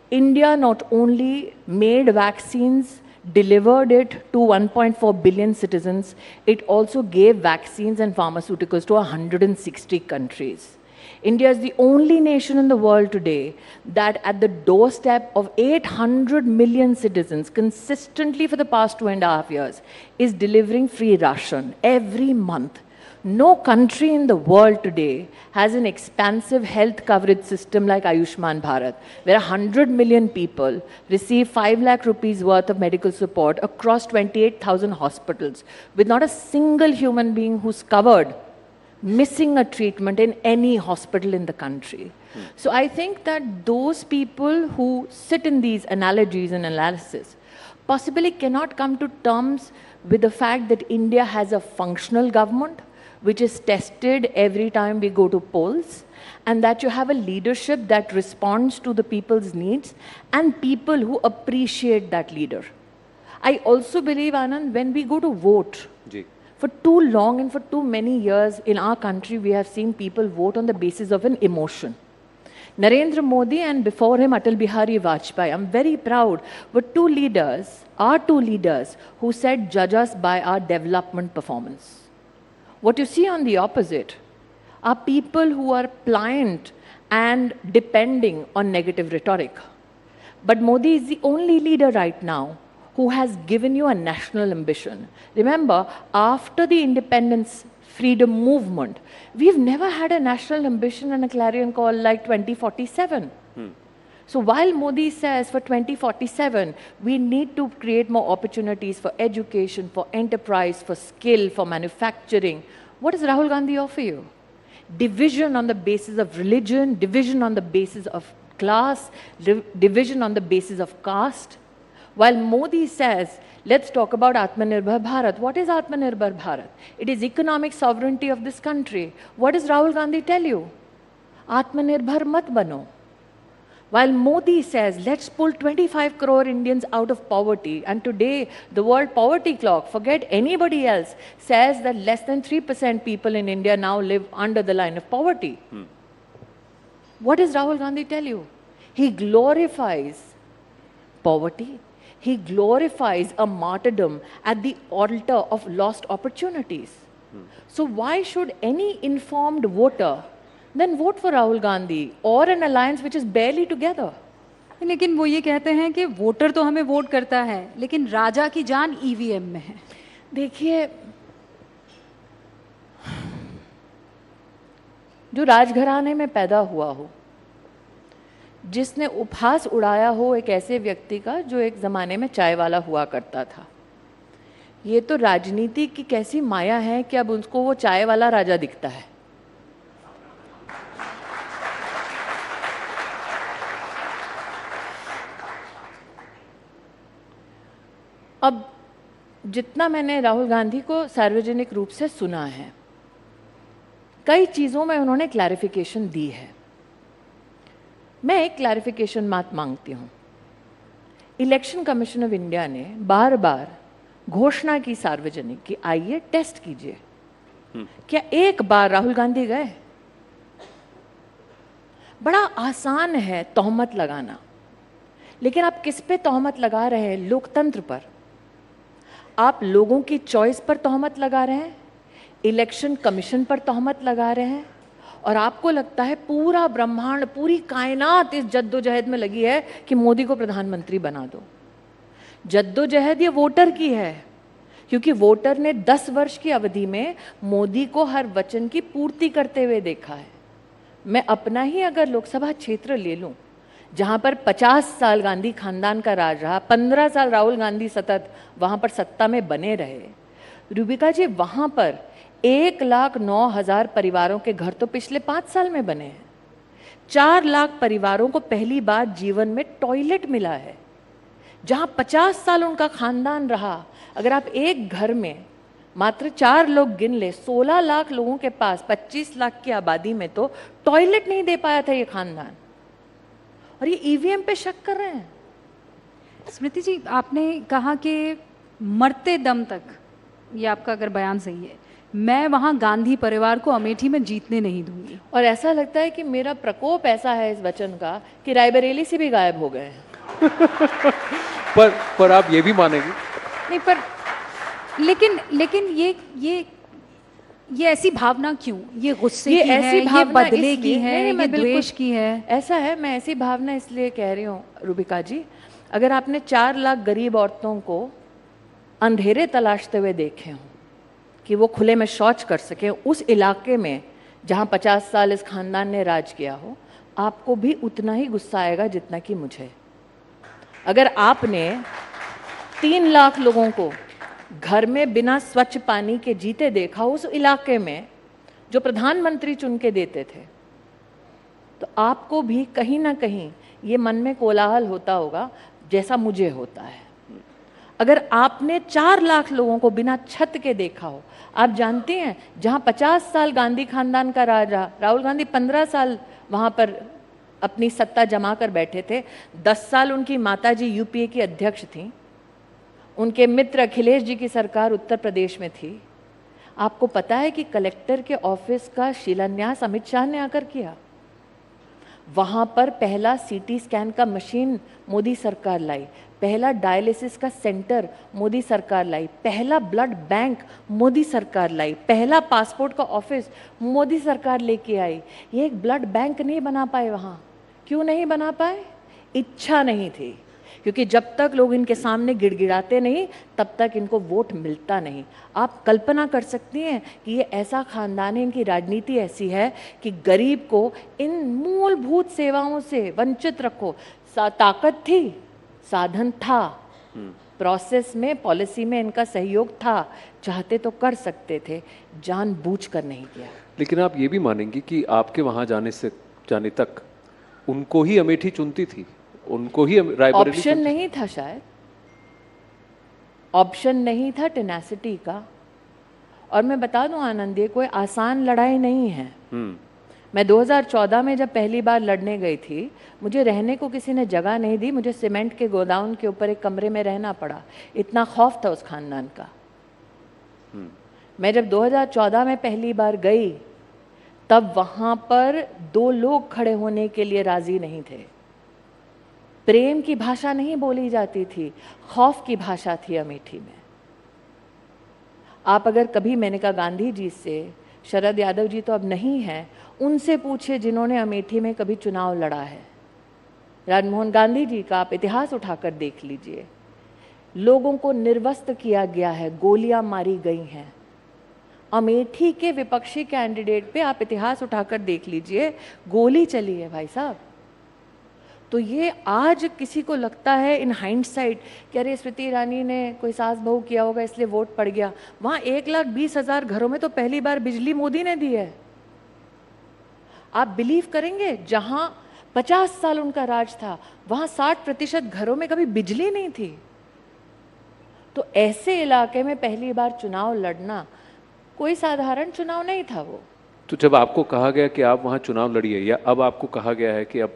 India not only made vaccines, delivered it to 1.4 billion citizens, it also gave vaccines and pharmaceuticals to 160 countries. India is the only nation in the world today that at the doorstep of 800 million citizens consistently for the past 2.5 years is delivering free ration every month. No country in the world today has an expansive health coverage system like Ayushman Bharat, where 100 million people receive 5 lakh rupees worth of medical support across 28,000 hospitals, with not a single human being who's covered missing a treatment in any hospital in the country. So I think that those people who sit in these analogies and analysis possibly cannot come to terms with the fact that India has a functional government which is tested every time we go to polls, and that you have a leadership that responds to the people's needs and people who appreciate that leader. I also believe, Anand, when we go to vote, for too long and for too many years in our country, we have seen people vote on the basis of an emotion. Narendra Modi and before him Atal Bihari Vajpayee. I'm very proud. Were two leaders who said, judge us by our development performance. What you see on the opposite are people who are pliant and depending on negative rhetoric. But Modi is the only leader right now who has given you a national ambition. Remember, after the independence freedom movement, we've never had a national ambition and a clarion call like 2047. So while Modi says for 2047, we need to create more opportunities for education, for enterprise, for skill, for manufacturing, what does Rahul Gandhi offer you? Division on the basis of religion, division on the basis of class, division on the basis of caste. While Modi says, let's talk about Atmanirbhar Bharat. What is Atmanirbhar Bharat? It is economic sovereignty of this country. What does Rahul Gandhi tell you? Atmanirbhar mat bano. While Modi says, let's pull 25 crore Indians out of poverty, and today the World Poverty Clock, forget anybody else, says that less than 3% people in India now live under the line of poverty. What does Rahul Gandhi tell you? He glorifies poverty. He glorifies a martyrdom at the altar of lost opportunities. So why should any informed voter then vote for Rahul Gandhi or an alliance which is barely together? लेकिन वो ये कहते हैं कि voter तो हमें vote करता है, लेकिन राजा की जान ईवीएम में है। देखिए, जो राजघराने में पैदा हुआ हो, जिसने उपहास उड़ाया हो एक ऐसे व्यक्ति का जो एक ज़माने में चाय वाला हुआ करता था, ये तो राजनीति की कैसी माया है कि अब उसको वो चाय वाला राजा दिखता है। अब जितना मैंने राहुल गांधी को सार्वजनिक रूप से सुना है, कई चीज़ों में उन्होंने क्लैरिफिकेशन दी है। मैं एक क्लैरिफिकेशन बात मांगती हूँ। इलेक्शन कमीशन ऑफ इंडिया ने बार बार घोषणा की सार्वजनिक की, आइए टेस्ट कीजिए। क्या एक बार राहुल गांधी गए? बड़ा आसान है तोहमत लगाना, लेकिन आप किस पे तोहमत लगा रहे हैं? लोकतंत्र पर। आप लोगों की चॉइस पर तोहमत लगा रहे हैं, इलेक्शन कमीशन पर तोहमत लगा रहे हैं, और आपको लगता है पूरा ब्रह्मांड, पूरी कायनात इस जद्दोजहद में लगी है कि मोदी को प्रधानमंत्री बना दो। जद्दोजहद ये वोटर की है, क्योंकि वोटर ने 10 वर्ष की अवधि में मोदी को हर वचन की पूर्ति करते हुए देखा है। मैं अपना ही अगर लोकसभा क्षेत्र ले लूं, जहां पर 50 साल गांधी खानदान का राज रहा, 15 साल राहुल गांधी सतत वहां पर सत्ता में बने रहे, रूबिका जी, वहां पर 1,09,000 परिवारों के घर तो पिछले 5 साल में बने हैं। 4 लाख परिवारों को पहली बार जीवन में टॉयलेट मिला है। जहां 50 साल उनका खानदान रहा, अगर आप एक घर में मात्र 4 लोग गिन ले, 16 लाख लोगों के पास 25 लाख की आबादी में तो टॉयलेट नहीं दे पाया था ये खानदान, और ये ईवीएम पे शक कर रहे हैं। स्मृति जी, आपने कहा कि मरते दम तक, ये आपका अगर बयान सही है, मैं वहां गांधी परिवार को अमेठी में जीतने नहीं दूंगी। और ऐसा लगता है कि मेरा प्रकोप ऐसा है इस वचन का कि रायबरेली से भी गायब हो गए हैं। पर आप ये भी मानेंगे? नहीं, पर लेकिन ये ऐसी भावना क्यों? ये गुस्से की है, ये बदले की है, ये द्वेष की है? ऐसा है, मैं ऐसी भावना इसलिए कह रही हूँ रूबिका जी, अगर आपने 4 लाख गरीब औरतों को अंधेरे तलाशते हुए देखे हों कि वो खुले में शौच कर सकें उस इलाके में जहाँ 50 साल इस खानदान ने राज किया हो, आपको भी उतना ही गुस्सा आएगा जितना कि मुझे। अगर आपने 3 लाख लोगों को घर में बिना स्वच्छ पानी के जीते देखा उस इलाके में जो प्रधानमंत्री चुन के देते थे, तो आपको भी कहीं ना कहीं ये मन में कोलाहल होता होगा जैसा मुझे होता है। अगर आपने 4 लाख लोगों को बिना छत के देखा हो, आप जानते हैं जहां 50 साल गांधी खानदान का राज रहा, राहुल गांधी 15 साल वहां पर अपनी सत्ता जमा कर बैठे थे, 10 साल उनकी माताजी यूपीए की अध्यक्ष थी, उनके मित्र अखिलेश जी की सरकार उत्तर प्रदेश में थी। आपको पता है कि कलेक्टर के ऑफिस का शिलान्यास अमित शाह ने आकर किया। वहाँ पर पहला सीटी स्कैन का मशीन मोदी सरकार लाई, पहला डायलिसिस का सेंटर मोदी सरकार लाई, पहला ब्लड बैंक मोदी सरकार लाई, पहला पासपोर्ट का ऑफिस मोदी सरकार लेके आई। ये एक ब्लड बैंक नहीं बना पाए वहाँ। क्यों नहीं बना पाए? इच्छा नहीं थी, क्योंकि जब तक लोग इनके सामने गिड़गिड़ाते नहीं तब तक इनको वोट मिलता नहीं। आप कल्पना कर सकती हैं कि ये ऐसा खानदान है, इनकी राजनीति ऐसी है कि गरीब को इन मूलभूत सेवाओं से वंचित रखो। ताकत थी, साधन था, प्रोसेस में, पॉलिसी में इनका सहयोग था, चाहते तो कर सकते थे, जानबूझकर नहीं किया। लेकिन आप ये भी मानेंगी कि आपके वहाँ जाने तक उनको ही अमेठी चुनती थी, उनको ही रायबरेली। ऑप्शन नहीं था, शायद ऑप्शन नहीं था टेनेसिटी का। और मैं बता दूं आनंद, ये कोई आसान लड़ाई नहीं है। मैं 2014 में जब पहली बार लड़ने गई थी, मुझे रहने को किसी ने जगह नहीं दी, मुझे सीमेंट के गोदाम के ऊपर एक कमरे में रहना पड़ा, इतना खौफ था उस खानदान का। मैं जब 2014 में पहली बार गई तब वहां पर 2 लोग खड़े होने के लिए राजी नहीं थे। प्रेम की भाषा नहीं बोली जाती थी, खौफ की भाषा थी अमेठी में। आप अगर कभी, मैंने कहा गांधी जी से, शरद यादव जी तो अब नहीं हैं, उनसे पूछिए जिन्होंने अमेठी में कभी चुनाव लड़ा है। राजमोहन गांधी जी का आप इतिहास उठाकर देख लीजिए, लोगों को निर्वस्त्र किया गया है, गोलियां मारी गई हैं। अमेठी के विपक्षी कैंडिडेट पे आप इतिहास उठाकर देख लीजिए, गोली चली है भाई साहब। तो ये आज किसी को लगता है इन हाइंडसाइट कि अरे स्मृति ईरानी ने कोई सास बहू किया होगा इसलिए वोट पड़ गया। वहाँ 1,20,000 घरों में तो पहली बार बिजली मोदी ने दी है। आप बिलीव करेंगे, जहाँ 50 साल उनका राज था वहाँ 60% घरों में कभी बिजली नहीं थी। तो ऐसे इलाके में पहली बार चुनाव लड़ना कोई साधारण चुनाव नहीं था वो। तो जब आपको कहा गया कि आप वहाँ चुनाव लड़िए, या अब आपको कहा गया है कि अब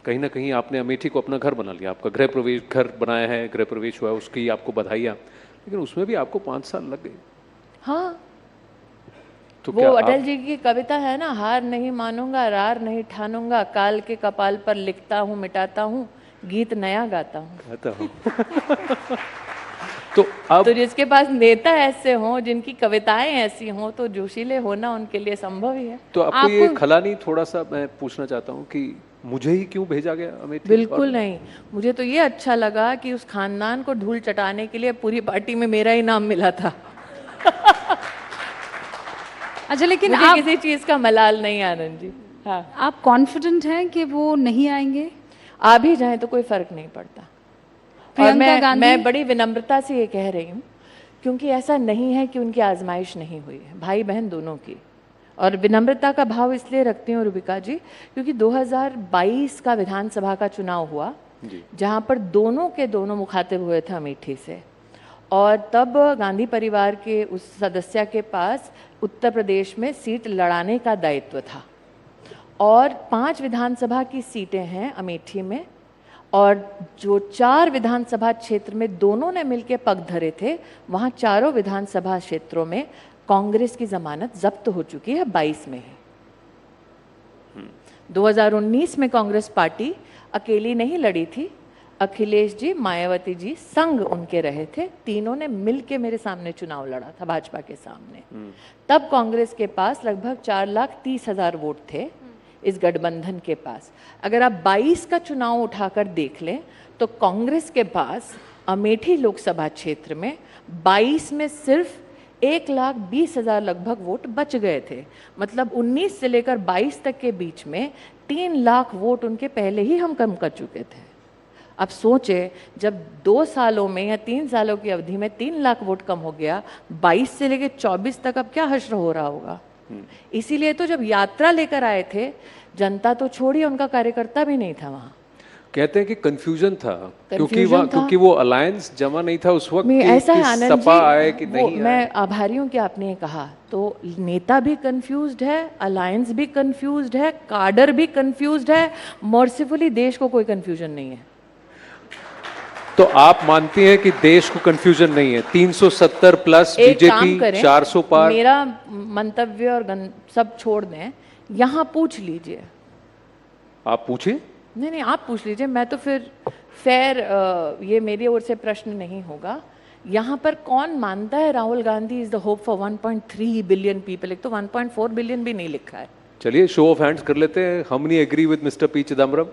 कहीं ना कहीं आपने अमेठी को अपना घर बना लिया, आपका गृह प्रवेश, घर बनाया है, गृह प्रवेश हुआ है, उसकी आपको बधाइयाँ, लेकिन उसमें भी आपको 5 साल लग गए। हाँ, तो वो अटल जी की कविता है ना, हार नहीं मानूंगा, रार नहीं ठानूंगा, काल के कपाल पर लिखता हूँ मिटाता हूँ, गीत नया गाता हूँ। तो अब तो जिसके पास नेता ऐसे हों, जिनकी कविताएं ऐसी हों, तो जोशीले होना उनके लिए संभव ही है। तो आपको ये खला नहीं, थोड़ा सा मैं पूछना चाहता हूँ कि मुझे ही क्यों भेजा गया अमेठी? बिल्कुल नहीं, मुझे तो ये अच्छा लगा कि उस खानदान को धूल चटाने के लिए पूरी पार्टी में मेरा ही नाम मिला था। अच्छा, लेकिन मुझे आप किसी चीज का मलाल नहीं आनंद जी। हाँ, आप कॉन्फिडेंट हैं कि वो नहीं आएंगे? आ भी जाए तो कोई फर्क नहीं पड़ता। और मैं बड़ी विनम्रता से ये कह रही हूँ, क्योंकि ऐसा नहीं है कि उनकी आजमाइश नहीं हुई है, भाई बहन दोनों की। और विनम्रता का भाव इसलिए रखती हूँ रुबिका जी, क्योंकि 2022 का विधानसभा का चुनाव हुआ, जहाँ पर दोनों के दोनों मुखातिब हुए थे अमेठी से। और तब गांधी परिवार के उस सदस्य के पास उत्तर प्रदेश में सीट लड़ाने का दायित्व था। और 5 विधानसभा की सीटें हैं अमेठी में, और जो 4 विधानसभा क्षेत्र में दोनों ने मिलकर पग धरे थे, वहाँ चारों विधानसभा क्षेत्रों में कांग्रेस की जमानत जब्त हो चुकी है 22 में ही। 2019 में कांग्रेस पार्टी अकेली नहीं लड़ी थी, अखिलेश जी, मायावती जी संग उनके रहे थे, तीनों ने मिलके मेरे सामने चुनाव लड़ा था भाजपा के सामने। तब कांग्रेस के पास लगभग 4,30,000 वोट थे इस गठबंधन के पास। अगर आप 22 का चुनाव उठाकर देख लें तो कांग्रेस के पास अमेठी लोकसभा क्षेत्र में 22 में सिर्फ 1,20,000 लगभग वोट बच गए थे। मतलब 19 से लेकर 22 तक के बीच में 3 लाख वोट उनके पहले ही हम कम कर चुके थे। अब सोचे, जब 2 सालों में या 3 सालों की अवधि में 3 लाख वोट कम हो गया, 22 से लेकर 24 तक अब क्या हश्र हो रहा होगा। इसीलिए तो जब यात्रा लेकर आए थे, जनता तो छोड़िए, उनका कार्यकर्ता भी नहीं था वहाँ। कहते हैं कि कंफ्यूजन था, क्योंकि वो अलायंस जमा नहीं था उस वक्त। ऐसा है आनंद सपा आए कि नहीं आए। मैं आभारी हूँ कि आपने ये कहा। तो नेता भी कंफ्यूज्ड है, अलायंस भी कंफ्यूज्ड है, काडर भी कंफ्यूज्ड है। मर्सीफुली देश को कोई कंफ्यूजन नहीं है। तो आप मानती हैं कि देश को कंफ्यूजन नहीं है? 370 प्लस बीजेपी 400 पार। मेरा मंतव्य और सब छोड़ दें, यहाँ पूछ लीजिए आप पूछिए। नहीं, आप पूछ लीजिए, मैं तो फिर फेयर, ये मेरी ओर से प्रश्न नहीं होगा। यहाँ पर कौन मानता है Rahul Gandhi is the hope for 1.3 billion people? एक तो 1.4 बिलियन भी नहीं लिखा है। चलिए शो ऑफ हैंड्स कर लेते हैं। हम नहीं agree with mister P Chidambaram.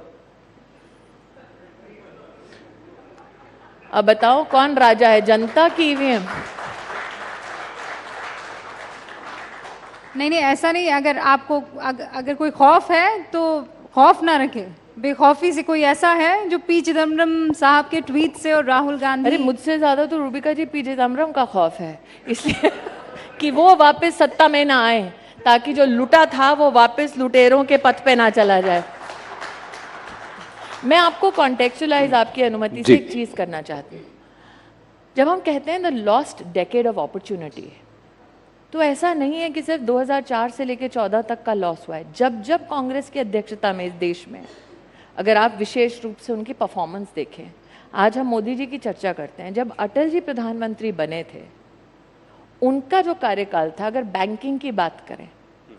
अब बताओ कौन राजा है, जनता की ईवीएम? नहीं, ऐसा नहीं। अगर आपको अगर कोई खौफ है तो खौफ ना रखे। बेखौफी से कोई ऐसा है जो पी चिदम्बरम साहब के ट्वीट से और राहुल गांधी। अरे मुझसे ज्यादा तो रूबिका जी पी चिदम्बरम का खौफ है, इसलिए कि वो वापस सत्ता में ना आए, ताकि जो लुटा था वो वापस लुटेरों के पथ पे ना चला जाए। मैं आपको कॉन्टेक्चुअलाइज आपकी अनुमति से एक चीज करना चाहती हूँ। जब हम कहते हैं the lost decade of opportunity, तो ऐसा नहीं है कि सिर्फ 2004 से लेकर 14 तक का लॉस हुआ है। जब जब कांग्रेस की अध्यक्षता में इस देश में, अगर आप विशेष रूप से उनकी परफॉर्मेंस देखें, आज हम मोदी जी की चर्चा करते हैं, जब अटल जी प्रधानमंत्री बने थे, उनका जो कार्यकाल था, अगर बैंकिंग की बात करें,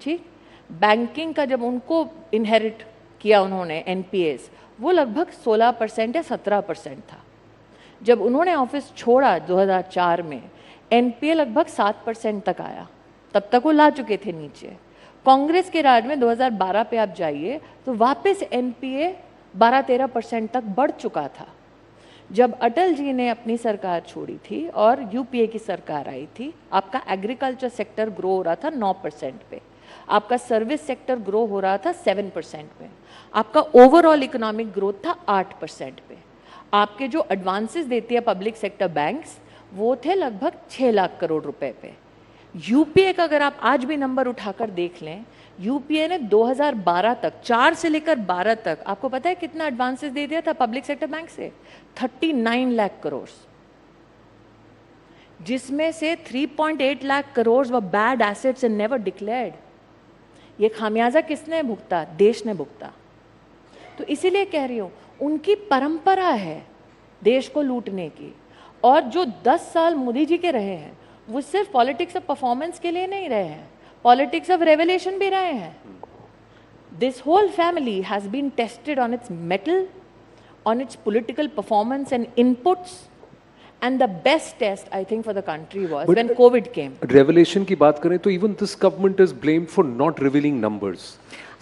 ठीक, बैंकिंग का जब उनको इनहेरिट किया उन्होंने एनपीएस, वो लगभग 16% या 17% था। जब उन्होंने ऑफिस छोड़ा 2004 में, एनपीए लगभग 7% तक आया, तब तक वो ला चुके थे नीचे। कांग्रेस के राज में 2012 पे आप जाइए तो वापस एनपीए 12-13% तक बढ़ चुका था। जब अटल जी ने अपनी सरकार छोड़ी थी और यूपीए की सरकार आई थी, आपका एग्रीकल्चर सेक्टर ग्रो हो रहा था 9% पे, आपका सर्विस सेक्टर ग्रो हो रहा था 7% पे, आपका ओवरऑल इकोनॉमिक ग्रोथ था 8% पे। आपके जो एडवांसेस देती है पब्लिक सेक्टर बैंक्स, वो थे लगभग 6 लाख करोड़ रुपए पे। यूपीए का अगर आप आज भी नंबर उठाकर देख लें, यूपीए ने 2012 तक, 4 से लेकर 12 तक, आपको पता है कितना एडवांसेस दे दिया था पब्लिक सेक्टर बैंक से? 39 लाख करोड़, जिसमें से 3.8 लाख करोड़ व bad assets and never declared. ये खामियाजा किसने भुगता? देश ने भुगता। तो इसीलिए कह रही हूं, उनकी परंपरा है देश को लूटने की। और जो 10 साल मोदी जी के रहे हैं, वो सिर्फ पॉलिटिक्स ऑफ परफॉर्मेंस के लिए नहीं रहे हैं, पॉलिटिक्स ऑफ रेवोल्यूशन भी रहे हैं। This whole family has been tested on its mettle, on its political performance and inputs, and the best test I think for the country was when COVID came. Revelation की बात करें तो even this government is blamed for not revealing numbers.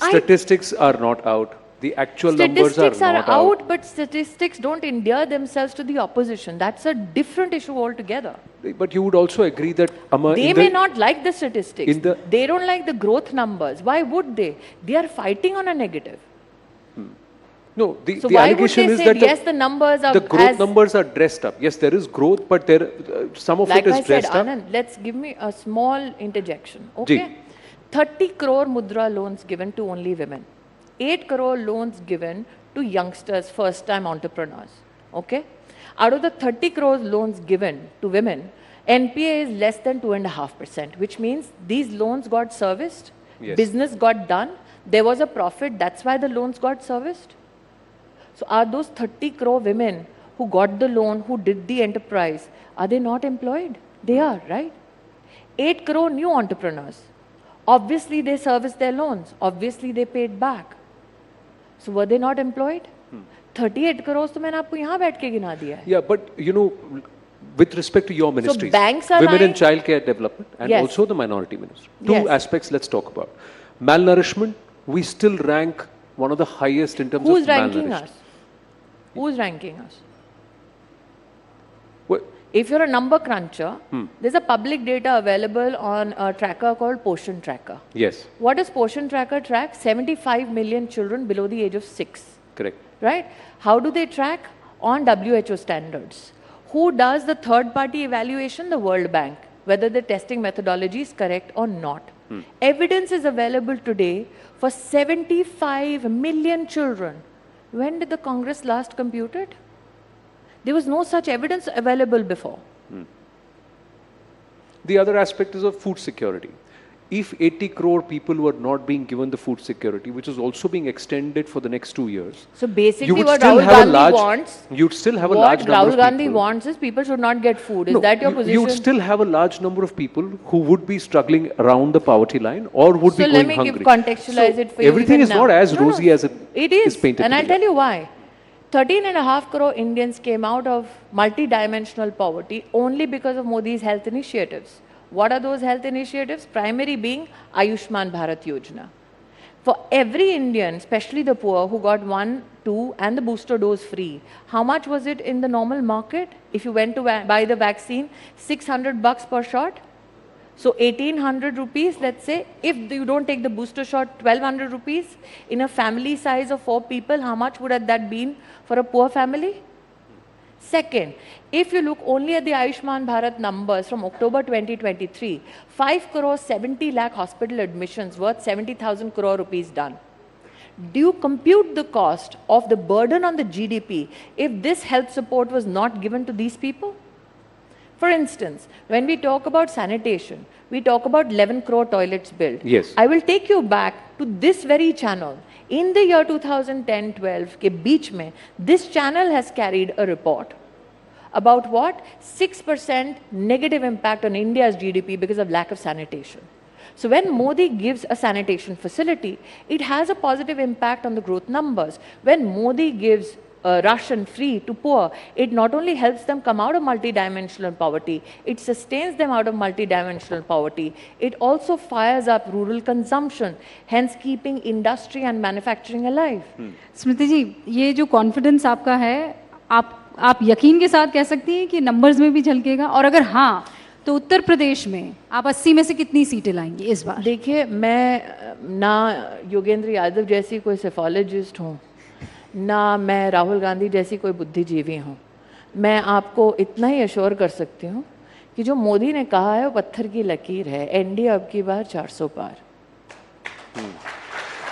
Statistics are not out. The actual numbers are not out. But statistics don't endear themselves to the opposition. That's a different issue altogether. But you would also agree that they may not like the statistics. They don't like the growth numbers. Why would they? They are fighting on a negative. No, the allegation is that the numbers are the growth numbers are dressed up. Yes, there is growth, but there some of it is dressed up. Like I said, Anand, let's give me a small interjection. Okay, 30 crore mudra loans given to only women, 8 crore loans given to youngsters, first-time entrepreneurs. Okay, out of the 30 crore loans given to women, NPA is less than 2.5%, which means these loans got serviced, business got done, there was a profit. That's why the loans got serviced. So are those 30 crore women who got the loan, who did the enterprise, are they not employed? They are, right? 8 crore new entrepreneurs. Obviously they serviced their loans. Obviously they paid back. So were they not employed? 38 crores तो मैंने आपको यहाँ बैठ के गिना दिया है. Yeah, but you know, with respect to your ministries, so banks are women and child care development, and also the minority ministry. Two aspects let's talk about. Malnourishment, we still rank one of the highest in terms of malnourishment. Who's ranking us? Who's ranking us? What? If you're a number cruncher, there's a public data available on a tracker called Poshan Tracker. Yes. What does Poshan Tracker track? 75 million children below the age of 6. Correct. Right? How do they track? On WHO standards. Who does the third-party evaluation? The World Bank. Whether the testing methodology is correct or not. Evidence is available today for 75 million children. When did the Congress last compute it? There was no such evidence available before. The other aspect is of food security. if 80 crore people were not being given the food security, which is also being extended for the next 2 years. So basically what Rahul Gandhi wants, you'd still have a large number of people. What Rahul Gandhi wants is people should not get food. Is that your position? You'd still have a large number of people who would be struggling around the poverty line or would be going hungry. So let me contextualize it for you. Everything is not as rosy as it is painted. And I'll tell you why. 13.5 crore Indians came out of multi-dimensional poverty only because of Modi's health initiatives. What are those health initiatives? Primary being Ayushman Bharat Yojana. For every Indian, especially the poor, who got 1, 2 and the booster dose free, how much was it in the normal market? If you went to buy the vaccine, $600 per shot. So 1800 rupees, let's say, if you don't take the booster shot, 1200 rupees. In a family size of 4 people, how much would that been for a poor family? Second, if you look only at the Ayushman Bharat numbers from October 2023, 5 crore 70 lakh hospital admissions worth 70,000 crore rupees done. Do you compute the cost of the burden on the GDP if this health support was not given to these people? For instance, when we talk about sanitation, we talk about 11 crore toilets built. Yes. I will take you back to this very channel. In the year 2010-12 के बीच में, this channel has carried a report about what? 6% negative impact on India's GDP because of lack of sanitation. So when Modi gives a sanitation facility, it has a positive impact on the growth numbers. When Modi gives ration free to poor, it not only helps them come out of multidimensional poverty, it sustains them out of multidimensional poverty, it also fires up rural consumption, hence keeping industry and manufacturing alive. स्मृति जी, ये जो confidence आपका है, आप यकीन के साथ कह सकती हैं कि नंबर्स में भी झलकेगा, और अगर हाँ तो उत्तर प्रदेश में आप 80 में से कितनी सीटें लाएंगी इस बार? देखिए, मैं ना योगेंद्र यादव जैसी कोई सेफोलॉजिस्ट हूँ, ना मैं राहुल गांधी जैसी कोई बुद्धिजीवी हूँ. मैं आपको इतना ही अश्योर कर सकती हूँ कि जो मोदी ने कहा है वो पत्थर की लकीर है. एनडीए अब की बार 400 पार.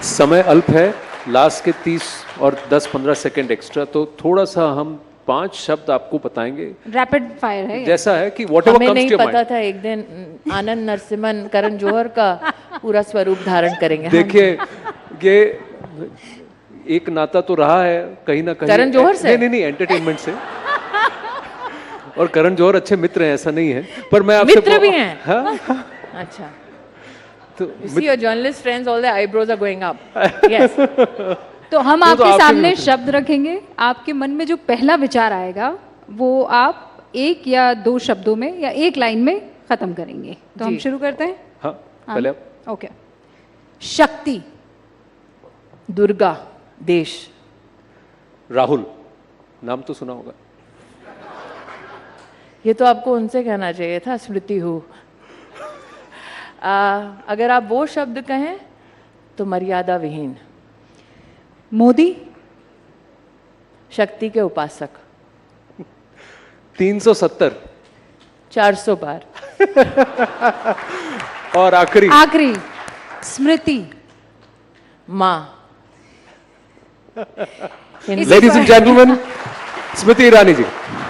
समय अल्प है, लास्ट के 30 और 10-15 सेकंड एक्स्ट्रा, तो थोड़ा सा हम 5 शब्द आपको बताएंगे. रैपिड फायर है जैसा है कि whatever comes to your mind. हमें नहीं पता था एक दिन आनंद नरसिम्हन करण जौहर का पूरा स्वरूप धारण करेंगे. देखिए, ये एक नाता तो रहा है कहीं ना कहीं करण जौहर से. नहीं एंटरटेनमेंट से. और करण जौहर अच्छे मित्र हैं, ऐसा नहीं है, पर मैं आपसे मित्र भी हैं. हाँ? अच्छा, तो you see your journalist friends, all their eyebrows are going up. Yes. तो हम आपके सामने शब्द रखेंगे, आपके मन में जो पहला विचार आएगा वो आप 1 या 2 शब्दों में या 1 लाइन में खत्म करेंगे. तो हम शुरू करते हैं. हाँ, पहले ओके. शक्ति. दुर्गा. देश. राहुल. नाम तो सुना होगा. ये तो आपको उनसे कहना चाहिए था. स्मृति हूँ. अगर आप वो शब्द कहें तो मर्यादा विहीन. मोदी. शक्ति के उपासक. 370. 400 पार. और आखिरी स्मृति. माँ. Ladies and gentlemen, Smriti Irani ji.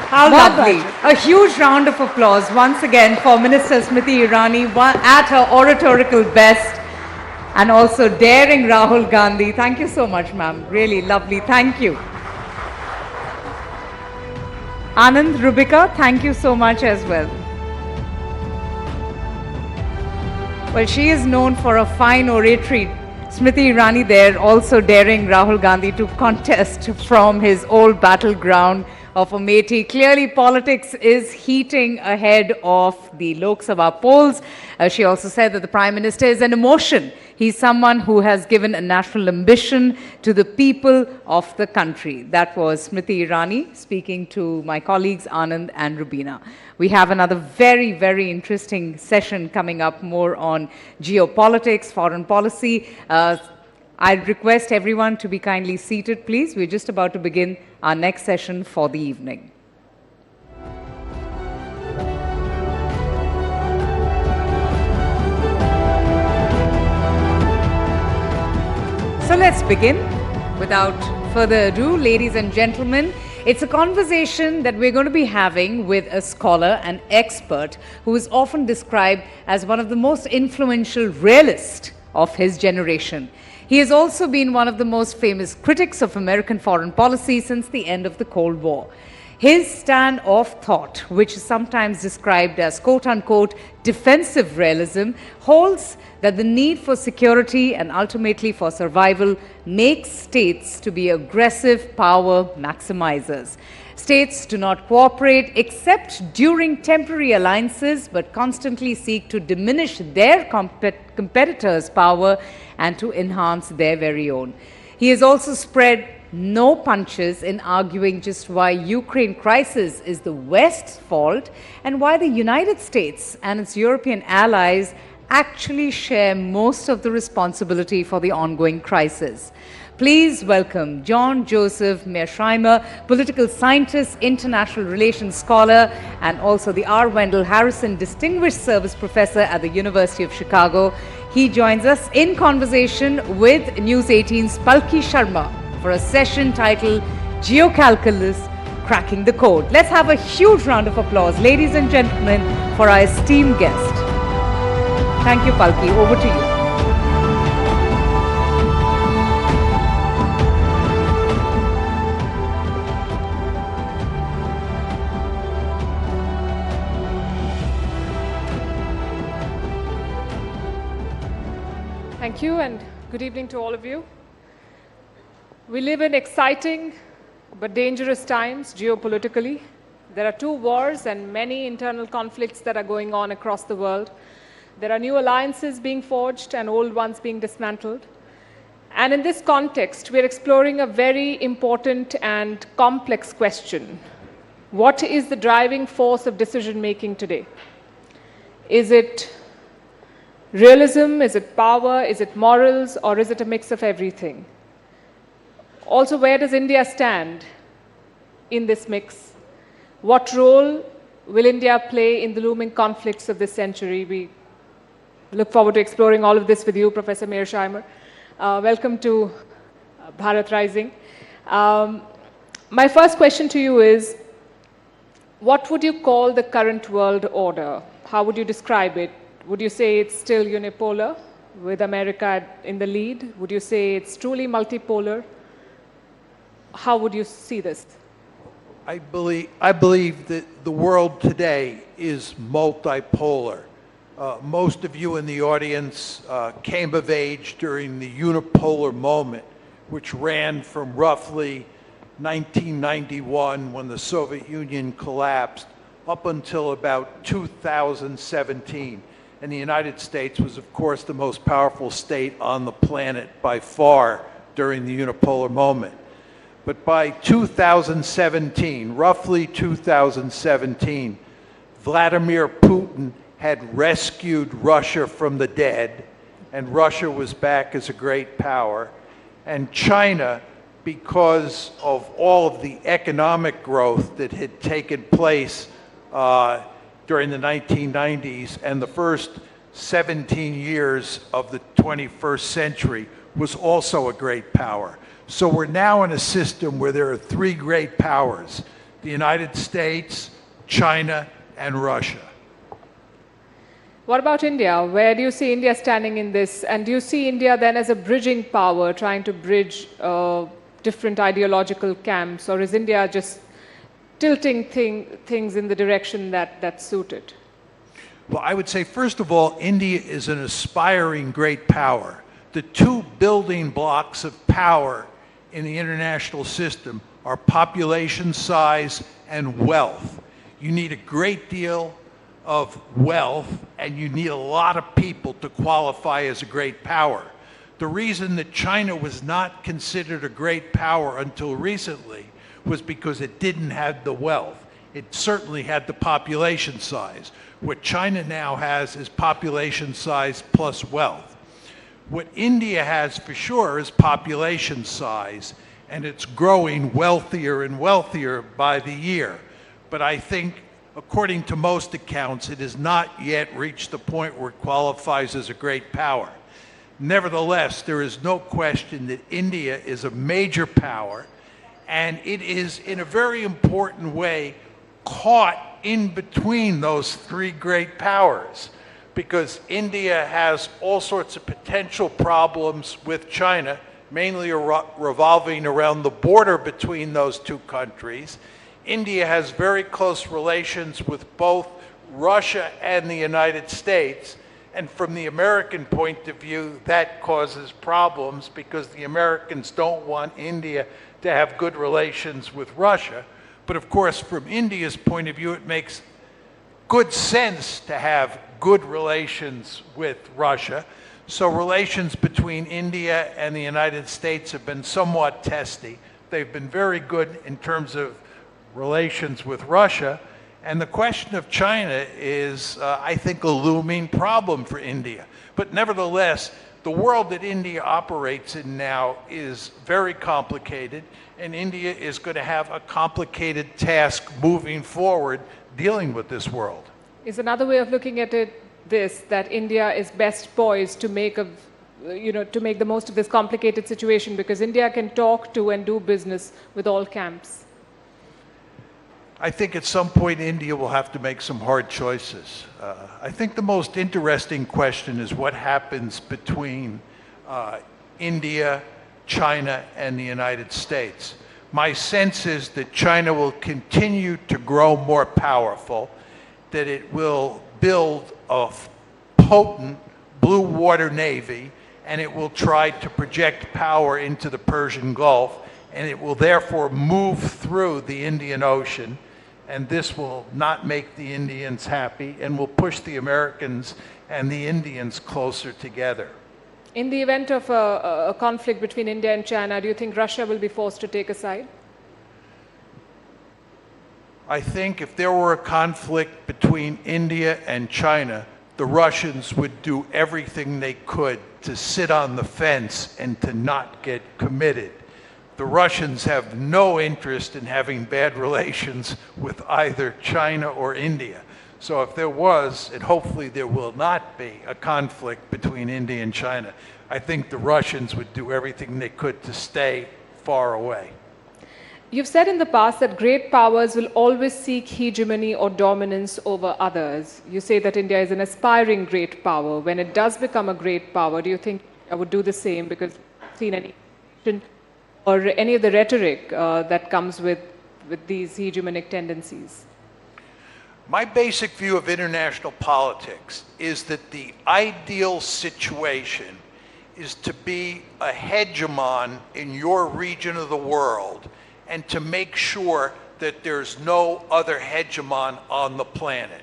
How lovely. A huge round of applause once again for Minister Smriti Irani at her oratorical best and also daring Rahul Gandhi. Thank you so much, ma'am. Really lovely. Thank you. Anand, Rubika, thank you so much as well. Well, she is known for a fine oratory. Smriti Irani there also daring Rahul Gandhi to contest from his old battleground of Amethi. Clearly, politics is heating ahead of the Lok Sabha polls. She also said that the Prime Minister is an emotion. He's someone who has given a national ambition to the people of the country. That was Smriti Irani speaking to my colleagues Anand and Rubina. We have another very, very interesting session coming up, more on geopolitics, foreign policy. I'd request everyone to be kindly seated, please. We're just about to begin our next session for the evening. So let's begin. Without further ado, ladies and gentlemen, It's a conversation that we're going to be having with a scholar and expert who is often described as one of the most influential realists of his generation. He has also been one of the most famous critics of American foreign policy since the end of the Cold War. His stand of thought, which is sometimes described as quote-unquote defensive realism, holds that the need for security and ultimately for survival makes states to be aggressive power maximizers. States do not cooperate except during temporary alliances, but constantly seek to diminish their competitors' power and to enhance their very own. He has also spread no punches in arguing just why Ukraine crisis is the West's fault and why the United States and its European allies actually share most of the responsibility for the ongoing crisis. Please welcome John Joseph Mearsheimer, political scientist, international relations scholar, and also the R. Wendell Harrison Distinguished Service Professor at the University of Chicago. He joins us in conversation with News18's Palki Sharma for a session titled Geocalculus, Cracking the Code. Let's have a huge round of applause, ladies and gentlemen, for our esteemed guest. Thank you, Palki. Over to you. Thank you, and good evening to all of you. We live in exciting but dangerous times geopolitically. There are two wars and many internal conflicts that are going on across the world. There are new alliances being forged and old ones being dismantled. And in this context, we're exploring a very important and complex question. What is the driving force of decision-making today? Is it realism? Is it power? Is it morals? Or is it a mix of everything? Also, where does India stand in this mix? What role will India play in the looming conflicts of this century? We look forward to exploring all of this with you, Professor Mearsheimer. Welcome to Bharat Rising. My first question to you is, what would you call the current world order? How would you describe it? Would you say it's still unipolar, with America in the lead? Would you say it's truly multipolar? How would you see this? I believe that the world today is multipolar. Most of you in the audience came of age during the unipolar moment, which ran from roughly 1991, when the Soviet Union collapsed, up until about 2017. And the United States was, of course, the most powerful state on the planet by far during the unipolar moment. But by 2017, roughly 2017, Vladimir Putin had rescued Russia from the dead, and Russia was back as a great power. And China, because of all of the economic growth that had taken place during the 1990s and the first 17 years of the 21st century, was also a great power. So we're now in a system where there are three great powers: the United States, China, and Russia. What about India? Where do you see India standing in this? And do you see India then as a bridging power, trying to bridge different ideological camps? Or is India just tilting things in the direction that suited? Well, I would say, first of all, India is an aspiring great power. The two building blocks of power in the international system are population size and wealth. You need a great deal of wealth, and you need a lot of people to qualify as a great power. The reason that China was not considered a great power until recently was because it didn't have the wealth. It certainly had the population size. What China now has is population size plus wealth. What India has for sure is population size, and it's growing wealthier and wealthier by the year. But I think, according to most accounts, it has not yet reached the point where it qualifies as a great power. Nevertheless, there is no question that India is a major power, And it is, in a very important way, caught in between those three great powers, because India has all sorts of potential problems with China, mainly revolving around the border between those two countries. India has very close relations with both Russia and the United States. And from the American point of view, that causes problems because the Americans don't want India to have good relations with Russia. But of course, from India's point of view, it makes good sense to have good relations with Russia. So relations between India and the United States have been somewhat testy. They've been very good in terms of relations with Russia. And the question of China is, I think, a looming problem for India. But nevertheless, the world that India operates in now is very complicated, and India is going to have a complicated task moving forward dealing with this world. Is another way of looking at it this, that India is best poised to make to make the most of this complicated situation, because India can talk to and do business with all camps? I think at some point India will have to make some hard choices. I think the most interesting question is what happens between India, China, and the United States. My sense is that China will continue to grow more powerful, that it will build a potent blue water navy, and it will try to project power into the Persian Gulf, and it will therefore move through the Indian Ocean. And this will not make the Indians happy and will push the Americans and the Indians closer together. In the event of a conflict between India and China, do you think Russia will be forced to take a side? I think if there were a conflict between India and China, the Russians would do everything they could to sit on the fence and to not get committed. The Russians have no interest in having bad relations with either China or India. So if there was, and hopefully there will not be, a conflict between India and China, I think the Russians would do everything they could to stay far away. You've said in the past that great powers will always seek hegemony or dominance over others. You say that India is an aspiring great power. When it does become a great power, do you think I would do the same? Because I've seen any or any of the rhetoric that comes with these hegemonic tendencies? My basic view of international politics is that the ideal situation is to be a hegemon in your region of the world and to make sure that there's no other hegemon on the planet.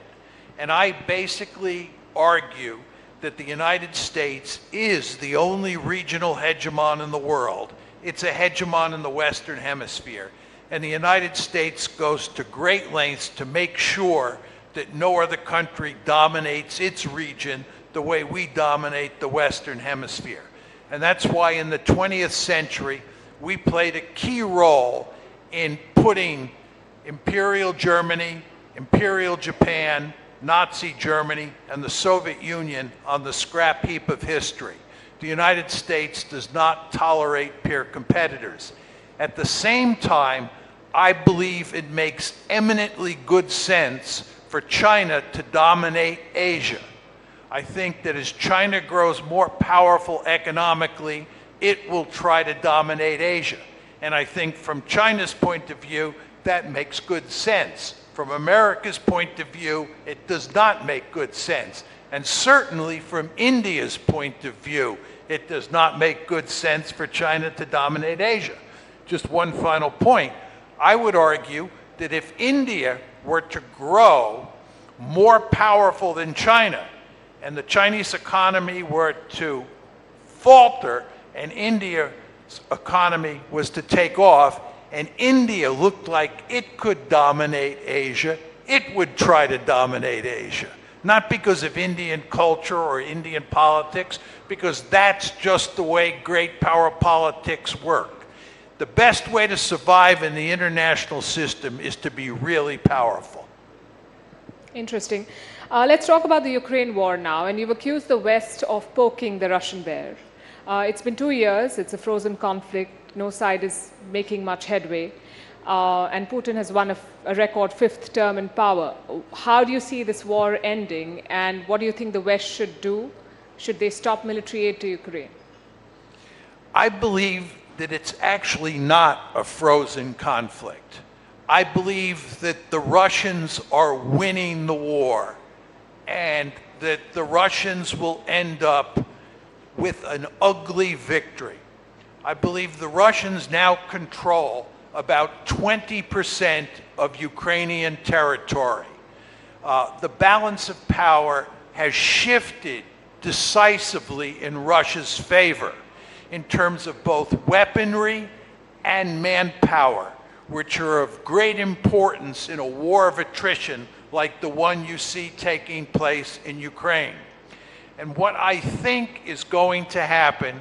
And I basically argue that the United States is the only regional hegemon in the world. It's a hegemon in the Western Hemisphere. And the United States goes to great lengths to make sure that no other country dominates its region the way we dominate the Western Hemisphere. And that's why in the 20th century, we played a key role in putting Imperial Germany, Imperial Japan, Nazi Germany, and the Soviet Union on the scrap heap of history. The United States does not tolerate peer competitors. At the same time, I believe it makes eminently good sense for China to dominate Asia. I think that as China grows more powerful economically, it will try to dominate Asia. And I think from China's point of view, that makes good sense. From America's point of view, it does not make good sense. And certainly from India's point of view, it does not make good sense for China to dominate Asia. Just one final point. I would argue that if India were to grow more powerful than China, and the Chinese economy were to falter, and India's economy was to take off, and India looked like it could dominate Asia, it would try to dominate Asia. Not because of Indian culture or Indian politics, because that's just the way great power politics work. The best way to survive in the international system is to be really powerful. Interesting. Let's talk about the Ukraine war now. And you've accused the West of poking the Russian bear. It's been 2 years, it's a frozen conflict, no side is making much headway, and Putin has won a record 5th term in power. How do you see this war ending, and what do you think the West should do? Should they stop military aid to Ukraine? I believe that it's actually not a frozen conflict. I believe that the Russians are winning the war, and that the Russians will end up with an ugly victory. I believe the Russians now control about 20% of Ukrainian territory. The balance of power has shifted decisively in Russia's favor in terms of both weaponry and manpower, which are of great importance in a war of attrition like the one you see taking place in Ukraine. And what I think is going to happen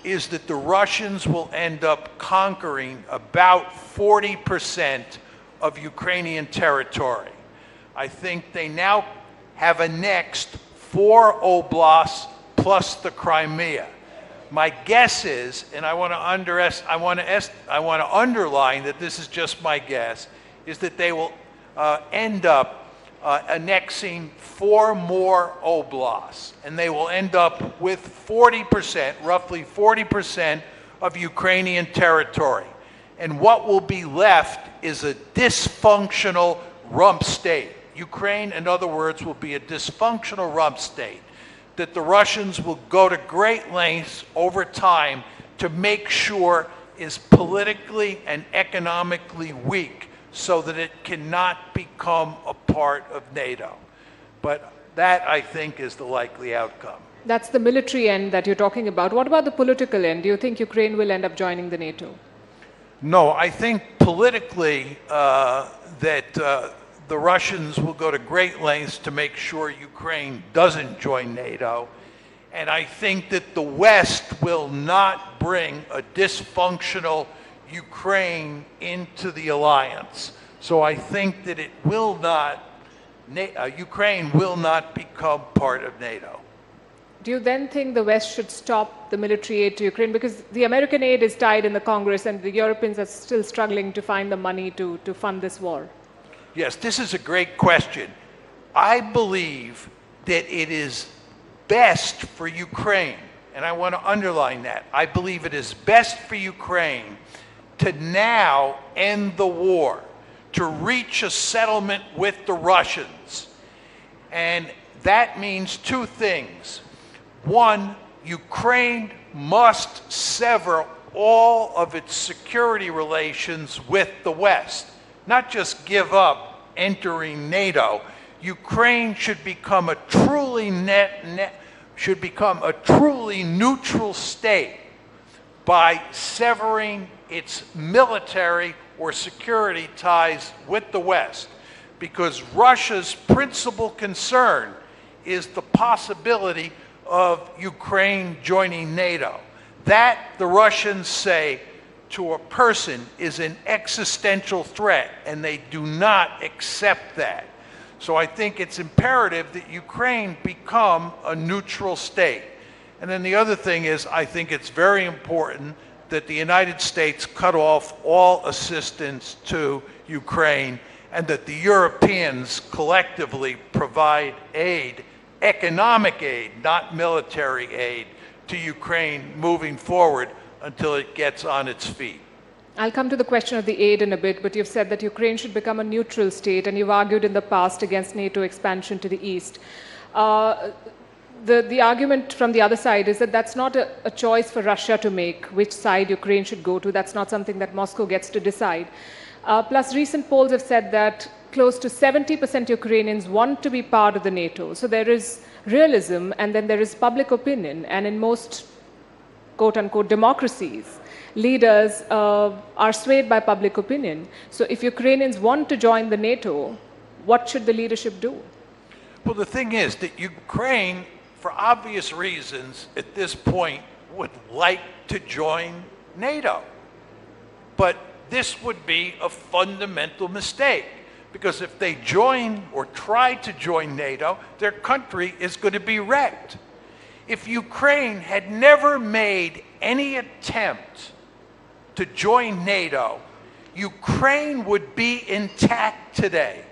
is that the Russians will end up conquering about 40% of Ukrainian territory. I think they now have annexed 4 oblasts plus the Crimea. My guess is, and I want to underline that this is just my guess, is that they will end up annexing 4 more oblasts, and they will end up with 40%, roughly 40% of Ukrainian territory. And what will be left is a dysfunctional rump state. Ukraine, in other words, will be a dysfunctional rump state that the Russians will go to great lengths over time to make sure is politically and economically weak, so that it cannot become a part of NATO. But that, I think, is the likely outcome. That's the military end that you're talking about. What about the political end? Do you think Ukraine will end up joining the NATO? No, I think politically that the Russians will go to great lengths to make sure Ukraine doesn't join NATO. And I think that the West will not bring a dysfunctional Ukraine into the alliance. So I think that it will not, Ukraine will not become part of NATO. Do you then think the West should stop the military aid to Ukraine? Because the American aid is tied in the Congress and the Europeans are still struggling to find the money to fund this war. Yes, this is a great question. I believe that it is best for Ukraine, and I want to underline that. I believe it is best for Ukraine to now end the war, to reach a settlement with the Russians. And that means 2 things. One, Ukraine must sever all of its security relations with the West, not just give up entering NATO. Ukraine should become a truly neutral state by severing its military or security ties with the West, because Russia's principal concern is the possibility of Ukraine joining NATO. That, the Russians say, to a person is an existential threat, and they do not accept that. So I think it's imperative that Ukraine become a neutral state. And then the other thing is, I think it's very important that the United States cut off all assistance to Ukraine, and that the Europeans collectively provide aid, economic aid, not military aid, to Ukraine moving forward until it gets on its feet. I'll come to the question of the aid in a bit, but you've said that Ukraine should become a neutral state, and you've argued in the past against NATO expansion to the east. The argument from the other side is that that's not a choice for Russia to make, which side Ukraine should go to. That's not something that Moscow gets to decide. Plus, recent polls have said that close to 70% Ukrainians want to be part of the NATO. So there is realism, and then there is public opinion. And in most quote-unquote democracies, leaders are swayed by public opinion. So if Ukrainians want to join the NATO, what should the leadership do? Well, the thing is that Ukraine, for obvious reasons, at this point, would like to join NATO. But this would be a fundamental mistake, because if they join or try to join NATO, their country is going to be wrecked. If Ukraine had never made any attempt to join NATO, Ukraine would be intact today.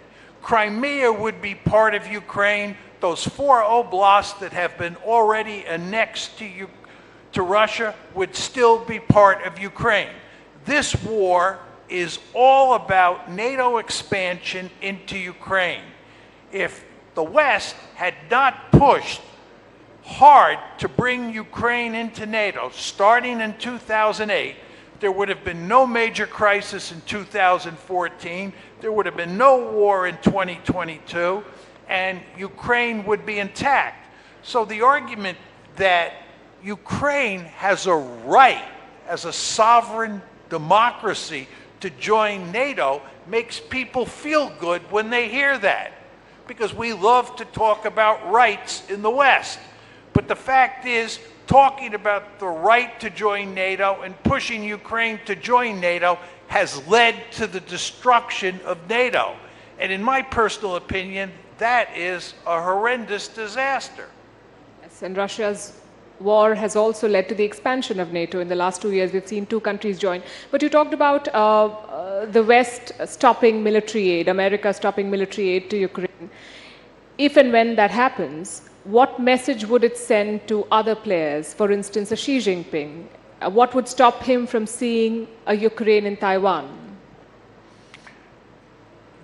Crimea would be part of Ukraine. Those 4 oblasts that have been already annexed to Russia would still be part of Ukraine. This war is all about NATO expansion into Ukraine. If the West had not pushed hard to bring Ukraine into NATO, starting in 2008, there would have been no major crisis in 2014, there would have been no war in 2022, and Ukraine would be intact. So the argument that Ukraine has a right as a sovereign democracy to join NATO makes people feel good when they hear that, because we love to talk about rights in the West. But the fact is, talking about the right to join NATO and pushing Ukraine to join NATO has led to the destruction of NATO. And in my personal opinion, that is a horrendous disaster. Yes, and Russia's war has also led to the expansion of NATO. In the last 2 years, we've seen 2 countries join. But you talked about the West stopping military aid, America stopping military aid to Ukraine. If and when that happens, what message would it send to other players, for instance, a Xi Jinping? What would stop him from seeing a Ukraine in Taiwan?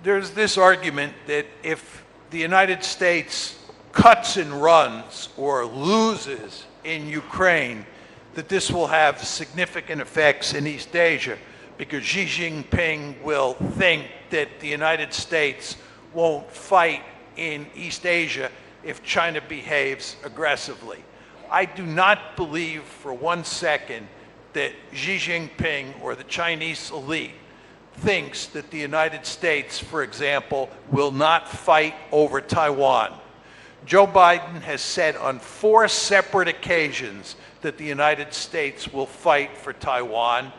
There's this argument that if the United States cuts and runs or loses in Ukraine, that this will have significant effects in East Asia, because Xi Jinping will think that the United States won't fight in East Asia if China behaves aggressively. I do not believe for 1 second that Xi Jinping or the Chinese elite thinks that the United States, for example, will not fight over Taiwan. Joe Biden has said on 4 separate occasions that the United States will fight for Taiwan.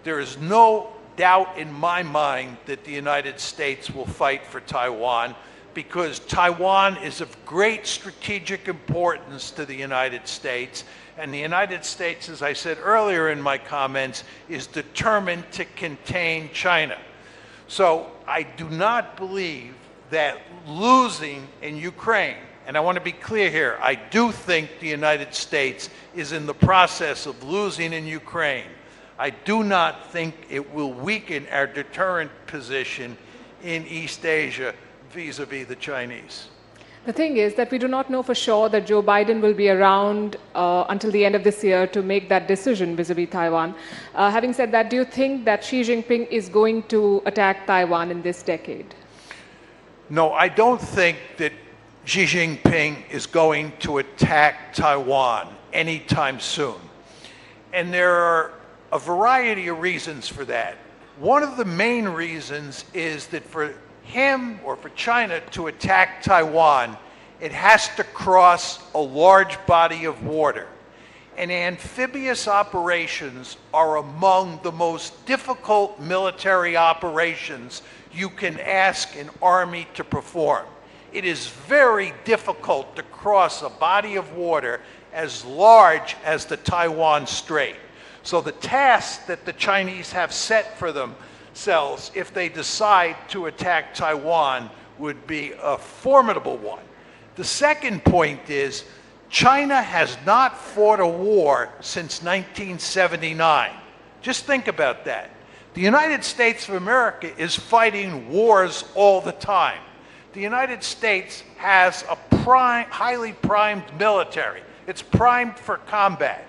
There is no doubt in my mind that the United States will fight for Taiwan, because Taiwan is of great strategic importance to the United States, and the United States, as I said earlier in my comments, is determined to contain China. So I do not believe that losing in Ukraine, and I want to be clear here, I do think the United States is in the process of losing in Ukraine. I do not think it will weaken our deterrent position in East Asia vis-a-vis the Chinese. The thing is that we do not know for sure that Joe Biden will be around until the end of this year to make that decision vis-a-vis Taiwan. Having said that, do you think that Xi Jinping is going to attack Taiwan in this decade? No, I don't think that Xi Jinping is going to attack Taiwan anytime soon. And there are a variety of reasons for that. One of the main reasons is that for him or for China to attack Taiwan, it has to cross a large body of water. And amphibious operations are among the most difficult military operations you can ask an army to perform. It is very difficult to cross a body of water as large as the Taiwan Strait. So the task that the Chinese have set for themselves, if they decide to attack Taiwan, would be a formidable one. The second point is, China has not fought a war since 1979. Just think about that. The United States of America is fighting wars all the time. The United States has a highly primed military. It's primed for combat.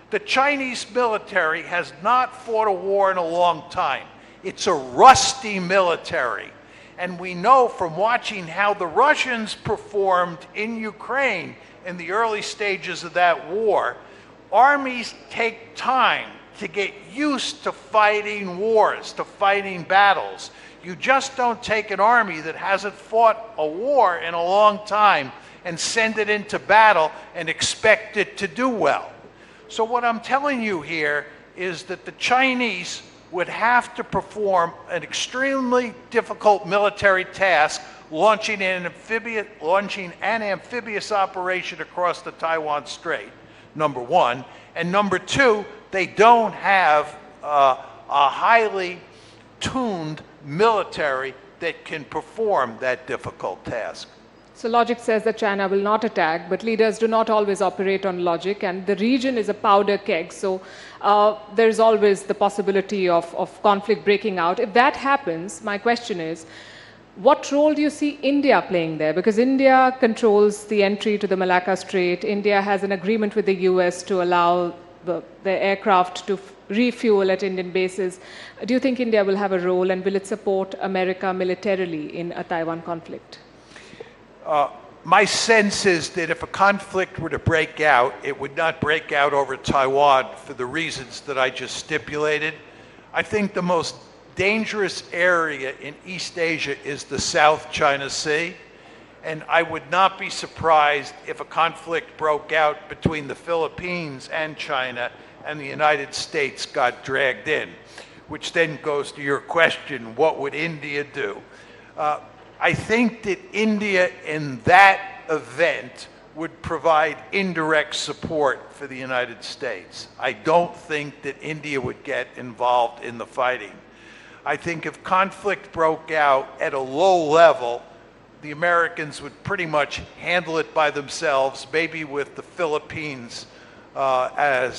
The Chinese military has not fought a war in a long time. It's a rusty military. And we know from watching how the Russians performed in Ukraine in the early stages of that war, armies take time to get used to fighting wars, to fighting battles. You just don't take an army that hasn't fought a war in a long time and send it into battle and expect it to do well. So what I'm telling you here is that the Chinese would have to perform an extremely difficult military task, launching an amphibious operation across the Taiwan Strait, number one. And number two, they don't have a highly tuned military that can perform that difficult task. So logic says that China will not attack, but leaders do not always operate on logic, and the region is a powder keg, so there's always the possibility of conflict breaking out. If that happens, my question is, what role do you see India playing there? Because India controls the entry to the Malacca Strait. India has an agreement with the US to allow the aircraft to refuel at Indian bases. Do you think India will have a role, and will it support America militarily in a Taiwan conflict? My sense is that if a conflict were to break out, it would not break out over Taiwan for the reasons that I just stipulated. I think the most dangerous area in East Asia is the South China Sea, and I would not be surprised if a conflict broke out between the Philippines and China and the United States got dragged in, which then goes to your question, what would India do? I think that India in that event would provide indirect support for the United States. I don't think that India would get involved in the fighting. I think if conflict broke out at a low level, the Americans would pretty much handle it by themselves, maybe with the Philippines by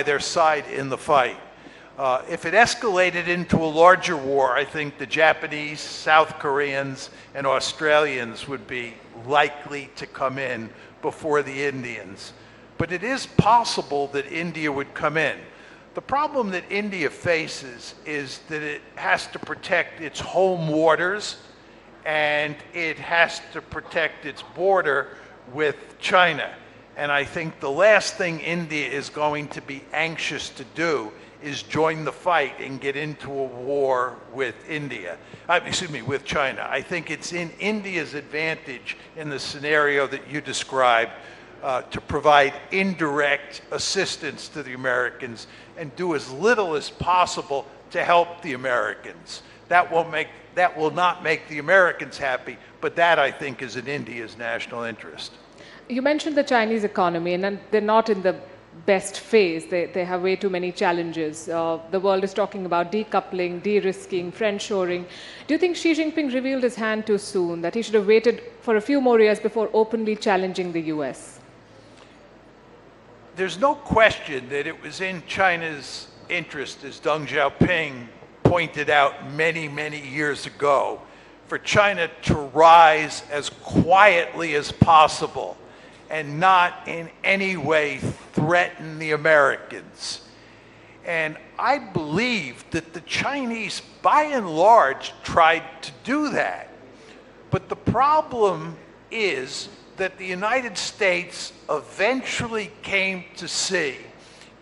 their side in the fight. If it escalated into a larger war, I think the Japanese, South Koreans, and Australians would be likely to come in before the Indians. But it is possible that India would come in. The problem that India faces is that it has to protect its home waters, and it has to protect its border with China. And I think the last thing India is going to be anxious to do is join the fight and get into a war with with China. I think it's in India's advantage in the scenario that you described to provide indirect assistance to the Americans and do as little as possible to help the Americans. That will not make the Americans happy, but that I think is in India's national interest. You mentioned the Chinese economy, and they're not in the best phase. They have way too many challenges. The world is talking about decoupling, de-risking, friendshoring. Do you think Xi Jinping revealed his hand too soon, that he should have waited for a few more years before openly challenging the US? There's no question that it was in China's interest, as Deng Xiaoping pointed out many, many years ago, for China to rise as quietly as possible and not in any way threaten the Americans. And I believe that the Chinese, by and large, tried to do that. But the problem is that the United States eventually came to see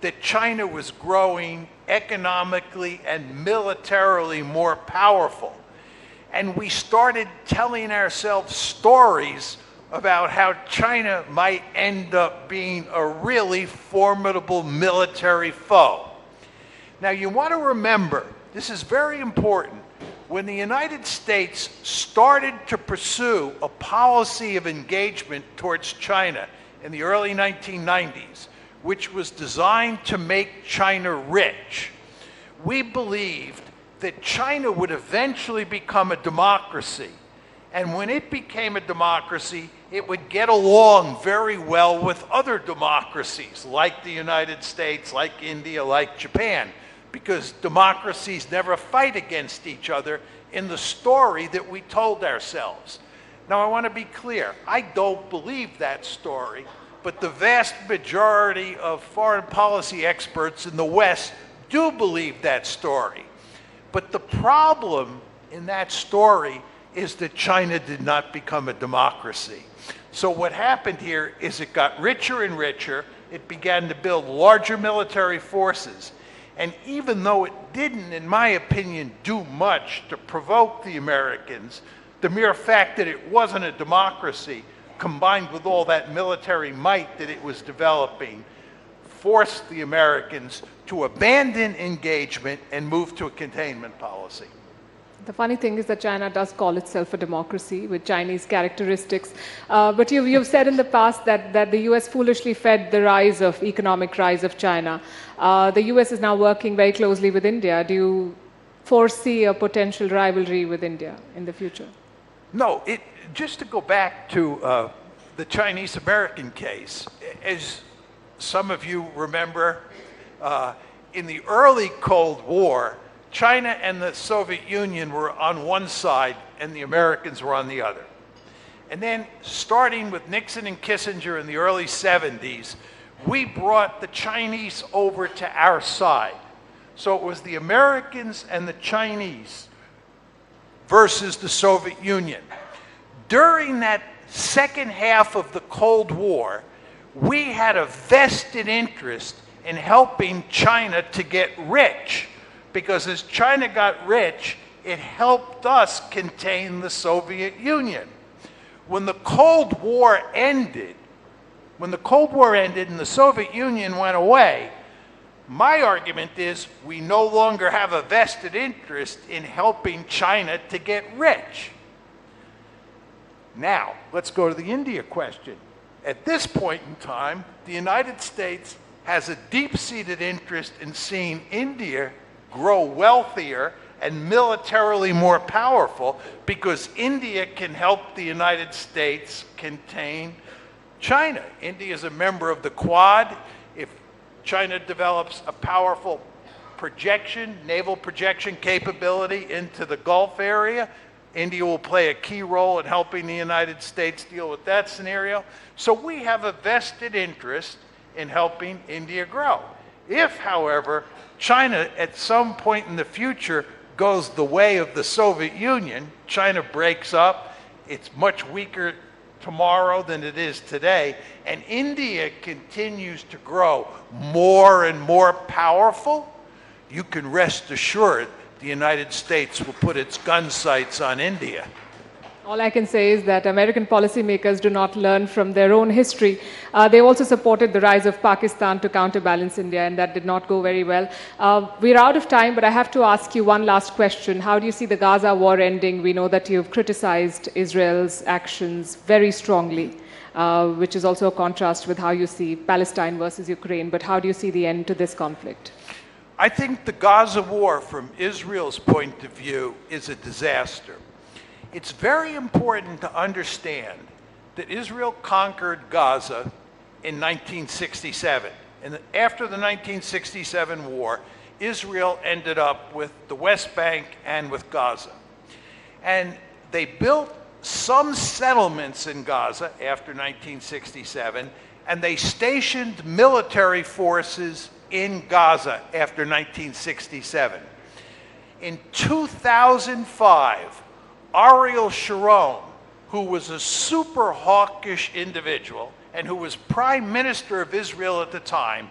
that China was growing economically and militarily more powerful. And we started telling ourselves stories about how China might end up being a really formidable military foe. Now you want to remember, this is very important, when the United States started to pursue a policy of engagement towards China in the early 1990s, which was designed to make China rich, we believed that China would eventually become a democracy. And when it became a democracy, it would get along very well with other democracies like the United States, like India, like Japan, because democracies never fight against each other in the story that we told ourselves. Now, I want to be clear. I don't believe that story, but the vast majority of foreign policy experts in the West do believe that story. But the problem in that story is that China did not become a democracy. So what happened here is it got richer and richer. It began to build larger military forces. And even though it didn't, in my opinion, do much to provoke the Americans, the mere fact that it wasn't a democracy, combined with all that military might that it was developing, force the Americans to abandon engagement and move to a containment policy. The funny thing is that China does call itself a democracy with Chinese characteristics. But you've said in the past that the US foolishly fed the economic rise of China. The US is now working very closely with India. Do you foresee a potential rivalry with India in the future? No, just to go back to the Chinese-American case, as some of you remember, in the early Cold War, China and the Soviet Union were on one side and the Americans were on the other. And then starting with Nixon and Kissinger in the early 70s, we brought the Chinese over to our side. So it was the Americans and the Chinese versus the Soviet Union. During that second half of the Cold War, we had a vested interest in helping China to get rich, because as China got rich, it helped us contain the Soviet Union. When the Cold War ended and the Soviet Union went away, my argument is we no longer have a vested interest in helping China to get rich. Now, let's go to the India question. At this point in time, the United States has a deep-seated interest in seeing India grow wealthier and militarily more powerful, because India can help the United States contain China. India is a member of the Quad. If China develops a powerful naval projection capability into the Gulf area, India will play a key role in helping the United States deal with that scenario. So we have a vested interest in helping India grow. If, however, China at some point in the future goes the way of the Soviet Union, China breaks up, it's much weaker tomorrow than it is today, and India continues to grow more and more powerful, you can rest assured the United States will put its gun sights on India. All I can say is that American policymakers do not learn from their own history. They also supported the rise of Pakistan to counterbalance India, and that did not go very well. We're out of time, but I have to ask you one last question. How do you see the Gaza war ending? We know that you've criticized Israel's actions very strongly, which is also a contrast with how you see Palestine versus Ukraine. But how do you see the end to this conflict? I think the Gaza war, from Israel's point of view, is a disaster. It's very important to understand that Israel conquered Gaza in 1967. And after the 1967 war, Israel ended up with the West Bank and with Gaza. And they built some settlements in Gaza after 1967, and they stationed military forces in Gaza after 1967. In 2005, Ariel Sharon, who was a super hawkish individual and who was prime minister of Israel at the time,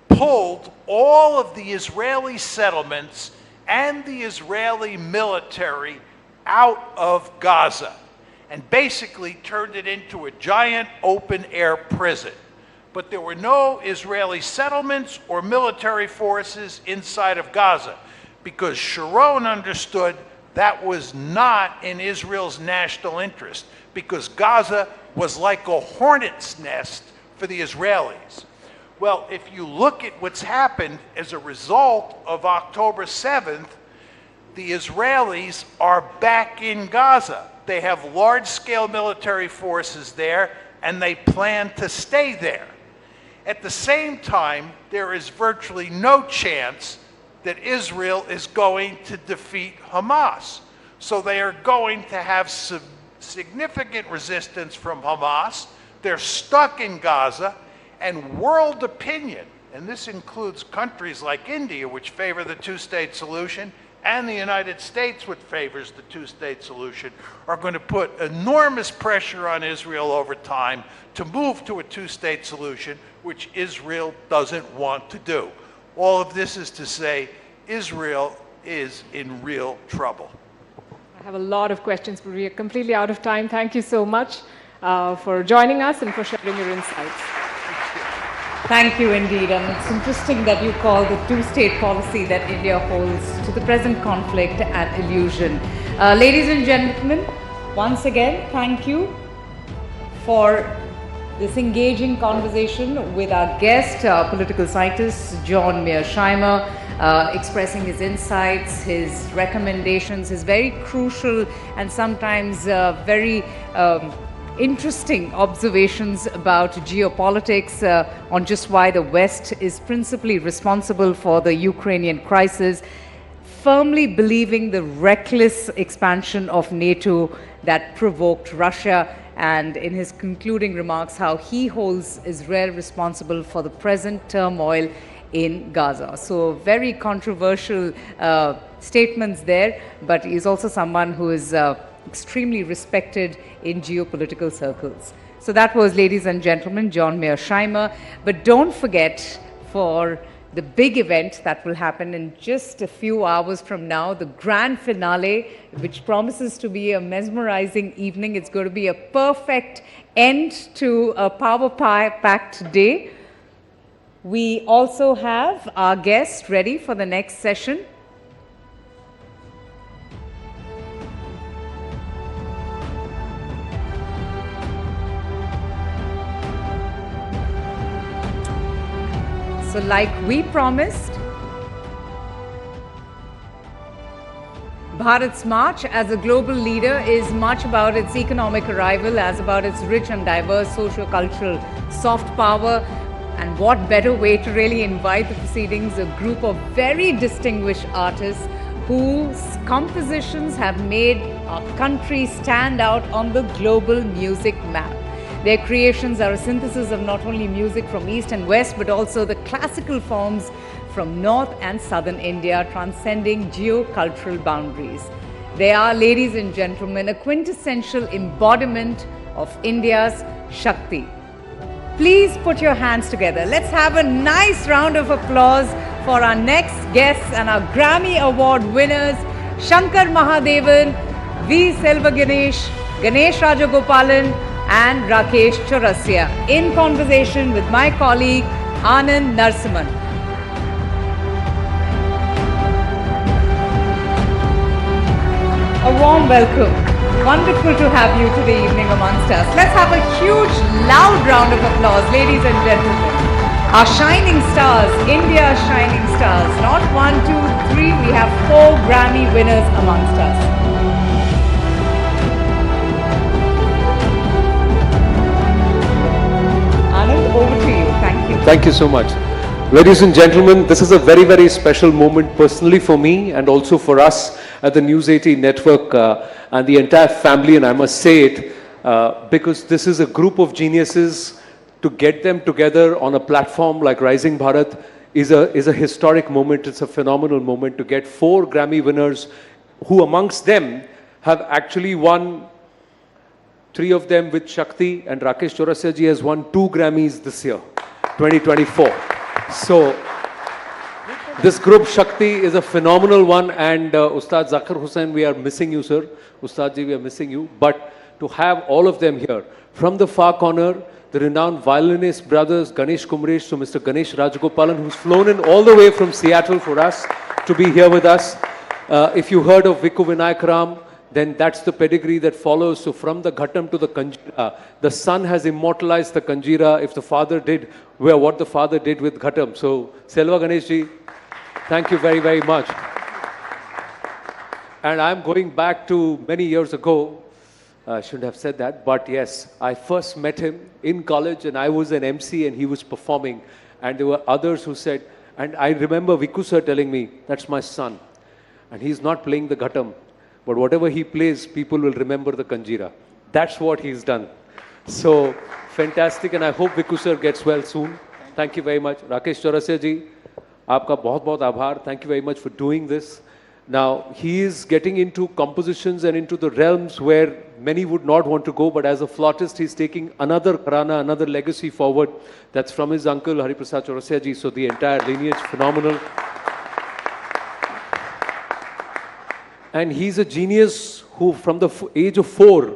pulled all of the Israeli settlements and the Israeli military out of Gaza and basically turned it into a giant open-air prison. But there were no Israeli settlements or military forces inside of Gaza, because Sharon understood that was not in Israel's national interest, because Gaza was like a hornet's nest for the Israelis. Well, if you look at what's happened as a result of October 7th, the Israelis are back in Gaza. They have large-scale military forces there, and they plan to stay there. At the same time, there is virtually no chance that Israel is going to defeat Hamas. So they are going to have significant resistance from Hamas. They're stuck in Gaza, and world opinion, and this includes countries like India, which favor the two-state solution, and the United States, which favors the two-state solution, are going to put enormous pressure on Israel over time to move to a two-state solution, which Israel doesn't want to do. All of this is to say, Israel is in real trouble. I have a lot of questions, but we are completely out of time. Thank you so much for joining us and for sharing your insights. Thank you indeed, and it's interesting that you call the two-state policy that India holds to the present conflict an illusion. Ladies and gentlemen, once again, thank you for this engaging conversation with our guest, political scientist John Mearsheimer, expressing his insights, his recommendations, his very crucial and sometimes very interesting observations about geopolitics on just why the West is principally responsible for the Ukrainian crisis, firmly believing the reckless expansion of NATO that provoked Russia, and in his concluding remarks how he holds Israel responsible for the present turmoil in Gaza. So very controversial statements there, but he's also someone who is extremely respected in geopolitical circles. So that was, ladies and gentlemen, John Mearsheimer. But don't forget, for the big event that will happen in just a few hours from now, the grand finale, which promises to be a mesmerizing evening. It's going to be a perfect end to a power-packed day. We also have our guest ready for the next session. So like we promised, Bharat's march as a global leader is much about its economic arrival as about its rich and diverse socio-cultural soft power. And what better way to really invite the proceedings, a group of very distinguished artists whose compositions have made our country stand out on the global music map. Their creations are a synthesis of not only music from East and West, but also the classical forms from North and Southern India, transcending geocultural boundaries. They are, ladies and gentlemen, a quintessential embodiment of India's Shakti. Please put your hands together. Let's have a nice round of applause for our next guests and our Grammy Award winners, Shankar Mahadevan, V. Selva Ganesh, Ganesh Rajagopalan, and Rakesh Chaurasia, in conversation with my colleague Anand Narsiman. A warm welcome. Wonderful to have you to the evening amongst us. Let's have a huge, loud round of applause, ladies and gentlemen. Our shining stars, India's shining stars. Not 1, 2, 3, we have 4 Grammy winners amongst us. Over to you. Thank you. Thank you so much. Ladies and gentlemen, this is a very, very special moment personally for me and also for us at the News18 network and the entire family, and I must say it because this is a group of geniuses. To get them together on a platform like Rising Bharat is a historic moment. It's a phenomenal moment to get 4 Grammy winners who amongst them have actually won 3 of them with Shakti, and Rakesh Chaurasia ji has won 2 Grammys this year, 2024. So this group Shakti is a phenomenal one, and Ustad Zakir Hussain, we are missing you, sir. Ustad ji, we are missing you. But to have all of them here, from the far corner, the renowned violinist brothers Ganesh Kumresh to Mr. Ganesh Rajagopalan, who's flown in all the way from Seattle for us to be here with us. If you heard of Vikku Vinayak Ram, then that's the pedigree that follows. So from the Ghatam to the Kanjira, the son has immortalized the Kanjira if the father did what the father did with Ghatam. So Selva Ganesh ji, thank you very, very much. And I'm going back to many years ago. I shouldn't have said that, but yes, I first met him in college and I was an MC and he was performing. And there were others who said, and I remember Vikku sir telling me, that's my son. And he's not playing the Ghatam. But whatever he plays, people will remember the Kanjira. That's what he's done. So, fantastic. And I hope Vikku sir gets well soon. Thank you very much. Rakesh Chaurasia ji, aapka bahut bahut aabhar. Thank you very much for doing this. Now, he is getting into compositions and into the realms where many would not want to go. But as a flautist, he's taking another gharana, another legacy forward. That's from his uncle, Hariprasad Chaurasia ji. So, the entire lineage, phenomenal. And he's a genius who, from the age of 4,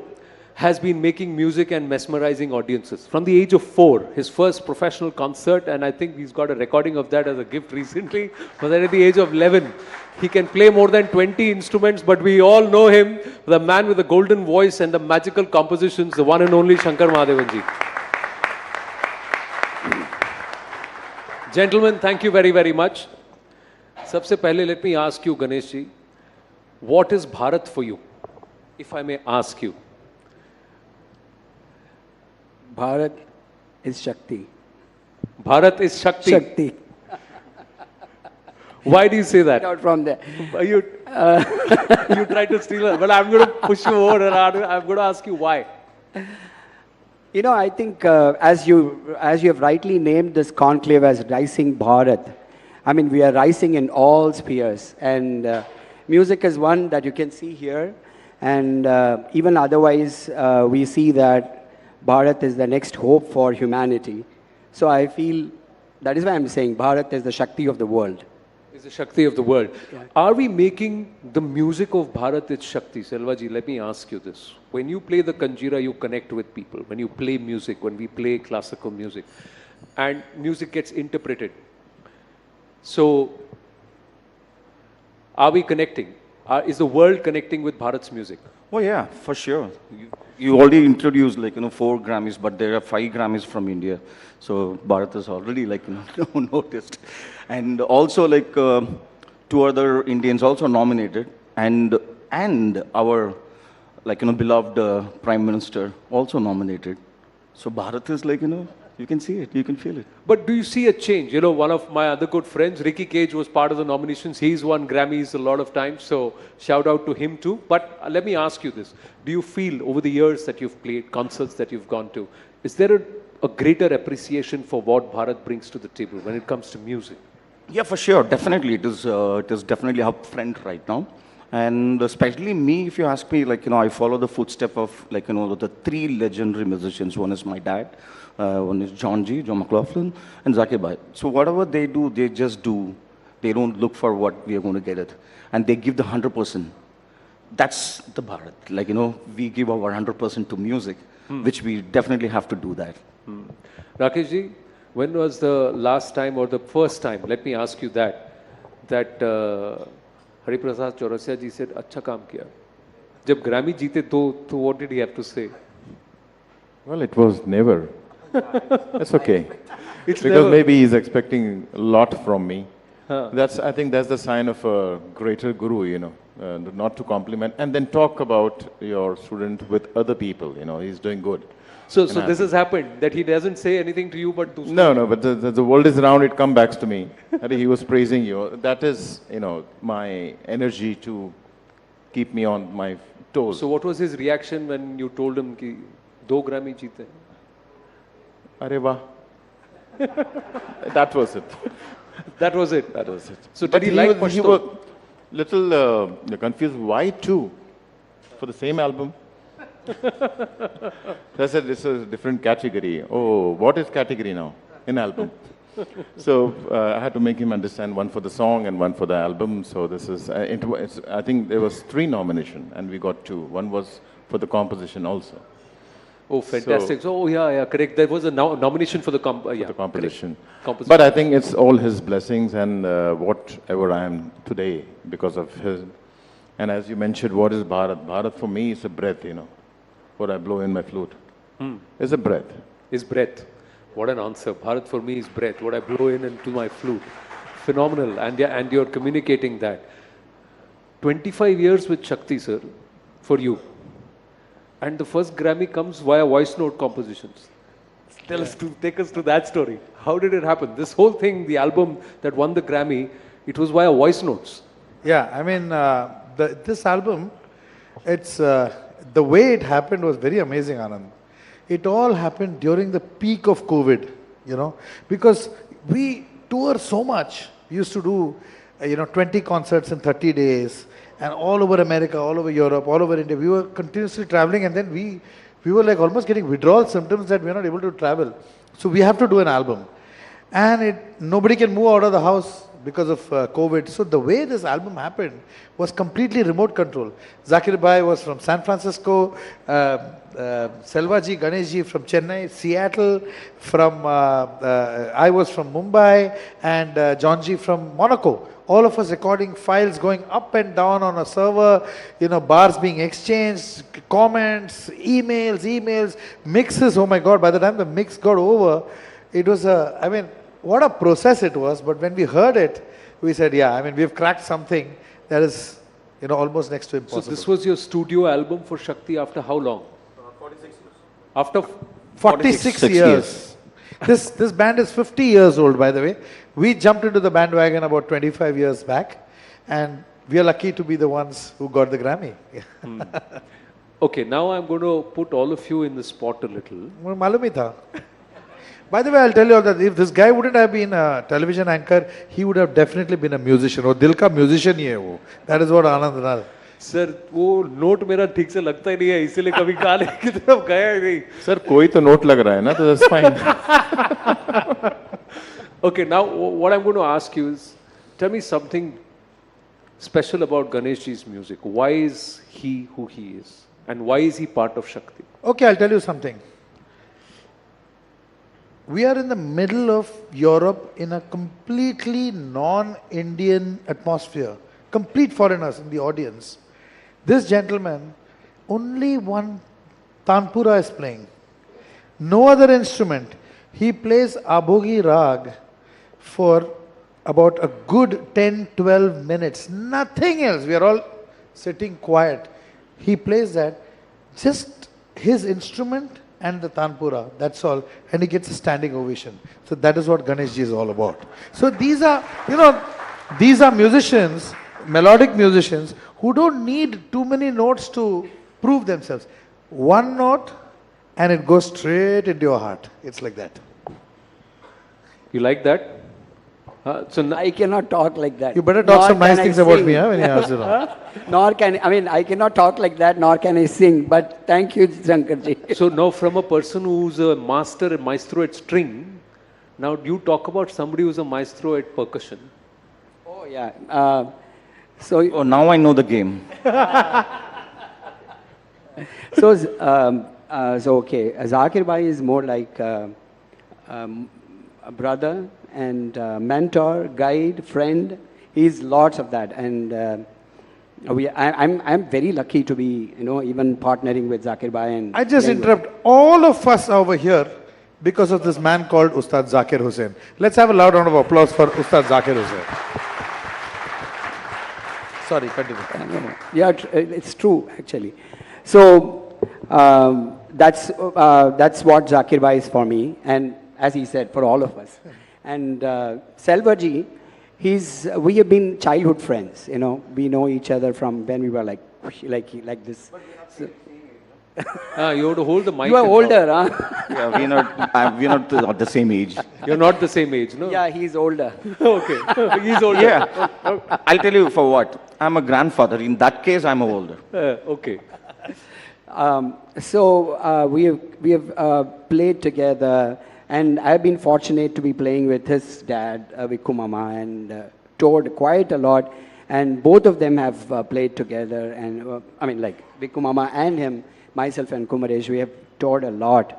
has been making music and mesmerizing audiences. From the age of 4, his first professional concert, and I think he's got a recording of that as a gift recently, but then at the age of 11, he can play more than 20 instruments, but we all know him, the man with the golden voice and the magical compositions, the one and only Shankar Mahadevan ji. Gentlemen, thank you very, very much. Sabse pehle, let me ask you, Ganesh ji, what is Bharat for you? If I may ask you. Bharat is Shakti. Bharat is Shakti. Shakti. Why do you say that? Not from there. You try to steal it, but I'm going to push you over and I'm going to ask you why. You know, I think as you have rightly named this conclave as Rising Bharat, I mean, we are rising in all spheres, and music is one that you can see here, and even otherwise, we see that Bharat is the next hope for humanity. So I feel, that is why I'm saying Bharat is the Shakti of the world. Is the Shakti of the world. Yeah. Are we making the music of Bharat its Shakti? Selvaji, let me ask you this. When you play the Kanjira, you connect with people. When you play music, when we play classical music, and music gets interpreted. So, are we connecting? Is the world connecting with Bharat's music? Oh yeah, for sure. You already introduced 4 Grammys, but there are 5 Grammys from India. So Bharat is already noticed. And also 2 other Indians also nominated, and our beloved Prime Minister also nominated. So Bharat is you can see it, you can feel it. But do you see a change? You know, one of my other good friends, Ricky Cage, was part of the nominations. He's won Grammys a lot of times, so shout out to him too. But let me ask you this. Do you feel over the years that you've played, concerts that you've gone to, is there a greater appreciation for what Bharat brings to the table when it comes to music? Yeah, for sure. Definitely. It is definitely up front right now. And especially me, if you ask me, I follow the footstep of, the 3 legendary musicians. One is my dad. One is John McLaughlin, and Zakir Bhai. So whatever they do, they just do. They don't look for what we are going to get it. And they give the 100%. That's the Bharat. We give our 100% to music, which we definitely have to do that. Rakesh ji, when was the last time or the first time, let me ask you that Hariprasad Chaurasia ji said, "Acha kaam kiya." Jab Grammy jeete to what did he have to say? Well, it was never. That's okay. It's because never. maybe he's expecting a lot from me. Huh. I think that's the sign of a greater guru, not to compliment and then talk about your student with other people, he's doing good. So this has happened, that he doesn't say anything to you, but... No, but the world is round, it comes back to me. He was praising you. That is, my energy to keep me on my toes. So what was his reaction when you told him ki 2 Grammy jeete? Are wah. That was it. That was it? That was it. So did he like Pashto? He was little confused. Why 2? For the same album? I said, this is a different category. Oh, what is category now in album? So I had to make him understand, one for the song and one for the album. So this is, I think there was 3 nominations and we got 2. One was for the composition also. Oh, fantastic. So, yeah, correct. There was a nomination for the composition. But I think it's all his blessings and whatever I am today because of his. And as you mentioned, what is Bharat? Bharat for me is a breath, what I blow in my flute. It's a breath. Is breath. What an answer. Bharat for me is breath. What I blow in into my flute. Phenomenal. And you're communicating that. 25 years with Shakti, sir, for you. And the first Grammy comes via voice note compositions. Take us to that story. How did it happen? This whole thing, the album that won the Grammy, it was via voice notes. Yeah, I mean, this album, it's the way it happened was very amazing, Anand. It all happened during the peak of COVID, because we tour so much. We used to do, 20 concerts in 30 days. And all over America, all over Europe, all over India, we were continuously traveling, and then we were almost getting withdrawal symptoms that we are not able to travel. So we have to do an album. And nobody can move out of the house. because of COVID. So the way this album happened was completely remote control. Zakir Bhai was from San Francisco, Selvaji Ganeshji from Chennai, Seattle, I was from Mumbai, and Johnji from Monaco. All of us recording files going up and down on a server, bars being exchanged, comments, emails, mixes. Oh my God, by the time the mix got over, it was what a process it was. But when we heard it, we said, yeah, we've cracked something that is, almost next to impossible. So this was your studio album for Shakti after how long? 46 years. After 46 years. This band is 50 years old, by the way. We jumped into the bandwagon about 25 years back, and we are lucky to be the ones who got the Grammy. Okay, now I'm going to put all of you in the spot a little. Malum hi tha. By the way, I'll tell you that if this guy wouldn't have been a television anchor, he would have definitely been a musician. Or dil ka musician hi hai wo. That is what Anand Nal. Sir वो note मेरा ठीक से लगता ही नहीं है, इसीलिए कभी काले की तरफ गया ही नहीं. सर कोई तो नोट लग रहा है ना, तो that's fine. Okay, now what I'm going to ask you is, tell me something special about Ganeshji's music. Why is he who he is? And why is he part of Shakti? Okay, I'll tell you something. We are in the middle of Europe in a completely non-Indian atmosphere. Complete foreigners in the audience. This gentleman, only one tanpura is playing. No other instrument. He plays Abhogi Rag for about a good 10-12 minutes. Nothing else. We are all sitting quiet. He plays that. Just his instrument and the tanpura. That's all. And he gets a standing ovation. So that is what Ganeshji is all about. So these are, these are musicians, melodic musicians, who don't need too many notes to prove themselves. One note and it goes straight into your heart. It's like that. You like that? So I cannot talk like that. You better talk some nice things about me when you answer. Nor can, I cannot talk like that, nor can I sing. But thank you, Shankarji. So now from a person who's a maestro at string, now you talk about somebody who's a maestro at percussion. Oh, yeah. So now I know the game. So okay, Zakir Bhai is more like a brother and mentor, guide, friend. He's lots of that, and I'm very lucky to be even partnering with Zakir Bhai. And I just interrupt all of us over here because of this man called Ustad Zakir Hussain. Let's have a loud round of applause for Ustad Zakir Hussain. Sorry, continue. Yeah, it's true actually. So that's what Zakir Bhai is for me, and as he said, for all of us. And Selvaji, we have been childhood friends. We know each other from when we were like this. You have to hold the mic. You are older, huh? Yeah, we're not the same age. You're not the same age, no? Yeah, he's older. Okay, he's older. Yeah, I'll tell you for what. I'm a grandfather. In that case, I'm older. Okay. So we have played together, and I've been fortunate to be playing with his dad, Vikku Mama, and toured quite a lot. And both of them have played together, and Vikku Mama and him, myself and Kumaresh, we have toured a lot.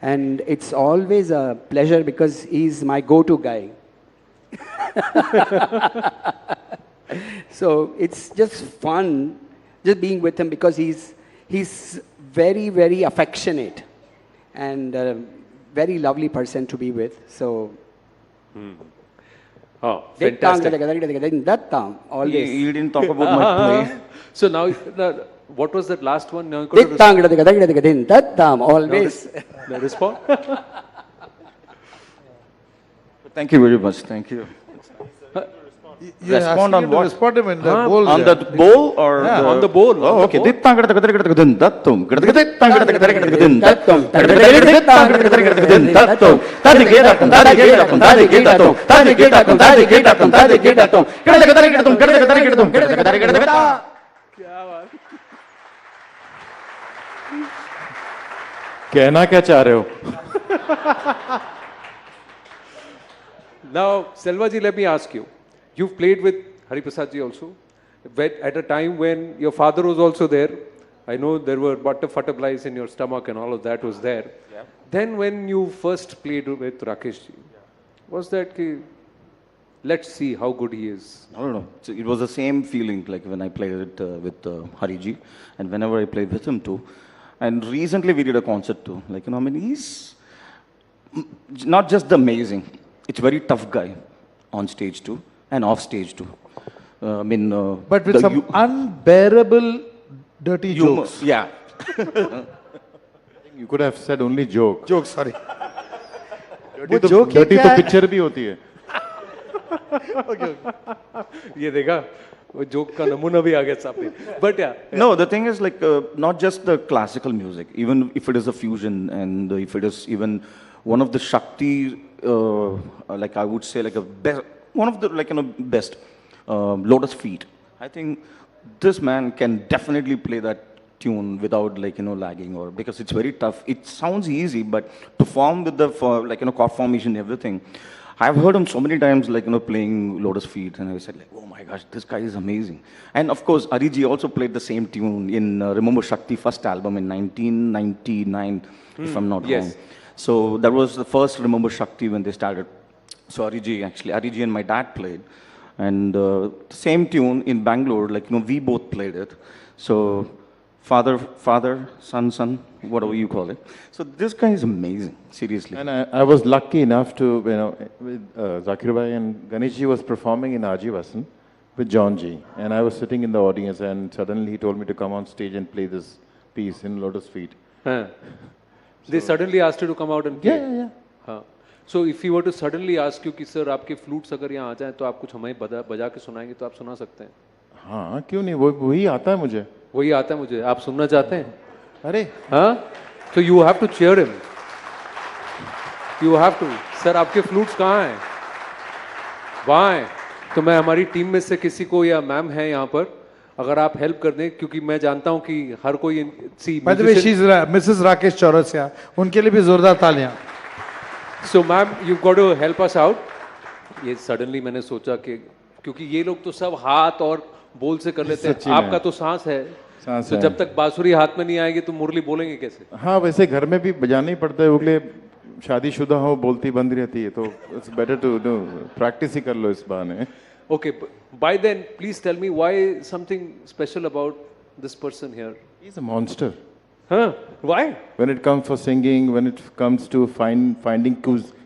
And it's always a pleasure because he's my go-to guy. So it's just fun just being with him because he's very, very affectionate and a very lovely person to be with. So oh, fantastic. Always. You didn't talk about my play. So now, what was that last one? Now always. No respond? Thank you very much. Thank you. You're respond on what? Respond him in the bowl. On the bowl or on the bowl? Oh, okay. कहना क्या चाह रहे हो? Now, Selvaji, let me ask you. You've played with Hari Prasad ji also, at a time when your father was also there. I know there were butterflies in your stomach and all of that was there. Yeah. Then when you first played with Rakesh ji, was that let's see how good he is? No. So it was the same feeling like when I played it with Hariji, and whenever I played with him too. And recently we did a concert too. Like, I mean, he's not just amazing. It's very tough guy on stage too and off stage too. But with some unbearable dirty humor, jokes. Yeah. You could have said only joke. Jokes, sorry. Dirty तो picture भी होती है. ये देखा वो joke का नमूना भी आ गया सामने. But yeah. No, the thing is like not just the classical music, even if it is a fusion and if it is even one of the Shakti, like I would say like one of the best Lotus Feet. I think this man can definitely play that tune without lagging, or because it's very tough. It sounds easy, but to form with the chord formation and everything. I've heard him so many times playing Lotus Feet, and I said like, oh my gosh, this guy is amazing. And of course, Ariji also played the same tune in Remember Shakti first album in 1999, if I'm not wrong. So that was the first Remember Shakti when they started. So Ariji and my dad played. And same tune in Bangalore, we both played it. So father, son, whatever you call it. So this guy is amazing, seriously. And I was lucky enough to, with Zakir Bhai and Ganesh ji was performing in Ajivasan with John ji. And I was sitting in the audience and suddenly he told me to come on stage and play this piece in Lotus Feet. They suddenly asked you to come out and play? Yeah. हाँ. So if he were to suddenly ask you कि sir आपके flutes अगर यहाँ आ जाएं तो आप कुछ हमें बजा के सुनाएंगे तो आप सुना सकते हैं? हाँ, क्यों नहीं, वही आता है मुझे. वही आता है मुझे. आप सुनना चाहते हैं? अरे हाँ? So you have to cheer him. You have to. Sir आपके flutes कहाँ हैं? वहाँ हैं. तो मैं हमारी टीम में से किसी को या मैम है यहाँ पर अगर आप हेल्प कर दें क्योंकि मैं जानता हूँ कि हर कोई By the way, she's Mrs. Rakesh Chaurasia. उनके लिए भी जोरदार तालियां. So ma'am, you've got to help us out. ये suddenly मैंने सोचा कि क्योंकि ये लोग तो सब हाथ और बोल से कर लेते हैं. आपका तो सांस है. तो जब तक बांसुरी हाथ में नहीं आएगी तो मुरली बोलेंगे कैसे? हाँ, वैसे घर में भी बजाना ही पड़ता है. उगले शादीशुदा हो बोलती बंद रहती है तो it's better to practice ही कर लो इस बहाने. Okay, by then, please tell me why something special about this person here. He's a monster. Huh? Why? When it comes for singing, when it comes to finding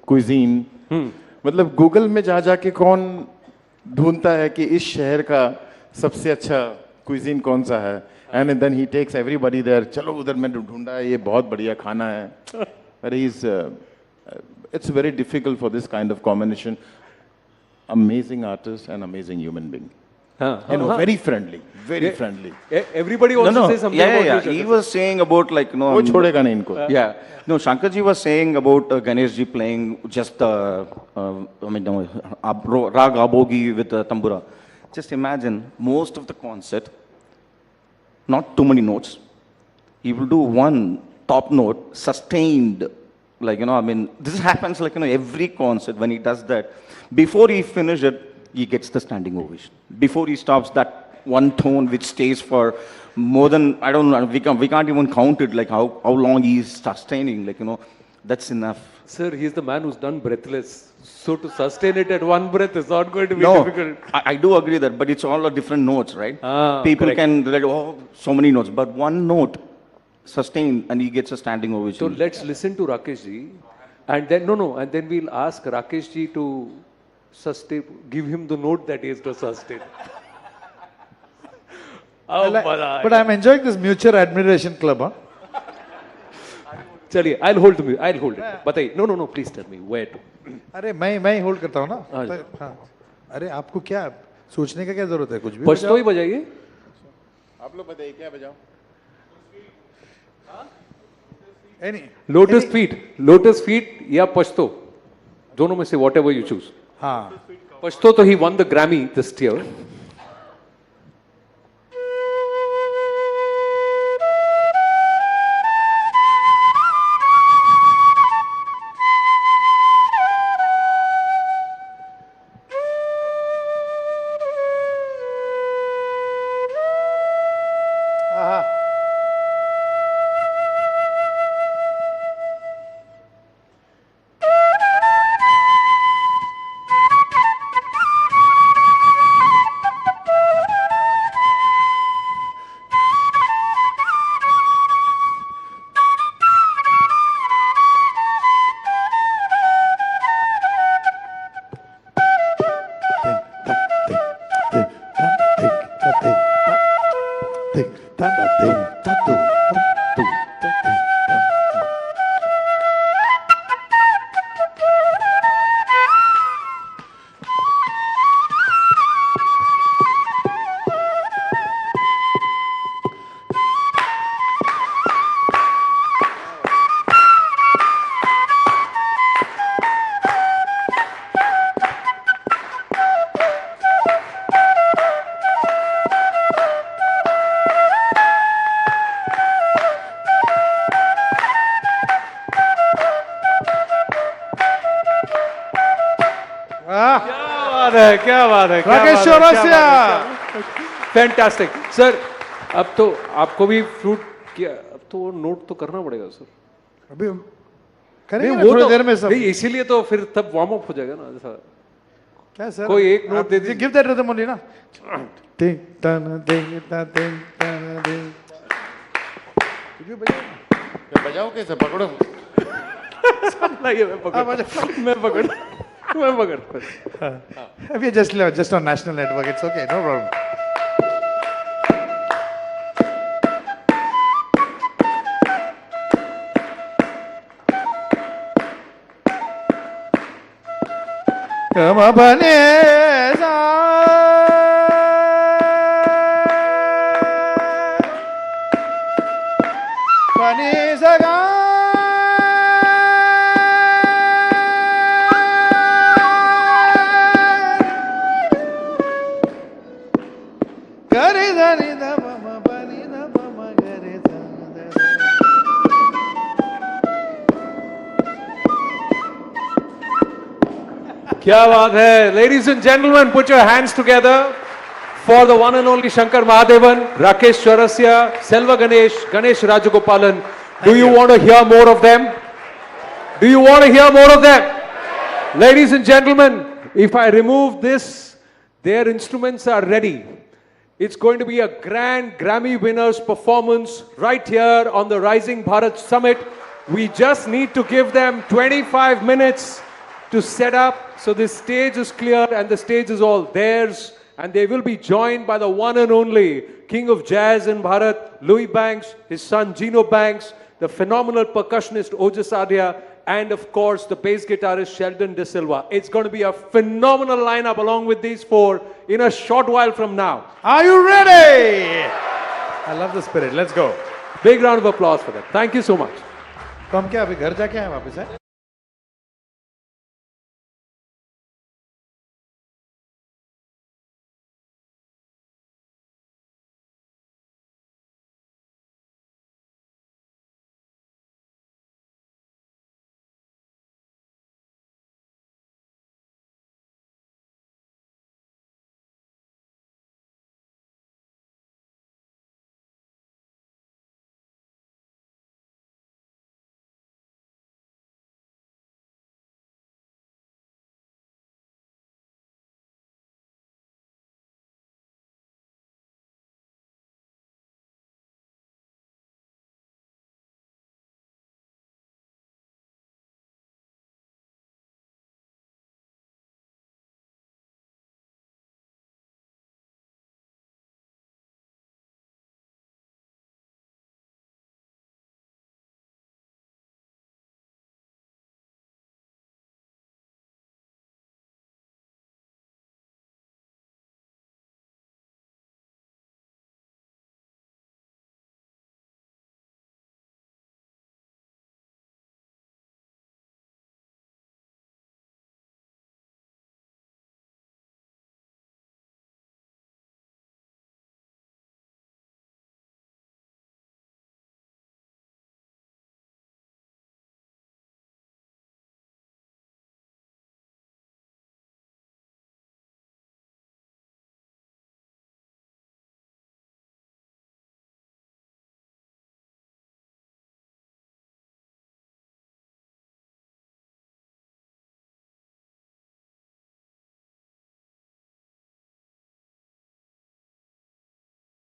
cuisine, मतलब Google में जा जाके कौन ढूंढता है कि इस शहर का सबसे अच्छा cuisine कौन सा है? And then he takes everybody there. चलो उधर मैं ढूंढा है ये बहुत बढ़िया खाना है. But it's very difficult for this kind of combination. Amazing artist and amazing human being. Very friendly, very friendly. Everybody wants to say something about He was saying about वो छोड़ेगा नहीं इनको. Yeah. No, Shankarji was saying about Ganeshji playing just Rag Abogi with Tambura. Just imagine, most of the concert, not too many notes. He will do one top note, sustained. This happens every concert when he does that. Before he finishes it, he gets the standing ovation. Before he stops, that one tone which stays for more than, I don't know, we can't even count it, how long he is sustaining, that's enough. Sir, he is the man who's done Breathless. So to sustain it at one breath is not going to be difficult. I do agree that, but it's all different notes, right? People correct. can relate, so many notes, but one note sustained and he gets a standing ovation. So let's listen to Rakesh ji and then, and then we'll ask Rakesh ji to sustain, give him the note that he has to sustain. But I'm enjoying this mutual admiration club, huh? चलिए, I'll hold it. बताइए. No, please tell me where to. अरे मैं ही hold करता हूँ ना. हाँ. अरे आपको क्या सोचने का क्या जरूरत है? कुछ भी पछतो ही बजाइए. आप लोग बताइए क्या बजाओ? Lotus feet या पछतो, दोनों में से whatever you choose. हाँ. पछतो तो he won the Grammy this year. क्या बात है राकेश चौरसिया। Fantastic sir. अब तो आपको भी फ्लूट किया, अब तो नोट तो करना पड़ेगा सर। अभी करेंगे वो थोड़ी तो देर में सब। इसीलिए तो फिर तब वार्म अप हो जाएगा ना जैसा। क्या सर? कोई एक नोट दे दीजिए। गिव दैट रिदम ओनली ना। टिंग टन टिंग टन टिंग टन टिंग। बजाओ कैसे? पकड़ो। मैं पकड़। अभी just on national network, it's okay, no problem. Come Vanessa, Vanessa ga. Gare da ni da ma ma ba ni da ma ma gare da da. क्या बात है? Ladies and gentlemen, put your hands together for the one and only Shankar Mahadevan, Rakesh Chaurasiya, Selva Ganesh, Ganesh Rajagopalan. Do you want to hear more of them? Do you want to hear more of them? Ladies and gentlemen, if I remove this, their instruments are ready. It's going to be a grand Grammy winners performance right here on the Rising Bharat Summit. We just need to give them 25 minutes to set up. So this stage is clear and the stage is all theirs. And they will be joined by the one and only King of Jazz in Bharat, Louis Banks, his son Gino Banks, the phenomenal percussionist Ojas Adya, and of course the bass guitarist Sheldon De Silva. It's going to be a phenomenal lineup along with these four in a short while from now. Are you ready? I love the spirit. Let's go. Big round of applause for them. Thank you so much. तो हम क्या अभी घर जाके आए वापस हैं?